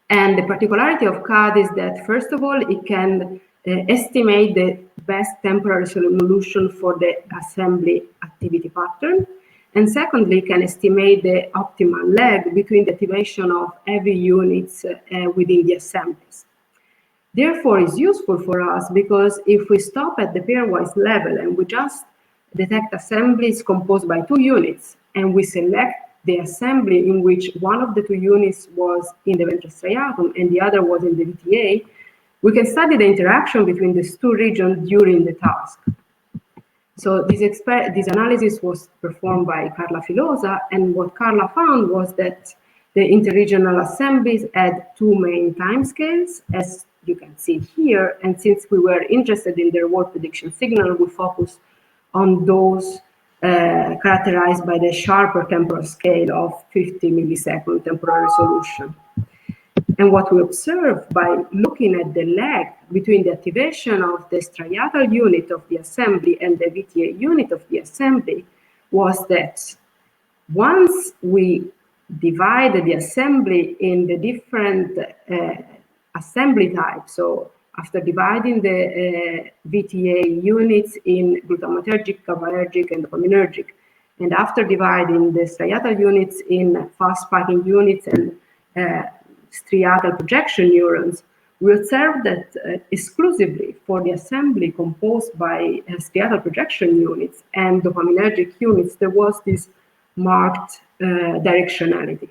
And the particularity of CAD is that, first of all, it can estimate the best temporary solution for the assembly activity pattern. And secondly, it can estimate the optimal lag between the activation of heavy units within the assemblies. Therefore, it's useful for us because if we stop at the pairwise level and we just detect assemblies composed by 2 units and we select the assembly in which one of the 2 units was in the ventral striatum and the other was in the VTA, we can study the interaction between these 2 regions during the task. So this analysis was performed by Carla Filosa, and what Carla found was that the interregional assemblies had 2 main timescales, as you can see here, and since we were interested in the reward prediction signal, we focused on those characterized by the sharper temporal scale of 50 millisecond temporal resolution. And what we observed by looking at the lag between the activation of the striatal unit of the assembly and the VTA unit of the assembly was that once we divided the assembly in the different assembly types, so after dividing the VTA units in glutamatergic, GABAergic, and dopaminergic, and after dividing the striatal units in fast spiking units and striatal projection neurons, we observed that exclusively for the assembly composed by striatal projection units and dopaminergic units, there was this marked directionality,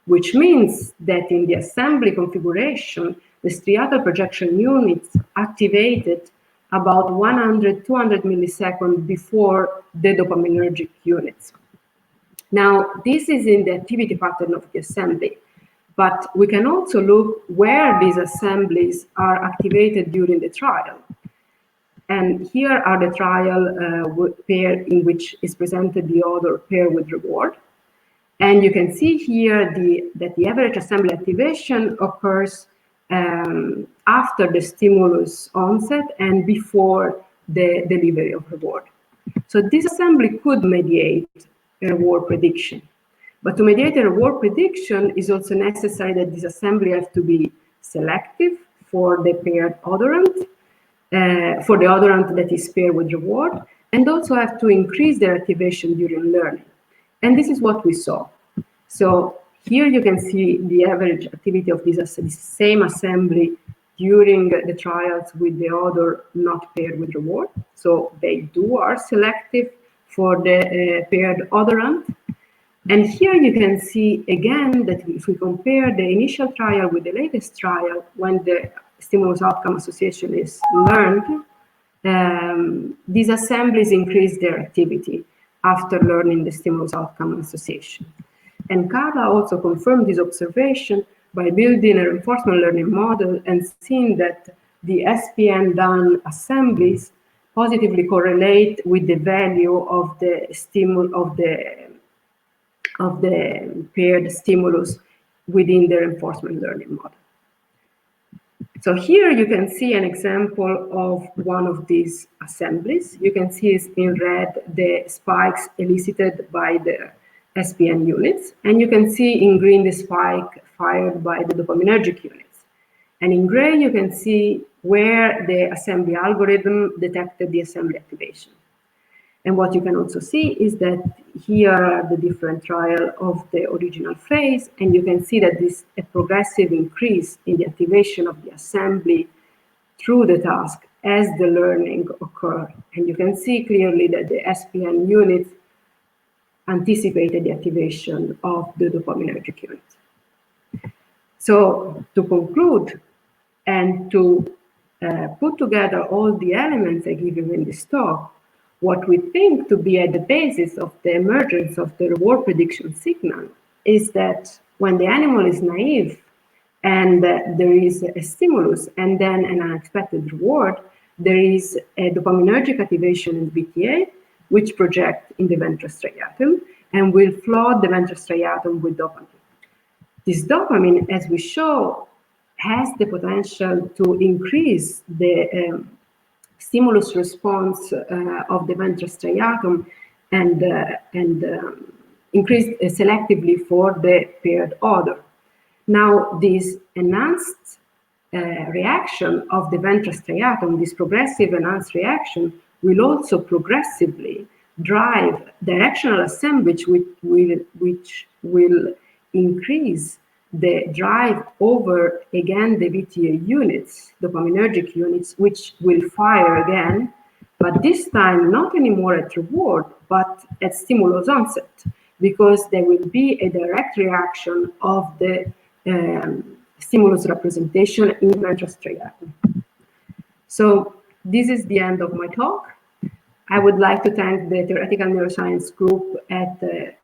which means that in the assembly configuration, the striatal projection units activated about 100, 200 milliseconds before the dopaminergic units. Now, this is in the activity pattern of the assembly, but we can also look where these assemblies are activated during the trial. And here are the trial pair in which is presented the other pair with reward. And you can see here that the average assembly activation occurs after the stimulus onset and before the delivery of reward. So this assembly could mediate a reward prediction. But to mediate a reward prediction is also necessary that this assembly has to be selective for the paired odorant, for the odorant that is paired with reward, and also have to increase their activation during learning. And this is what we saw. So here you can see the average activity of this same assembly during the trials with the odor not paired with reward. So they are selective for the paired odorant. And here you can see again that if we compare the initial trial with the latest trial, when the stimulus outcome association is learned, these assemblies increase their activity after learning the stimulus outcome association. And Carla also confirmed this observation by building a reinforcement learning model and seeing that the SPN-done assemblies positively correlate with the value of the paired stimulus within the reinforcement learning model. So here you can see an example of one of these assemblies. You can see in red the spikes elicited by the SPN units. And you can see in green the spike fired by the dopaminergic units. And in gray, you can see where the assembly algorithm detected the assembly activation. And what you can also see is that here are the different trial of the original phase, and you can see that this a progressive increase in the activation of the assembly through the task as the learning occurred. And you can see clearly that the SPN unit anticipated the activation of the dopaminergic unit. So to conclude and to put together all the elements I give you in this talk, what we think to be at the basis of the emergence of the reward prediction signal is that when the animal is naive and there is a stimulus and then an unexpected reward, there is a dopaminergic activation in VTA, which project in the ventral striatum and will flood the ventral striatum with dopamine. This dopamine, as we show, has the potential to increase the stimulus response of the ventral striatum and increase selectively for the paired order. Now, this enhanced reaction of the ventral striatum, this progressive enhanced reaction, will also progressively drive directional assembly, which will increase the drive over, again, the VTA units, dopaminergic units, which will fire again, but this time not anymore at reward, but at stimulus onset, because there will be a direct reaction of the stimulus representation in ventral striatum. So this is the end of my talk. I would like to thank the theoretical neuroscience group at the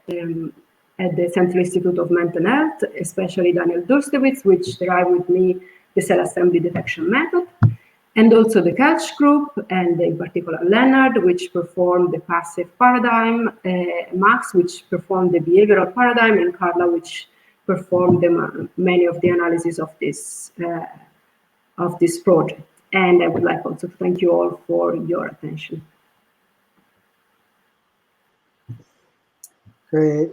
Central Institute of Mental Health, especially Daniel Durstewitz, which derived with me the cell assembly detection method, and also the Kelch group, and in particular Leonard, which performed the passive paradigm, Max, which performed the behavioral paradigm, and Carla, which performed many of the analysis of this project. And I would like also to thank you all for your attention. Great.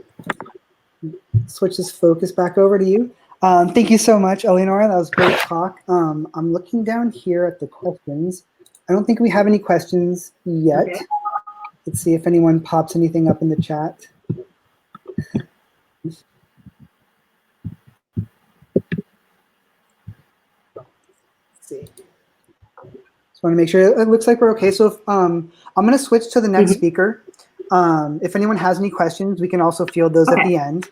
Switch this focus back over to you. Thank you so much, Eleonora. That was a great talk. I'm looking down here at the questions. I don't think we have any questions yet. Okay. Let's see if anyone pops anything up in the chat. Let's see. Just want to make sure it looks like we're okay. So if, I'm going to switch to the next speaker. If anyone has any questions, we can also field those at the end.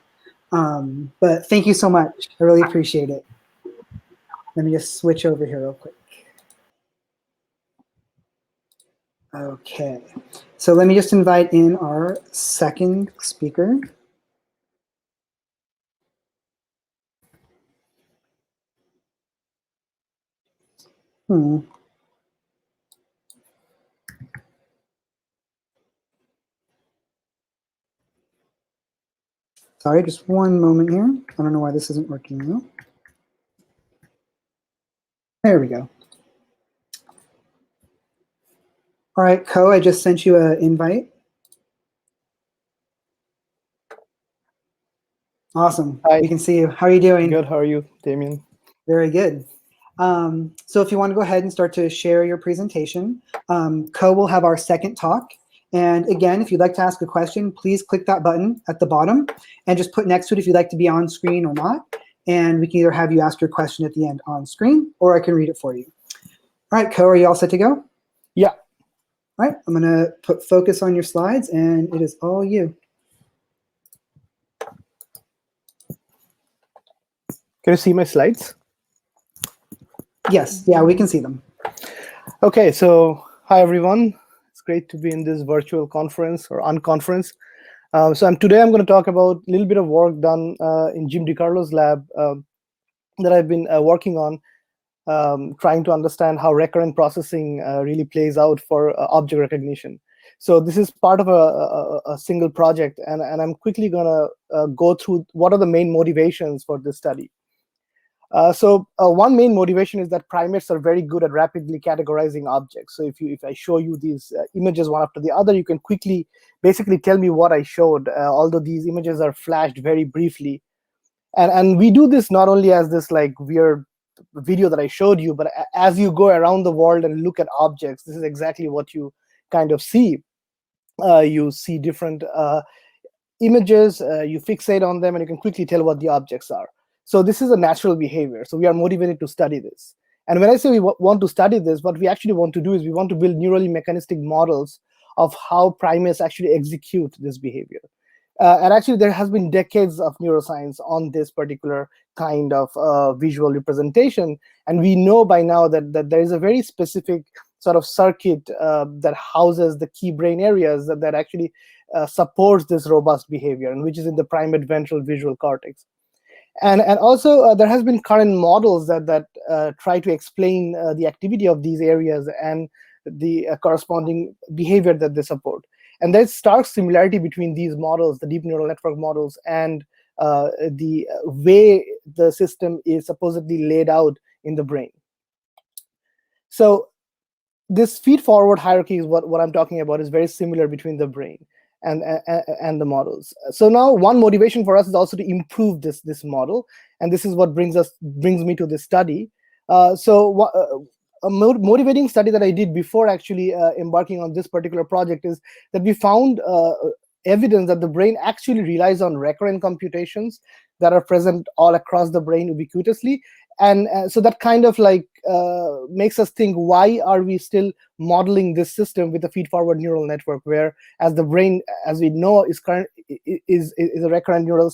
But thank you so much. I really appreciate it. Let me just switch over here real quick. Okay, so let me just invite in our second speaker. Sorry, just one moment here. I don't know why this isn't working now. There we go. All right, Ko, I just sent you an invite. Awesome. Hi. We can see you. How are you doing? Good. How are you, Damien? Very good. So if you want to go ahead and start to share your presentation, Ko will have our second talk. And again, if you'd like to ask a question, please click that button at the bottom and just put next to it if you'd like to be on screen or not. And we can either have you ask your question at the end on screen, or I can read it for you. All right, Ko, are you all set to go? Yeah. All right, I'm going to put focus on your slides, and it is all you. Can you see my slides? Yes, yeah, we can see them. Okay, so hi, everyone. It's great to be in this virtual conference or unconference. Today I'm going to talk about a little bit of work done in Jim DiCarlo's lab that I've been working on, trying to understand how recurrent processing really plays out for object recognition. So this is part of a single project, and I'm quickly going to go through what are the main motivations for this study. So one main motivation is that primates are very good at rapidly categorizing objects. So if I show you these images one after the other, you can quickly basically tell me what I showed, although these images are flashed very briefly. And we do this not only as this like weird video that I showed you, but as you go around the world and look at objects, this is exactly what you kind of see. You see different images, you fixate on them, and you can quickly tell what the objects are. So this is a natural behavior. So we are motivated to study this. And when I say we want to study this, what we actually want to do is we want to build neurally mechanistic models of how primates actually execute this behavior. And actually, there has been decades of neuroscience on this particular kind of visual representation. And we know by now that there is a very specific sort of circuit that houses the key brain areas that actually supports this robust behavior, and which is in the primate ventral visual cortex. And also, there has been current models that try to explain the activity of these areas and the corresponding behavior that they support. And there's stark similarity between these models, the deep neural network models, and the way the system is supposedly laid out in the brain. So this feed-forward hierarchy is what I'm talking about, is very similar between the brain and the models. So now one motivation for us is also to improve this model, and this is what brings me to this study. A motivating study that I did before actually embarking on this particular project is that we found evidence that the brain actually relies on recurrent computations that are present all across the brain ubiquitously. And so that kind of like makes us think, why are we still modeling this system with a feed-forward neural network, where as the brain, as we know, is a recurrent neural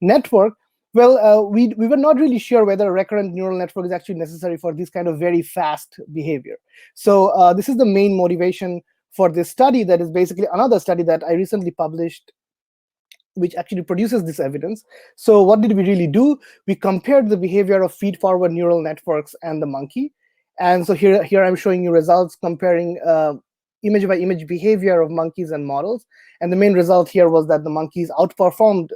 network? Well, we were not really sure whether a recurrent neural network is actually necessary for this kind of very fast behavior. So this is the main motivation for this study, that is basically another study that I recently published, which actually produces this evidence. So what did we really do? We compared the behavior of feed-forward neural networks and the monkey. And so here I'm showing you results comparing image-by-image behavior of monkeys and models. And the main result here was that the monkeys outperformed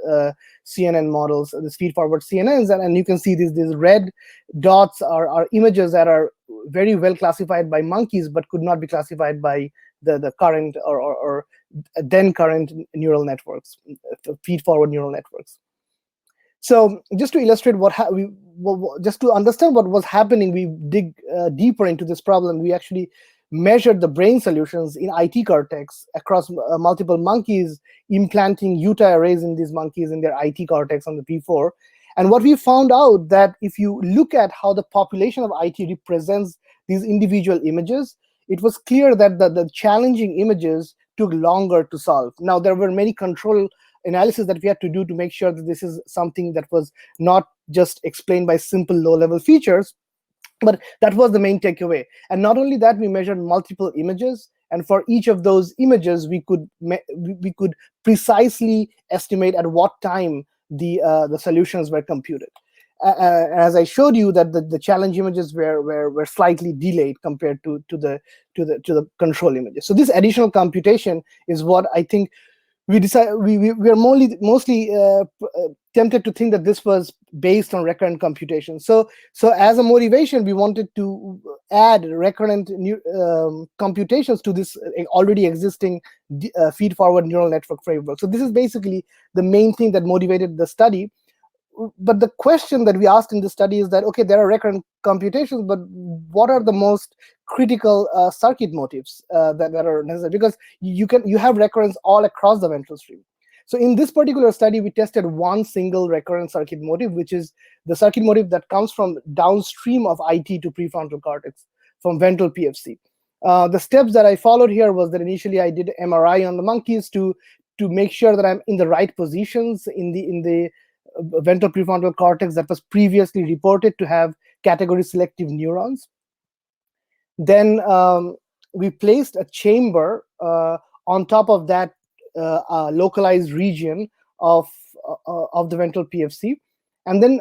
CNN models, the feed-forward CNNs. And you can see these red dots are images that are very well classified by monkeys, but could not be classified by the current or then current neural networks, feed-forward neural networks. So just to illustrate just to understand what was happening, we dig deeper into this problem. We actually measured the brain solutions in IT cortex across multiple monkeys, implanting Utah arrays in these monkeys in their IT cortex on the P4. And what we found out, that if you look at how the population of IT represents these individual images, it was clear that the challenging images took longer to solve. Now, there were many control analysis that we had to do to make sure that this is something that was not just explained by simple low-level features, but that was the main takeaway. And not only that, we measured multiple images, and for each of those images, we could precisely estimate at what time the solutions were computed. As I showed you, that the challenge images were slightly delayed compared to the control images. So this additional computation is what I think we are mostly tempted to think that this was based on recurrent computation. So as a motivation, we wanted to add recurrent computations to this already existing feed-forward neural network framework. So this is basically the main thing that motivated the study. But the question that we asked in the study is that, okay, there are recurrent computations, but what are the most critical circuit motifs that are necessary? Because you have recurrence all across the ventral stream. So in this particular study, we tested one single recurrent circuit motif, which is the circuit motif that comes from downstream of IT to prefrontal cortex, from ventral PFC. The steps that I followed here was that initially I did MRI on the monkeys to make sure that I'm in the right positions in the ventral prefrontal cortex that was previously reported to have category selective neurons. Then we placed a chamber on top of that localized region of the ventral PFC, and then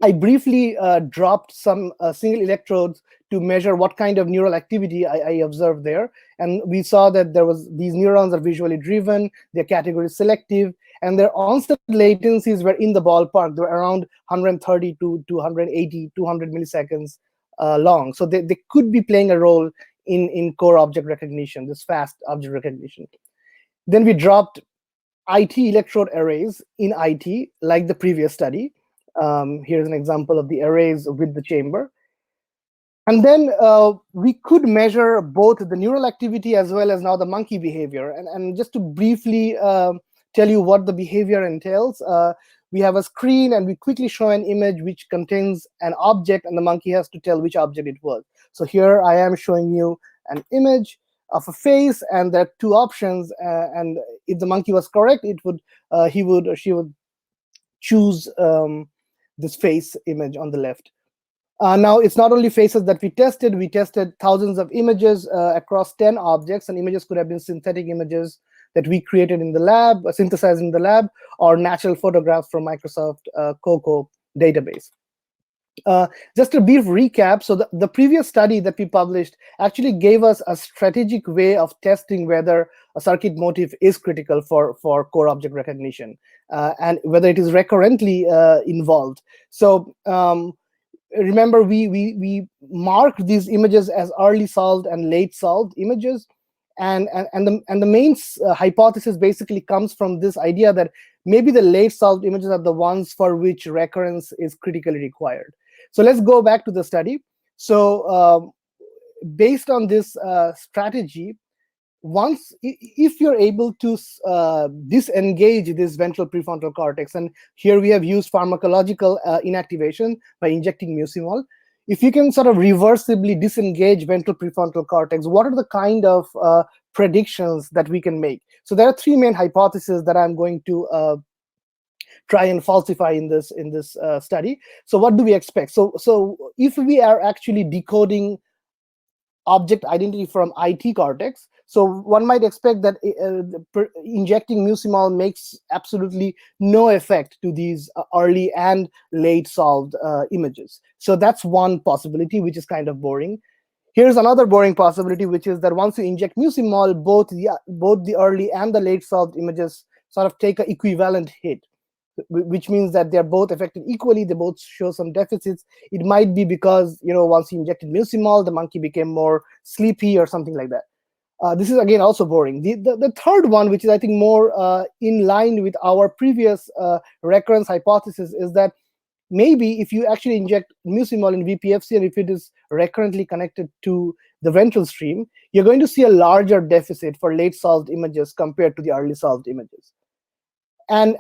I briefly dropped some single electrodes to measure what kind of neural activity I observed there. And we saw that these neurons are visually driven, they're category selective, and their onset latencies were in the ballpark. They were around 130 to 180, 200 milliseconds long. So they could be playing a role in core object recognition, this fast object recognition. Then we dropped IT electrode arrays in IT, like the previous study. Here's an example of the arrays with the chamber. And then we could measure both the neural activity as well as now the monkey behavior. And just to briefly tell you what the behavior entails, we have a screen and we quickly show an image which contains an object, and the monkey has to tell which object it was. So here I am showing you an image of a face, and there are two options. And if the monkey was correct, he would or she would choose this face image on the left. Now, it's not only faces that we tested thousands of images across 10 objects, and images could have been synthetic images that we created in the lab, synthesized in the lab, or natural photographs from Microsoft COCO database. Just a brief recap. So the previous study that we published actually gave us a strategic way of testing whether a circuit motif is critical for core object recognition, and whether it is recurrently involved. So remember, we marked these images as early solved and late solved images, and the main hypothesis basically comes from this idea that maybe the late solved images are the ones for which recurrence is critically required. So let's go back to the study. So based on this strategy, if you're able to disengage this ventral prefrontal cortex, and here we have used pharmacological inactivation by injecting mucimol. If you can sort of reversibly disengage ventral prefrontal cortex, what are the kind of predictions that we can make? So there are three main hypotheses that I'm going to try and falsify in this study. So what do we expect? So if we are actually decoding object identity from IT cortex, so one might expect that injecting mucimol makes absolutely no effect to these early and late solved images. So that's one possibility, which is kind of boring. Here's another boring possibility, which is that once you inject mucimol, both the early and the late solved images sort of take an equivalent hit, which means that they're both affected equally. They both show some deficits. It might be because, once you injected mucimol, the monkey became more sleepy or something like that. This is again also boring. The third one, which is I think more in line with our previous recurrence hypothesis, is that maybe if you actually inject mucimol in VPFC, and if it is recurrently connected to the ventral stream, you're going to see a larger deficit for late solved images compared to the early solved images. And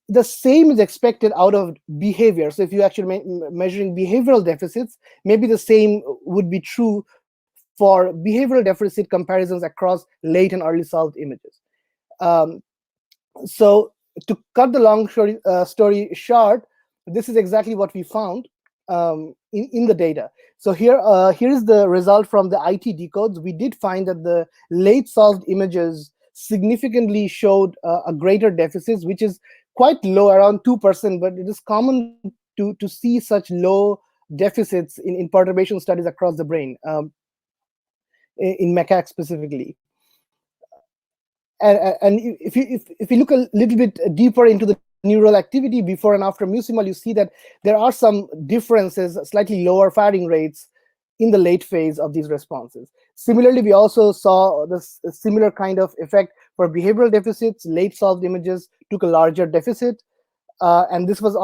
the same is expected out of behavior. So if you actually measuring behavioral deficits, maybe the same would be true for behavioral deficit comparisons across late and early solved images. So to cut the long story short, this is exactly what we found in the data. So here's the result from the IT decodes. We did find that the late solved images significantly showed a greater deficit, which is quite low, around 2%, but it is common to see such low deficits in perturbation studies across the brain, in macaques specifically. And if you look a little bit deeper into the neural activity before and after mucimol, you see that there are some differences, slightly lower firing rates in the late phase of these responses. Similarly, we also saw this similar kind of effect for behavioral deficits. Late solved images took a larger deficit, and this was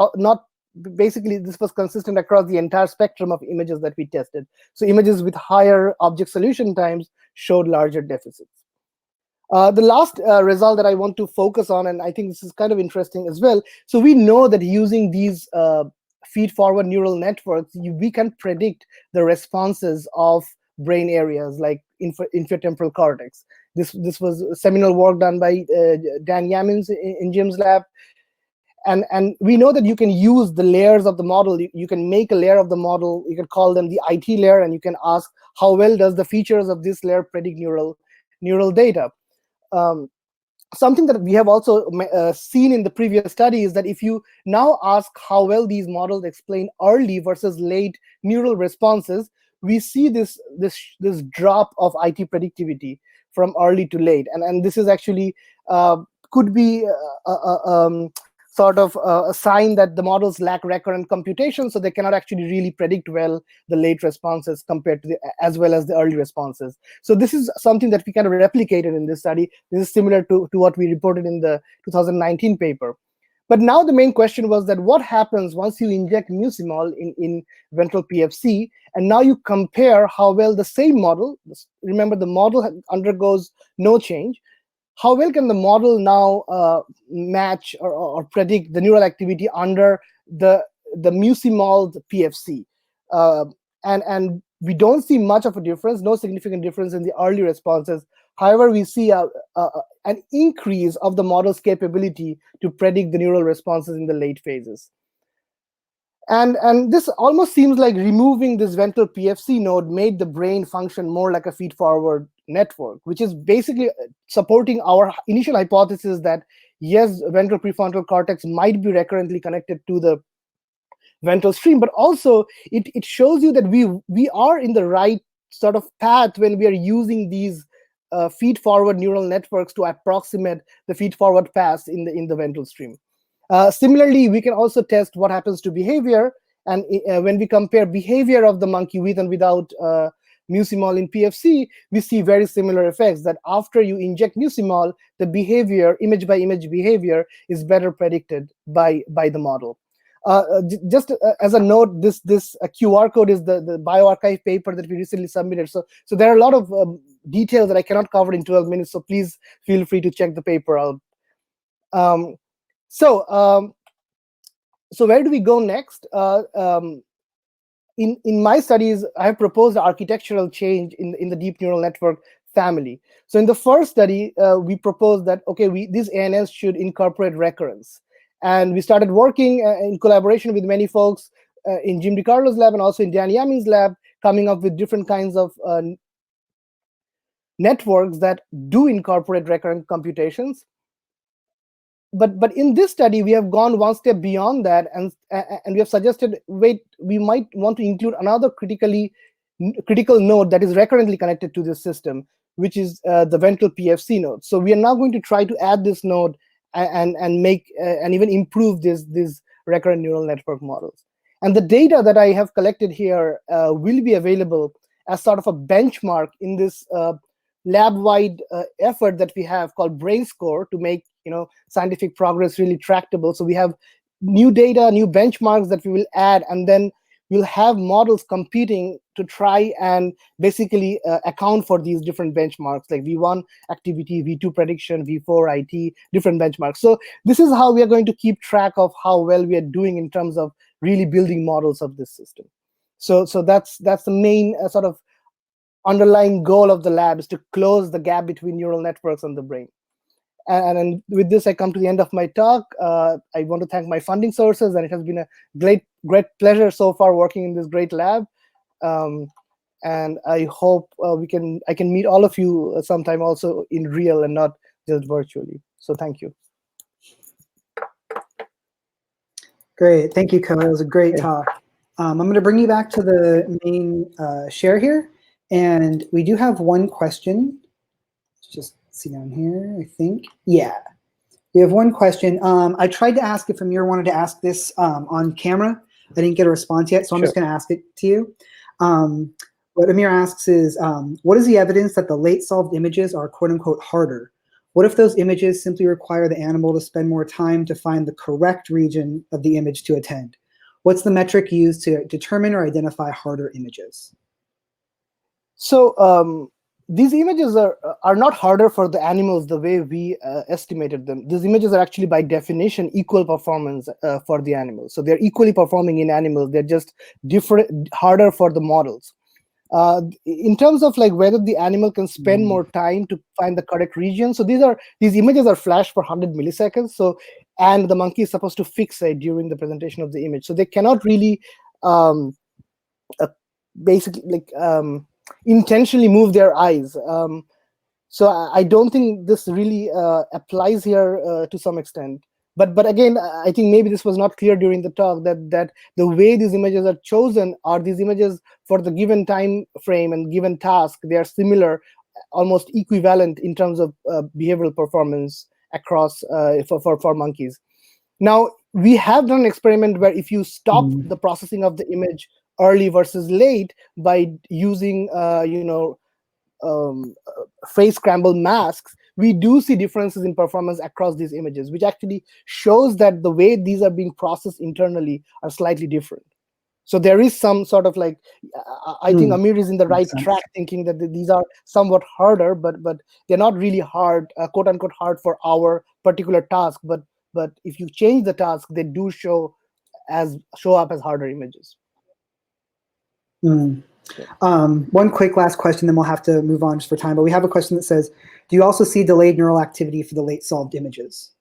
this was consistent across the entire spectrum of images that we tested. So images with higher object solution times showed larger deficits. The last result that I want to focus on, and I think this is kind of interesting as well. So we know that using these feed-forward neural networks, we can predict the responses of brain areas like infratemporal cortex. This was seminal work done by Dan Yamins in Jim's lab. And we know that you can use the layers of the model. You can make a layer of the model. You can call them the IT layer, and you can ask how well does the features of this layer predict neural data. Something that we have also seen in the previous study is that if you now ask how well these models explain early versus late neural responses, we see this drop of IT predictivity from early to late, and this is actually could be sort of a sign that the models lack recurrent computation, so they cannot actually really predict well the late responses compared to as well as the early responses. So this is something that we kind of replicated in this study. This is similar to what we reported in the 2019 paper. But now the main question was that what happens once you inject mucimol in ventral PFC, and now you compare how well the same model, remember the model undergoes no change, how well can the model now match or predict the neural activity under the mucimol PFC? And we don't see much of a difference, no significant difference in the early responses. However, we see an increase of the model's capability to predict the neural responses in the late phases. And this almost seems like removing this ventral PFC node made the brain function more like a feed-forward network, which is basically supporting our initial hypothesis that, yes, ventral prefrontal cortex might be recurrently connected to the ventral stream, but also it shows you that we are in the right sort of path when we are using these feed-forward neural networks to approximate the feed-forward paths in the ventral stream. Similarly, we can also test what happens to behavior, and when we compare behavior of the monkey with and without mucimol in PFC, we see very similar effects, that after you inject mucimol, the behavior, image by image behavior, is better predicted by the model. Just as a note, this QR code is the bioRxiv paper that we recently submitted. So there are a lot of details that I cannot cover in 12 minutes, so please feel free to check the paper out. So where do we go next? In my studies, I have proposed an architectural change in the deep neural network family. So in the first study, we proposed that, okay, these ANNs should incorporate recurrence. And we started working in collaboration with many folks in Jim DiCarlo's lab and also in Dan Yaming's lab, coming up with different kinds of networks that do incorporate recurrent computations. But in this study, we have gone one step beyond that, and we have suggested, wait, we might want to include another critical node that is recurrently connected to this system, which is the ventral PFC node. So we are now going to try to add this node and make and even improve these recurrent neural network models. And the data that I have collected here will be available as sort of a benchmark in this lab-wide effort that we have called BrainScore to make scientific progress really tractable. So we have new data, new benchmarks that we will add, and then we'll have models competing to try and basically account for these different benchmarks, like V1 activity, V2 prediction, V4 IT, different benchmarks. So this is how we are going to keep track of how well we are doing in terms of really building models of this system. So that's the main sort of underlying goal of the lab, is to close the gap between neural networks and the brain. And with this, I come to the end of my talk. I want to thank my funding sources, and it has been a great pleasure so far working in this great lab. And I hope I can meet all of you sometime also in real and not just virtually. So thank you. Great, thank you, Ko. It was a great talk. I'm going to bring you back to the main share here, and we do have one question. Let's just see down here, I think. Yeah, we have one question. I tried to ask if Amir wanted to ask this on camera. I didn't get a response yet, so I'm just going to ask it to you. What Amir asks is, what is the evidence that the late solved images are quote unquote harder? What if those images simply require the animal to spend more time to find the correct region of the image to attend? What's the metric used to determine or identify harder images? So these images are not harder for the animals the way we estimated them. These images are actually by definition equal performance for the animals. So they're equally performing in animals. They're just harder for the models. In terms of like whether the animal can spend more time to find the correct region, so these images are flashed for 100 milliseconds. So, and the monkey is supposed to fixate during the presentation of the image. So they cannot really basically like intentionally move their eyes. So I don't think this really applies here to some extent. But again, I think maybe this was not clear during the talk that the way these images are chosen are these images for the given time frame and given task. They are similar, almost equivalent in terms of behavioral performance across for monkeys. Now, we have done an experiment where if you stop the processing of the image early versus late by using phrase scramble masks, we do see differences in performance across these images, which actually shows that the way these are being processed internally are slightly different. So there is some sort of like, I think Amir is in the right track, thinking that these are somewhat harder, but they're not really hard, quote unquote hard for our particular task. But if you change the task, they do show up as harder images. One quick last question, then we'll have to move on just for time. But we have a question that says, do you also see delayed neural activity for the late solved images?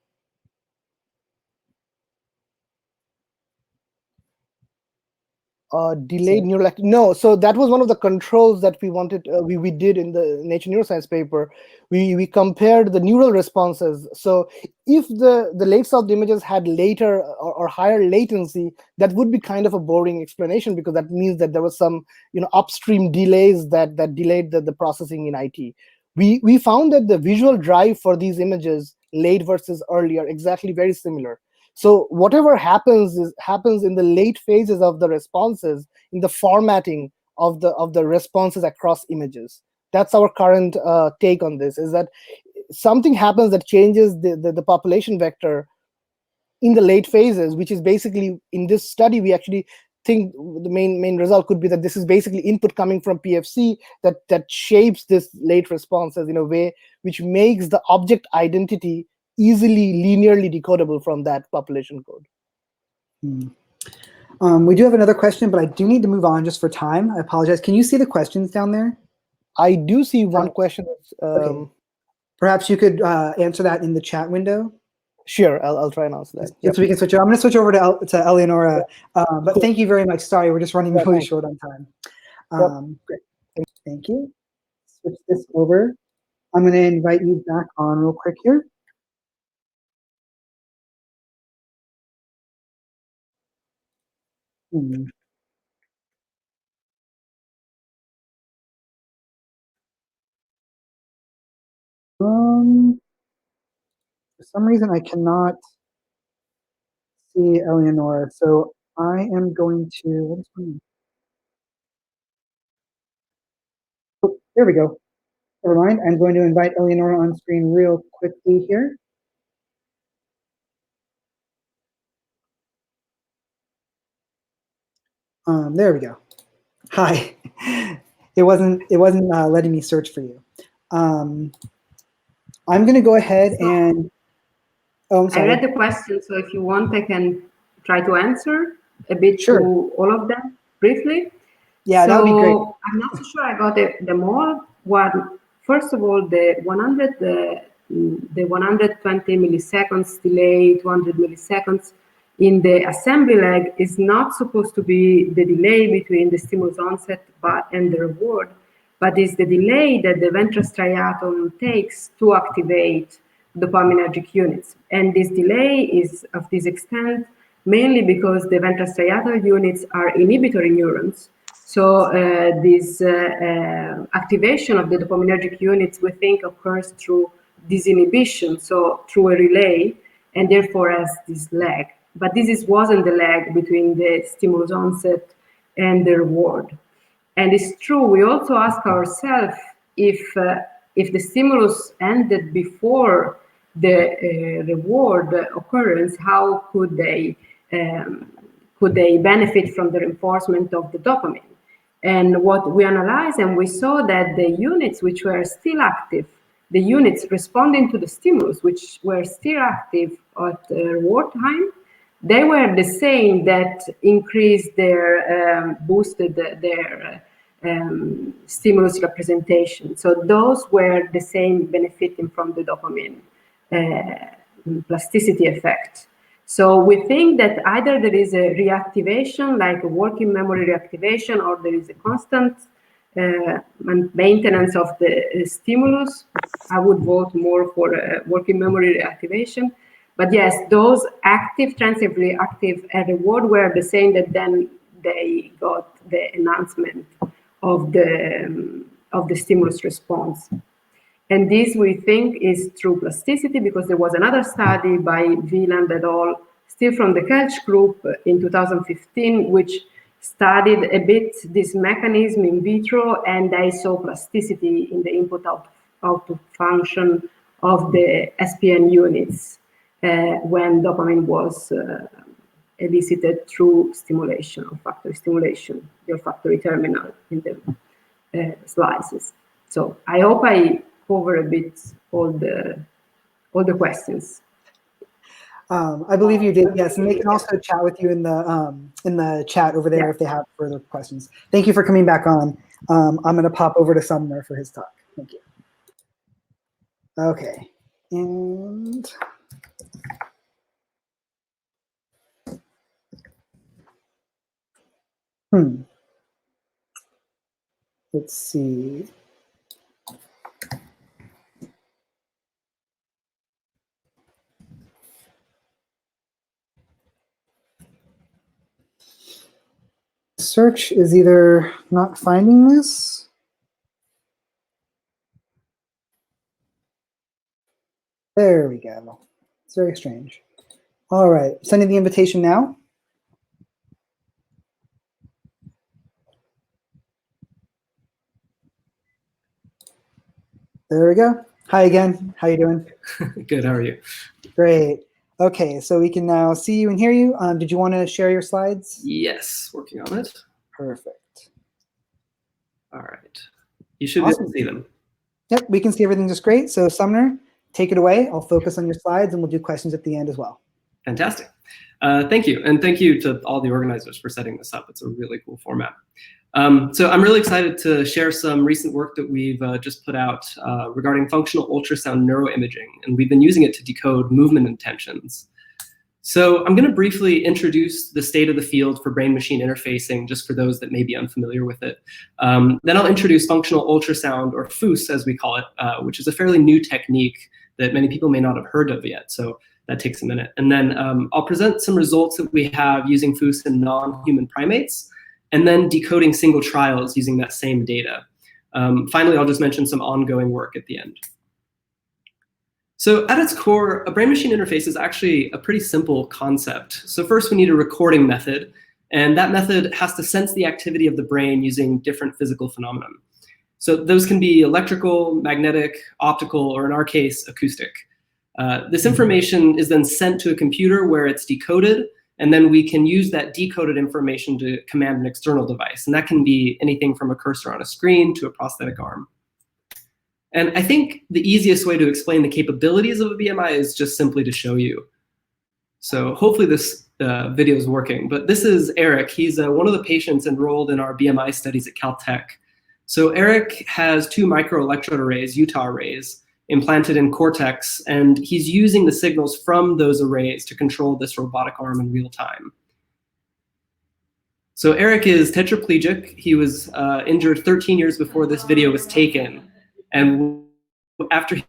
Delayed neural activity. No, so that was one of the controls that we wanted. We did in the Nature Neuroscience paper. We compared the neural responses. So if the late solved images had later or higher latency, that would be kind of a boring explanation, because that means that there was some upstream delays that delayed the processing in IT. We found that the visual drive for these images, late versus early, are exactly very similar. So whatever happens in the late phases of the responses, in the formatting of the responses across images. That's our current take on this, is that something happens that changes the population vector in the late phases, which is basically, in this study, we actually think the main result could be that this is basically input coming from PFC that shapes this late responses in a way which makes the object identity easily linearly decodable from that population code. We do have another question, but I do need to move on just for time. I apologize. Can you see the questions down there? I do see one question. Okay. Perhaps you could answer that in the chat window. Sure, I'll try and answer that. So we can switch over. I'm going to switch over to Eleonora, but thank you very much. Sorry, we're just running really short on time. Great. Thank you. Switch this over. I'm going to invite you back on real quick here. For some reason, I cannot see Eleonora, so I am going to. What is going on? Oh, there we go. Never mind. I'm going to invite Eleonora on screen real quickly here. There we go. Hi. It wasn't letting me search for you. I'm going to go ahead and. Oh, I'm sorry. I read the question, so if you want, I can try to answer a bit to all of them briefly. Yeah, that would be great. I'm not so sure I got them all. First of all, the 120 milliseconds delay, 200 milliseconds in the assembly lag is not supposed to be the delay between the stimulus onset and the reward, but is the delay that the ventral striatum takes to activate dopaminergic units. And this delay is of this extent mainly because the ventral striatal units are inhibitory neurons. So this activation of the dopaminergic units, we think, occurs through disinhibition, so through a relay, and therefore has this lag. But this wasn't the lag between the stimulus onset and the reward. And it's true, we also ask ourselves if the stimulus ended before the reward occurrence, how could they benefit from the reinforcement of the dopamine? And what we analyzed, and we saw that the units which were still active, the units responding to the stimulus, which were still active at reward time, they were the same that increased their, boosted their stimulus representation. So those were the same benefiting from the dopamine plasticity effect. So we think that either there is a reactivation, like a working memory reactivation, or there is a constant maintenance of the stimulus. I would vote more for working memory reactivation. But yes, those active, transiently active at reward were the same that then they got the enhancement of the stimulus response. And this, we think, is through plasticity, because there was another study by Wieland et al., still from the Kelch group in 2015, which studied a bit this mechanism in vitro, and they saw plasticity in the input-output function of the SPN units when dopamine was elicited through stimulation, olfactory stimulation, the olfactory terminal in the slices. So I hope I cover a bit all the questions. I believe you did, yes, and they can also chat with you in the chat over there if they have further questions. Thank you for coming back on. I'm going to pop over to Sumner for his talk. Thank you. Okay, and let's see. Search is either not finding this. There we go. It's very strange. All right, sending the invitation now. There we go. Hi again. How you doing? Good. How are you? Great. Okay, so we can now see you and hear you. Did you want to share your slides? Yes, working on it. Perfect. All right. You should be able to see them. Yep, we can see everything just great. So Sumner, take it away. I'll focus on your slides and we'll do questions at the end as well. Fantastic. Thank you. And thank you to all the organizers for setting this up. It's a really cool format. So I'm really excited to share some recent work that we've just put out regarding functional ultrasound neuroimaging. And we've been using it to decode movement intentions. So I'm going to briefly introduce the state of the field for brain-machine interfacing, just for those that may be unfamiliar with it. Then I'll introduce functional ultrasound, or FUS as we call it, which is a fairly new technique that many people may not have heard of yet. So that takes a minute. And then I'll present some results that we have using FUS in non-human primates, and then decoding single trials using that same data. Finally, I'll just mention some ongoing work at the end. So at its core, a brain-machine interface is actually a pretty simple concept. So first we need a recording method, and that method has to sense the activity of the brain using different physical phenomena. So those can be electrical, magnetic, optical, or in our case, acoustic. This information is then sent to a computer where it's decoded, and then we can use that decoded information to command an external device. And that can be anything from a cursor on a screen to a prosthetic arm. And I think the easiest way to explain the capabilities of a BMI is just simply to show you. So hopefully this video is working. But this is Eric. He's one of the patients enrolled in our BMI studies at Caltech. So Eric has 2 microelectrode arrays, Utah arrays, implanted in cortex, and he's using the signals from those arrays to control this robotic arm in real time. So Eric is tetraplegic. He was injured 13 years before this video was taken. And after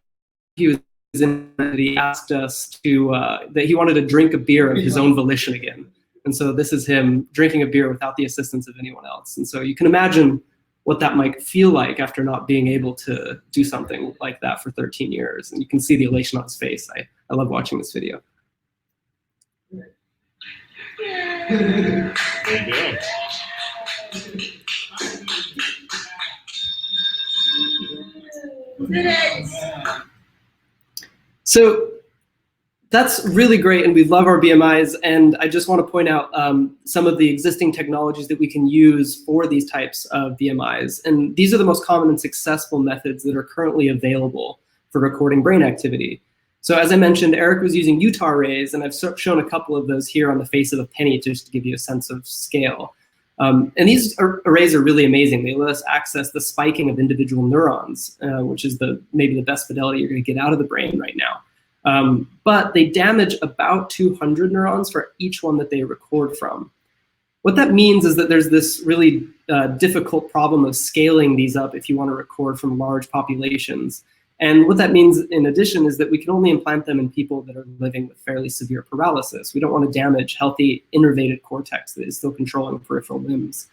he was in, he asked us to, that he wanted to drink a beer of his own volition again. And so this is him drinking a beer without the assistance of anyone else. And so you can imagine what that might feel like after not being able to do something like that for 13 years. And you can see the elation on his face. I love watching this video. So that's really great, and we love our BMIs, and I just want to point out some of the existing technologies that we can use for these types of BMIs. And these are the most common and successful methods that are currently available for recording brain activity. So as I mentioned, Eric was using Utah arrays, and I've shown a couple of those here on the face of a penny just to give you a sense of scale. And these arrays are really amazing. They let us access the spiking of individual neurons, which is maybe the best fidelity you're going to get out of the brain right now. But they damage about 200 neurons for each one that they record from. What that means is that there's this really difficult problem of scaling these up if you want to record from large populations. And what that means, in addition, is that we can only implant them in people that are living with fairly severe paralysis. We don't want to damage healthy innervated cortex that is still controlling peripheral limbs.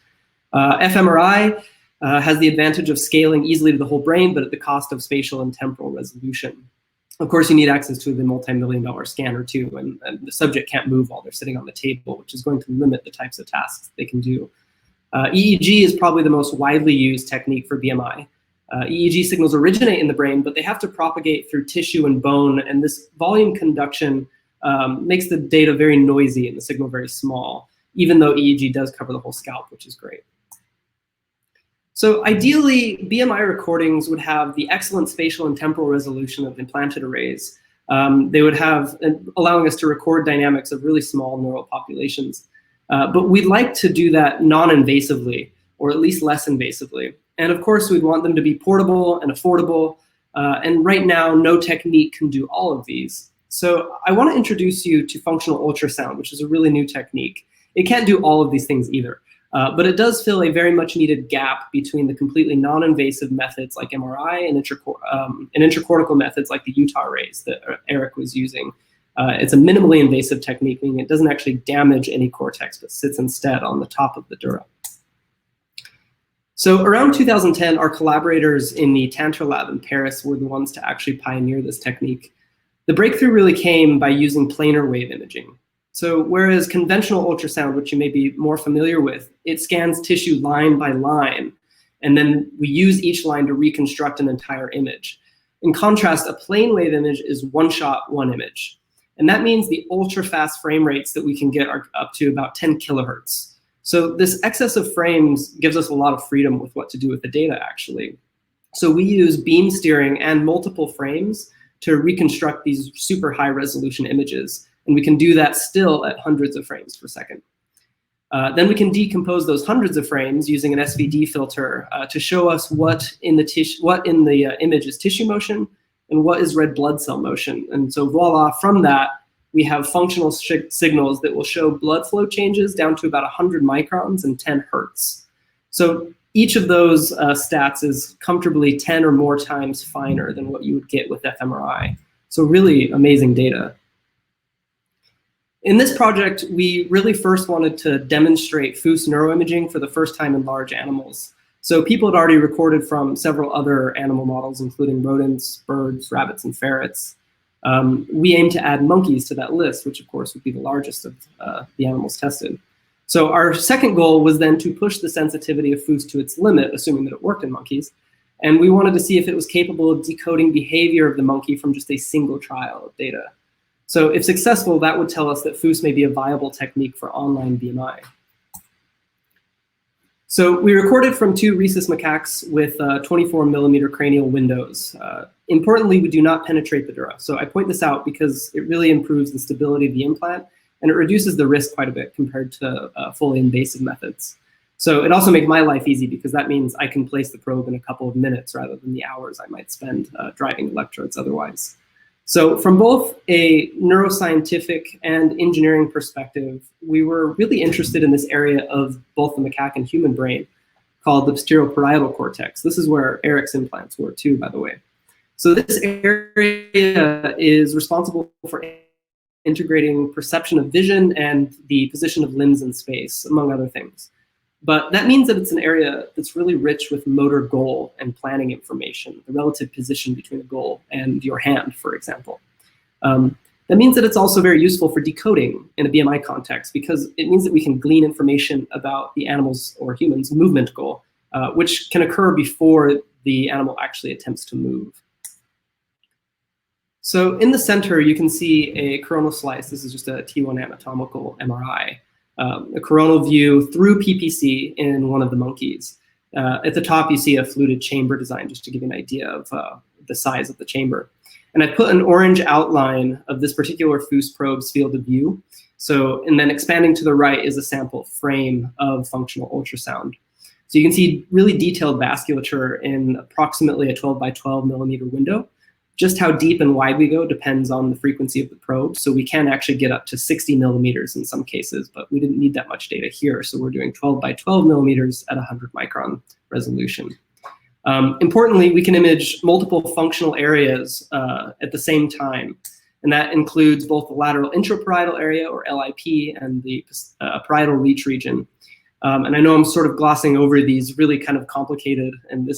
fMRI has the advantage of scaling easily to the whole brain, but at the cost of spatial and temporal resolution. Of course, you need access to the multi-million-dollar scanner too, and the subject can't move while they're sitting on the table, which is going to limit the types of tasks they can do. EEG is probably the most widely used technique for BMI. EEG signals originate in the brain, but they have to propagate through tissue and bone, and this volume conduction makes the data very noisy and the signal very small, even though EEG does cover the whole scalp, which is great. So ideally, BMI recordings would have the excellent spatial and temporal resolution of implanted arrays. They would have, allowing us to record dynamics of really small neural populations. But we'd like to do that non-invasively, or at least less invasively. And of course, we'd want them to be portable and affordable. And right now, no technique can do all of these. So I want to introduce you to functional ultrasound, which is a really new technique. It can't do all of these things either. But it does fill a very much needed gap between the completely non-invasive methods like MRI and intracortical methods like the Utah arrays that Eric was using. It's a minimally invasive technique, meaning it doesn't actually damage any cortex, but sits instead on the top of the dura. So around 2010, our collaborators in the Tantra lab in Paris were the ones to actually pioneer this technique. The breakthrough really came by using planar wave imaging. So whereas conventional ultrasound, which you may be more familiar with, it scans tissue line by line, and then we use each line to reconstruct an entire image. In contrast, a plane wave image is one shot, one image. And that means the ultra fast frame rates that we can get are up to about 10 kilohertz. So this excess of frames gives us a lot of freedom with what to do with the data, actually. So we use beam steering and multiple frames to reconstruct these super high resolution images. And we can do that still at hundreds of frames per second. Then we can decompose those hundreds of frames using an SVD filter to show us what in the image is tissue motion and what is red blood cell motion. And so voila, from that, we have functional signals that will show blood flow changes down to about 100 microns and 10 hertz. So each of those stats is comfortably 10 or more times finer than what you would get with fMRI. So really amazing data. In this project, we really first wanted to demonstrate FOOS neuroimaging for the first time in large animals. So people had already recorded from several other animal models, including rodents, birds, rabbits, and ferrets. We aim to add monkeys to that list, which of course would be the largest of the animals tested. So our second goal was then to push the sensitivity of FOOS to its limit, assuming that it worked in monkeys. And we wanted to see if it was capable of decoding behavior of the monkey from just a single trial of data. So if successful, that would tell us that FOOS may be a viable technique for online BMI. So we recorded from 2 rhesus macaques with 24 millimeter cranial windows. Importantly, we do not penetrate the dura. So I point this out because it really improves the stability of the implant and it reduces the risk quite a bit compared to fully invasive methods. So it also makes my life easy because that means I can place the probe in a couple of minutes rather than the hours I might spend driving electrodes otherwise. So from both a neuroscientific and engineering perspective, we were really interested in this area of both the macaque and human brain called the posterior-parietal cortex. This is where Eric's implants were too, by the way. So this area is responsible for integrating perception of vision and the position of limbs in space, among other things. But that means that it's an area that's really rich with motor goal and planning information, the relative position between a goal and your hand, for example. That means that it's also very useful for decoding in a BMI context because it means that we can glean information about the animal's or human's movement goal, which can occur before the animal actually attempts to move. So in the center, you can see a coronal slice. This is just a T1 anatomical MRI. A coronal view through PPC in one of the monkeys. At the top, you see a fluted chamber design, just to give you an idea of the size of the chamber. And I put an orange outline of this particular FOOS probe's field of view. So, and then expanding to the right is a sample frame of functional ultrasound. So you can see really detailed vasculature in approximately a 12 by 12 millimeter window. Just how deep and wide we go depends on the frequency of the probe. So we can actually get up to 60 millimeters in some cases, but we didn't need that much data here. So we're doing 12 by 12 millimeters at 100 micron resolution. Importantly, we can image multiple functional areas at the same time. And that includes both the lateral intraparietal area, or LIP, and the parietal reach region. And I know I'm sort of glossing over these really kind of complicated and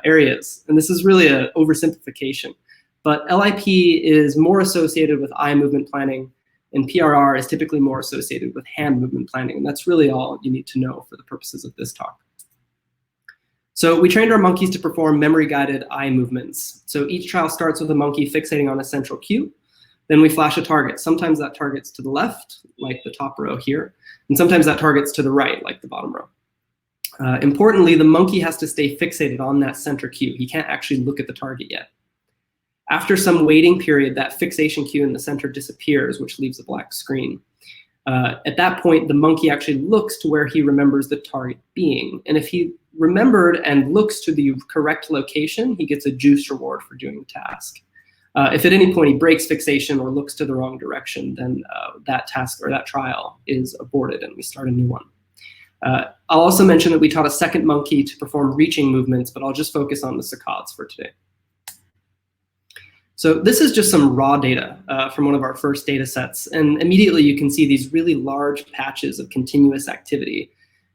areas. And this is really an oversimplification. But LIP is more associated with eye movement planning, and PRR is typically more associated with hand movement planning. And that's really all you need to know for the purposes of this talk. So we trained our monkeys to perform memory-guided eye movements. So each trial starts with a monkey fixating on a central cue. Then we flash a target. Sometimes that target's to the left, like the top row here, and sometimes that target's to the right, like the bottom row. Importantly, the monkey has to stay fixated on that center cue. He can't actually look at the target yet. After some waiting period, that fixation cue in the center disappears, which leaves a black screen. At that point, the monkey actually looks to where he remembers the target being. And if he remembered and looks to the correct location, he gets a juice reward for doing the task. If at any point he breaks fixation or looks to the wrong direction, then that task or that trial is aborted and we start a new one. I'll also mention that we taught a second monkey to perform reaching movements, but I'll just focus on the saccades for today. So this is just some raw data from one of our first data sets. And immediately you can see these really large patches of continuous activity.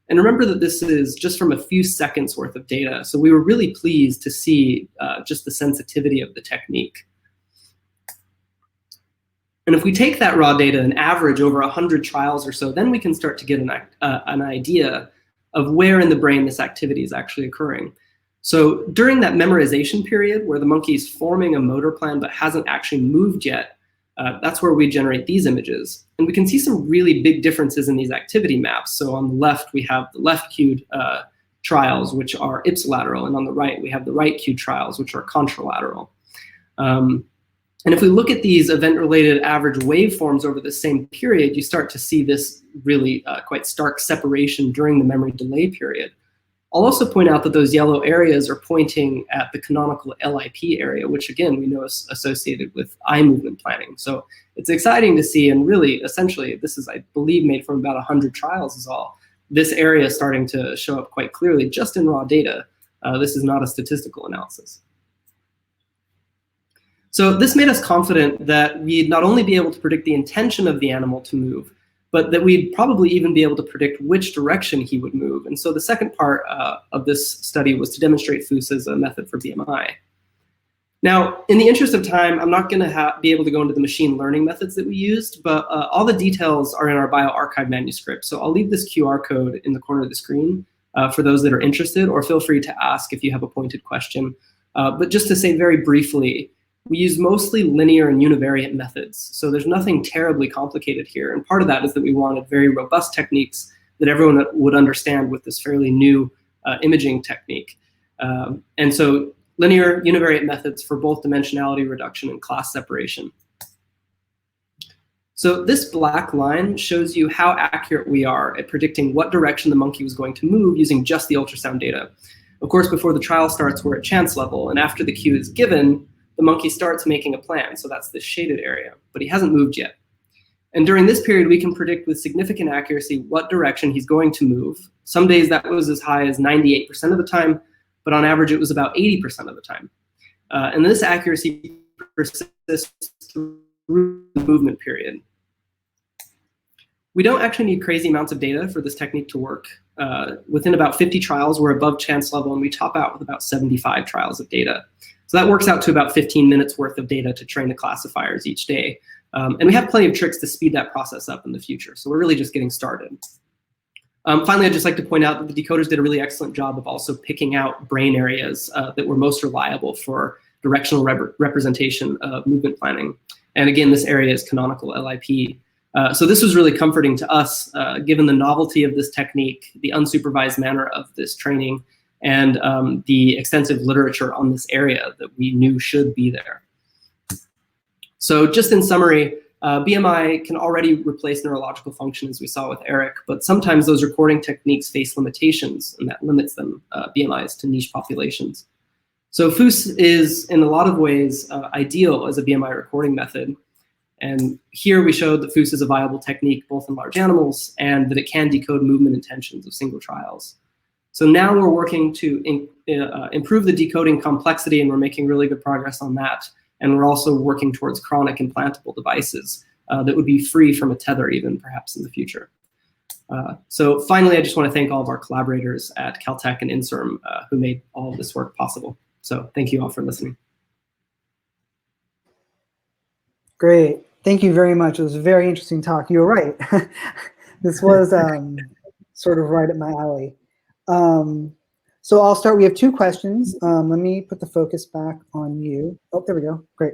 And remember that this is just from a few seconds worth of data. So we were really pleased to see just the sensitivity of the technique. And if we take that raw data and average over 100 trials or so, then we can start to get an idea of where in the brain this activity is actually occurring. So during that memorization period where the monkey's forming a motor plan but hasn't actually moved yet, that's where we generate these images. And we can see some really big differences in these activity maps. So on the left, we have the left-cued trials, which are ipsilateral, and on the right, we have the right-cued trials, which are contralateral. And if we look at these event-related average waveforms over the same period, you start to see this really quite stark separation during the memory delay period. I'll also point out that those yellow areas are pointing at the canonical LIP area, which again, we know is associated with eye movement planning. So it's exciting to see, and really, essentially, this is, I believe, made from about 100 trials is all. This area is starting to show up quite clearly just in raw data. This is not a statistical analysis. So this made us confident that we'd not only be able to predict the intention of the animal to move, but that we'd probably even be able to predict which direction he would move. And so the second part of this study was to demonstrate FOOS as a method for BMI. Now, in the interest of time, I'm not gonna be able to go into the machine learning methods that we used, but all the details are in our bioRxiv manuscript. So I'll leave this QR code in the corner of the screen for those that are interested, or feel free to ask if you have a pointed question. But just to say very briefly, we use mostly linear and univariate methods. So there's nothing terribly complicated here. And part of that is that we wanted very robust techniques that everyone would understand with this fairly new imaging technique. And so linear univariate methods for both dimensionality reduction and class separation. So this black line shows you how accurate we are at predicting what direction the monkey was going to move using just the ultrasound data. Of course, before the trial starts, we're at chance level. And after the cue is given, the monkey starts making a plan, so that's the shaded area, but he hasn't moved yet. And during this period, we can predict with significant accuracy what direction he's going to move. Some days that was as high as 98% of the time, but on average it was about 80% of the time. And this accuracy persists through the movement period. We don't actually need crazy amounts of data for this technique to work. Within about 50 trials, we're above chance level, and we top out with about 75 trials of data. So that works out to about 15 minutes worth of data to train the classifiers each day. And we have plenty of tricks to speed that process up in the future. So we're really just getting started. Finally, I'd just like to point out that the decoders did a really excellent job of also picking out brain areas that were most reliable for directional representation of movement planning. And again, this area is canonical LIP. So this was really comforting to us, given the novelty of this technique, the unsupervised manner of this training, and the extensive literature on this area that we knew should be there. So just in summary, BMI can already replace neurological function, as we saw with Eric, but sometimes those recording techniques face limitations, and that limits them, BMIs, to niche populations. So FOOS is, in a lot of ways, ideal as a BMI recording method. And here we showed that FOOS is a viable technique both in large animals and that it can decode movement intentions of single trials. So now we're working to improve the decoding complexity, and we're making really good progress on that. And we're also working towards chronic implantable devices that would be free from a tether even perhaps in the future. So finally, I just want to thank all of our collaborators at Caltech and INSERM who made all of this work possible. So thank you all for listening. Great. Thank you very much. It was a very interesting talk. You were right. This was sort of right up my alley. So I'll start. We have two questions. Let me put the focus back on you. Oh, there we go. Great.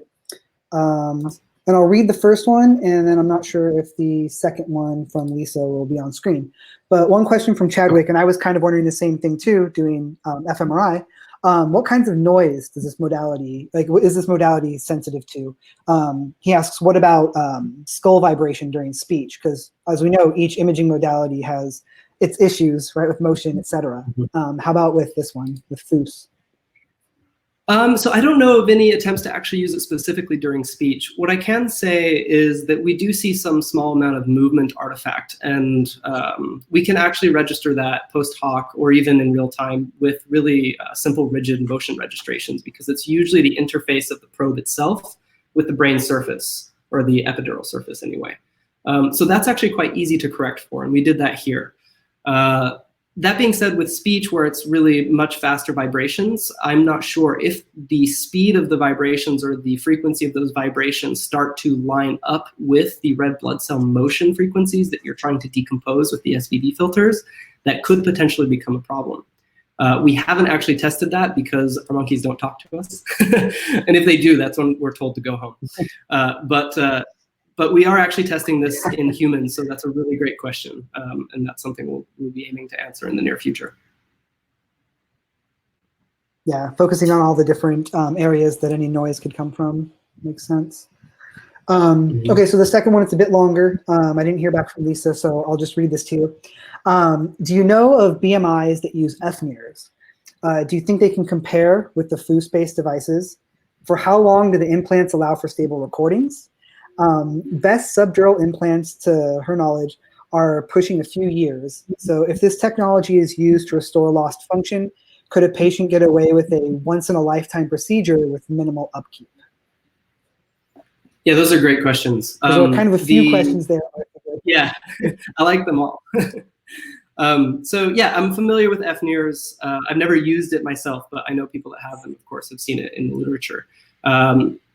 And I'll read the first one, and then I'm not sure if the second one from Lisa will be on screen. But one question from Chadwick, and I was kind of wondering the same thing too, doing fMRI. What kinds of noise does this modality, is this modality sensitive to? He asks, what about skull vibration during speech? Because as we know, each imaging modality has its issues, right, with motion, et cetera. How about with this one, with FOOS? So I don't know of any attempts to actually use it specifically during speech. What I can say is that we do see some small amount of movement artifact, and we can actually register that post hoc or even in real time with really simple rigid motion registrations, because it's usually the interface of the probe itself with the brain surface, or the epidural surface anyway. So that's actually quite easy to correct for, and we did that here. That being said, with speech, where it's really much faster vibrations, I'm not sure if the speed of the vibrations or the frequency of those vibrations start to line up with the red blood cell motion frequencies that you're trying to decompose with the SVD filters. That could potentially become a problem. We haven't actually tested that because our monkeys don't talk to us. And if they do, that's when we're told to go home. But we are actually testing this in humans, so that's a really great question, and that's something we'll be aiming to answer in the near future. Yeah, focusing on all the different areas that any noise could come from makes sense. Okay, so the second one, it's a bit longer. I didn't hear back from Lisa, so I'll just read this to you. Do you know of BMIs that use FNIRS? Do you think they can compare with the FOOS-based devices? For how long do the implants allow for stable recordings? Best subdural implants, to her knowledge, are pushing a few years. So if this technology is used to restore lost function, could a patient get away with a once-in-a-lifetime procedure with minimal upkeep? Yeah, those are great questions. There were kind of a few questions there. Yeah, I like them all. So yeah, I'm familiar with FNIRS. I've never used it myself, but I know people that have, and of course have seen it in the literature.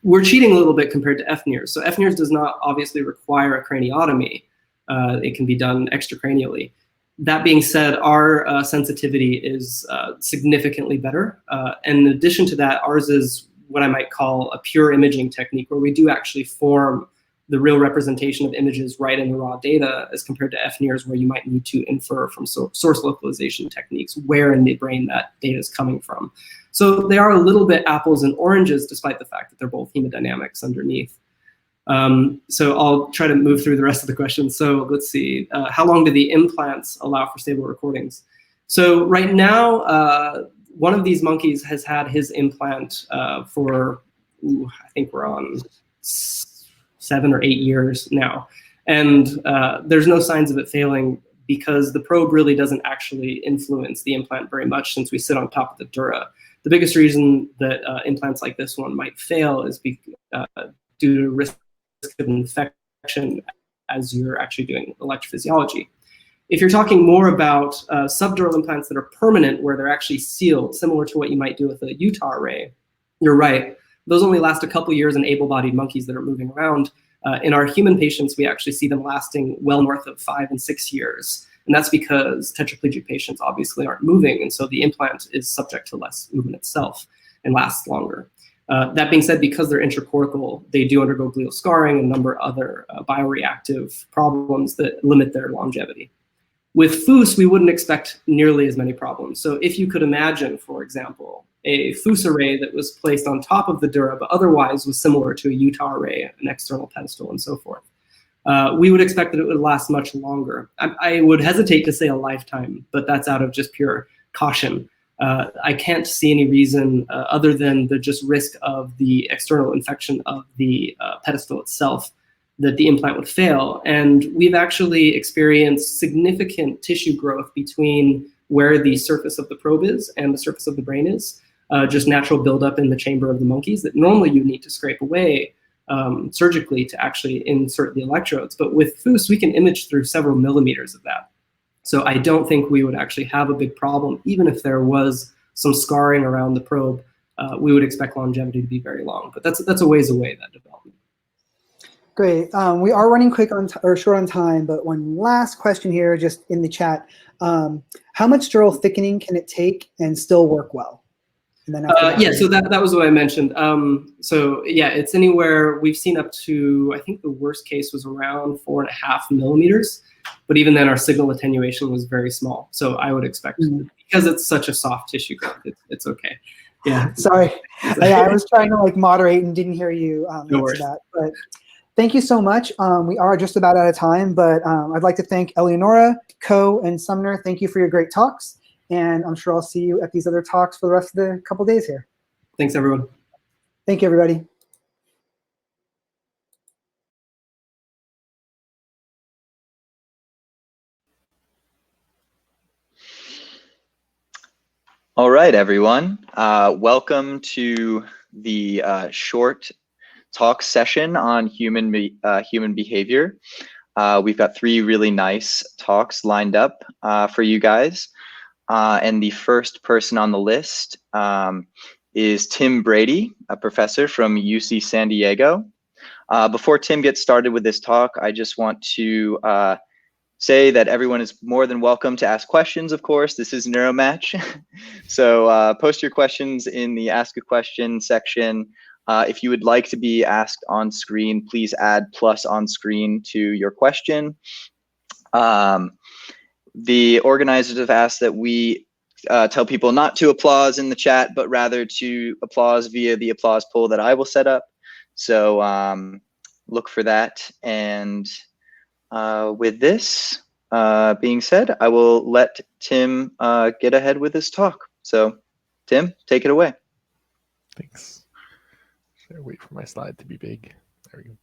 We're cheating a little bit compared to FNIRS. So FNIRS does not obviously require a craniotomy. It can be done extracranially. That being said, our sensitivity is significantly better. And in addition to that, ours is what I might call a pure imaging technique, where we do actually form the real representation of images right in the raw data, as compared to FNIRS, where you might need to infer from source localization techniques where in the brain that data is coming from. So they are a little bit apples and oranges, despite the fact that they're both hemodynamics underneath. So I'll try to move through the rest of the questions. So let's see, how long do the implants allow for stable recordings? So right now, one of these monkeys has had his implant for, I think we're on 7 or 8 years now. And there's no signs of it failing, because the probe really doesn't actually influence the implant very much, since we sit on top of the dura. The biggest reason that implants like this one might fail is due to risk of infection as you're actually doing electrophysiology. If you're talking more about subdural implants that are permanent, where they're actually sealed, similar to what you might do with a Utah array, you're right. Those only last a couple years in able-bodied monkeys that are moving around. In our human patients, we actually see them lasting well north of 5 and 6 years. And that's because tetraplegic patients obviously aren't moving, and so the implant is subject to less movement itself and lasts longer. That being said, because they're intracortical, they do undergo glial scarring and a number of other bioreactive problems that limit their longevity. With FOOS, we wouldn't expect nearly as many problems. So if you could imagine, for example, a FOOS array that was placed on top of the dura, but otherwise was similar to a Utah array, an external pedestal, and so forth, we would expect that it would last much longer. I would hesitate to say a lifetime, but that's out of just pure caution. I can't see any reason other than the just risk of the external infection of the pedestal itself that the implant would fail. And we've actually experienced significant tissue growth between where the surface of the probe is and the surface of the brain is, just natural buildup in the chamber of the monkeys that normally you need to scrape away surgically to actually insert the electrodes. But with FOOS, we can image through several millimeters of that. So I don't think we would actually have a big problem, even if there was some scarring around the probe. We would expect longevity to be very long, but that's a ways away, that development. Great. We are running quick on short on time, but one last question here, just in the chat. How much sterile thickening can it take and still work well? And then yeah, so that was what I mentioned. So yeah, it's anywhere, we've seen up to, I think the worst case was around 4.5 millimeters, but even then our signal attenuation was very small. So I would expect, because it's such a soft tissue growth, it's okay. Yeah. Sorry, I was trying to like moderate and didn't hear you answer that. But thank you so much. We are just about out of time, but I'd like to thank Eleonora, Ko, and Sumner. Thank you for your great talks. And I'm sure I'll see you at these other talks for the rest of the couple days here. Thanks, everyone. Thank you, everybody. All right, everyone. Welcome to the short talk session on human behavior. We've got 3 really nice talks lined up for you guys. And the first person on the list is Tim Brady, a professor from UC San Diego. Before Tim gets started with this talk, I just want to say that everyone is more than welcome to ask questions, of course. This is Neuromatch. So post your questions in the Ask a Question section. If you would like to be asked on screen, please add plus on screen to your question. The organizers have asked that we tell people not to applause in the chat, but rather to applause via the applause poll that I will set up. So look for that. And with this being said, I will let Tim get ahead with his talk. So Tim, take it away. Thanks. Wait for my slide to be big. There we go.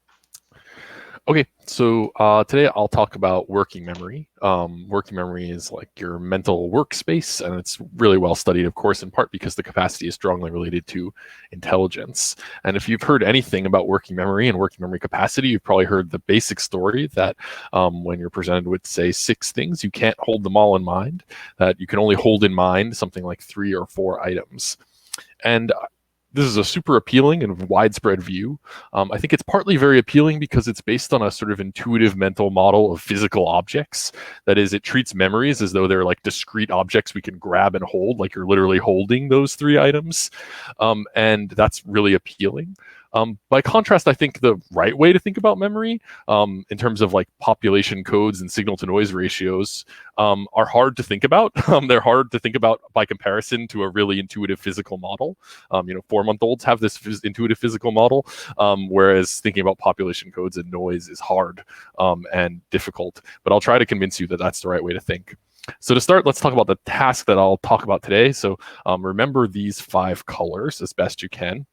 Okay, so today I'll talk about working memory. Working memory is like your mental workspace, and it's really well studied, of course, in part because the capacity is strongly related to intelligence. And if you've heard anything about working memory and working memory capacity, you've probably heard the basic story that when you're presented with, say, 6 things, you can't hold them all in mind, that you can only hold in mind something like 3 or 4 items. And this is a super appealing and widespread view. I think it's partly very appealing because it's based on a sort of intuitive mental model of physical objects. That is, it treats memories as though they're like discrete objects we can grab and hold, like you're literally holding those 3 items. And that's really appealing. By contrast, I think the right way to think about memory in terms of like population codes and signal to noise ratios are hard to think about. They're hard to think about by comparison to a really intuitive physical model. 4-month-olds have this intuitive physical model, whereas thinking about population codes and noise is hard and difficult. But I'll try to convince you that that's the right way to think. So to start, let's talk about the task that I'll talk about today. So remember these 5 colors as best you can.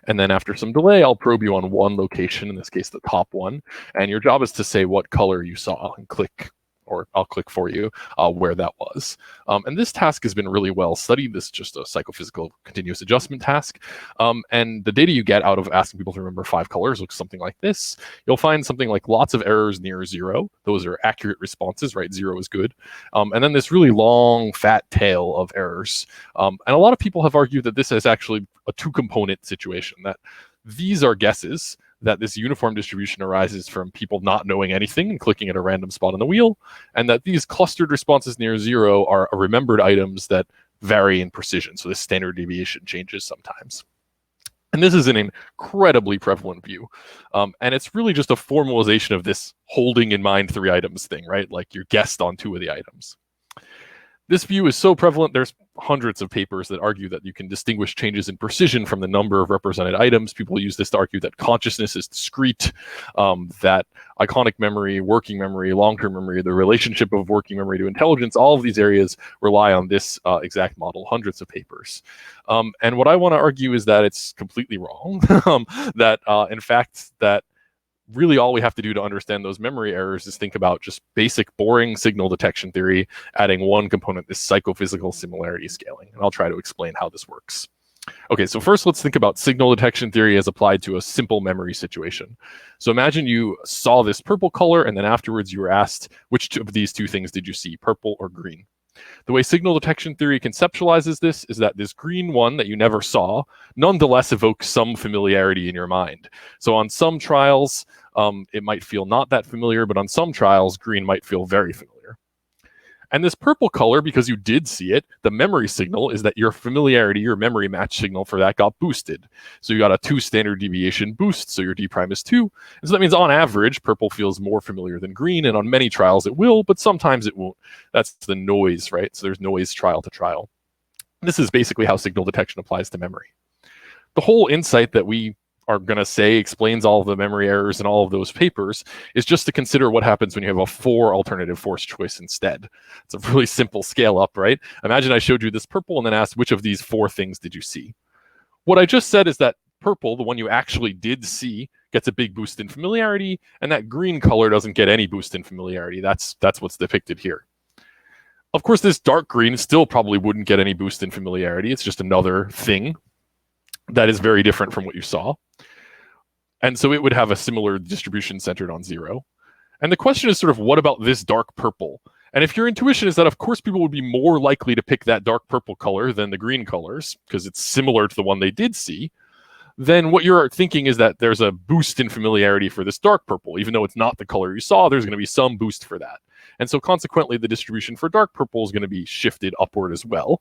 And then after some delay, I'll probe you on one location, in this case, the top one. And your job is to say what color you saw and click, or I'll click for you where that was. And this task has been really well studied. This is just a psychophysical continuous adjustment task. And the data you get out of asking people to remember 5 colors looks something like this. You'll find something like lots of errors near 0. Those are accurate responses, right? 0 is good. And then this really long, fat tail of errors. And a lot of people have argued that this is actually a 2-component situation, that these are guesses, that this uniform distribution arises from people not knowing anything and clicking at a random spot on the wheel, and that these clustered responses near 0 are remembered items that vary in precision. So this standard deviation changes sometimes. And this is an incredibly prevalent view. And it's really just a formalization of this holding in mind 3 items thing, right? Like you guessed on 2 of the items. This view is so prevalent, there's hundreds of papers that argue that you can distinguish changes in precision from the number of represented items. People use this to argue that consciousness is discrete, that iconic memory, working memory, long-term memory, the relationship of working memory to intelligence, all of these areas rely on this exact model, hundreds of papers. And what I want to argue is that it's completely wrong, that in fact, that really all we have to do to understand those memory errors is think about just basic boring signal detection theory, adding one component, this psychophysical similarity scaling. And I'll try to explain how this works. Okay, so first let's think about signal detection theory as applied to a simple memory situation. So imagine you saw this purple color and then afterwards you were asked, which of these two things did you see, purple or green? The way signal detection theory conceptualizes this is that this green one that you never saw nonetheless evokes some familiarity in your mind. So on some trials, it might feel not that familiar, but on some trials, green might feel very familiar. And this purple color, because you did see it, the memory signal is that your familiarity, your memory match signal for that got boosted. So you got a 2 standard deviation boost, so your D prime is 2. And so that means on average, purple feels more familiar than green, and on many trials it will, but sometimes it won't. That's the noise, right? So there's noise trial to trial. This is basically how signal detection applies to memory. The whole insight that we are going to say explains all of the memory errors in all of those papers is just to consider what happens when you have a 4 alternative force choice instead. It's a really simple scale up, right? Imagine I showed you this purple and then asked which of these 4 things did you see? What I just said is that purple, the one you actually did see, gets a big boost in familiarity, and that green color doesn't get any boost in familiarity. That's what's depicted here. Of course, this dark green still probably wouldn't get any boost in familiarity. It's just another thing that is very different from what you saw. And so it would have a similar distribution centered on 0. And the question is sort of, what about this dark purple? And if your intuition is that, of course, people would be more likely to pick that dark purple color than the green colors, because it's similar to the one they did see, then what you're thinking is that there's a boost in familiarity for this dark purple. Even though it's not the color you saw, there's going to be some boost for that. And so consequently, the distribution for dark purple is going to be shifted upward as well.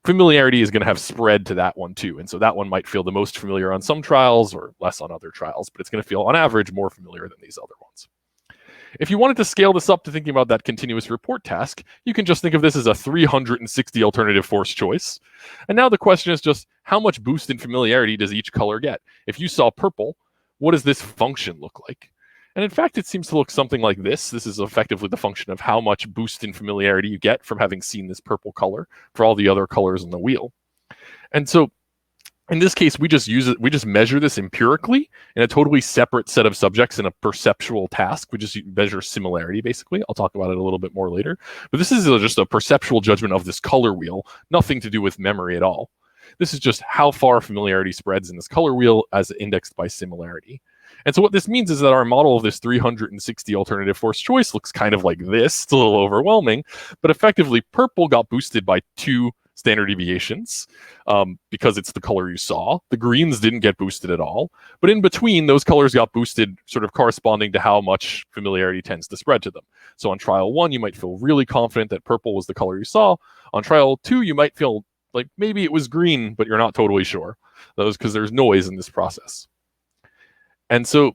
Familiarity is going to have spread to that one too. And so that one might feel the most familiar on some trials or less on other trials, but it's going to feel on average more familiar than these other ones. If you wanted to scale this up to thinking about that continuous report task, you can just think of this as a 360 alternative force choice. And now the question is just, how much boost in familiarity does each color get? If you saw purple, what does this function look like? And in fact, it seems to look something like this. This is effectively the function of how much boost in familiarity you get from having seen this purple color for all the other colors on the wheel. And so in this case, we just measure this empirically in a totally separate set of subjects in a perceptual task. We just measure similarity, basically. I'll talk about it a little bit more later. But this is just a perceptual judgment of this color wheel, nothing to do with memory at all. This is just how far familiarity spreads in this color wheel as indexed by similarity. And so what this means is that our model of this 360 alternative force choice looks kind of like this. It's a little overwhelming, but effectively purple got boosted by 2 standard deviations because it's the color you saw. The greens didn't get boosted at all, but in between, those colors got boosted sort of corresponding to how much familiarity tends to spread to them. So on trial 1, you might feel really confident that purple was the color you saw. On trial 2, you might feel like maybe it was green, but you're not totally sure. That was because there's noise in this process. And so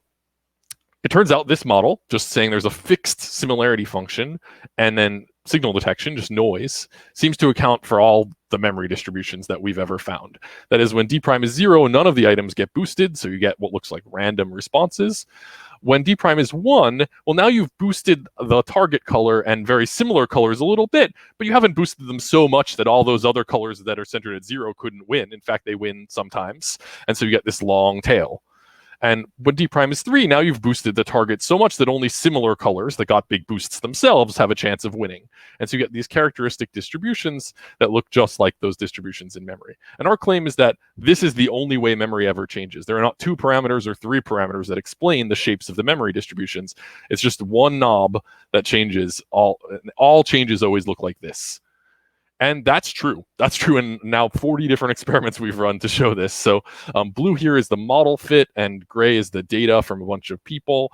it turns out this model, just saying there's a fixed similarity function and then signal detection, just noise, seems to account for all the memory distributions that we've ever found. That is, when D prime is 0, none of the items get boosted, so you get what looks like random responses. When D prime is 1, well, now you've boosted the target color and very similar colors a little bit, but you haven't boosted them so much that all those other colors that are centered at 0 couldn't win. In fact, they win sometimes. And so you get this long tail. And when D prime is 3, now you've boosted the target so much that only similar colors that got big boosts themselves have a chance of winning. And so you get these characteristic distributions that look just like those distributions in memory. And our claim is that this is the only way memory ever changes. There are not 2 parameters or 3 parameters that explain the shapes of the memory distributions. It's just one knob that changes. All changes always look like this. And that's true. That's true in now 40 different experiments we've run to show this. So blue here is the model fit, and gray is the data from a bunch of people.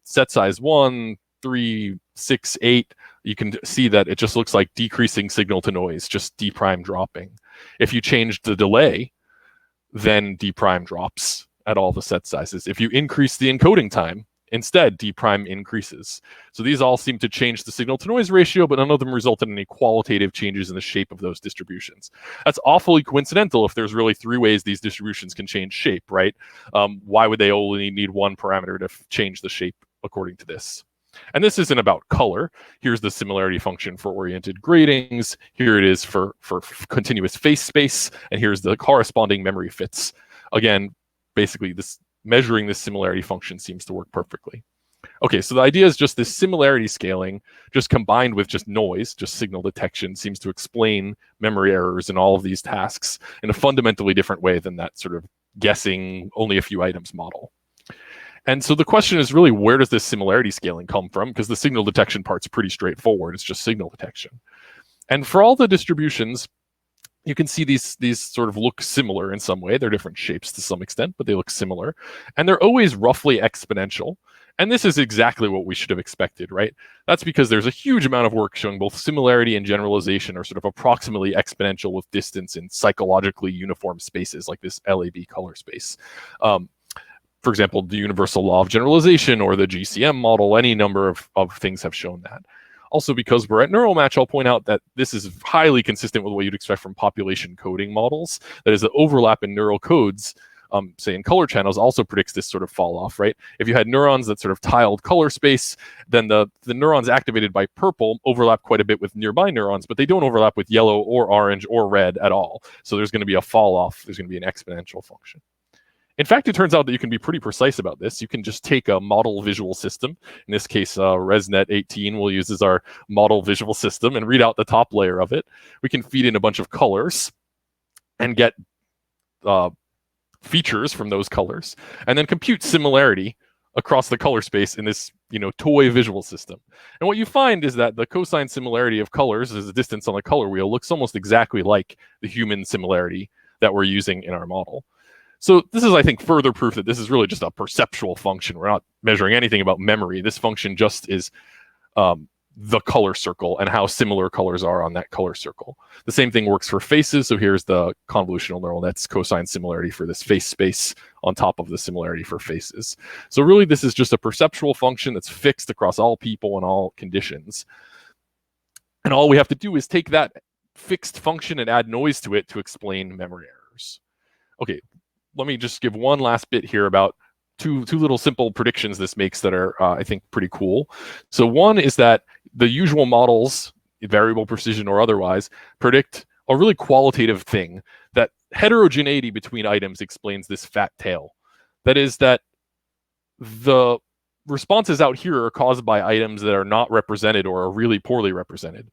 Set size 1, 3, 6, 8. You can see that it just looks like decreasing signal to noise, just D prime dropping. If you change the delay, then D prime drops at all the set sizes. If you increase the encoding time, instead, D prime increases. So these all seem to change the signal to noise ratio, but none of them result in any qualitative changes in the shape of those distributions. That's awfully coincidental if there's really 3 ways these distributions can change shape, right? Why would they only need 1 parameter to change the shape according to this? And this isn't about color. Here's the similarity function for oriented gratings. Here it is for continuous face space. And here's the corresponding memory fits. Again, basically, measuring this similarity function seems to work perfectly. Okay, so the idea is just this similarity scaling, just combined with just noise, just signal detection, seems to explain memory errors in all of these tasks in a fundamentally different way than that sort of guessing only a few items model. And so the question is really, where does this similarity scaling come from? Because the signal detection part's pretty straightforward. It's just signal detection. And for all the distributions, you can see these sort of look similar in some way. They're different shapes to some extent, but they look similar. And they're always roughly exponential. And this is exactly what we should have expected, right? That's because there's a huge amount of work showing both similarity and generalization are sort of approximately exponential with distance in psychologically uniform spaces like this LAB color space. For example, the universal law of generalization or the GCM model, any number of things have shown that. Also, because we're at Neuromatch, I'll point out that this is highly consistent with what you'd expect from population coding models. That is, the overlap in neural codes, say in color channels, also predicts this sort of fall off, right? If you had neurons that sort of tiled color space, then the neurons activated by purple overlap quite a bit with nearby neurons, but they don't overlap with yellow or orange or red at all. So there's going to be a fall off. There's going to be an exponential function. In fact, it turns out that you can be pretty precise about this. You can just take a model visual system. In this case, ResNet 18 we'll use as our model visual system and read out the top layer of it. We can feed in a bunch of colors and get features from those colors, and then compute similarity across the color space in this, toy visual system. And what you find is that the cosine similarity of colors as a distance on the color wheel looks almost exactly like the human similarity that we're using in our model. So this is, I think, further proof that this is really just a perceptual function. We're not measuring anything about memory. This function just is the color circle and how similar colors are on that color circle. The same thing works for faces. So here's the convolutional neural net's cosine similarity for this face space on top of the similarity for faces. So really, this is just a perceptual function that's fixed across all people and all conditions. And all we have to do is take that fixed function and add noise to it to explain memory errors. Okay, let me just give one last bit here about two little simple predictions this makes that are, I think, pretty cool. So one is that the usual models, variable precision or otherwise, predict a really qualitative thing, that heterogeneity between items explains this fat tail. That is that the responses out here are caused by items that are not represented or are really poorly represented.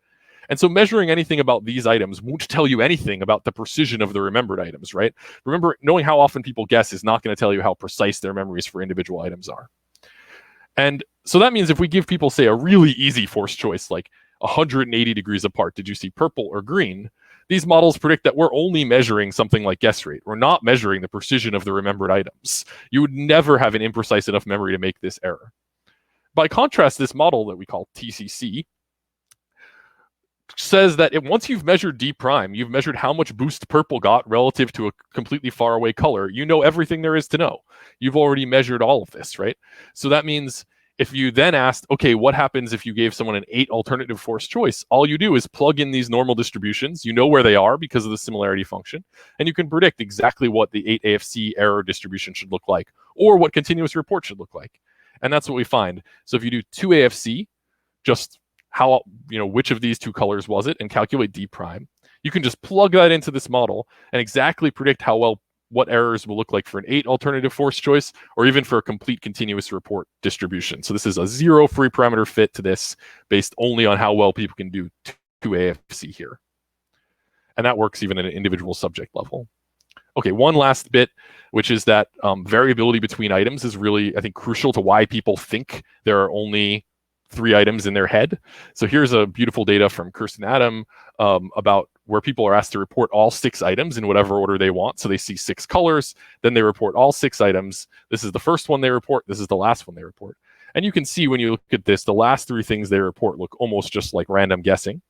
And so measuring anything about these items won't tell you anything about the precision of the remembered items, right? Remember, knowing how often people guess is not going to tell you how precise their memories for individual items are. And so that means if we give people, say, a really easy force choice, like 180 degrees apart, did you see purple or green? These models predict that we're only measuring something like guess rate. We're not measuring the precision of the remembered items. You would never have an imprecise enough memory to make this error. By contrast, this model that we call TCC says that once you've measured D prime, you've measured how much boost purple got relative to a completely far away color. You know everything there is to know. You've already measured all of this, right? So that means if you then asked, okay, what happens if you gave someone an 8 alternative force choice? All you do is plug in these normal distributions. You know where they are because of the similarity function, and you can predict exactly what the 8 AFC error distribution should look like, or what continuous report should look like. And that's what we find. So if you do 2 AFC, just how, which of these two colors was it, and calculate D prime, you can just plug that into this model and exactly predict what errors will look like for an 8 alternative force choice, or even for a complete continuous report distribution. So this is a 0 free parameter fit to this based only on how well people can do 2 AFC here. And that works even at an individual subject level. Okay, one last bit, which is that variability between items is really, I think, crucial to why people think there are only 3 items in their head. So here's a beautiful data from Kirsten Adam about where people are asked to report all 6 items in whatever order they want. So they see 6 colors, then they report all 6 items. This is the first one they report. This is the last one they report. And you can see when you look at this, the last 3 things they report look almost just like random guessing.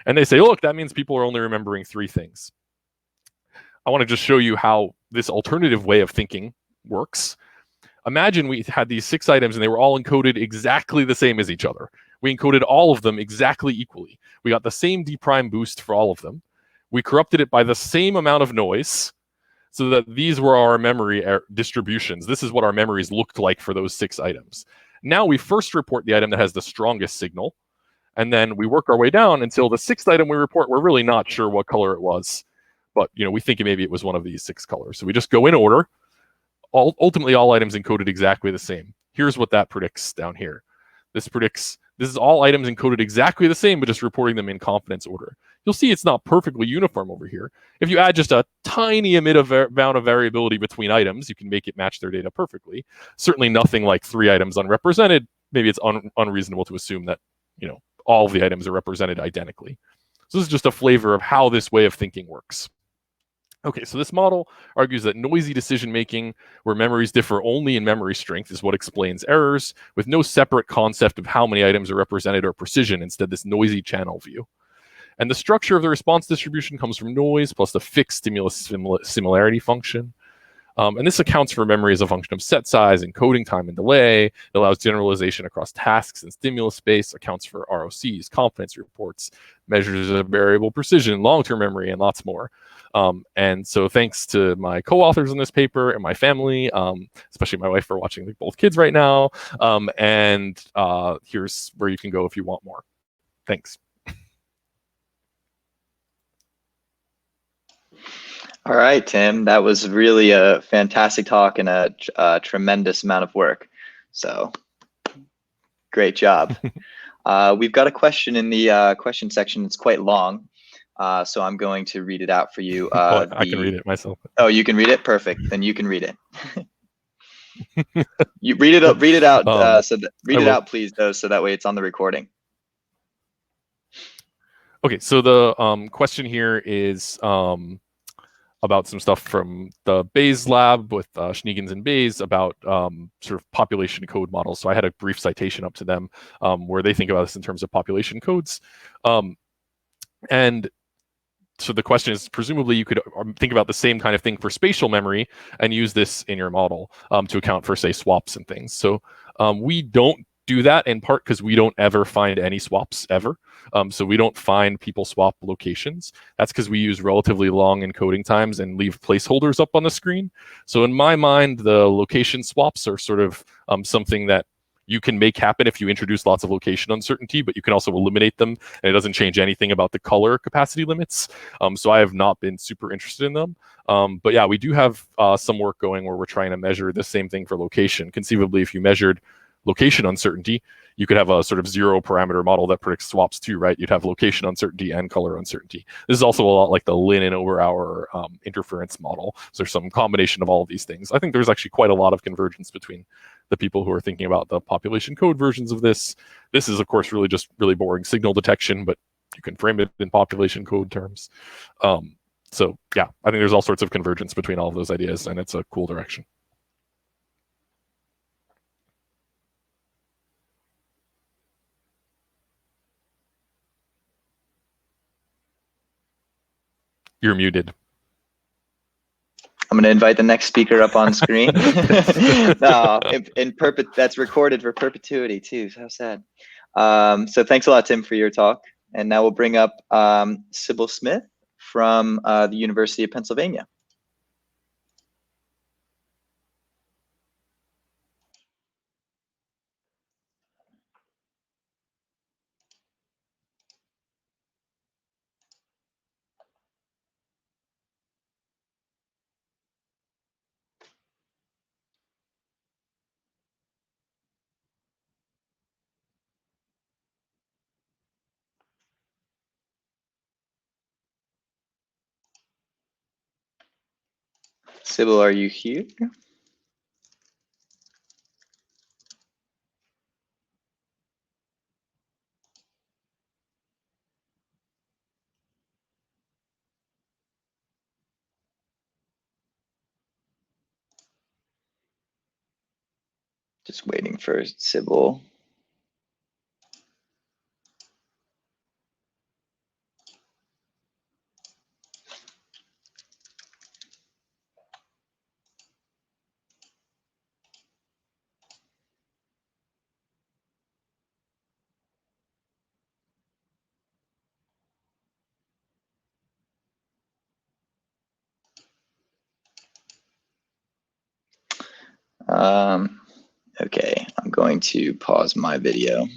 And they say, look, that means people are only remembering 3 things. I want to just show you how this alternative way of thinking works. Imagine we had these 6 items and they were all encoded exactly the same as each other. We encoded all of them exactly equally. We got the same D prime boost for all of them. We corrupted it by the same amount of noise so that these were our memory distributions. This is what our memories looked like for those 6 items. Now we first report the item that has the strongest signal, and then we work our way down until the 6th item we report, we're really not sure what color it was. But we think maybe it was one of these 6 colors. So we just go in order. ultimately all items encoded exactly the same. Here's what that predicts down here. This is all items encoded exactly the same, but just reporting them in confidence order. You'll see it's not perfectly uniform over here. If you add just a tiny amount of variability between items, you can make it match their data perfectly. Certainly nothing like 3 items unrepresented. Maybe it's unreasonable to assume that, all of the items are represented identically. So this is just a flavor of how this way of thinking works. Okay, so this model argues that noisy decision-making, where memories differ only in memory strength, is what explains errors, with no separate concept of how many items are represented or precision, instead this noisy channel view. And the structure of the response distribution comes from noise plus the fixed stimulus similarity function. And this accounts for memory as a function of set size, encoding time and delay. It allows generalization across tasks and stimulus space, accounts for ROCs, confidence reports, measures of variable precision, long-term memory, and lots more. And so thanks to my co-authors in this paper and my family, especially my wife for watching both kids right now. And here's where you can go if you want more. Thanks. All right, Tim, that was really a fantastic talk and a tremendous amount of work. So great job. We've got a question in the question section. It's quite long, so I'm going to read it out for you. I can read it myself. Oh, you can read it? Perfect. Then you can read it. You read it out. Read it out, please, though, so that way it's on the recording. Okay, so the question here is about some stuff from the Bayes lab with Schneegens and Bayes about sort of population code models. So I had a brief citation up to them where they think about this in terms of population codes. And so the question is, presumably you could think about the same kind of thing for spatial memory and use this in your model to account for, say, swaps and things. So we don't do that in part because we don't ever find any swaps ever. So we don't find people swap locations. That's because we use relatively long encoding times and leave placeholders up on the screen. So in my mind, the location swaps are sort of something that you can make happen if you introduce lots of location uncertainty, but you can also eliminate them, and it doesn't change anything about the color capacity limits. So I have not been super interested in them. But yeah, we do have some work going where we're trying to measure the same thing for location. Conceivably, if you measured location uncertainty, you could have a sort of 0 parameter model that predicts swaps too, right? You'd have location uncertainty and color uncertainty. This is also a lot like the Lin and Oberauer interference model. So there's some combination of all of these things. I think there's actually quite a lot of convergence between the people who are thinking about the population code versions of this. This is, of course, really just really boring signal detection, but you can frame it in population code terms. So yeah, I think there's all sorts of convergence between all of those ideas, and it's a cool direction. You're muted. I'm going to invite the next speaker up on screen. No, that's recorded for perpetuity too. So sad. So thanks a lot, Tim, for your talk. And now we'll bring up Sybil Smith from the University of Pennsylvania. Sybil, are you here? Just waiting for Sybil. Okay, I'm going to pause my video.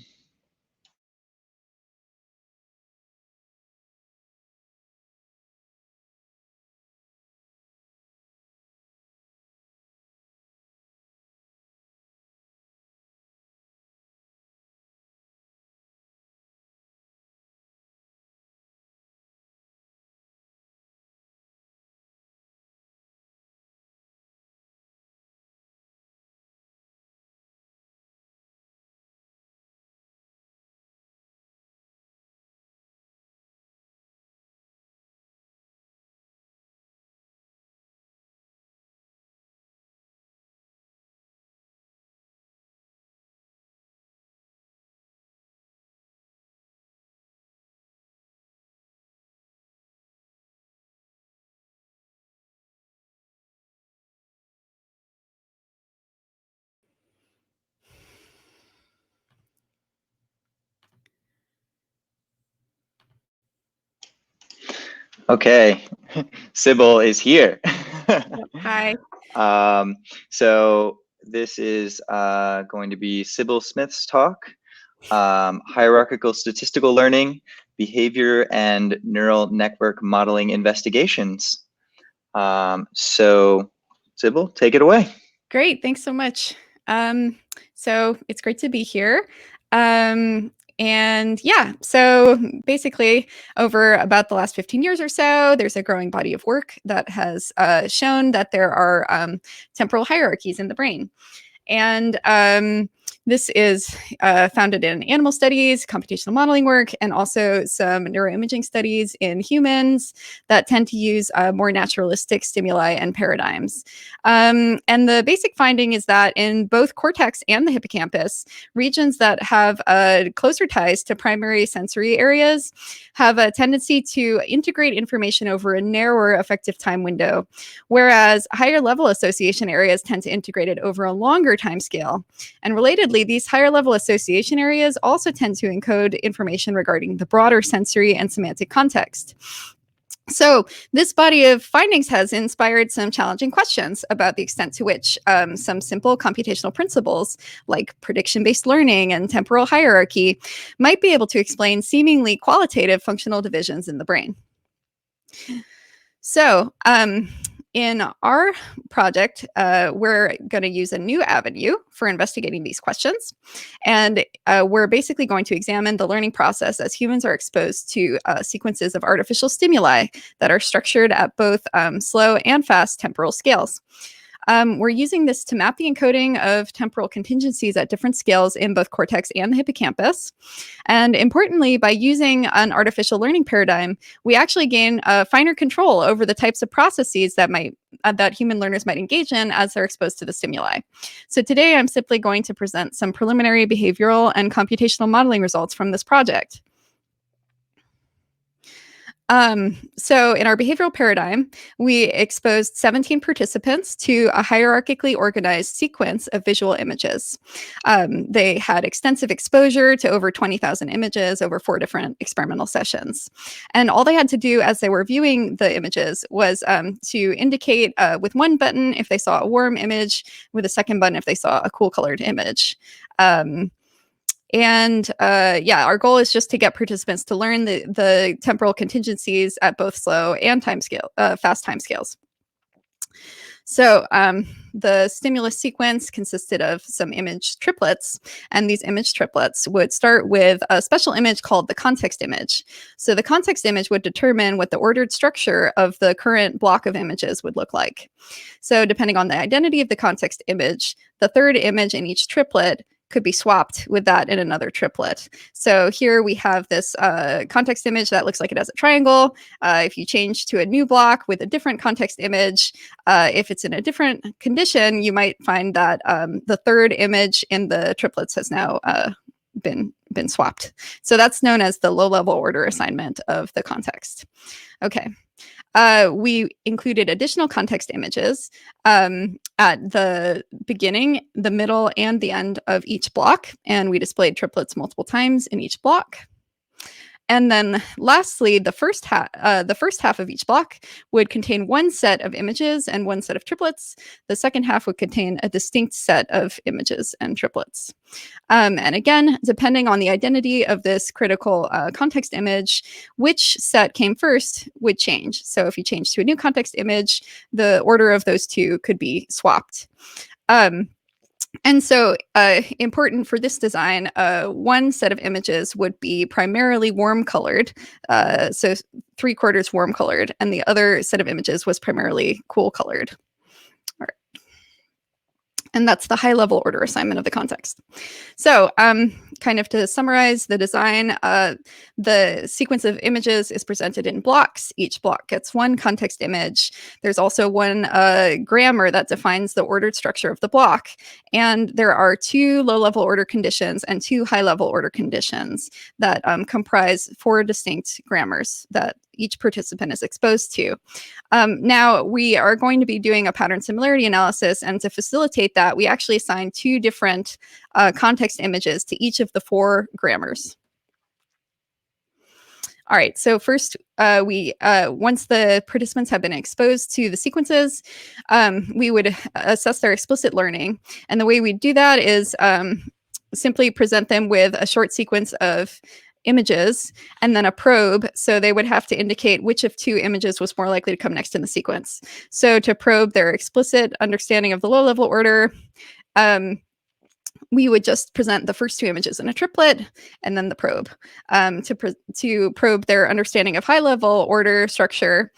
Okay, Sybil is here. Hi. So this is going to be Sybil Smith's talk, Hierarchical Statistical Learning, Behavior and Neural Network Modeling Investigations. So Sybil, take it away. Great, thanks so much. So it's great to be here. And yeah, so basically over about the last 15 years or so, there's a growing body of work that has shown that there are temporal hierarchies in the brain. And this is founded in animal studies, computational modeling work, and also some neuroimaging studies in humans that tend to use more naturalistic stimuli and paradigms. And the basic finding is that in both cortex and the hippocampus, regions that have closer ties to primary sensory areas have a tendency to integrate information over a narrower effective time window, whereas higher level association areas tend to integrate it over a longer time scale. And relatedly, these higher level association areas also tend to encode information regarding the broader sensory and semantic context. So this body of findings has inspired some challenging questions about the extent to which some simple computational principles like prediction-based learning and temporal hierarchy might be able to explain seemingly qualitative functional divisions in the brain. So in our project, we're going to use a new avenue for investigating these questions. And we're basically going to examine the learning process as humans are exposed to sequences of artificial stimuli that are structured at both slow and fast temporal scales. We're using this to map the encoding of temporal contingencies at different scales in both cortex and the hippocampus. And importantly, by using an artificial learning paradigm, we actually gain finer control over the types of processes that that human learners might engage in as they're exposed to the stimuli. So today, I'm simply going to present some preliminary behavioral and computational modeling results from this project. So in our behavioral paradigm, we exposed 17 participants to a hierarchically organized sequence of visual images. They had extensive exposure to over 20,000 images over 4 different experimental sessions. And all they had to do as they were viewing the images was to indicate with one button if they saw a warm image, with a second button if they saw a cool colored image. Yeah, our goal is just to get participants to learn the temporal contingencies at both slow and fast timescales. So the stimulus sequence consisted of some image triplets, and these image triplets would start with a special image called the context image. So the context image would determine what the ordered structure of the current block of images would look like. So depending on the identity of the context image, the third image in each triplet could be swapped with that in another triplet. So here we have this context image that looks like it has a triangle. If you change to a new block with a different context image, if it's in a different condition, you might find that the third image in the triplets has now been swapped. So that's known as the low-level order assignment of the context. Okay. We included additional context images at the beginning, the middle, and the end of each block, and we displayed triplets multiple times in each block. And then lastly, the first half of each block would contain one set of images and one set of triplets. The second half would contain a distinct set of images and triplets. And again, depending on the identity of this critical context image, which set came first would change. So if you change to a new context image, the order of those two could be swapped. And so important for this design, one set of images would be primarily warm colored, so 3/4 warm colored, and the other set of images was primarily cool colored. All right. And that's the high level order assignment of the context. So kind of to summarize the design, the sequence of images is presented in blocks. Each block gets one context image. There's also one grammar that defines the ordered structure of the block. And there are 2 low-level order conditions and 2 high-level order conditions that comprise 4 distinct grammars that each participant is exposed to. Now, we are going to be doing a pattern similarity analysis, and to facilitate that, we actually assign 2 different context images to each of the 4 grammars. All right, so first, once the participants have been exposed to the sequences, we would assess their explicit learning. And the way we do that is simply present them with a short sequence of images and then a probe. So they would have to indicate which of two images was more likely to come next in the sequence. So to probe their explicit understanding of the low-level order, we would just present the first two images in a triplet and then the probe. To probe their understanding of high-level order structure,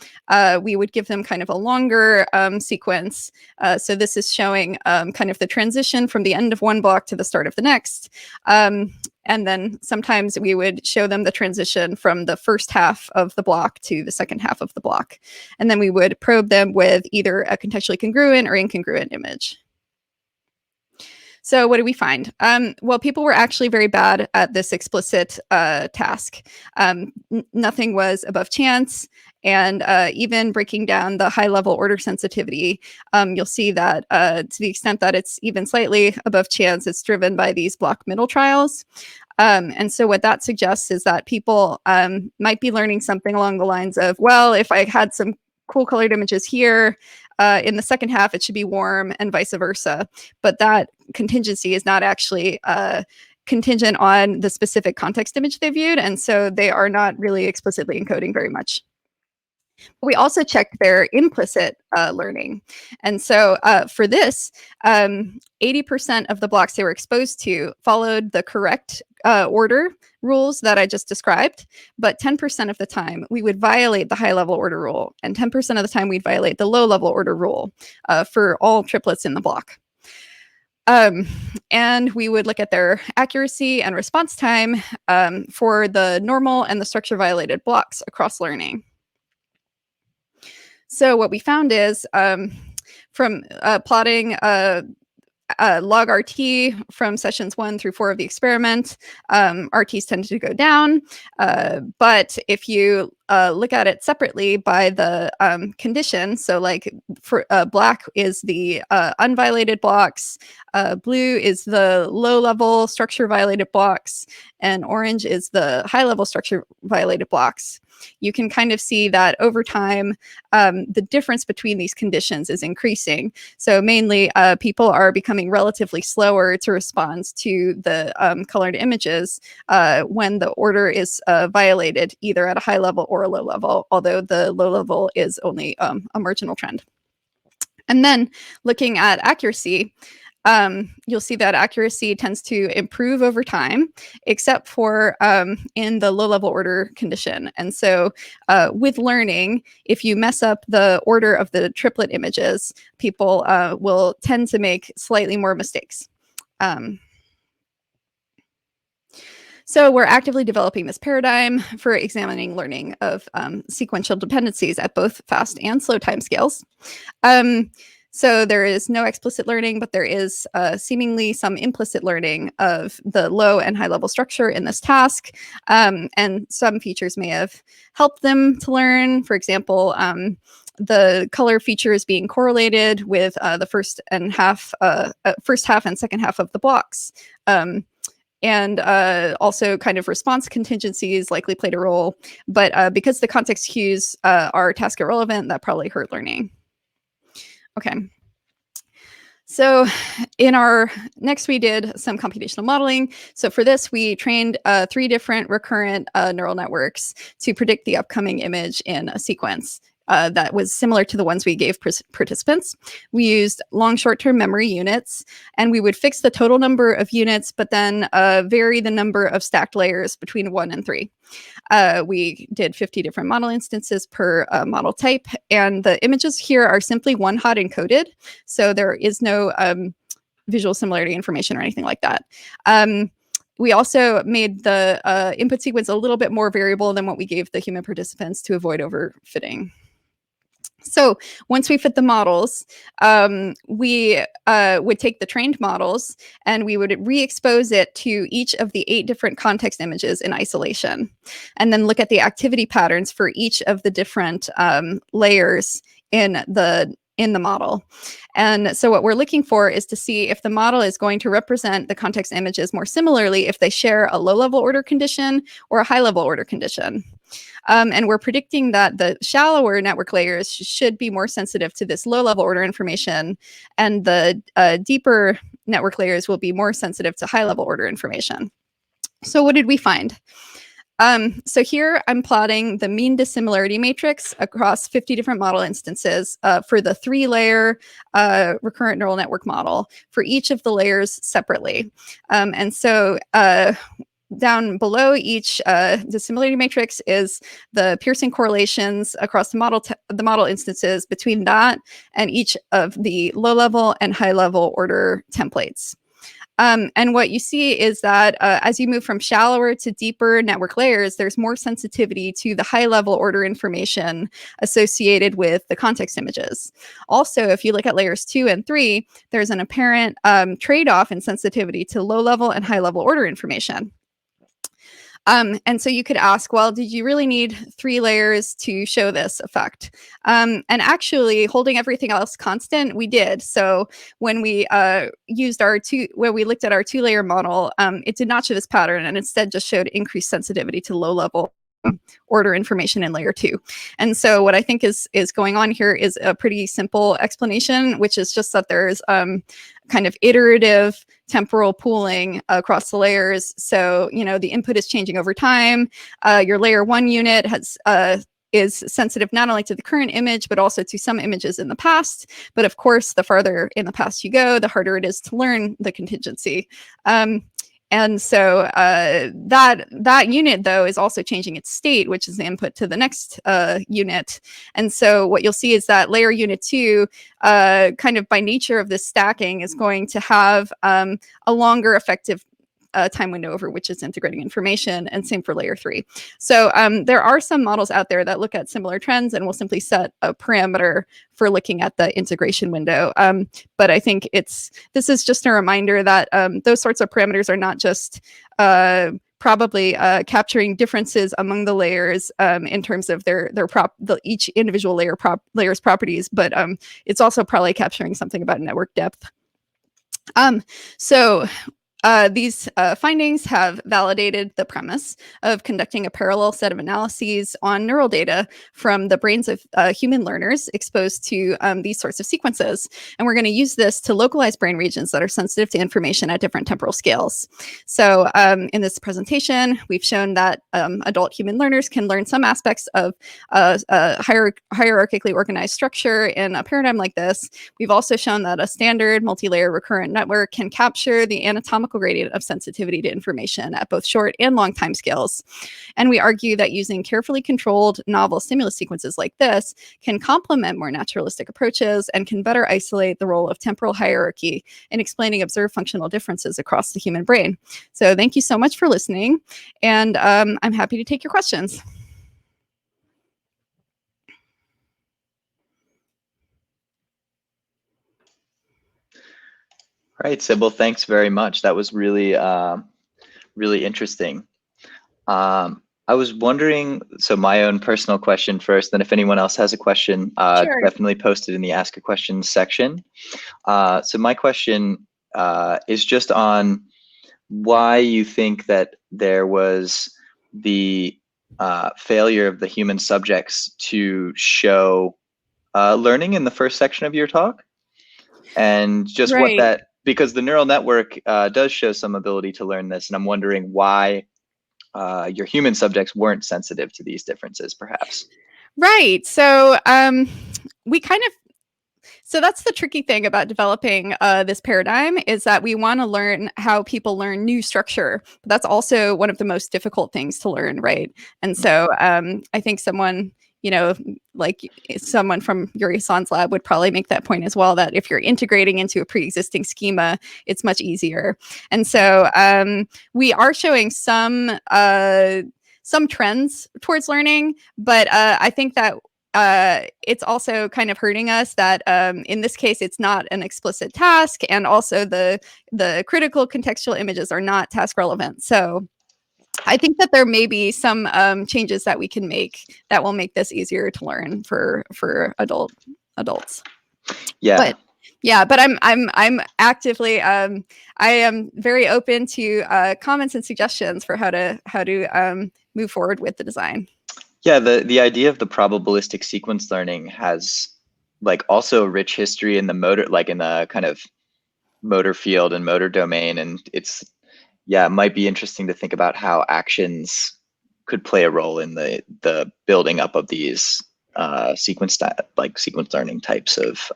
we would give them kind of a longer sequence. So this is showing kind of the transition from the end of one block to the start of the next. And then sometimes we would show them the transition from the first half of the block to the second half of the block. And then we would probe them with either a contextually congruent or incongruent image. So what do we find? Well, people were actually very bad at this explicit task. Nothing was above chance. And even breaking down the high-level order sensitivity, you'll see that to the extent that it's even slightly above chance, it's driven by these block middle trials. And so what that suggests is that people might be learning something along the lines of, well, if I had some cool colored images here, in the second half, it should be warm and vice versa. But that contingency is not actually contingent on the specific context image they viewed. And so they are not really explicitly encoding very much. We also checked their implicit learning. And so for this, 80% of the blocks they were exposed to followed the correct order rules that I just described, but 10% of the time we would violate the high-level order rule, and 10% of the time we'd violate the low-level order rule for all triplets in the block. And we would look at their accuracy and response time for the normal and the structure violated blocks across learning. So what we found is from plotting log RT from sessions 1 through 4 of the experiment, RTs tended to go down. But if you look at it separately by the condition, so like for black is the unviolated blocks, blue is the low-level structure violated blocks, and orange is the high-level structure violated blocks, you can kind of see that over time, the difference between these conditions is increasing. So mainly people are becoming relatively slower to respond to the colored images when the order is violated either at a high level or a low level, although the low level is only a marginal trend. And then looking at accuracy, you'll see that accuracy tends to improve over time, except for in the low-level order condition. And so with learning, if you mess up the order of the triplet images, people will tend to make slightly more mistakes. So we're actively developing this paradigm for examining learning of sequential dependencies at both fast and slow timescales. So there is no explicit learning, but there is seemingly some implicit learning of the low and high level structure in this task. And some features may have helped them to learn. For example, the color features being correlated with the first half and second half of the blocks. And also kind of response contingencies likely played a role. But because the context cues are task irrelevant, that probably hurt learning. Okay. So in our next, we did some computational modeling. So for this, we trained 3 different recurrent neural networks to predict the upcoming image in a sequence. That was similar to the ones we gave participants. We used long short-term memory units, and we would fix the total number of units, but then vary the number of stacked layers between 1 and 3. We did 50 different model instances per model type, and the images here are simply one-hot encoded, so there is no visual similarity information or anything like that. We also made the input sequence a little bit more variable than what we gave the human participants to avoid overfitting. So once we fit the models, we would take the trained models and we would re-expose it to each of the 8 different context images in isolation, and then look at the activity patterns for each of the different layers in the model. And so what we're looking for is to see if the model is going to represent the context images more similarly if they share a low-level order condition or a high-level order condition. And we're predicting that the shallower network layers should be more sensitive to this low-level order information, and the deeper network layers will be more sensitive to high-level order information. So what did we find? So here I'm plotting the mean dissimilarity matrix across 50 different model instances for the 3-layer recurrent neural network model for each of the layers separately. And so down below each dissimilarity matrix is the Pearson correlations across the model instances between that and each of the low-level and high-level order templates. And what you see is that as you move from shallower to deeper network layers, there's more sensitivity to the high-level order information associated with the context images. Also, if you look at layers 2 and 3, there's an apparent trade-off in sensitivity to low-level and high-level order information. And so you could ask, well, did you really need 3 layers to show this effect? And actually, holding everything else constant, we did. So when we when we looked at our 2-layer model, it did not show this pattern, and instead just showed increased sensitivity to low-level order information in layer 2. And so what I think is going on here is a pretty simple explanation, which is just that there's kind of iterative temporal pooling across the layers. So, the input is changing over time. Your layer 1 unit is sensitive not only to the current image, but also to some images in the past. But of course, the farther in the past you go, the harder it is to learn the contingency. And so that unit, though, is also changing its state, which is the input to the next unit. And so what you'll see is that layer unit 2, kind of by nature of this stacking, is going to have a longer effective time window over which it's integrating information, and same for layer 3. So there are some models out there that look at similar trends and will simply set a parameter for looking at the integration window. But I think this is just a reminder that those sorts of parameters are not just probably capturing differences among the layers in terms of each individual layer's properties, but it's also probably capturing something about network depth. So these findings have validated the premise of conducting a parallel set of analyses on neural data from the brains of human learners exposed to these sorts of sequences. And we're going to use this to localize brain regions that are sensitive to information at different temporal scales. So in this presentation, we've shown that adult human learners can learn some aspects of hierarchically organized structure in a paradigm like this. We've also shown that a standard multi-layer recurrent network can capture the anatomical gradient of sensitivity to information at both short and long time scales. And we argue that using carefully controlled novel stimulus sequences like this can complement more naturalistic approaches and can better isolate the role of temporal hierarchy in explaining observed functional differences across the human brain. So thank you so much for listening, and I'm happy to take your questions. All right, Sybil, thanks very much. That was really, really interesting. I was wondering, so my own personal question first, then if anyone else has a question, Sure. definitely post it in the Ask a Question section. So my question is just on why you think that there was the failure of the human subjects to show learning in the first section of your talk, and just what that, because the neural network does show some ability to learn this, and I'm wondering why your human subjects weren't sensitive to these differences, perhaps. Right. So so that's the tricky thing about developing this paradigm, is that we want to learn how people learn new structure. But that's also one of the most difficult things to learn, right? And so I think someone from Yuri San's lab would probably make that point as well, that if you're integrating into a pre-existing schema, it's much easier. And so we are showing some trends towards learning, but I think that it's also kind of hurting us that in this case, it's not an explicit task, and also the critical contextual images are not task relevant. So I think that there may be some changes that we can make that will make this easier to learn for adults. Yeah. But I'm actively I am very open to comments and suggestions for how to move forward with the design. Yeah, the idea of the probabilistic sequence learning has like also rich history in the motor, like in the kind of motor field and motor domain, and it's, yeah, it might be interesting to think about how actions could play a role in the building up of these sequence learning types of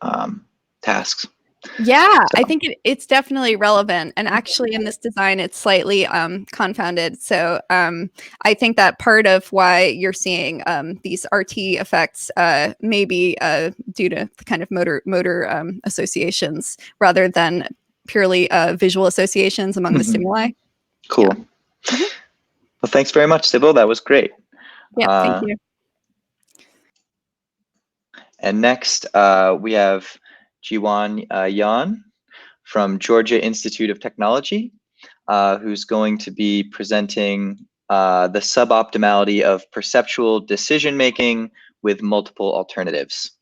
tasks. Yeah, I think it's definitely relevant. And actually, in this design, it's slightly confounded. So I think that part of why you're seeing these RT effects may be due to the kind of motor associations rather than purely visual associations among the stimuli. Cool. Yeah. Well, thanks very much, Sybil. That was great. Yeah, thank you. And next, we have Jiwan Yan from Georgia Institute of Technology, who's going to be presenting the suboptimality of perceptual decision-making with multiple alternatives.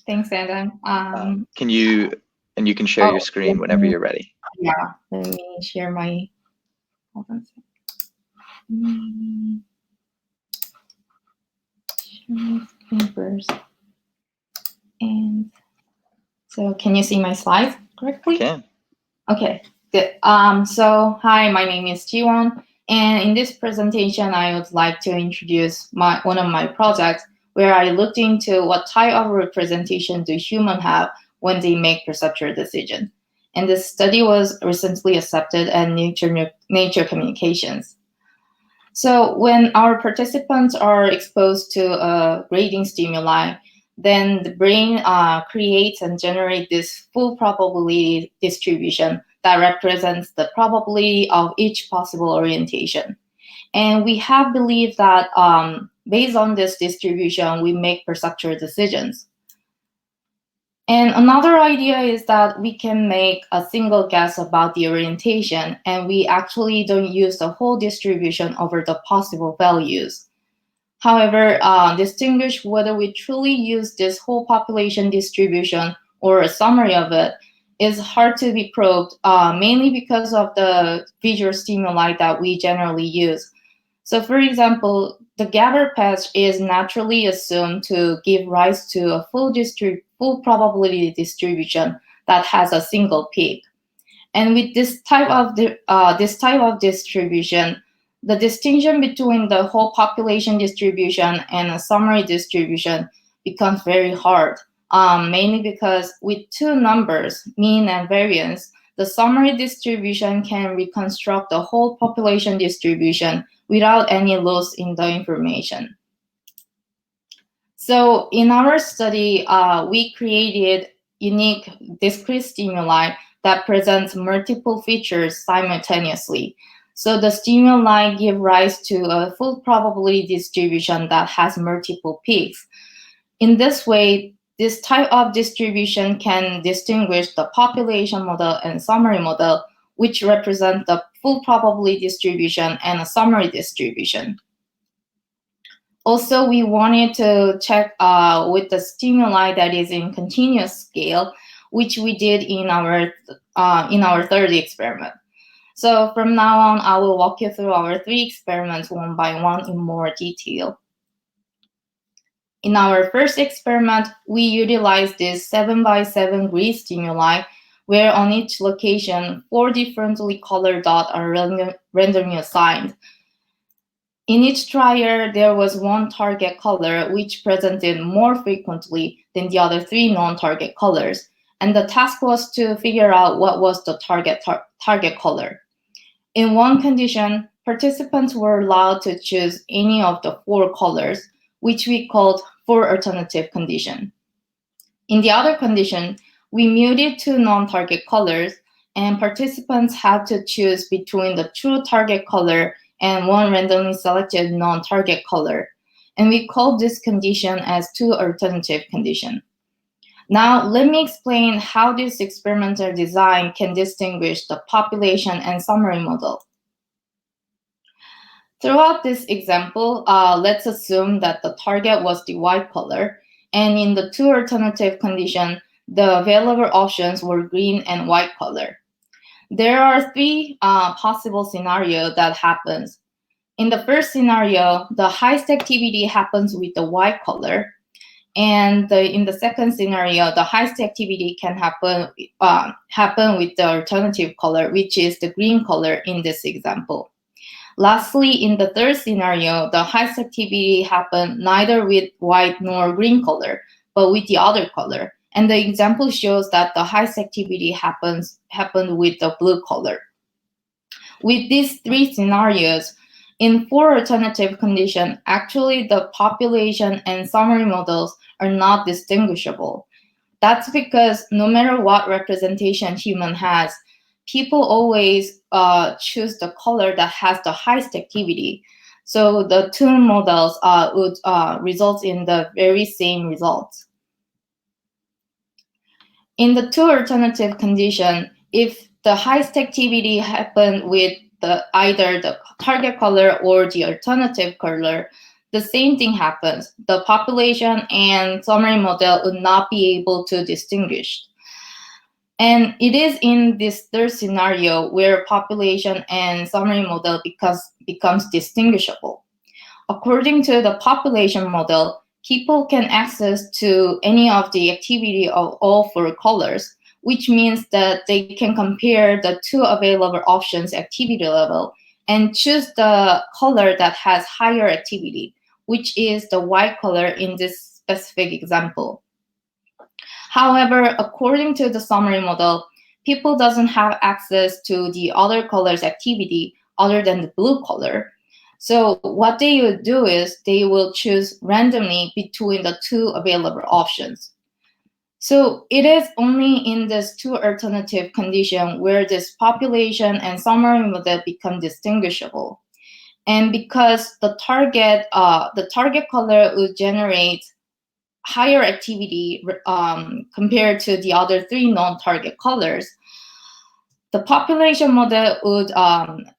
Thanks, Adam. You can share your screen whenever you're ready. Yeah, let me share my, hold on a second. Share my screen first. And so can you see my slides correctly? I can. Okay, good. So hi, my name is Jiwon, and in this presentation, I would like to introduce one of my projects where I looked into what type of representation do humans have when they make perceptual decisions. And this study was recently accepted at Nature Communications. So when our participants are exposed to a grading stimuli, then the brain creates and generates this full probability distribution that represents the probability of each possible orientation. And we have believed that based on this distribution, we make perceptual decisions. And another idea is that we can make a single guess about the orientation, and we actually don't use the whole distribution over the possible values. However, distinguish whether we truly use this whole population distribution or a summary of it is hard to be probed, mainly because of the visual stimuli that we generally use. So for example, the gather patch is naturally assumed to give rise to a full probability distribution that has a single peak. And with this type of distribution, the distinction between the whole population distribution and a summary distribution becomes very hard, mainly because with two numbers, mean and variance, the summary distribution can reconstruct the whole population distribution without any loss in the information. So in our study, we created unique discrete stimuli that presents multiple features simultaneously. So the stimuli give rise to a full probability distribution that has multiple peaks. In this way, this type of distribution can distinguish the population model and summary model, which represent the full probability distribution and a summary distribution. Also, we wanted to check with the stimuli that is in continuous scale, which we did in our third experiment. So from now on, I will walk you through our 3 experiments one by one in more detail. In our first experiment, we utilized this 7x7 grid stimuli, where on each location, 4 differently colored dots are randomly assigned. In each trial, there was one target color which presented more frequently than the other 3 non-target colors, and the task was to figure out what was the target color. In one condition, participants were allowed to choose any of the 4 colors, which we called 4 alternative condition. In the other condition, we muted 2 non-target colors, and participants had to choose between the true target color and 1 randomly selected non-target color. And we called this condition as 2 alternative condition. Now, let me explain how this experimental design can distinguish the population and summary model. Throughout this example, let's assume that the target was the white color, and in the 2 alternative condition, the available options were green and white color. There are 3 possible scenarios that happens. In the first scenario, the highest activity happens with the white color. And in the second scenario, the highest activity can happen with the alternative color, which is the green color in this example. Lastly, in the third scenario, the highest activity happened neither with white nor green color, but with the other color. And the example shows that the highest activity happened with the blue color. With these three scenarios, in 4 alternative conditions, actually the population and summary models are not distinguishable. That's because no matter what representation human has, people always choose the color that has the highest activity. So the two models would result in the very same results. In the 2 alternative condition, if the highest activity happened with either the target color or the alternative color, the same thing happens. The population and summary model would not be able to distinguish. And it is in this third scenario where population and summary model becomes distinguishable. According to the population model, people can access to any of the activity of all 4 colors, which means that they can compare the 2 available options activity level and choose the color that has higher activity, which is the white color in this specific example. However, according to the summary model, people doesn't have access to the other color's activity other than the blue color. So what they would do is they will choose randomly between the 2 available options. So it is only in this 2 alternative condition where this population and summary model become distinguishable. And because the target color would generate higher activity compared to the other 3 non-target colors, the population model would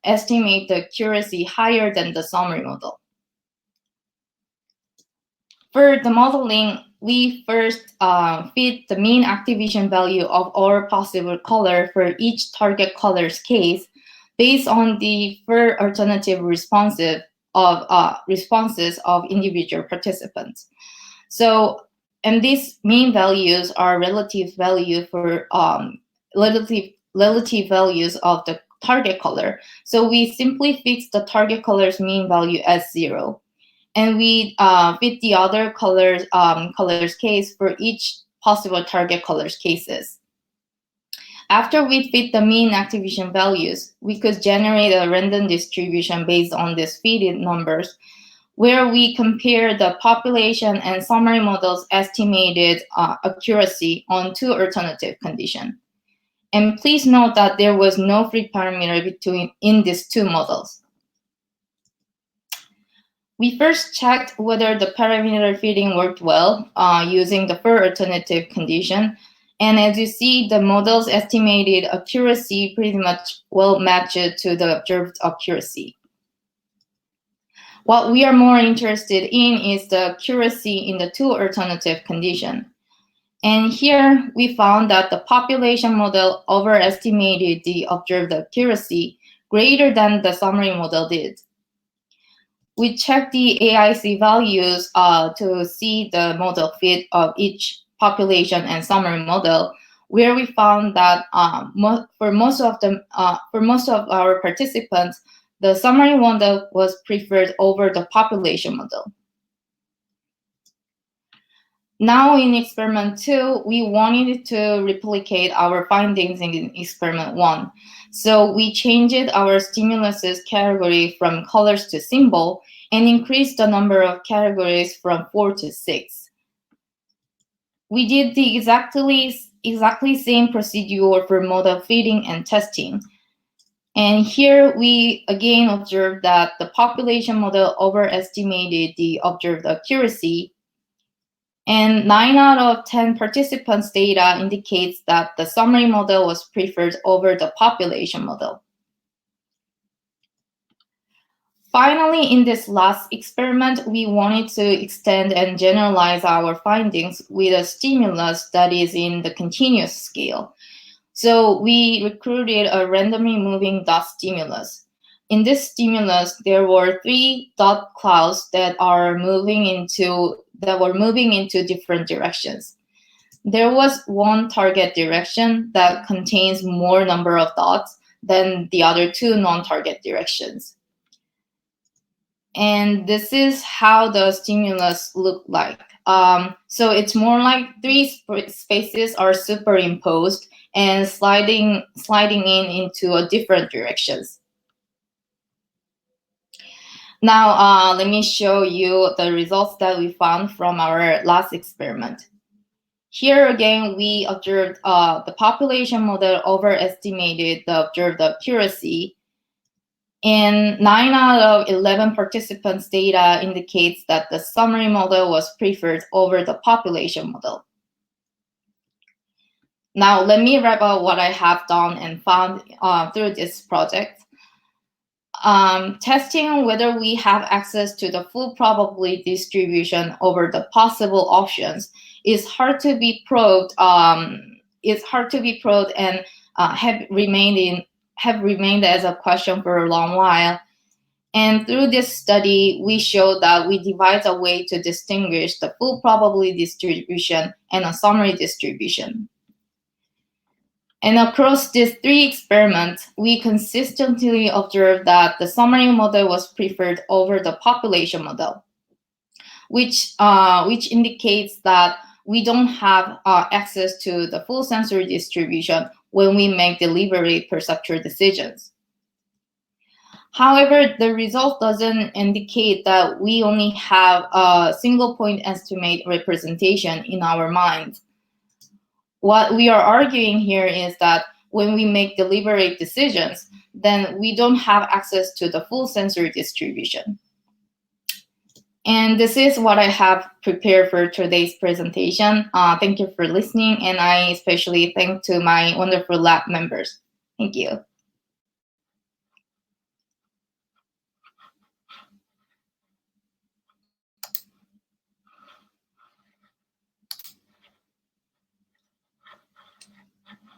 estimate the accuracy higher than the summary model. For the modeling, we first fit the mean activation value of all possible color for each target color's case based on the 4 alternative responses of individual participants. So, and these mean values are relative value for relative values of the target color. So we simply fix the target color's mean value as 0. And we fit the other color's case for each possible target color's cases. After we fit the mean activation values, we could generate a random distribution based on these fitted numbers, where we compare the population and summary models' estimated accuracy on 2 alternative conditions. And please note that there was no free parameter in these 2 models. We first checked whether the parameter fitting worked well using the 4 alternative condition. And as you see, the model's estimated accuracy pretty much well matched to the observed accuracy. What we are more interested in is the accuracy in the 2 alternative conditions. And here we found that the population model overestimated the observed accuracy greater than the summary model did. We checked the AIC values to see the model fit of each population and summary model, where we found that for most of our participants, the summary model was preferred over the population model. Now in experiment 2, we wanted to replicate our findings in experiment 1. So we changed our stimulus's category from colors to symbol and increased the number of categories from 4 to 6. We did the exactly same procedure for model fitting and testing. And here we again observed that the population model overestimated the observed accuracy. And 9 out of 10 participants' data indicates that the summary model was preferred over the population model. Finally, in this last experiment, we wanted to extend and generalize our findings with a stimulus that is in the continuous scale. So we recruited a randomly moving dot stimulus. in this stimulus, there were 3 dot clouds that were moving into different directions. There was one target direction that contains more number of dots than the other 2 non-target directions. And this is how the stimulus looked like. So it's more like 3 spaces are superimposed and sliding into a different directions. Now, let me show you the results that we found from our last experiment. Here again, we observed the population model overestimated the observed accuracy. And 9 out of 11 participants' data indicates that the summary model was preferred over the population model. Now, let me wrap up what I have done and found through this project. Testing whether we have access to the full probability distribution over the possible options is hard to be probed. And have remained as a question for a long while. And through this study, we showed that we devised a way to distinguish the full probability distribution and a summary distribution. And across these 3 experiments, we consistently observed that the summary model was preferred over the population model, which indicates that we don't have access to the full sensory distribution when we make deliberate perceptual decisions. However, the result doesn't indicate that we only have a single point estimate representation in our mind. What we are arguing here is that when we make deliberate decisions, then we don't have access to the full sensory distribution. And this is what I have prepared for today's presentation. Thank you for listening, and I especially thank to my wonderful lab members. Thank you.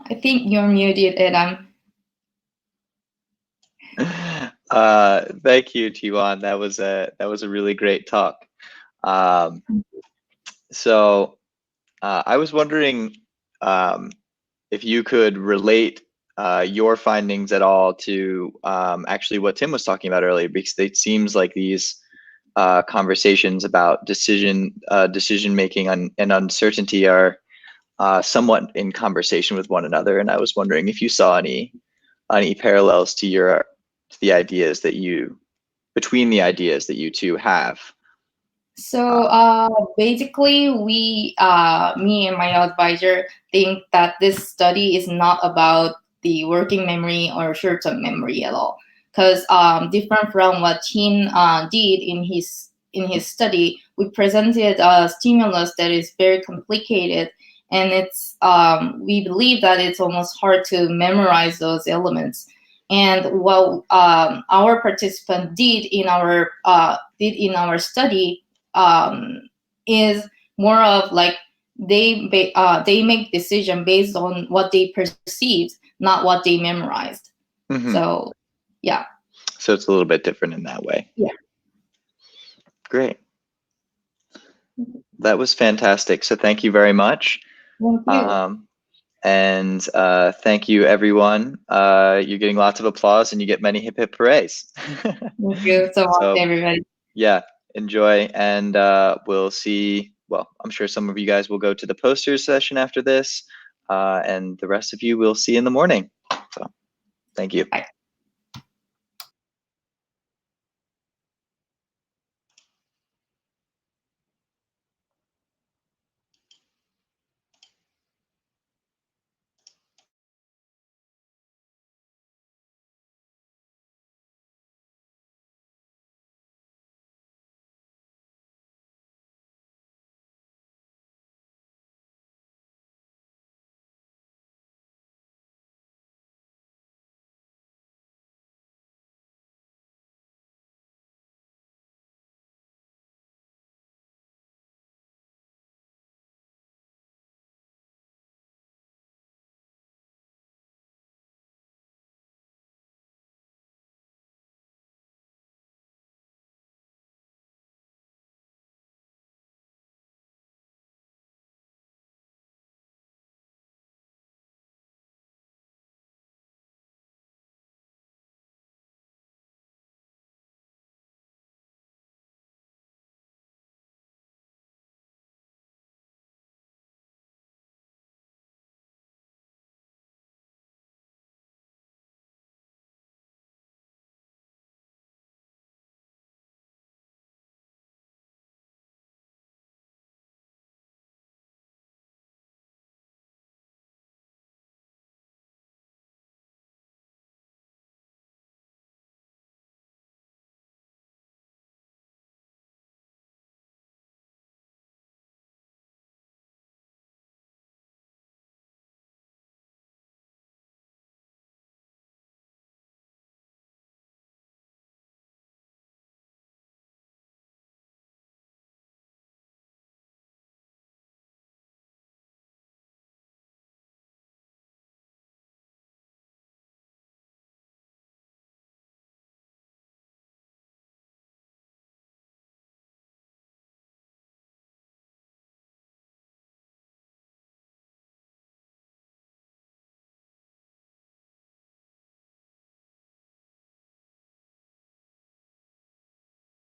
I think you're muted, Adam. Thank you, Tiwan. That was a really great talk. So I was wondering if you could relate your findings at all to actually what Tim was talking about earlier, because it seems like these conversations about decision making and uncertainty are somewhat in conversation with one another, and I was wondering if you saw any parallels to the ideas that between the ideas that you two have. So basically, me and my advisor think that this study is not about the working memory or short-term memory at all, because different from what Tim did in his study, we presented a stimulus that is very complicated, and it's we believe that it's almost hard to memorize those elements. And what our participant did in our study is more of like they make decision based on what they perceived, not what they memorized. Mm-hmm. So yeah. So it's a little bit different in that way. Yeah. Great. That was fantastic. So thank you very much. Thank you. And thank you, everyone. You're getting lots of applause, and you get many hip hip hoorays. Thank you so much, everybody. Yeah, enjoy, and we'll see. Well, I'm sure some of you guys will go to the posters session after this, and the rest of you we'll see in the morning. So, thank you. Bye.